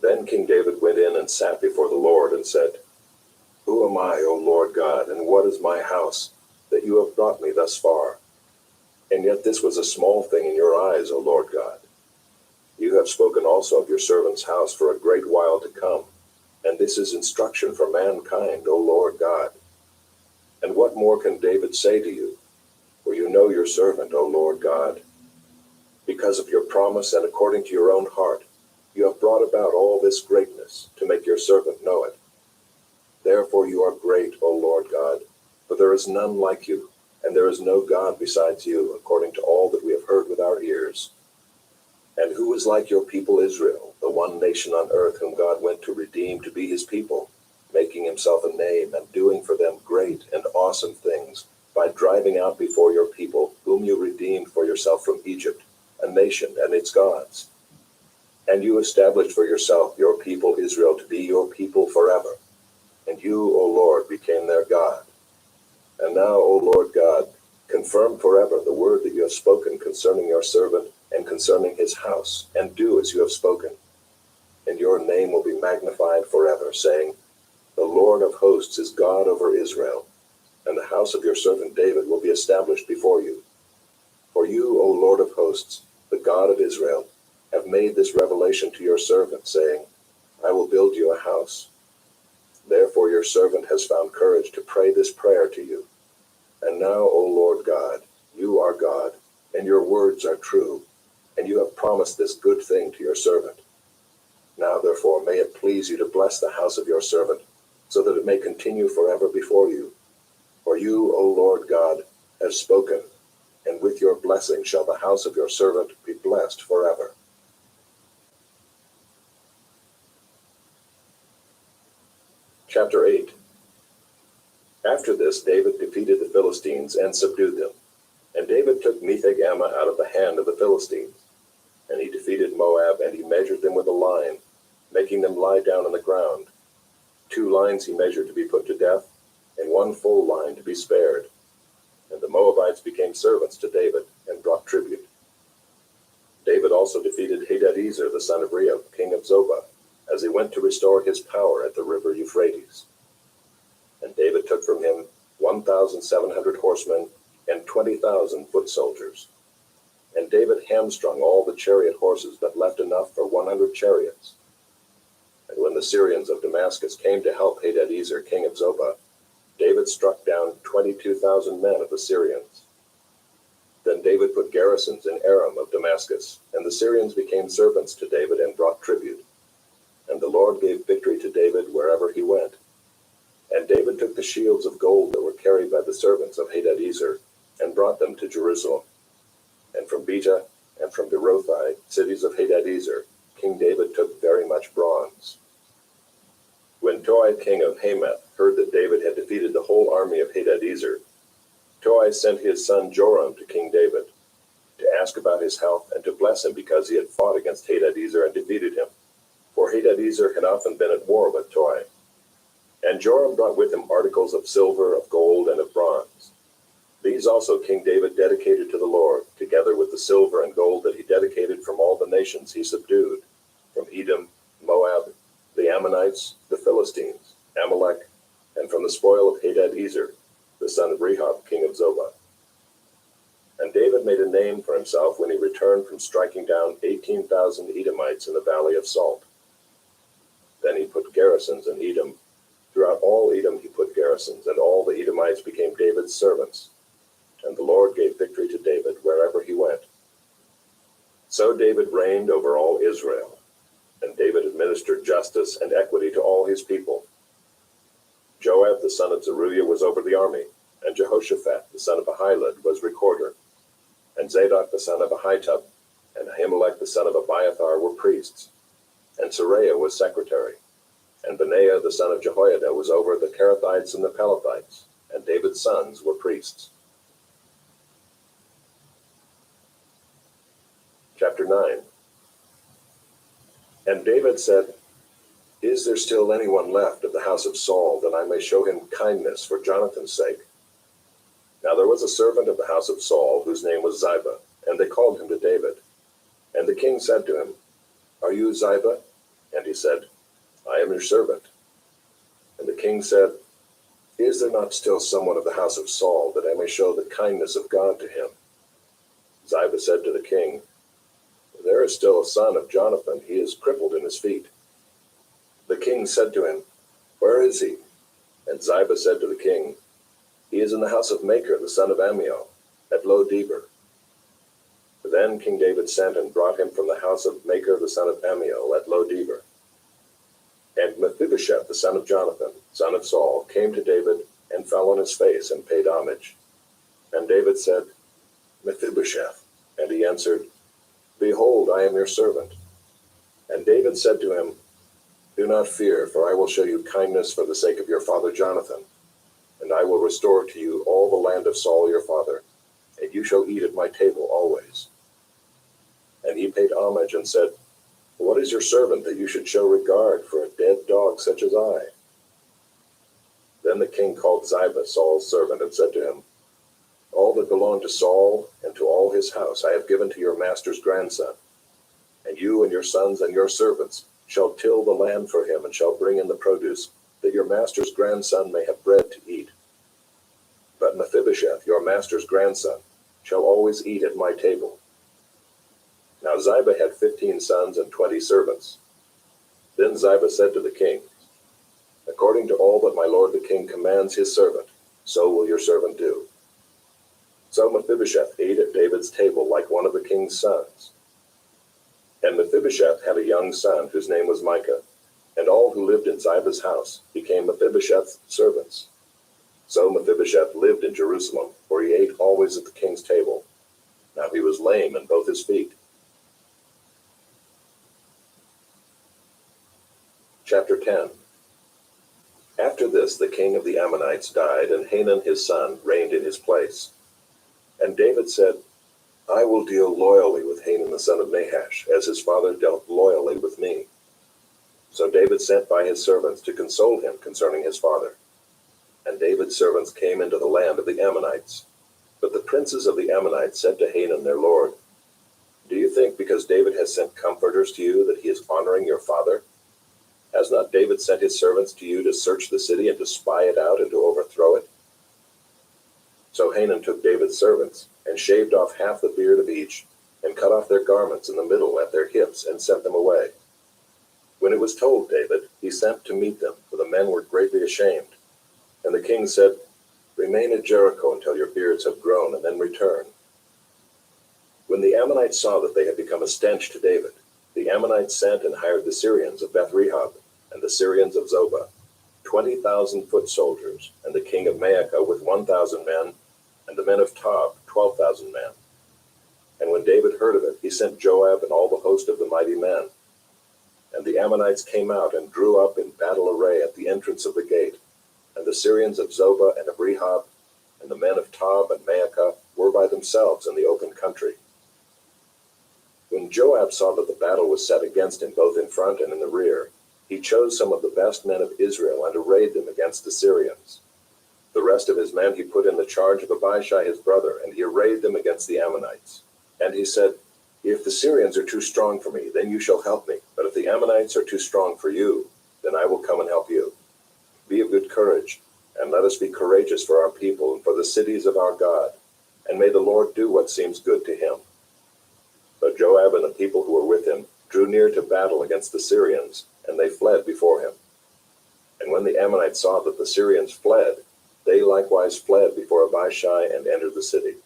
Then King David went in and sat before the Lord, and said, Who am I, O Lord God, and what is my house, that you have brought me thus far? And yet this was a small thing in your eyes, O Lord God. You have spoken also of your servant's house for a great while to come, and this is instruction for mankind, O Lord God. And what more can David say to you? For you know your servant, O Lord God. Because of your promise and according to your own heart, you have brought about all this greatness to make your servant know it. Therefore you are great, O Lord God, for there is none like you, and there is no God besides you, according to all that we have heard with our ears. And who is like your people Israel, the one nation on earth whom God went to redeem to be his people, making himself a name and doing for them great and awesome things, by driving out before your people, whom you redeemed for yourself from Egypt, a nation and its gods. And you established for yourself your people Israel to be your people forever. And you, O Lord, became their God. And now, O Lord God, confirm forever the word that you have spoken concerning your servant and concerning his house, and do as you have spoken. And your name will be magnified forever, saying, The Lord of hosts is God over Israel, and the house of your servant David will be established before you. For you, O Lord of hosts, the God of Israel, have made this revelation to your servant, saying, I will build you a house. Therefore your servant has found courage to pray this prayer to you. And now, O Lord God, you are God, and your words are true, and you have promised this good thing to your servant. Now therefore may it please you to bless the house of your servant, so that it may continue forever before you. For you, O Lord God, have spoken, and with your blessing shall the house of your servant be blessed forever. Chapter 8. After this, David defeated the Philistines and subdued them. And David took Metheg-Ammah out of the hand of the Philistines. And he defeated Moab, and he measured them with a line, making them lie down on the ground. 2 lines he measured to be put to death, and 1 full line to be spared. And the Moabites became servants to David, and brought tribute. David also defeated Hadadezer the son of Rehob, king of Zobah, as he went to restore his power at the river Euphrates. And David took from him 1,700 horsemen and 20,000 foot soldiers. And David hamstrung all the chariot horses, but left enough for 100 chariots. And when the Syrians of Damascus came to help Hadadezer king of Zobah, David struck down 22,000 men of the Syrians. Then David put garrisons in Aram of Damascus, and the Syrians became servants to David and brought tribute. And the Lord gave victory to David wherever he went. And David took the shields of gold that were carried by the servants of Hadadezer, and brought them to Jerusalem. And from Betah and from Berothai, cities of Hadadezer, King David took very much bronze. When Toi king of Hamath heard that David had defeated the whole army of Hadadezer, Toi sent his son Joram to King David, to ask about his health and to bless him because he had fought against Hadadezer and defeated him. For Hadadezer had often been at war with Toi. And Joram brought with him articles of silver, of gold, and of bronze. These also King David dedicated to the Lord, together with the silver and gold that he dedicated from all the nations he subdued, from Edom, Moab, the Ammonites, the Philistines, Amalek, and from the spoil of Hadadezer, the son of Rehob, king of Zobah. And David made a name for himself when he returned from striking down 18,000 Edomites in the valley of Salt. Then he put garrisons in Edom. Throughout all Edom he put garrisons, and all the Edomites became David's servants. And the Lord gave victory to David wherever he went. So David reigned over all Israel, and David administered justice and equity to all his people. Joab the son of Zeruiah was over the army, and Jehoshaphat the son of Ahilud was recorder, and Zadok the son of Ahitub, and Ahimelech the son of Abiathar were priests, and Seraiah was secretary, and Benaiah the son of Jehoiada was over the Kerethites and the Pelethites, and David's sons were priests. Chapter 9. And David said, "Is there still anyone left of the house of Saul, that I may show him kindness for Jonathan's sake?" Now there was a servant of the house of Saul, whose name was Ziba, and they called him to David. And the king said to him, "Are you Ziba?" And he said, "I am your servant." And the king said, "Is there not still someone of the house of Saul, that I may show the kindness of God to him?" Ziba said to the king, "There is still a son of Jonathan. He is crippled in his feet." The king said to him, "Where is he?" And Ziba said to the king, "He is in the house of Machir, the son of Ammiel, at Lo-debar." Then King David sent and brought him from the house of Machir, the son of Ammiel, at Lo-debar. And Mephibosheth, the son of Jonathan, son of Saul, came to David and fell on his face and paid homage. And David said, "Mephibosheth." And he answered, "Behold, I am your servant." And David said to him, "Do not fear, for I will show you kindness for the sake of your father Jonathan, and I will restore to you all the land of Saul your father, and you shall eat at my table always." And he paid homage and said, "What is your servant that you should show regard for a dead dog such as I?" Then the king called Ziba, Saul's servant, and said to him, "All that belonged to Saul and to all his house I have given to your master's grandson, and you and your sons and your servants shall till the land for him and shall bring in the produce, that your master's grandson may have bread to eat. But Mephibosheth, your master's grandson, shall always eat at my table." Now Ziba had 15 sons and 20 servants. Then Ziba said to the king, "According to all that my lord the king commands his servant, so will your servant do." So Mephibosheth ate at David's table like one of the king's sons. And Mephibosheth had a young son whose name was Micah, and all who lived in Ziba's house became Mephibosheth's servants. So Mephibosheth lived in Jerusalem, for he ate always at the king's table. Now he was lame in both his feet. Chapter 10. After this the king of the Ammonites died, and Hanun his son reigned in his place. And David said, I will deal loyally with Hanun the son of Nahash, as his father dealt loyally with me. So David sent by his servants to console him concerning his father. And David's servants came into the land of the Ammonites. But the princes of the Ammonites said to Hanun their lord, Do you think because David has sent comforters to you that he is honoring your father? Has not David sent his servants to you to search the city and to spy it out and to overthrow it? So Hanun took David's servants and shaved off half the beard of each and cut off their garments in the middle at their hips and sent them away. When it was told David, he sent to meet them, for the men were greatly ashamed. And the king said, Remain at Jericho until your beards have grown, and then return. When the Ammonites saw that they had become a stench to David, the Ammonites sent and hired the Syrians of Beth-rehob and the Syrians of Zobah, 20,000 foot soldiers, and the king of Maacah with 1,000 men, and the men of Tob, 12,000 men. And when David heard of it, he sent Joab and all the host of the mighty men. And the Ammonites came out and drew up in battle array at the entrance of the gate. And the Syrians of Zobah and of Rehob, and the men of Tob and Maacah were by themselves in the open country. When Joab saw that the battle was set against him both in front and in the rear, he chose some of the best men of Israel and arrayed them against the Syrians. The rest of his men he put in the charge of Abishai his brother, and he arrayed them against the Ammonites. And he said, If the Syrians are too strong for me, then you shall help me. But if the Ammonites are too strong for you, then I will come and help you. Be of good courage, and let us be courageous for our people and for the cities of our God, and may the Lord do what seems good to him. But Joab and the people who were with him drew near to battle against the Syrians, and they fled before him. And when the Ammonites saw that the Syrians fled, they likewise fled before Abishai and entered the city.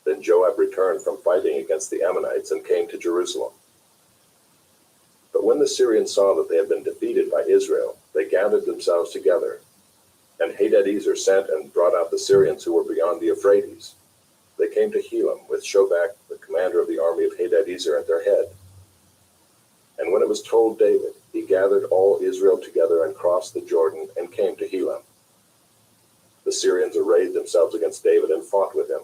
Then Joab returned from fighting against the Ammonites and came to Jerusalem. But when the Syrians saw that they had been defeated by Israel, they gathered themselves together. And Hadadezer sent and brought out the Syrians who were beyond the Euphrates. They came to Helam with Shobach, the commander of the army of Hadadezer, at their head. And when it was told David, he gathered all Israel together and crossed the Jordan and came to Helam. The Syrians arrayed themselves against David and fought with him.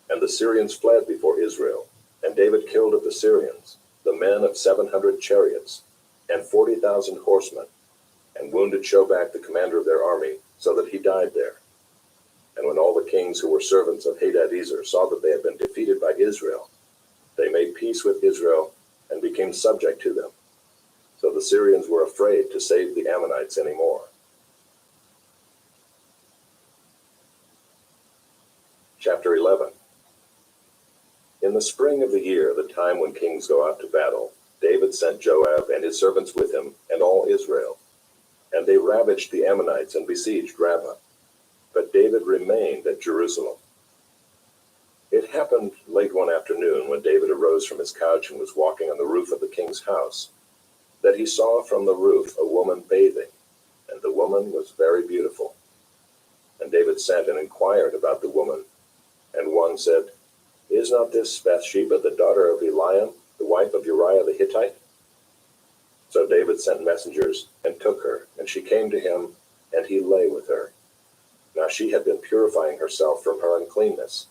And the Syrians fled before Israel, and David killed of the Syrians the men of 700 chariots and 40,000 horsemen, and wounded Shobach, the commander of their army, so that he died there. And when all the kings who were servants of Hadadezer saw that they had been defeated by Israel, they made peace with Israel and became subject to them. So the Syrians were afraid to save the Ammonites anymore. Chapter 11. In the spring of the year, the time when kings go out to battle, David sent Joab and his servants with him and all Israel. And they ravaged the Ammonites and besieged Rabbah. But David remained at Jerusalem. It happened late one afternoon when David arose from his couch and was walking on the roof of the king's house, that he saw from the roof a woman bathing, and the woman was very beautiful. And David sent and inquired about the woman. And one said, Is not this Bathsheba, the daughter of Eliam, the wife of Uriah the Hittite? So David sent messengers and took her, and she came to him, and he lay with her. Now she had been purifying herself from her uncleanness.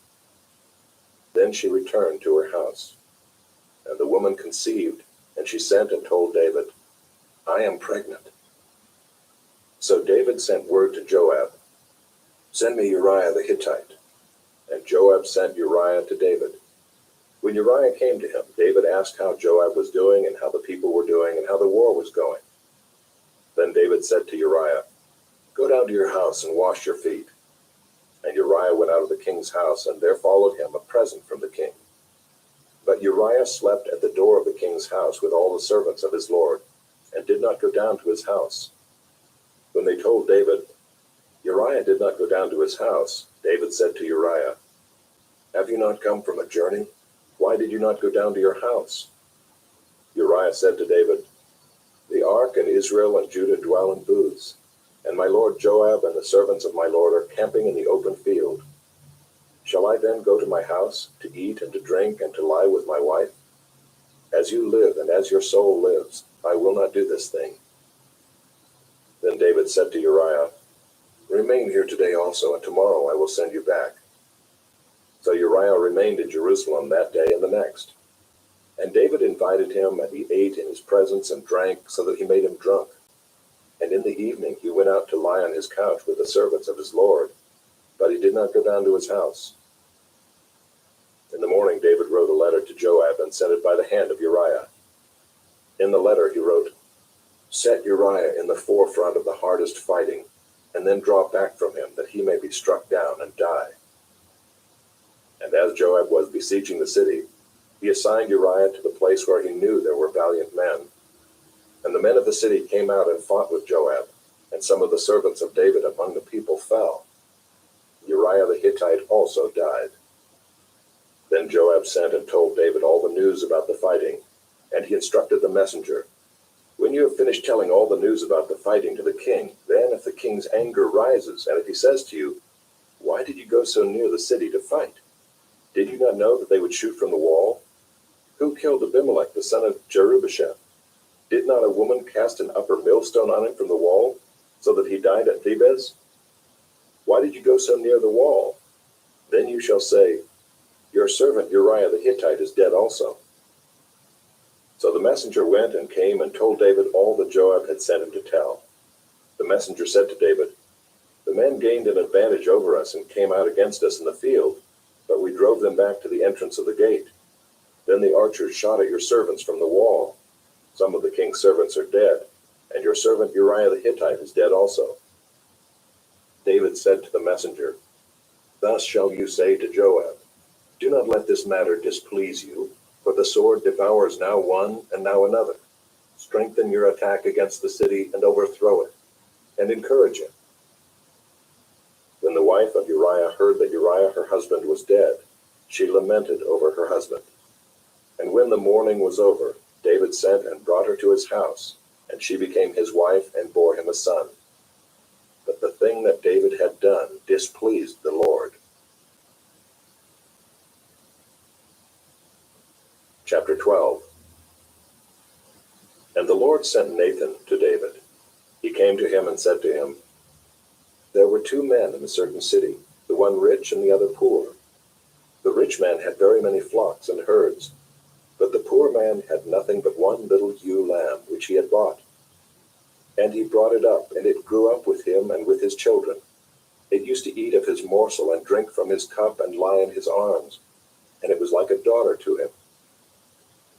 Then she returned to her house. And the woman conceived, and she sent and told David, I am pregnant. So David sent word to Joab, Send me Uriah the Hittite. And Joab sent Uriah to David. When Uriah came to him, David asked how Joab was doing and how the people were doing and how the war was going. Then David said to Uriah, Go down to your house and wash your feet. And Uriah went out of the king's house, and there followed him a present from the king. But Uriah slept at the door of the king's house with all the servants of his lord, and did not go down to his house. When they told David, Uriah did not go down to his house, David said to Uriah, Have you not come from a journey? Why did you not go down to your house? Uriah said to David, The ark and Israel and Judah dwell in booths, and my lord Joab and the servants of my lord are camping in the open field. Shall I then go to my house to eat and to drink and to lie with my wife? As you live and as your soul lives, I will not do this thing. Then David said to Uriah, Remain here today also, and tomorrow I will send you back. So Uriah remained in Jerusalem that day and the next. And David invited him, and he ate in his presence and drank, so that he made him drunk. And in the evening he went out to lie on his couch with the servants of his lord, but he did not go down to his house. In the morning David wrote a letter to Joab and sent it by the hand of Uriah. In the letter he wrote, "Set Uriah in the forefront of the hardest fighting, and then draw back from him, that he may be struck down and die." And as Joab was besieging the city, he assigned Uriah to the place where he knew there were valiant men. And the men of the city came out and fought with Joab, and some of the servants of David among the people fell. Uriah the Hittite also died. Then Joab sent and told David all the news about the fighting, and he instructed the messenger, "When you have finished telling all the news about the fighting to the king, then if the king's anger rises, and if he says to you, 'Why did you go so near the city to fight? Did you not know that they would shoot from the wall? Who killed Abimelech the son of Jerubbaal? Did not a woman cast an upper millstone on him from the wall, so that he died at Thebez? Why did you go so near the wall?' Then you shall say, 'Your servant Uriah the Hittite is dead also.'" So the messenger went and came and told David all that Joab had sent him to tell. The messenger said to David, "The men gained an advantage over us and came out against us in the field, but we drove them back to the entrance of the gate. Then the archers shot at your servants from the wall. Some of the king's servants are dead, and your servant Uriah the Hittite is dead also." David said to the messenger, "Thus shall you say to Joab, 'Do not let this matter displease you, for the sword devours now one and now another. Strengthen your attack against the city and overthrow it, and encourage it.'" When the wife of Uriah heard that Uriah her husband was dead, she lamented over her husband. And when the mourning was over, David sent and brought her to his house, and she became his wife and bore him a son. But the thing that David had done displeased the Lord. Chapter 12. And the Lord sent Nathan to David. He came to him and said to him, "There were two men in a certain city, the one rich and the other poor. The rich man had very many flocks and herds, but the poor man had nothing but one little ewe lamb which he had bought. And he brought it up, and it grew up with him and with his children. It used to eat of his morsel and drink from his cup and lie in his arms, and it was like a daughter to him.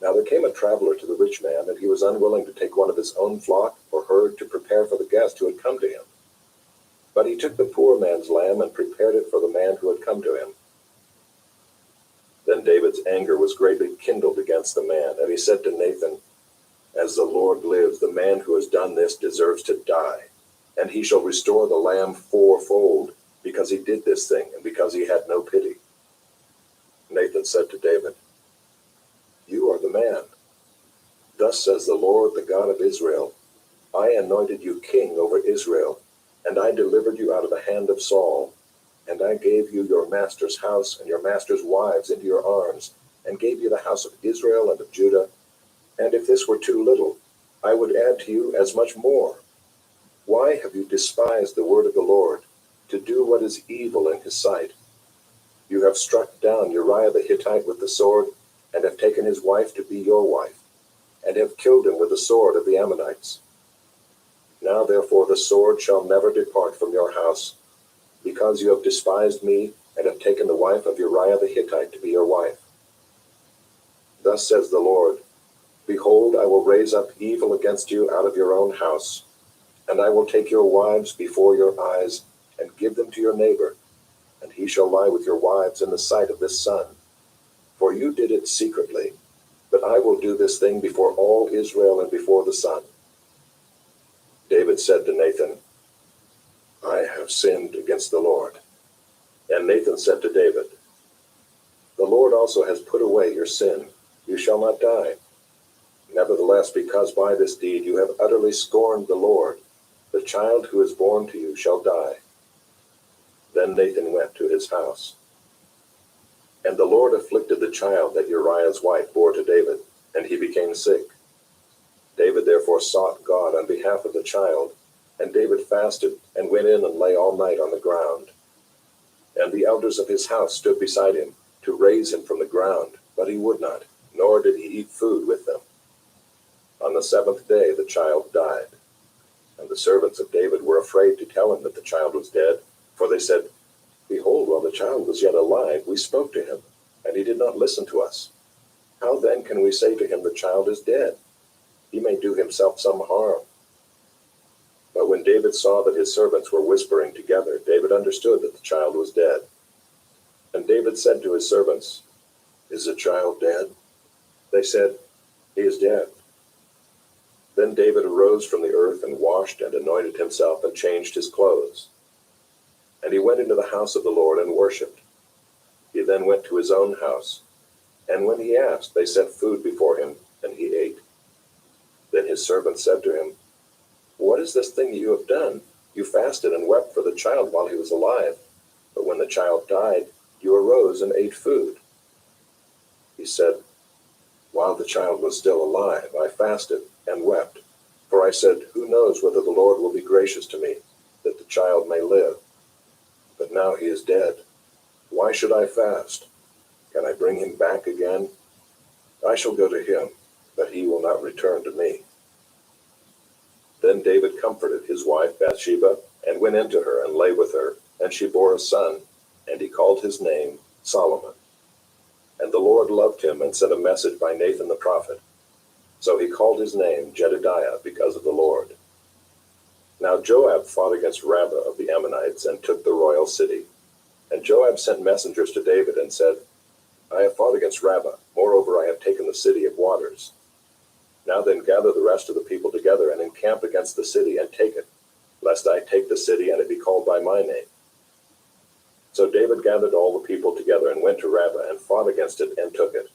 Now there came a traveler to the rich man, and he was unwilling to take one of his own flock or herd to prepare for the guest who had come to him. But he took the poor man's lamb and prepared it for the man who had come to him. Then David's anger was greatly kindled against the man, and he said to Nathan, 'As the Lord lives, the man who has done this deserves to die, and he shall restore the lamb fourfold, because he did this thing, and because he had no pity.' Nathan said to David, 'You are the man. Thus says the Lord, the God of Israel, I anointed you king over Israel, and I delivered you out of the hand of Saul. And I gave you your master's house and your master's wives into your arms, and gave you the house of Israel and of Judah. And if this were too little, I would add to you as much more. Why have you despised the word of the Lord, to do what is evil in his sight? You have struck down Uriah the Hittite with the sword, and have taken his wife to be your wife, and have killed him with the sword of the Ammonites. Now therefore the sword shall never depart from your house, because you have despised me, and have taken the wife of Uriah the Hittite to be your wife. Thus says the Lord, Behold, I will raise up evil against you out of your own house, and I will take your wives before your eyes, and give them to your neighbor, and he shall lie with your wives in the sight of this sun. For you did it secretly, but I will do this thing before all Israel and before the sun." David said to Nathan, "I have sinned against the Lord." And Nathan said to David, "The Lord also has put away your sin. You shall not die. Nevertheless, because by this deed you have utterly scorned the Lord, the child who is born to you shall die." Then Nathan went to his house. And the Lord afflicted the child that Uriah's wife bore to David, and he became sick. David therefore sought God on behalf of the child, and David fasted and went in and lay all night on the ground. And the elders of his house stood beside him to raise him from the ground, but he would not, nor did he eat food with them. On the seventh day the child died, and the servants of David were afraid to tell him that the child was dead, for they said, "Behold, while the child was yet alive, we spoke to him, and he did not listen to us. How then can we say to him, the child is dead? He may do himself some harm." But when David saw that his servants were whispering together, David understood that the child was dead. And David said to his servants, "Is the child dead?" They said, "He is dead." Then David arose from the earth and washed and anointed himself and changed his clothes. And he went into the house of the Lord and worshipped. He then went to his own house, and when he asked, they set food before him, and he ate. Then his servants said to him, "What is this thing you have done? You fasted and wept for the child while he was alive, but when the child died, you arose and ate food." He said, "While the child was still alive, I fasted and wept, for I said, 'Who knows whether the Lord will be gracious to me, that the child may live?' But now he is dead. Why should I fast? Can I bring him back again? I shall go to him, but he will not return to me." Then David comforted his wife Bathsheba, and went into her and lay with her, and she bore a son, and he called his name Solomon. And the Lord loved him and sent a message by Nathan the prophet. So he called his name Jedidiah because of the Lord. Now Joab fought against Rabbah of the Ammonites and took the royal city. And Joab sent messengers to David and said, "I have fought against Rabbah. Moreover, I have taken the city of waters. Now then gather the rest of the people together and encamp against the city and take it, lest I take the city and it be called by my name." So David gathered all the people together and went to Rabbah and fought against it and took it.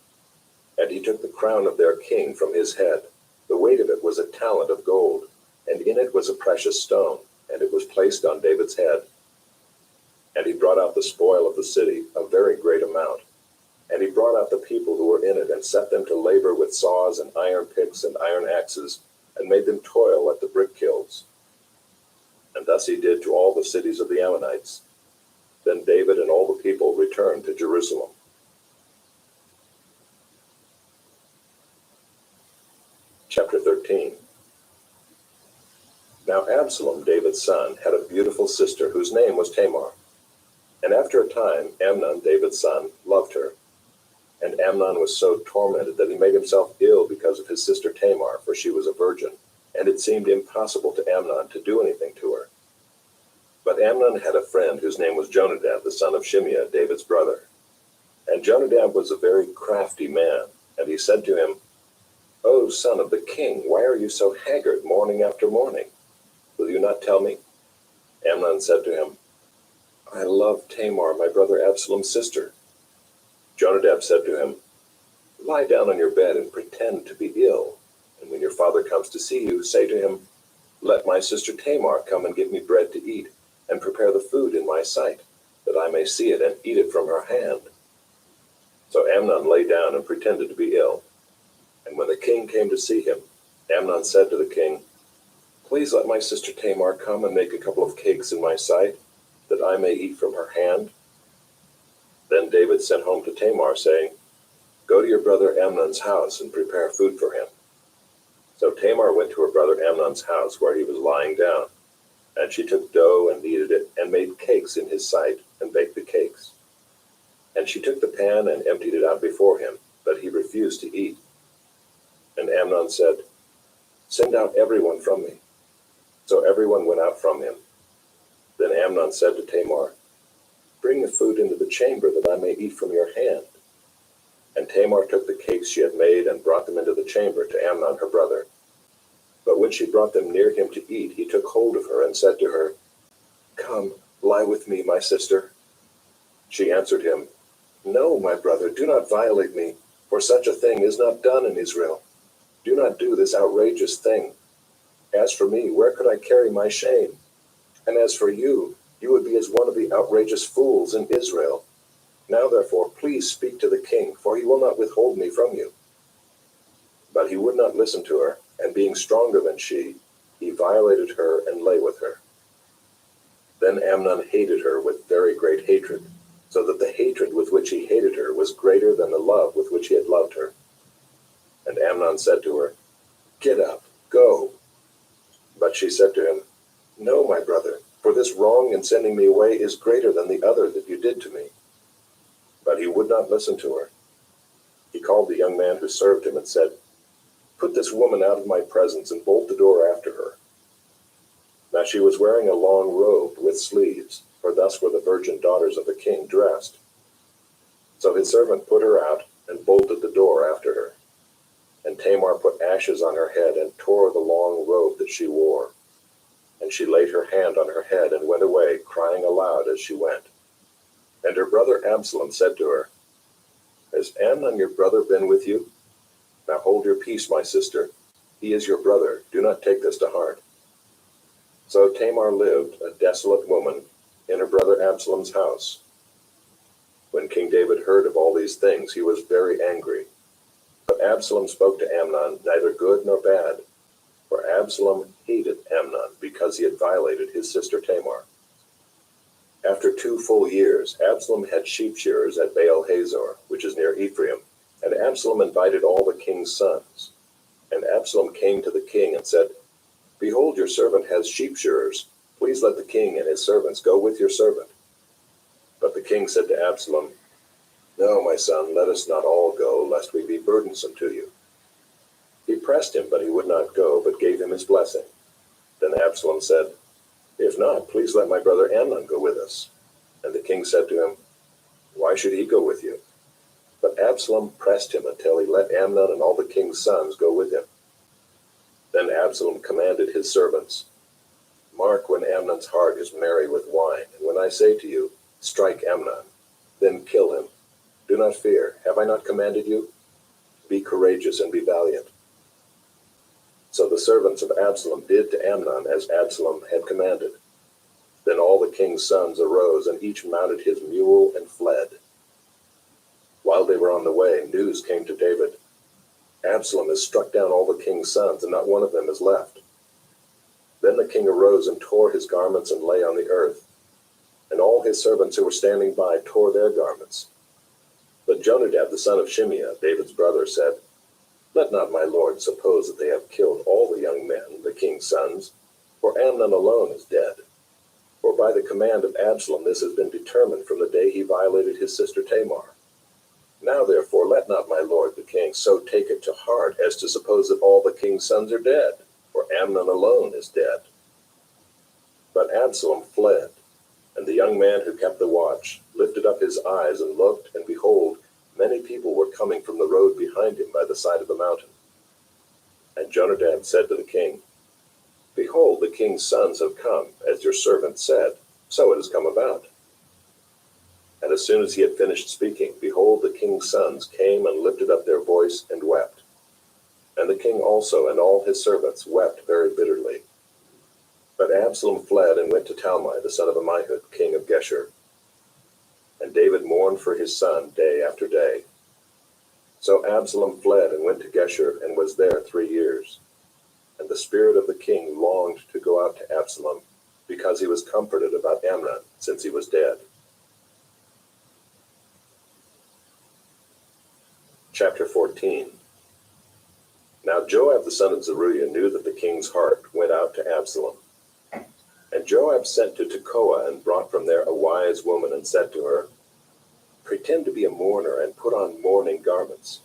And he took the crown of their king from his head. The weight of it was a talent of gold, and in it was a precious stone, and it was placed on David's head. And he brought out the spoil of the city, a very great amount. And he brought out the people who were in it, and set them to labor with saws and iron picks and iron axes, and made them toil at the brick kilns. And thus he did to all the cities of the Ammonites. Then David and all the people returned to Jerusalem. Chapter 13. Now Absalom, David's son, had a beautiful sister whose name was Tamar. And after a time, Amnon, David's son, loved her. And Amnon was so tormented that he made himself ill because of his sister Tamar, for she was a virgin, and it seemed impossible to Amnon to do anything to her. But Amnon had a friend whose name was Jonadab, the son of Shimeah, David's brother. And Jonadab was a very crafty man, and he said to him, "O son of the king, why are you so haggard morning after morning? Will you not tell me?" Amnon said to him, "I love Tamar, my brother Absalom's sister." Jonadab said to him, "Lie down on your bed and pretend to be ill, and when your father comes to see you, say to him, 'Let my sister Tamar come and give me bread to eat, and prepare the food in my sight, that I may see it and eat it from her hand.'" So Amnon lay down and pretended to be ill. And when the king came to see him, Amnon said to the king, "Please let my sister Tamar come and make a couple of cakes in my sight, that I may eat from her hand." Then David sent home to Tamar, saying, "Go to your brother Amnon's house and prepare food for him." So Tamar went to her brother Amnon's house where he was lying down, and she took dough and kneaded it, and made cakes in his sight, and baked the cakes. And she took the pan and emptied it out before him, but he refused to eat. And Amnon said, "Send out everyone from me." So everyone went out from him. Then Amnon said to Tamar, "Bring the food into the chamber, that I may eat from your hand." And Tamar took the cakes she had made and brought them into the chamber to Amnon her brother. But when she brought them near him to eat, he took hold of her and said to her, "Come, lie with me, my sister." She answered him, "No, my brother, do not violate me, for such a thing is not done in Israel. Do not do this outrageous thing. As for me, where could I carry my shame? And as for you, you would be as one of the outrageous fools in Israel. Now therefore, please speak to the king, for he will not withhold me from you." But he would not listen to her, and being stronger than she, he violated her and lay with her. Then Amnon hated her with very great hatred, so that the hatred with which he hated her was greater than the love with which he had loved her. And Amnon said to her, "Get up, go." But she said to him, "No, my brother, for this wrong in sending me away is greater than the other that you did to me." But he would not listen to her. He called the young man who served him and said, "Put this woman out of my presence and bolt the door after her." Now she was wearing a long robe with sleeves, for thus were the virgin daughters of the king dressed. So his servant put her out and bolted the door after her. And Tamar put ashes on her head and tore the long robe that she wore. And she laid her hand on her head and went away, crying aloud as she went. And her brother Absalom said to her, "Has Amnon your brother been with you? Now hold your peace, my sister. He is your brother. Do not take this to heart." So Tamar lived, a desolate woman, in her brother Absalom's house. When King David heard of all these things, he was very angry. But Absalom spoke to Amnon neither good nor bad, for Absalom hated Amnon because he had violated his sister Tamar. After 2 full years, Absalom had sheep shearers at Baal Hazor, which is near Ephraim, and Absalom invited all the king's sons. And Absalom came to the king and said, "Behold, your servant has sheep shearers. Please let the king and his servants go with your servant." But the king said to Absalom, "No, my son, let us not all go, lest we be burdensome to you." He pressed him, but he would not go, but gave him his blessing. Then Absalom said, "If not, please let my brother Amnon go with us." And the king said to him, "Why should he go with you?" But Absalom pressed him until he let Amnon and all the king's sons go with him. Then Absalom commanded his servants, "Mark when Amnon's heart is merry with wine, and when I say to you, 'Strike Amnon,' then kill him. Do not fear. Have I not commanded you? Be courageous and be valiant." So the servants of Absalom did to Amnon as Absalom had commanded. Then all the king's sons arose, and each mounted his mule and fled. While they were on the way, news came to David, "Absalom has struck down all the king's sons, and not one of them is left." Then the king arose and tore his garments and lay on the earth. And all his servants who were standing by tore their garments. But Jonadab the son of Shimeah, David's brother, said, "Let not my lord suppose that they have killed all the young men, the king's sons, for Amnon alone is dead. For by the command of Absalom this has been determined from the day he violated his sister Tamar. Now therefore let not my lord the king so take it to heart as to suppose that all the king's sons are dead, for Amnon alone is dead." But Absalom fled, and the young man who kept the watch lifted up his eyes and looked, and behold, many people were coming from the road behind him by the side of the mountain. And Jonadab said to the king, "Behold, the king's sons have come, as your servant said, so it has come about." And as soon as he had finished speaking, behold, the king's sons came and lifted up their voice and wept. And the king also and all his servants wept very bitterly. But Absalom fled and went to Talmai, the son of Ammihud, king of Geshur. And David mourned for his son day after day. So Absalom fled and went to Geshur and was there 3 years. And the spirit of the king longed to go out to Absalom, because he was comforted about Amnon, since he was dead. Chapter 14. Now Joab the son of Zeruiah knew that the king's heart went out to Absalom. And Joab sent to Tekoa and brought from there a wise woman and said to her, "Pretend to be a mourner and put on mourning garments.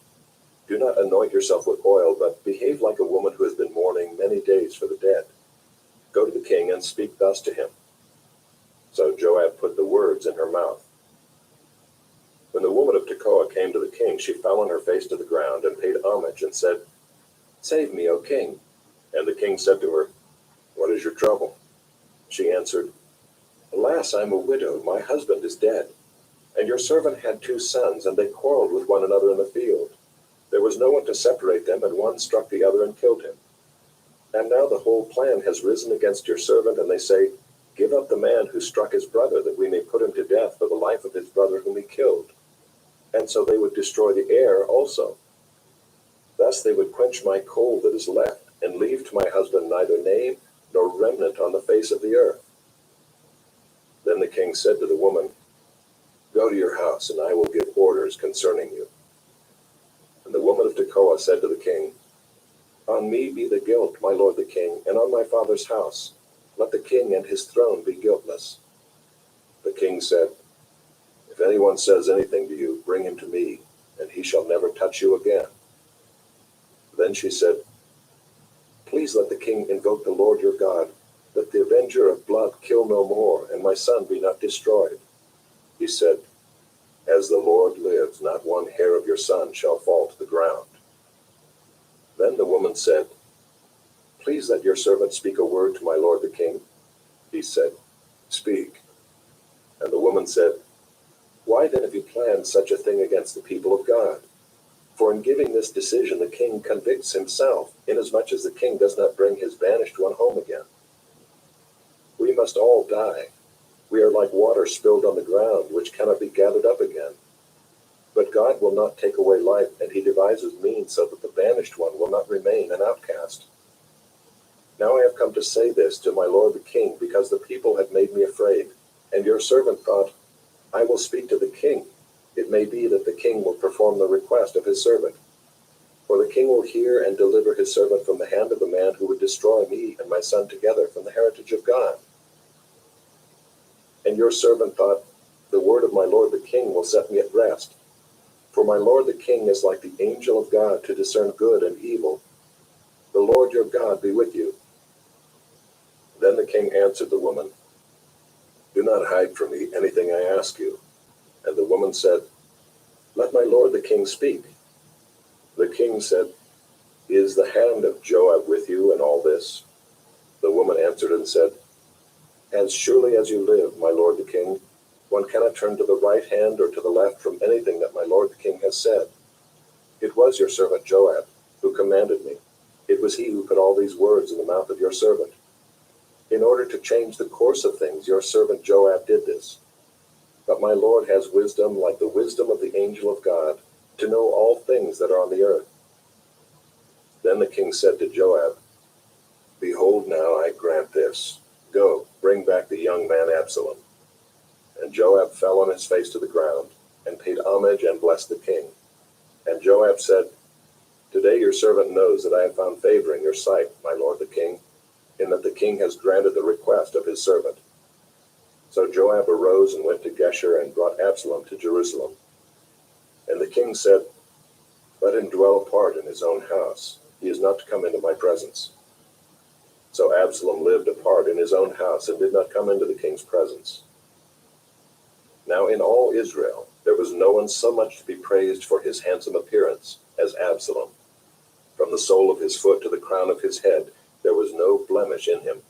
Do not anoint yourself with oil, but behave like a woman who has been mourning many days for the dead. Go to the king and speak thus to him." So Joab put the words in her mouth. When the woman of Tekoa came to the king, she fell on her face to the ground and paid homage and said, "Save me, O king." And the king said to her, "What is your trouble?" She answered, "Alas, I am a widow. My husband is dead. And your servant had 2 sons, and they quarreled with one another in the field. There was no one to separate them, and one struck the other and killed him. And now the whole clan has risen against your servant, and they say, 'Give up the man who struck his brother, that we may put him to death for the life of his brother whom he killed.' And so they would destroy the heir also. Thus they would quench my coal that is left, and leave to my husband neither name nor remnant on the face of the earth." Then the king said to the woman, "Go to to your house, and I will give orders concerning you." And the woman of Tekoa said to the king, "On me be the guilt, my lord the king, and on my father's house. Let the king and his throne be guiltless." The king said, "If anyone says anything to you, bring him to me, and he shall never touch you again." Then she said, "Please let the king invoke the Lord your God, that the avenger of blood kill no more, and my son be not destroyed." He said, "As the Lord lives, not one hair of your son shall fall to the ground." Then the woman said, "Please let your servant speak a word to my lord the king." He said, "Speak." And the woman said, "Why then have you planned such a thing against the people of God? For in giving this decision the king convicts himself, inasmuch as the king does not bring his banished one home again. We must all die. We are like water spilled on the ground, which cannot be gathered up again. But God will not take away life, and he devises means so that the banished one will not remain an outcast. Now I have come to say this to my lord the king, because the people have made me afraid, and your servant thought, I will speak to the king. It may be that the king will perform the request of his servant. For the king will hear and deliver his servant from the hand of the man who would destroy me and my son together from the heritage of God. And your servant thought, the word of my lord the king will set me at rest. For my lord the king is like the angel of God to discern good and evil. The Lord your God be with you." Then the king answered the woman, "Do not hide from me anything I ask you." And the woman said, "Let my lord the king speak." The king said, "Is the hand of Joab with you in all this?" The woman answered and said, "As surely as you live, my lord the king, one cannot turn to the right hand or to the left from anything that my lord the king has said. It was your servant Joab who commanded me. It was he who put all these words in the mouth of your servant. In order to change the course of things, your servant Joab did this. But my lord has wisdom like the wisdom of the angel of God, to know all things that are on the earth." Then the king said to Joab, "Behold, now I grant this. Go, bring back the young man Absalom." And Joab fell on his face to the ground, and paid homage and blessed the king. And Joab said, "Today your servant knows that I have found favor in your sight, my lord the king, in that the king has granted the request of his servant." So Joab arose and went to Geshur and brought Absalom to Jerusalem. And the king said, "Let him dwell apart in his own house. He is not to come into my presence." So Absalom lived apart in his own house and did not come into the king's presence. Now in all Israel there was no one so much to be praised for his handsome appearance as Absalom. From the sole of his foot to the crown of his head there was no blemish in him.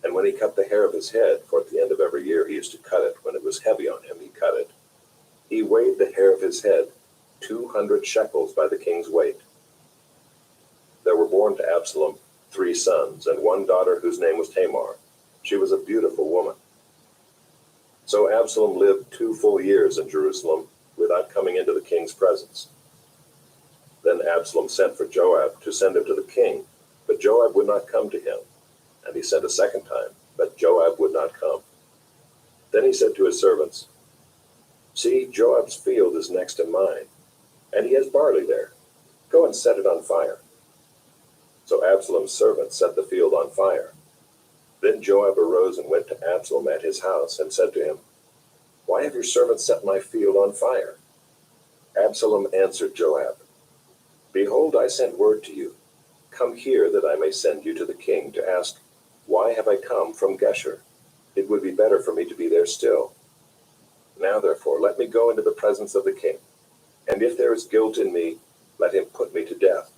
And when he cut the hair of his head, for at the end of every year he used to cut it, when it was heavy on him he cut it, he weighed the hair of his head 200 shekels by the king's weight. There were born to Absalom 3 sons, and 1 daughter whose name was Tamar. She was a beautiful woman. So Absalom lived 2 full years in Jerusalem without coming into the king's presence. Then Absalom sent for Joab to send him to the king, but Joab would not come to him. And he sent a second time, but Joab would not come. Then he said to his servants, "See, Joab's field is next to mine, and he has barley there. Go and set it on fire." So Absalom's servants set the field on fire. Then Joab arose and went to Absalom at his house and said to him, "Why have your servants set my field on fire?" Absalom answered Joab, "Behold, I sent word to you. Come here that I may send you to the king to ask, why have I come from Geshur? It would be better for me to be there still. Now therefore let me go into the presence of the king, and if there is guilt in me, let him put me to death."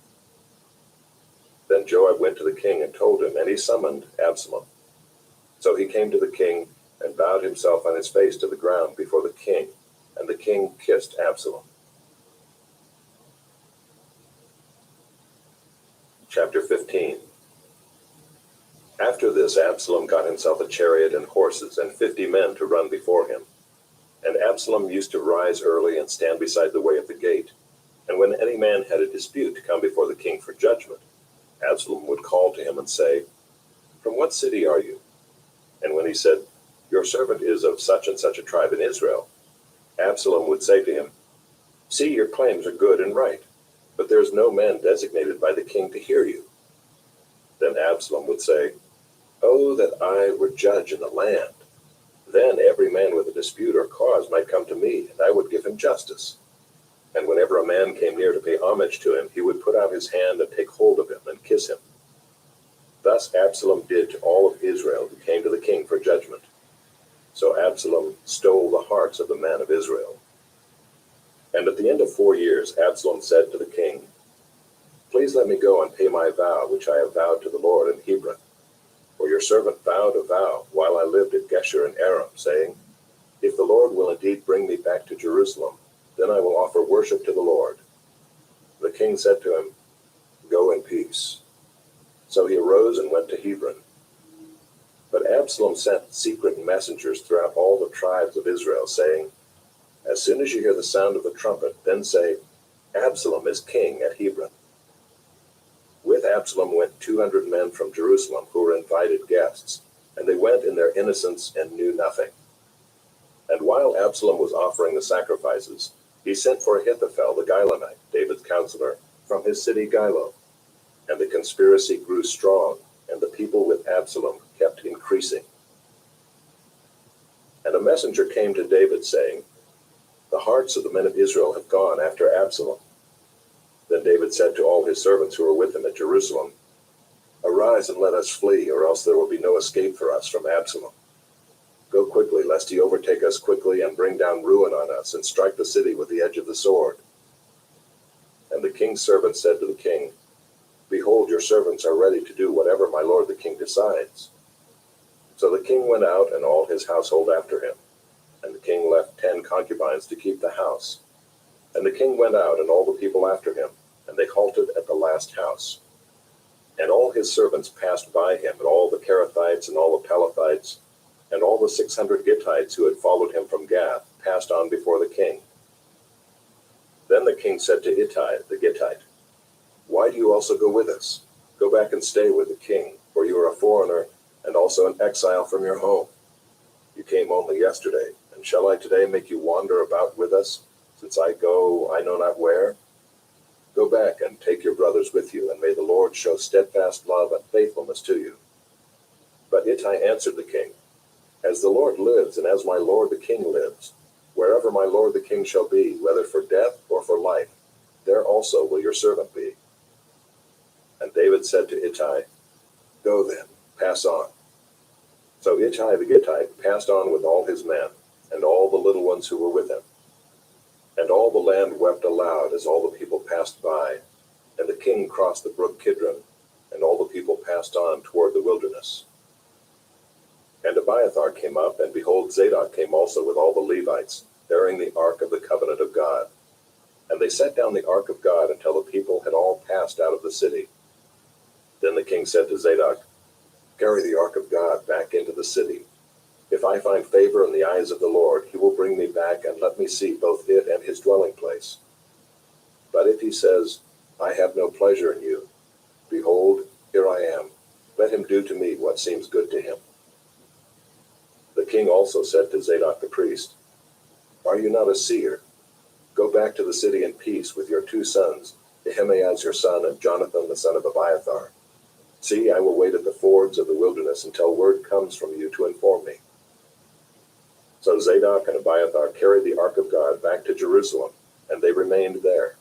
Then Joab went to the king and told him, and he summoned Absalom. So he came to the king and bowed himself on his face to the ground before the king, and the king kissed Absalom. Chapter 15. After this Absalom got himself a chariot and horses and 50 men to run before him. And Absalom used to rise early and stand beside the way of the gate. And when any man had a dispute to come before the king for judgment, Absalom would call to him and say, "From what city are you?" And when he said, "Your servant is of such and such a tribe in Israel," Absalom would say to him, "See, your claims are good and right, but there is no man designated by the king to hear you." Then Absalom would say, "Oh, that I were judge in the land! Then every man with a dispute or cause might come to me, and I would give him justice." And whenever a man came near to pay homage to him, he would put out his hand and take hold of him and kiss him. Thus Absalom did to all of Israel who came to the king for judgment. So Absalom stole the hearts of the men of Israel. And at the end of 4 years, Absalom said to the king, "Please let me go and pay my vow, which I have vowed to the Lord in Hebron. For your servant vowed a vow while I lived at Geshur in Aram, saying, 'If the Lord will indeed bring me back to Jerusalem, then I will offer worship to the Lord.'" The king said to him, "Go in peace." So he arose and went to Hebron. But Absalom sent secret messengers throughout all the tribes of Israel, saying, "As soon as you hear the sound of the trumpet, then say, 'Absalom is king at Hebron.'" With Absalom went 200 men from Jerusalem who were invited guests, and they went in their innocence and knew nothing. And while Absalom was offering the sacrifices, he sent for Ahithophel the Gilonite, David's counselor, from his city Gilo. And the conspiracy grew strong, and the people with Absalom kept increasing. And a messenger came to David, saying, "The hearts of the men of Israel have gone after Absalom." Then David said to all his servants who were with him at Jerusalem, "Arise and let us flee, or else there will be no escape for us from Absalom. Go quickly, lest he overtake us quickly and bring down ruin on us, and strike the city with the edge of the sword." And the king's servants said to the king, "Behold, your servants are ready to do whatever my lord the king decides." So the king went out, and all his household after him. And the king left 10 concubines to keep the house. And the king went out, and all the people after him, and they halted at the last house. And all his servants passed by him, and all the Kerethites, and all the Pelethites, and all the 600 Gittites who had followed him from Gath passed on before the king. Then the king said to Ittai the Gittite, "Why do you also go with us? Go back and stay with the king, for you are a foreigner and also an exile from your home. You came only yesterday, and shall I today make you wander about with us, since I go I know not where? Go back and take your brothers with you, and may the Lord show steadfast love and faithfulness to you." But Ittai answered the king, "As the Lord lives, and as my lord the king lives, wherever my lord the king shall be, whether for death or for life, there also will your servant be." And David said to Ittai, "Go then, pass on." So Ittai the Gittite passed on with all his men, and all the little ones who were with him. And all the land wept aloud as all the people passed by, and the king crossed the brook Kidron, and all the people passed on toward the wilderness. And Abiathar came up, and behold, Zadok came also with all the Levites, bearing the ark of the covenant of God. And they set down the ark of God until the people had all passed out of the city. Then the king said to Zadok, "Carry the ark of God back into the city. If I find favor in the eyes of the Lord, he will bring me back and let me see both it and his dwelling place. But if he says, 'I have no pleasure in you,' behold, here I am. Let him do to me what seems good to him." The king also said to Zadok the priest, "Are you not a seer? Go back to the city in peace with your 2 sons, Ahimaaz your son and Jonathan the son of Abiathar. See, I will wait at the fords of the wilderness until word comes from you to inform me." So Zadok and Abiathar carried the ark of God back to Jerusalem, and they remained there.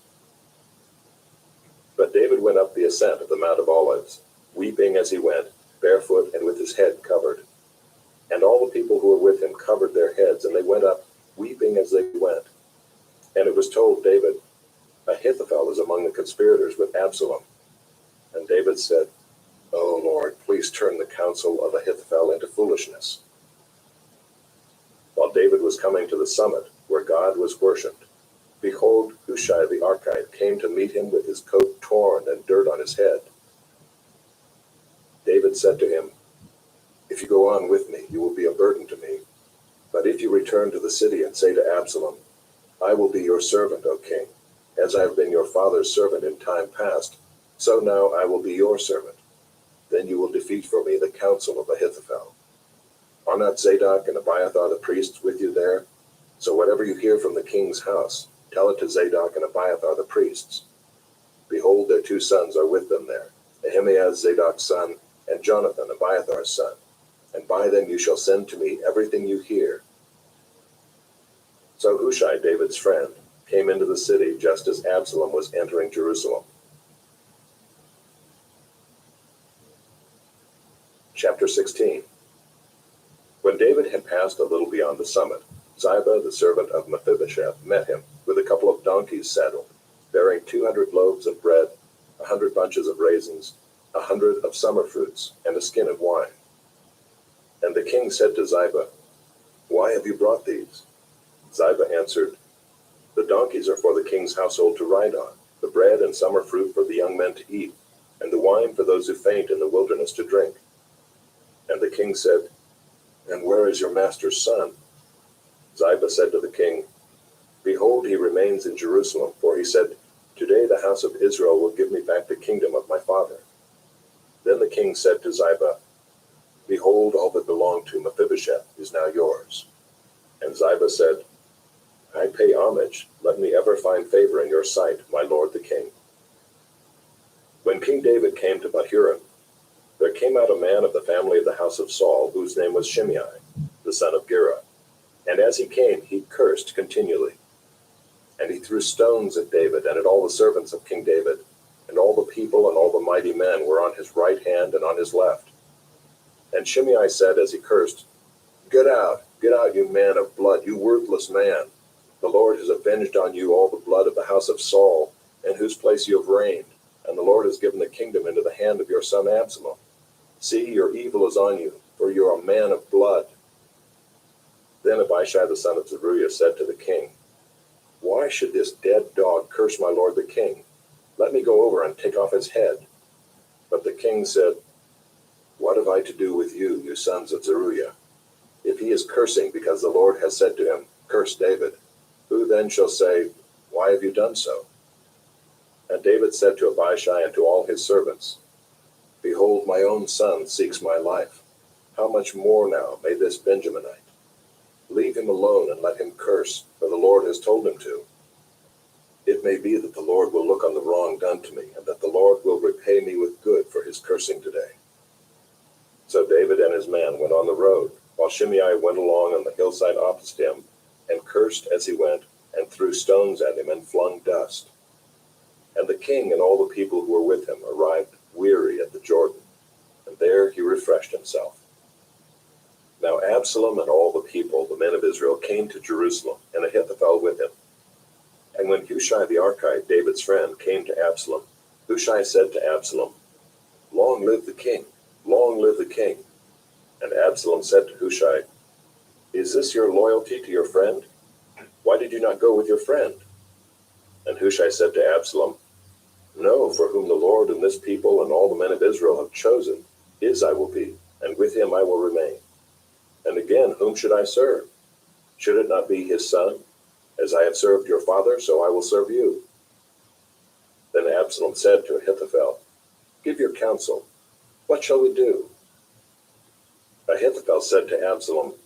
But David went up the ascent of the Mount of Olives, weeping as he went, barefoot and with his head covered. And all the people who were with him covered their heads, and they went up, weeping as they went. And it was told David, "Ahithophel is among the conspirators with Absalom." And David said, "O Lord, please turn the counsel of Ahithophel into foolishness." While David was coming to the summit, where God was worshipped, behold, Hushai the Archite came to meet him with his coat torn and dirt on his head. David said to him, "If you go on with me, you will be a burden to me. But if you return to the city and say to Absalom, 'I will be your servant, O king, as I have been your father's servant in time past, so now I will be your servant,' then you will defeat for me the counsel of Ahithophel. Are not Zadok and Abiathar the priests with you there? So whatever you hear from the king's house, tell it to Zadok and Abiathar the priests. Behold, their 2 sons are with them there, Ahimaaz Zadok's son, and Jonathan Abiathar's son. And by them you shall send to me everything you hear. So Hushai, David's friend, came into the city just as Absalom was entering Jerusalem. Chapter 16. When David had passed a little beyond the summit, Ziba, the servant of Mephibosheth, met him with a couple of donkeys saddled, bearing 200 loaves of bread, 100 bunches of raisins, 100 of summer fruits, and a skin of wine. And the king said to Ziba, "Why have you brought these?" Ziba answered, "The donkeys are for the king's household to ride on, the bread and summer fruit for the young men to eat, and the wine for those who faint in the wilderness to drink." And the king said, "And where is your master's son?" Ziba said to the king, "Behold, he remains in Jerusalem, for he said, 'Today the house of Israel will give me back the kingdom of my father.'" Then the king said to Ziba, "Behold, all that belonged to Mephibosheth is now yours." And Ziba said, "I pay homage. Let me ever find favor in your sight, my lord the king." When King David came to Bahurim, there came out a man of the family of the house of Saul, whose name was Shimei, the son of Gera. And as he came, he cursed continually. And he threw stones at David and at all the servants of King David, and all the people and all the mighty men were on his right hand and on his left. And Shimei said as he cursed, get out, you man of blood, you worthless man. The Lord has avenged on you all the blood of the house of Saul, in whose place you have reigned, and the Lord has given the kingdom into the hand of your son Absalom. See, your evil is on you, for you are a man of blood." Then Abishai the son of Zeruiah said to the king, "Why should this dead dog curse my lord the king? Let me go over and take off his head." But the king said, "What have I to do with you, you sons of Zeruiah? If he is cursing because the Lord has said to him, 'Curse David,' who then shall say, 'Why have you done so?'" And David said to Abishai and to all his servants, "Behold, my own son seeks my life. How much more now may this Benjaminite? Leave him alone and let him curse, for the Lord has told him to. It may be that the Lord will look on the wrong done to me, and that the Lord will repay me with good for his cursing today." So David and his men went on the road, while Shimei went along on the hillside opposite him, and cursed as he went, and threw stones at him and flung dust. And the king and all the people who were with him arrived weary at the Jordan, and there he refreshed himself. Now Absalom and all the people, the men of Israel, came to Jerusalem, and Ahithophel with him. And when Hushai the Archite, David's friend, came to Absalom, Hushai said to Absalom, "Long live the king! Long live the king!" And Absalom said to Hushai, "Is this your loyalty to your friend? Why did you not go with your friend?" And Hushai said to Absalom, "No, for whom the Lord and this people and all the men of Israel have chosen, his I will be, and with him I will remain. And again, whom should I serve? Should it not be his son? As I have served your father, so I will serve you." Then Absalom said to Ahithophel, "Give your counsel. What shall we do?" Ahithophel said to Absalom,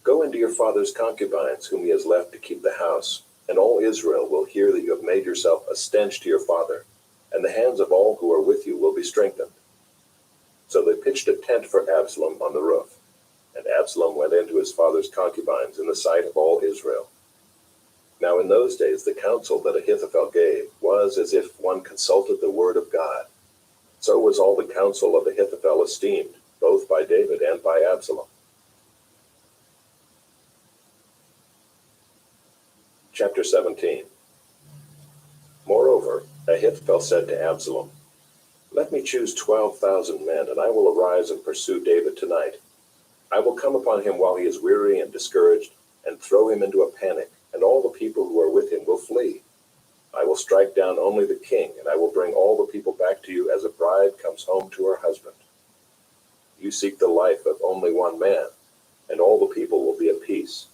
"Go into your father's concubines, whom he has left to keep the house, and all Israel will hear that you have made yourself a stench to your father, and the hands of all who are with you will be strengthened." So they pitched a tent for Absalom on the roof, and Absalom went into his father's concubines in the sight of all Israel. Now in those days the counsel that Ahithophel gave was as if one consulted the word of God. So was all the counsel of Ahithophel esteemed, both by David and by Absalom. Chapter 17. Moreover, Ahithophel said to Absalom, "Let me choose 12,000 men, and I will arise and pursue David tonight. I will come upon him while he is weary and discouraged, and throw him into a panic, and all the people who are with him will flee. I will strike down only the king, and I will bring all the people back to you as a bride comes home to her husband. You seek the life of only one man, and all the people will be at peace."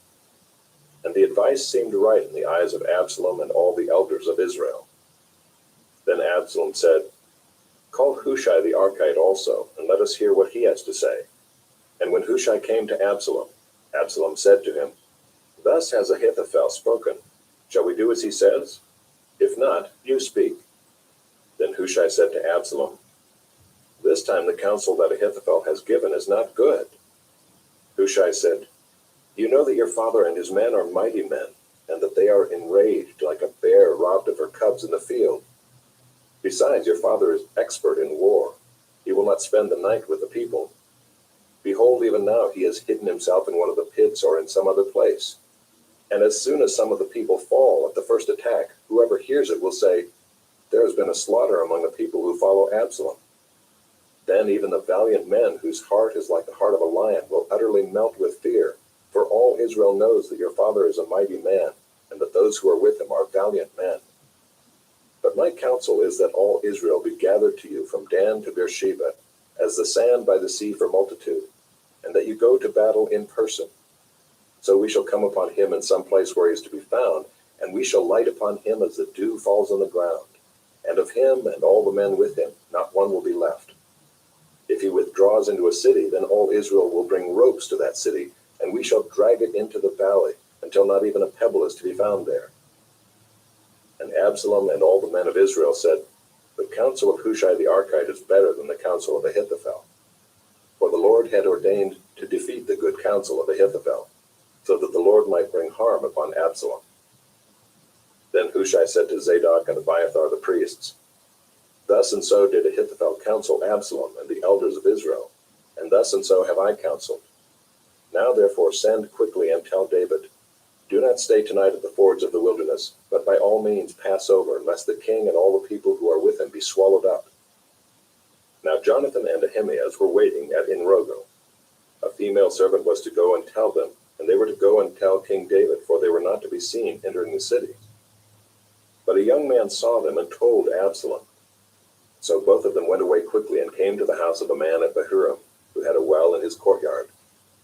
And the advice seemed right in the eyes of Absalom and all the elders of Israel. Then Absalom said, "Call Hushai the Archite also, and let us hear what he has to say." And when Hushai came to Absalom, Absalom said to him, Thus has Ahithophel spoken. Shall we do as he says? If not, you speak. Then Hushai said to Absalom, This time the counsel that Ahithophel has given is not good. Hushai said, You know that your father and his men are mighty men, and that they are enraged like a bear robbed of her cubs in the field. Besides, your father is expert in war. He will not spend the night with the people. Behold, even now he has hidden himself in one of the pits or in some other place. And as soon as some of the people fall at the first attack, whoever hears it will say, There has been a slaughter among the people who follow Absalom. Then even the valiant men whose heart is like the heart of a lion will utterly melt with fear, for all Israel knows that your father is a mighty man, and that those who are with him are valiant men. But my counsel is that all Israel be gathered to you from Dan to Beersheba, as the sand by the sea for multitude, and that you go to battle in person. So we shall come upon him in some place where he is to be found, and we shall light upon him as the dew falls on the ground. And of him and all the men with him, not one will be left. If he withdraws into a city, then all Israel will bring ropes to that city, and we shall drag it into the valley, until not even a pebble is to be found there. And Absalom and all the men of Israel said, The counsel of Hushai the Archite is better than the counsel of Ahithophel. For the Lord had ordained to defeat the good counsel of Ahithophel, so that the Lord might bring harm upon Absalom. Then Hushai said to Zadok and Abiathar the priests, Thus and so did Ahithophel counsel Absalom and the elders of Israel, and thus and so have I counseled. Now therefore send quickly and tell David, Do not stay tonight at the fords of the wilderness, but by all means pass over, lest the king and all the people who are with him be swallowed up. Now Jonathan and Ahimaaz were waiting at Enrogel. A female servant was to go and tell them, and they were to go and tell King David, for they were not to be seen entering the city. But a young man saw them and told Absalom. So both of them went away quickly and came to the house of a man at Bahurim, who had a well in his courtyard,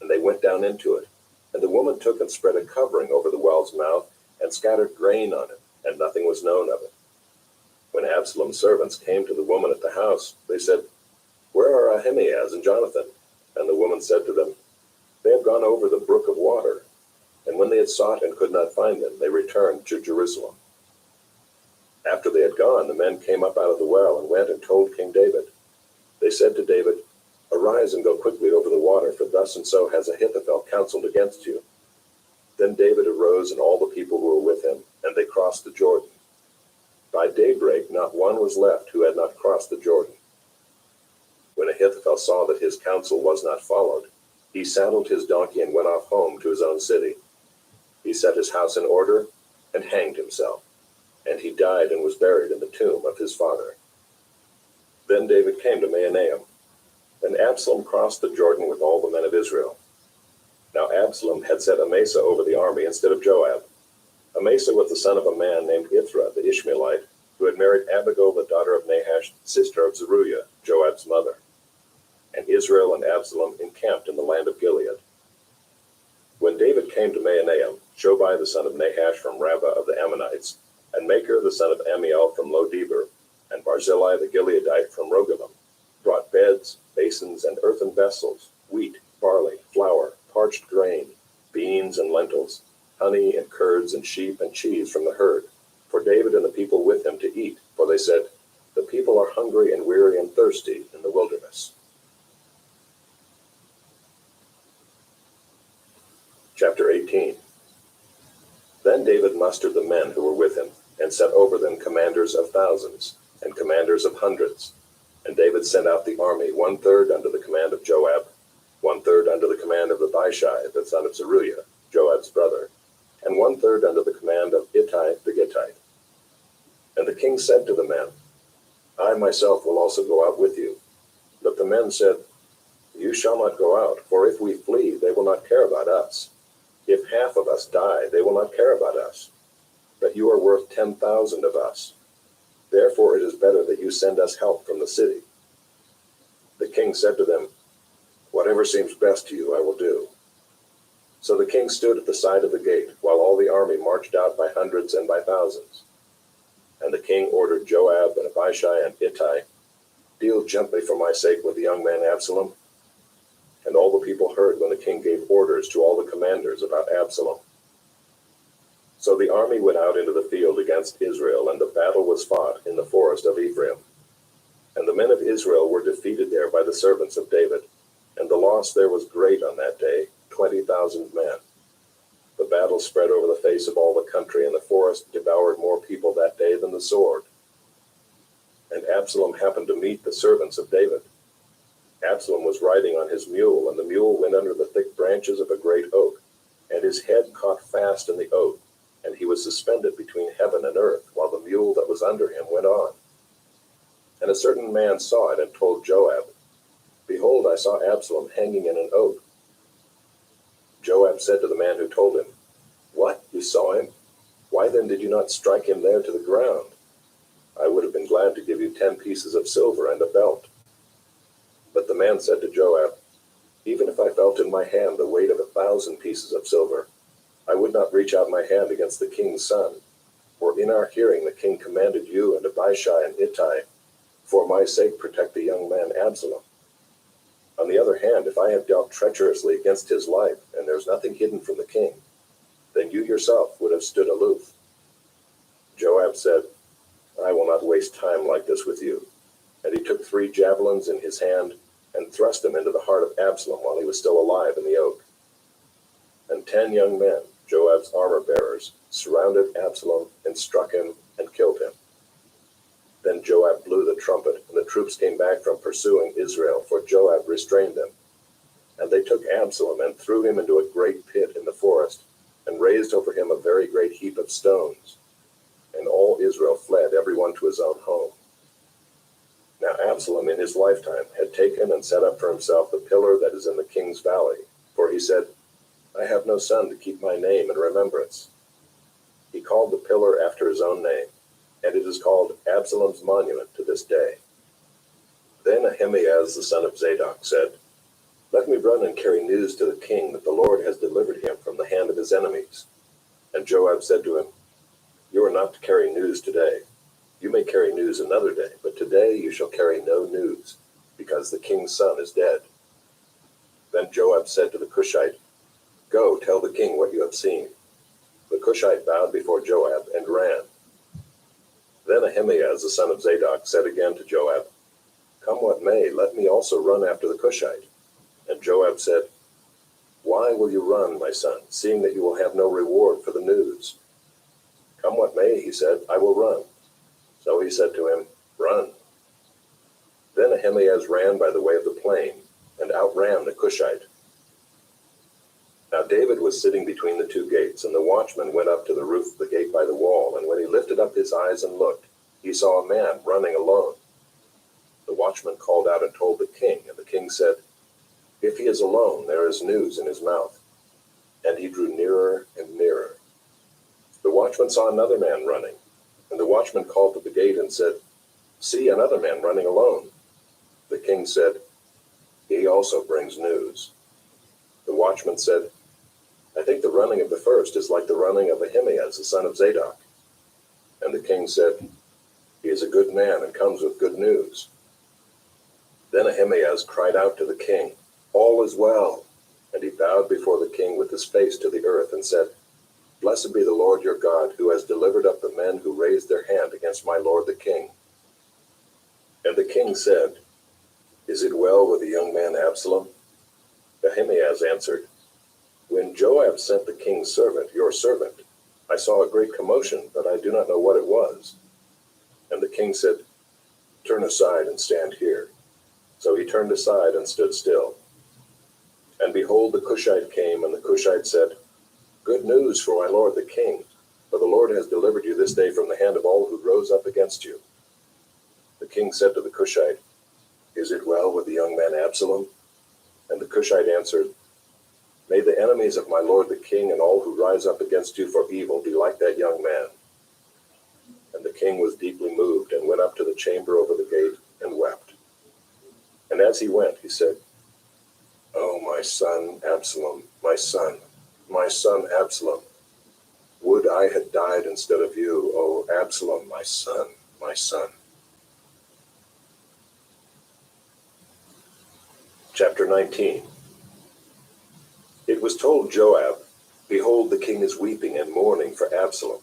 and they went down into it. And the woman took and spread a covering over the well's mouth, and scattered grain on it, and nothing was known of it. When Absalom's servants came to the woman at the house, they said, Where are Ahimaaz and Jonathan? And the woman said to them, They have gone over the brook of water. And when they had sought and could not find them, they returned to Jerusalem. After they had gone, the men came up out of the well and went and told King David. They said to David, Arise and go quickly over the water, for thus and so has Ahithophel counseled against you. Then David arose and all the people who were with him, and they crossed the Jordan. By daybreak not one was left who had not crossed the Jordan. When Ahithophel saw that his counsel was not followed, he saddled his donkey and went off home to his own city. He set his house in order and hanged himself, and he died and was buried in the tomb of his father. Then David came to Mahanaim, and Absalom crossed the Jordan with all the men of Israel. Now Absalom had set Amasa over the army instead of Joab. Amasa was the son of a man named Ithra the Ishmaelite, who had married Abigail the daughter of Nahash, sister of Zeruiah, Joab's mother. And Israel and Absalom encamped in the land of Gilead. When David came to Mahanaim, Shobai the son of Nahash from Rabbah of the Ammonites, and Machir the son of Ammiel from Lo-debar, and Barzillai the Gileadite from Rogelim, brought beds, basins, and earthen vessels, wheat, barley, flour, parched grain, beans and lentils, honey and curds and sheep and cheese from the herd, for David and the people with him to eat, for they said, The people are hungry and weary and thirsty in the wilderness. Chapter 18. Then David mustered the men who were with him, and set over them commanders of thousands, and commanders of hundreds. And David sent out the army 1/3 under the command of Joab, 1/3 under the command of Abishai the son of Zeruiah, Joab's brother, and 1/3 under the command of Ittai the Gittite. And the king said to the men, I myself will also go out with you. But the men said, You shall not go out, for if we flee, they will not care about us. If half of us die, they will not care about us. But you are worth 10,000 of us. Therefore it is better that you send us help from the city. The king said to them, Whatever seems best to you, I will do. So the king stood at the side of the gate, while all the army marched out by hundreds and by thousands. And the king ordered Joab and Abishai and Ittai, Deal gently for my sake with the young man Absalom. And all the people heard when the king gave orders to all the commanders about Absalom. So the army went out into the field against Israel, and the battle was fought in the forest of Ephraim. And the men of Israel were defeated there by the servants of David, and the loss there was great on that day, 20,000 men. The battle spread over the face of all the country, and the forest devoured more people that day than the sword. And Absalom happened to meet the servants of David. Absalom was riding on his mule, and the mule went under the thick branches of a great oak, and his head caught fast in the oak, and he was suspended between heaven and earth, while the mule that was under him went on. And a certain man saw it and told Joab, Behold, I saw Absalom hanging in an oak. Joab said to the man who told him, What, you saw him? Why then did you not strike him there to the ground? I would have been glad to give you 10 pieces of silver and a belt. But the man said to Joab, Even if I felt in my hand the weight of 1,000 pieces of silver, I would not reach out my hand against the king's son. For in our hearing the king commanded you and Abishai and Ittai, For my sake protect the young man Absalom. On the other hand, if I have dealt treacherously against his life, and there's nothing hidden from the king, then you yourself would have stood aloof. Joab said, I will not waste time like this with you. And he took 3 javelins in his hand and thrust them into the heart of Absalom while he was still alive in the oak. And 10 young men, Joab's armor-bearers, surrounded Absalom and struck him and killed him. Then Joab blew the trumpet, and the troops came back from pursuing Israel, for Joab restrained them. And they took Absalom and threw him into a great pit in the forest, and raised over him a very great heap of stones. And all Israel fled, every one to his own home. Now Absalom in his lifetime had taken and set up for himself the pillar that is in the king's valley, for he said, I have no son to keep my name in remembrance. He called the pillar after his own name, and it is called Absalom's monument to this day. Then Ahimaaz the son of Zadok said, Let me run and carry news to the king that the Lord has delivered him from the hand of his enemies. And Joab said to him, You are not to carry news today. You may carry news another day, but today you shall carry no news, because the king's son is dead. Then Joab said to the Cushite, Go, tell the king what you have seen. The Cushite bowed before Joab and ran. Then Ahimaaz the son of Zadok said again to Joab, Come what may, let me also run after the Cushite. And Joab said, Why will you run, my son, seeing that you will have no reward for the news? Come what may, he said, I will run. So he said to him, Run. Then Ahimaaz ran by the way of the plain, and outran the Cushite. Now David was sitting between the 2 gates, and the watchman went up to the roof of the gate by the wall, and when he lifted up his eyes and looked, he saw a man running alone. The watchman called out and told the king, and the king said, If he is alone, there is news in his mouth. And he drew nearer and nearer. The watchman saw another man running, and the watchman called to the gate and said, See, another man running alone. The king said, He also brings news. The watchman said, I think the running of the first is like the running of Ahimaaz the son of Zadok. And the king said, He is a good man and comes with good news. Then Ahimaaz cried out to the king, All is well. And he bowed before the king with his face to the earth and said, Blessed be the Lord your God, who has delivered up the men who raised their hand against my lord the king. And the king said, Is it well with the young man Absalom? Ahimaaz answered, When Joab sent the king's servant, your servant, I saw a great commotion, but I do not know what it was. And the king said, Turn aside and stand here. So he turned aside and stood still. And behold, the Cushite came, and the Cushite said, Good news for my lord the king, for the Lord has delivered you this day from the hand of all who rose up against you. The king said to the Cushite, Is it well with the young man Absalom? And the Cushite answered, May the enemies of my lord the king and all who rise up against you for evil be like that young man. And the king was deeply moved and went up to the chamber over the gate and wept. And as he went, he said, Oh, my son Absalom, my son Absalom, would I had died instead of you, O Absalom, my son, my son. Chapter 19. It was told Joab, Behold, the king is weeping and mourning for Absalom.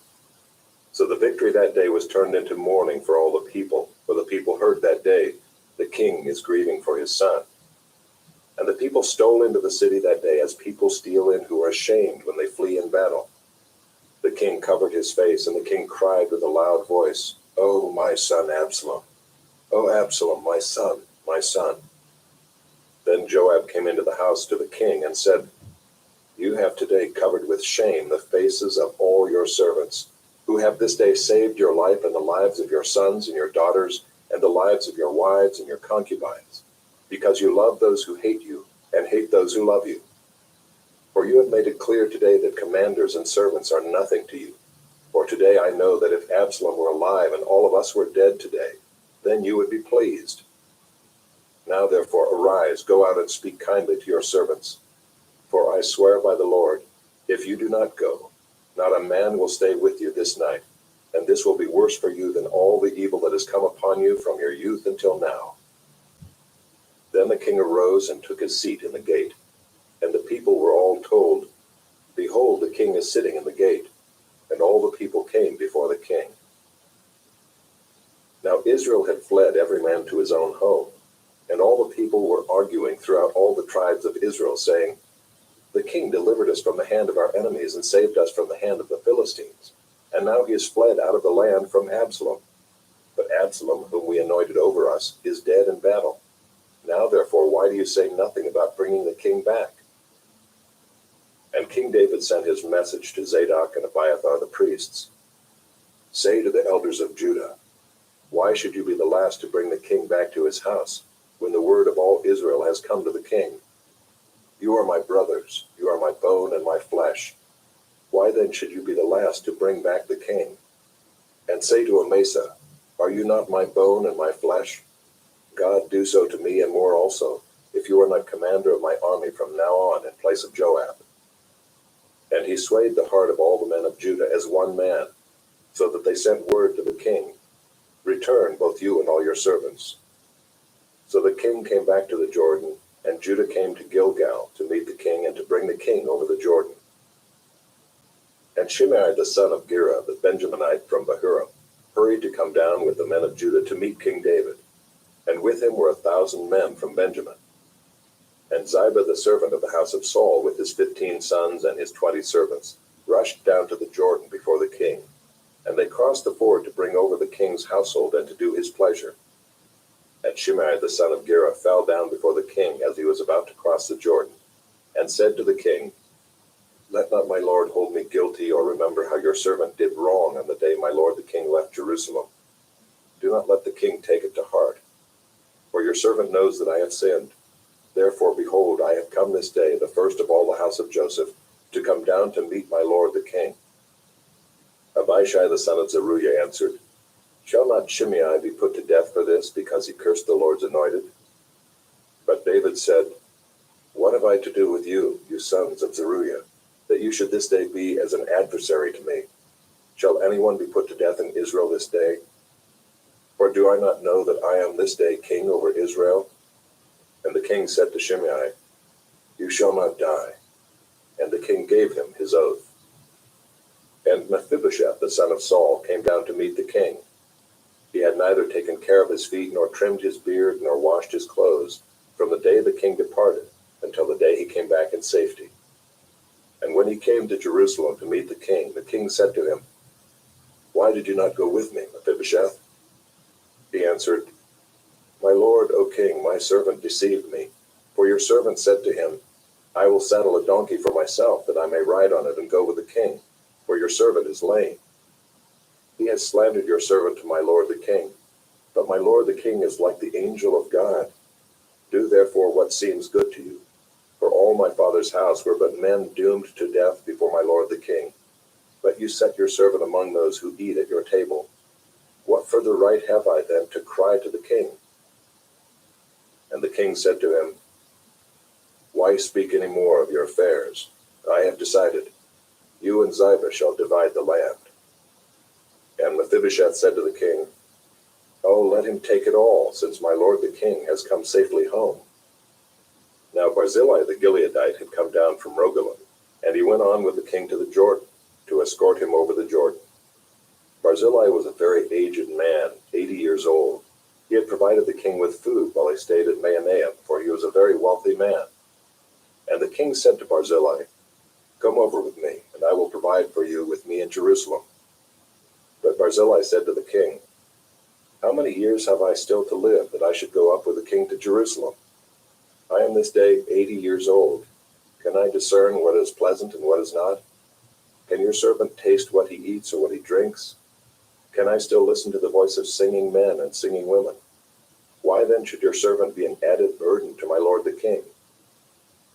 So the victory that day was turned into mourning for all the people, for the people heard that day, the king is grieving for his son. And the people stole into the city that day as people steal in who are ashamed when they flee in battle. The king covered his face, and the king cried with a loud voice, "Oh, my son Absalom! Oh, Absalom, my son, my son!" Then Joab came into the house to the king and said, "You have today covered with shame the faces of all your servants, who have this day saved your life and the lives of your sons and your daughters, and the lives of your wives and your concubines, because you love those who hate you and hate those who love you. For you have made it clear today that commanders and servants are nothing to you. For today I know that if Absalom were alive and all of us were dead today, then you would be pleased. Now therefore arise, go out and speak kindly to your servants. For I swear by the Lord, if you do not go, not a man will stay with you this night, and this will be worse for you than all the evil that has come upon you from your youth until now." Then the king arose and took his seat in the gate, and the people were all told, "Behold, the king is sitting in the gate." And all the people came before the king. Now Israel had fled every man to his own home, and all the people were arguing throughout all the tribes of Israel, saying, "The king delivered us from the hand of our enemies and saved us from the hand of the Philistines. And now he has fled out of the land from Absalom. But Absalom, whom we anointed over us, is dead in battle. Now therefore, why do you say nothing about bringing the king back?" And King David sent his message to Zadok and Abiathar the priests. "Say to the elders of Judah, why should you be the last to bring the king back to his house, when the word of all Israel has come to the king? You are my brothers, you are my bone and my flesh. Why then should you be the last to bring back the king? And say to Amasa, are you not my bone and my flesh? God do so to me and more also, if you are not commander of my army from now on in place of Joab." And he swayed the heart of all the men of Judah as one man, so that they sent word to the king, "Return, both you and all your servants." So the king came back to the Jordan, and Judah came to Gilgal to meet the king and to bring the king over the Jordan. And Shimei the son of Gera, the Benjaminite from Bahurim, hurried to come down with the men of Judah to meet King David, and with him were 1,000 men from Benjamin. And Ziba the servant of the house of Saul, with his 15 sons and his 20 servants, rushed down to the Jordan before the king, and they crossed the ford to bring over the king's household and to do his pleasure. And Shimei the son of Gera fell down before the king as he was about to cross the Jordan, and said to the king, "Let not my lord hold me guilty, or remember how your servant did wrong on the day my lord the king left Jerusalem. Do not let the king take it to heart, for your servant knows that I have sinned. Therefore, behold, I have come this day, the first of all the house of Joseph, to come down to meet my lord the king." Abishai the son of Zeruiah answered, "Shall not Shimei be put to death for this, because he cursed the Lord's anointed?" But David said, "What have I to do with you, you sons of Zeruiah, that you should this day be as an adversary to me? Shall anyone be put to death in Israel this day? Or do I not know that I am this day king over Israel?" And the king said to Shimei, "You shall not die." And the king gave him his oath. And Mephibosheth the son of Saul came down to meet the king. He had neither taken care of his feet, nor trimmed his beard, nor washed his clothes, from the day the king departed until the day he came back in safety. And when he came to Jerusalem to meet the king said to him, "Why did you not go with me, Mephibosheth?" He answered, "My lord, O king, my servant deceived me. For your servant said to him, I will saddle a donkey for myself, that I may ride on it and go with the king, for your servant is lame. He has slandered your servant to my lord the king. But my lord the king is like the angel of God. Do therefore what seems good to you. For all my father's house were but men doomed to death before my lord the king. But you set your servant among those who eat at your table. What further right have I then to cry to the king?" And the king said to him, "Why speak any more of your affairs? I have decided. You and Ziba shall divide the land." And Mephibosheth said to the king, "Oh, let him take it all, since my lord the king has come safely home." Now Barzillai the Gileadite had come down from Rogelim, And he went on with the king to the Jordan, to escort him over the Jordan. Barzillai was a very aged man, 80 years old. He had provided the king with food while he stayed at Mahanaim, for he was a very wealthy man. And the king said to Barzillai, "Come over with me, and I will provide for you with me in Jerusalem." But Barzillai said to the king, "How many years have I still to live, that I should go up with the king to Jerusalem? I am this day 80 years old. Can I discern what is pleasant and what is not? Can your servant taste what he eats or what he drinks? Can I still listen to the voice of singing men and singing women? Why then should your servant be an added burden to my lord the king?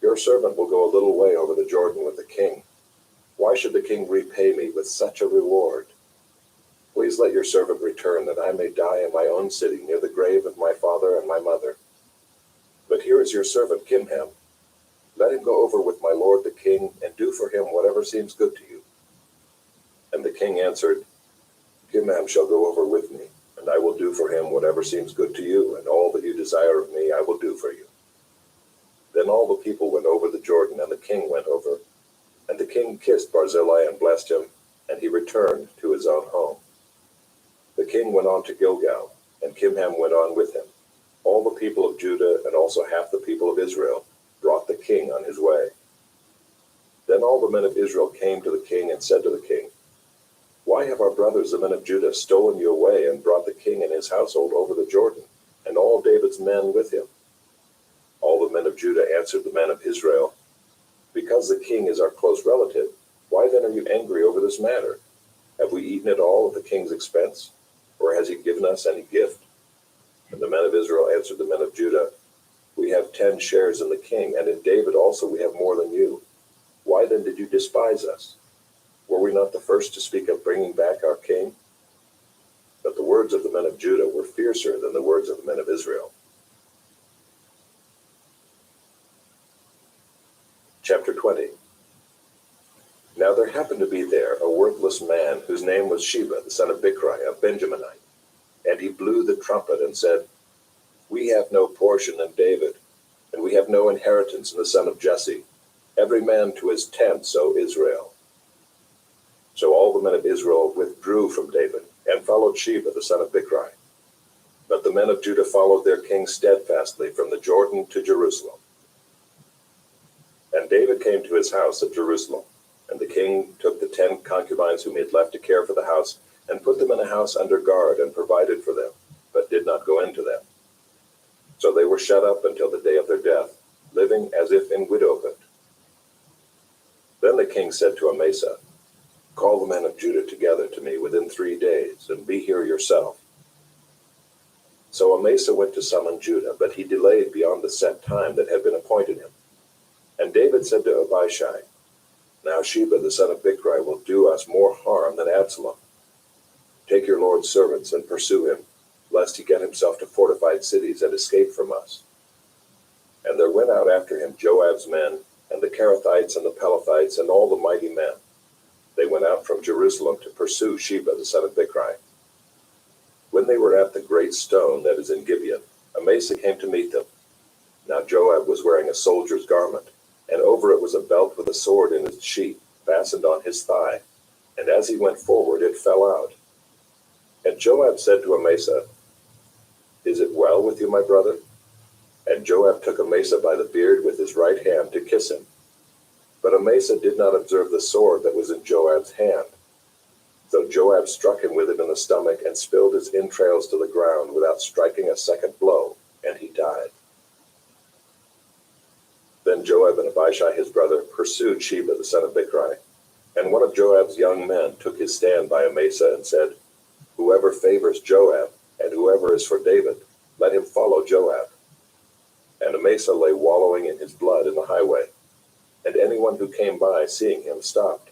Your servant will go a little way over the Jordan with the king. Why should the king repay me with such a reward? Please let your servant return, that I may die in my own city near the grave of my father and my mother. But here is your servant Kimham. Let him go over with my lord the king, and do for him whatever seems good to you." And the king answered, "Kimham shall go over with me, and I will do for him whatever seems good to you, and all that you desire of me I will do for you." Then all the people went over the Jordan, and the king went over. And the king kissed Barzillai and blessed him, and he returned to his own home. The king went on to Gilgal, and Kimham went on with him. All the people of Judah and also half the people of Israel brought the king on his way. Then all the men of Israel came to the king and said to the king, "Why have our brothers the men of Judah stolen you away and brought the king and his household over the Jordan, and all David's men with him?" All the men of Judah answered the men of Israel, "Because the king is our close relative, why then are you angry over this matter? Have we eaten at all at the king's expense, or has he given us any gift?" And the men of Israel answered the men of Judah, "We have 10 shares in the king, and in David also we have more than you. Why then did you despise us? Were we not the first to speak of bringing back our king?" But the words of the men of Judah were fiercer than the words of the men of Israel. Chapter 20. Now there happened to be there a worthless man whose name was Sheba, the son of Bichri, a Benjaminite. And he blew the trumpet and said, "We have no portion in David, and we have no inheritance in the son of Jesse. Every man to his tent, O Israel." So all the men of Israel withdrew from David, and followed Sheba, the son of Bichri. But the men of Judah followed their king steadfastly from the Jordan to Jerusalem. And David came to his house at Jerusalem, and the king took the 10 concubines whom he had left to care for the house, and put them in a house under guard, and provided for them, but did not go into them. So they were shut up until the day of their death, living as if in widowhood. Then the king said to Amasa, "Call the men of Judah together to me within 3 days, and be here yourself." So Amasa went to summon Judah, but he delayed beyond the set time that had been appointed him. And David said to Abishai, "Now Sheba the son of Bichri will do us more harm than Absalom. Take your lord's servants and pursue him, lest he get himself to fortified cities and escape from us." And there went out after him Joab's men, and the Kerethites and the Pelethites, and all the mighty men. They went out from Jerusalem to pursue Sheba the son of Bichri. When they were at the great stone that is in Gibeon, Amasa came to meet them. Now Joab was wearing a soldier's garment, and over it was a belt with a sword in its sheath, fastened on his thigh, and as he went forward it fell out. And Joab said to Amasa, "Is it well with you, my brother?" And Joab took Amasa by the beard with his right hand to kiss him. But Amasa did not observe the sword that was in Joab's hand. So Joab struck him with it in the stomach, and spilled his entrails to the ground without striking a second blow, and he died. Then Joab and Abishai his brother pursued Sheba the son of Bichri. And one of Joab's young men took his stand by Amasa and said, "Whoever favors Joab, and whoever is for David, let him follow Joab." And Amasa lay wallowing in his blood in the highway, and anyone who came by, seeing him, stopped.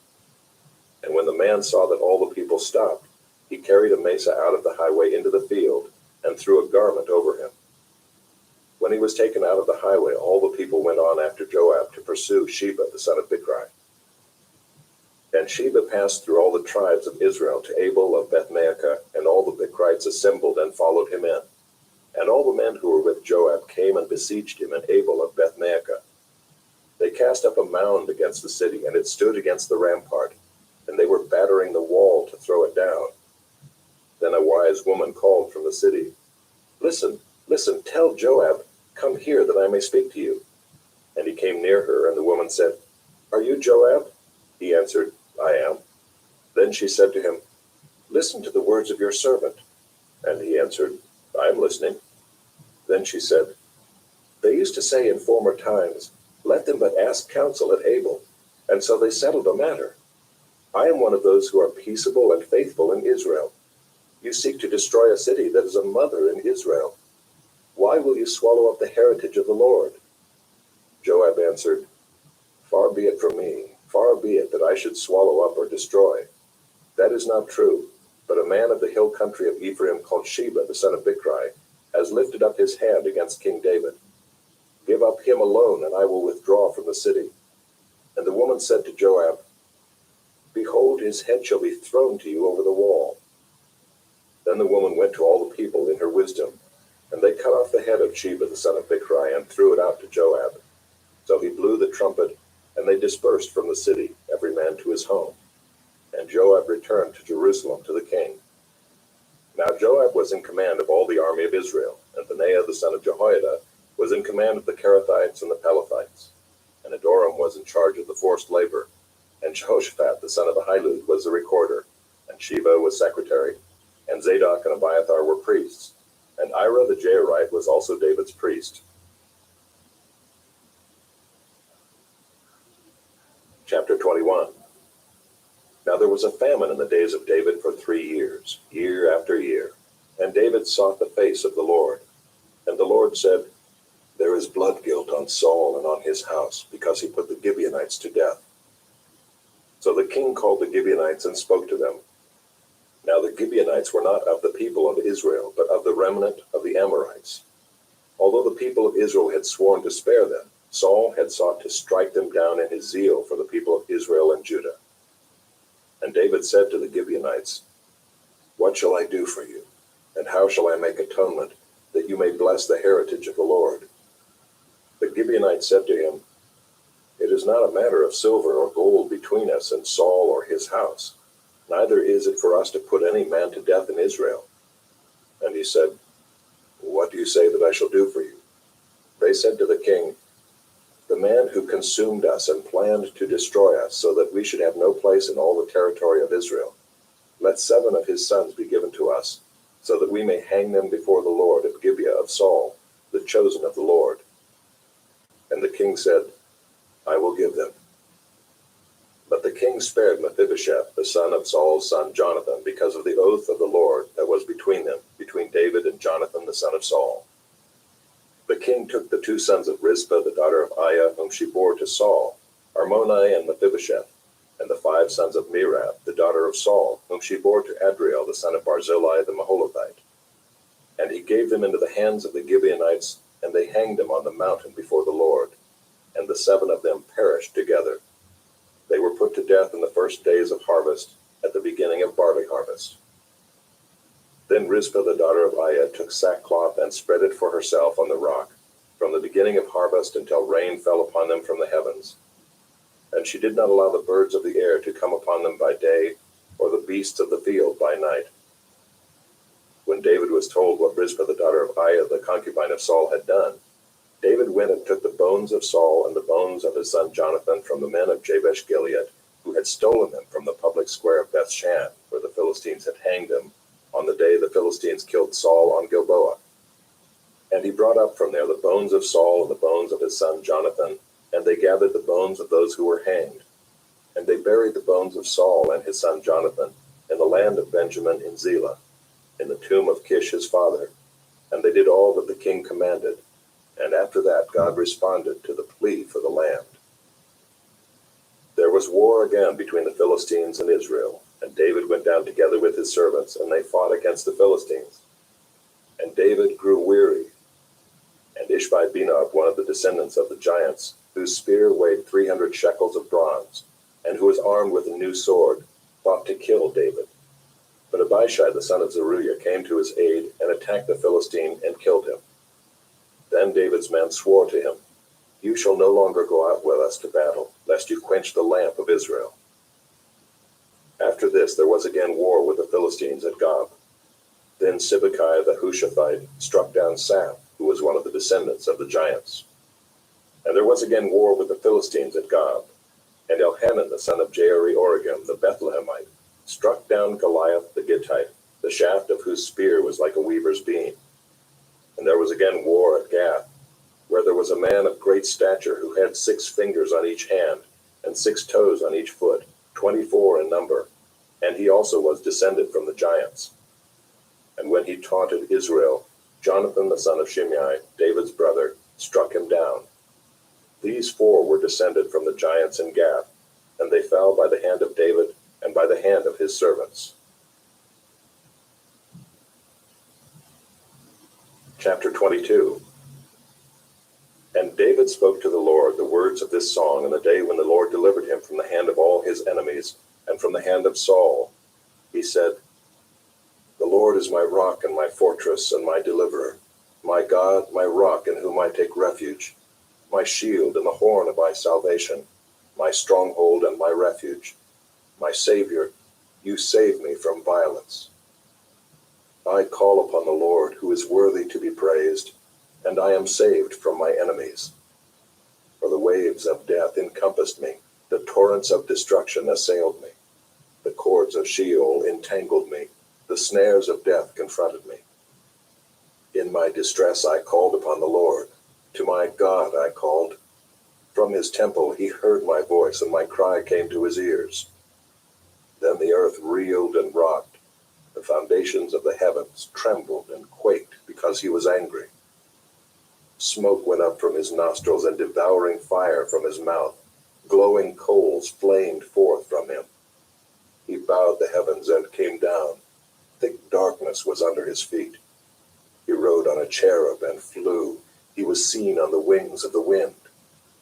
And when the man saw that all the people stopped, he carried Amasa out of the highway into the field, and threw a garment over him. When he was taken out of the highway, all the people went on after Joab to pursue Sheba the son of Bichri. And Sheba passed through all the tribes of Israel to Abel of Bethmaachah, and all the Bichrites assembled and followed him in. And all the men who were with Joab came and besieged him in Abel of Bethmaachah. They cast up a mound against the city, and it stood against the rampart, and they were battering the wall to throw it down. Then a wise woman called from the city, "Listen, listen, tell Joab, 'Come here, that I may speak to you.' And he came near her, and the woman said, 'Are you Joab?' He answered, 'I am.' Then she said to him, 'Listen to the words of your servant.' And he answered, 'I am listening.' Then she said, 'They used to say in former times, let them but ask counsel at Abel, and so they settled the matter. I am one of those who are peaceable and faithful in Israel. You seek to destroy a city that is a mother in Israel. Why will you swallow up the heritage of the Lord?' Joab answered, 'Far be it from me, far be it that I should swallow up or destroy. That is not true, but a man of the hill country of Ephraim called Sheba, the son of Bichri, has lifted up his hand against King David. Give up him alone, and I will withdraw from the city.' And the woman said to Joab, 'Behold, his head shall be thrown to you over the wall.' Then the woman went to all the people in her wisdom, and they cut off the head of Sheba the son of Bichri and threw it out to Joab. So he blew the trumpet, and they dispersed from the city, every man to his home. And Joab returned to Jerusalem to the king. Now Joab was in command of all the army of Israel, and Benaiah the son of Jehoiada was in command of the Kerethites and the Pelethites. And Adoram was in charge of the forced labor, and Jehoshaphat the son of Ahilud was the recorder, and Sheba was secretary, and Zadok and Abiathar were priests, and Ira the Jairite was also David's priest. Chapter 21. Now there was a famine in the days of David for 3 years, year after year, and David sought the face of the Lord. And the Lord said, 'There is blood guilt on Saul and on his house, because he put the Gibeonites to death.' So the king called the Gibeonites and spoke to them. Now the Gibeonites were not of the people of Israel, but of the remnant of the Amorites. Although the people of Israel had sworn to spare them, Saul had sought to strike them down in his zeal for the people of Israel and Judah. And David said to the Gibeonites, 'What shall I do for you? And how shall I make atonement, that you may bless the heritage of the Lord?' The Gibeonites said to him, 'It is not a matter of silver or gold between us and Saul or his house, neither is it for us to put any man to death in Israel.' And he said, 'What do you say that I shall do for you?' They said to the king, 'The man who consumed us and planned to destroy us so that we should have no place in all the territory of Israel, let 7 of his sons be given to us, so that we may hang them before the Lord at Gibeah of Saul, the chosen of the Lord.' And the king said, 'I will give them.' But the king spared Mephibosheth, the son of Saul's son Jonathan, because of the oath of the Lord that was between them, between David and Jonathan the son of Saul. The king took the 2 sons of Rizpah, the daughter of Aiah, whom she bore to Saul, Armoni and Mephibosheth, and the 5 sons of Merab, the daughter of Saul, whom she bore to Adriel, the son of Barzillai the Maholathite. And he gave them into the hands of the Gibeonites, and they hanged them on the mountain before the Lord. And the 7 of them perished together. They were put to death in the first days of harvest, at the beginning of barley harvest. Then Rizpah the daughter of Aiah took sackcloth and spread it for herself on the rock, from the beginning of harvest until rain fell upon them from the heavens. And she did not allow the birds of the air to come upon them by day, or the beasts of the field by night. When David was told what Rizpah the daughter of Aiah, the concubine of Saul, had done, David went and took the bones of Saul and the bones of his son Jonathan from the men of Jabesh Gilead, who had stolen them from the public square of Bethshan, where the Philistines had hanged them, on the day the Philistines killed Saul on Gilboa. And he brought up from there the bones of Saul and the bones of his son Jonathan, and they gathered the bones of those who were hanged. And they buried the bones of Saul and his son Jonathan in the land of Benjamin in Zelah, in the tomb of Kish his father. And they did all that the king commanded. And after that God responded to the plea for the land. There was war again between the Philistines and Israel, and David went down together with his servants, and they fought against the Philistines. And David grew weary. And Ishbi-Benob, one of the descendants of the giants, whose spear weighed 300 shekels of bronze, and who was armed with a new sword, thought to kill David. But Abishai the son of Zeruiah came to his aid and attacked the Philistine and killed him. Then David's men swore to him, You shall no longer go out with us to battle, lest you quench the lamp of Israel. After this there was again war with the Philistines at Gob. Then Sibbecai the Hushathite struck down Saph, who was one of the descendants of the giants. And there was again war with the Philistines at Gob. And Elhanan the son of Jaare-Oregim the Bethlehemite struck down Goliath the Gittite, the shaft of whose spear was like a weaver's beam. And there was again war at Gath, where there was a man of great stature who had 6 fingers on each hand, and 6 toes on each foot, 24 in number, and he also was descended from the giants. And when he taunted Israel, Jonathan the son of Shimei, David's brother, struck him down. These 4 were descended from the giants in Gath, and they fell by the hand of David and by the hand of his servants. Chapter 22. And David spoke to the Lord the words of this song in the day when the Lord delivered him from the hand of all his enemies and from the hand of Saul. He said, The Lord is my rock and my fortress and my deliverer, my God, my rock in whom I take refuge, my shield and the horn of my salvation, my stronghold and my refuge, my Savior, you save me from violence. I call upon the Lord, who is worthy to be praised, and I am saved from my enemies. For the waves of death encompassed me, the torrents of destruction assailed me. The cords of Sheol entangled me, the snares of death confronted me. In my distress I called upon the Lord. To my God I called. From his temple he heard my voice, and my cry came to his ears. Then the earth reeled and rocked. The foundations of the heavens trembled and quaked because he was angry. Smoke went up from his nostrils and devouring fire from his mouth. Glowing coals flamed forth from him. He bowed the heavens and came down. Thick darkness was under his feet. He rode on a cherub and flew. He was seen on the wings of the wind.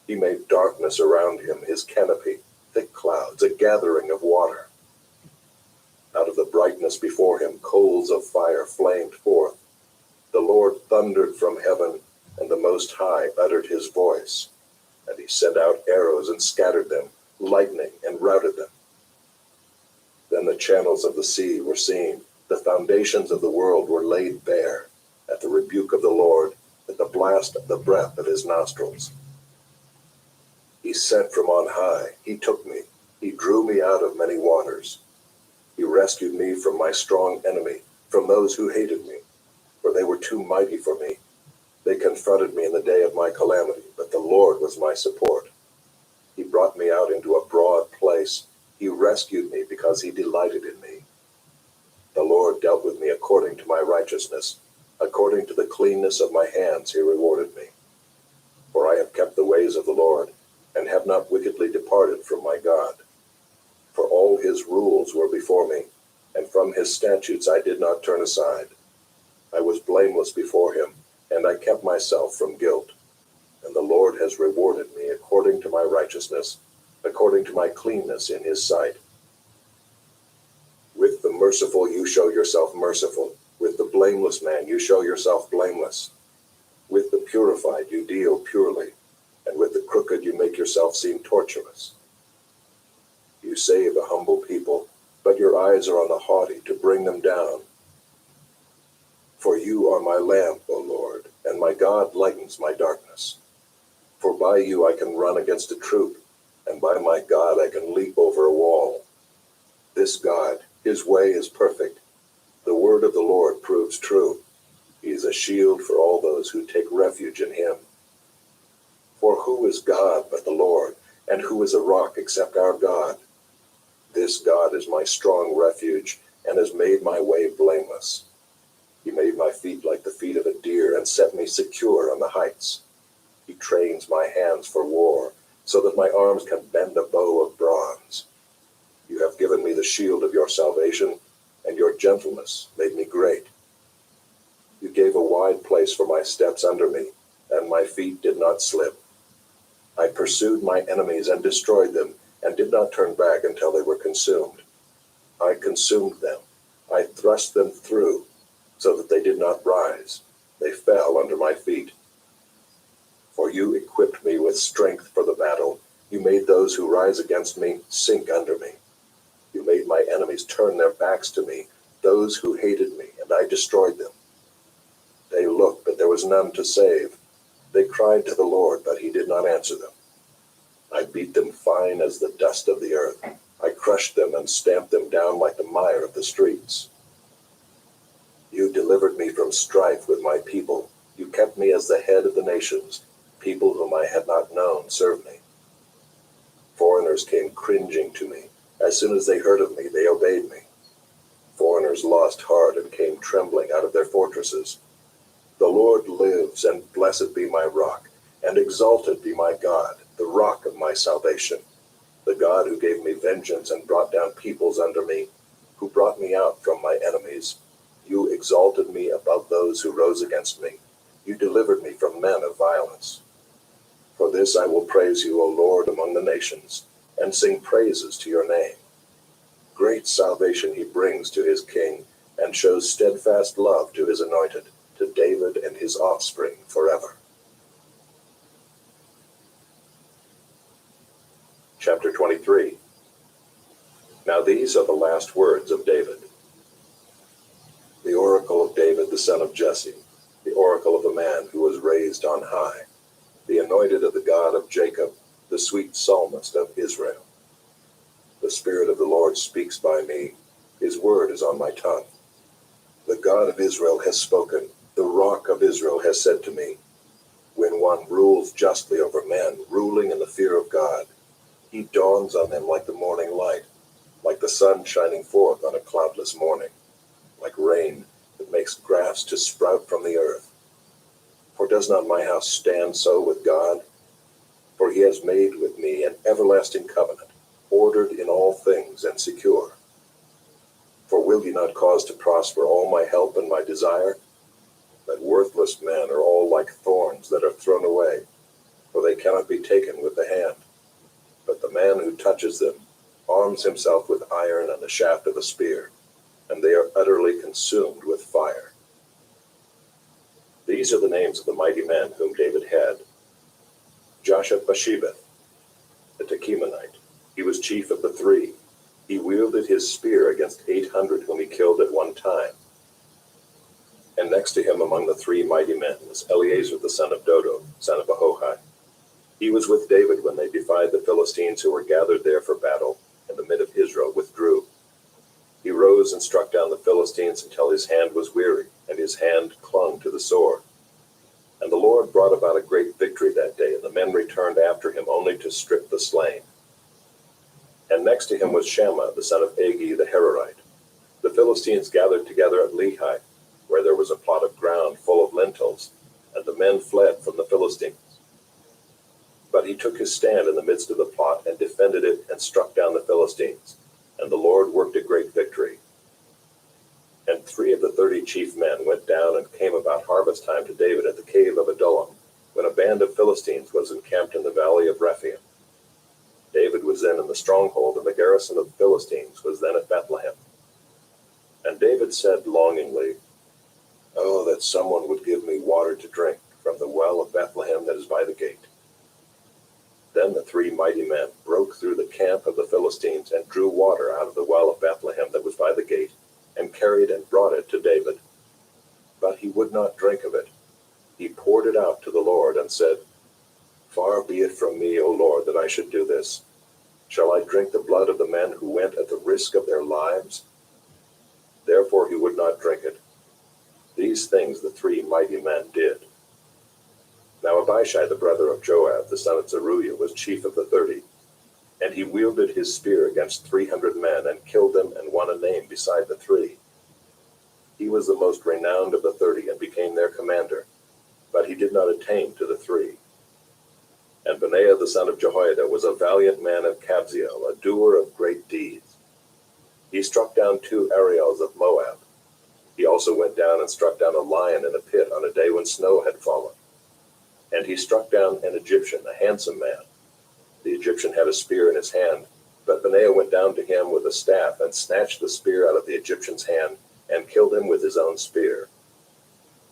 He made darkness around him, his canopy, thick clouds, a gathering of water. Out of the brightness before him, coals of fire flamed forth. The Lord thundered from heaven, and the Most High uttered his voice. And he sent out arrows and scattered them, lightning and routed them. Then the channels of the sea were seen. The foundations of the world were laid bare, at the rebuke of the Lord, at the blast of the breath of his nostrils. He sent from on high. He took me. He drew me out of many waters. He rescued me from my strong enemy, from those who hated me, for they were too mighty for me. They confronted me in the day of my calamity, but the Lord was my support. He brought me out into a broad place. He rescued me because he delighted in me. The Lord dealt with me according to my righteousness. According to the cleanness of my hands he rewarded me. For I have kept the ways of the Lord, and have not wickedly departed from my God. For all his rules were before me, and from his statutes I did not turn aside. I was blameless before him, and I kept myself from guilt. And the Lord has rewarded me according to my righteousness, according to my cleanness in his sight. With the merciful you show yourself merciful. With the blameless man you show yourself blameless. With the purified you deal purely, and with the crooked you make yourself seem tortuous. You save a humble people, but your eyes are on the haughty to bring them down. For you are my lamp, O Lord, and my God lightens my darkness. For by you I can run against a troop, and by my God I can leap over a wall. This God, his way is perfect. The word of the Lord proves true. He is a shield for all those who take refuge in him. For who is God but the Lord, and who is a rock except our God? This God is my strong refuge, and has made my way blameless. He made my feet like the feet of a deer, and set me secure on the heights. He trains my hands for war, so that my arms can bend a bow of bronze. You have given me the shield of your salvation, and your gentleness made me great. You gave a wide place for my steps under me, and my feet did not slip. I pursued my enemies and destroyed them, and did not turn back until they were consumed. I consumed them. I thrust them through, so that they did not rise. They fell under my feet. For you equipped me with strength for the battle. You made those who rise against me sink under me. You made my enemies turn their backs to me, those who hated me, and I destroyed them. They looked, but there was none to save. They cried to the Lord, but he did not answer them. I beat them fine as the dust of the earth. I crushed them and stamped them down like the mire of the streets. You delivered me from strife with my people. You kept me as the head of the nations. People whom I had not known served me. Foreigners came cringing to me. As soon as they heard of me, they obeyed me. Foreigners lost heart and came trembling out of their fortresses. The Lord lives, and blessed be my rock, and exalted be my God, the rock of my salvation, the God who gave me vengeance and brought down peoples under me, who brought me out from my enemies. You exalted me above those who rose against me. You delivered me from men of violence. For this I will praise you, O Lord, among the nations, and sing praises to your name. Great salvation he brings to his king, and shows steadfast love to his anointed, to David and his offspring forever. Chapter 23. Now these are the last words of David. The oracle of David the son of Jesse, the oracle of a man who was raised on high, the anointed of the God of Jacob, the sweet psalmist of Israel. The Spirit of the Lord speaks by me, his word is on my tongue. The God of Israel has spoken, the rock of Israel has said to me, when one rules justly over men, ruling in the fear of God, he dawns on them like the morning light, like the sun shining forth on a cloudless morning, like rain that makes grass to sprout from the earth. For does not my house stand so with God? For he has made with me an everlasting covenant, ordered in all things and secure. For will ye not cause to prosper all my help and my desire? That worthless men are all like thorns that are thrown away, for they cannot be taken with the hand. But the man who touches them arms himself with iron and the shaft of a spear, and they are utterly consumed with fire. These are the names of the mighty men whom David had. Josheb-Basshebeth, the Tekemonite. He was chief of the three. He wielded his spear against 800 whom he killed at one time. And next to him among the three mighty men was Eleazar the son of Dodo, son of Ahohai. He was with David when they defied the Philistines who were gathered there for battle, and the men of Israel withdrew. He rose and struck down the Philistines until his hand was weary, and his hand clung to the sword. And the Lord brought about a great victory that day, and the men returned after him only to strip the slain. And next to him was Shammah the son of Agi the Hararite. The Philistines gathered together at Lehi, where there was a plot of ground full of lentils, and the men fled from the Philistines. But he took his stand in the midst of the plot and defended it and struck down the Philistines, and the Lord worked a great victory. And 3 of the 30 chief men went down and came about harvest time to David at the cave of Adullam, when a band of Philistines was encamped in the valley of Rephaim. David was then in the stronghold, and the garrison of the Philistines was then at Bethlehem. And David said longingly, "Oh, that someone would give me water to drink from the well of Bethlehem that is by the gate." Then the 3 mighty men broke through the camp of the Philistines and drew water out of the well of Bethlehem that was by the gate, and carried and brought it to David. But he would not drink of it. He poured it out to the Lord and said, "Far be it from me, O Lord, that I should do this. Shall I drink the blood of the men who went at the risk of their lives?" Therefore he would not drink it. These things the 3 mighty men did. Now Abishai the brother of Joab, the son of Zeruiah, was chief of the 30, and he wielded his spear against 300 men, and killed them, and won a name beside the 3. He was the most renowned of the 30, and became their commander, but he did not attain to the 3. And Benaiah the son of Jehoiada was a valiant man of Kabzeel, a doer of great deeds. He struck down 2 Ariels of Moab. He also went down and struck down a lion in a pit on a day when snow had fallen. And he struck down an Egyptian, a handsome man. The Egyptian had a spear in his hand, but Benaiah went down to him with a staff and snatched the spear out of the Egyptian's hand and killed him with his own spear.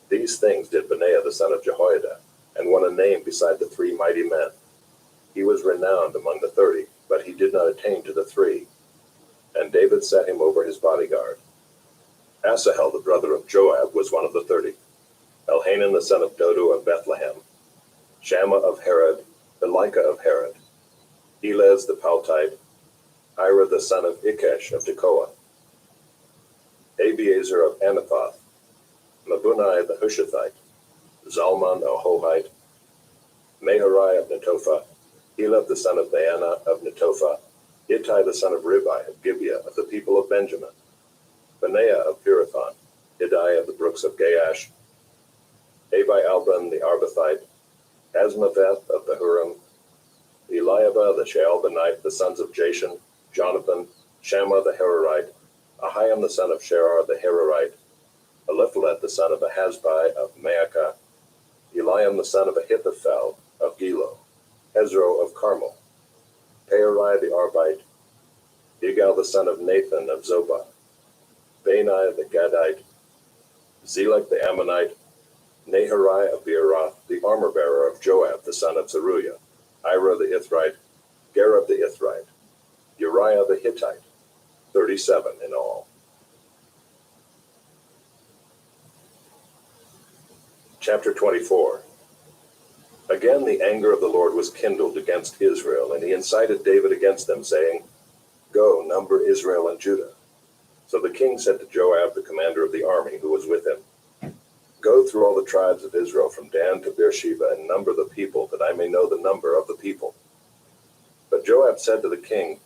These things did Benaiah the son of Jehoiada, and won a name beside the 3 mighty men. He was renowned among the 30, but he did not attain to the 3. And David set him over his bodyguard. Asahel, the brother of Joab, was one of the 30. Elhanan, the son of Dodo of Bethlehem. Shammah of Herod, Elika of Herod. Elez the Paltite. Ira the son of Ikesh of Tekoa. Abiezer of Anathoth. Mabunai the Hushathite. Zalman the Hohite. Meharai of Netophah. Elab the son of Baana of Netophah. Ittai the son of Ribai of Gibeah of the people of Benjamin. Benaiah of Pirathon. Hidai of the brooks of Gaash. Abi Alban the Arbathite. Asmaveth of Bahurim. Eliabah the Shaalbanite, the sons of Jashan. Jonathan. Shammah the Herorite. Ahiam the son of Sherar the Herorite. Eliphalet the son of Ahazbai of Maacah. Eliam the son of Ahithophel of Gilo. Hezro of Carmel. Peorai the Arbite. Igal the son of Nathan of Zobah. Bani the Gadite. Zelek the Ammonite. Naharai of Beeroth, the armor-bearer of Joab the son of Zeruiah. Ira the Ithrite. Gareb the Ithrite. Uriah the Hittite. 37 in all. Chapter 24. Again the anger of the Lord was kindled against Israel, and he incited David against them, saying, Go, number Israel and Judah. So the king said to Joab, the commander of the army, who was with him, Go through all the tribes of Israel from Dan to Beersheba, and number the people, that I may know the number of the people. But Joab said to the king,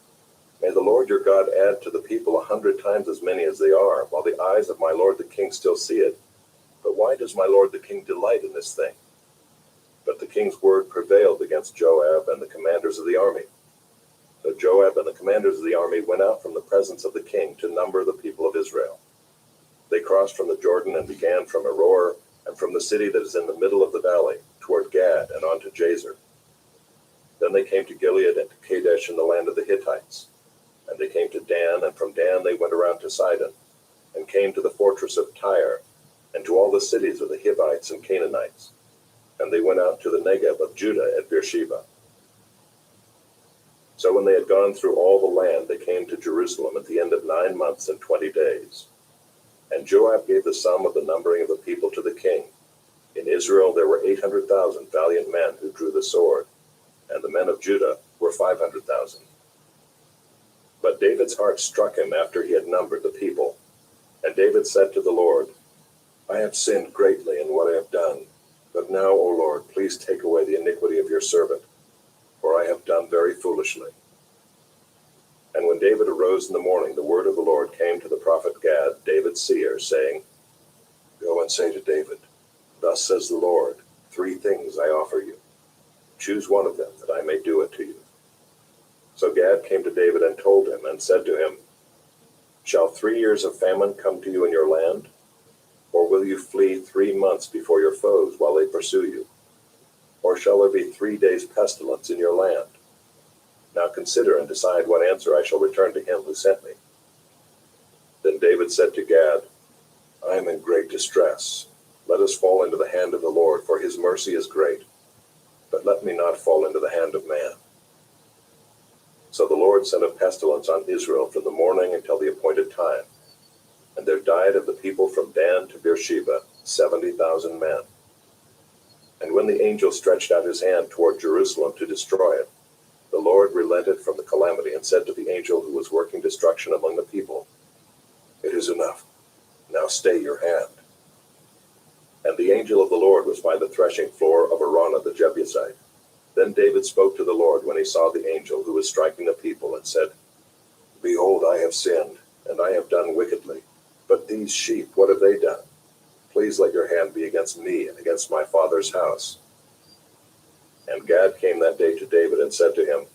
May the Lord your God add to the people 100 times as many as they are, while the eyes of my lord the king still see it. But why does my lord the king delight in this thing? But the king's word prevailed against Joab and the commanders of the army. So Joab and the commanders of the army went out from the presence of the king to number the people of Israel. They crossed from the Jordan and began from Aroer, and from the city that is in the middle of the valley, toward Gad and on to Jazer. Then they came to Gilead and to Kadesh in the land of the Hittites. And they came to Dan, and from Dan they went around to Sidon, and came to the fortress of Tyre, and to all the cities of the Hivites and Canaanites. And they went out to the Negeb of Judah at Beersheba. So when they had gone through all the land, they came to Jerusalem at the end of 9 months and 20 days. And Joab gave the sum of the numbering of the people to the king. In Israel there were 800,000 valiant men who drew the sword, and the men of Judah were 500,000. But David's heart struck him after he had numbered the people. And David said to the Lord, I have sinned greatly in what I have done. But now, O Lord, please take away the iniquity of your servant, for I have done very foolishly. And when David arose in the morning, the word of the Lord came to the prophet Gad, David's seer, saying, Go and say to David, Thus says the Lord, 3 things I offer you. Choose one of them, that I may do it to you. So Gad came to David and told him, and said to him, Shall 3 years of famine come to you in your land? Or will you flee 3 months before your foes while they pursue you? Or shall there be 3 days pestilence in your land? Now consider and decide what answer I shall return to him who sent me. Then David said to Gad, I am in great distress. Let us fall into the hand of the Lord, for his mercy is great. But let me not fall into the hand of man. So the Lord sent a pestilence on Israel from the morning until the appointed time. And there died of the people from Dan to Beersheba 70,000 men. And when the angel stretched out his hand toward Jerusalem to destroy it, the Lord relented from the calamity and said to the angel who was working destruction among the people, It is enough. Now stay your hand. And the angel of the Lord was by the threshing floor of Araunah the Jebusite. Then David spoke to the Lord when he saw the angel who was striking the people, and said, Behold, I have sinned, and I have done wickedly. But these sheep, what have they done? Please let your hand be against me and against my father's house. And Gad came that day to David and said to him,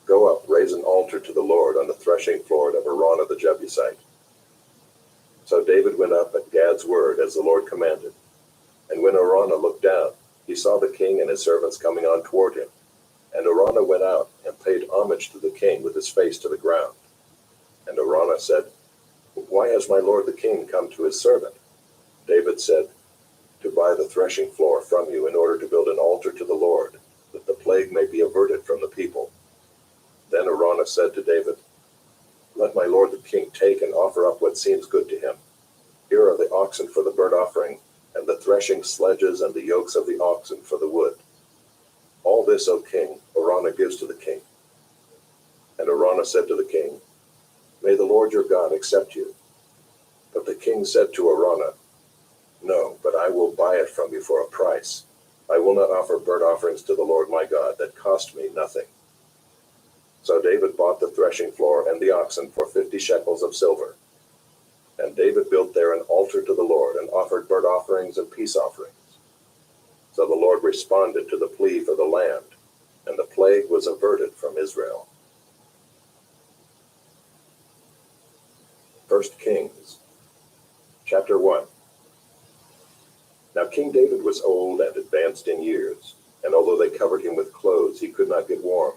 Go up, raise an altar to the Lord on the threshing floor of Araunah the Jebusite. So David went up at Gad's word, as the Lord commanded. And when Araunah looked down, he saw the king and his servants coming on toward him. And Araunah went out and paid homage to the king with his face to the ground. And Araunah said, Why has my lord the king come to his servant? David said, to buy the threshing floor from you in order to build an altar to the Lord, that the plague may be averted from the people." Then Araunah said to David, "Let my lord the king take and offer up what seems good to him. Here are the oxen for the burnt offering, and the threshing sledges and the yokes of the oxen for the wood. All this, O king, Araunah gives to the king." And Araunah said to the king, "May the Lord your God accept you." But the king said to Araunah, "No, but I will buy it from you for a price. I will not offer burnt offerings to the Lord my God that cost me nothing." So David bought the threshing floor and the oxen for 50 shekels of silver. And David built there an altar to the Lord and offered burnt offerings and peace offerings. So the Lord responded to the plea for the land, and the plague was averted from Israel. 1 Kings, chapter 1. Now King David was old and advanced in years, and although they covered him with clothes, he could not get warm.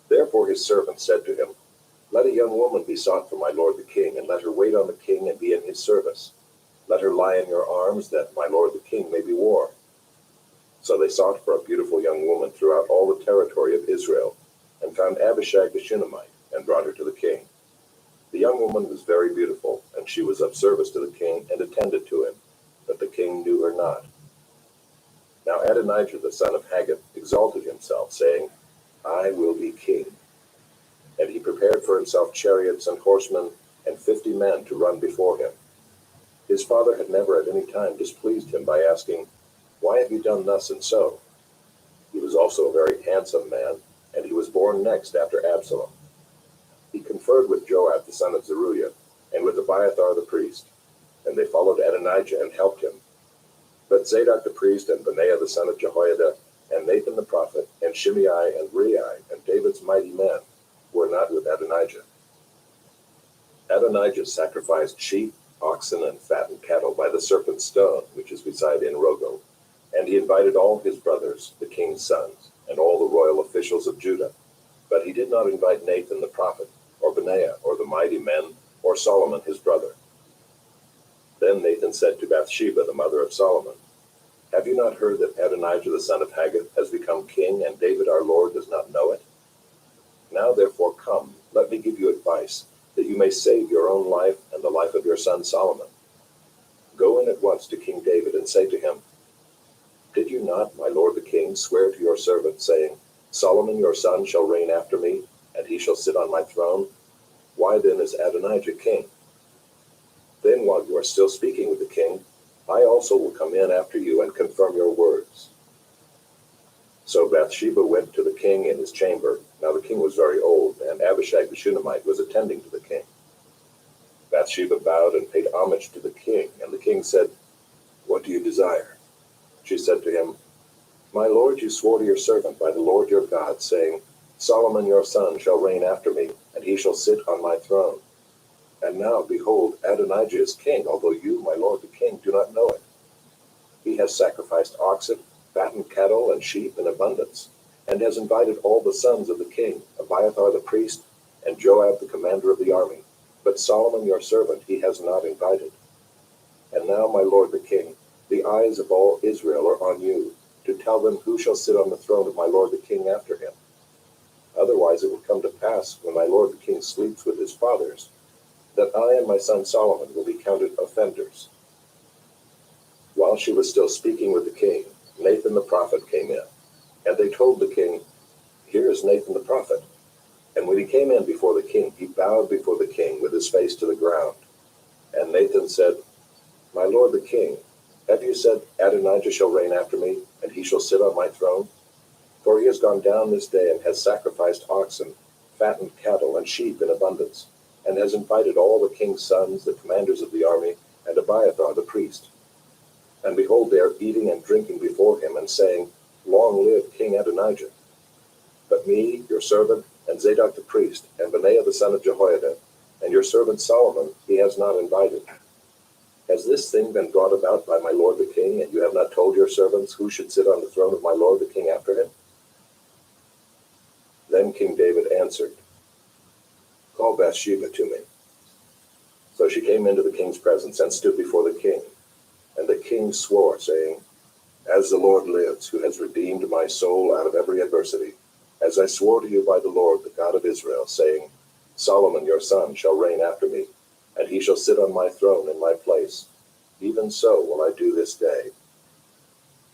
Therefore his servants said to him, "Let a young woman be sought for my lord the king, and let her wait on the king and be in his service. Let her lie in your arms, that my lord the king may be warm." So they sought for a beautiful young woman throughout all the territory of Israel, and found Abishag the Shunammite, and brought her to the king. The young woman was very beautiful, and she was of service to the king and attended to him, but the king knew her not. Now Adonijah the son of Haggith exalted himself, saying, "I will be king." And he prepared for himself chariots and horsemen, and 50 men to run before him. His father had never at any time displeased him by asking, "Why have you done thus and so?" He was also a very handsome man, and he was born next after Absalom. He conferred with Joab the son of Zeruiah, and with Abiathar the priest, and they followed Adonijah and helped him. But Zadok the priest, and Benaiah the son of Jehoiada, and Nathan the prophet, and Shimei and Rei, and David's mighty men, were not with Adonijah. Adonijah sacrificed sheep, oxen, and fattened cattle by the serpent stone, which is beside En Rogel, and he invited all his brothers, the king's sons, and all the royal officials of Judah. But he did not invite Nathan the prophet, or Benaiah, or the mighty men, or Solomon his brother. Then Nathan said to Bathsheba, the mother of Solomon, "Have you not heard that Adonijah the son of Haggith has become king, and David our Lord does not know it? Now therefore come, let me give you advice, that you may save your own life and the life of your son Solomon. Go in at once to King David and say to him, 'Did you not, my lord the king, swear to your servant, saying, Solomon your son shall reign after me, and he shall sit on my throne? Why then is Adonijah king? Then while you are still speaking with the king, I also will come in after you and confirm your words.' So Bathsheba went to the king in his chamber. Now the king was very old, and Abishag the Shunammite was attending to the king. Bathsheba bowed and paid homage to the king, and the king said, 'What do you desire?' She said to him, 'My lord, you swore to your servant by the Lord your God, saying, Solomon your son shall reign after me, and he shall sit on my throne. And now, behold, Adonijah is king, although you, my lord the king, do not know it. He has sacrificed oxen, fattened cattle, and sheep in abundance, and has invited all the sons of the king, Abiathar the priest, and Joab the commander of the army. But Solomon your servant he has not invited. And now, my lord the king, the eyes of all Israel are on you, to tell them who shall sit on the throne of my lord the king after him. Otherwise it will come to pass, when my lord the king sleeps with his fathers, that I and my son Solomon will be counted offenders.' While she was still speaking with the king, Nathan the prophet came in, and they told the king, 'Here is Nathan the prophet.' And when he came in before the king, he bowed before the king with his face to the ground. And Nathan said, 'My lord the king, have you said, Adonijah shall reign after me, and he shall sit on my throne? For he has gone down this day and has sacrificed oxen, fattened cattle, and sheep in abundance, and has invited all the king's sons, the commanders of the army, and Abiathar the priest. And behold, they are eating and drinking before him, and saying, Long live King Adonijah. But me, your servant, and Zadok the priest, and Benaiah the son of Jehoiada, and your servant Solomon, he has not invited. Has this thing been brought about by my lord the king, and you have not told your servants who should sit on the throne of my lord the king after him?' Then King David answered, 'Call Bathsheba to me.' So she came into the king's presence and stood before the king. And the king king swore, saying, "As the Lord lives, who has redeemed my soul out of every adversity, as I swore to you by the Lord, the God of Israel, saying, Solomon your son shall reign after me, and he shall sit on my throne in my place. Even so will I do this day."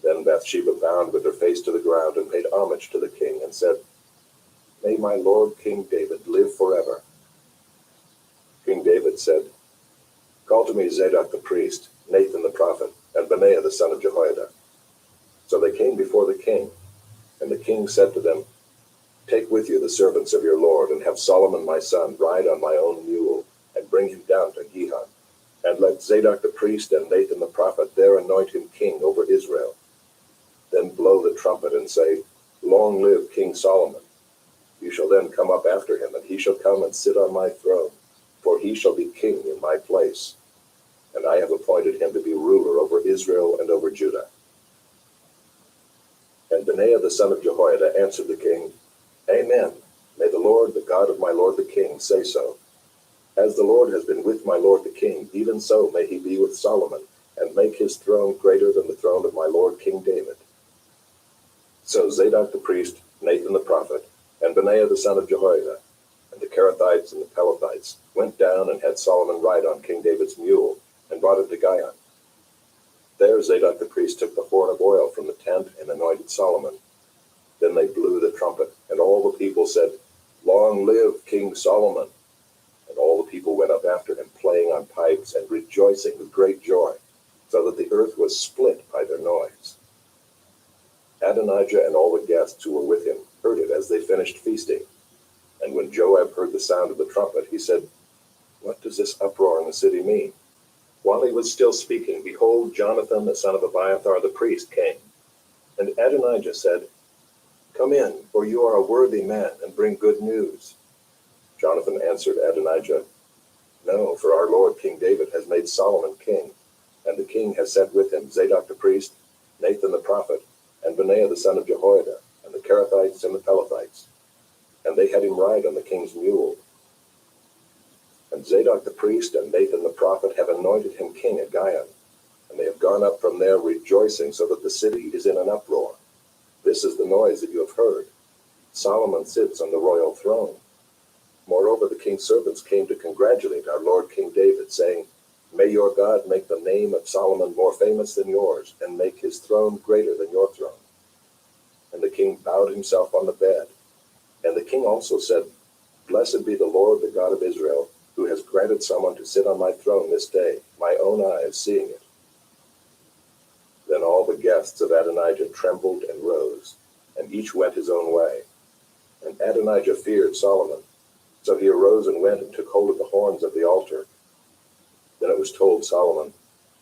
Then Bathsheba bowed with her face to the ground and paid homage to the king and said, "May my lord King David live forever." King David said, "Call to me Zadok the priest, Nathan the prophet, and Benaiah the son of Jehoiada." So they came before the king, and the king said to them, "Take with you the servants of your lord, and have Solomon my son ride on my own mule, and bring him down to Gihon. And let Zadok the priest and Nathan the prophet there anoint him king over Israel. Then blow the trumpet and say, Long live King Solomon. You shall then come up after him, and he shall come and sit on my throne, for he shall be king in my place. And I have appointed him to be ruler over Israel and over Judah." And Benaiah the son of Jehoiada answered the king, "Amen. May the Lord, the God of my lord the king, say so. As the Lord has been with my lord the king, even so may he be with Solomon, and make his throne greater than the throne of my lord King David." So Zadok the priest, Nathan the prophet, and Benaiah the son of Jehoiada, and the Kerethites and the Pelethites went down and had Solomon ride on King David's mule, and brought it to Gihon. There Zadok the priest took the horn of oil from the tent and anointed Solomon. Then they blew the trumpet, and all the people said, "Long live King Solomon!" And all the people went up after him, playing on pipes and rejoicing with great joy, so that the earth was split by their noise. Adonijah and all the guests who were with him heard it as they finished feasting. And when Joab heard the sound of the trumpet, he said, "What does this uproar in the city mean?" While he was still speaking, behold, Jonathan the son of Abiathar the priest came. And Adonijah said, "Come in, for you are a worthy man, and bring good news." Jonathan answered Adonijah, "No, for our lord King David has made Solomon king, and the king has set with him Zadok the priest, Nathan the prophet, and Benaiah the son of Jehoiada, and the Kerethites and the Pelethites. And they had him ride on the king's mule. And Zadok the priest and Nathan the prophet have anointed him king at Gihon, and they have gone up from there rejoicing, so that the city is in an uproar. This is the noise that you have heard. Solomon sits on the royal throne." Moreover, the king's servants came to congratulate our lord King David, saying, "May your God make the name of Solomon more famous than yours, and make his throne greater than your throne." And the king bowed himself on the bed. And the king also said, "Blessed be the Lord, the God of Israel, who has granted someone to sit on my throne this day, my own eyes seeing it." Then all the guests of Adonijah trembled and rose, and each went his own way. And Adonijah feared Solomon. So he arose and went and took hold of the horns of the altar. Then it was told Solomon,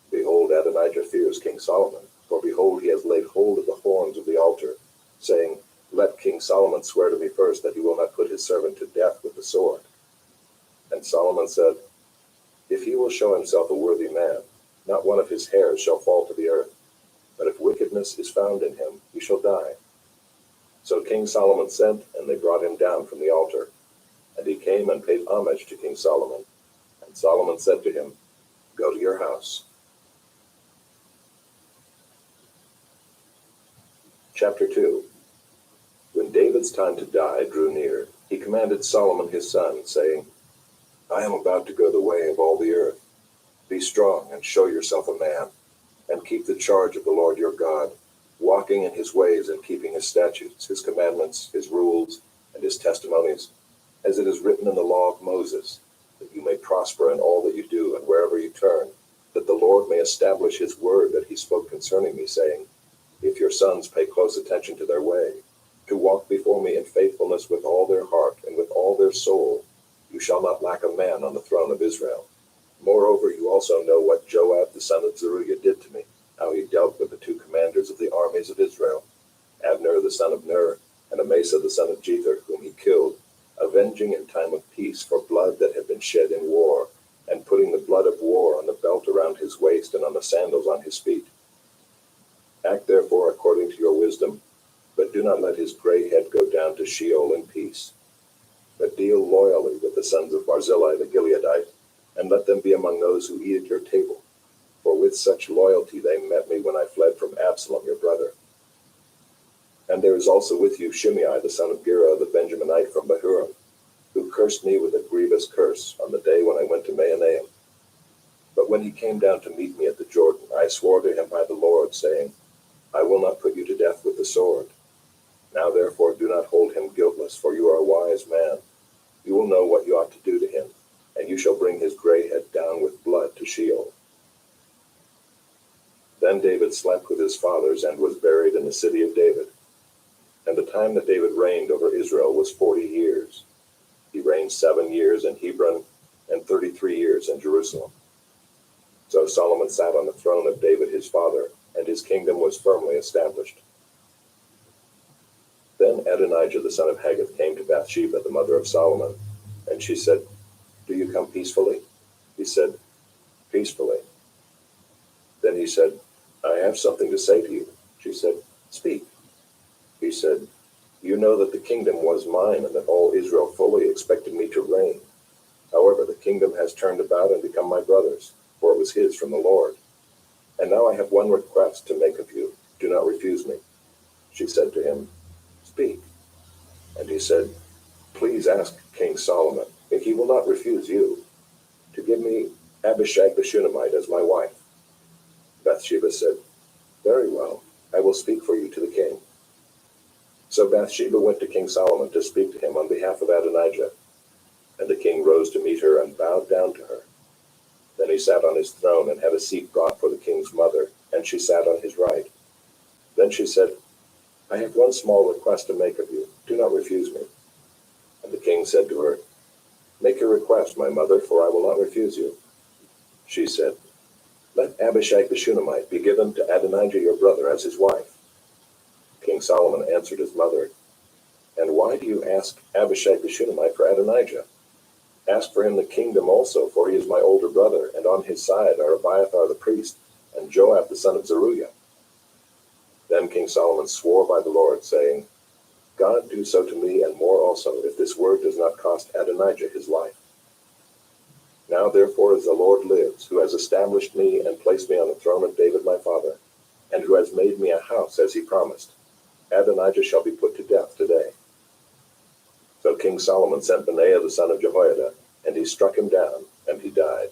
"Behold, Adonijah fears King Solomon, for behold, he has laid hold of the horns of the altar, saying, Let King Solomon swear to me first that he will not put his servant to death with the sword." And Solomon said, "If he will show himself a worthy man, not one of his hairs shall fall to the earth. But if wickedness is found in him, he shall die." So King Solomon sent, and they brought him down from the altar. And he came and paid homage to King Solomon. And Solomon said to him, "Go to your house." Chapter 2. When David's time to die drew near, he commanded Solomon his son, saying, "I am about to go the way of all the earth. Be strong and show yourself a man, and keep the charge of the Lord your God, walking in his ways and keeping his statutes, his commandments, his rules, and his testimonies, as it is written in the law of Moses, that you may prosper in all that you do and wherever you turn, that the Lord may establish his word that he spoke concerning me, saying, If your sons pay close attention to their way, to walk before me in faithfulness with all their heart and with all their soul, you shall not lack a man on the throne of Israel. Moreover, you also know what Joab the son of Zeruiah did to me, how he dealt with the two commanders of the armies of Israel, Abner the son of Ner, and Amasa the son of Jether, whom he killed, avenging in time of peace for blood that had been shed in war, and putting the blood of war on the belt around his waist and on the sandals on his feet. Act therefore according to your wisdom, but do not let his gray head go down to Sheol in peace. But deal loyally with the sons of Barzillai the Gileadite, and let them be among those who eat at your table. For for with such loyalty they met me when I fled from Absalom your brother. And there is also with you Shimei the son of Gera the Benjaminite from Bahurim, who cursed me with a grievous curse on the day when I went to Mahanaim. But when he came down to meet me at the Jordan, I swore to him by the Lord, saying, I will not put you to death with the sword. Now therefore do not hold him guiltless, for you are a wise man. You will know what you ought to do to him, and you shall bring his gray head down with blood to Sheol. Then David slept with his fathers and was buried in the city of David. And the time that David reigned over Israel was 40 years. He reigned 7 years in Hebron and 33 years in Jerusalem. So Solomon sat on the throne of David his father, and his kingdom was firmly established. Then Adonijah the son of Haggith came to Bathsheba, the mother of Solomon, and she said, Do you come peacefully? He said, Peacefully. Then he said, I have something to say to you. She said, Speak. He said, You know that the kingdom was mine, and that all Israel fully expected me to reign. However, the kingdom has turned about and become my brother's, for it was his from the Lord. And now I have one request to make of you. Do not refuse me. She said to him, Speak. And he said, Please ask King Solomon, if he will not refuse you, to give me Abishag the Shunammite as my wife. Bathsheba said, Very well, I will speak for you to the king. So Bathsheba went to King Solomon to speak to him on behalf of Adonijah. And the king rose to meet her and bowed down to her. Then he sat on his throne and had a seat brought for the king's mother, and she sat on his right. Then she said, I have one small request to make of you. Do not refuse me. And the king said to her, Make your request, my mother, for I will not refuse you. She said, Let Abishag the Shunammite be given to Adonijah your brother as his wife. King Solomon answered his mother, And why do you ask Abishag the Shunammite for Adonijah? Ask for him the kingdom also, for he is my older brother, and on his side are Abiathar the priest, and Joab the son of Zeruiah. Then King Solomon swore by the Lord, saying, God do so to me, and more also, if this word does not cost Adonijah his life. Now therefore, as the Lord lives, who has established me and placed me on the throne of David my father, and who has made me a house as he promised, Adonijah shall be put to death today. So King Solomon sent Benaiah the son of Jehoiada, and he struck him down, and he died.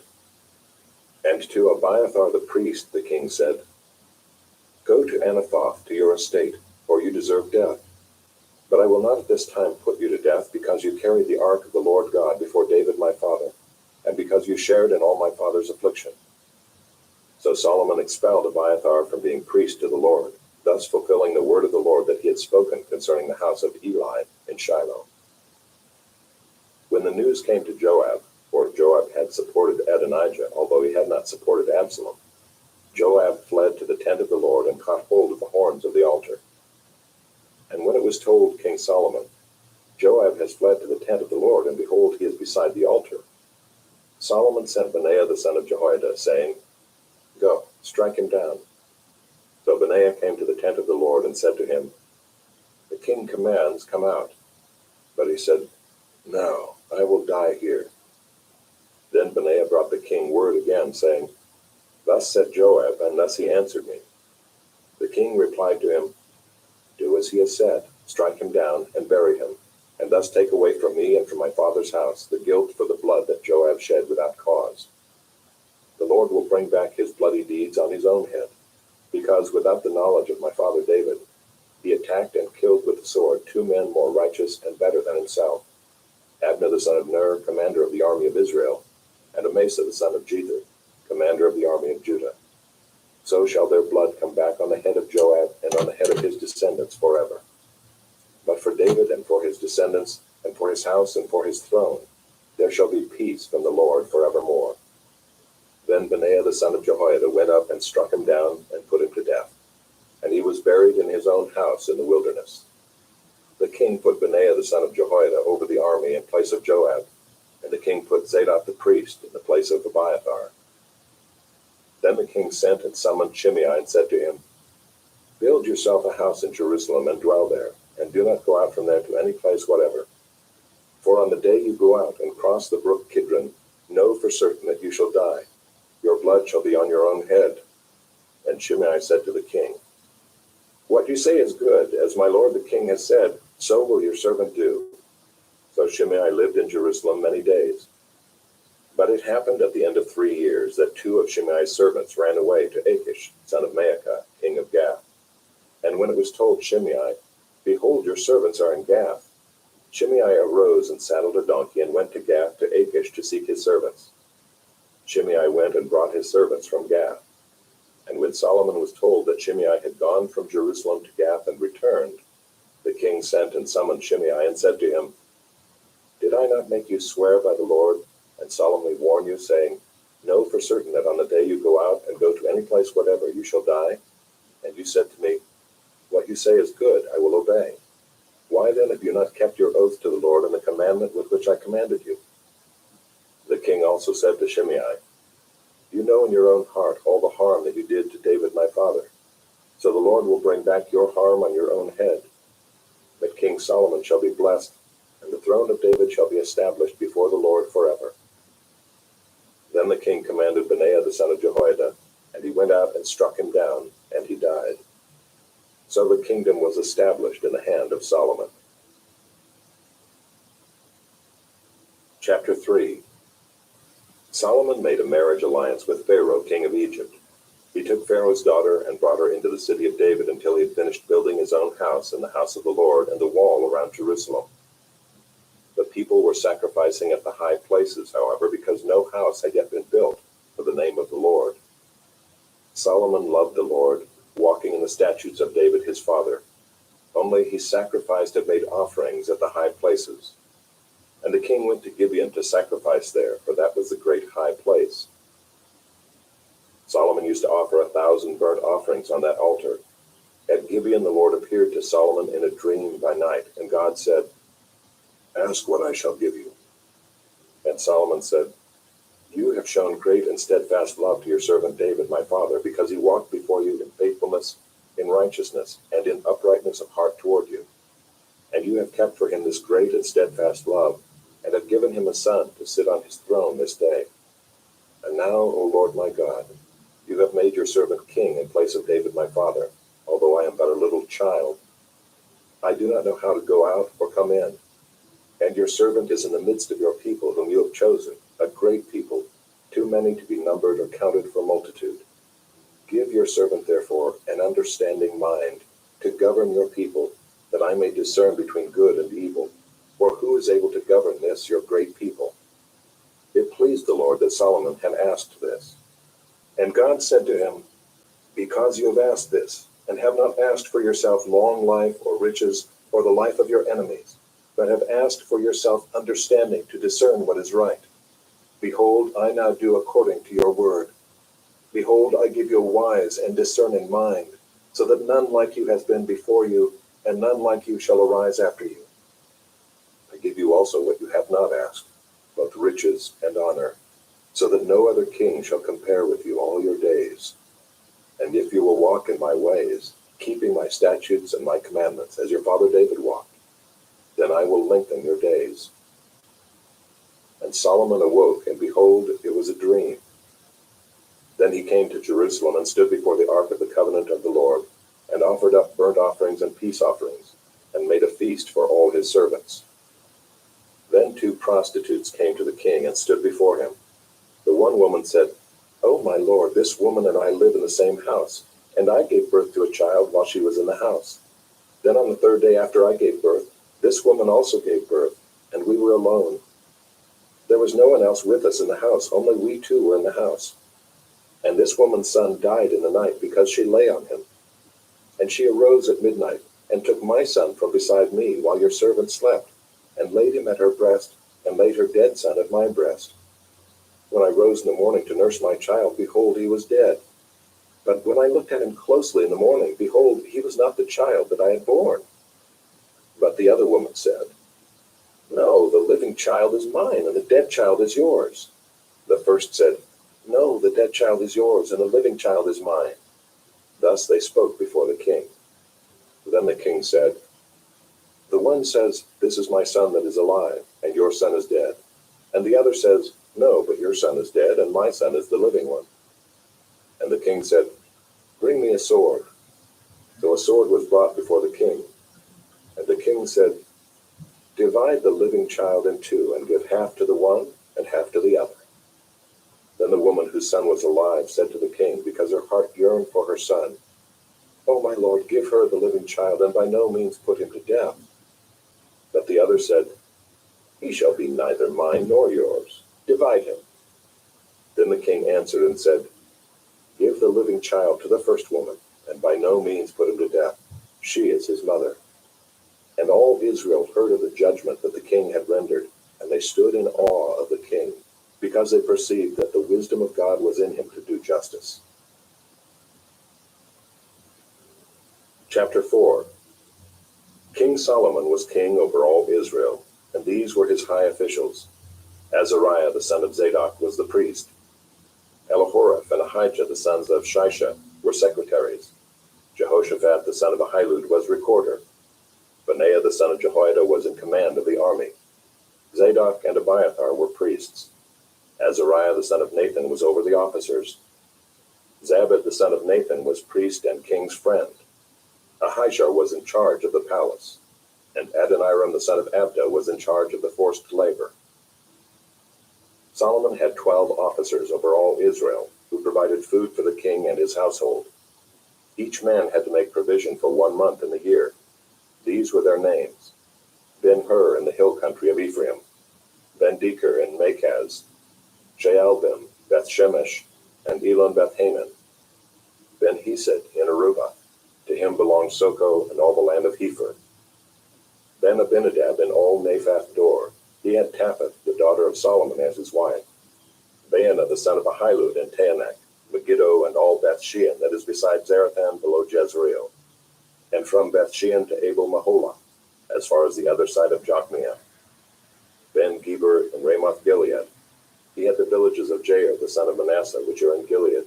And to Abiathar the priest the king said, Go to Anathoth to your estate, for you deserve death. But I will not at this time put you to death, because you carried the ark of the Lord God before David my father, and because you shared in all my father's affliction. So Solomon expelled Abiathar from being priest to the Lord, thus fulfilling the word of the Lord that he had spoken concerning the house of Eli in Shiloh. When the news came to Joab, for Joab had supported Adonijah, although he had not supported Absalom, Joab fled to the tent of the Lord and caught hold of the horns of the altar. And when it was told King Solomon, Joab has fled to the tent of the Lord, and behold, he is beside the altar, Solomon sent Benaiah the son of Jehoiada, saying, Go, strike him down. So Benaiah came to the tent of the Lord and said to him, The king commands, come out. But he said, No, I will die here. Then Benaiah brought the king word again, saying, Thus said Joab, and thus he answered me. The king replied to him, Do as he has said, strike him down and bury him, and thus take away from me and from my father's house the guilt for the blood that Joab shed without cause. The Lord will bring back his bloody deeds on his own head, because without the knowledge of my father David, he attacked and killed with the sword 2 men more righteous and better than himself, Abner the son of Ner, commander of the army of Israel, and Amasa the son of Jether, commander of the army of Judah. So shall their blood come back on the head of Joab and on the head of his descendants forever. But for David and for his descendants, and for his house and for his throne, there shall be peace from the Lord forevermore. Then Benaiah the son of Jehoiada went up and struck him down and put him to death, and he was buried in his own house in the wilderness. The king put Benaiah the son of Jehoiada over the army in place of Joab, and the king put Zadok the priest in the place of Abiathar. Then the king sent and summoned Shimei and said to him, Build yourself a house in Jerusalem and dwell there, and do not go out from there to any place whatever. For on the day you go out and cross the brook Kidron, know for certain that you shall die. Your blood shall be on your own head. And Shimei said to the king, What you say is good, as my lord the king has said, so will your servant do. So Shimei lived in Jerusalem many days. But it happened at the end of 3 years that 2 of Shimei's servants ran away to Achish, son of Maacah, king of Gath. And when it was told Shimei, Behold, your servants are in Gath, Shimei arose and saddled a donkey and went to Gath to Achish to seek his servants. Shimei went and brought his servants from Gath. And when Solomon was told that Shimei had gone from Jerusalem to Gath and returned, the king sent and summoned Shimei and said to him, Did I not make you swear by the Lord and solemnly warn you, saying, Know for certain that on the day you go out and go to any place whatever, you shall die? And you said to me, What you say is good, I will obey. Why then have you not kept your oath to the Lord and the commandment with which I commanded you? The king also said to Shimei, You know in your own heart all the harm that you did to David my father. So the Lord will bring back your harm on your own head. But King Solomon shall be blessed, and the throne of David shall be established before the Lord forever. Then the king commanded Benaiah the son of Jehoiada, and he went out and struck him down, and he died. So the kingdom was established in the hand of Solomon. Chapter 3. Solomon made a marriage alliance with Pharaoh, king of Egypt. He took Pharaoh's daughter and brought her into the city of David until he had finished building his own house and the house of the Lord and the wall around Jerusalem. The people were sacrificing at the high places, however, because no house had yet been built for the name of the Lord. Solomon loved the Lord, walking in the statutes of David his father. Only he sacrificed and made offerings at the high places. And the king went to Gibeon to sacrifice there, for that was the great high place. Solomon used to offer 1,000 burnt offerings on that altar. At Gibeon the Lord appeared to Solomon in a dream by night, and God said, Ask what I shall give you. And Solomon said, You have shown great and steadfast love to your servant David my father, because he walked before you in faithfulness, in righteousness, and in uprightness of heart toward you. And you have kept for him this great and steadfast love, and have given him a son to sit on his throne this day. And now, O Lord my God, you have made your servant king in place of David my father, although I am but a little child. I do not know how to go out or come in. And your servant is in the midst of your people whom you have chosen, a great people, too many to be numbered or counted for multitude. Give your servant, therefore, an understanding mind to govern your people, that I may discern between good and evil. For who is able to govern this, your great people? It pleased the Lord that Solomon had asked this. And God said to him, Because you have asked this, and have not asked for yourself long life or riches or the life of your enemies, but have asked for yourself understanding to discern what is right. Behold, I now do according to your word. Behold, I give you a wise and discerning mind, so that none like you has been before you, and none like you shall arise after you. I give you also what you have not asked, both riches and honor, so that no other king shall compare with you all your days. And if you will walk in my ways, keeping my statutes and my commandments, as your father David walked, then I will lengthen your days. And Solomon awoke, and behold, it was a dream. Then he came to Jerusalem and stood before the ark of the covenant of the Lord, and offered up burnt offerings and peace offerings, and made a feast for all his servants. Then 2 prostitutes came to the king and stood before him. The one woman said, O my lord, this woman and I live in the same house, and I gave birth to a child while she was in the house. Then on the 3rd day after I gave birth, this woman also gave birth, and we were alone. There was no one else with us in the house, only we 2 were in the house. And this woman's son died in the night because she lay on him. And she arose at midnight, and took my son from beside me while your servant slept, and laid him at her breast, and laid her dead son at my breast. When I rose in the morning to nurse my child, behold, he was dead. But when I looked at him closely in the morning, behold, he was not the child that I had borne. But the other woman said, No, the living child is mine, and the dead child is yours. The first said, No, the dead child is yours, and the living child is mine. Thus they spoke before the king. Then the king said, The one says, This is my son that is alive, and your son is dead. And the other says, No, but your son is dead, and my son is the living one. And the king said, "Bring me a sword." So a sword was brought before the king. And the king said, "Divide the living child in two, and give half to the one and half to the other." Then the woman whose son was alive said to the king, because her heart yearned for her son, "O my lord, give her the living child, and by no means put him to death." But the other said, "He shall be neither mine nor yours. Divide him." Then the king answered and said, "Give the living child to the first woman, and by no means put him to death. She is his mother." And all Israel heard of the judgment that the king had rendered, and they stood in awe of the king, because they perceived that the wisdom of God was in him to do justice. Chapter 4. King Solomon was king over all Israel, and these were his high officials. Azariah the son of Zadok was the priest. Elihoreph and Ahijah the sons of Shisha were secretaries. Jehoshaphat the son of Ahilud was recorder. Benaiah the son of Jehoiada was in command of the army. Zadok and Abiathar were priests. Azariah the son of Nathan was over the officers. Zabad the son of Nathan was priest and king's friend. Ahishar was in charge of the palace, and Adoniram the son of Abda was in charge of the forced labor. Solomon had 12 officers over all Israel, who provided food for the king and his household. Each man had to make provision for 1 month in the year. These were their names: Ben-Hur in the hill country of Ephraim, Ben-Deker in Makaz, Shaalbim, Beth-Shemesh, and Elon Beth-Hanan, Ben-Hesed in Arubah. To him belonged Soko and all the land of Hepher. Ben-Abinadab in all Naphath Dor. He had Taphath, the daughter of Solomon, as his wife. Baanah the son of Ahilud in Taanach, Megiddo and all Beth-shean that is beside Zarethan below Jezreel, and from Beth-shean to Abel-Maholah, as far as the other side of Jokmeah. Ben-Geber in Ramoth-Gilead. He had the villages of Jair the son of Manasseh, which are in Gilead,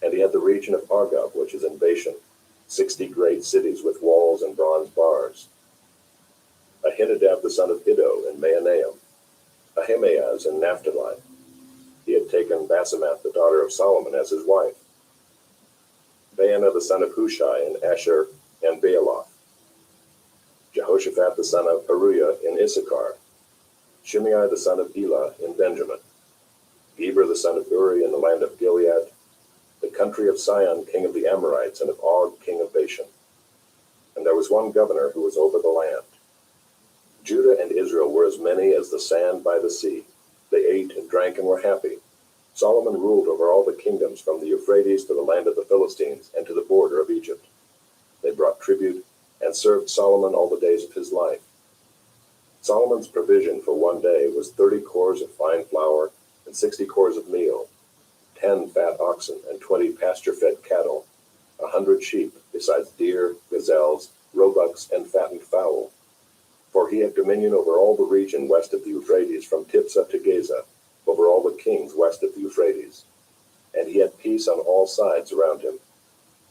and he had the region of Argob, which is in Bashan, 60 great cities with walls and bronze bars. Ahinadab the son of Iddo in Mahanaim, Ahimaaz in Naphtali. He had taken Basemath the daughter of Solomon as his wife. Baanah the son of Hushai in Asher and Baaloth. Jehoshaphat the son of Haruiah in Issachar. Shimei the son of Elah in Benjamin. Geber the son of Uri in the land of Gilead, the country of Sihon king of the Amorites and of Og king of Bashan. And there was one governor who was over the land. Judah and Israel were as many as the sand by the sea. They ate and drank and were happy. Solomon ruled over all the kingdoms from the Euphrates to the land of the Philistines and to the border of Egypt. They brought tribute and served Solomon all the days of his life. Solomon's provision for 1 day was 30 cors of fine flour and 60 cors of meal, 10 fat oxen and 20 pasture-fed cattle, 100 sheep, besides deer, gazelles, roebucks, and fattened fowl. For he had dominion over all the region west of the Euphrates, from Tiphsah to Gaza, over all the kings west of the Euphrates. And he had peace on all sides around him.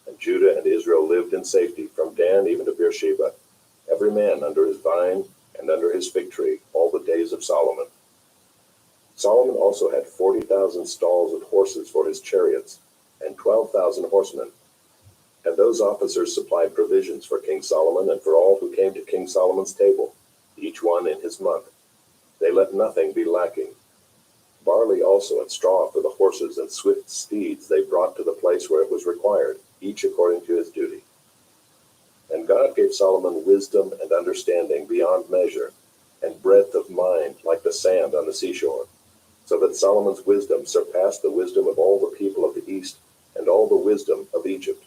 And Judah and Israel lived in safety, from Dan even to Beersheba, every man under his vine and under his fig tree, all the days of Solomon. Solomon also had 40,000 stalls of horses for his chariots, and 12,000 horsemen. And those officers supplied provisions for King Solomon and for all who came to King Solomon's table, each one in his month. They let nothing be lacking. Barley also and straw for the horses and swift steeds they brought to the place where it was required, each according to his duty. And God gave Solomon wisdom and understanding beyond measure, and breadth of mind like the sand on the seashore, so that Solomon's wisdom surpassed the wisdom of all the people of the east and all the wisdom of Egypt.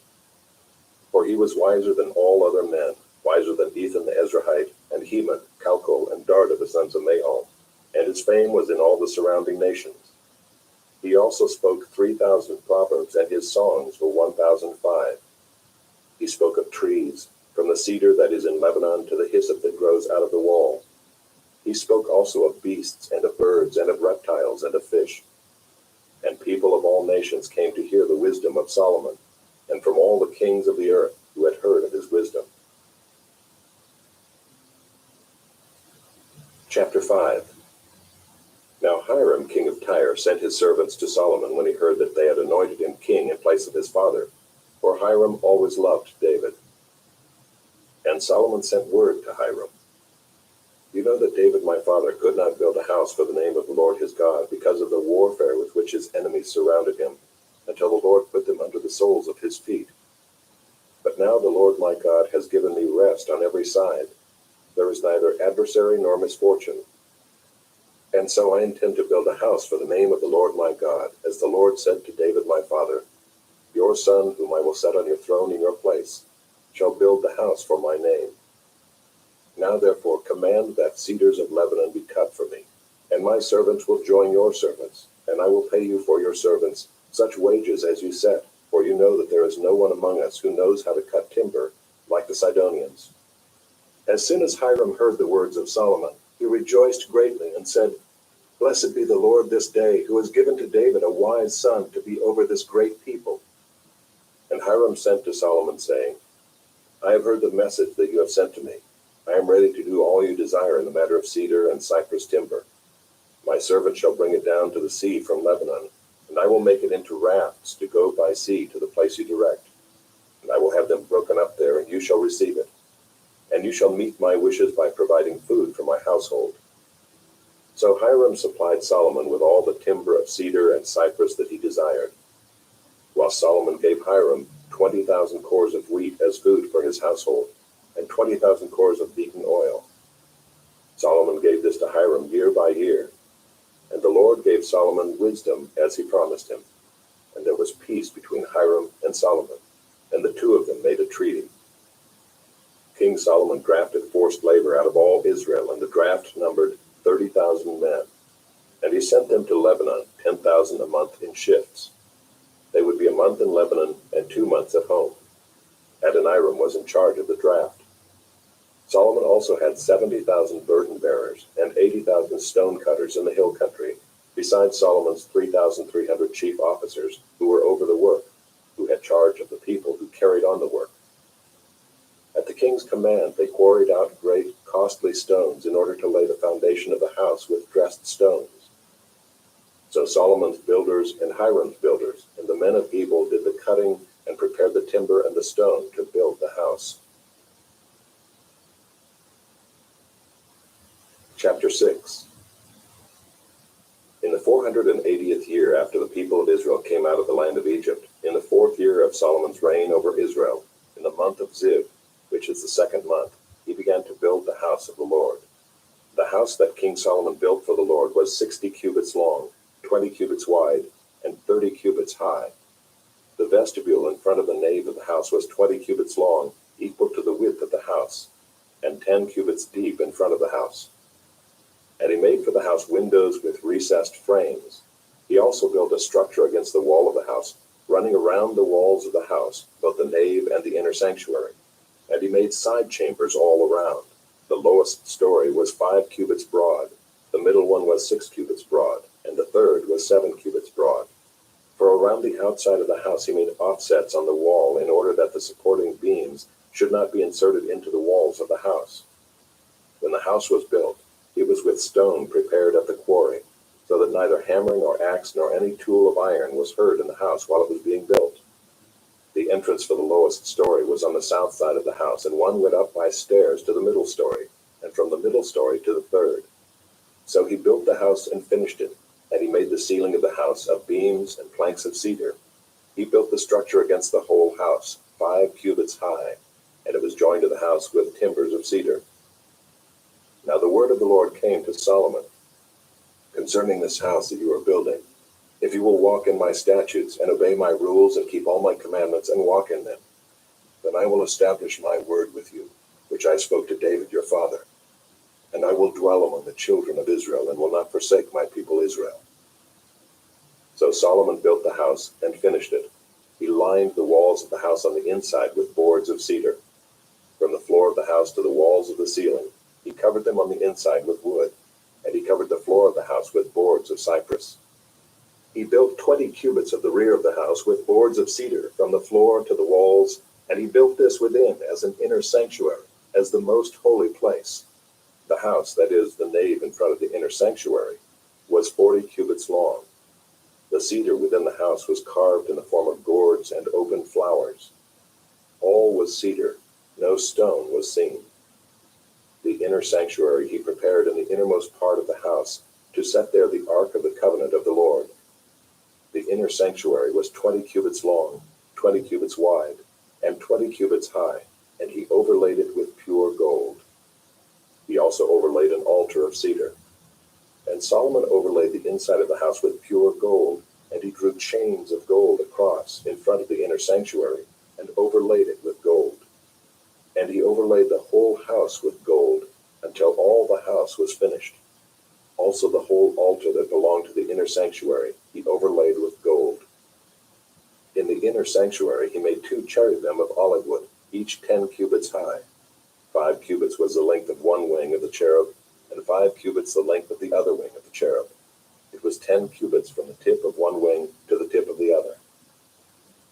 For he was wiser than all other men, wiser than Ethan the Ezrahite, and Heman, Calcol, and Darda the sons of Mahol, and his fame was in all the surrounding nations. He also spoke 3,000 proverbs, and his songs were 1,005. He spoke of trees, from the cedar that is in Lebanon to the hyssop that grows out of the wall. He spoke also of beasts, and of birds, and of reptiles, and of fish. And people of all nations came to hear the wisdom of Solomon, and from all the kings of the earth who had heard of his wisdom. Chapter 5. Now Hiram, king of Tyre, sent his servants to Solomon when he heard that they had anointed him king in place of his father, for Hiram always loved David. And Solomon sent word to Hiram, "You know that David my father could not build a house for the name of the Lord his God because of the warfare with which his enemies surrounded him, until the Lord put them under the soles of his feet. But now the Lord my God has given me rest on every side. There is neither adversary nor misfortune. And so I intend to build a house for the name of the Lord my God, as the Lord said to David my father, 'Your son, whom I will set on your throne in your place, shall build the house for my name.' Now therefore command that cedars of Lebanon be cut for me, and my servants will join your servants, and I will pay you for your servants such wages as you set, for you know that there is no one among us who knows how to cut timber like the Sidonians." As soon as Hiram heard the words of Solomon, he rejoiced greatly and said, "Blessed be the Lord this day, who has given to David a wise son to be over this great people." And Hiram sent to Solomon, saying, "I have heard the message that you have sent to me. I am ready to do all you desire in the matter of cedar and cypress timber. My servant shall bring it down to the sea from Lebanon, and I will make it into rafts to go by sea to the place you direct. And I will have them broken up there, and you shall receive it. And you shall meet my wishes by providing food for my household." So Hiram supplied Solomon with all the timber of cedar and cypress that he desired, while Solomon gave Hiram 20,000 cores of wheat as food for his household, and 20,000 cores of beaten oil. Solomon gave this to Hiram year by year, and the Lord gave Solomon wisdom as he promised him. And there was peace between Hiram and Solomon, and the two of them made a treaty. King Solomon drafted forced labor out of all Israel, and the draft numbered 30,000 men. And he sent them to Lebanon, 10,000 a month in shifts. They would be a month in Lebanon and 2 months at home. Adoniram was in charge of the draft. Solomon also had 70,000 burden bearers and 80,000 stone cutters in the hill country, besides Solomon's 3,300 chief officers who were over the work, who had charge of the people who carried on the work. At the king's command, they quarried out great, costly stones in order to lay the foundation of the house with dressed stones. So Solomon's builders and Hiram's builders and the men of Gebal did the cutting and prepared the timber and the stone to build the house. Chapter 6. In the 480th year after the people of Israel came out of the land of Egypt, in the 4th year of Solomon's reign over Israel, in the month of Ziv, which is the 2nd month, he began to build the house of the Lord. The house that King Solomon built for the Lord was 60 cubits long, 20 cubits wide, and 30 cubits high. The vestibule in front of the nave of the house was 20 cubits long, equal to the width of the house, and 10 cubits deep in front of the house. And he made for the house windows with recessed frames. He also built a structure against the wall of the house, running around the walls of the house, both the nave and the inner sanctuary. And he made side chambers all around. The lowest story was 5 cubits broad, the middle one was 6 cubits broad, and the third was 7 cubits broad. For around the outside of the house he made offsets on the wall in order that the supporting beams should not be inserted into the walls of the house. When the house was built, it was with stone prepared at the quarry, so that neither hammering or axe nor any tool of iron was heard in the house while it was being built. The entrance for the lowest story was on the south side of the house, and one went up by stairs to the middle story, and from the middle story to the third. So he built the house and finished it, and he made the ceiling of the house of beams and planks of cedar. He built the structure against the whole house, 5 cubits high, and it was joined to the house with timbers of cedar. Now the word of the Lord came to Solomon concerning this house that you are building. If you will walk in my statutes and obey my rules and keep all my commandments and walk in them, then I will establish my word with you, which I spoke to David your father. And I will dwell among the children of Israel and will not forsake my people Israel. So Solomon built the house and finished it. He lined the walls of the house on the inside with boards of cedar. From the floor of the house to the walls of the ceiling, he covered them on the inside with wood, and he covered the floor of the house with boards of cypress. He built 20 cubits of the rear of the house with boards of cedar from the floor to the walls, and he built this within as an inner sanctuary, as the most holy place. The house, that is, the nave in front of the inner sanctuary, was 40 cubits long. The cedar within the house was carved in the form of gourds and open flowers. All was cedar, no stone was seen. The inner sanctuary he prepared in the innermost part of the house, to set there the ark of the covenant of the Lord. The inner sanctuary was 20 cubits long, 20 cubits wide, and 20 cubits high, and he overlaid it with pure gold. He also overlaid an altar of cedar. And Solomon overlaid the inside of the house with pure gold, and he drew chains of gold across in front of the inner sanctuary, and overlaid it with gold. And he overlaid the whole house with gold, until all the house was finished. Also the whole altar that belonged to the inner sanctuary he overlaid with gold. In the inner sanctuary he made 2 cherubim of olive wood, each 10 cubits high. 5 cubits was the length of one wing of the cherub, and 5 cubits the length of the other wing of the cherub. It was 10 cubits from the tip of one wing to the tip of the other.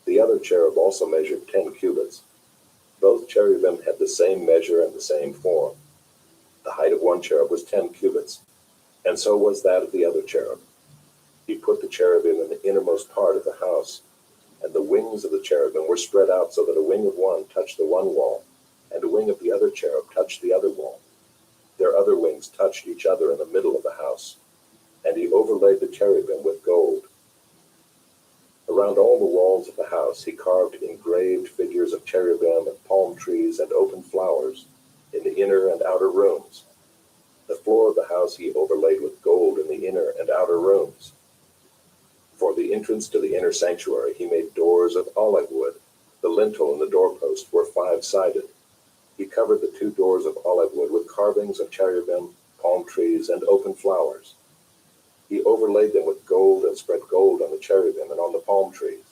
The other cherub also measured 10 cubits. Both cherubim had the same measure and the same form. The height of one cherub was 10 cubits, and so was that of the other cherub. He put the cherubim in the innermost part of the house, and the wings of the cherubim were spread out so that a wing of one touched the one wall, and a wing of the other cherub touched the other wall. Their other wings touched each other in the middle of the house, and he overlaid the cherubim with gold. Around all the walls of the house he carved engraved figures of cherubim and palm trees and open flowers in the inner and outer rooms. The floor of the house he overlaid with gold in the inner and outer rooms. For the entrance to the inner sanctuary he made doors of olive wood. The lintel and the doorpost were 5-sided. He covered the 2 doors of olive wood with carvings of cherubim, palm trees, and open flowers. He overlaid them with gold and spread gold on the cherubim and on the palm trees.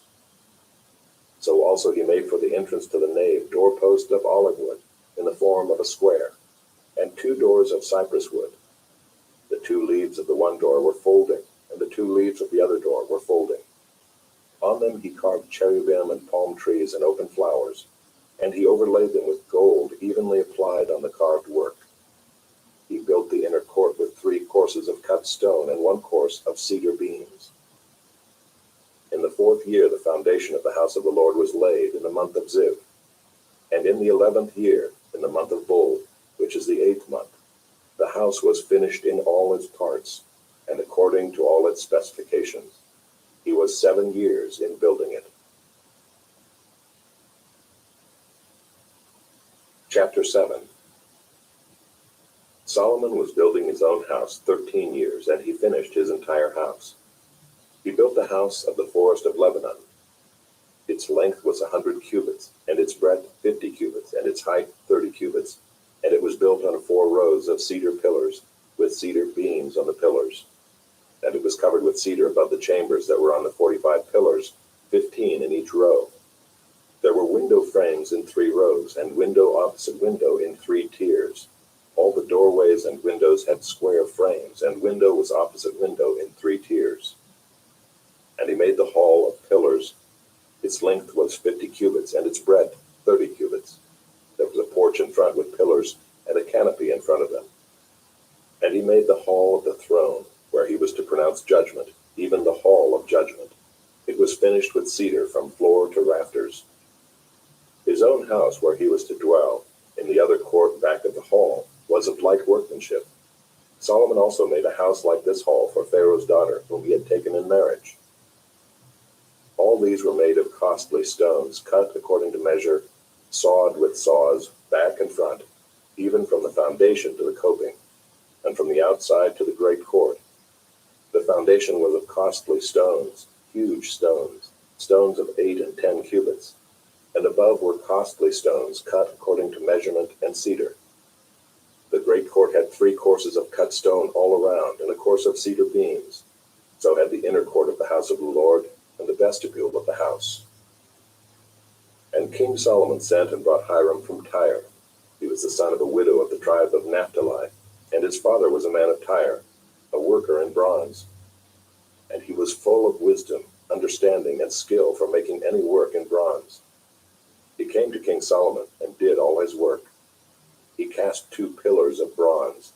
So also he made for the entrance to the nave doorposts of olive wood in the form of a square, and 2 doors of cypress wood. The 2 leaves of the one door were folding, and the 2 leaves of the other door were folding. On them he carved cherubim and palm trees and open flowers, and he overlaid them with gold evenly applied on the carved work. He built the inner court with 3 courses of cut stone and 1 course of cedar beams. In the 4th year the foundation of the house of the Lord was laid in the month of Ziv. And in the 11th year, in the month of Bul, which is the 8th month, the house was finished in all its parts, and according to all its specifications. He was 7 years in building it. Chapter 7. Solomon was building his own house 13 years, and he finished his entire house. He built the house of the forest of Lebanon. Its length was 100 cubits, and its breadth 50 cubits, and its height 30 cubits, and it was built on 4 rows of cedar pillars, with cedar beams on the pillars. And it was covered with cedar above the chambers that were on the 45 pillars, 15 in each row. There were window frames in 3 rows, and window opposite window in 3 tiers. All the doorways and windows had square frames, and window was opposite window in 3 tiers. And he made the hall of pillars. Its length was 50 cubits, and its breadth 30 cubits. There was a porch in front with pillars, and a canopy in front of them. And he made the hall of the throne, where he was to pronounce judgment, even the hall of judgment. It was finished with cedar from floor to rafters. His own house, where he was to dwell, in the other court back of the hall, was of like workmanship. Solomon also made a house like this hall for Pharaoh's daughter, whom he had taken in marriage. All these were made of costly stones, cut according to measure, sawed with saws, back and front, even from the foundation to the coping, and from the outside to the great court. The foundation was of costly stones, huge stones, stones of 8 and 10 cubits, and above were costly stones cut according to measurement and cedar. The great court had 3 courses of cut stone all around, and a course of cedar beams. So had the inner court of the house of the Lord, and the vestibule of the house. And King Solomon sent and brought Hiram from Tyre. He was the son of a widow of the tribe of Naphtali, and his father was a man of Tyre, a worker in bronze. And he was full of wisdom, understanding, and skill for making any work in bronze. He came to King Solomon and did all his work. He cast 2 pillars of bronze.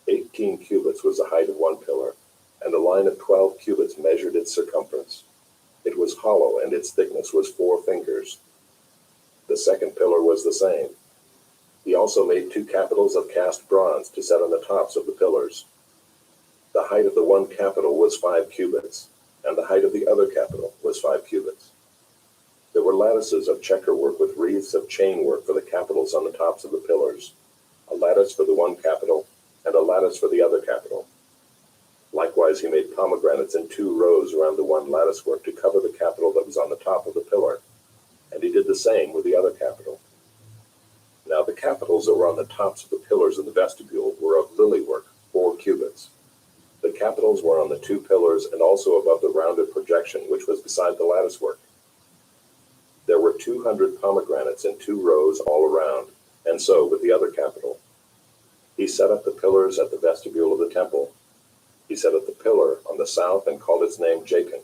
18 cubits was the height of one pillar, and a line of 12 cubits measured its circumference. It was hollow, and its thickness was 4 fingers. The second pillar was the same. He also made 2 capitals of cast bronze to set on the tops of the pillars. The height of the one capital was 5 cubits, and the height of the other capital was 5 cubits. There were lattices of checker work with wreaths of chain work for the capitals on the tops of the pillars, a lattice for the one capital, and a lattice for the other capital. Likewise, he made pomegranates in 2 rows around the one lattice work to cover the capital that was on the top of the pillar, and he did the same with the other capital. Now the capitals that were on the tops of the pillars in the vestibule were of lily work, 4 cubits. The capitals were on the 2 pillars and also above the rounded projection which was beside the lattice work. There were 200 pomegranates in 2 rows all around, and so with the other capital. He set up the pillars at the vestibule of the temple. He set up the pillar on the south and called its name Jachin,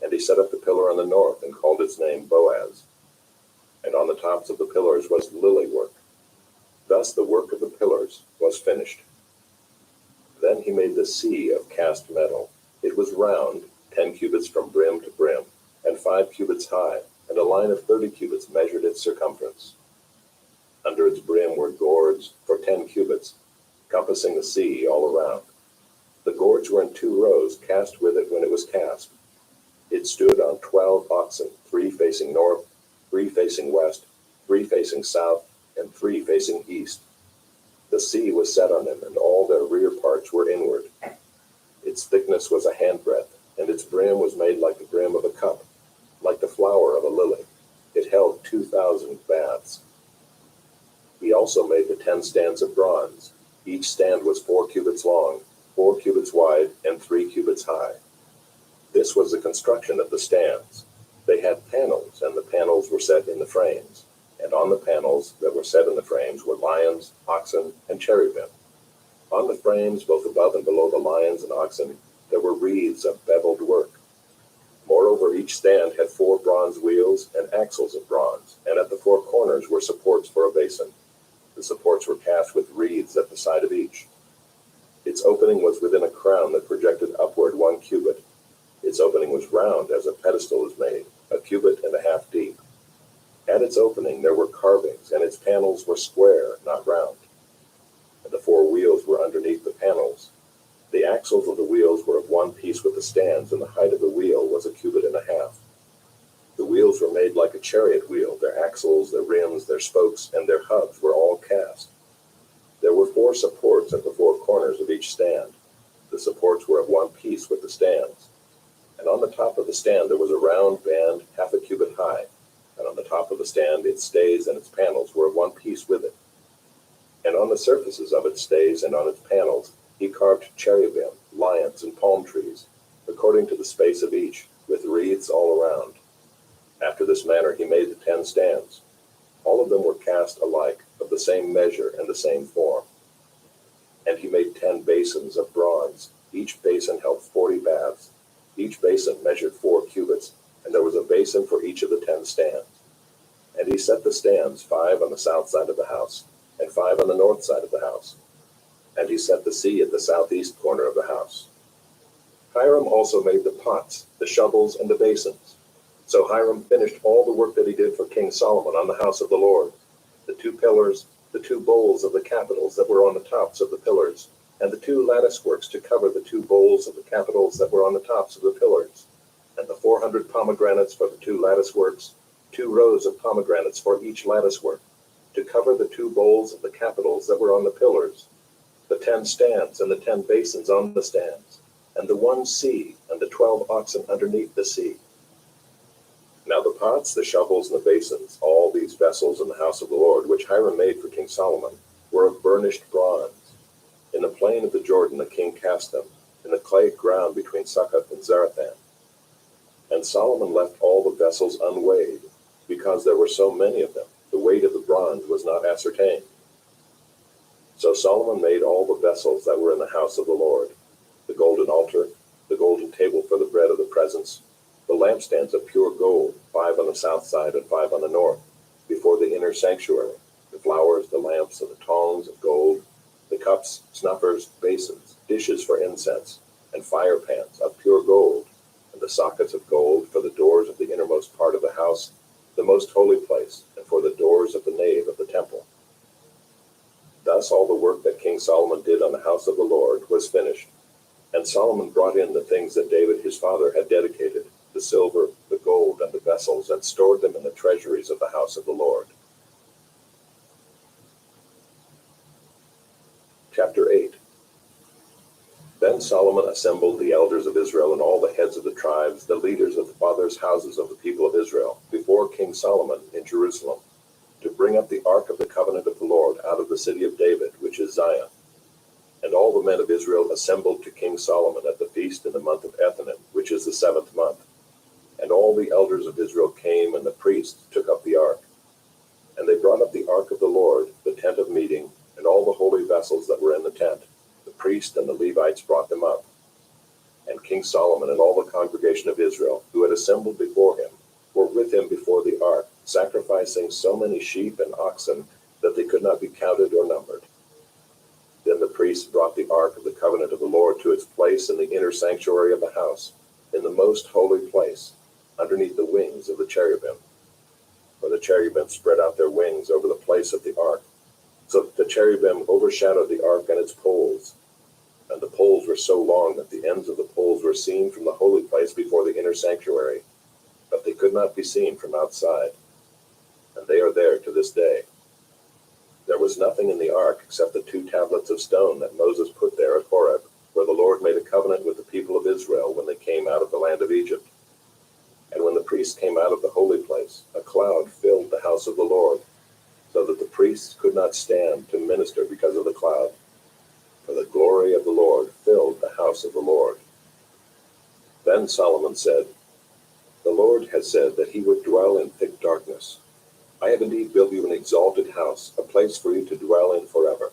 and he set up the pillar on the north and called its name Boaz. And on the tops of the pillars was lily work. Thus the work of the pillars was finished. Then he made the sea of cast metal. It was round, 10 cubits from brim to brim, and 5 cubits high, and a line of 30 cubits measured its circumference. Under its brim were gourds for 10 cubits, compassing the sea all around. The gourds were in 2 rows, cast with it when it was cast. It stood on 12 oxen, 3 facing north, 3 facing west, 3 facing south, and 3 facing east. The sea was set on them, and all their rear parts were inward. Its thickness was a handbreadth, and its brim was made like the brim of a cup, like the flower of a lily. It held 2,000 baths. He also made the 10 stands of bronze. Each stand was 4 cubits long, 4 cubits wide, and 3 cubits high. This was the construction of the stands. They had panels, and the panels were set in the frames. And on the panels that were set in the frames were lions, oxen, and cherubim. On the frames, both above and below the lions and oxen, there were wreaths of beveled work. Moreover, each stand had 4 bronze wheels and axles of bronze, and at the 4 corners were supports for a basin. The supports were cast with wreaths at the side of each. Its opening was within a crown that projected upward 1 cubit. Its opening was round as a pedestal is made, 1.5 cubits deep. At its opening there were carvings, and its panels were square, not round. And the 4 wheels were underneath the panels. The axles of the wheels were of one piece with the stands, and the height of the wheel was 1.5 cubits. The wheels were made like a chariot wheel. Their axles, their rims, their spokes, and their hubs were all cast. There were 4 supports at the 4 corners of each stand. The supports were of one piece with the stands. And on the top of the stand there was a round band 0.5 cubit high, and on the top of the stand its stays and its panels were of one piece with it. And on the surfaces of its stays and on its panels he carved cherubim, lions, and palm trees, according to the space of each, with wreaths all around. After this manner he made the 10 stands. All of them were cast alike, of the same measure and the same form. And he made 10 basins of bronze. Each basin held 40 baths. Each basin measured 4 cubits, and there was a basin for each of the 10 stands. And he set the stands, 5 on the south side of the house, and 5 on the north side of the house. And he set the sea at the southeast corner of the house. Hiram also made the pots, the shovels, and the basins. So Hiram finished all the work that he did for King Solomon on the house of the Lord, the 2 pillars, the 2 bowls of the capitals that were on the tops of the pillars, and the 2 lattice works to cover the 2 bowls of the capitals that were on the tops of the pillars, and the 400 pomegranates for the 2 lattice works, 2 rows of pomegranates for each lattice work, to cover the 2 bowls of the capitals that were on the pillars, the 10 stands and the 10 basins on the stands, and the 1 sea and the 12 oxen underneath the sea. Now the pots, the shovels, and the basins, all these vessels in the house of the Lord, which Hiram made for King Solomon, were of burnished bronze. In the plain of the Jordan the king cast them, in the clay ground between Succoth and Zarethan. And Solomon left all the vessels unweighed, because there were so many of them. The weight of the bronze was not ascertained. So Solomon made all the vessels that were in the house of the Lord, the golden altar, the golden table for the bread of the presence, the lampstands of pure gold, 5 on the south side and 5 on the north, before the inner sanctuary, the flowers, the lamps, and the tongs of gold, the cups, snuffers, basins, dishes for incense, and fire pans of pure gold, and the sockets of gold for the doors of the innermost part of the house, the most holy place, and for the doors of the nave of the temple. Thus all the work that King Solomon did on the house of the Lord was finished. And Solomon brought in the things that David his father had dedicated, the silver, the gold, and the vessels, and stored them in the treasuries of the house of the Lord. Chapter 8. Then Solomon assembled the elders of Israel and all the heads of the tribes, the leaders of the fathers' houses of the people of Israel, before King Solomon in Jerusalem, to bring up the ark of the covenant of the Lord out of the city of David, which is Zion. And all the men of Israel assembled to King Solomon at the feast in the month of Ethanim, which is the 7th month. And all the elders of Israel came, and the priests took up the ark. And they brought up the ark of the Lord, the tent of meeting, and all the holy vessels that were in the tent. The priests and the Levites brought them up. And King Solomon and all the congregation of Israel, who had assembled before him, were with him before the ark, sacrificing so many sheep and oxen that they could not be counted or numbered. Then the priests brought the ark of the covenant of the Lord to its place in the inner sanctuary of the house, in the most holy place, underneath the wings of the cherubim. For the cherubim spread out their wings over the place of the ark, so that the cherubim overshadowed the ark and its poles. And the poles were so long that the ends of the poles were seen from the holy place before the inner sanctuary, but they could not be seen from outside. And they are there to this day. There was nothing in the ark except the 2 tablets of stone that Moses put there at Horeb, where the Lord made a covenant with the people of Israel when they came out of the land of Egypt. And when the priests came out of the holy place, a cloud filled the house of the Lord, so that the priests could not stand to minister because of the cloud. For the glory of the Lord filled the house of the Lord. Then Solomon said, "The Lord has said that he would dwell in thick darkness. I have indeed built you an exalted house, a place for you to dwell in forever."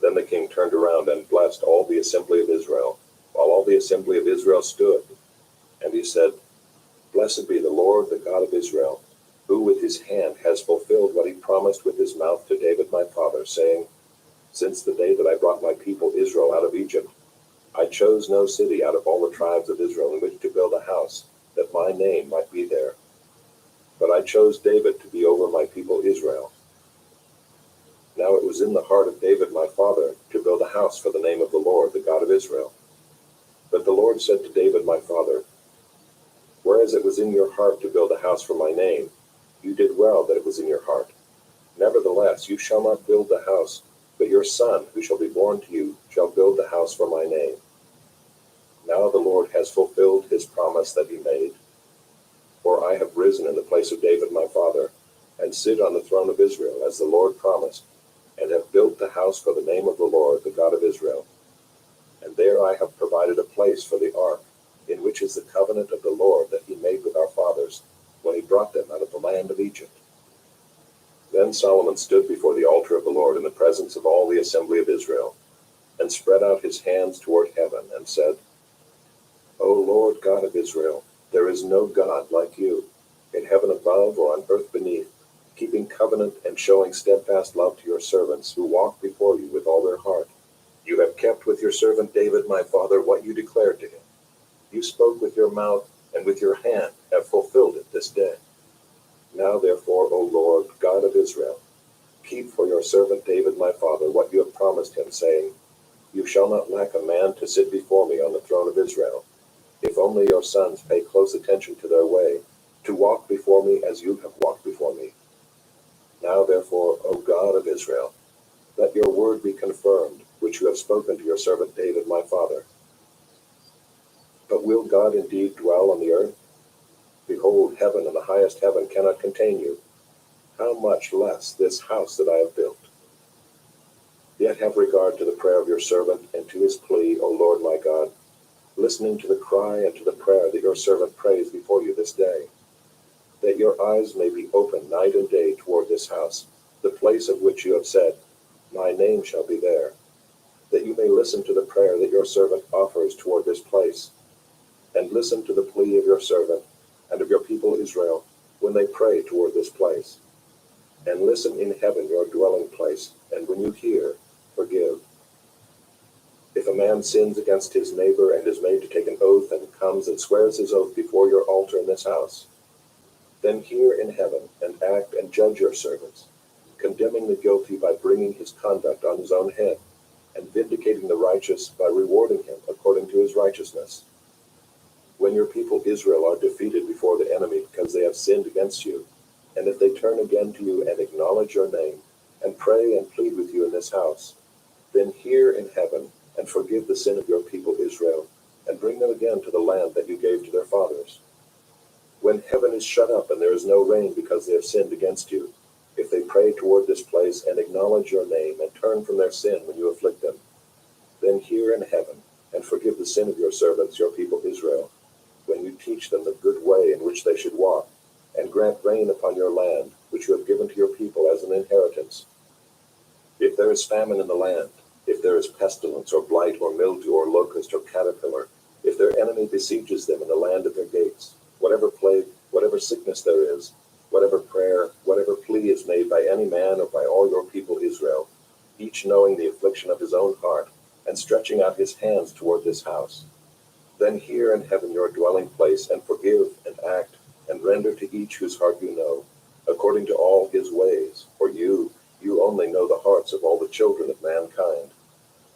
Then the king turned around and blessed all the assembly of Israel, while all the assembly of Israel stood. And he said, "Blessed be the Lord, the God of Israel, who with his hand has fulfilled what he promised with his mouth to David my father, saying, Since the day that I brought my people Israel out of Egypt, I chose no city out of all the tribes of Israel in which to build a house, that my name might be there. But I chose David to be over my people Israel. Now it was in the heart of David my father to build a house for the name of the Lord, the God of Israel. But the Lord said to David my father, Whereas it was in your heart to build a house for my name, you did well that it was in your heart. Nevertheless, you shall not build the house, but your son, who shall be born to you, shall build the house for my name. Now the Lord has fulfilled his promise that he made. For I have risen in the place of David my father, and sit on the throne of Israel, as the Lord promised, and have built the house for the name of the Lord, the God of Israel. And there I have provided a place for the ark, in which is the covenant of the Lord that he made with our fathers, when he brought them out of the land of Egypt. Then Solomon stood before the altar of the Lord in the presence of all the assembly of Israel, and spread out his hands toward heaven, and said, O Lord God of Israel, there is no God like you, in heaven above or on earth beneath, keeping covenant and showing steadfast love to your servants who walk before you with all their heart. You have kept with your servant David my father what you declared to him. You spoke with your mouth, and with your hand have fulfilled it this day. Now therefore, O Lord, God of Israel, keep for your servant David my father what you have promised him, saying, You shall not lack a man to sit before me on the throne of Israel, if only your sons pay close attention to their way, to walk before me as you have walked before me. Now therefore, O God of Israel, let your word be confirmed, which you have spoken to your servant David my father. But will God indeed dwell on the earth? Behold, heaven and the highest heaven cannot contain you. How much less this house that I have built? Yet have regard to the prayer of your servant and to his plea, O Lord my God, listening to the cry and to the prayer that your servant prays before you this day, that your eyes may be open night and day toward this house, the place of which you have said, My name shall be there, that you may listen to the prayer that your servant offers toward this place, and listen to the plea of your servant and of your people Israel when they pray toward this place. And listen in heaven your dwelling place, and when you hear, forgive. If a man sins against his neighbor and is made to take an oath and comes and swears his oath before your altar in this house, then hear in heaven and act and judge your servants, condemning the guilty by bringing his conduct on his own head, and vindicating the righteous by rewarding him according to his righteousness. When your people Israel are defeated before the enemy because they have sinned against you, and if they turn again to you and acknowledge your name, and pray and plead with you in this house, then hear in heaven and forgive the sin of your people Israel, and bring them again to the land that you gave to their fathers. When heaven is shut up and there is no rain because they have sinned against you, if they pray toward this place and acknowledge your name and turn from their sin when you afflict them, then hear in heaven and forgive the sin of your servants, your people Israel, when you teach them the good way in which they should walk, and grant rain upon your land, which you have given to your people as an inheritance. If there is famine in the land, if there is pestilence or blight or mildew or locust or caterpillar, if their enemy besieges them in the land at their gates, whatever plague, whatever sickness there is, whatever prayer, whatever plea is made by any man or by all your people Israel, each knowing the affliction of his own heart, and stretching out his hands toward this house, then hear in heaven your dwelling place, and forgive and act, and render to each whose heart you know, according to all his ways, for you only know the hearts of all the children of mankind,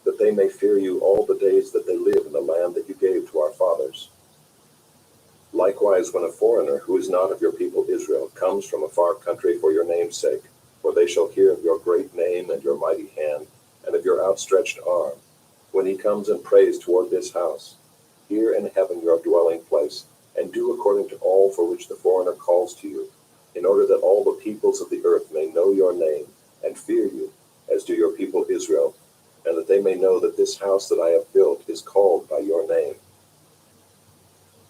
that they may fear you all the days that they live in the land that you gave to our fathers. Likewise, when a foreigner who is not of your people Israel comes from a far country for your name's sake, for they shall hear of your great name and your mighty hand, and of your outstretched arm, when he comes and prays toward this house, hear in heaven your dwelling place, and do according to all for which the foreigner calls to you, in order that all the peoples of the earth may know your name, and fear you, as do your people Israel, and that they may know that this house that I have built is called by your name.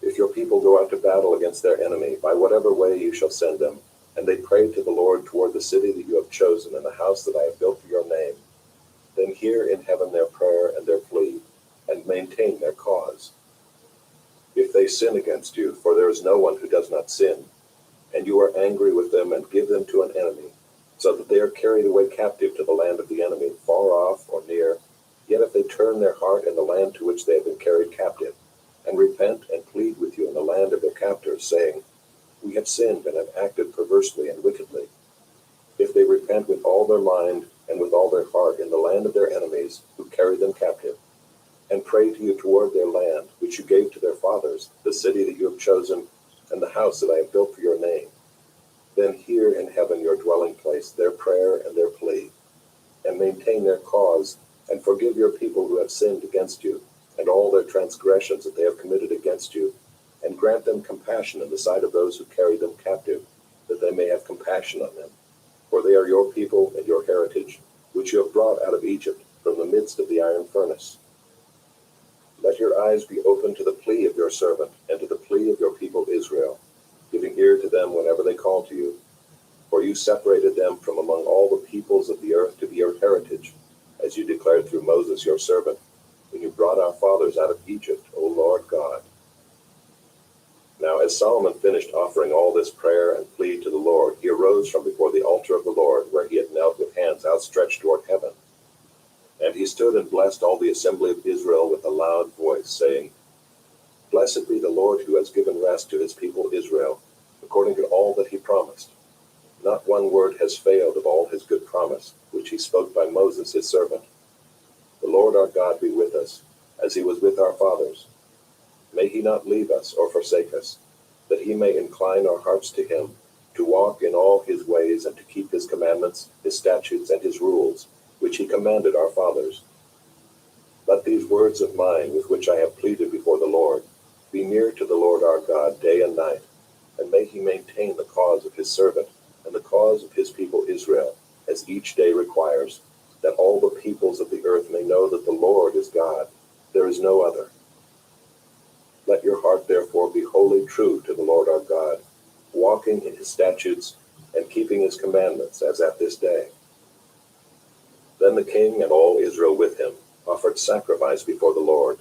If your people go out to battle against their enemy, by whatever way you shall send them, and they pray to the Lord toward the city that you have chosen and the house that I have built for your name, then hear in heaven their prayer and their plea, and maintain their cause. If they sin against you, for there is no one who does not sin, and you are angry with them and give them to an enemy, so that they are carried away captive to the land of the enemy, far off or near, yet if they turn their heart in the land to which they have been carried captive, and repent and plead with you in the land of their captors, saying, we have sinned and have acted perversely and wickedly, if they repent with all their mind and with all their heart in the land of their enemies who carried them captive, and pray to you toward their land, which you gave to their fathers, the city that you have chosen, and the house that I have built for your name, then hear in heaven your dwelling place, their prayer and their plea, and maintain their cause, and forgive your people who have sinned against you, and all their transgressions that they have committed against you, and grant them compassion in the sight of those who carried them captive, that they may have compassion on them. For they are your people and your heritage, which you have brought out of Egypt from the midst of the iron furnace. Let your eyes be open to the plea of your servant and to the plea of your people Israel, giving ear to them whenever they call to you. For you separated them from among all the peoples of the earth to be your heritage, as you declared through Moses your servant, when you brought our fathers out of Egypt, O Lord God. Now as Solomon finished offering all this prayer and plea to the Lord, he arose from before the altar of the Lord, where he had knelt with hands outstretched toward heaven. And he stood and blessed all the assembly of Israel with a loud voice, saying, Blessed be the Lord who has given rest to his people Israel, according to all that he promised. Not one word has failed of all his good promise, which he spoke by Moses his servant. The Lord our God be with us, as he was with our fathers. May he not leave us or forsake us, that he may incline our hearts to him, to walk in all his ways and to keep his commandments, his statutes, and his rules, which he commanded our fathers. Let these words of mine, with which I have pleaded before the Lord, be near to the Lord our God day and night, and may he maintain the cause of his servant and the cause of his people Israel, as each day requires, that all the peoples of the earth may know that the Lord is God, there is no other. Let your heart therefore be wholly true to the Lord our God, walking in his statutes and keeping his commandments, as at this day. Then the king and all Israel with him offered sacrifice before the Lord.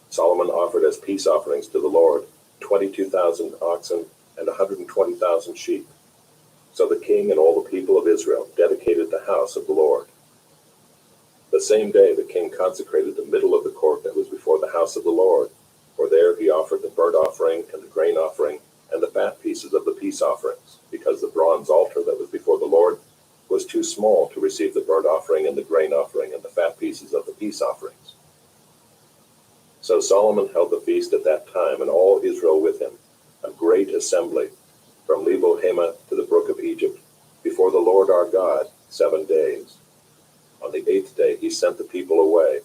Solomon offered as peace offerings to the Lord 22,000 oxen and 120,000 sheep. So the king and all the people of Israel dedicated the house of the Lord. The The same day the king consecrated the middle of the court that was before the house of the Lord, for there he offered the burnt offering and the grain offering and the fat pieces of the peace offerings, because the bronze altar that was before the Lord was too small to receive the burnt offering and the grain offering and the fat pieces of the peace offerings. So Solomon held the feast at that time, and all Israel with him, a great assembly, from Lebo Hamath to the brook of Egypt, before the Lord our God, 7 days. On the 8th day he sent the people away,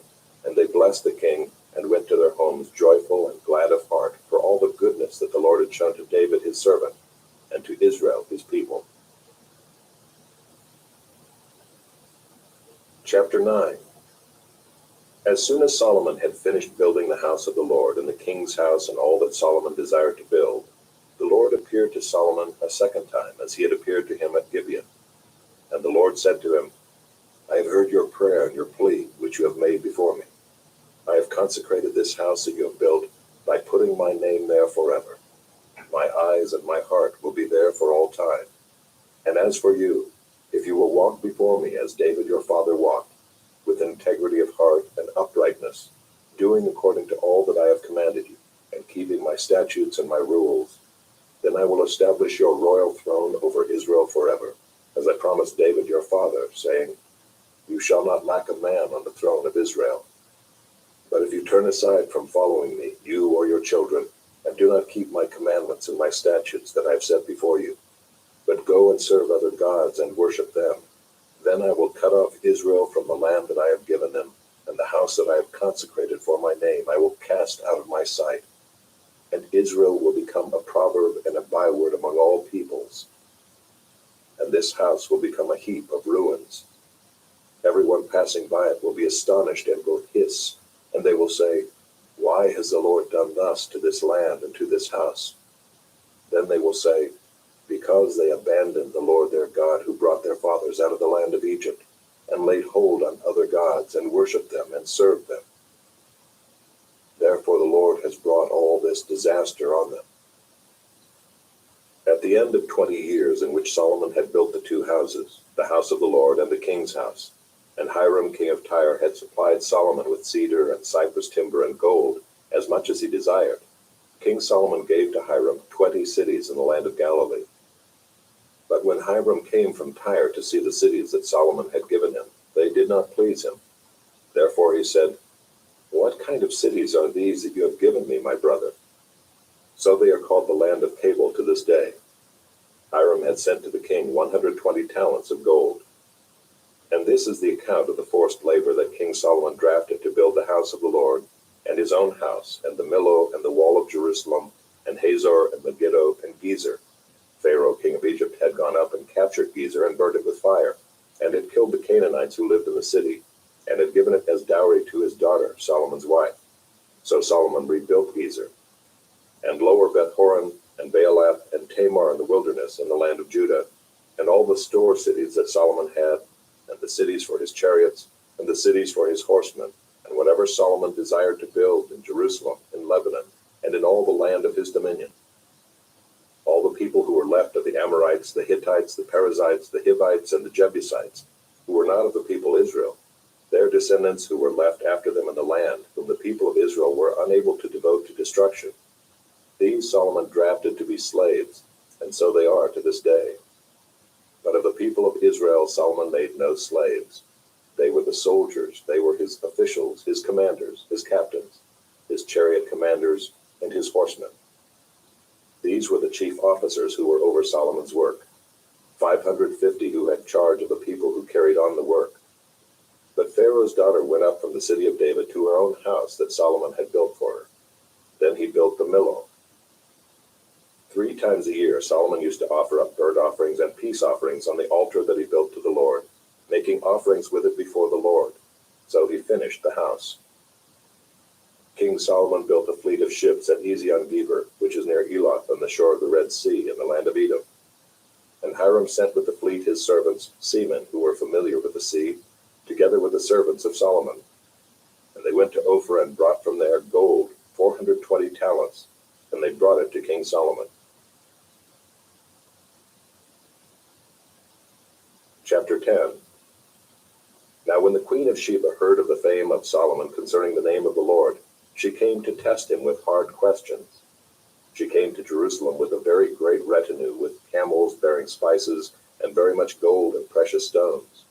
and they blessed the king and went to their homes joyful and glad of heart for all the goodness that the Lord had shown to David his servant, and to Israel his people. Chapter 9. As soon as Solomon had finished building the house of the Lord and the king's house and all that Solomon desired to build, the Lord appeared to Solomon a second time, as he had appeared to him at Gibeon. And the Lord said to him, I have heard your prayer and your plea, which you have made before me. I have consecrated this house that you have built by putting my name there forever. My eyes and my heart will be there for all time. And as for you, if you will walk before me as David your father walked, with integrity of heart and uprightness, doing according to all that I have commanded you, and keeping my statutes and my rules, then I will establish your royal throne over Israel forever, as I promised David your father, saying, You shall not lack a man on the throne of Israel. But if you turn aside from following me, you or your children, and do not keep my commandments and my statutes that I have set before you, but go and serve other gods and worship them, then I will cut off Israel from the land that I have given them, and the house that I have consecrated for my name I will cast out of my sight. And Israel will become a proverb and a byword among all peoples. And this house will become a heap of ruins. Everyone passing by it will be astonished and will hiss, and they will say, Why has the Lord done thus to this land and to this house? Then they will say, Because they abandoned the Lord their God, who brought their fathers out of the land of Egypt, and laid hold on other gods, and worshipped them, and served them. Therefore the Lord has brought all this disaster on them. At the end of 20 years in which Solomon had built the two houses, the house of the Lord and the king's house, and Hiram king of Tyre had supplied Solomon with cedar and cypress timber and gold, as much as he desired, King Solomon gave to Hiram 20 cities in the land of Galilee. But when Hiram came from Tyre to see the cities that Solomon had given him, they did not please him. Therefore he said, What kind of cities are these that you have given me, my brother? So they are called the land of Cabul to this day. Hiram had sent to the king 120 talents of gold. And this is the account of the forced labor that King Solomon drafted to build the house of the Lord, and his own house, and the Millo, and the wall of Jerusalem, and Hazor, and Megiddo, and Gezer. Pharaoh, king of Egypt, had gone up and captured Gezer and burned it with fire, and had killed the Canaanites who lived in the city, and had given it as dowry to his daughter, Solomon's wife. So Solomon rebuilt Gezer, and Lower Beth-horon, and Baalath, and Tamar in the wilderness in the land of Judah, and all the store cities that Solomon had, and the cities for his chariots, and the cities for his horsemen, and whatever Solomon desired to build in Jerusalem, in Lebanon, and in all the land of his dominion. All the people who were left of the Amorites, the Hittites, the Perizzites, the Hivites, and the Jebusites, who were not of the people Israel, their descendants who were left after them in the land, whom the people of Israel were unable to devote to destruction, these Solomon drafted to be slaves, and so they are to this day. But of the people of Israel Solomon made no slaves. They were the soldiers, they were his officials, his commanders, his captains, his chariot commanders, and his horsemen. These were the chief officers who were over Solomon's work, 550 who had charge of the people who carried on the work. But Pharaoh's daughter went up from the city of David to her own house that Solomon had built for her. Then he built the Millo. 3 times a year Solomon used to offer up burnt offerings and peace offerings on the altar that he built to the Lord, making offerings with it before the Lord. So he finished the house. King Solomon built a fleet of ships at Ezion-Geber, which is near Eloth on the shore of the Red Sea in the land of Edom. And Hiram sent with the fleet his servants, seamen who were familiar with the sea, together with the servants of Solomon. And they went to Ophir and brought from there gold, 420 talents, and they brought it to King Solomon. Chapter 10. Now when the queen of Sheba heard of the fame of Solomon concerning the name of the Lord, she came to test him with hard questions. She came to Jerusalem with a very great retinue, with camels bearing spices, and very much gold and precious stones.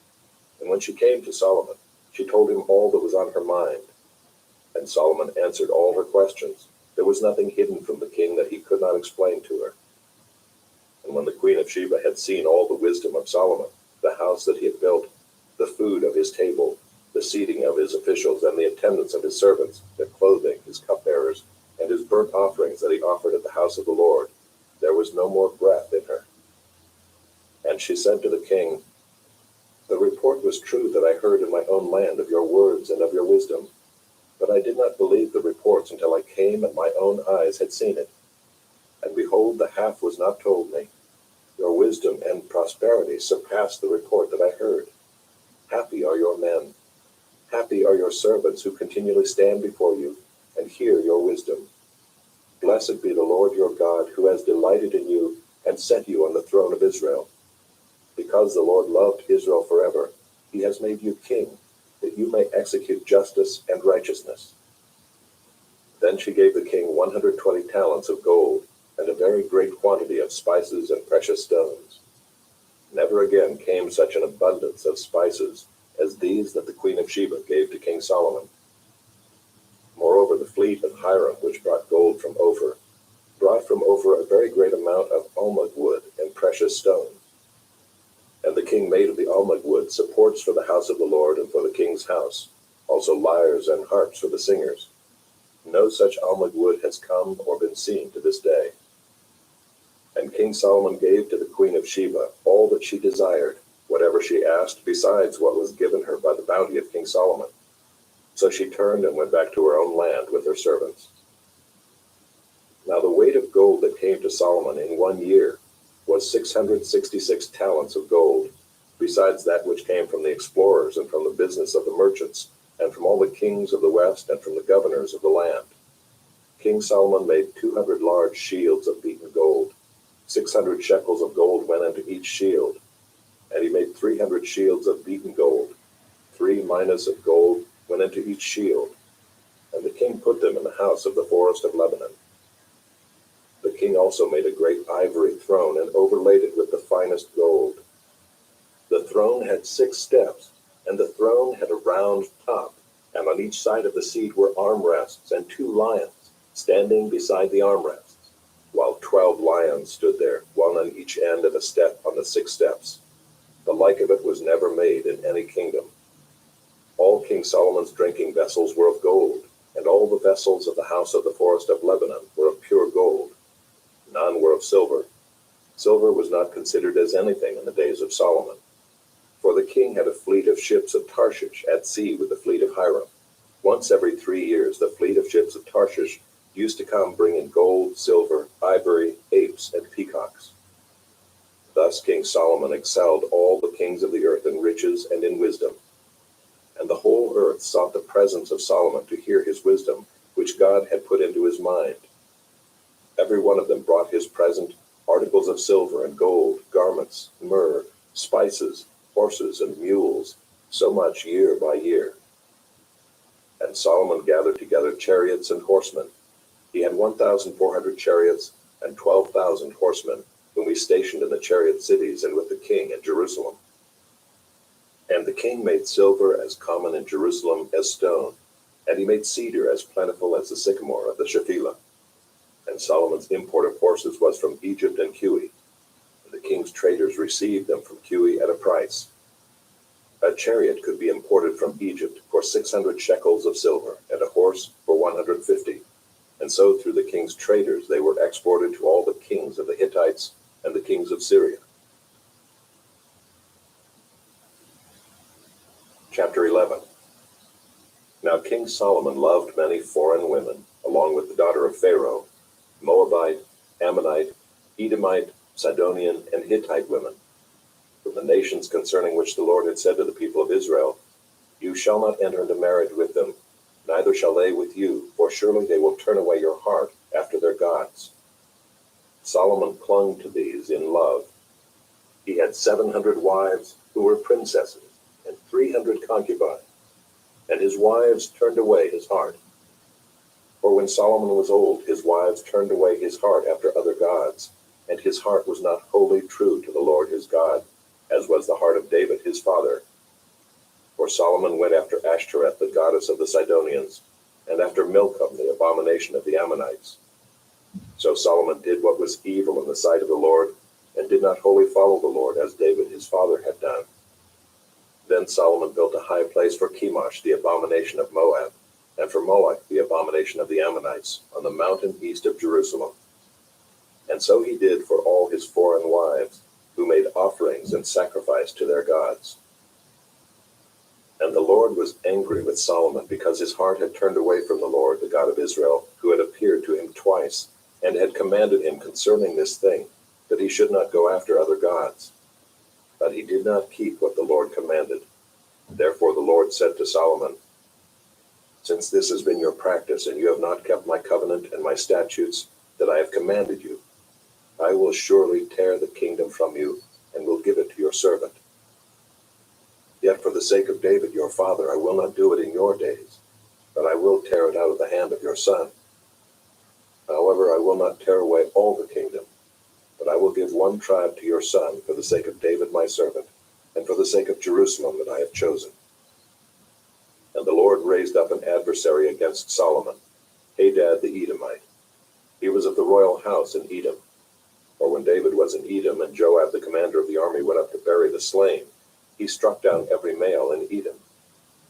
And when she came to Solomon, she told him all that was on her mind. And Solomon answered all her questions. There was nothing hidden from the king that he could not explain to her. And when the queen of Sheba had seen all the wisdom of Solomon, the house that he had built, the food of his table, the seating of his officials, and the attendance of his servants, their clothing, his cupbearers, and his burnt offerings that he offered at the house of the Lord, there was no more breath in her. And she said to the king, "The report was true that I heard in my own land of your words and of your wisdom. But I did not believe the reports until I came and my own eyes had seen it. And behold, the half was not told me. Your wisdom and prosperity surpassed the report that I heard. Happy are your men. Happy are your servants who continually stand before you and hear your wisdom. Blessed be the Lord your God, who has delighted in you and set you on the throne of Israel. Because the Lord loved Israel forever, he has made you king, that you may execute justice and righteousness." Then she gave the king 120 talents of gold, and a very great quantity of spices and precious stones. Never again came such an abundance of spices as these that the queen of Sheba gave to King Solomon. Moreover, the fleet of Hiram, which brought gold from Ophir, brought from Ophir a very great amount of almug wood and precious stones. And the king made of the almug wood supports for the house of the Lord and for the king's house, also lyres and harps for the singers. No such almug wood has come or been seen to this day. And King Solomon gave to the queen of Sheba all that she desired, whatever she asked, besides what was given her by the bounty of King Solomon. So she turned and went back to her own land with her servants. Now the weight of gold that came to Solomon in 1 year was 666 talents of gold, besides that which came from the explorers and from the business of the merchants, and from all the kings of the west and from the governors of the land. King Solomon made 200 large shields of beaten gold. 600 shekels of gold went into each shield. And he made 300 shields of beaten gold. 3 minas of gold went into each shield. And the king put them in the house of the forest of Lebanon. The king also made a great ivory throne and overlaid it with the finest gold. The throne had 6 steps, and the throne had a round top, and on each side of the seat were armrests and 2 lions standing beside the armrests, while 12 lions stood there, one on each end of a step on the 6 steps. The like of it was never made in any kingdom. All King Solomon's drinking vessels were of gold, and all the vessels of the house of the forest of Lebanon were of pure gold. None were of silver. Silver was not considered as anything in the days of Solomon. For the king had a fleet of ships of Tarshish at sea with the fleet of Hiram. Once every 3 years the fleet of ships of Tarshish used to come bringing gold, silver, ivory, apes, and peacocks. Thus King Solomon excelled all the kings of the earth in riches and in wisdom. And the whole earth sought the presence of Solomon to hear his wisdom, which God had put into his mind. Every one of them brought his present, articles of silver and gold, garments, myrrh, spices, horses, and mules, so much year by year. And Solomon gathered together chariots and horsemen. He had 1,400 chariots and 12,000 horsemen, whom he stationed in the chariot cities and with the king in Jerusalem. And the king made silver as common in Jerusalem as stone, and he made cedar as plentiful as the sycamore of the Shephelah. And Solomon's import of horses was from Egypt and Cush, and the king's traders received them from Cush at a price. A chariot could be imported from Egypt for 600 shekels of silver, and a horse for 150. And so through the king's traders they were exported to all the kings of the Hittites and the kings of Syria. Chapter 11. Now King Solomon loved many foreign women, along with the daughter of Pharaoh, Moabite, Ammonite, Edomite, Sidonian, and Hittite women, from the nations concerning which the Lord had said to the people of Israel, "You shall not enter into marriage with them, neither shall they with you, for surely they will turn away your heart after their gods." Solomon clung to these in love. He had 700 wives who were princesses, and 300 concubines, and his wives turned away his heart. For when Solomon was old, his wives turned away his heart after other gods, and his heart was not wholly true to the Lord his God, as was the heart of David his father. For Solomon went after Ashtoreth, the goddess of the Sidonians, and after Milcom, the abomination of the Ammonites. So Solomon did what was evil in the sight of the Lord, and did not wholly follow the Lord, as David his father had done. Then Solomon built a high place for Chemosh, the abomination of Moab, and for Moloch, the abomination of the Ammonites, on the mountain east of Jerusalem. And so he did for all his foreign wives, who made offerings and sacrificed to their gods. And the Lord was angry with Solomon, because his heart had turned away from the Lord, the God of Israel, who had appeared to him twice, and had commanded him concerning this thing, that he should not go after other gods. But he did not keep what the Lord commanded. Therefore the Lord said to Solomon, "Since this has been your practice, and you have not kept my covenant and my statutes that I have commanded you, I will surely tear the kingdom from you, and will give it to your servant. Yet for the sake of David your father, I will not do it in your days, but I will tear it out of the hand of your son. However, I will not tear away all the kingdom, but I will give one tribe to your son for the sake of David my servant, and for the sake of Jerusalem that I have chosen." And the Lord raised up an adversary against Solomon, Hadad the Edomite. He was of the royal house in Edom. For when David was in Edom, and Joab the commander of the army went up to bury the slain, he struck down every male in Edom.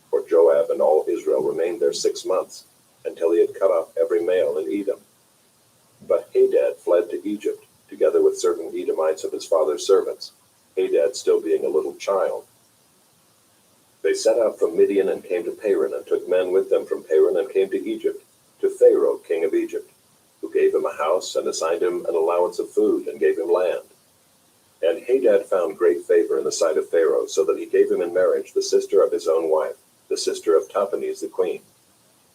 For Joab and all Israel remained there 6 months, until he had cut off every male in Edom. But Hadad fled to Egypt, together with certain Edomites of his father's servants, Hadad still being a little child. They set out from Midian and came to Paran, and took men with them from Paran, and came to Egypt, to Pharaoh king of Egypt, who gave him a house, and assigned him an allowance of food, and gave him land. And Hadad found great favor in the sight of Pharaoh, so that he gave him in marriage the sister of his own wife, the sister of Tahpenes the queen.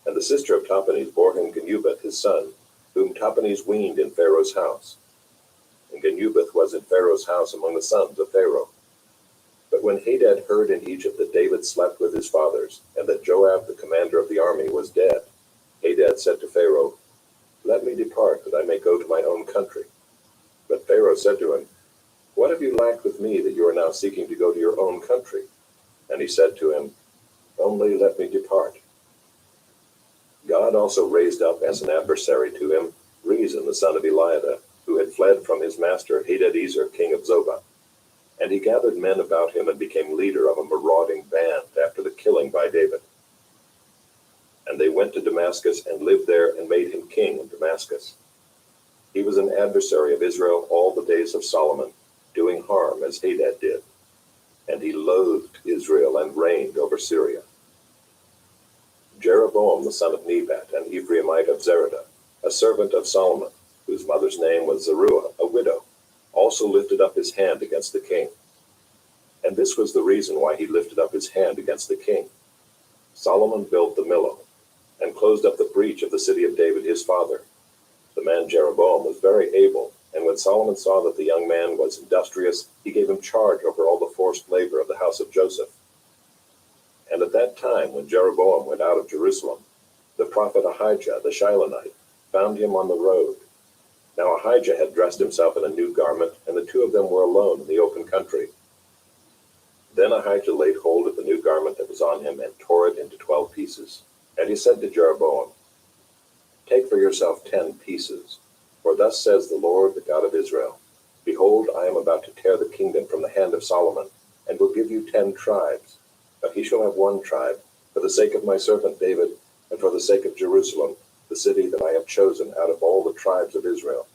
And the sister of Tahpenes bore him Genubath his son, whom Tahpenes weaned in Pharaoh's house. And Genubath was in Pharaoh's house among the sons of Pharaoh. But when Hadad heard in Egypt that David slept with his fathers, and that Joab the commander of the army was dead, Hadad said to Pharaoh, "Let me depart, that I may go to my own country." But Pharaoh said to him, "What have you lacked with me, that you are now seeking to go to your own country?" And he said to him, "Only let me depart." God also raised up as an adversary to him Rezin the son of Eliada, who had fled from his master Hadadezer king of Zobah. And he gathered men about him, and became leader of a marauding band after the killing by David. And they went to Damascus, and lived there, and made him king in Damascus. He was an adversary of Israel all the days of Solomon, doing harm as Hadad did. And he loathed Israel, and reigned over Syria. Jeroboam the son of Nebat, an Ephraimite of Zeradah, a servant of Solomon, whose mother's name was Zeruiah, a widow, also lifted up his hand against the king. And this was the reason why he lifted up his hand against the king. Solomon built the Millo, and closed up the breach of the city of David his father. The man Jeroboam was very able, and when Solomon saw that the young man was industrious, he gave him charge over all the forced labor of the house of Joseph. And at that time, when Jeroboam went out of Jerusalem, the prophet Ahijah the Shilonite found him on the road. Now Ahijah had dressed himself in a new garment, and the two of them were alone in the open country. Then Ahijah laid hold of the new garment that was on him, and tore it into 12 pieces. And he said to Jeroboam, "Take for yourself 10 pieces, for thus says the Lord, the God of Israel, Behold, I am about to tear the kingdom from the hand of Solomon, and will give you 10 tribes. But he shall have 1 tribe, for the sake of my servant David, and for the sake of Jerusalem, the city that I have chosen out of all the tribes of Israel,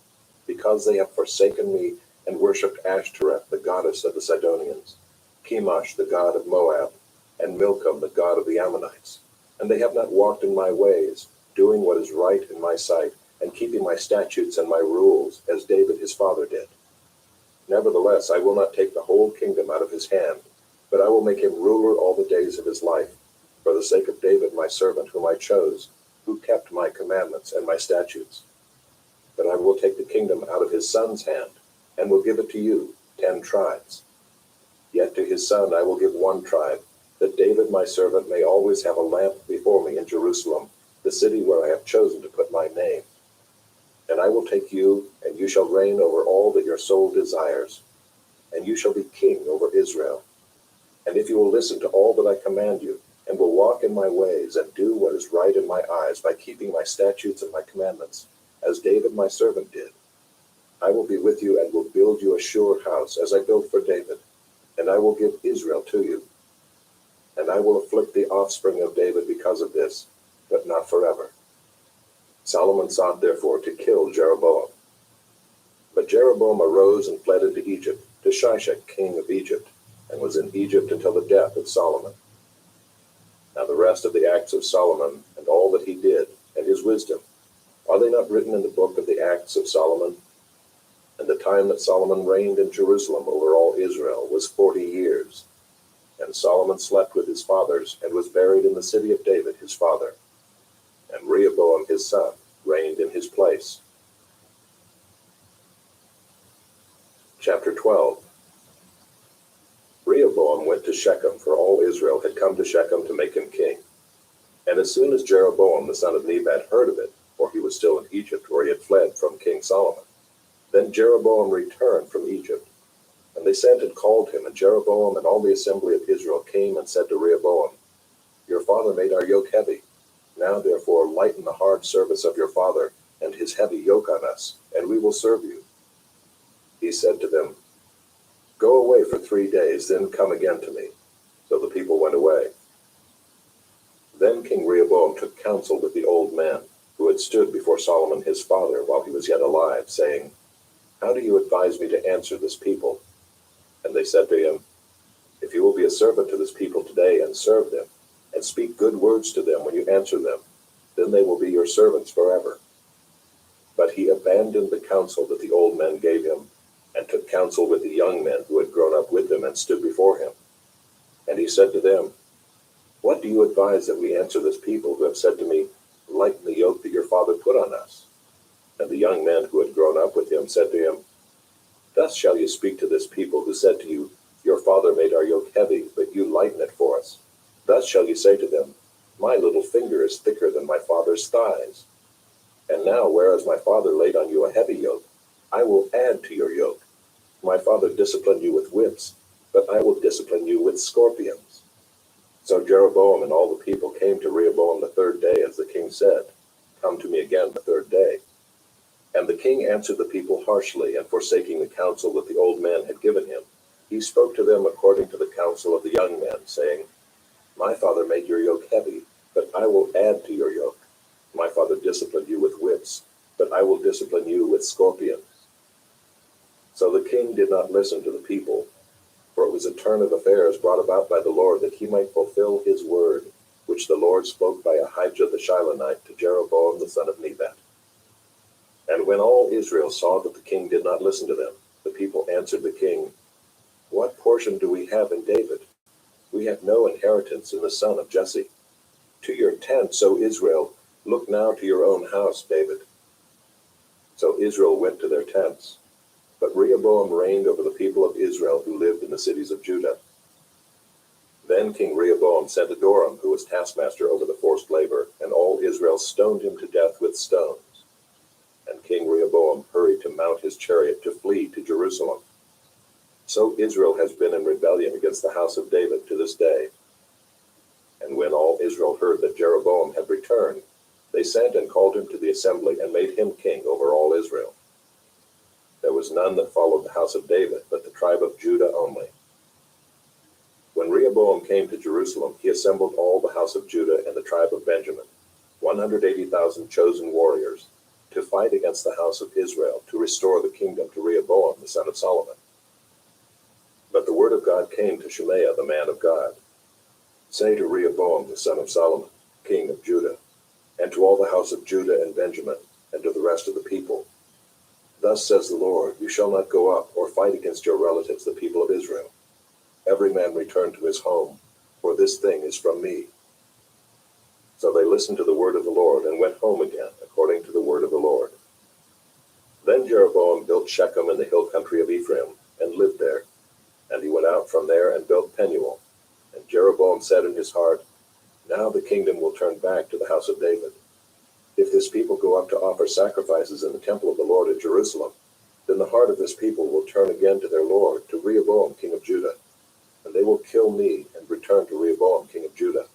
because they have forsaken me, and worshipped Ashtoreth, the goddess of the Sidonians, Chemosh, the god of Moab, and Milcom, the god of the Ammonites. And they have not walked in my ways, doing what is right in my sight, and keeping my statutes and my rules, as David his father did. Nevertheless, I will not take the whole kingdom out of his hand, but I will make him ruler all the days of his life, for the sake of David my servant, whom I chose, who kept my commandments and my statutes. But I will take the kingdom out of his son's hand, and will give it to you, 10 tribes. Yet to his son I will give 1 tribe, that David my servant may always have a lamp before me in Jerusalem, the city where I have chosen to put my name. And I will take you, and you shall reign over all that your soul desires, and you shall be king over Israel. And if you will listen to all that I command you, and will walk in my ways, and do what is right in my eyes by keeping my statutes and my commandments, as David my servant did, I will be with you and will build you a sure house, as I built for David, and I will give Israel to you. And I will afflict the offspring of David because of this, but not forever. Solomon sought therefore to kill Jeroboam. But Jeroboam arose and fled into Egypt, to Shishak king of Egypt, and was in Egypt until the death of Solomon. Now the rest of the acts of Solomon, and all that he did, and his wisdom, are they not written in the book of the acts of Solomon? And the time that Solomon reigned in Jerusalem over all Israel was 40 years. And Solomon slept with his fathers, and was buried in the city of David his father. And Rehoboam his son reigned in his place. Chapter 12. Rehoboam went to Shechem, for all Israel had come to Shechem to make him king. And as soon as Jeroboam the son of Nebat heard of it, for he was still in Egypt, where he had fled from King Solomon, then Jeroboam returned from Egypt. And they sent and called him, and Jeroboam and all the assembly of Israel came and said to Rehoboam, Your father made our yoke heavy. Now therefore lighten the hard service of your father, and his heavy yoke on us, and we will serve you. He said to them, Go away for 3 days, then come again to me. So the people went away. Then King Rehoboam took counsel with the old men, who had stood before Solomon his father while he was yet alive, saying, How do you advise me to answer this people? And they said to him, If you will be a servant to this people today and serve them, and speak good words to them when you answer them, then they will be your servants forever. But he abandoned the counsel that the old men gave him, and took counsel with the young men who had grown up with him and stood before him. And he said to them, What do you advise that we answer this people who have said to me, Lighten the yoke that your father put on us? And the young men who had grown up with him said to him, Thus shall you speak to this people who said to you, Your father made our yoke heavy, but you lighten it for us. Thus shall you say to them, My little finger is thicker than my father's thighs. And now, whereas my father laid on you a heavy yoke, I will add to your yoke. My father disciplined you with whips, but I will discipline you with scorpions. So Jeroboam and all the people came to Rehoboam the 3rd day, as the king said, Come to me again the 3rd day. And the king answered the people harshly, and forsaking the counsel that the old men had given him, he spoke to them according to the counsel of the young men, saying, My father made your yoke heavy, but I will add to your yoke. My father disciplined you with whips, but I will discipline you with scorpions. So the king did not listen to the people, for it was a turn of affairs brought about by the Lord, that he might fulfill his word, which the Lord spoke by Ahijah the Shilonite to Jeroboam the son of Nebat. And when all Israel saw that the king did not listen to them, the people answered the king, What portion do we have in David? We have no inheritance in the son of Jesse. To your tents, O Israel, look now to your own house, David. So Israel went to their tents. But Rehoboam reigned over the people of Israel who lived in the cities of Judah. Then King Rehoboam sent Adoram, who was taskmaster over the forced labor, and all Israel stoned him to death with stones. And King Rehoboam hurried to mount his chariot to flee to Jerusalem. So Israel has been in rebellion against the house of David to this day. And when all Israel heard that Jeroboam had returned, they sent and called him to the assembly and made him king over all Israel. There was none that followed the house of David, but the tribe of Judah only. When Rehoboam came to Jerusalem, he assembled all the house of Judah and the tribe of Benjamin, 180,000 chosen warriors, to fight against the house of Israel, to restore the kingdom to Rehoboam the son of Solomon. But the word of God came to Shemaiah the man of God. Say to Rehoboam the son of Solomon, king of Judah, and to all the house of Judah and Benjamin, and to the rest of the people, Thus says the Lord, You shall not go up or fight against your relatives, the people of Israel. Every man return to his home, for this thing is from me. So they listened to the word of the Lord and went home again, according to the word of the Lord. Then Jeroboam built Shechem in the hill country of Ephraim, and lived there. And he went out from there and built Penuel. And Jeroboam said in his heart, "Now the kingdom will turn back to the house of David. If this people go up to offer sacrifices in the temple of the Lord at Jerusalem, then the heart of this people will turn again to their Lord, to Rehoboam king of Judah, and they will kill me and return to Rehoboam king of Judah."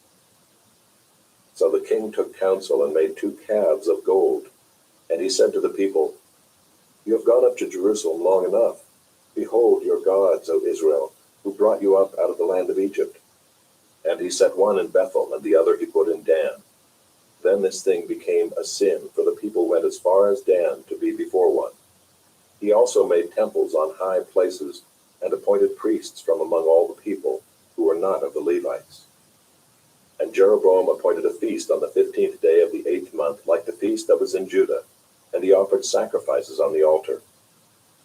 So the king took counsel and made 2 calves of gold. And he said to the people, "You have gone up to Jerusalem long enough. Behold your gods, O Israel, who brought you up out of the land of Egypt." And he set one in Bethel, and the other he put in Dan. Then this thing became a sin, for the people went as far as Dan to be before one. He also made temples on high places, and appointed priests from among all the people, who were not of the Levites. And Jeroboam appointed a feast on the 15th day of the 8th month, like the feast that was in Judah, and he offered sacrifices on the altar.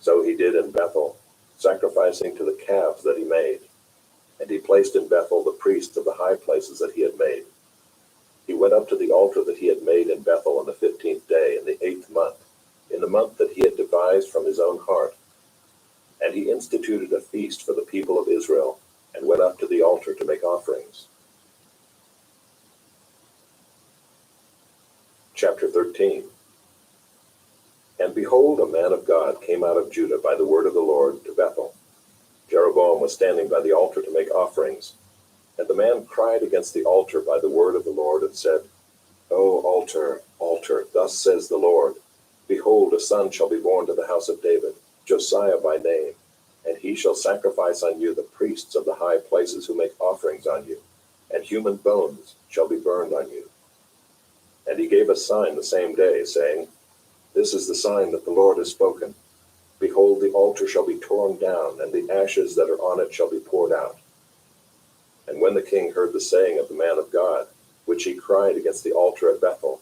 So he did in Bethel, sacrificing to the calves that he made. And he placed in Bethel the priests of the high places that he had made. He went up to the altar that he had made in Bethel on the 15th day in the 8th month, in the month that he had devised from his own heart. And he instituted a feast for the people of Israel, and went up to the altar to make offerings. Chapter 13. And behold, a man of God came out of Judah by the word of the Lord to Bethel. Jeroboam was standing by the altar to make offerings. And the man cried against the altar by the word of the Lord, and said, "O altar, altar, thus says the Lord, behold, a son shall be born to the house of David, Josiah by name, and he shall sacrifice on you the priests of the high places who make offerings on you, and human bones shall be burned on you." And he gave a sign the same day, saying, "This is the sign that the Lord has spoken. Behold, the altar shall be torn down, and the ashes that are on it shall be poured out." And when the king heard the saying of the man of God, which he cried against the altar at Bethel,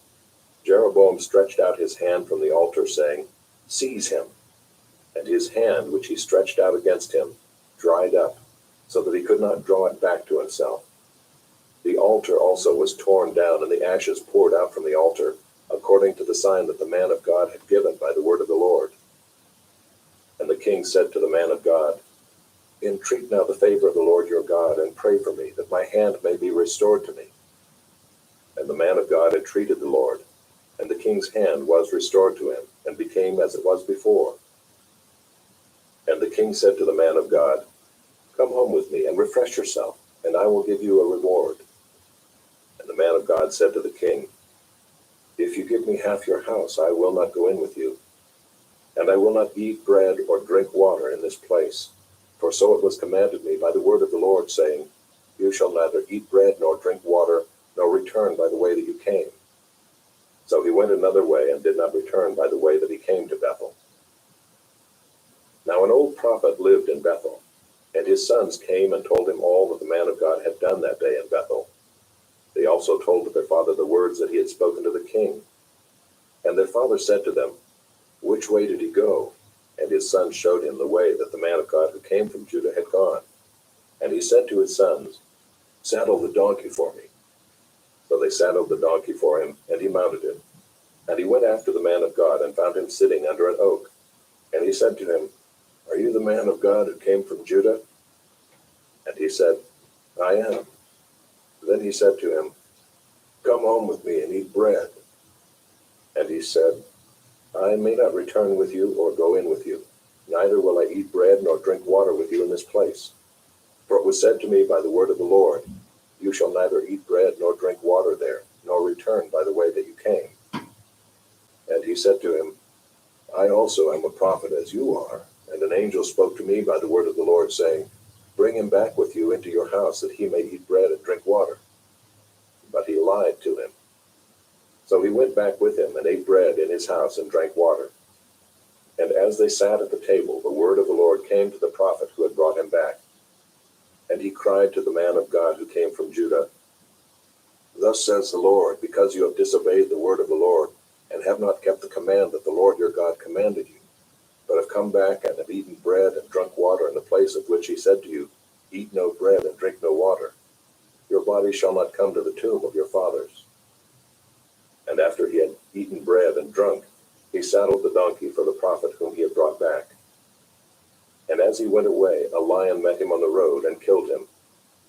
Jeroboam stretched out his hand from the altar, saying, "Seize him." And his hand, which he stretched out against him, dried up, so that he could not draw it back to himself. The altar also was torn down, and the ashes poured out from the altar, according to the sign that the man of God had given by the word of the Lord. And the king said to the man of God, "Entreat now the favor of the Lord your God, and pray for me, that my hand may be restored to me." And the man of God entreated the Lord, and the king's hand was restored to him, and became as it was before. And the king said to the man of God, "Come home with me, and refresh yourself, and I will give you a reward." And the man of God said to the king, "If you give me half your house, I will not go in with you. And I will not eat bread or drink water in this place. For so it was commanded me by the word of the Lord, saying, You shall neither eat bread nor drink water, nor return by the way that you came." So he went another way, and did not return by the way that he came to Bethel. Now an old prophet lived in Bethel, and his sons came and told him all that the man of God had done that day in Bethel. They also told to their father the words that he had spoken to the king. And their father said to them, "Which way did he go?" And his sons showed him the way that the man of God who came from Judah had gone. And he said to his sons, "Saddle the donkey for me." So they saddled the donkey for him, and he mounted it. And he went after the man of God, and found him sitting under an oak. And he said to him, "Are you the man of God who came from Judah?" And he said, "I am." Then he said to him, "Come home with me and eat bread." And he said, "I may not return with you or go in with you, neither will I eat bread nor drink water with you in this place. For it was said to me by the word of the Lord, You shall neither eat bread nor drink water there, nor return by the way that you came." And he said to him, "I also am a prophet as you are, and an angel spoke to me by the word of the Lord, saying, Bring him back with you into your house, that he may eat bread and drink water." But he lied to him. So he went back with him, and ate bread in his house, and drank water. And as they sat at the table, the word of the Lord came to the prophet who had brought him back. And he cried to the man of God who came from Judah, "Thus says the Lord, because you have disobeyed the word of the Lord, and have not kept the command that the Lord your God commanded you, but have come back and have eaten bread and drunk water in the place of which he said to you, Eat no bread and drink no water, your body shall not come to the tomb of your fathers." And after he had eaten bread and drunk, he saddled the donkey for the prophet whom he had brought back. And as he went away, a lion met him on the road and killed him,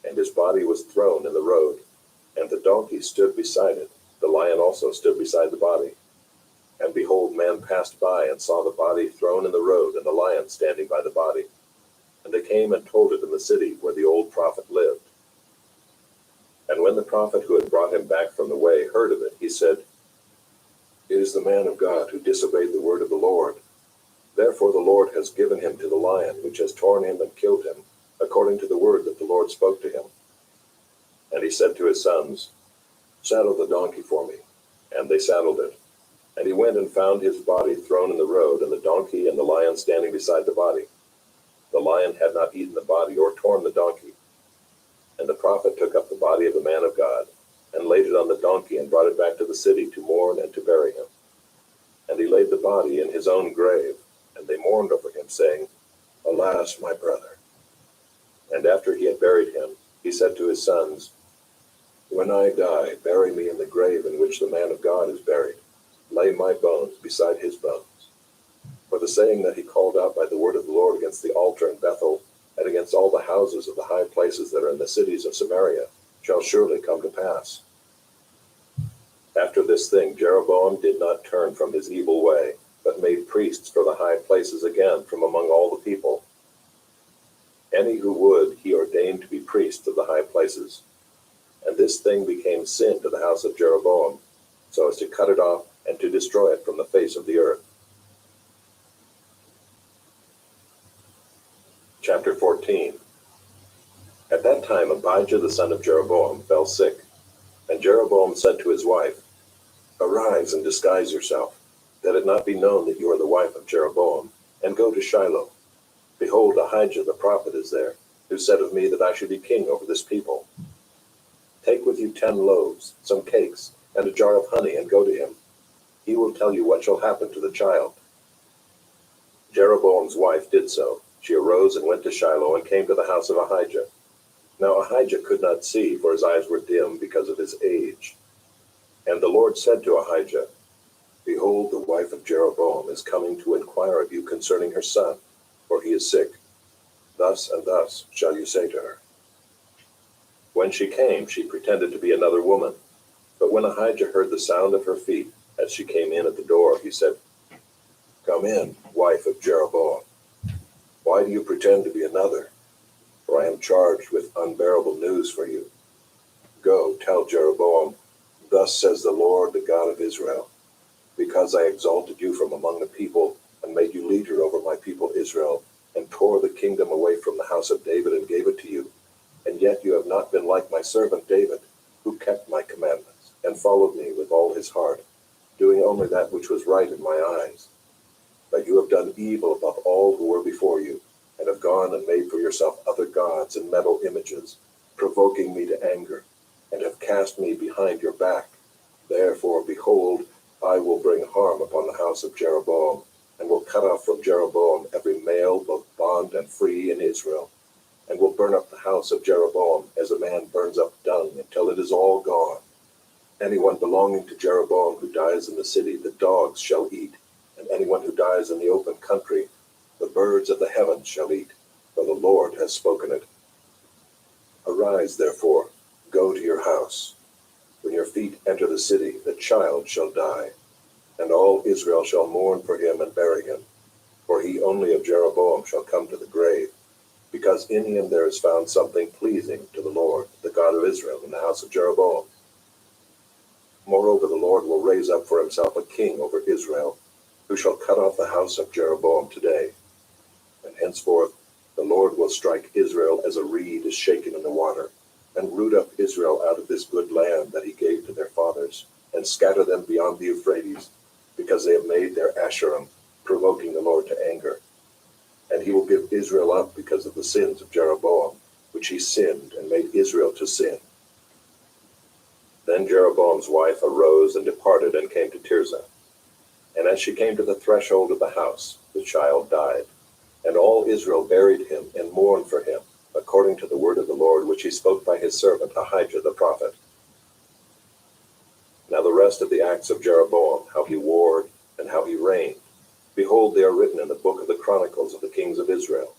and his body body was thrown in the road, and the donkey stood beside it. The lion also stood beside the body. And behold, man passed by and saw the body thrown in the road, and the lion standing by the body. And they came and told it in the city where the old prophet lived. And when the prophet who had brought him back from the way heard of it, he said, "It is the man of God who disobeyed the word of the Lord. Therefore the Lord has given him to the lion, which has torn him and killed him, according to the word that the Lord spoke to him." And he said to his sons, "Saddle the donkey for me." And they saddled it. And he went and found his body thrown in the road, and the donkey and the lion standing beside the body. The lion had not eaten the body or torn the donkey. And the prophet took up the body of the man of God, and laid it on the donkey, and brought it back to the city to mourn and to bury him. And he laid the body in his own grave, and they mourned over him, saying, "Alas, my brother." And after he had buried him, he said to his sons, "When I die, bury me in the grave in which the man of God is buried. Lay my bones beside his bones." For the saying that he called out by the word of the Lord against the altar in Bethel, and against all the houses of the high places that are in the cities of Samaria, shall surely come to pass. After this thing, Jeroboam did not turn from his evil way, but made priests for the high places again from among all the people. Any who would, he ordained to be priests of the high places. And this thing became sin to the house of Jeroboam, so as to cut it off and to destroy it from the face of the earth. Chapter 14. At that time Abijah the son of Jeroboam fell sick, and Jeroboam said to his wife, "Arise and disguise yourself, that it not be known that you are the wife of Jeroboam, and go to Shiloh. Behold, Ahijah the prophet is there, who said of me that I should be king over this people. Take with you 10 loaves, some cakes, and a jar of honey, and go to him. He will tell you what shall happen to the child." Jeroboam's wife did so. She arose and went to Shiloh, and came to the house of Ahijah. Now Ahijah could not see, for his eyes were dim because of his age. And the Lord said to Ahijah, "Behold, the wife of Jeroboam is coming to inquire of you concerning her son, for he is sick. Thus and thus shall you say to her." When she came, she pretended to be another woman. But when Ahijah heard the sound of her feet as she came in at the door, he said, "Come in, wife of Jeroboam. Why do you pretend to be another? For I am charged with unbearable news for you. Go, tell Jeroboam, thus says the Lord, the God of Israel, because I exalted you from among the people and made you leader over my people Israel, and tore the kingdom away from the house of David and gave it to you. And yet you have not been like my servant David, who kept my commandments and followed me with all his heart, doing only that which was right in my eyes. But you have done evil above all who were before you, and have gone and made for yourself other gods and metal images, provoking me to anger, and have cast me behind your back. Therefore, behold, I will bring harm upon the house of Jeroboam, and will cut off from Jeroboam every male, both bond and free, in Israel, and will burn up the house of Jeroboam as a man burns up dung until it is all gone. Anyone belonging to Jeroboam who dies in the city, the dogs shall eat, and anyone who dies in the open country, the birds of the heavens shall eat, for the Lord has spoken it. Arise, therefore, go to your house. When your feet enter the city, the child shall die, and all Israel shall mourn for him and bury him. For he only of Jeroboam shall come to the grave, because in him there is found something pleasing to the Lord, the God of Israel, in the house of Jeroboam. Moreover, the Lord will raise up for himself a king over Israel, who shall cut off the house of Jeroboam today. And henceforth the Lord will strike Israel as a reed is shaken in the water, and root up Israel out of this good land that he gave to their fathers, and scatter them beyond the Euphrates, because they have made their Asherim, provoking the Lord to anger. And he will give Israel up because of the sins of Jeroboam, which he sinned and made Israel to sin. Then Jeroboam's wife arose and departed and came to Tirzah. And as she came to the threshold of the house, the child died. And all Israel buried him and mourned for him, according to the word of the Lord which he spoke by his servant Ahijah the prophet. Now the rest of the acts of Jeroboam, how he warred and how he reigned, behold, they are written in the book of the Chronicles of the kings of Israel.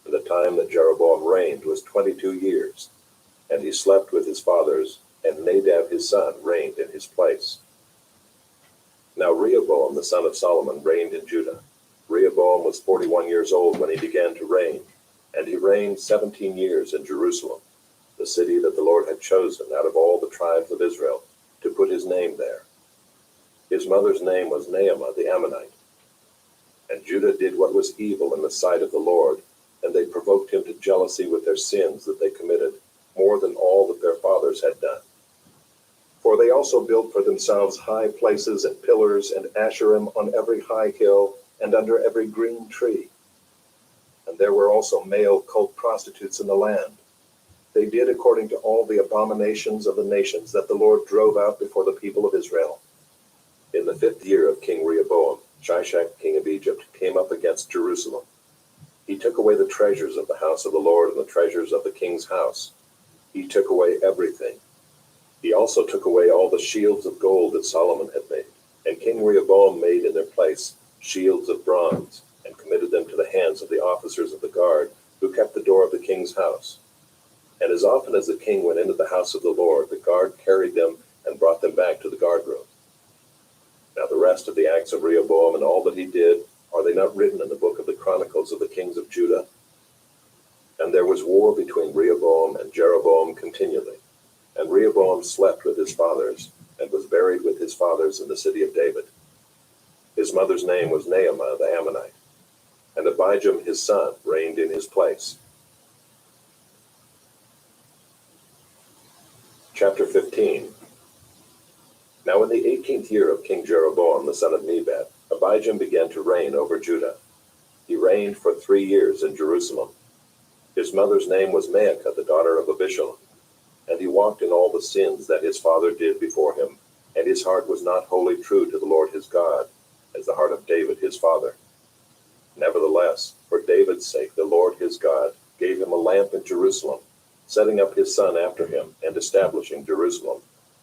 And the time that Jeroboam reigned was 22 years, and he slept with his fathers, and Nadab his son reigned in his place. Now Rehoboam the son of Solomon reigned in Judah. Rehoboam was 41 years old when he began to reign, and he reigned 17 years in Jerusalem, the city that the Lord had chosen out of all the tribes of Israel, to put his name there. His mother's name was Naamah the Ammonite. And Judah did what was evil in the sight of the Lord, and they provoked him to jealousy with their sins that they committed, more than all that their fathers had done. For they also built for themselves high places and pillars and Asherim on every high hill and under every green tree. And there were also male cult prostitutes in the land. They did according to all the abominations of the nations that the Lord drove out before the people of Israel. In the 5th year of King Rehoboam, Shishak king of Egypt came up against Jerusalem. He took away the treasures of the house of the Lord and the treasures of the king's house. He took away everything. He also took away all the shields of gold that Solomon had made, and King Rehoboam made in their place shields of bronze, and committed them to the hands of the officers of the guard, who kept the door of the king's house. And as often as the king went into the house of the Lord, the guard carried them and brought them back to the guard room. Now the rest of the acts of Rehoboam and all that he did, are they not written in the book of the Chronicles of the kings of Judah? And there was war between Rehoboam and Jeroboam continually. And Rehoboam slept with his fathers, and was buried with his fathers in the city of David. His mother's name was Naamah the Ammonite. And Abijam his son reigned in his place. Chapter 15. Now in the 18th year of King Jeroboam the son of Nebat, Abijam began to reign over Judah. He reigned for 3 years in Jerusalem. His mother's name was Maacah, the daughter of Abishalom. And he walked in all the sins that his father did before him, and his heart was not wholly true to the Lord his God, as the heart of David his father. Nevertheless, for David's sake the Lord his God gave him a lamp in Jerusalem, setting up his son after him, and establishing Jerusalem,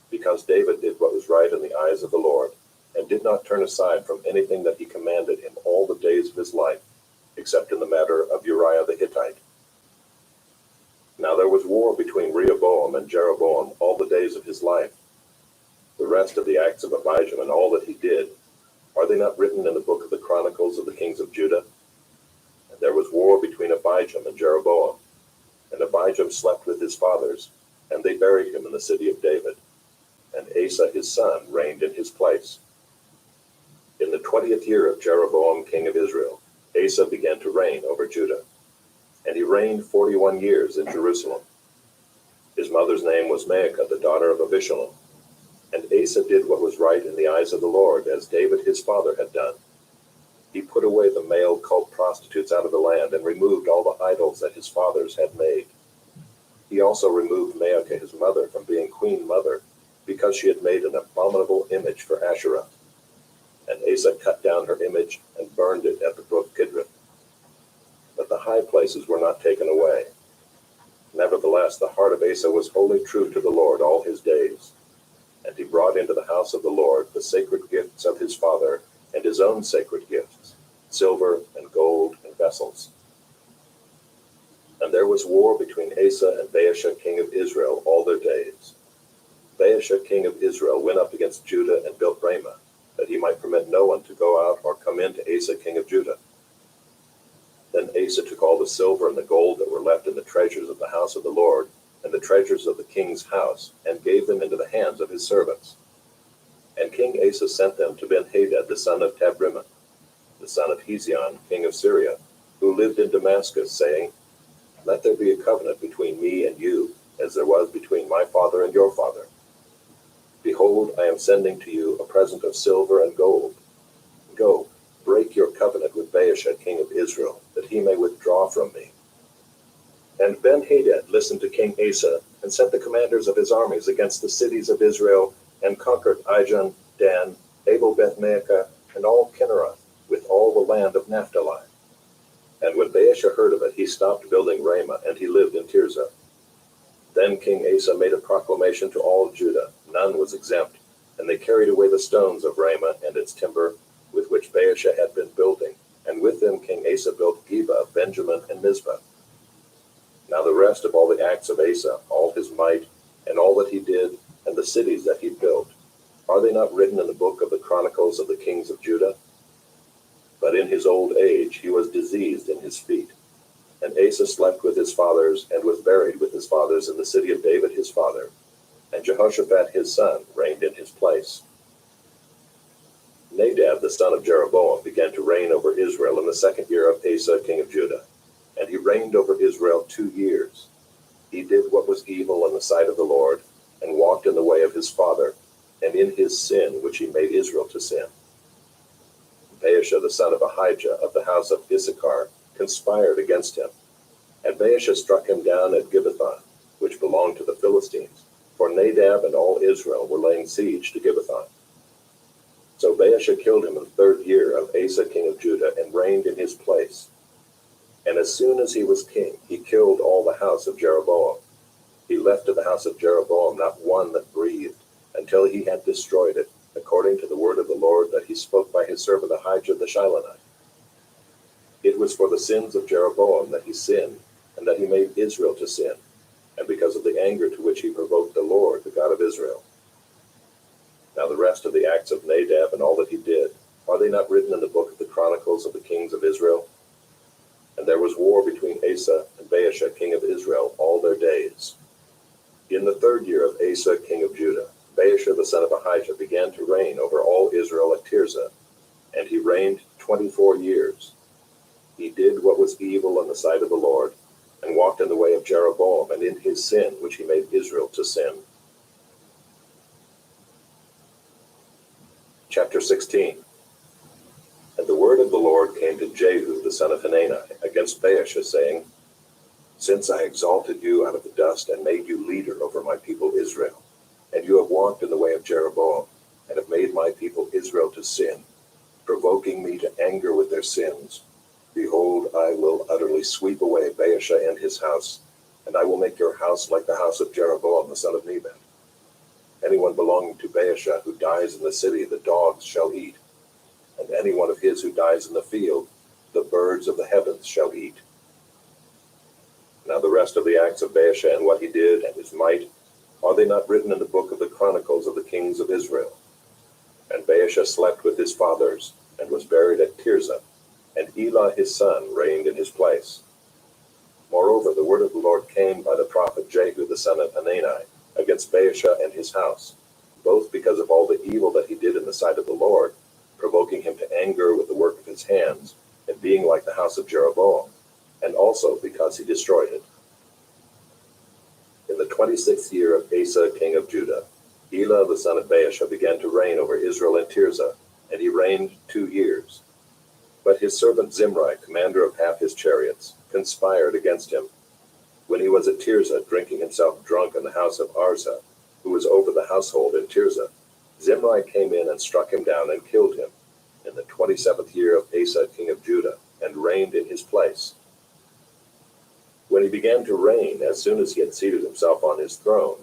because David did what was right in the eyes of the Lord, and did not turn aside from anything that he commanded him all the days of his life, except in the matter of Uriah the Hittite. Now there was war between Rehoboam and Jeroboam all the days of his life. The rest of the acts of Abijam and all that he did, are they not written in the book of the Chronicles of the kings of Judah? And there was war between Abijam and Jeroboam. And Abijam slept with his fathers, and they buried him in the city of David. And Asa his son reigned in his place. In the 20th year of Jeroboam king of Israel, Asa began to reign over Judah. And he reigned 41 years in Jerusalem. His mother's name was Maacah, the daughter of Abishalom. And Asa did what was right in the eyes of the Lord, as David his father had done. He put away the male cult prostitutes out of the land, and removed all the idols that his fathers had made. He also removed Maacah his mother from being queen mother, because she had made an abominable image for Asherah. And Asa cut down her image and burned it at the brook Kidron. But the high places were not taken away. Nevertheless, the heart of Asa was wholly true to the Lord all his days. And he brought into the house of the Lord the sacred gifts of his father, and his own sacred gifts, silver and gold and vessels. And there was war between Asa and Baasha king of Israel all their days. Baasha king of Israel went up against Judah and built Ramah, that he might permit no one to go out or come in to Asa king of Judah. Then Asa took all the silver and the gold that were left in the treasures of the house of the Lord, and the treasures of the king's house, and gave them into the hands of his servants. And King Asa sent them to Ben-Hadad the son of Tabrimah, the son of Hezion, king of Syria, who lived in Damascus, saying, Let there be a covenant between me and you, as there was between my father and your father. Behold, I am sending to you a present of silver and gold. Go, break your covenant with Baasha king of Israel, that he may withdraw from me. And Ben-Hadad listened to King Asa, and sent the commanders of his armies against the cities of Israel, and conquered Ijon, Dan, Abel-Beth-Maacah, and all Kinneroth, with all the land of Naphtali. And when Baasha heard of it, he stopped building Ramah, and he lived in Tirzah. Then King Asa made a proclamation to all Judah, none was exempt, and they carried away the stones of Ramah and its timber, with which Baasha had been building, and with them King Asa built Geba, Benjamin, and Mizpah. Now the rest of all the acts of Asa, all his might, and all that he did, and the cities that he built, are they not written in the book of the Chronicles of the kings of Judah? But in his old age he was diseased in his feet. And Asa slept with his fathers, and was buried with his fathers in the city of David his father. And Jehoshaphat his son reigned in his place. Nadab the son of Jeroboam began to reign over Israel in the 2nd year of Asa king of Judah. And he reigned over Israel 2 years. He did what was evil in the sight of the Lord, and walked in the way of his father, and in his sin which he made Israel to sin. Baasha the son of Ahijah of the house of Issachar conspired against him. And Baasha struck him down at Gibbethon, which belonged to the Philistines, for Nadab and all Israel were laying siege to Gibbethon. So Baasha killed him in the 3rd year of Asa king of Judah, and reigned in his place. And as soon as he was king, he killed all the house of Jeroboam. He left to the house of Jeroboam not one that breathed, until he had destroyed it, according to the word of the Lord that he spoke by his servant Ahijah the Shilonite. It was for the sins of Jeroboam that he sinned, and that he made Israel to sin, and because of the anger to which he provoked the Lord, the God of Israel. Now the rest of the acts of Nadab and all that he did, are they not written in the book of the Chronicles of the kings of Israel? And there was war between Asa and Baasha king of Israel all their days. In the 3rd year of Asa king of Judah, Baasha the son of Ahijah began to reign over all Israel at Tirzah, and he reigned 24 years. He did what was evil in the sight of the Lord, and walked in the way of Jeroboam, and in his sin which he made Israel to sin. Chapter 16. And the word of the Lord came to Jehu the son of Hanani against Baasha, saying, Since I exalted you out of the dust, and made you leader over my people Israel, and you have walked in the way of Jeroboam, and have made my people Israel to sin, provoking me to anger with their sins, behold, I will utterly sweep away Baasha and his house, and I will make your house like the house of Jeroboam the son of Nebat. Anyone belonging to Baasha who dies in the city, the dogs shall eat, and any one of his who dies in the field, the birds of the heavens shall eat. Now the rest of the acts of Baasha and what he did, and his might, are they not written in the book of the Chronicles of the kings of Israel? And Baasha slept with his fathers, and was buried at Tirzah, and Elah his son reigned in his place. Moreover, the word of the Lord came by the prophet Jehu the son of Hanani against Baasha and his house, both because of all the evil that he did in the sight of the Lord, provoking him to anger with the work of his hands, and being like the house of Jeroboam, and also because he destroyed it. In the 26th year of Asa king of Judah, Elah the son of Baasha began to reign over Israel in Tirzah, and he reigned 2 years. But his servant Zimri, commander of half his chariots, conspired against him. When he was at Tirzah, drinking himself drunk in the house of Arza, who was over the household in Tirzah, Zimri came in and struck him down and killed him in the 27th year of Asa king of Judah, and reigned in his place. When he began to reign, as soon as he had seated himself on his throne,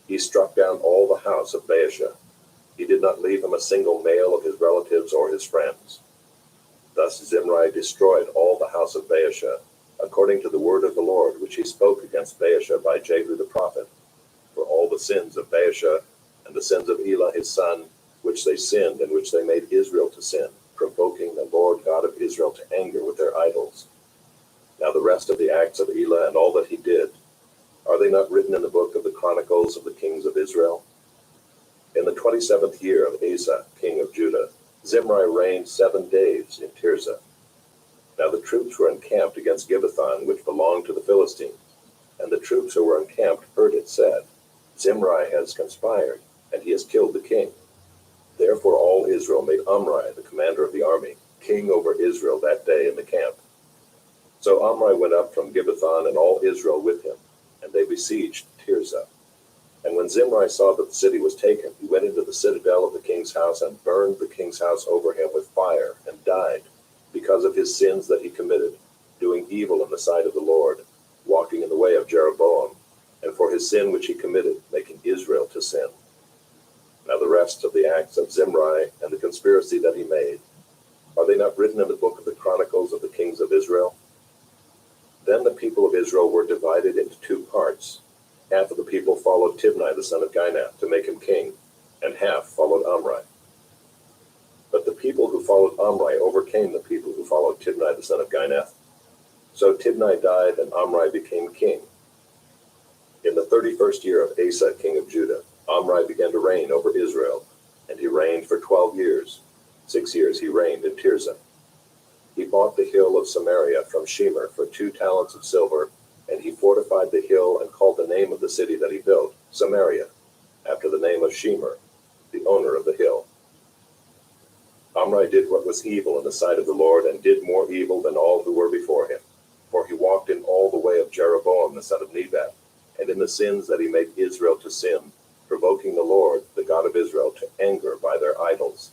he struck down all the house of Baasha. He did not leave him a single male of his relatives or his friends. Thus Zimri destroyed all the house of Baasha, according to the word of the Lord which he spoke against Baasha by Jehu the prophet, for all the sins of Baasha and the sins of Elah his son, which they sinned and which they made Israel to sin, provoking the Lord God of Israel to anger with their idols. Now the rest of the acts of Elah and all that he did, are they not written in the book of the Chronicles of the kings of Israel? In the 27th year of Asa, king of Judah, Zimri reigned 7 days in Tirzah. Now the troops were encamped against Gibbethon, which belonged to the Philistines. And the troops who were encamped heard it said, Zimri has conspired, and he has killed the king. Therefore all Israel made Omri, the commander of the army, king over Israel that day in the camp. So Omri went up from Gibbethon, and all Israel with him, and they besieged Tirzah. And when Zimri saw that the city was taken, he went into the citadel of the king's house, and burned the king's house over him with fire, and died, because of his sins that he committed, doing evil in the sight of the Lord, walking in the way of Jeroboam, and for his sin which he committed, making Israel to sin. Now the rest of the acts of Zimri and the conspiracy that he made, are they not written in the book of the Chronicles of the kings of Israel? Then the people of Israel were divided into two parts. Half of the people followed Tibni the son of Ginath to make him king, and half followed Omri. But the people who followed Omri overcame the people who followed Tibni the son of Ginath. So Tibni died, and Omri became king. In the 31st year of Asa king of Judah, Omri began to reign over Israel, and he reigned for 12 years. 6 years he reigned in Tirzah. He bought the hill of Samaria from Shemer for 2 talents of silver, and he fortified the hill and called the name of the city that he built Samaria, after the name of Shemer, the owner of the hill. Omri did what was evil in the sight of the Lord, and did more evil than all who were before him. For he walked in all the way of Jeroboam the son of Nebat, and in the sins that he made Israel to sin, provoking the Lord, the God of Israel, to anger by their idols.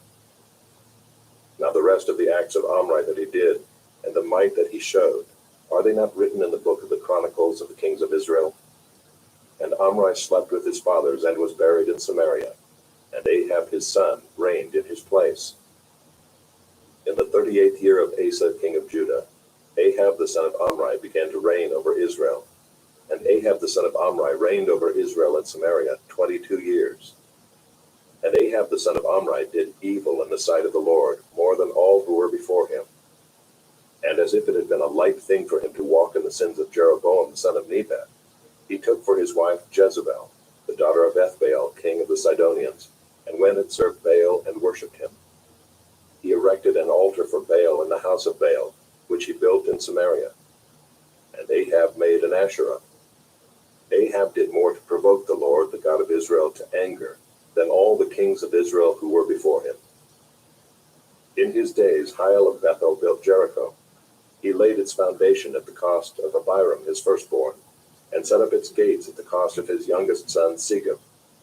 Now the rest of the acts of Omri that he did, and the might that he showed, are they not written in the book of the Chronicles of the kings of Israel? And Omri slept with his fathers, and was buried in Samaria, and Ahab his son reigned in his place. In the 38th year of Asa king of Judah, Ahab the son of Omri began to reign over Israel. And Ahab the son of Omri reigned over Israel in Samaria 22 years. And Ahab the son of Omri did evil in the sight of the Lord, more than all who were before him. And as if it had been a light thing for him to walk in the sins of Jeroboam the son of Nebat, he took for his wife Jezebel, the daughter of Ethbaal, king of the Sidonians, and went and served Baal and worshipped him. He erected an altar for Baal in the house of Baal, which he built in Samaria. And Ahab made an Asherah. Ahab did more to provoke the Lord, the God of Israel, to anger than all the kings of Israel who were before him. In his days Hiel of Bethel built Jericho. He laid its foundation at the cost of Abiram his firstborn, and set up its gates at the cost of his youngest son Segub,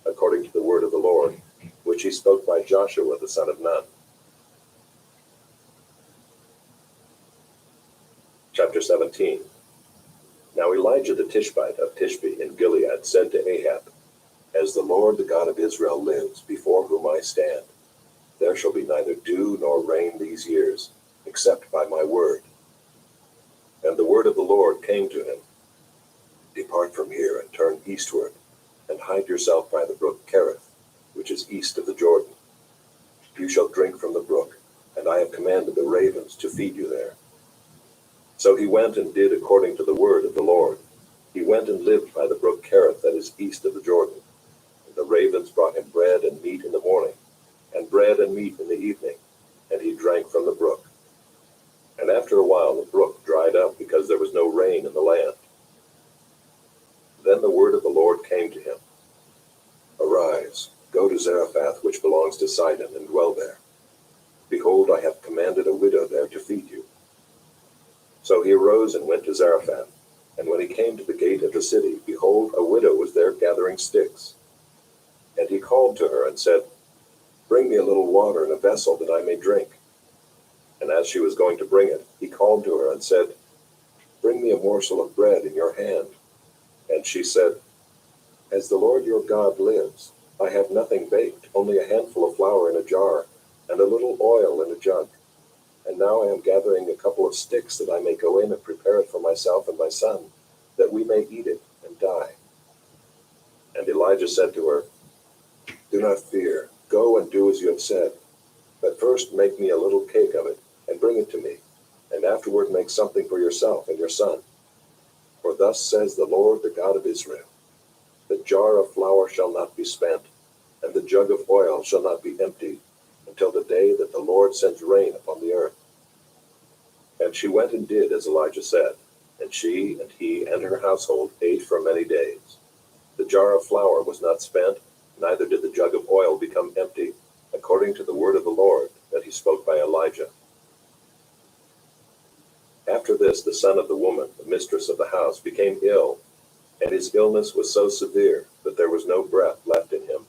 according to the word of the Lord, which he spoke by Joshua the son of Nun. Chapter 17. Now Elijah the Tishbite of Tishbe in Gilead said to Ahab, As the Lord the God of Israel lives, before whom I stand, there shall be neither dew nor rain these years, except by my word. And the word of the Lord came to him, Depart from here and turn eastward, and hide yourself by the brook Kerith, which is east of the Jordan. You shall drink from the brook, and I have commanded the ravens to feed you there. So he went and did according to the word of the Lord. He went and lived by the brook Kerith that is east of the Jordan. And the ravens brought him bread and meat in the morning, and bread and meat in the evening, and he drank from the brook. And after a while the brook dried up, because there was no rain in the land. Then the word of the Lord came to him, Arise, go to Zarephath, which belongs to Sidon, and dwell there. Behold, I have commanded a widow there to feed you. So he arose and went to Zarephath, and when he came to the gate of the city, behold, a widow was there gathering sticks. And he called to her and said, Bring me a little water in a vessel, that I may drink. And as she was going to bring it, he called to her and said, Bring me a morsel of bread in your hand. And she said, As the Lord your God lives, I have nothing baked, only a handful of flour in a jar, and a little oil in a jug. And now I am gathering a couple of sticks, that I may go in and prepare it for myself and my son, that we may eat it and die. And Elijah said to her, Do not fear, go and do as you have said. But first make me a little cake of it, and bring it to me, and afterward make something for yourself and your son. For thus says the Lord, the God of Israel, The jar of flour shall not be spent, and the jug of oil shall not be emptied, until the day that the Lord sends rain upon the earth. And she went and did as Elijah said, and she and he and her household ate for many days. The jar of flour was not spent, neither did the jug of oil become empty, according to the word of the Lord that he spoke by Elijah. After this, the son of the woman, the mistress of the house, became ill, and his illness was so severe that there was no breath left in him.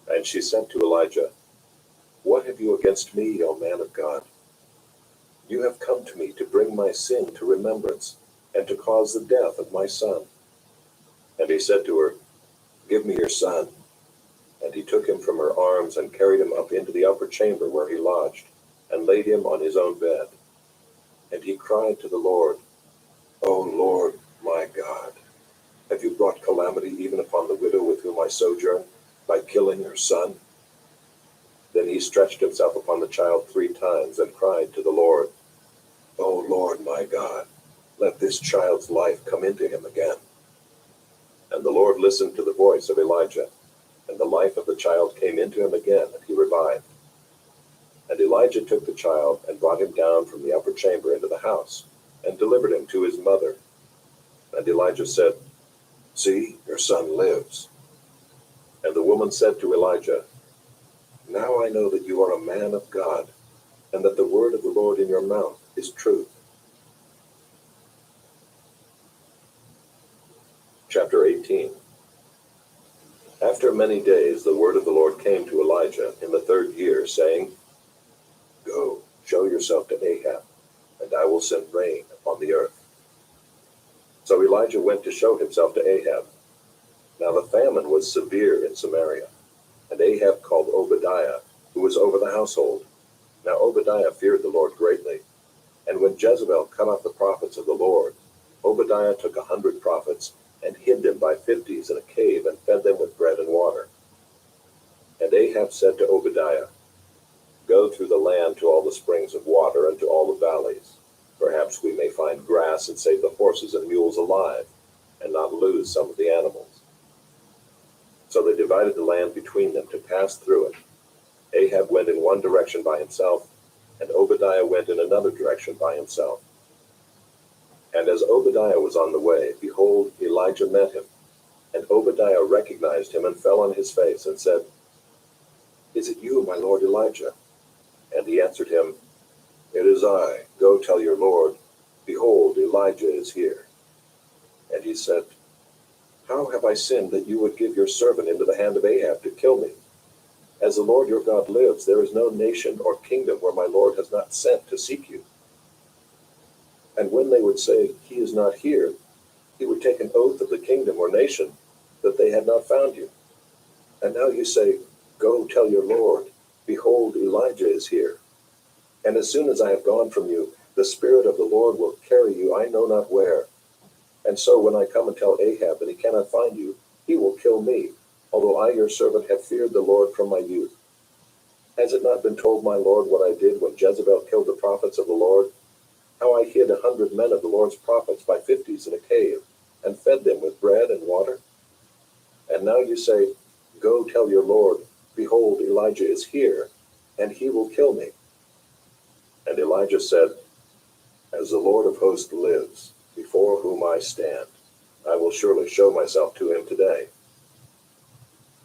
And she said to Elijah, What have you against me, O man of God? You have come to me to bring my sin to remembrance, and to cause the death of my son. And he said to her, Give me your son. And he took him from her arms, and carried him up into the upper chamber where he lodged, and laid him on his own bed. And he cried to the Lord, O Lord my God, have you brought calamity even upon the widow with whom I sojourn, by killing her son? Then he stretched himself upon the child 3 times and cried to the Lord, O Lord my God, let this child's life come into him again. And the Lord listened to the voice of Elijah, and the life of the child came into him again, and he revived. And Elijah took the child and brought him down from the upper chamber into the house, and delivered him to his mother. And Elijah said, See, your son lives. And the woman said to Elijah, Now I know that you are a man of God, and that the word of the Lord in your mouth is truth. Chapter 18. After many days the word of the Lord came to Elijah in the 3rd year, saying, Go, show yourself to Ahab, and I will send rain upon the earth. So Elijah went to show himself to Ahab. Now the famine was severe in Samaria, and Ahab called Obadiah, who was over the household. Now Obadiah feared the Lord greatly. And when Jezebel cut off the prophets of the Lord, Obadiah took 100 prophets, and hid them by 50s in a cave, and fed them with bread and water. And Ahab said to Obadiah, Go through the land to all the springs of water, and to all the valleys. Perhaps we may find grass, and save the horses and mules alive, and not lose some of the animals. So they divided the land between them to pass through it. Ahab went in one direction by himself, and Obadiah went in another direction by himself. And as Obadiah was on the way, behold, Elijah met him. And Obadiah recognized him and fell on his face and said, Is it you, my lord Elijah? And he answered him, It is I. Go tell your lord, Behold, Elijah is here. And he said, How have I sinned that you would give your servant into the hand of Ahab to kill me? As the Lord your God lives, there is no nation or kingdom where my lord has not sent to seek you. And when they would say, He is not here, he would take an oath of the kingdom or nation that they had not found you. And now you say, Go tell your lord, Behold, Elijah is here. And as soon as I have gone from you, the Spirit of the Lord will carry you I know not where. And so when I come and tell Ahab that he cannot find you, he will kill me, although I your servant have feared the Lord from my youth. Has it not been told my lord what I did when Jezebel killed the prophets of the Lord? How I hid 100 men of the Lord's prophets by 50s in a cave, and fed them with bread and water? And now you say, Go tell your lord, Behold, Elijah is here, and he will kill me. And Elijah said, As the Lord of hosts lives, before whom I stand, I will surely show myself to him today.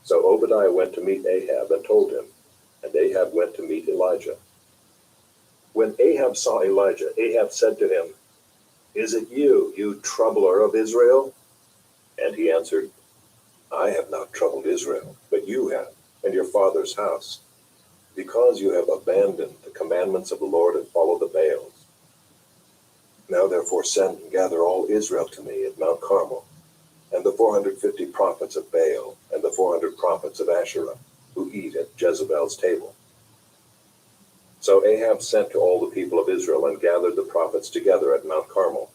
So Obadiah went to meet Ahab and told him, and Ahab went to meet Elijah. When Ahab saw Elijah, Ahab said to him, Is it you, you troubler of Israel? And he answered, I have not troubled Israel, but you have, and your father's house, because you have abandoned the commandments of the Lord and followed the Baals. Now therefore send and gather all Israel to me at Mount Carmel, and the 450 prophets of Baal, and the 400 prophets of Asherah, who eat at Jezebel's table. So Ahab sent to all the people of Israel and gathered the prophets together at Mount Carmel.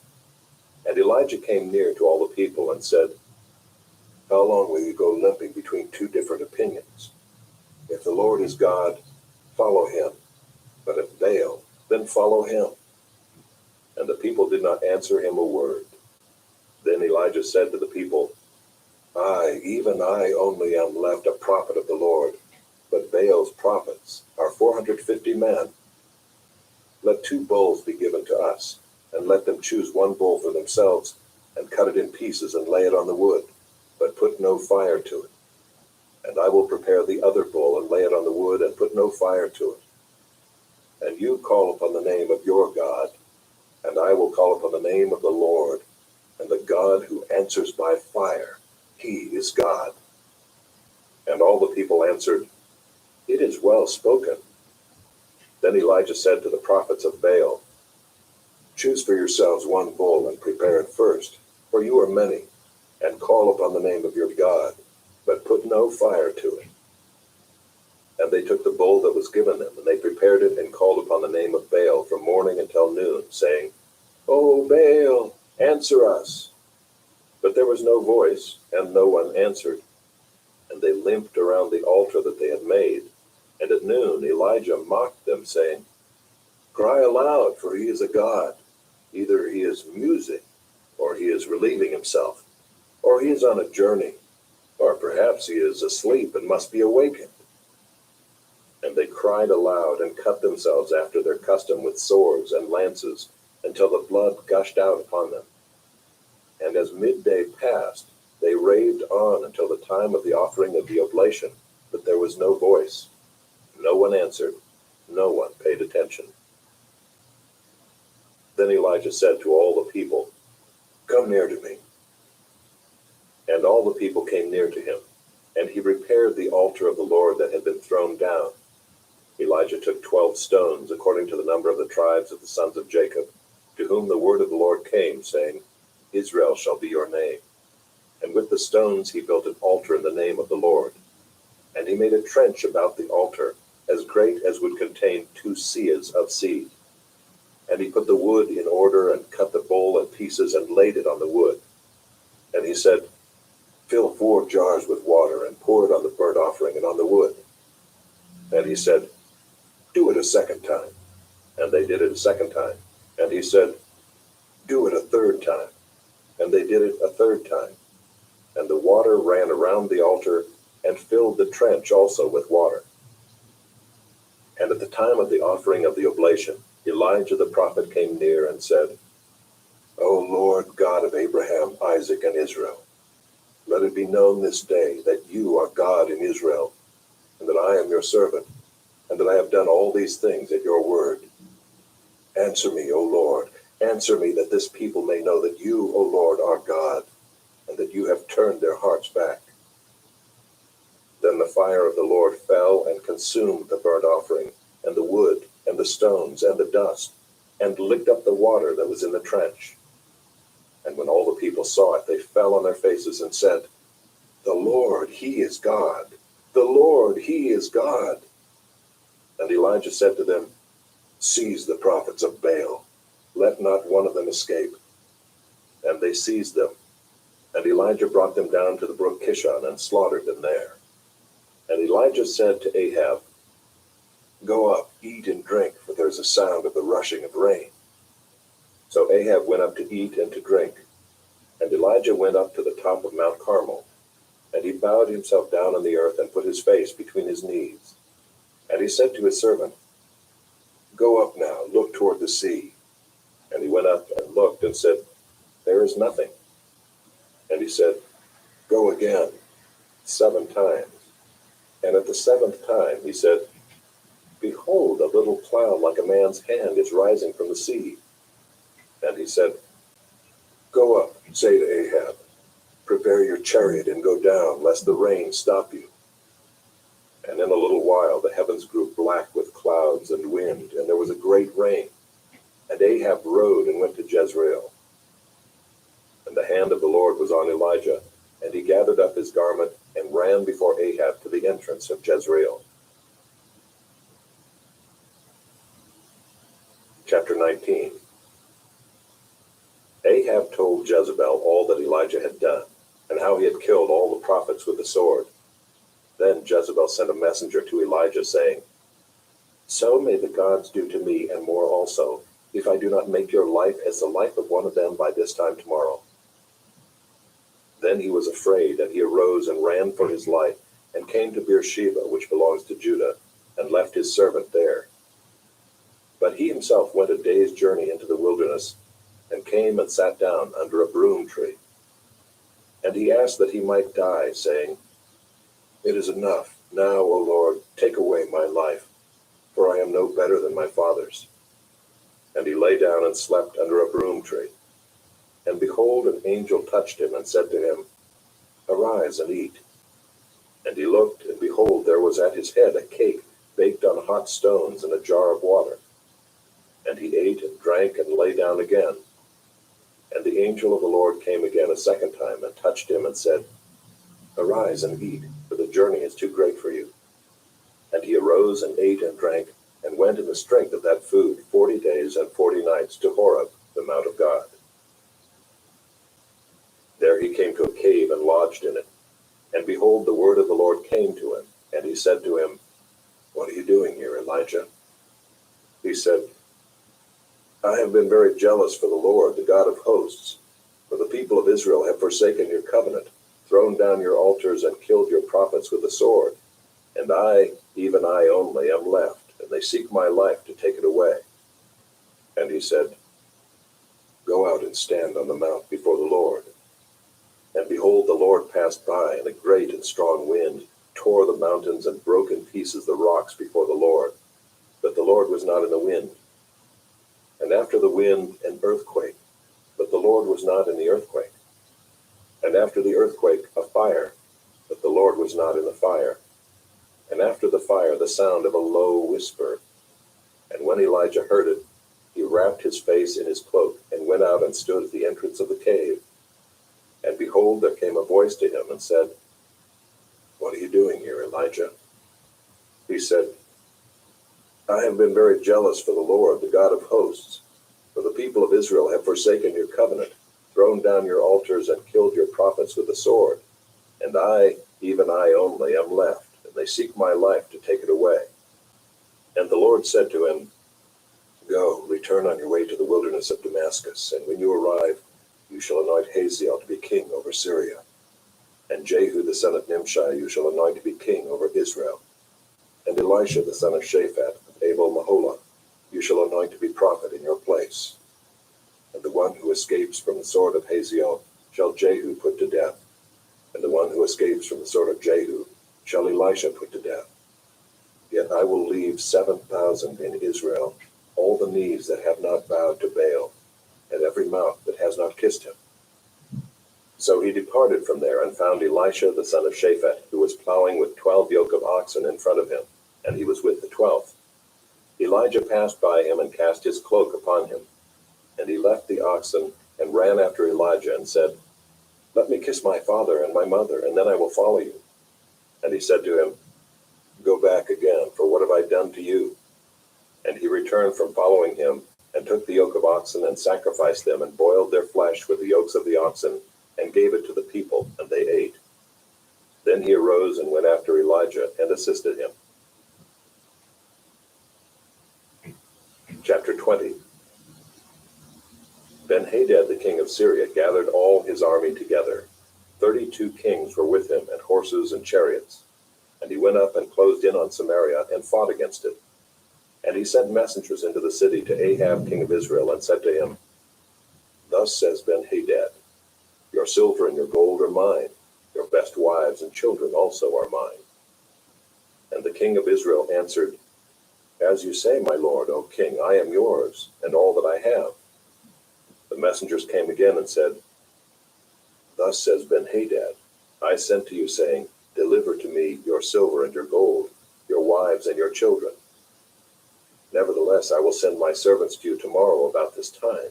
And Elijah came near to all the people and said, How long will you go limping between 2 different opinions? If the Lord is God, follow him. But if Baal, then follow him. And the people did not answer him a word. Then Elijah said to the people, even I only am left a prophet of the Lord, but Baal's prophets are 450 men. Let 2 bulls be given to us, and let them choose 1 bull for themselves, and cut it in pieces and lay it on the wood, but put no fire to it. And I will prepare the other bull and lay it on the wood, and put no fire to it. And you call upon the name of your God, and I will call upon the name of the Lord, and the God who answers by fire, he is God. And all the people answered, It is well spoken. Then Elijah said to the prophets of Baal, Choose for yourselves 1 bull and prepare it first, for you are many, and call upon the name of your God, but put no fire to it. And they took the bull that was given them, and they prepared it and called upon the name of Baal from morning until noon, saying, O Baal, Answer us." But there was no voice, and no one answered. And they limped around the altar that they had made. And at noon Elijah mocked them, saying, "Cry aloud, for he is a god. Either he is musing, or he is relieving himself, or he is on a journey, or perhaps he is asleep and must be awakened." And they cried aloud and cut themselves after their custom with swords and lances, until the blood gushed out upon them. And as midday passed, they raved on until the time of the offering of the oblation, but there was no voice. No one answered, no one paid attention. Then Elijah said to all the people, "Come near to me." And all the people came near to him, and he repaired the altar of the Lord that had been thrown down. Elijah took 12 stones, according to the number of the tribes of the sons of Jacob, to whom the word of the Lord came, saying, "Israel shall be your name." And with the stones he built an altar in the name of the Lord. And he made a trench about the altar, as great as would contain 2 seahs of seed. And he put the wood in order, and cut the bowl in pieces, and laid it on the wood. And he said, "Fill 4 jars with water, and pour it on the burnt offering and on the wood." And he said, "Do it a second time." And they did it a second time. And he said, "Do it a third time." And they did it a third time. And the water ran around the altar, and filled the trench also with water. And at the time of the offering of the oblation, Elijah the prophet came near and said, "O Lord God of Abraham, Isaac, and Israel, let it be known this day that you are God in Israel, and that I am your servant, and that I have done all these things at your word. Answer me, O Lord, answer me, that this people may know that you, O Lord, are God, and that you have turned their hearts back." Then the fire of the Lord fell and consumed the burnt offering, and the wood, and the stones, and the dust, and licked up the water that was in the trench. And when all the people saw it, they fell on their faces and said, "The Lord, he is God. The Lord, he is God." And Elijah said to them, "Seize the prophets of Baal. Let not one of them escape." And they seized them. And Elijah brought them down to the brook Kishon, and slaughtered them there. And Elijah said to Ahab, "Go up, eat and drink, for there is a sound of the rushing of rain." So Ahab went up to eat and to drink. And Elijah went up to the top of Mount Carmel. And he bowed himself down on the earth, and put his face between his knees. And he said to his servant, "Go up now, look toward the sea." And he went up and looked, and said, "There is nothing." And he said, "Go again, 7 times. And at the 7th time he said, Behold, a little cloud like a man's hand is rising from the sea." And he said, "Go up, say to Ahab, prepare your chariot and go down, lest the rain stop you." And in a little while the heavens grew black with clouds and wind, and there was a great rain. And Ahab rode and went to Jezreel. And the hand of the Lord was on Elijah, and he gathered up his garment and ran before Ahab to the entrance of Jezreel. Chapter 19. Ahab told Jezebel all that Elijah had done, and how he had killed all the prophets with the sword. Then Jezebel sent a messenger to Elijah, saying, "So may the gods do to me, and more also, if I do not make your life as the life of one of them by this time tomorrow." Then he was afraid, and he arose and ran for his life, and came to Beersheba, which belongs to Judah, and left his servant there. But he himself went a day's journey into the wilderness, and came and sat down under a broom tree. And he asked that he might die, saying, "It is enough. Now, O Lord, take away my life, for I am no better than my fathers." And he lay down and slept under a broom tree. And behold, an angel touched him and said to him, "Arise and eat." And he looked, and behold, there was at his head a cake baked on hot stones and a jar of water. And he ate and drank and lay down again. And the angel of the Lord came again a second time and touched him and said, "Arise and eat, for the journey is too great for you." And he arose and ate and drank, and went in the strength of that food 40 days and 40 nights to Horeb, the mount of God. there he came to a cave and lodged in it. And behold, the word of the Lord came to him, and he said to him, "What are you doing here, Elijah?" He said, "I have been very jealous for the Lord, the God of hosts, for the people of Israel have forsaken your covenant, thrown down your altars, and killed your prophets with the sword. And I, even I only, am left, and they seek my life to take it away." And he said, "Go out and stand on the mount before the Lord." And behold, the Lord passed by, and a great and strong wind tore the mountains and broke in pieces the rocks before the Lord. But the Lord was not in the wind. And after the wind, an earthquake, but the Lord was not in the earthquake. And after the earthquake, a fire, but the Lord was not in the fire. And after the fire, the sound of a low whisper. And when Elijah heard it, he wrapped his face in his cloak and went out and stood at the entrance of the cave. And behold, there came a voice to him and said, "What are you doing here, Elijah?" He said, "I have been very jealous for the Lord, the God of hosts, for the people of Israel have forsaken your covenant, thrown down your altars, and killed your prophets with the sword. And I, even I only, am left, and they seek my life to take it away." And the Lord said to him, "Go, return on your way to the wilderness of Damascus, and when you arrive, you shall anoint Hazael to be king over Syria. And Jehu the son of Nimshi you shall anoint to be king over Israel. And Elisha the son of Shaphat of Abel-Maholah you shall anoint to be prophet in your place. And the one who escapes from the sword of Hazael shall Jehu put to death. And the one who escapes from the sword of Jehu shall Elisha put to death. Yet I will leave 7,000 in Israel, all the knees that have not bowed to Baal, and every mouth that has not kissed him." So he departed from there and found Elisha the son of Shaphat, who was plowing with 12 yoke of oxen in front of him, and he was with the 12th. Elijah passed by him and cast his cloak upon him. And he left the oxen and ran after Elijah and said, "Let me kiss my father and my mother, and then I will follow you." And he said to him, "Go back again, for what have I done to you?" And he returned from following him, and took the yoke of oxen and sacrificed them, and boiled their flesh with the yokes of the oxen, and gave it to the people, and they ate. Then he arose and went after Elijah and assisted him. Chapter 20. Ben-Hadad the king of Syria gathered all his army together. 32 kings were with him, and horses and chariots. And he went up and closed in on Samaria, and fought against it. And he sent messengers into the city to Ahab king of Israel, and said to him, "Thus says Ben-Hadad, your silver and your gold are mine, your best wives and children also are mine." And the king of Israel answered, "As you say, my lord, O king, I am yours, and all that I have." The messengers came again and said, "Thus says Ben-Hadad, I sent to you, saying, Deliver to me your silver and your gold, your wives and your children. Nevertheless, I will send my servants to you tomorrow about this time,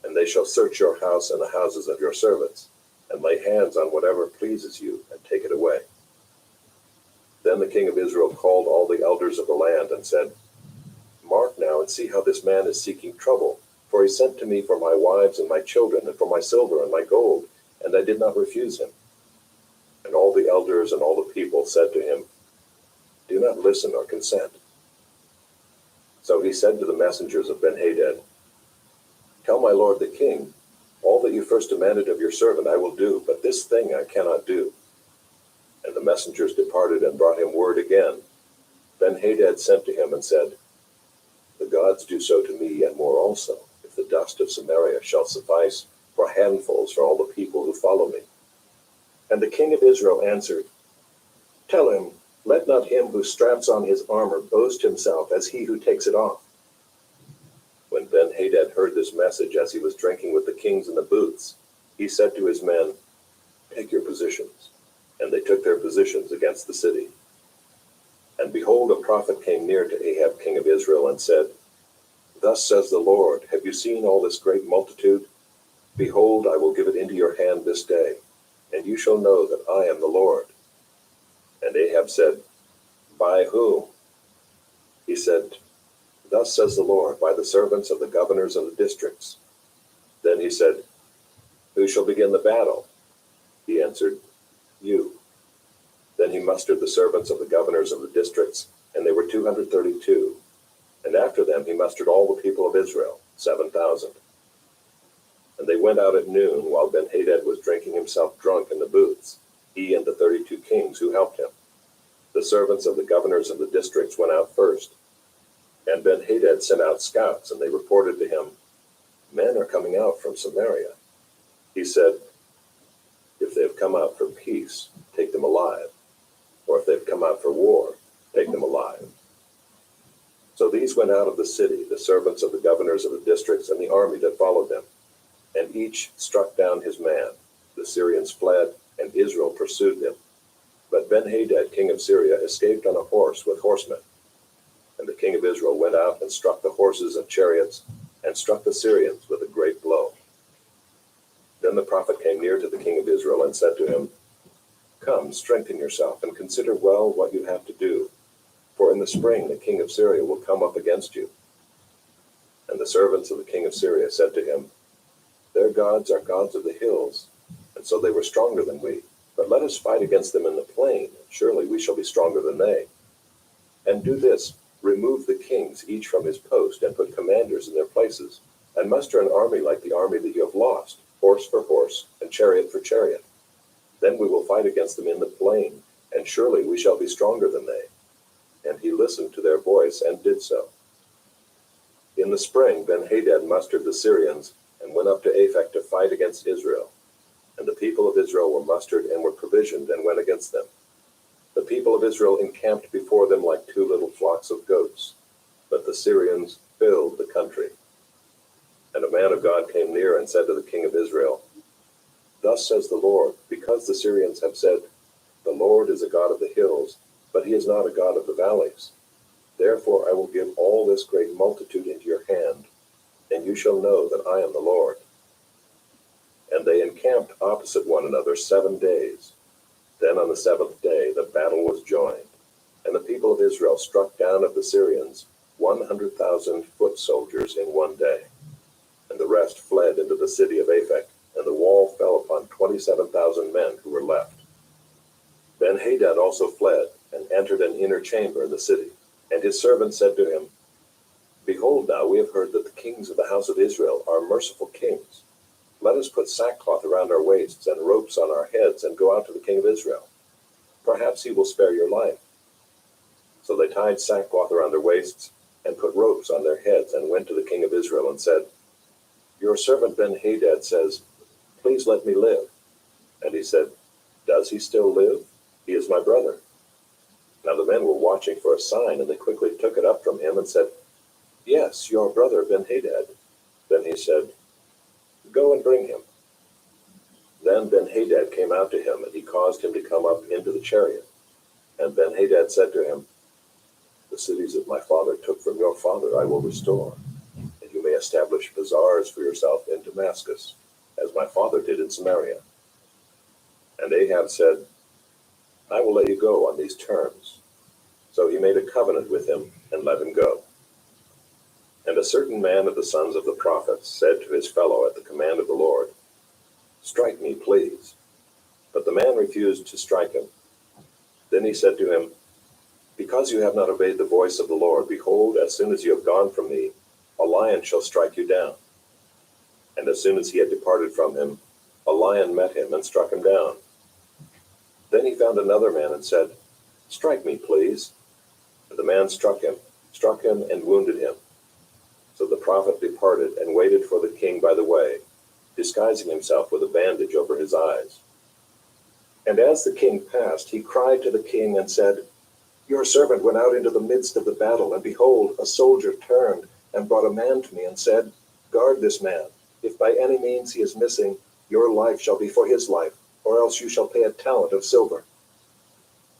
and they shall search your house and the houses of your servants, and lay hands on whatever pleases you, and take it away." Then the king of Israel called all the elders of the land, and said, "Mark now and see how this man is seeking trouble, for he sent to me for my wives and my children, and for my silver and my gold, and I did not refuse him." And all the elders and all the people said to him, "Do not listen or consent." So he said to the messengers of Ben-Hadad, "Tell my lord the king, all that you first demanded of your servant I will do, but this thing I cannot do." And the messengers departed and brought him word again. Ben-Hadad sent to him and said, "The gods do so to me and more also, if the dust of Samaria shall suffice for handfuls for all the people who follow me." And the king of Israel answered, "Tell him, let not him who straps on his armor boast himself as he who takes it off." When Ben-Hadad heard this message as he was drinking with the kings in the booths, he said to his men, "Take your positions." And they took their positions against the city. And behold, a prophet came near to Ahab king of Israel and said, "Thus says the Lord, have you seen all this great multitude? Behold, I will give it into your hand this day, and you shall know that I am the Lord." And Ahab said, "By whom?" He said, "Thus says the Lord, by the servants of the governors of the districts." Then he said, "Who shall begin the battle?" He answered, You. Then he mustered the servants of the governors of the districts, and they were 232. And after them he mustered all the people of Israel, 7,000. And they went out at noon, while Ben-Hadad was drinking himself drunk in the booths, he and the 32 kings who helped him. The servants of the governors of the districts went out first. And Ben-Hadad sent out scouts, and they reported to him, Men are coming out from Samaria. He said, If they have come out for peace, take them alive. Or if they've come out for war, take them alive. So these went out of the city, the servants of the governors of the districts and the army that followed them. And each struck down his man. The Syrians fled, and Israel pursued them. But Ben-Hadad, king of Syria, escaped on a horse with horsemen. And the king of Israel went out and struck the horses and chariots, and struck the Syrians with a great blow. Then the prophet came near to the king of Israel and said to him, Come, strengthen yourself, and consider well what you have to do. For in the spring the king of Syria will come up against you. And the servants of the king of Syria said to him, Their gods are gods of the hills, and so they were stronger than we. But let us fight against them in the plain, and surely we shall be stronger than they. And do this, remove the kings each from his post, and put commanders in their places, and muster an army like the army that you have lost, horse for horse, and chariot for chariot. Then we will fight against them in the plain, and surely we shall be stronger than they. And he listened to their voice and did so. In the spring Ben-Hadad mustered the Syrians, and went up to Aphek to fight against Israel. And the people of Israel were mustered and were provisioned and went against them. The people of Israel encamped before them like two little flocks of goats, but the Syrians filled the country. And a man of God came near and said to the king of Israel, Thus says the Lord, because the Syrians have said, The Lord is a God of the hills, but he is not a God of the valleys. Therefore I will give all this great multitude into your hand, and you shall know that I am the Lord. And they encamped opposite one another 7 days. Then on the 7th day the battle was joined, and the people of Israel struck down of the Syrians 100,000 foot soldiers in 1 day. And the rest fled into the city of Aphek, and the wall fell upon 27,000 men who were left. Ben-Hadad also fled, and entered an inner chamber in the city. And his servants said to him, Behold now, we have heard that the kings of the house of Israel are merciful kings. Let us put sackcloth around our waists and ropes on our heads and go out to the king of Israel. Perhaps he will spare your life. So they tied sackcloth around their waists and put ropes on their heads and went to the king of Israel and said, Your servant Ben-Hadad says, Please let me live. And he said, Does he still live? He is my brother. Now the men were watching for a sign, and they quickly took it up from him and said, Yes, your brother Ben-Hadad. Then he said, Go and bring him. Then Ben-Hadad came out to him, and he caused him to come up into the chariot. And Ben-Hadad said to him, The cities that my father took from your father I will restore, and you may establish bazaars for yourself in Damascus, as my father did in Samaria. And Ahab said, I will let you go on these terms. So he made a covenant with him and let him go. And a certain man of the sons of the prophets said to his fellow at the command of the Lord, Strike me, please. But the man refused to strike him. Then he said to him, Because you have not obeyed the voice of the Lord, behold, as soon as you have gone from me, a lion shall strike you down. And as soon as he had departed from him, a lion met him and struck him down. Then he found another man and said, Strike me, please. And the man struck him and wounded him. So the prophet departed and waited for the king by the way, disguising himself with a bandage over his eyes. And as the king passed, he cried to the king and said, Your servant went out into the midst of the battle, and behold, a soldier turned and brought a man to me and said, Guard this man. If by any means he is missing, your life shall be for his life, or else you shall pay a talent of silver.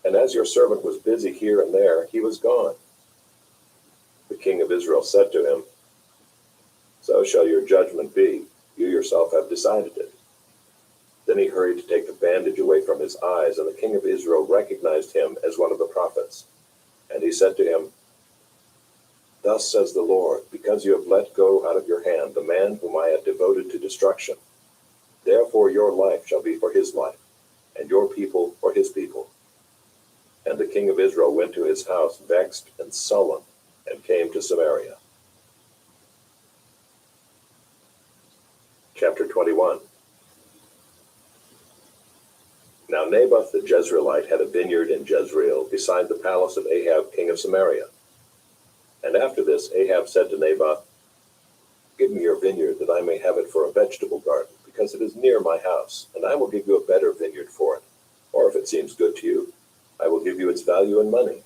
And as your servant was busy here and there, he was gone. The king of Israel said to him, So shall your judgment be. You yourself have decided it. Then he hurried to take the bandage away from his eyes, and the king of Israel recognized him as one of the prophets. And he said to him, Thus says the Lord, because you have let go out of your hand the man whom I had devoted to destruction. Therefore your life shall be for his life, and your people for his people. And the king of Israel went to his house vexed and sullen, and came to Samaria. Chapter 21. Now Naboth the Jezreelite had a vineyard in Jezreel beside the palace of Ahab king of Samaria. And after this Ahab said to Naboth, Give me your vineyard, that I may have it for a vegetable garden, because it is near my house, and I will give you a better vineyard for it. Or if it seems good to you, I will give you its value in money.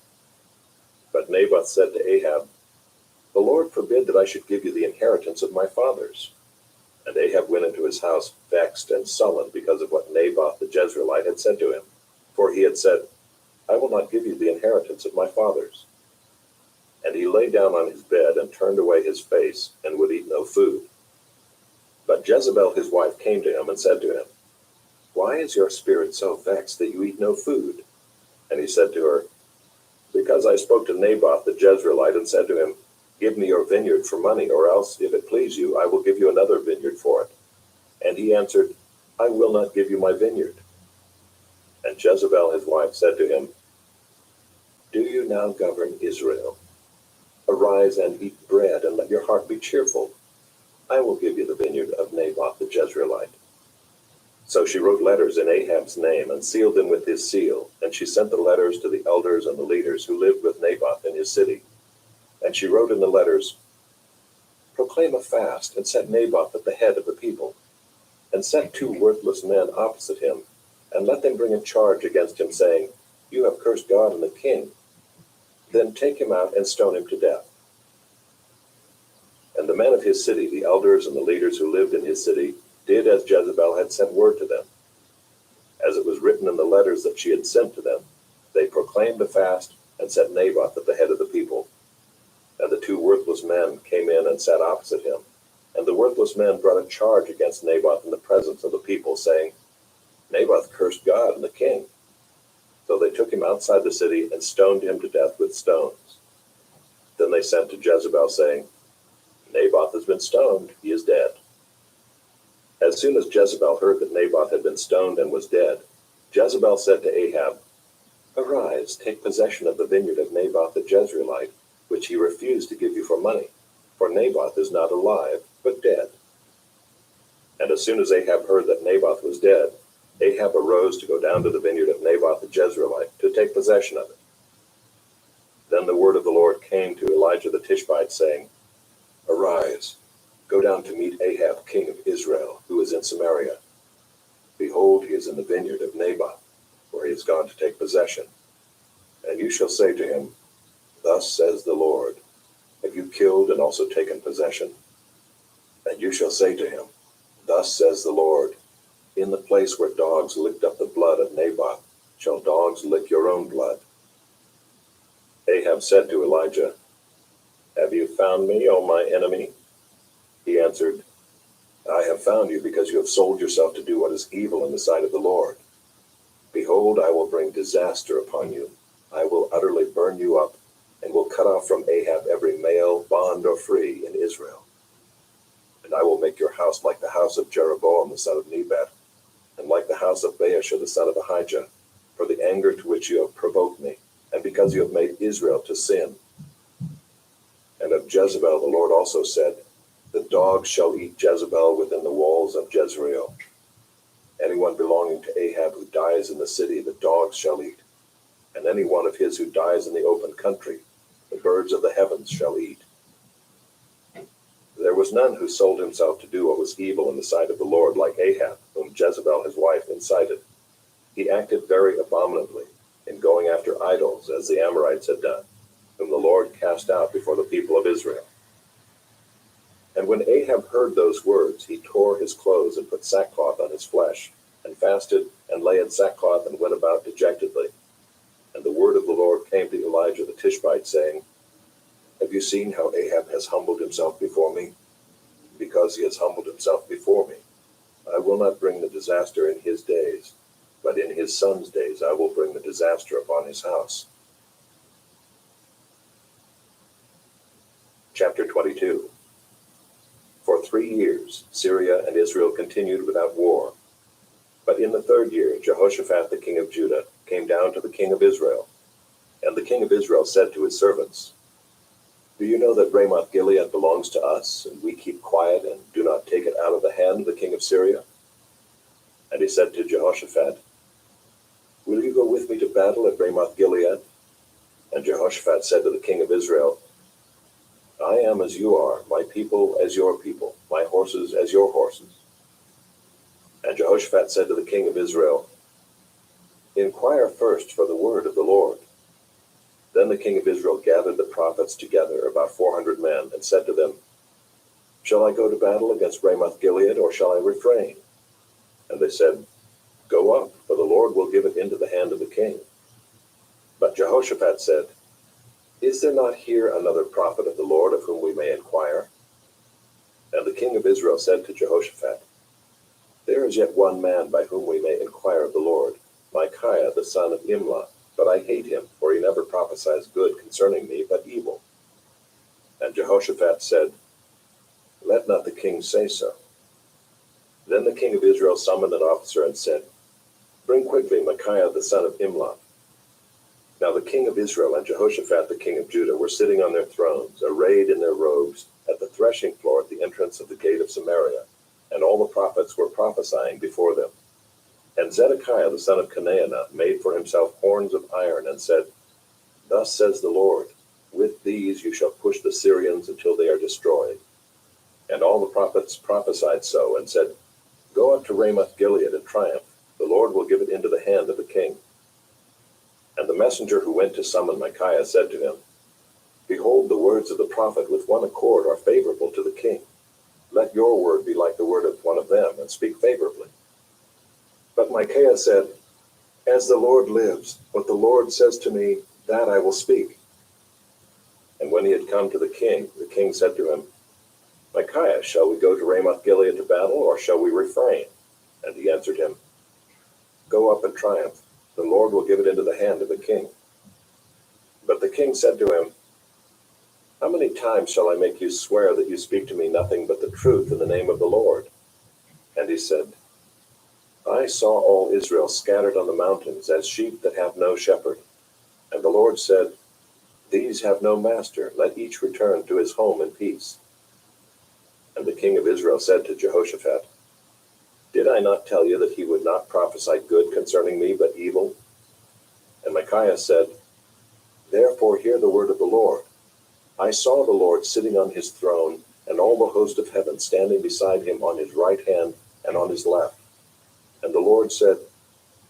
But Naboth said to Ahab, The Lord forbid that I should give you the inheritance of my fathers. And Ahab went into his house vexed and sullen because of what Naboth the Jezreelite had said to him. For he had said, I will not give you the inheritance of my fathers. And he lay down on his bed and turned away his face, and would eat no food. But Jezebel his wife came to him and said to him, Why is your spirit so vexed that you eat no food? And he said to her, Because I spoke to Naboth the Jezreelite and said to him, Give me your vineyard for money, or else, if it please you, I will give you another vineyard for it. And he answered, I will not give you my vineyard. And Jezebel his wife said to him, Do you now govern Israel? Arise and eat bread, and let your heart be cheerful. I will give you the vineyard of Naboth the Jezreelite. So she wrote letters in Ahab's name, and sealed them with his seal, and she sent the letters to the elders and the leaders who lived with Naboth in his city. And she wrote in the letters, Proclaim a fast, and set Naboth at the head of the people, and set 2 worthless men opposite him, and let them bring a charge against him, saying, You have cursed God and the king. Then take him out and stone him to death. And the men of his city, the elders and the leaders who lived in his city, did as Jezebel had sent word to them. As it was written in the letters that she had sent to them, they proclaimed a fast and set Naboth at the head of the people. And the 2 worthless men came in and sat opposite him. And the worthless men brought a charge against Naboth in the presence of the people, saying, Naboth cursed God and the king. So they took him outside the city and stoned him to death with stones. Then they sent to Jezebel, saying, Naboth has been stoned, he is dead. As soon as Jezebel heard that Naboth had been stoned and was dead, Jezebel said to Ahab, Arise, take possession of the vineyard of Naboth the Jezreelite, which he refused to give you for money, for Naboth is not alive, but dead. And as soon as Ahab heard that Naboth was dead, Ahab arose to go down to the vineyard of Naboth the Jezreelite to take possession of it. Then the word of the Lord came to Elijah the Tishbite, saying, Arise, go down to meet Ahab king of Israel, who is in Samaria. Behold, he is in the vineyard of Naboth, where he has gone to take possession. And you shall say to him, Thus says the Lord, Have you killed and also taken possession? And you shall say to him, Thus says the Lord, In the place where dogs licked up the blood of Naboth, shall dogs lick your own blood. Ahab said to Elijah, Have you found me, O my enemy? He answered, I have found you because you have sold yourself to do what is evil in the sight of the Lord. Behold, I will bring disaster upon you. I will utterly burn you up, and will cut off from Ahab every male, bond or free, in Israel. And I will make your house like the house of Jeroboam the son of Nebat, and like the house of Baasha the son of Ahijah, for the anger to which you have provoked me, and because you have made Israel to sin. And of Jezebel the Lord also said, The dogs shall eat Jezebel within the walls of Jezreel. Anyone belonging to Ahab who dies in the city, the dogs shall eat. And any one of his who dies in the open country, the birds of the heavens shall eat. There was none who sold himself to do what was evil in the sight of the Lord like Ahab, whom Jezebel his wife incited. He acted very abominably, in going after idols, as the Amorites had done, whom the Lord cast out before the people of Israel. And when Ahab heard those words, he tore his clothes and put sackcloth on his flesh, and fasted, and lay in sackcloth, and went about dejectedly. And the word of the Lord came to Elijah the Tishbite, saying, Have you seen how Ahab has humbled himself before me? Because he has humbled himself before me, I will not bring the disaster in his days, but in his son's days I will bring the disaster upon his house. Chapter 22. For 3 years Syria and Israel continued without war. But in the 3rd year, Jehoshaphat the king of Judah came down to the king of Israel. And the king of Israel said to his servants, "Do you know that Ramoth Gilead belongs to us, and we keep quiet and do not take it out of the hand of the king of Syria?" And he said to Jehoshaphat, "Will you go with me to battle at Ramoth Gilead?" And Jehoshaphat said to the king of Israel, "I am as you are, my people as your people, my horses as your horses." And Jehoshaphat said to the king of Israel, "Inquire first for the word of the Lord." Then the king of Israel gathered the prophets together, about 400 men, and said to them, "Shall I go to battle against Ramoth Gilead, or shall I refrain?" And they said, "Go up, for the Lord will give it into the hand of the king." But Jehoshaphat said, "Is there not here another prophet of the Lord of whom we may inquire?" And the king of Israel said to Jehoshaphat, "There is yet one man by whom we may inquire of the Lord, Micaiah the son of Imlah, but I hate him, for he never prophesies good concerning me, but evil." And Jehoshaphat said, "Let not the king say so." Then the king of Israel summoned an officer and said, "Bring quickly Micaiah the son of Imlah." Now the king of Israel and Jehoshaphat the king of Judah were sitting on their thrones, arrayed in their robes, at the threshing floor at the entrance of the gate of Samaria, and all the prophets were prophesying before them. And Zedekiah the son of Chenaanah made for himself horns of iron, and said, "Thus says the Lord, with these you shall push the Syrians until they are destroyed." And all the prophets prophesied so, and said, "Go up to Ramoth Gilead and triumph. The Lord will give it into the hand of the king." And the messenger who went to summon Micaiah said to him, "Behold, the words of the prophet with one accord are favorable to the king. Let your word be like the word of one of them, and speak favorably." But Micaiah said, "As the Lord lives, what the Lord says to me, that I will speak." And when he had come to the king said to him, "Micaiah, shall we go to Ramoth Gilead to battle, or shall we refrain?" And he answered him, "Go up and triumph. The Lord will give it into the hand of the king." But the king said to him, "How many times shall I make you swear that you speak to me nothing but the truth in the name of the Lord?" And he said, "I saw all Israel scattered on the mountains as sheep that have no shepherd. And the Lord said, These have no master, let each return to his home in peace." And the king of Israel said to Jehoshaphat, "Did I not tell you that he would not prophesy good concerning me, but evil?" And Micaiah said, "Therefore hear the word of the Lord. I saw the Lord sitting on his throne, and all the host of heaven standing beside him on his right hand and on his left. And the Lord said,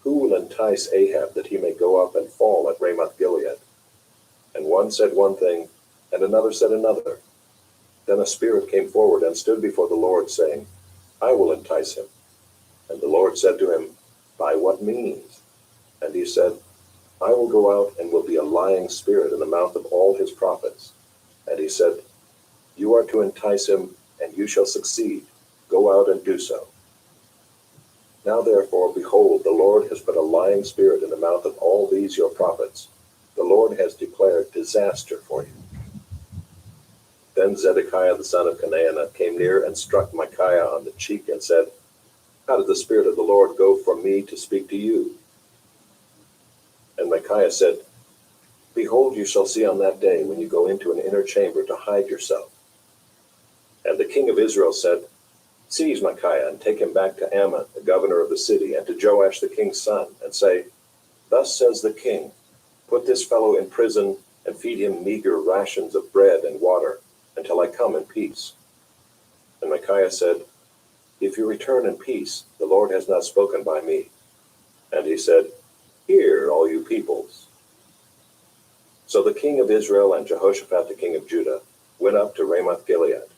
Who will entice Ahab that he may go up and fall at Ramoth Gilead? And one said one thing, and another said another. Then a spirit came forward and stood before the Lord, saying, I will entice him. And the Lord said to him, By what means? And he said, I will go out and will be a lying spirit in the mouth of all his prophets. And he said, You are to entice him, and you shall succeed. Go out and do so. Now therefore, behold, the Lord has put a lying spirit in the mouth of all these your prophets. The Lord has declared disaster for you. Then Zedekiah the son of Chenaanah came near and struck Micaiah on the cheek and said, How did the Spirit of the Lord go from me to speak to you? And Micaiah said, Behold, you shall see on that day when you go into an inner chamber to hide yourself. And the king of Israel said, Seize Micaiah and take him back to Ammon, the governor of the city, and to Joash the king's son, and say, Thus says the king, Put this fellow in prison and feed him meager rations of bread and water until I come in peace. And Micaiah said, If you return in peace, the Lord has not spoken by me. And he said, Hear, all you peoples. So the king of Israel and Jehoshaphat the king of Judah went up to Ramoth Gilead.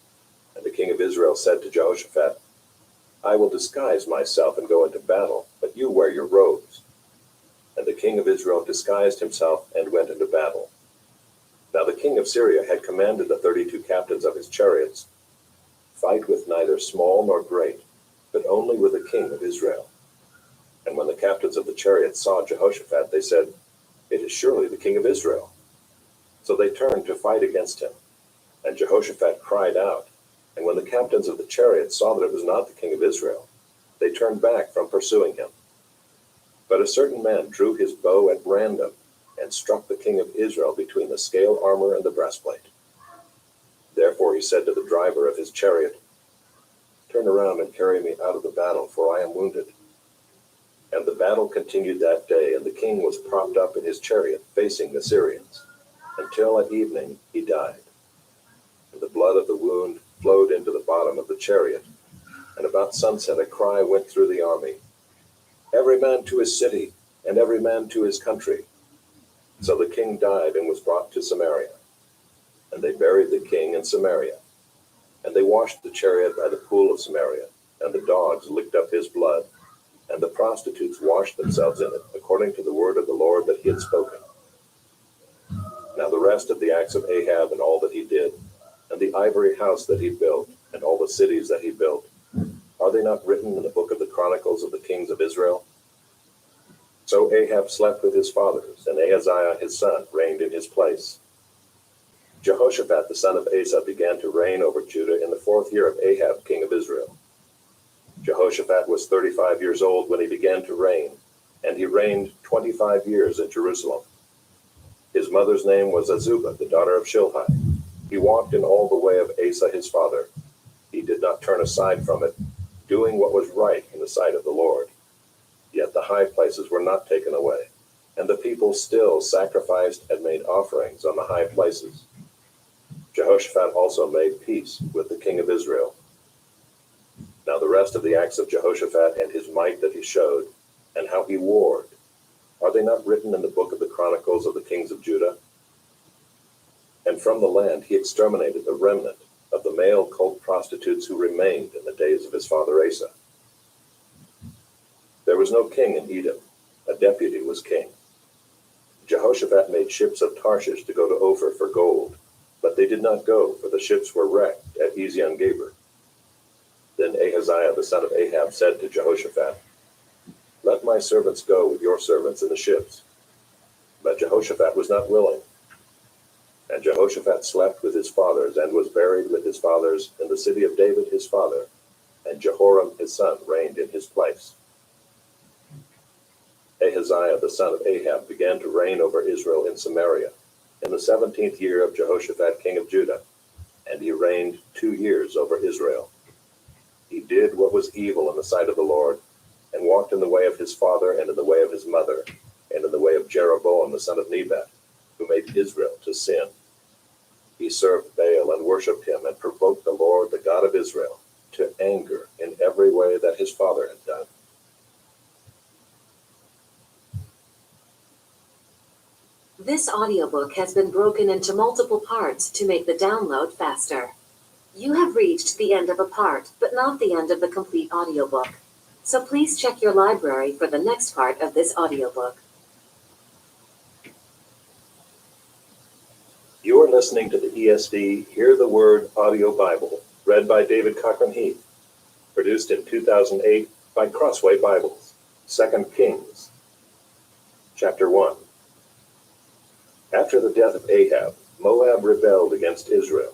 And the king of Israel said to Jehoshaphat, I will disguise myself and go into battle, but you wear your robes. And the king of Israel disguised himself and went into battle. Now the king of Syria had commanded the 32 captains of his chariots, Fight with neither small nor great, but only with the king of Israel. And when the captains of the chariots saw Jehoshaphat, they said, It is surely the king of Israel. So they turned to fight against him. And Jehoshaphat cried out. And when the captains of the chariots saw that it was not the king of Israel, They turned back from pursuing him. But a certain man drew his bow at random and struck the king of Israel between the scale armor and the breastplate. Therefore he said to the driver of his chariot, "Turn around and carry me out of the battle, for I am wounded." And the battle continued that day, and the king was propped up in his chariot facing the Syrians, until at evening he died. And the blood of the wound flowed into the bottom of the chariot, and about sunset a cry went through the army, "Every man to his city, and every man to his country." So the king died and was brought to Samaria. And they buried the king in Samaria. And they washed the chariot by the pool of Samaria, and the dogs licked up his blood, and the prostitutes washed themselves in it, according to the word of the Lord that he had spoken. Now the rest of the acts of Ahab and all that he did, and the ivory house that he built, and all the cities that he built, are they not written in the book of the Chronicles of the kings of Israel? So Ahab slept with his fathers, and Ahaziah his son reigned in his place. Jehoshaphat the son of Asa began to reign over Judah in the 4th year of Ahab king of Israel. Jehoshaphat was 35 years old when he began to reign, and he reigned 25 years in Jerusalem. His mother's name was Azubah, the daughter of Shilhi. He walked in all the way of Asa his father. He did not turn aside from it, doing what was right in the sight of the Lord. Yet the high places were not taken away, and the people still sacrificed and made offerings on the high places. Jehoshaphat also made peace with the king of Israel. Now the rest of the acts of Jehoshaphat and his might that he showed, and how he warred, are they not written in the book of the Chronicles of the kings of Judah? And from the land he exterminated the remnant of the male cult prostitutes who remained in the days of his father Asa. There was no king in Edom, a deputy was king. Jehoshaphat made ships of Tarshish to go to Ophir for gold, but they did not go, for the ships were wrecked at Ezion-Geber. Then Ahaziah the son of Ahab said to Jehoshaphat, "Let my servants go with your servants in the ships." But Jehoshaphat was not willing. And Jehoshaphat slept with his fathers and was buried with his fathers in the city of David his father, and Jehoram his son reigned in his place. Ahaziah the son of Ahab began to reign over Israel in Samaria in the 17th year of Jehoshaphat king of Judah, and he reigned 2 years over Israel. He did what was evil in the sight of the Lord, and walked in the way of his father and in the way of his mother, and in the way of Jeroboam the son of Nebat, who made Israel to sin. He served Baal and worshipped him, and provoked the Lord, the God of Israel, to anger in every way that his father had done. This audiobook has been broken into multiple parts to make the download faster. You have reached the end of a part, but not the end of the complete audiobook. So please check your library for the next part of this audiobook. You are listening to the ESV Hear the Word Audio Bible, read by David Cochran Heath, produced in 2008 by Crossway Bibles. 2 Kings, chapter 1. After the death of Ahab, Moab rebelled against Israel.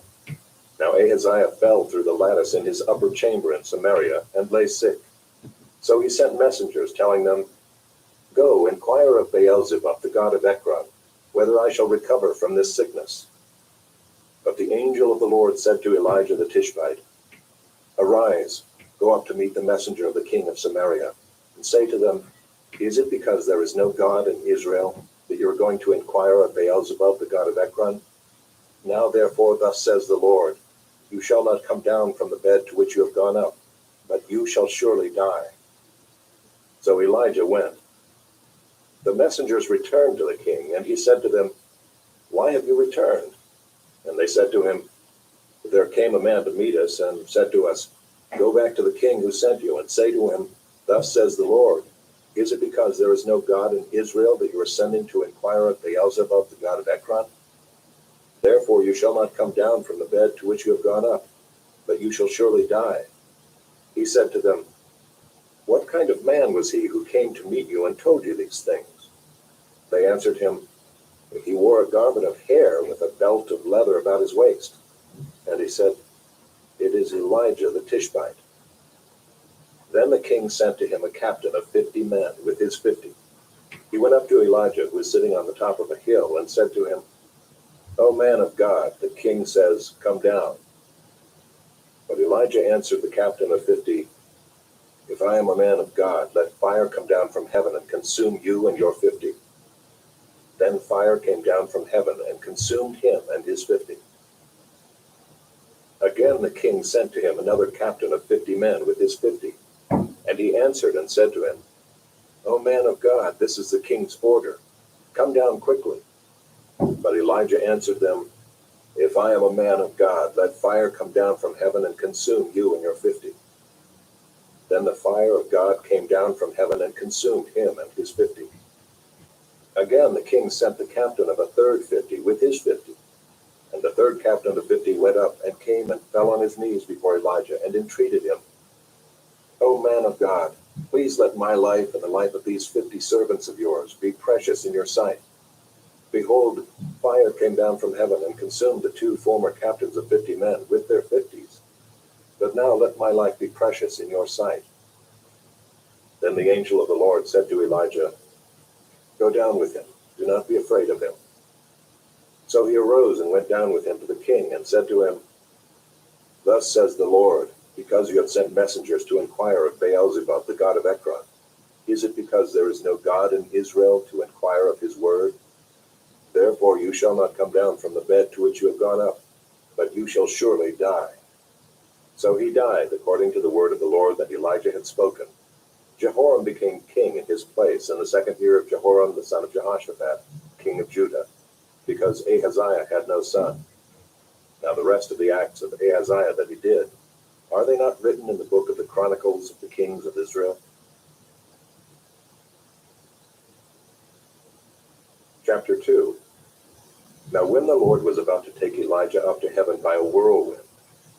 Now Ahaziah fell through the lattice in his upper chamber in Samaria and lay sick. So he sent messengers telling them, "Go, inquire of Beelzebub, the god of Ekron, whether I shall recover from this sickness." But the angel of the Lord said to Elijah the Tishbite, "Arise, go up to meet the messenger of the king of Samaria, and say to them, Is it because there is no God in Israel that you are going to inquire of Beelzebub, the god of Ekron? Now therefore thus says the Lord, you shall not come down from the bed to which you have gone up, but you shall surely die." So Elijah went. The messengers returned to the king, and he said to them, "Why have you returned?" And they said to him, "There came a man to meet us, and said to us, Go back to the king who sent you, and say to him, Thus says the Lord, Is it because there is no God in Israel that you are sending to inquire of Beelzebub, the god of Ekron? Therefore you shall not come down from the bed to which you have gone up, but you shall surely die." He said to them, "What kind of man was he who came to meet you and told you these things?" They answered him, "He wore a garment of hair with a belt of leather about his waist." And he said, "It is Elijah the Tishbite." Then the king sent to him a captain of 50 men with his 50. He went up to Elijah, who was sitting on the top of a hill, and said to him, O man of God, the king says, come down. But Elijah answered the captain of 50, If I am a man of God, let fire come down from heaven and consume you and your 50. Then fire came down from heaven and consumed him and his 50. Again the king sent to him another captain of 50 men with his 50. And he answered and said to him, O man of God, this is the king's order. Come down quickly. But Elijah answered them, If I am a man of God, let fire come down from heaven and consume you and your 50. Then the fire of God came down from heaven and consumed him and his 50. Again the king sent the captain of a third 50 with his 50. And the third captain of 50 went up and came and fell on his knees before Elijah and entreated him, O man of God, please let my life and the life of these 50 servants of yours be precious in your sight. Behold, fire came down from heaven and consumed the two former captains of 50 men with their 50s. But now let my life be precious in your sight. Then the angel of the Lord said to Elijah, Go down with him. Do not be afraid of him. So he arose and went down with him to the king and said to him, Thus says the Lord, because you have sent messengers to inquire of Beelzebub, the god of Ekron, is it because there is no God in Israel to inquire of his word? Therefore you shall not come down from the bed to which you have gone up, but you shall surely die. So he died according to the word of the Lord that Elijah had spoken. Jehoram became king in his place in the 2nd year of Jehoram the son of Jehoshaphat, king of Judah, because Ahaziah had no son. Now the rest of the acts of Ahaziah that he did, are they not written in the book of the Chronicles of the Kings of Israel? Chapter 2. Now when the Lord was about to take Elijah up to heaven by a whirlwind,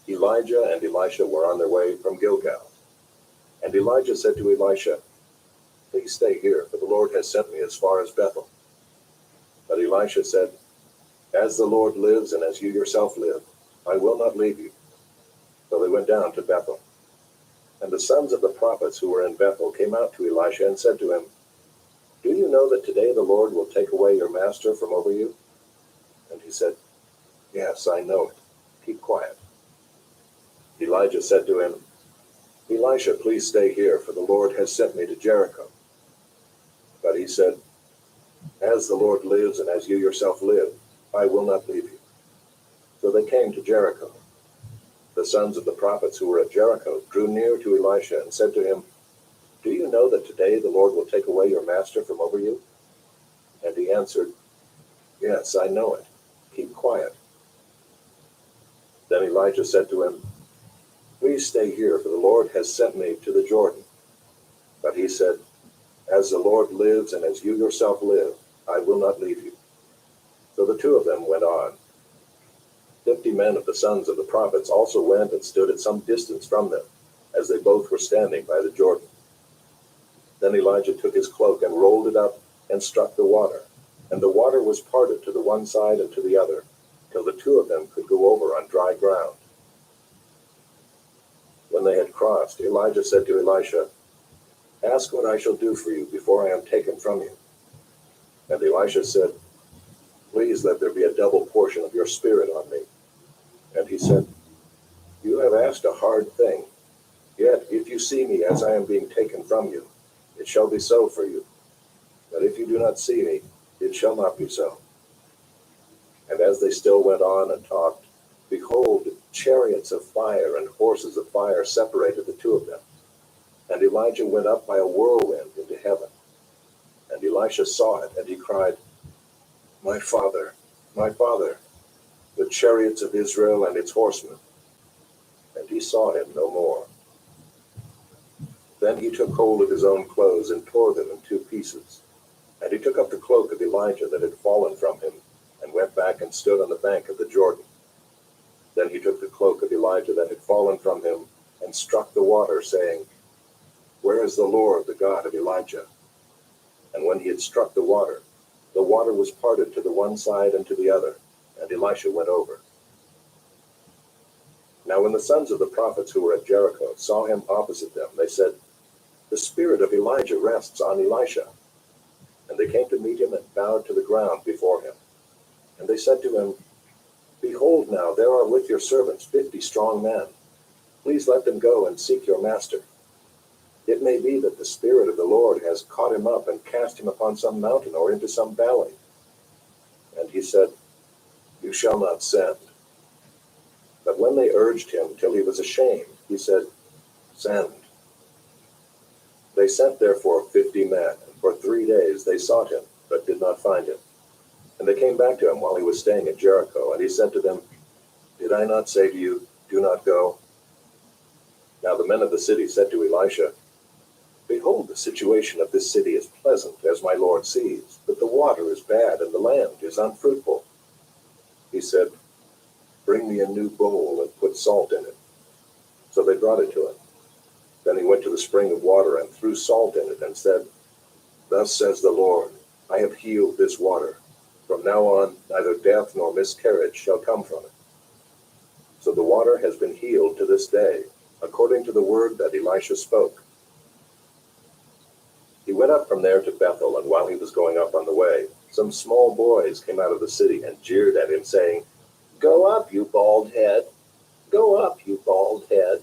Elijah and Elisha were on their way from Gilgal. And Elijah said to Elisha, Please stay here, for the Lord has sent me as far as Bethel. But Elisha said, As the Lord lives and as you yourself live, I will not leave you. So they went down to Bethel. And the sons of the prophets who were in Bethel came out to Elisha and said to him, Do you know that today the Lord will take away your master from over you? And he said, Yes, I know it. Keep quiet. Elijah said to him, Elisha, please stay here, for the Lord has sent me to Jericho. But he said, As the Lord lives and as you yourself live, I will not leave you. So they came to Jericho. The sons of the prophets who were at Jericho drew near to Elisha and said to him, Do you know that today the Lord will take away your master from over you? And he answered, Yes, I know it. Keep quiet. Then Elijah said to him, Please stay here, for the Lord has sent me to the Jordan. But he said, As the Lord lives and as you yourself live, I will not leave you. So the two of them went on. 50 men of the sons of the prophets also went and stood at some distance from them, as they both were standing by the Jordan. Then Elijah took his cloak and rolled it up and struck the water, and the water was parted to the one side and to the other, till the two of them could go over on dry ground. When they had crossed, Elijah said to Elisha, Ask what I shall do for you before I am taken from you. And Elisha said, Please let there be a double portion of your spirit on me. And he said, You have asked a hard thing. Yet if you see me as I am being taken from you, it shall be so for you. But if you do not see me, it shall not be so. And as they still went on and talked, behold, chariots of fire and horses of fire separated the two of them. And Elijah went up by a whirlwind into heaven. And Elisha saw it, and he cried, My father, the chariots of Israel and its horsemen. And he saw him no more. Then he took hold of his own clothes and tore them in two pieces. And he took up the cloak of Elijah that had fallen from him, and went back and stood on the bank of the Jordan. Then he took the cloak of Elijah that had fallen from him, and struck the water, saying, Where is the Lord, the God of Elijah? And when he had struck the water was parted to the one side and to the other, and Elisha went over. Now when the sons of the prophets who were at Jericho saw him opposite them, they said, "The spirit of Elijah rests on Elisha." And they came to meet him and bowed to the ground before him. And they said to him, "Behold now, there are with your servants 50 strong men. Please let them go and seek your master. It may be that the Spirit of the Lord has caught him up and cast him upon some mountain or into some valley." And he said, "You shall not send." But when they urged him till he was ashamed, he said, "Send." They sent therefore 50 men, and for 3 days they sought him, but did not find him. And they came back to him while he was staying at Jericho, and he said to them, "Did I not say to you, do not go?" Now the men of the city said to Elisha, "Behold, the situation of this city is pleasant, as my lord sees, but the water is bad, and the land is unfruitful." He said, "Bring me a new bowl, and put salt in it." So they brought it to him. Then he went to the spring of water, and threw salt in it, and said, "Thus says the Lord, I have healed this water. From now on, neither death nor miscarriage shall come from it." So the water has been healed to this day, according to the word that Elisha spoke. He went up from there to Bethel, and while he was going up on the way, some small boys came out of the city and jeered at him, saying, "Go up, you bald head! Go up, you bald head!"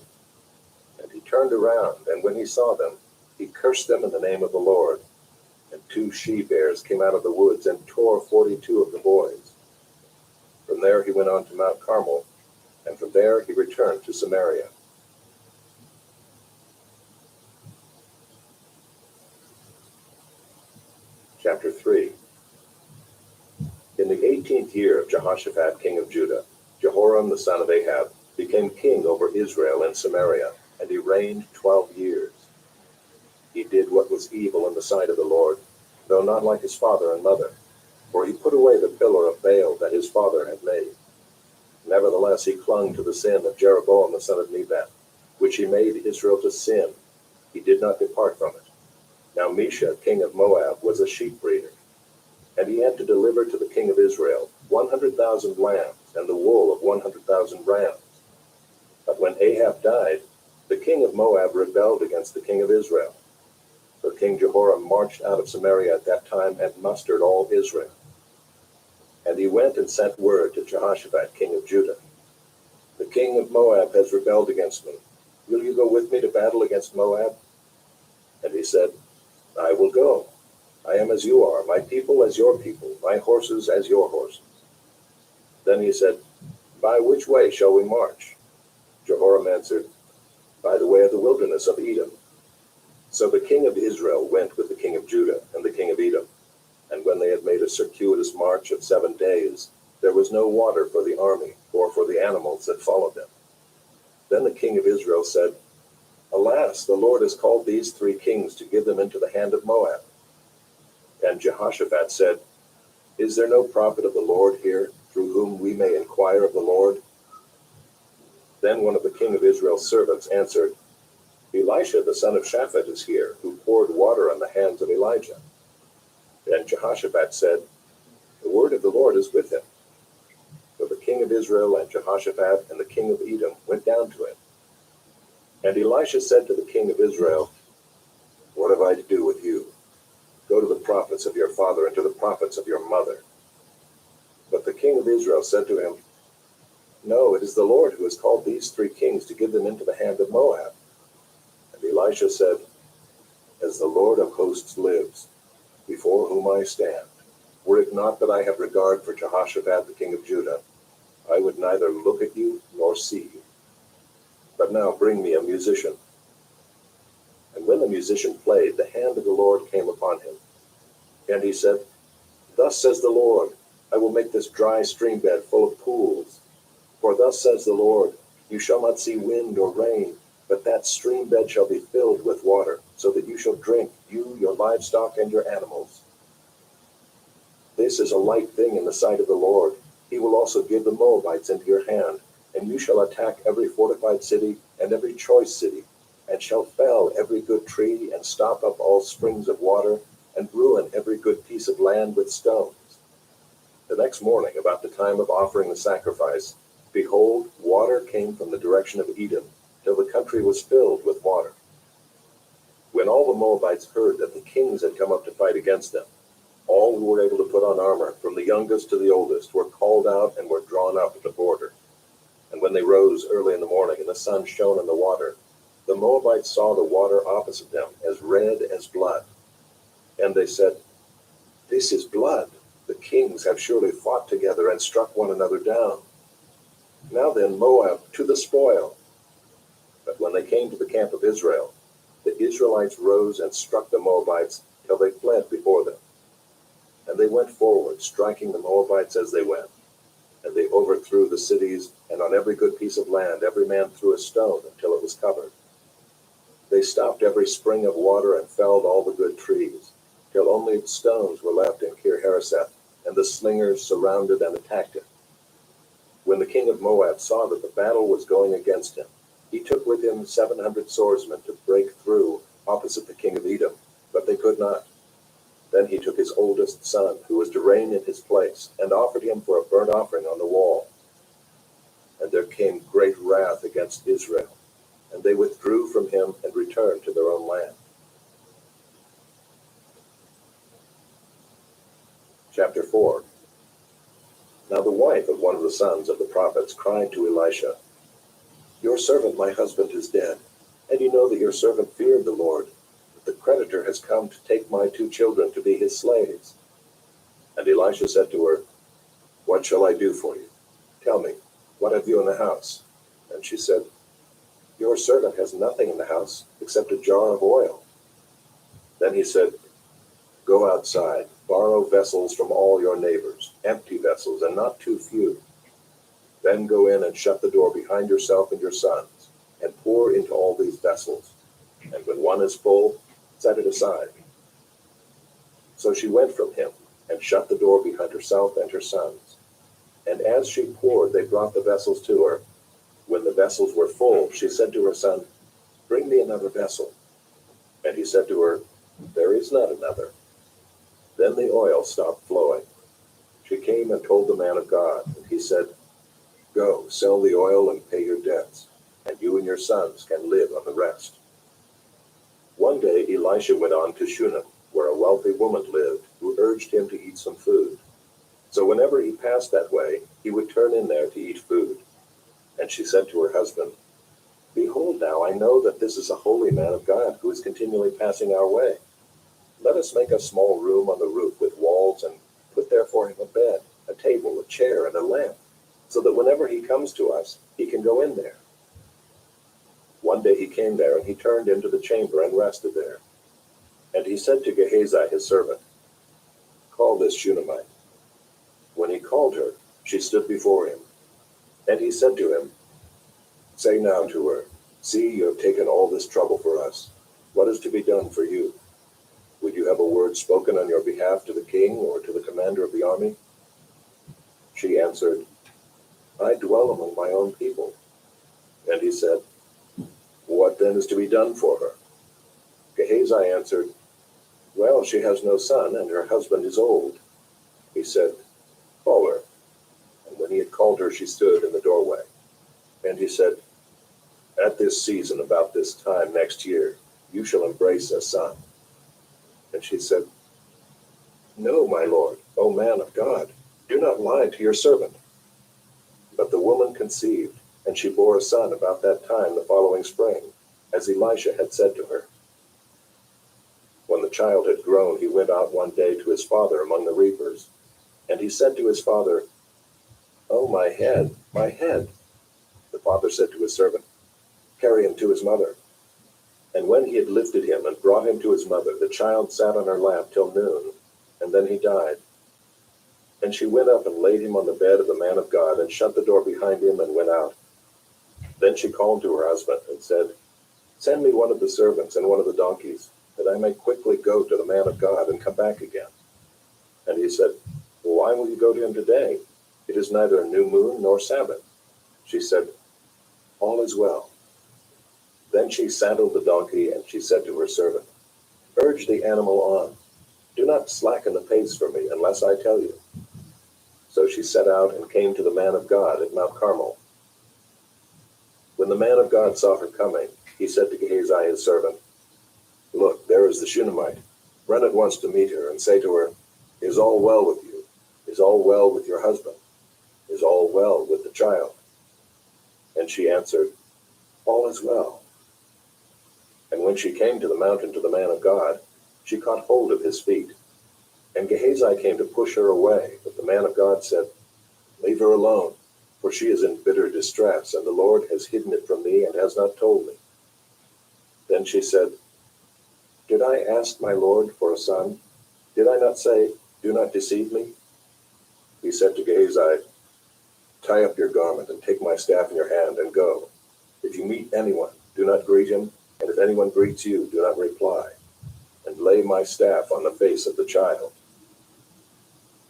And he turned around, and when he saw them, he cursed them in the name of the Lord. And 2 she-bears came out of the woods and tore 42 of the boys. From there he went on to Mount Carmel, and from there he returned to Samaria. Chapter 3. In the 18th year of Jehoshaphat king of Judah, Jehoram the son of Ahab became king over Israel and Samaria, and he reigned 12 years. He did what was evil in the sight of the Lord, though not like his father and mother, for he put away the pillar of Baal that his father had made. Nevertheless he clung to the sin of Jeroboam the son of Nebat, which he made Israel to sin. He did not depart from it. Now Mesha, king of Moab, was a sheep breeder, and he had to deliver to the king of Israel 100,000 lambs and the wool of 100,000 rams. But when Ahab died, the king of Moab rebelled against the king of Israel. So King Jehoram marched out of Samaria at that time and mustered all Israel. And he went and sent word to Jehoshaphat king of Judah, "The king of Moab has rebelled against me. Will you go with me to battle against Moab?" And he said, "I will go. I am as you are, my people as your people, my horses as your horses." Then he said, "By which way shall we march?" Jehoram answered, "By the way of the wilderness of Edom." So the king of Israel went with the king of Judah and the king of Edom. And when they had made a circuitous march of 7 days, there was no water for the army or for the animals that followed them. Then the king of Israel said, "Alas, the Lord has called these 3 kings to give them into the hand of Moab." And Jehoshaphat said, "Is there no prophet of the Lord here, through whom we may inquire of the Lord?" Then one of the king of Israel's servants answered, "Elisha the son of Shaphat is here, who poured water on the hands of Elijah." And Jehoshaphat said, "The word of the Lord is with him." So the king of Israel and Jehoshaphat and the king of Edom went down to him. And Elisha said to the king of Israel, "What have I to do with you? Go to the prophets of your father and to the prophets of your mother." But the king of Israel said to him, "No, it is the Lord who has called these 3 kings to give them into the hand of Moab." And Elisha said, "As the Lord of hosts lives, before whom I stand, were it not that I have regard for Jehoshaphat the king of Judah, I would neither look at you nor see you. But now bring me a musician." And when the musician played, the hand of the Lord came upon him. And he said, "Thus says the Lord, I will make this dry stream bed full of pools. For thus says the Lord, you shall not see wind or rain, but that stream bed shall be filled with water, so that you shall drink, you, your livestock, and your animals. This is a light thing in the sight of the Lord. He will also give the Moabites into your hand, and you shall attack every fortified city and every choice city, and shall fell every good tree, and stop up all springs of water, and ruin every good piece of land with stones." The next morning, about the time of offering the sacrifice, Behold, water came from the direction of Edom, till the country was filled with water. When all the Moabites heard that the kings had come up to fight against them, all who were able to put on armor, from the youngest to the oldest, were called out and were drawn up at the border. And when they rose early in the morning and the sun shone on the water, the Moabites saw the water opposite them as red as blood. And they said, "This is blood. The kings have surely fought together and struck one another down. Now then, Moab, to the spoil." But when they came to the camp of Israel, the Israelites rose and struck the Moabites till they fled before them. And they went forward, striking the Moabites as they went. And they overthrew the cities, and on every good piece of land every man threw a stone until it was covered. They stopped every spring of water and felled all the good trees, till only stones were left in Kir Hareseth, and the slingers surrounded and attacked it. When the king of Moab saw that the battle was going against him, he took with him 700 swordsmen to break through opposite the king of Edom, but they could not. Then he took his oldest son, who was to reign in his place, and offered him for a burnt offering on the wall. And there came great wrath against Israel, and they withdrew from him and returned to their own land. Chapter 4. Now the wife of one of the sons of the prophets cried to Elisha, "Your servant, my husband, is dead, and you know that your servant feared the Lord. The creditor has come to take my 2 children to be his slaves." And Elisha said to her, "What shall I do for you? Tell me, what have you in the house?" And she said, "Your servant has nothing in the house except a jar of oil." Then he said, "Go outside, borrow vessels from all your neighbors, empty vessels, and not too few. Then go in and shut the door behind yourself and your sons, and pour into all these vessels. And when one is full, set it aside." So she went from him and shut the door behind herself and her sons. And as she poured, they brought the vessels to her. When the vessels were full, she said to her son, "Bring me another vessel." And he said to her, "There is not another." Then the oil stopped flowing. She came and told the man of God, and he said, "Go, sell the oil and pay your debts, and you and your sons can live on the rest." One day Elisha went on to Shunem, where a wealthy woman lived, who urged him to eat some food. So whenever he passed that way, he would turn in there to eat food. And she said to her husband, "Behold now, I know that this is a holy man of God who is continually passing our way. Let us make a small room on the roof with walls, and put there for him a bed, a table, a chair, and a lamp, so that whenever he comes to us, he can go in there." One day he came there, and he turned into the chamber and rested there. And he said to Gehazi his servant, "Call this Shunammite." When he called her, she stood before him. And he said to him, "Say now to her, see, you have taken all this trouble for us. What is to be done for you? Would you have a word spoken on your behalf to the king or to the commander of the army?" She answered, "I dwell among my own people." And he said, "What then is to be done for her?" Gehazi answered, "Well, she has no son, and her husband is old." He said, "Call her." And when he had called her, she stood in the doorway. And he said, "At this season, about this time next year, you shall embrace a son." And she said, "No, my lord, O man of God, do not lie to your servant." But the woman conceived, and she bore a son about that time the following spring, as Elisha had said to her. When the child had grown, he went out one day to his father among the reapers. And he said to his father, "Oh, my head, my head." The father said to his servant, "Carry him to his mother." And when he had lifted him and brought him to his mother, the child sat on her lap till noon, and then he died. And she went up and laid him on the bed of the man of God, and shut the door behind him, and went out. Then she called to her husband, and said, "Send me one of the servants and one of the donkeys, that I may quickly go to the man of God and come back again." And he said, "Well, why will you go to him today? It is neither a new moon nor Sabbath." She said, "All is well." Then she saddled the donkey, and she said to her servant, "Urge the animal on. Do not slacken the pace for me unless I tell you." So she set out and came to the man of God at Mount Carmel, When the man of God saw her coming, he said to Gehazi his servant, "Look, there is the Shunammite. Run at once to meet her, and say to her, 'Is all well with you? Is all well with your husband? Is all well with the child?' And she answered, 'All is well.' And when she came to the mountain to the man of God, she caught hold of his feet. And Gehazi came to push her away, but the man of God said, 'Leave her alone, for she is in bitter distress, and the Lord has hidden it from me and has not told me.' Then she said, 'Did I ask my Lord for a son? Did I not say, do not deceive me?' He said to Gehazi, 'Tie up your garment and take my staff in your hand and go. If you meet anyone, do not greet him, and if anyone greets you, do not reply. And lay my staff on the face of the child.'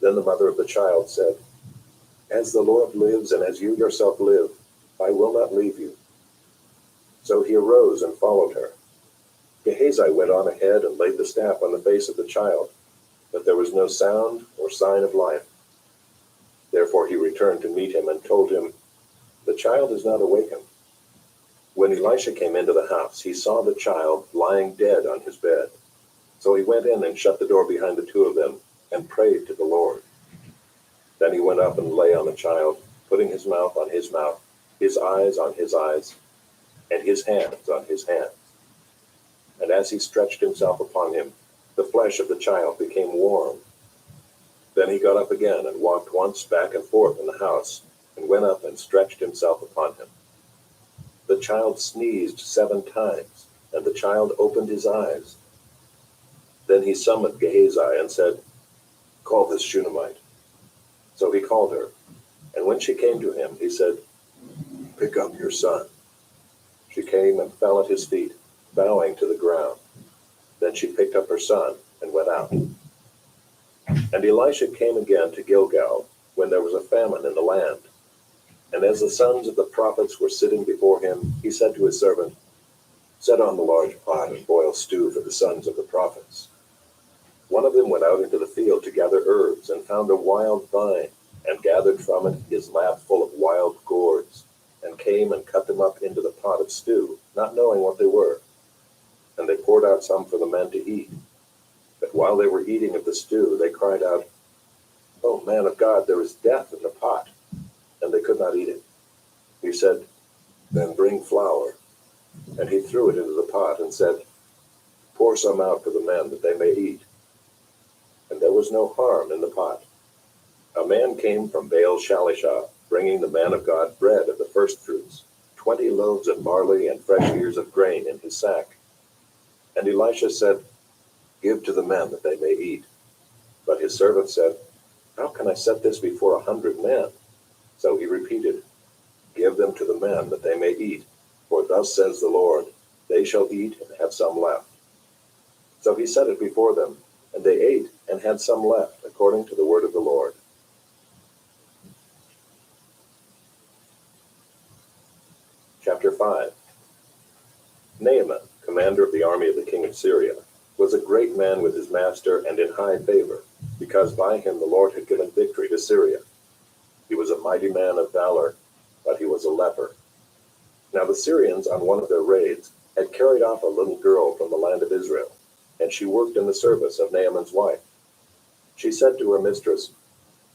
Then the mother of the child said, 'As the Lord lives and as you yourself live, I will not leave you.' So he arose and followed her. Gehazi went on ahead and laid the staff on the face of the child, but there was no sound or sign of life. Therefore he returned to meet him and told him, 'The child is not awakened.' When Elisha came into the house, he saw the child lying dead on his bed. So he went in and shut the door behind the two of them and prayed to the Lord. Then he went up and lay on the child, putting his mouth on his mouth, his eyes on his eyes, and his hands on his hands. And as he stretched himself upon him, the flesh of the child became warm. Then he got up again and walked once back and forth in the house, and went up and stretched himself upon him. The child sneezed 7 times, and the child opened his eyes. Then he summoned Gehazi and said, 'Call this Shunammite.' So he called her, and when she came to him, he said, 'Pick up your son.' She came and fell at his feet, bowing to the ground. Then she picked up her son and went out. And Elisha came again to Gilgal, when there was a famine in the land. And as the sons of the prophets were sitting before him, he said to his servant, 'Set on the large pot and boil stew for the sons of the prophets.' One of them went out into the field to gather herbs, and found a wild vine, and gathered from it his lap full of wild gourds, and came and cut them up into the pot of stew, not knowing what they were. And they poured out some for the men to eat. But while they were eating of the stew, they cried out, 'O man of God, there is death in the pot,' and they could not eat it. He said, 'Then bring flour.' And he threw it into the pot, and said, 'Pour some out for the men, that they may eat.' And there was no harm in the pot. A man came from Baal Shalishah, bringing the man of God bread of the firstfruits, 20 loaves of barley and fresh ears of grain in his sack. And Elisha said, 'Give to the men, that they may eat.' But his servant said, 'How can I set this before 100 men?' So he repeated, 'Give them to the men, that they may eat. For thus says the Lord, they shall eat and have some left.' So he set it before them, and they ate and had some left, according to the word of the Lord. Chapter 5. Naaman, commander of the army of the king of Syria, was a great man with his master and in high favor, because by him the Lord had given victory to Syria. He was a mighty man of valor, but he was a leper. Now the Syrians, on one of their raids, had carried off a little girl from the land of Israel, and she worked in the service of Naaman's wife. She said to her mistress,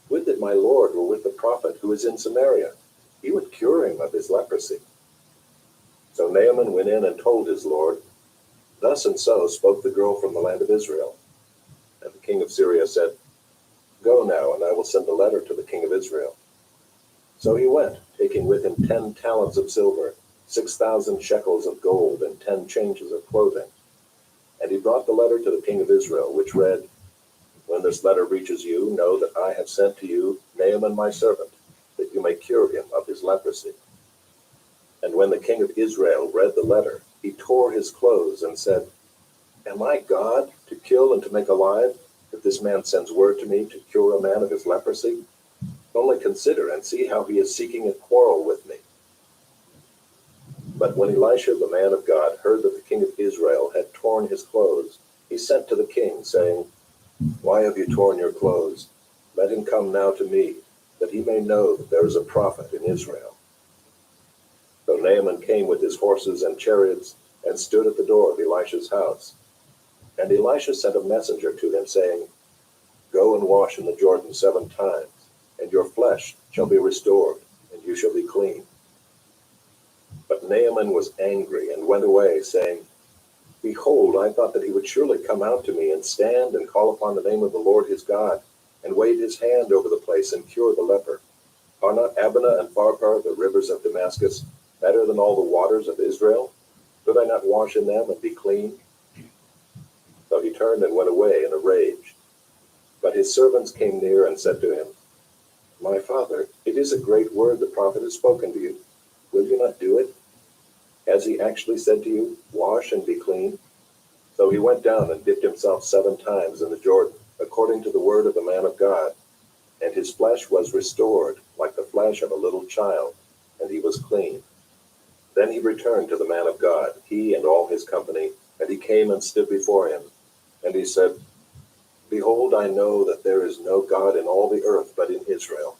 'Would that my Lord were with the prophet who is in Samaria. He would cure him of his leprosy.' So Naaman went in and told his Lord, 'Thus and so spoke the girl from the land of Israel.' And the king of Syria said, 'Go now, and I will send a letter to the king of Israel.' So he went, taking with him 10 talents of silver, 6,000 shekels of gold, and 10 changes of clothing. And he brought the letter to the king of Israel, which read, 'When this letter reaches you, know that I have sent to you Naaman my servant, that you may cure him of his leprosy.' And when the king of Israel read the letter, he tore his clothes and said, 'Am I God, to kill and to make alive, that this man sends word to me to cure a man of his leprosy? Only consider and see how he is seeking a quarrel with me.' But when Elisha the man of God heard that the king of Israel had torn his clothes, he sent to the king, saying, 'Why have you torn your clothes? Let him come now to me, that he may know that there is a prophet in Israel.' So Naaman came with his horses and chariots and stood at the door of Elisha's house. And Elisha sent a messenger to him, saying, Go and wash in the Jordan 7 times, and your flesh shall be restored, and you shall be clean. But Naaman was angry and went away, saying, Behold, I thought that he would surely come out to me and stand and call upon the name of the Lord his God, and wave his hand over the place and cure the leper. Are not Abana and Pharpar, the rivers of Damascus, better than all the waters of Israel? Could I not wash in them and be clean? So he turned and went away in a rage. But his servants came near and said to him, My father, it is a great word the prophet has spoken to you. Will you not do it? Has he actually said to you, Wash and be clean? So he went down and dipped himself 7 times in the Jordan, according to the word of the man of God. And his flesh was restored, like the flesh of a little child, and he was clean. Then he returned to the man of God, he and all his company, and he came and stood before him. And he said, Behold, I know that there is no God in all the earth but in Israel.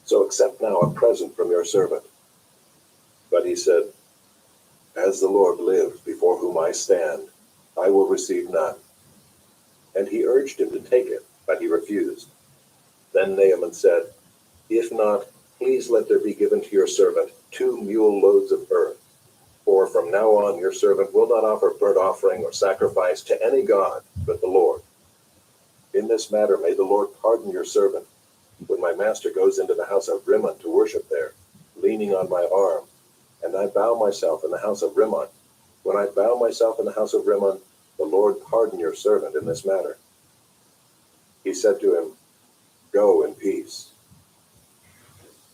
So accept now a present from your servant. But he said, As the Lord lives, before whom I stand, I will receive none. And he urged him to take it, but he refused. Then Naaman said, If not, please let there be given to your servant 2 mule loads of earth. For from now on your servant will not offer burnt offering or sacrifice to any god but the Lord. In this matter may the Lord pardon your servant, when my master goes into the house of Rimmon to worship there, leaning on my arm, and I bow myself in the house of Rimmon. When I bow myself in the house of Rimmon, the Lord pardon your servant in this matter. He said to him, Go in peace.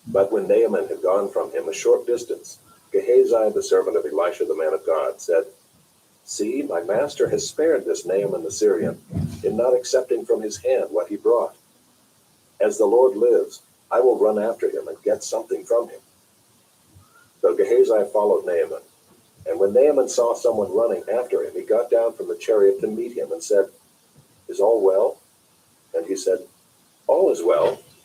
But when Naaman had gone from him a short distance, Gehazi, the servant of Elisha the man of God, said, See, my master has spared this Naaman the Syrian, in not accepting from his hand what he brought. As the Lord lives, I will run after him and get something from him. So Gehazi followed Naaman. And when Naaman saw someone running after him, he got down from the chariot to meet him and said, Is all well? And he said, All is well,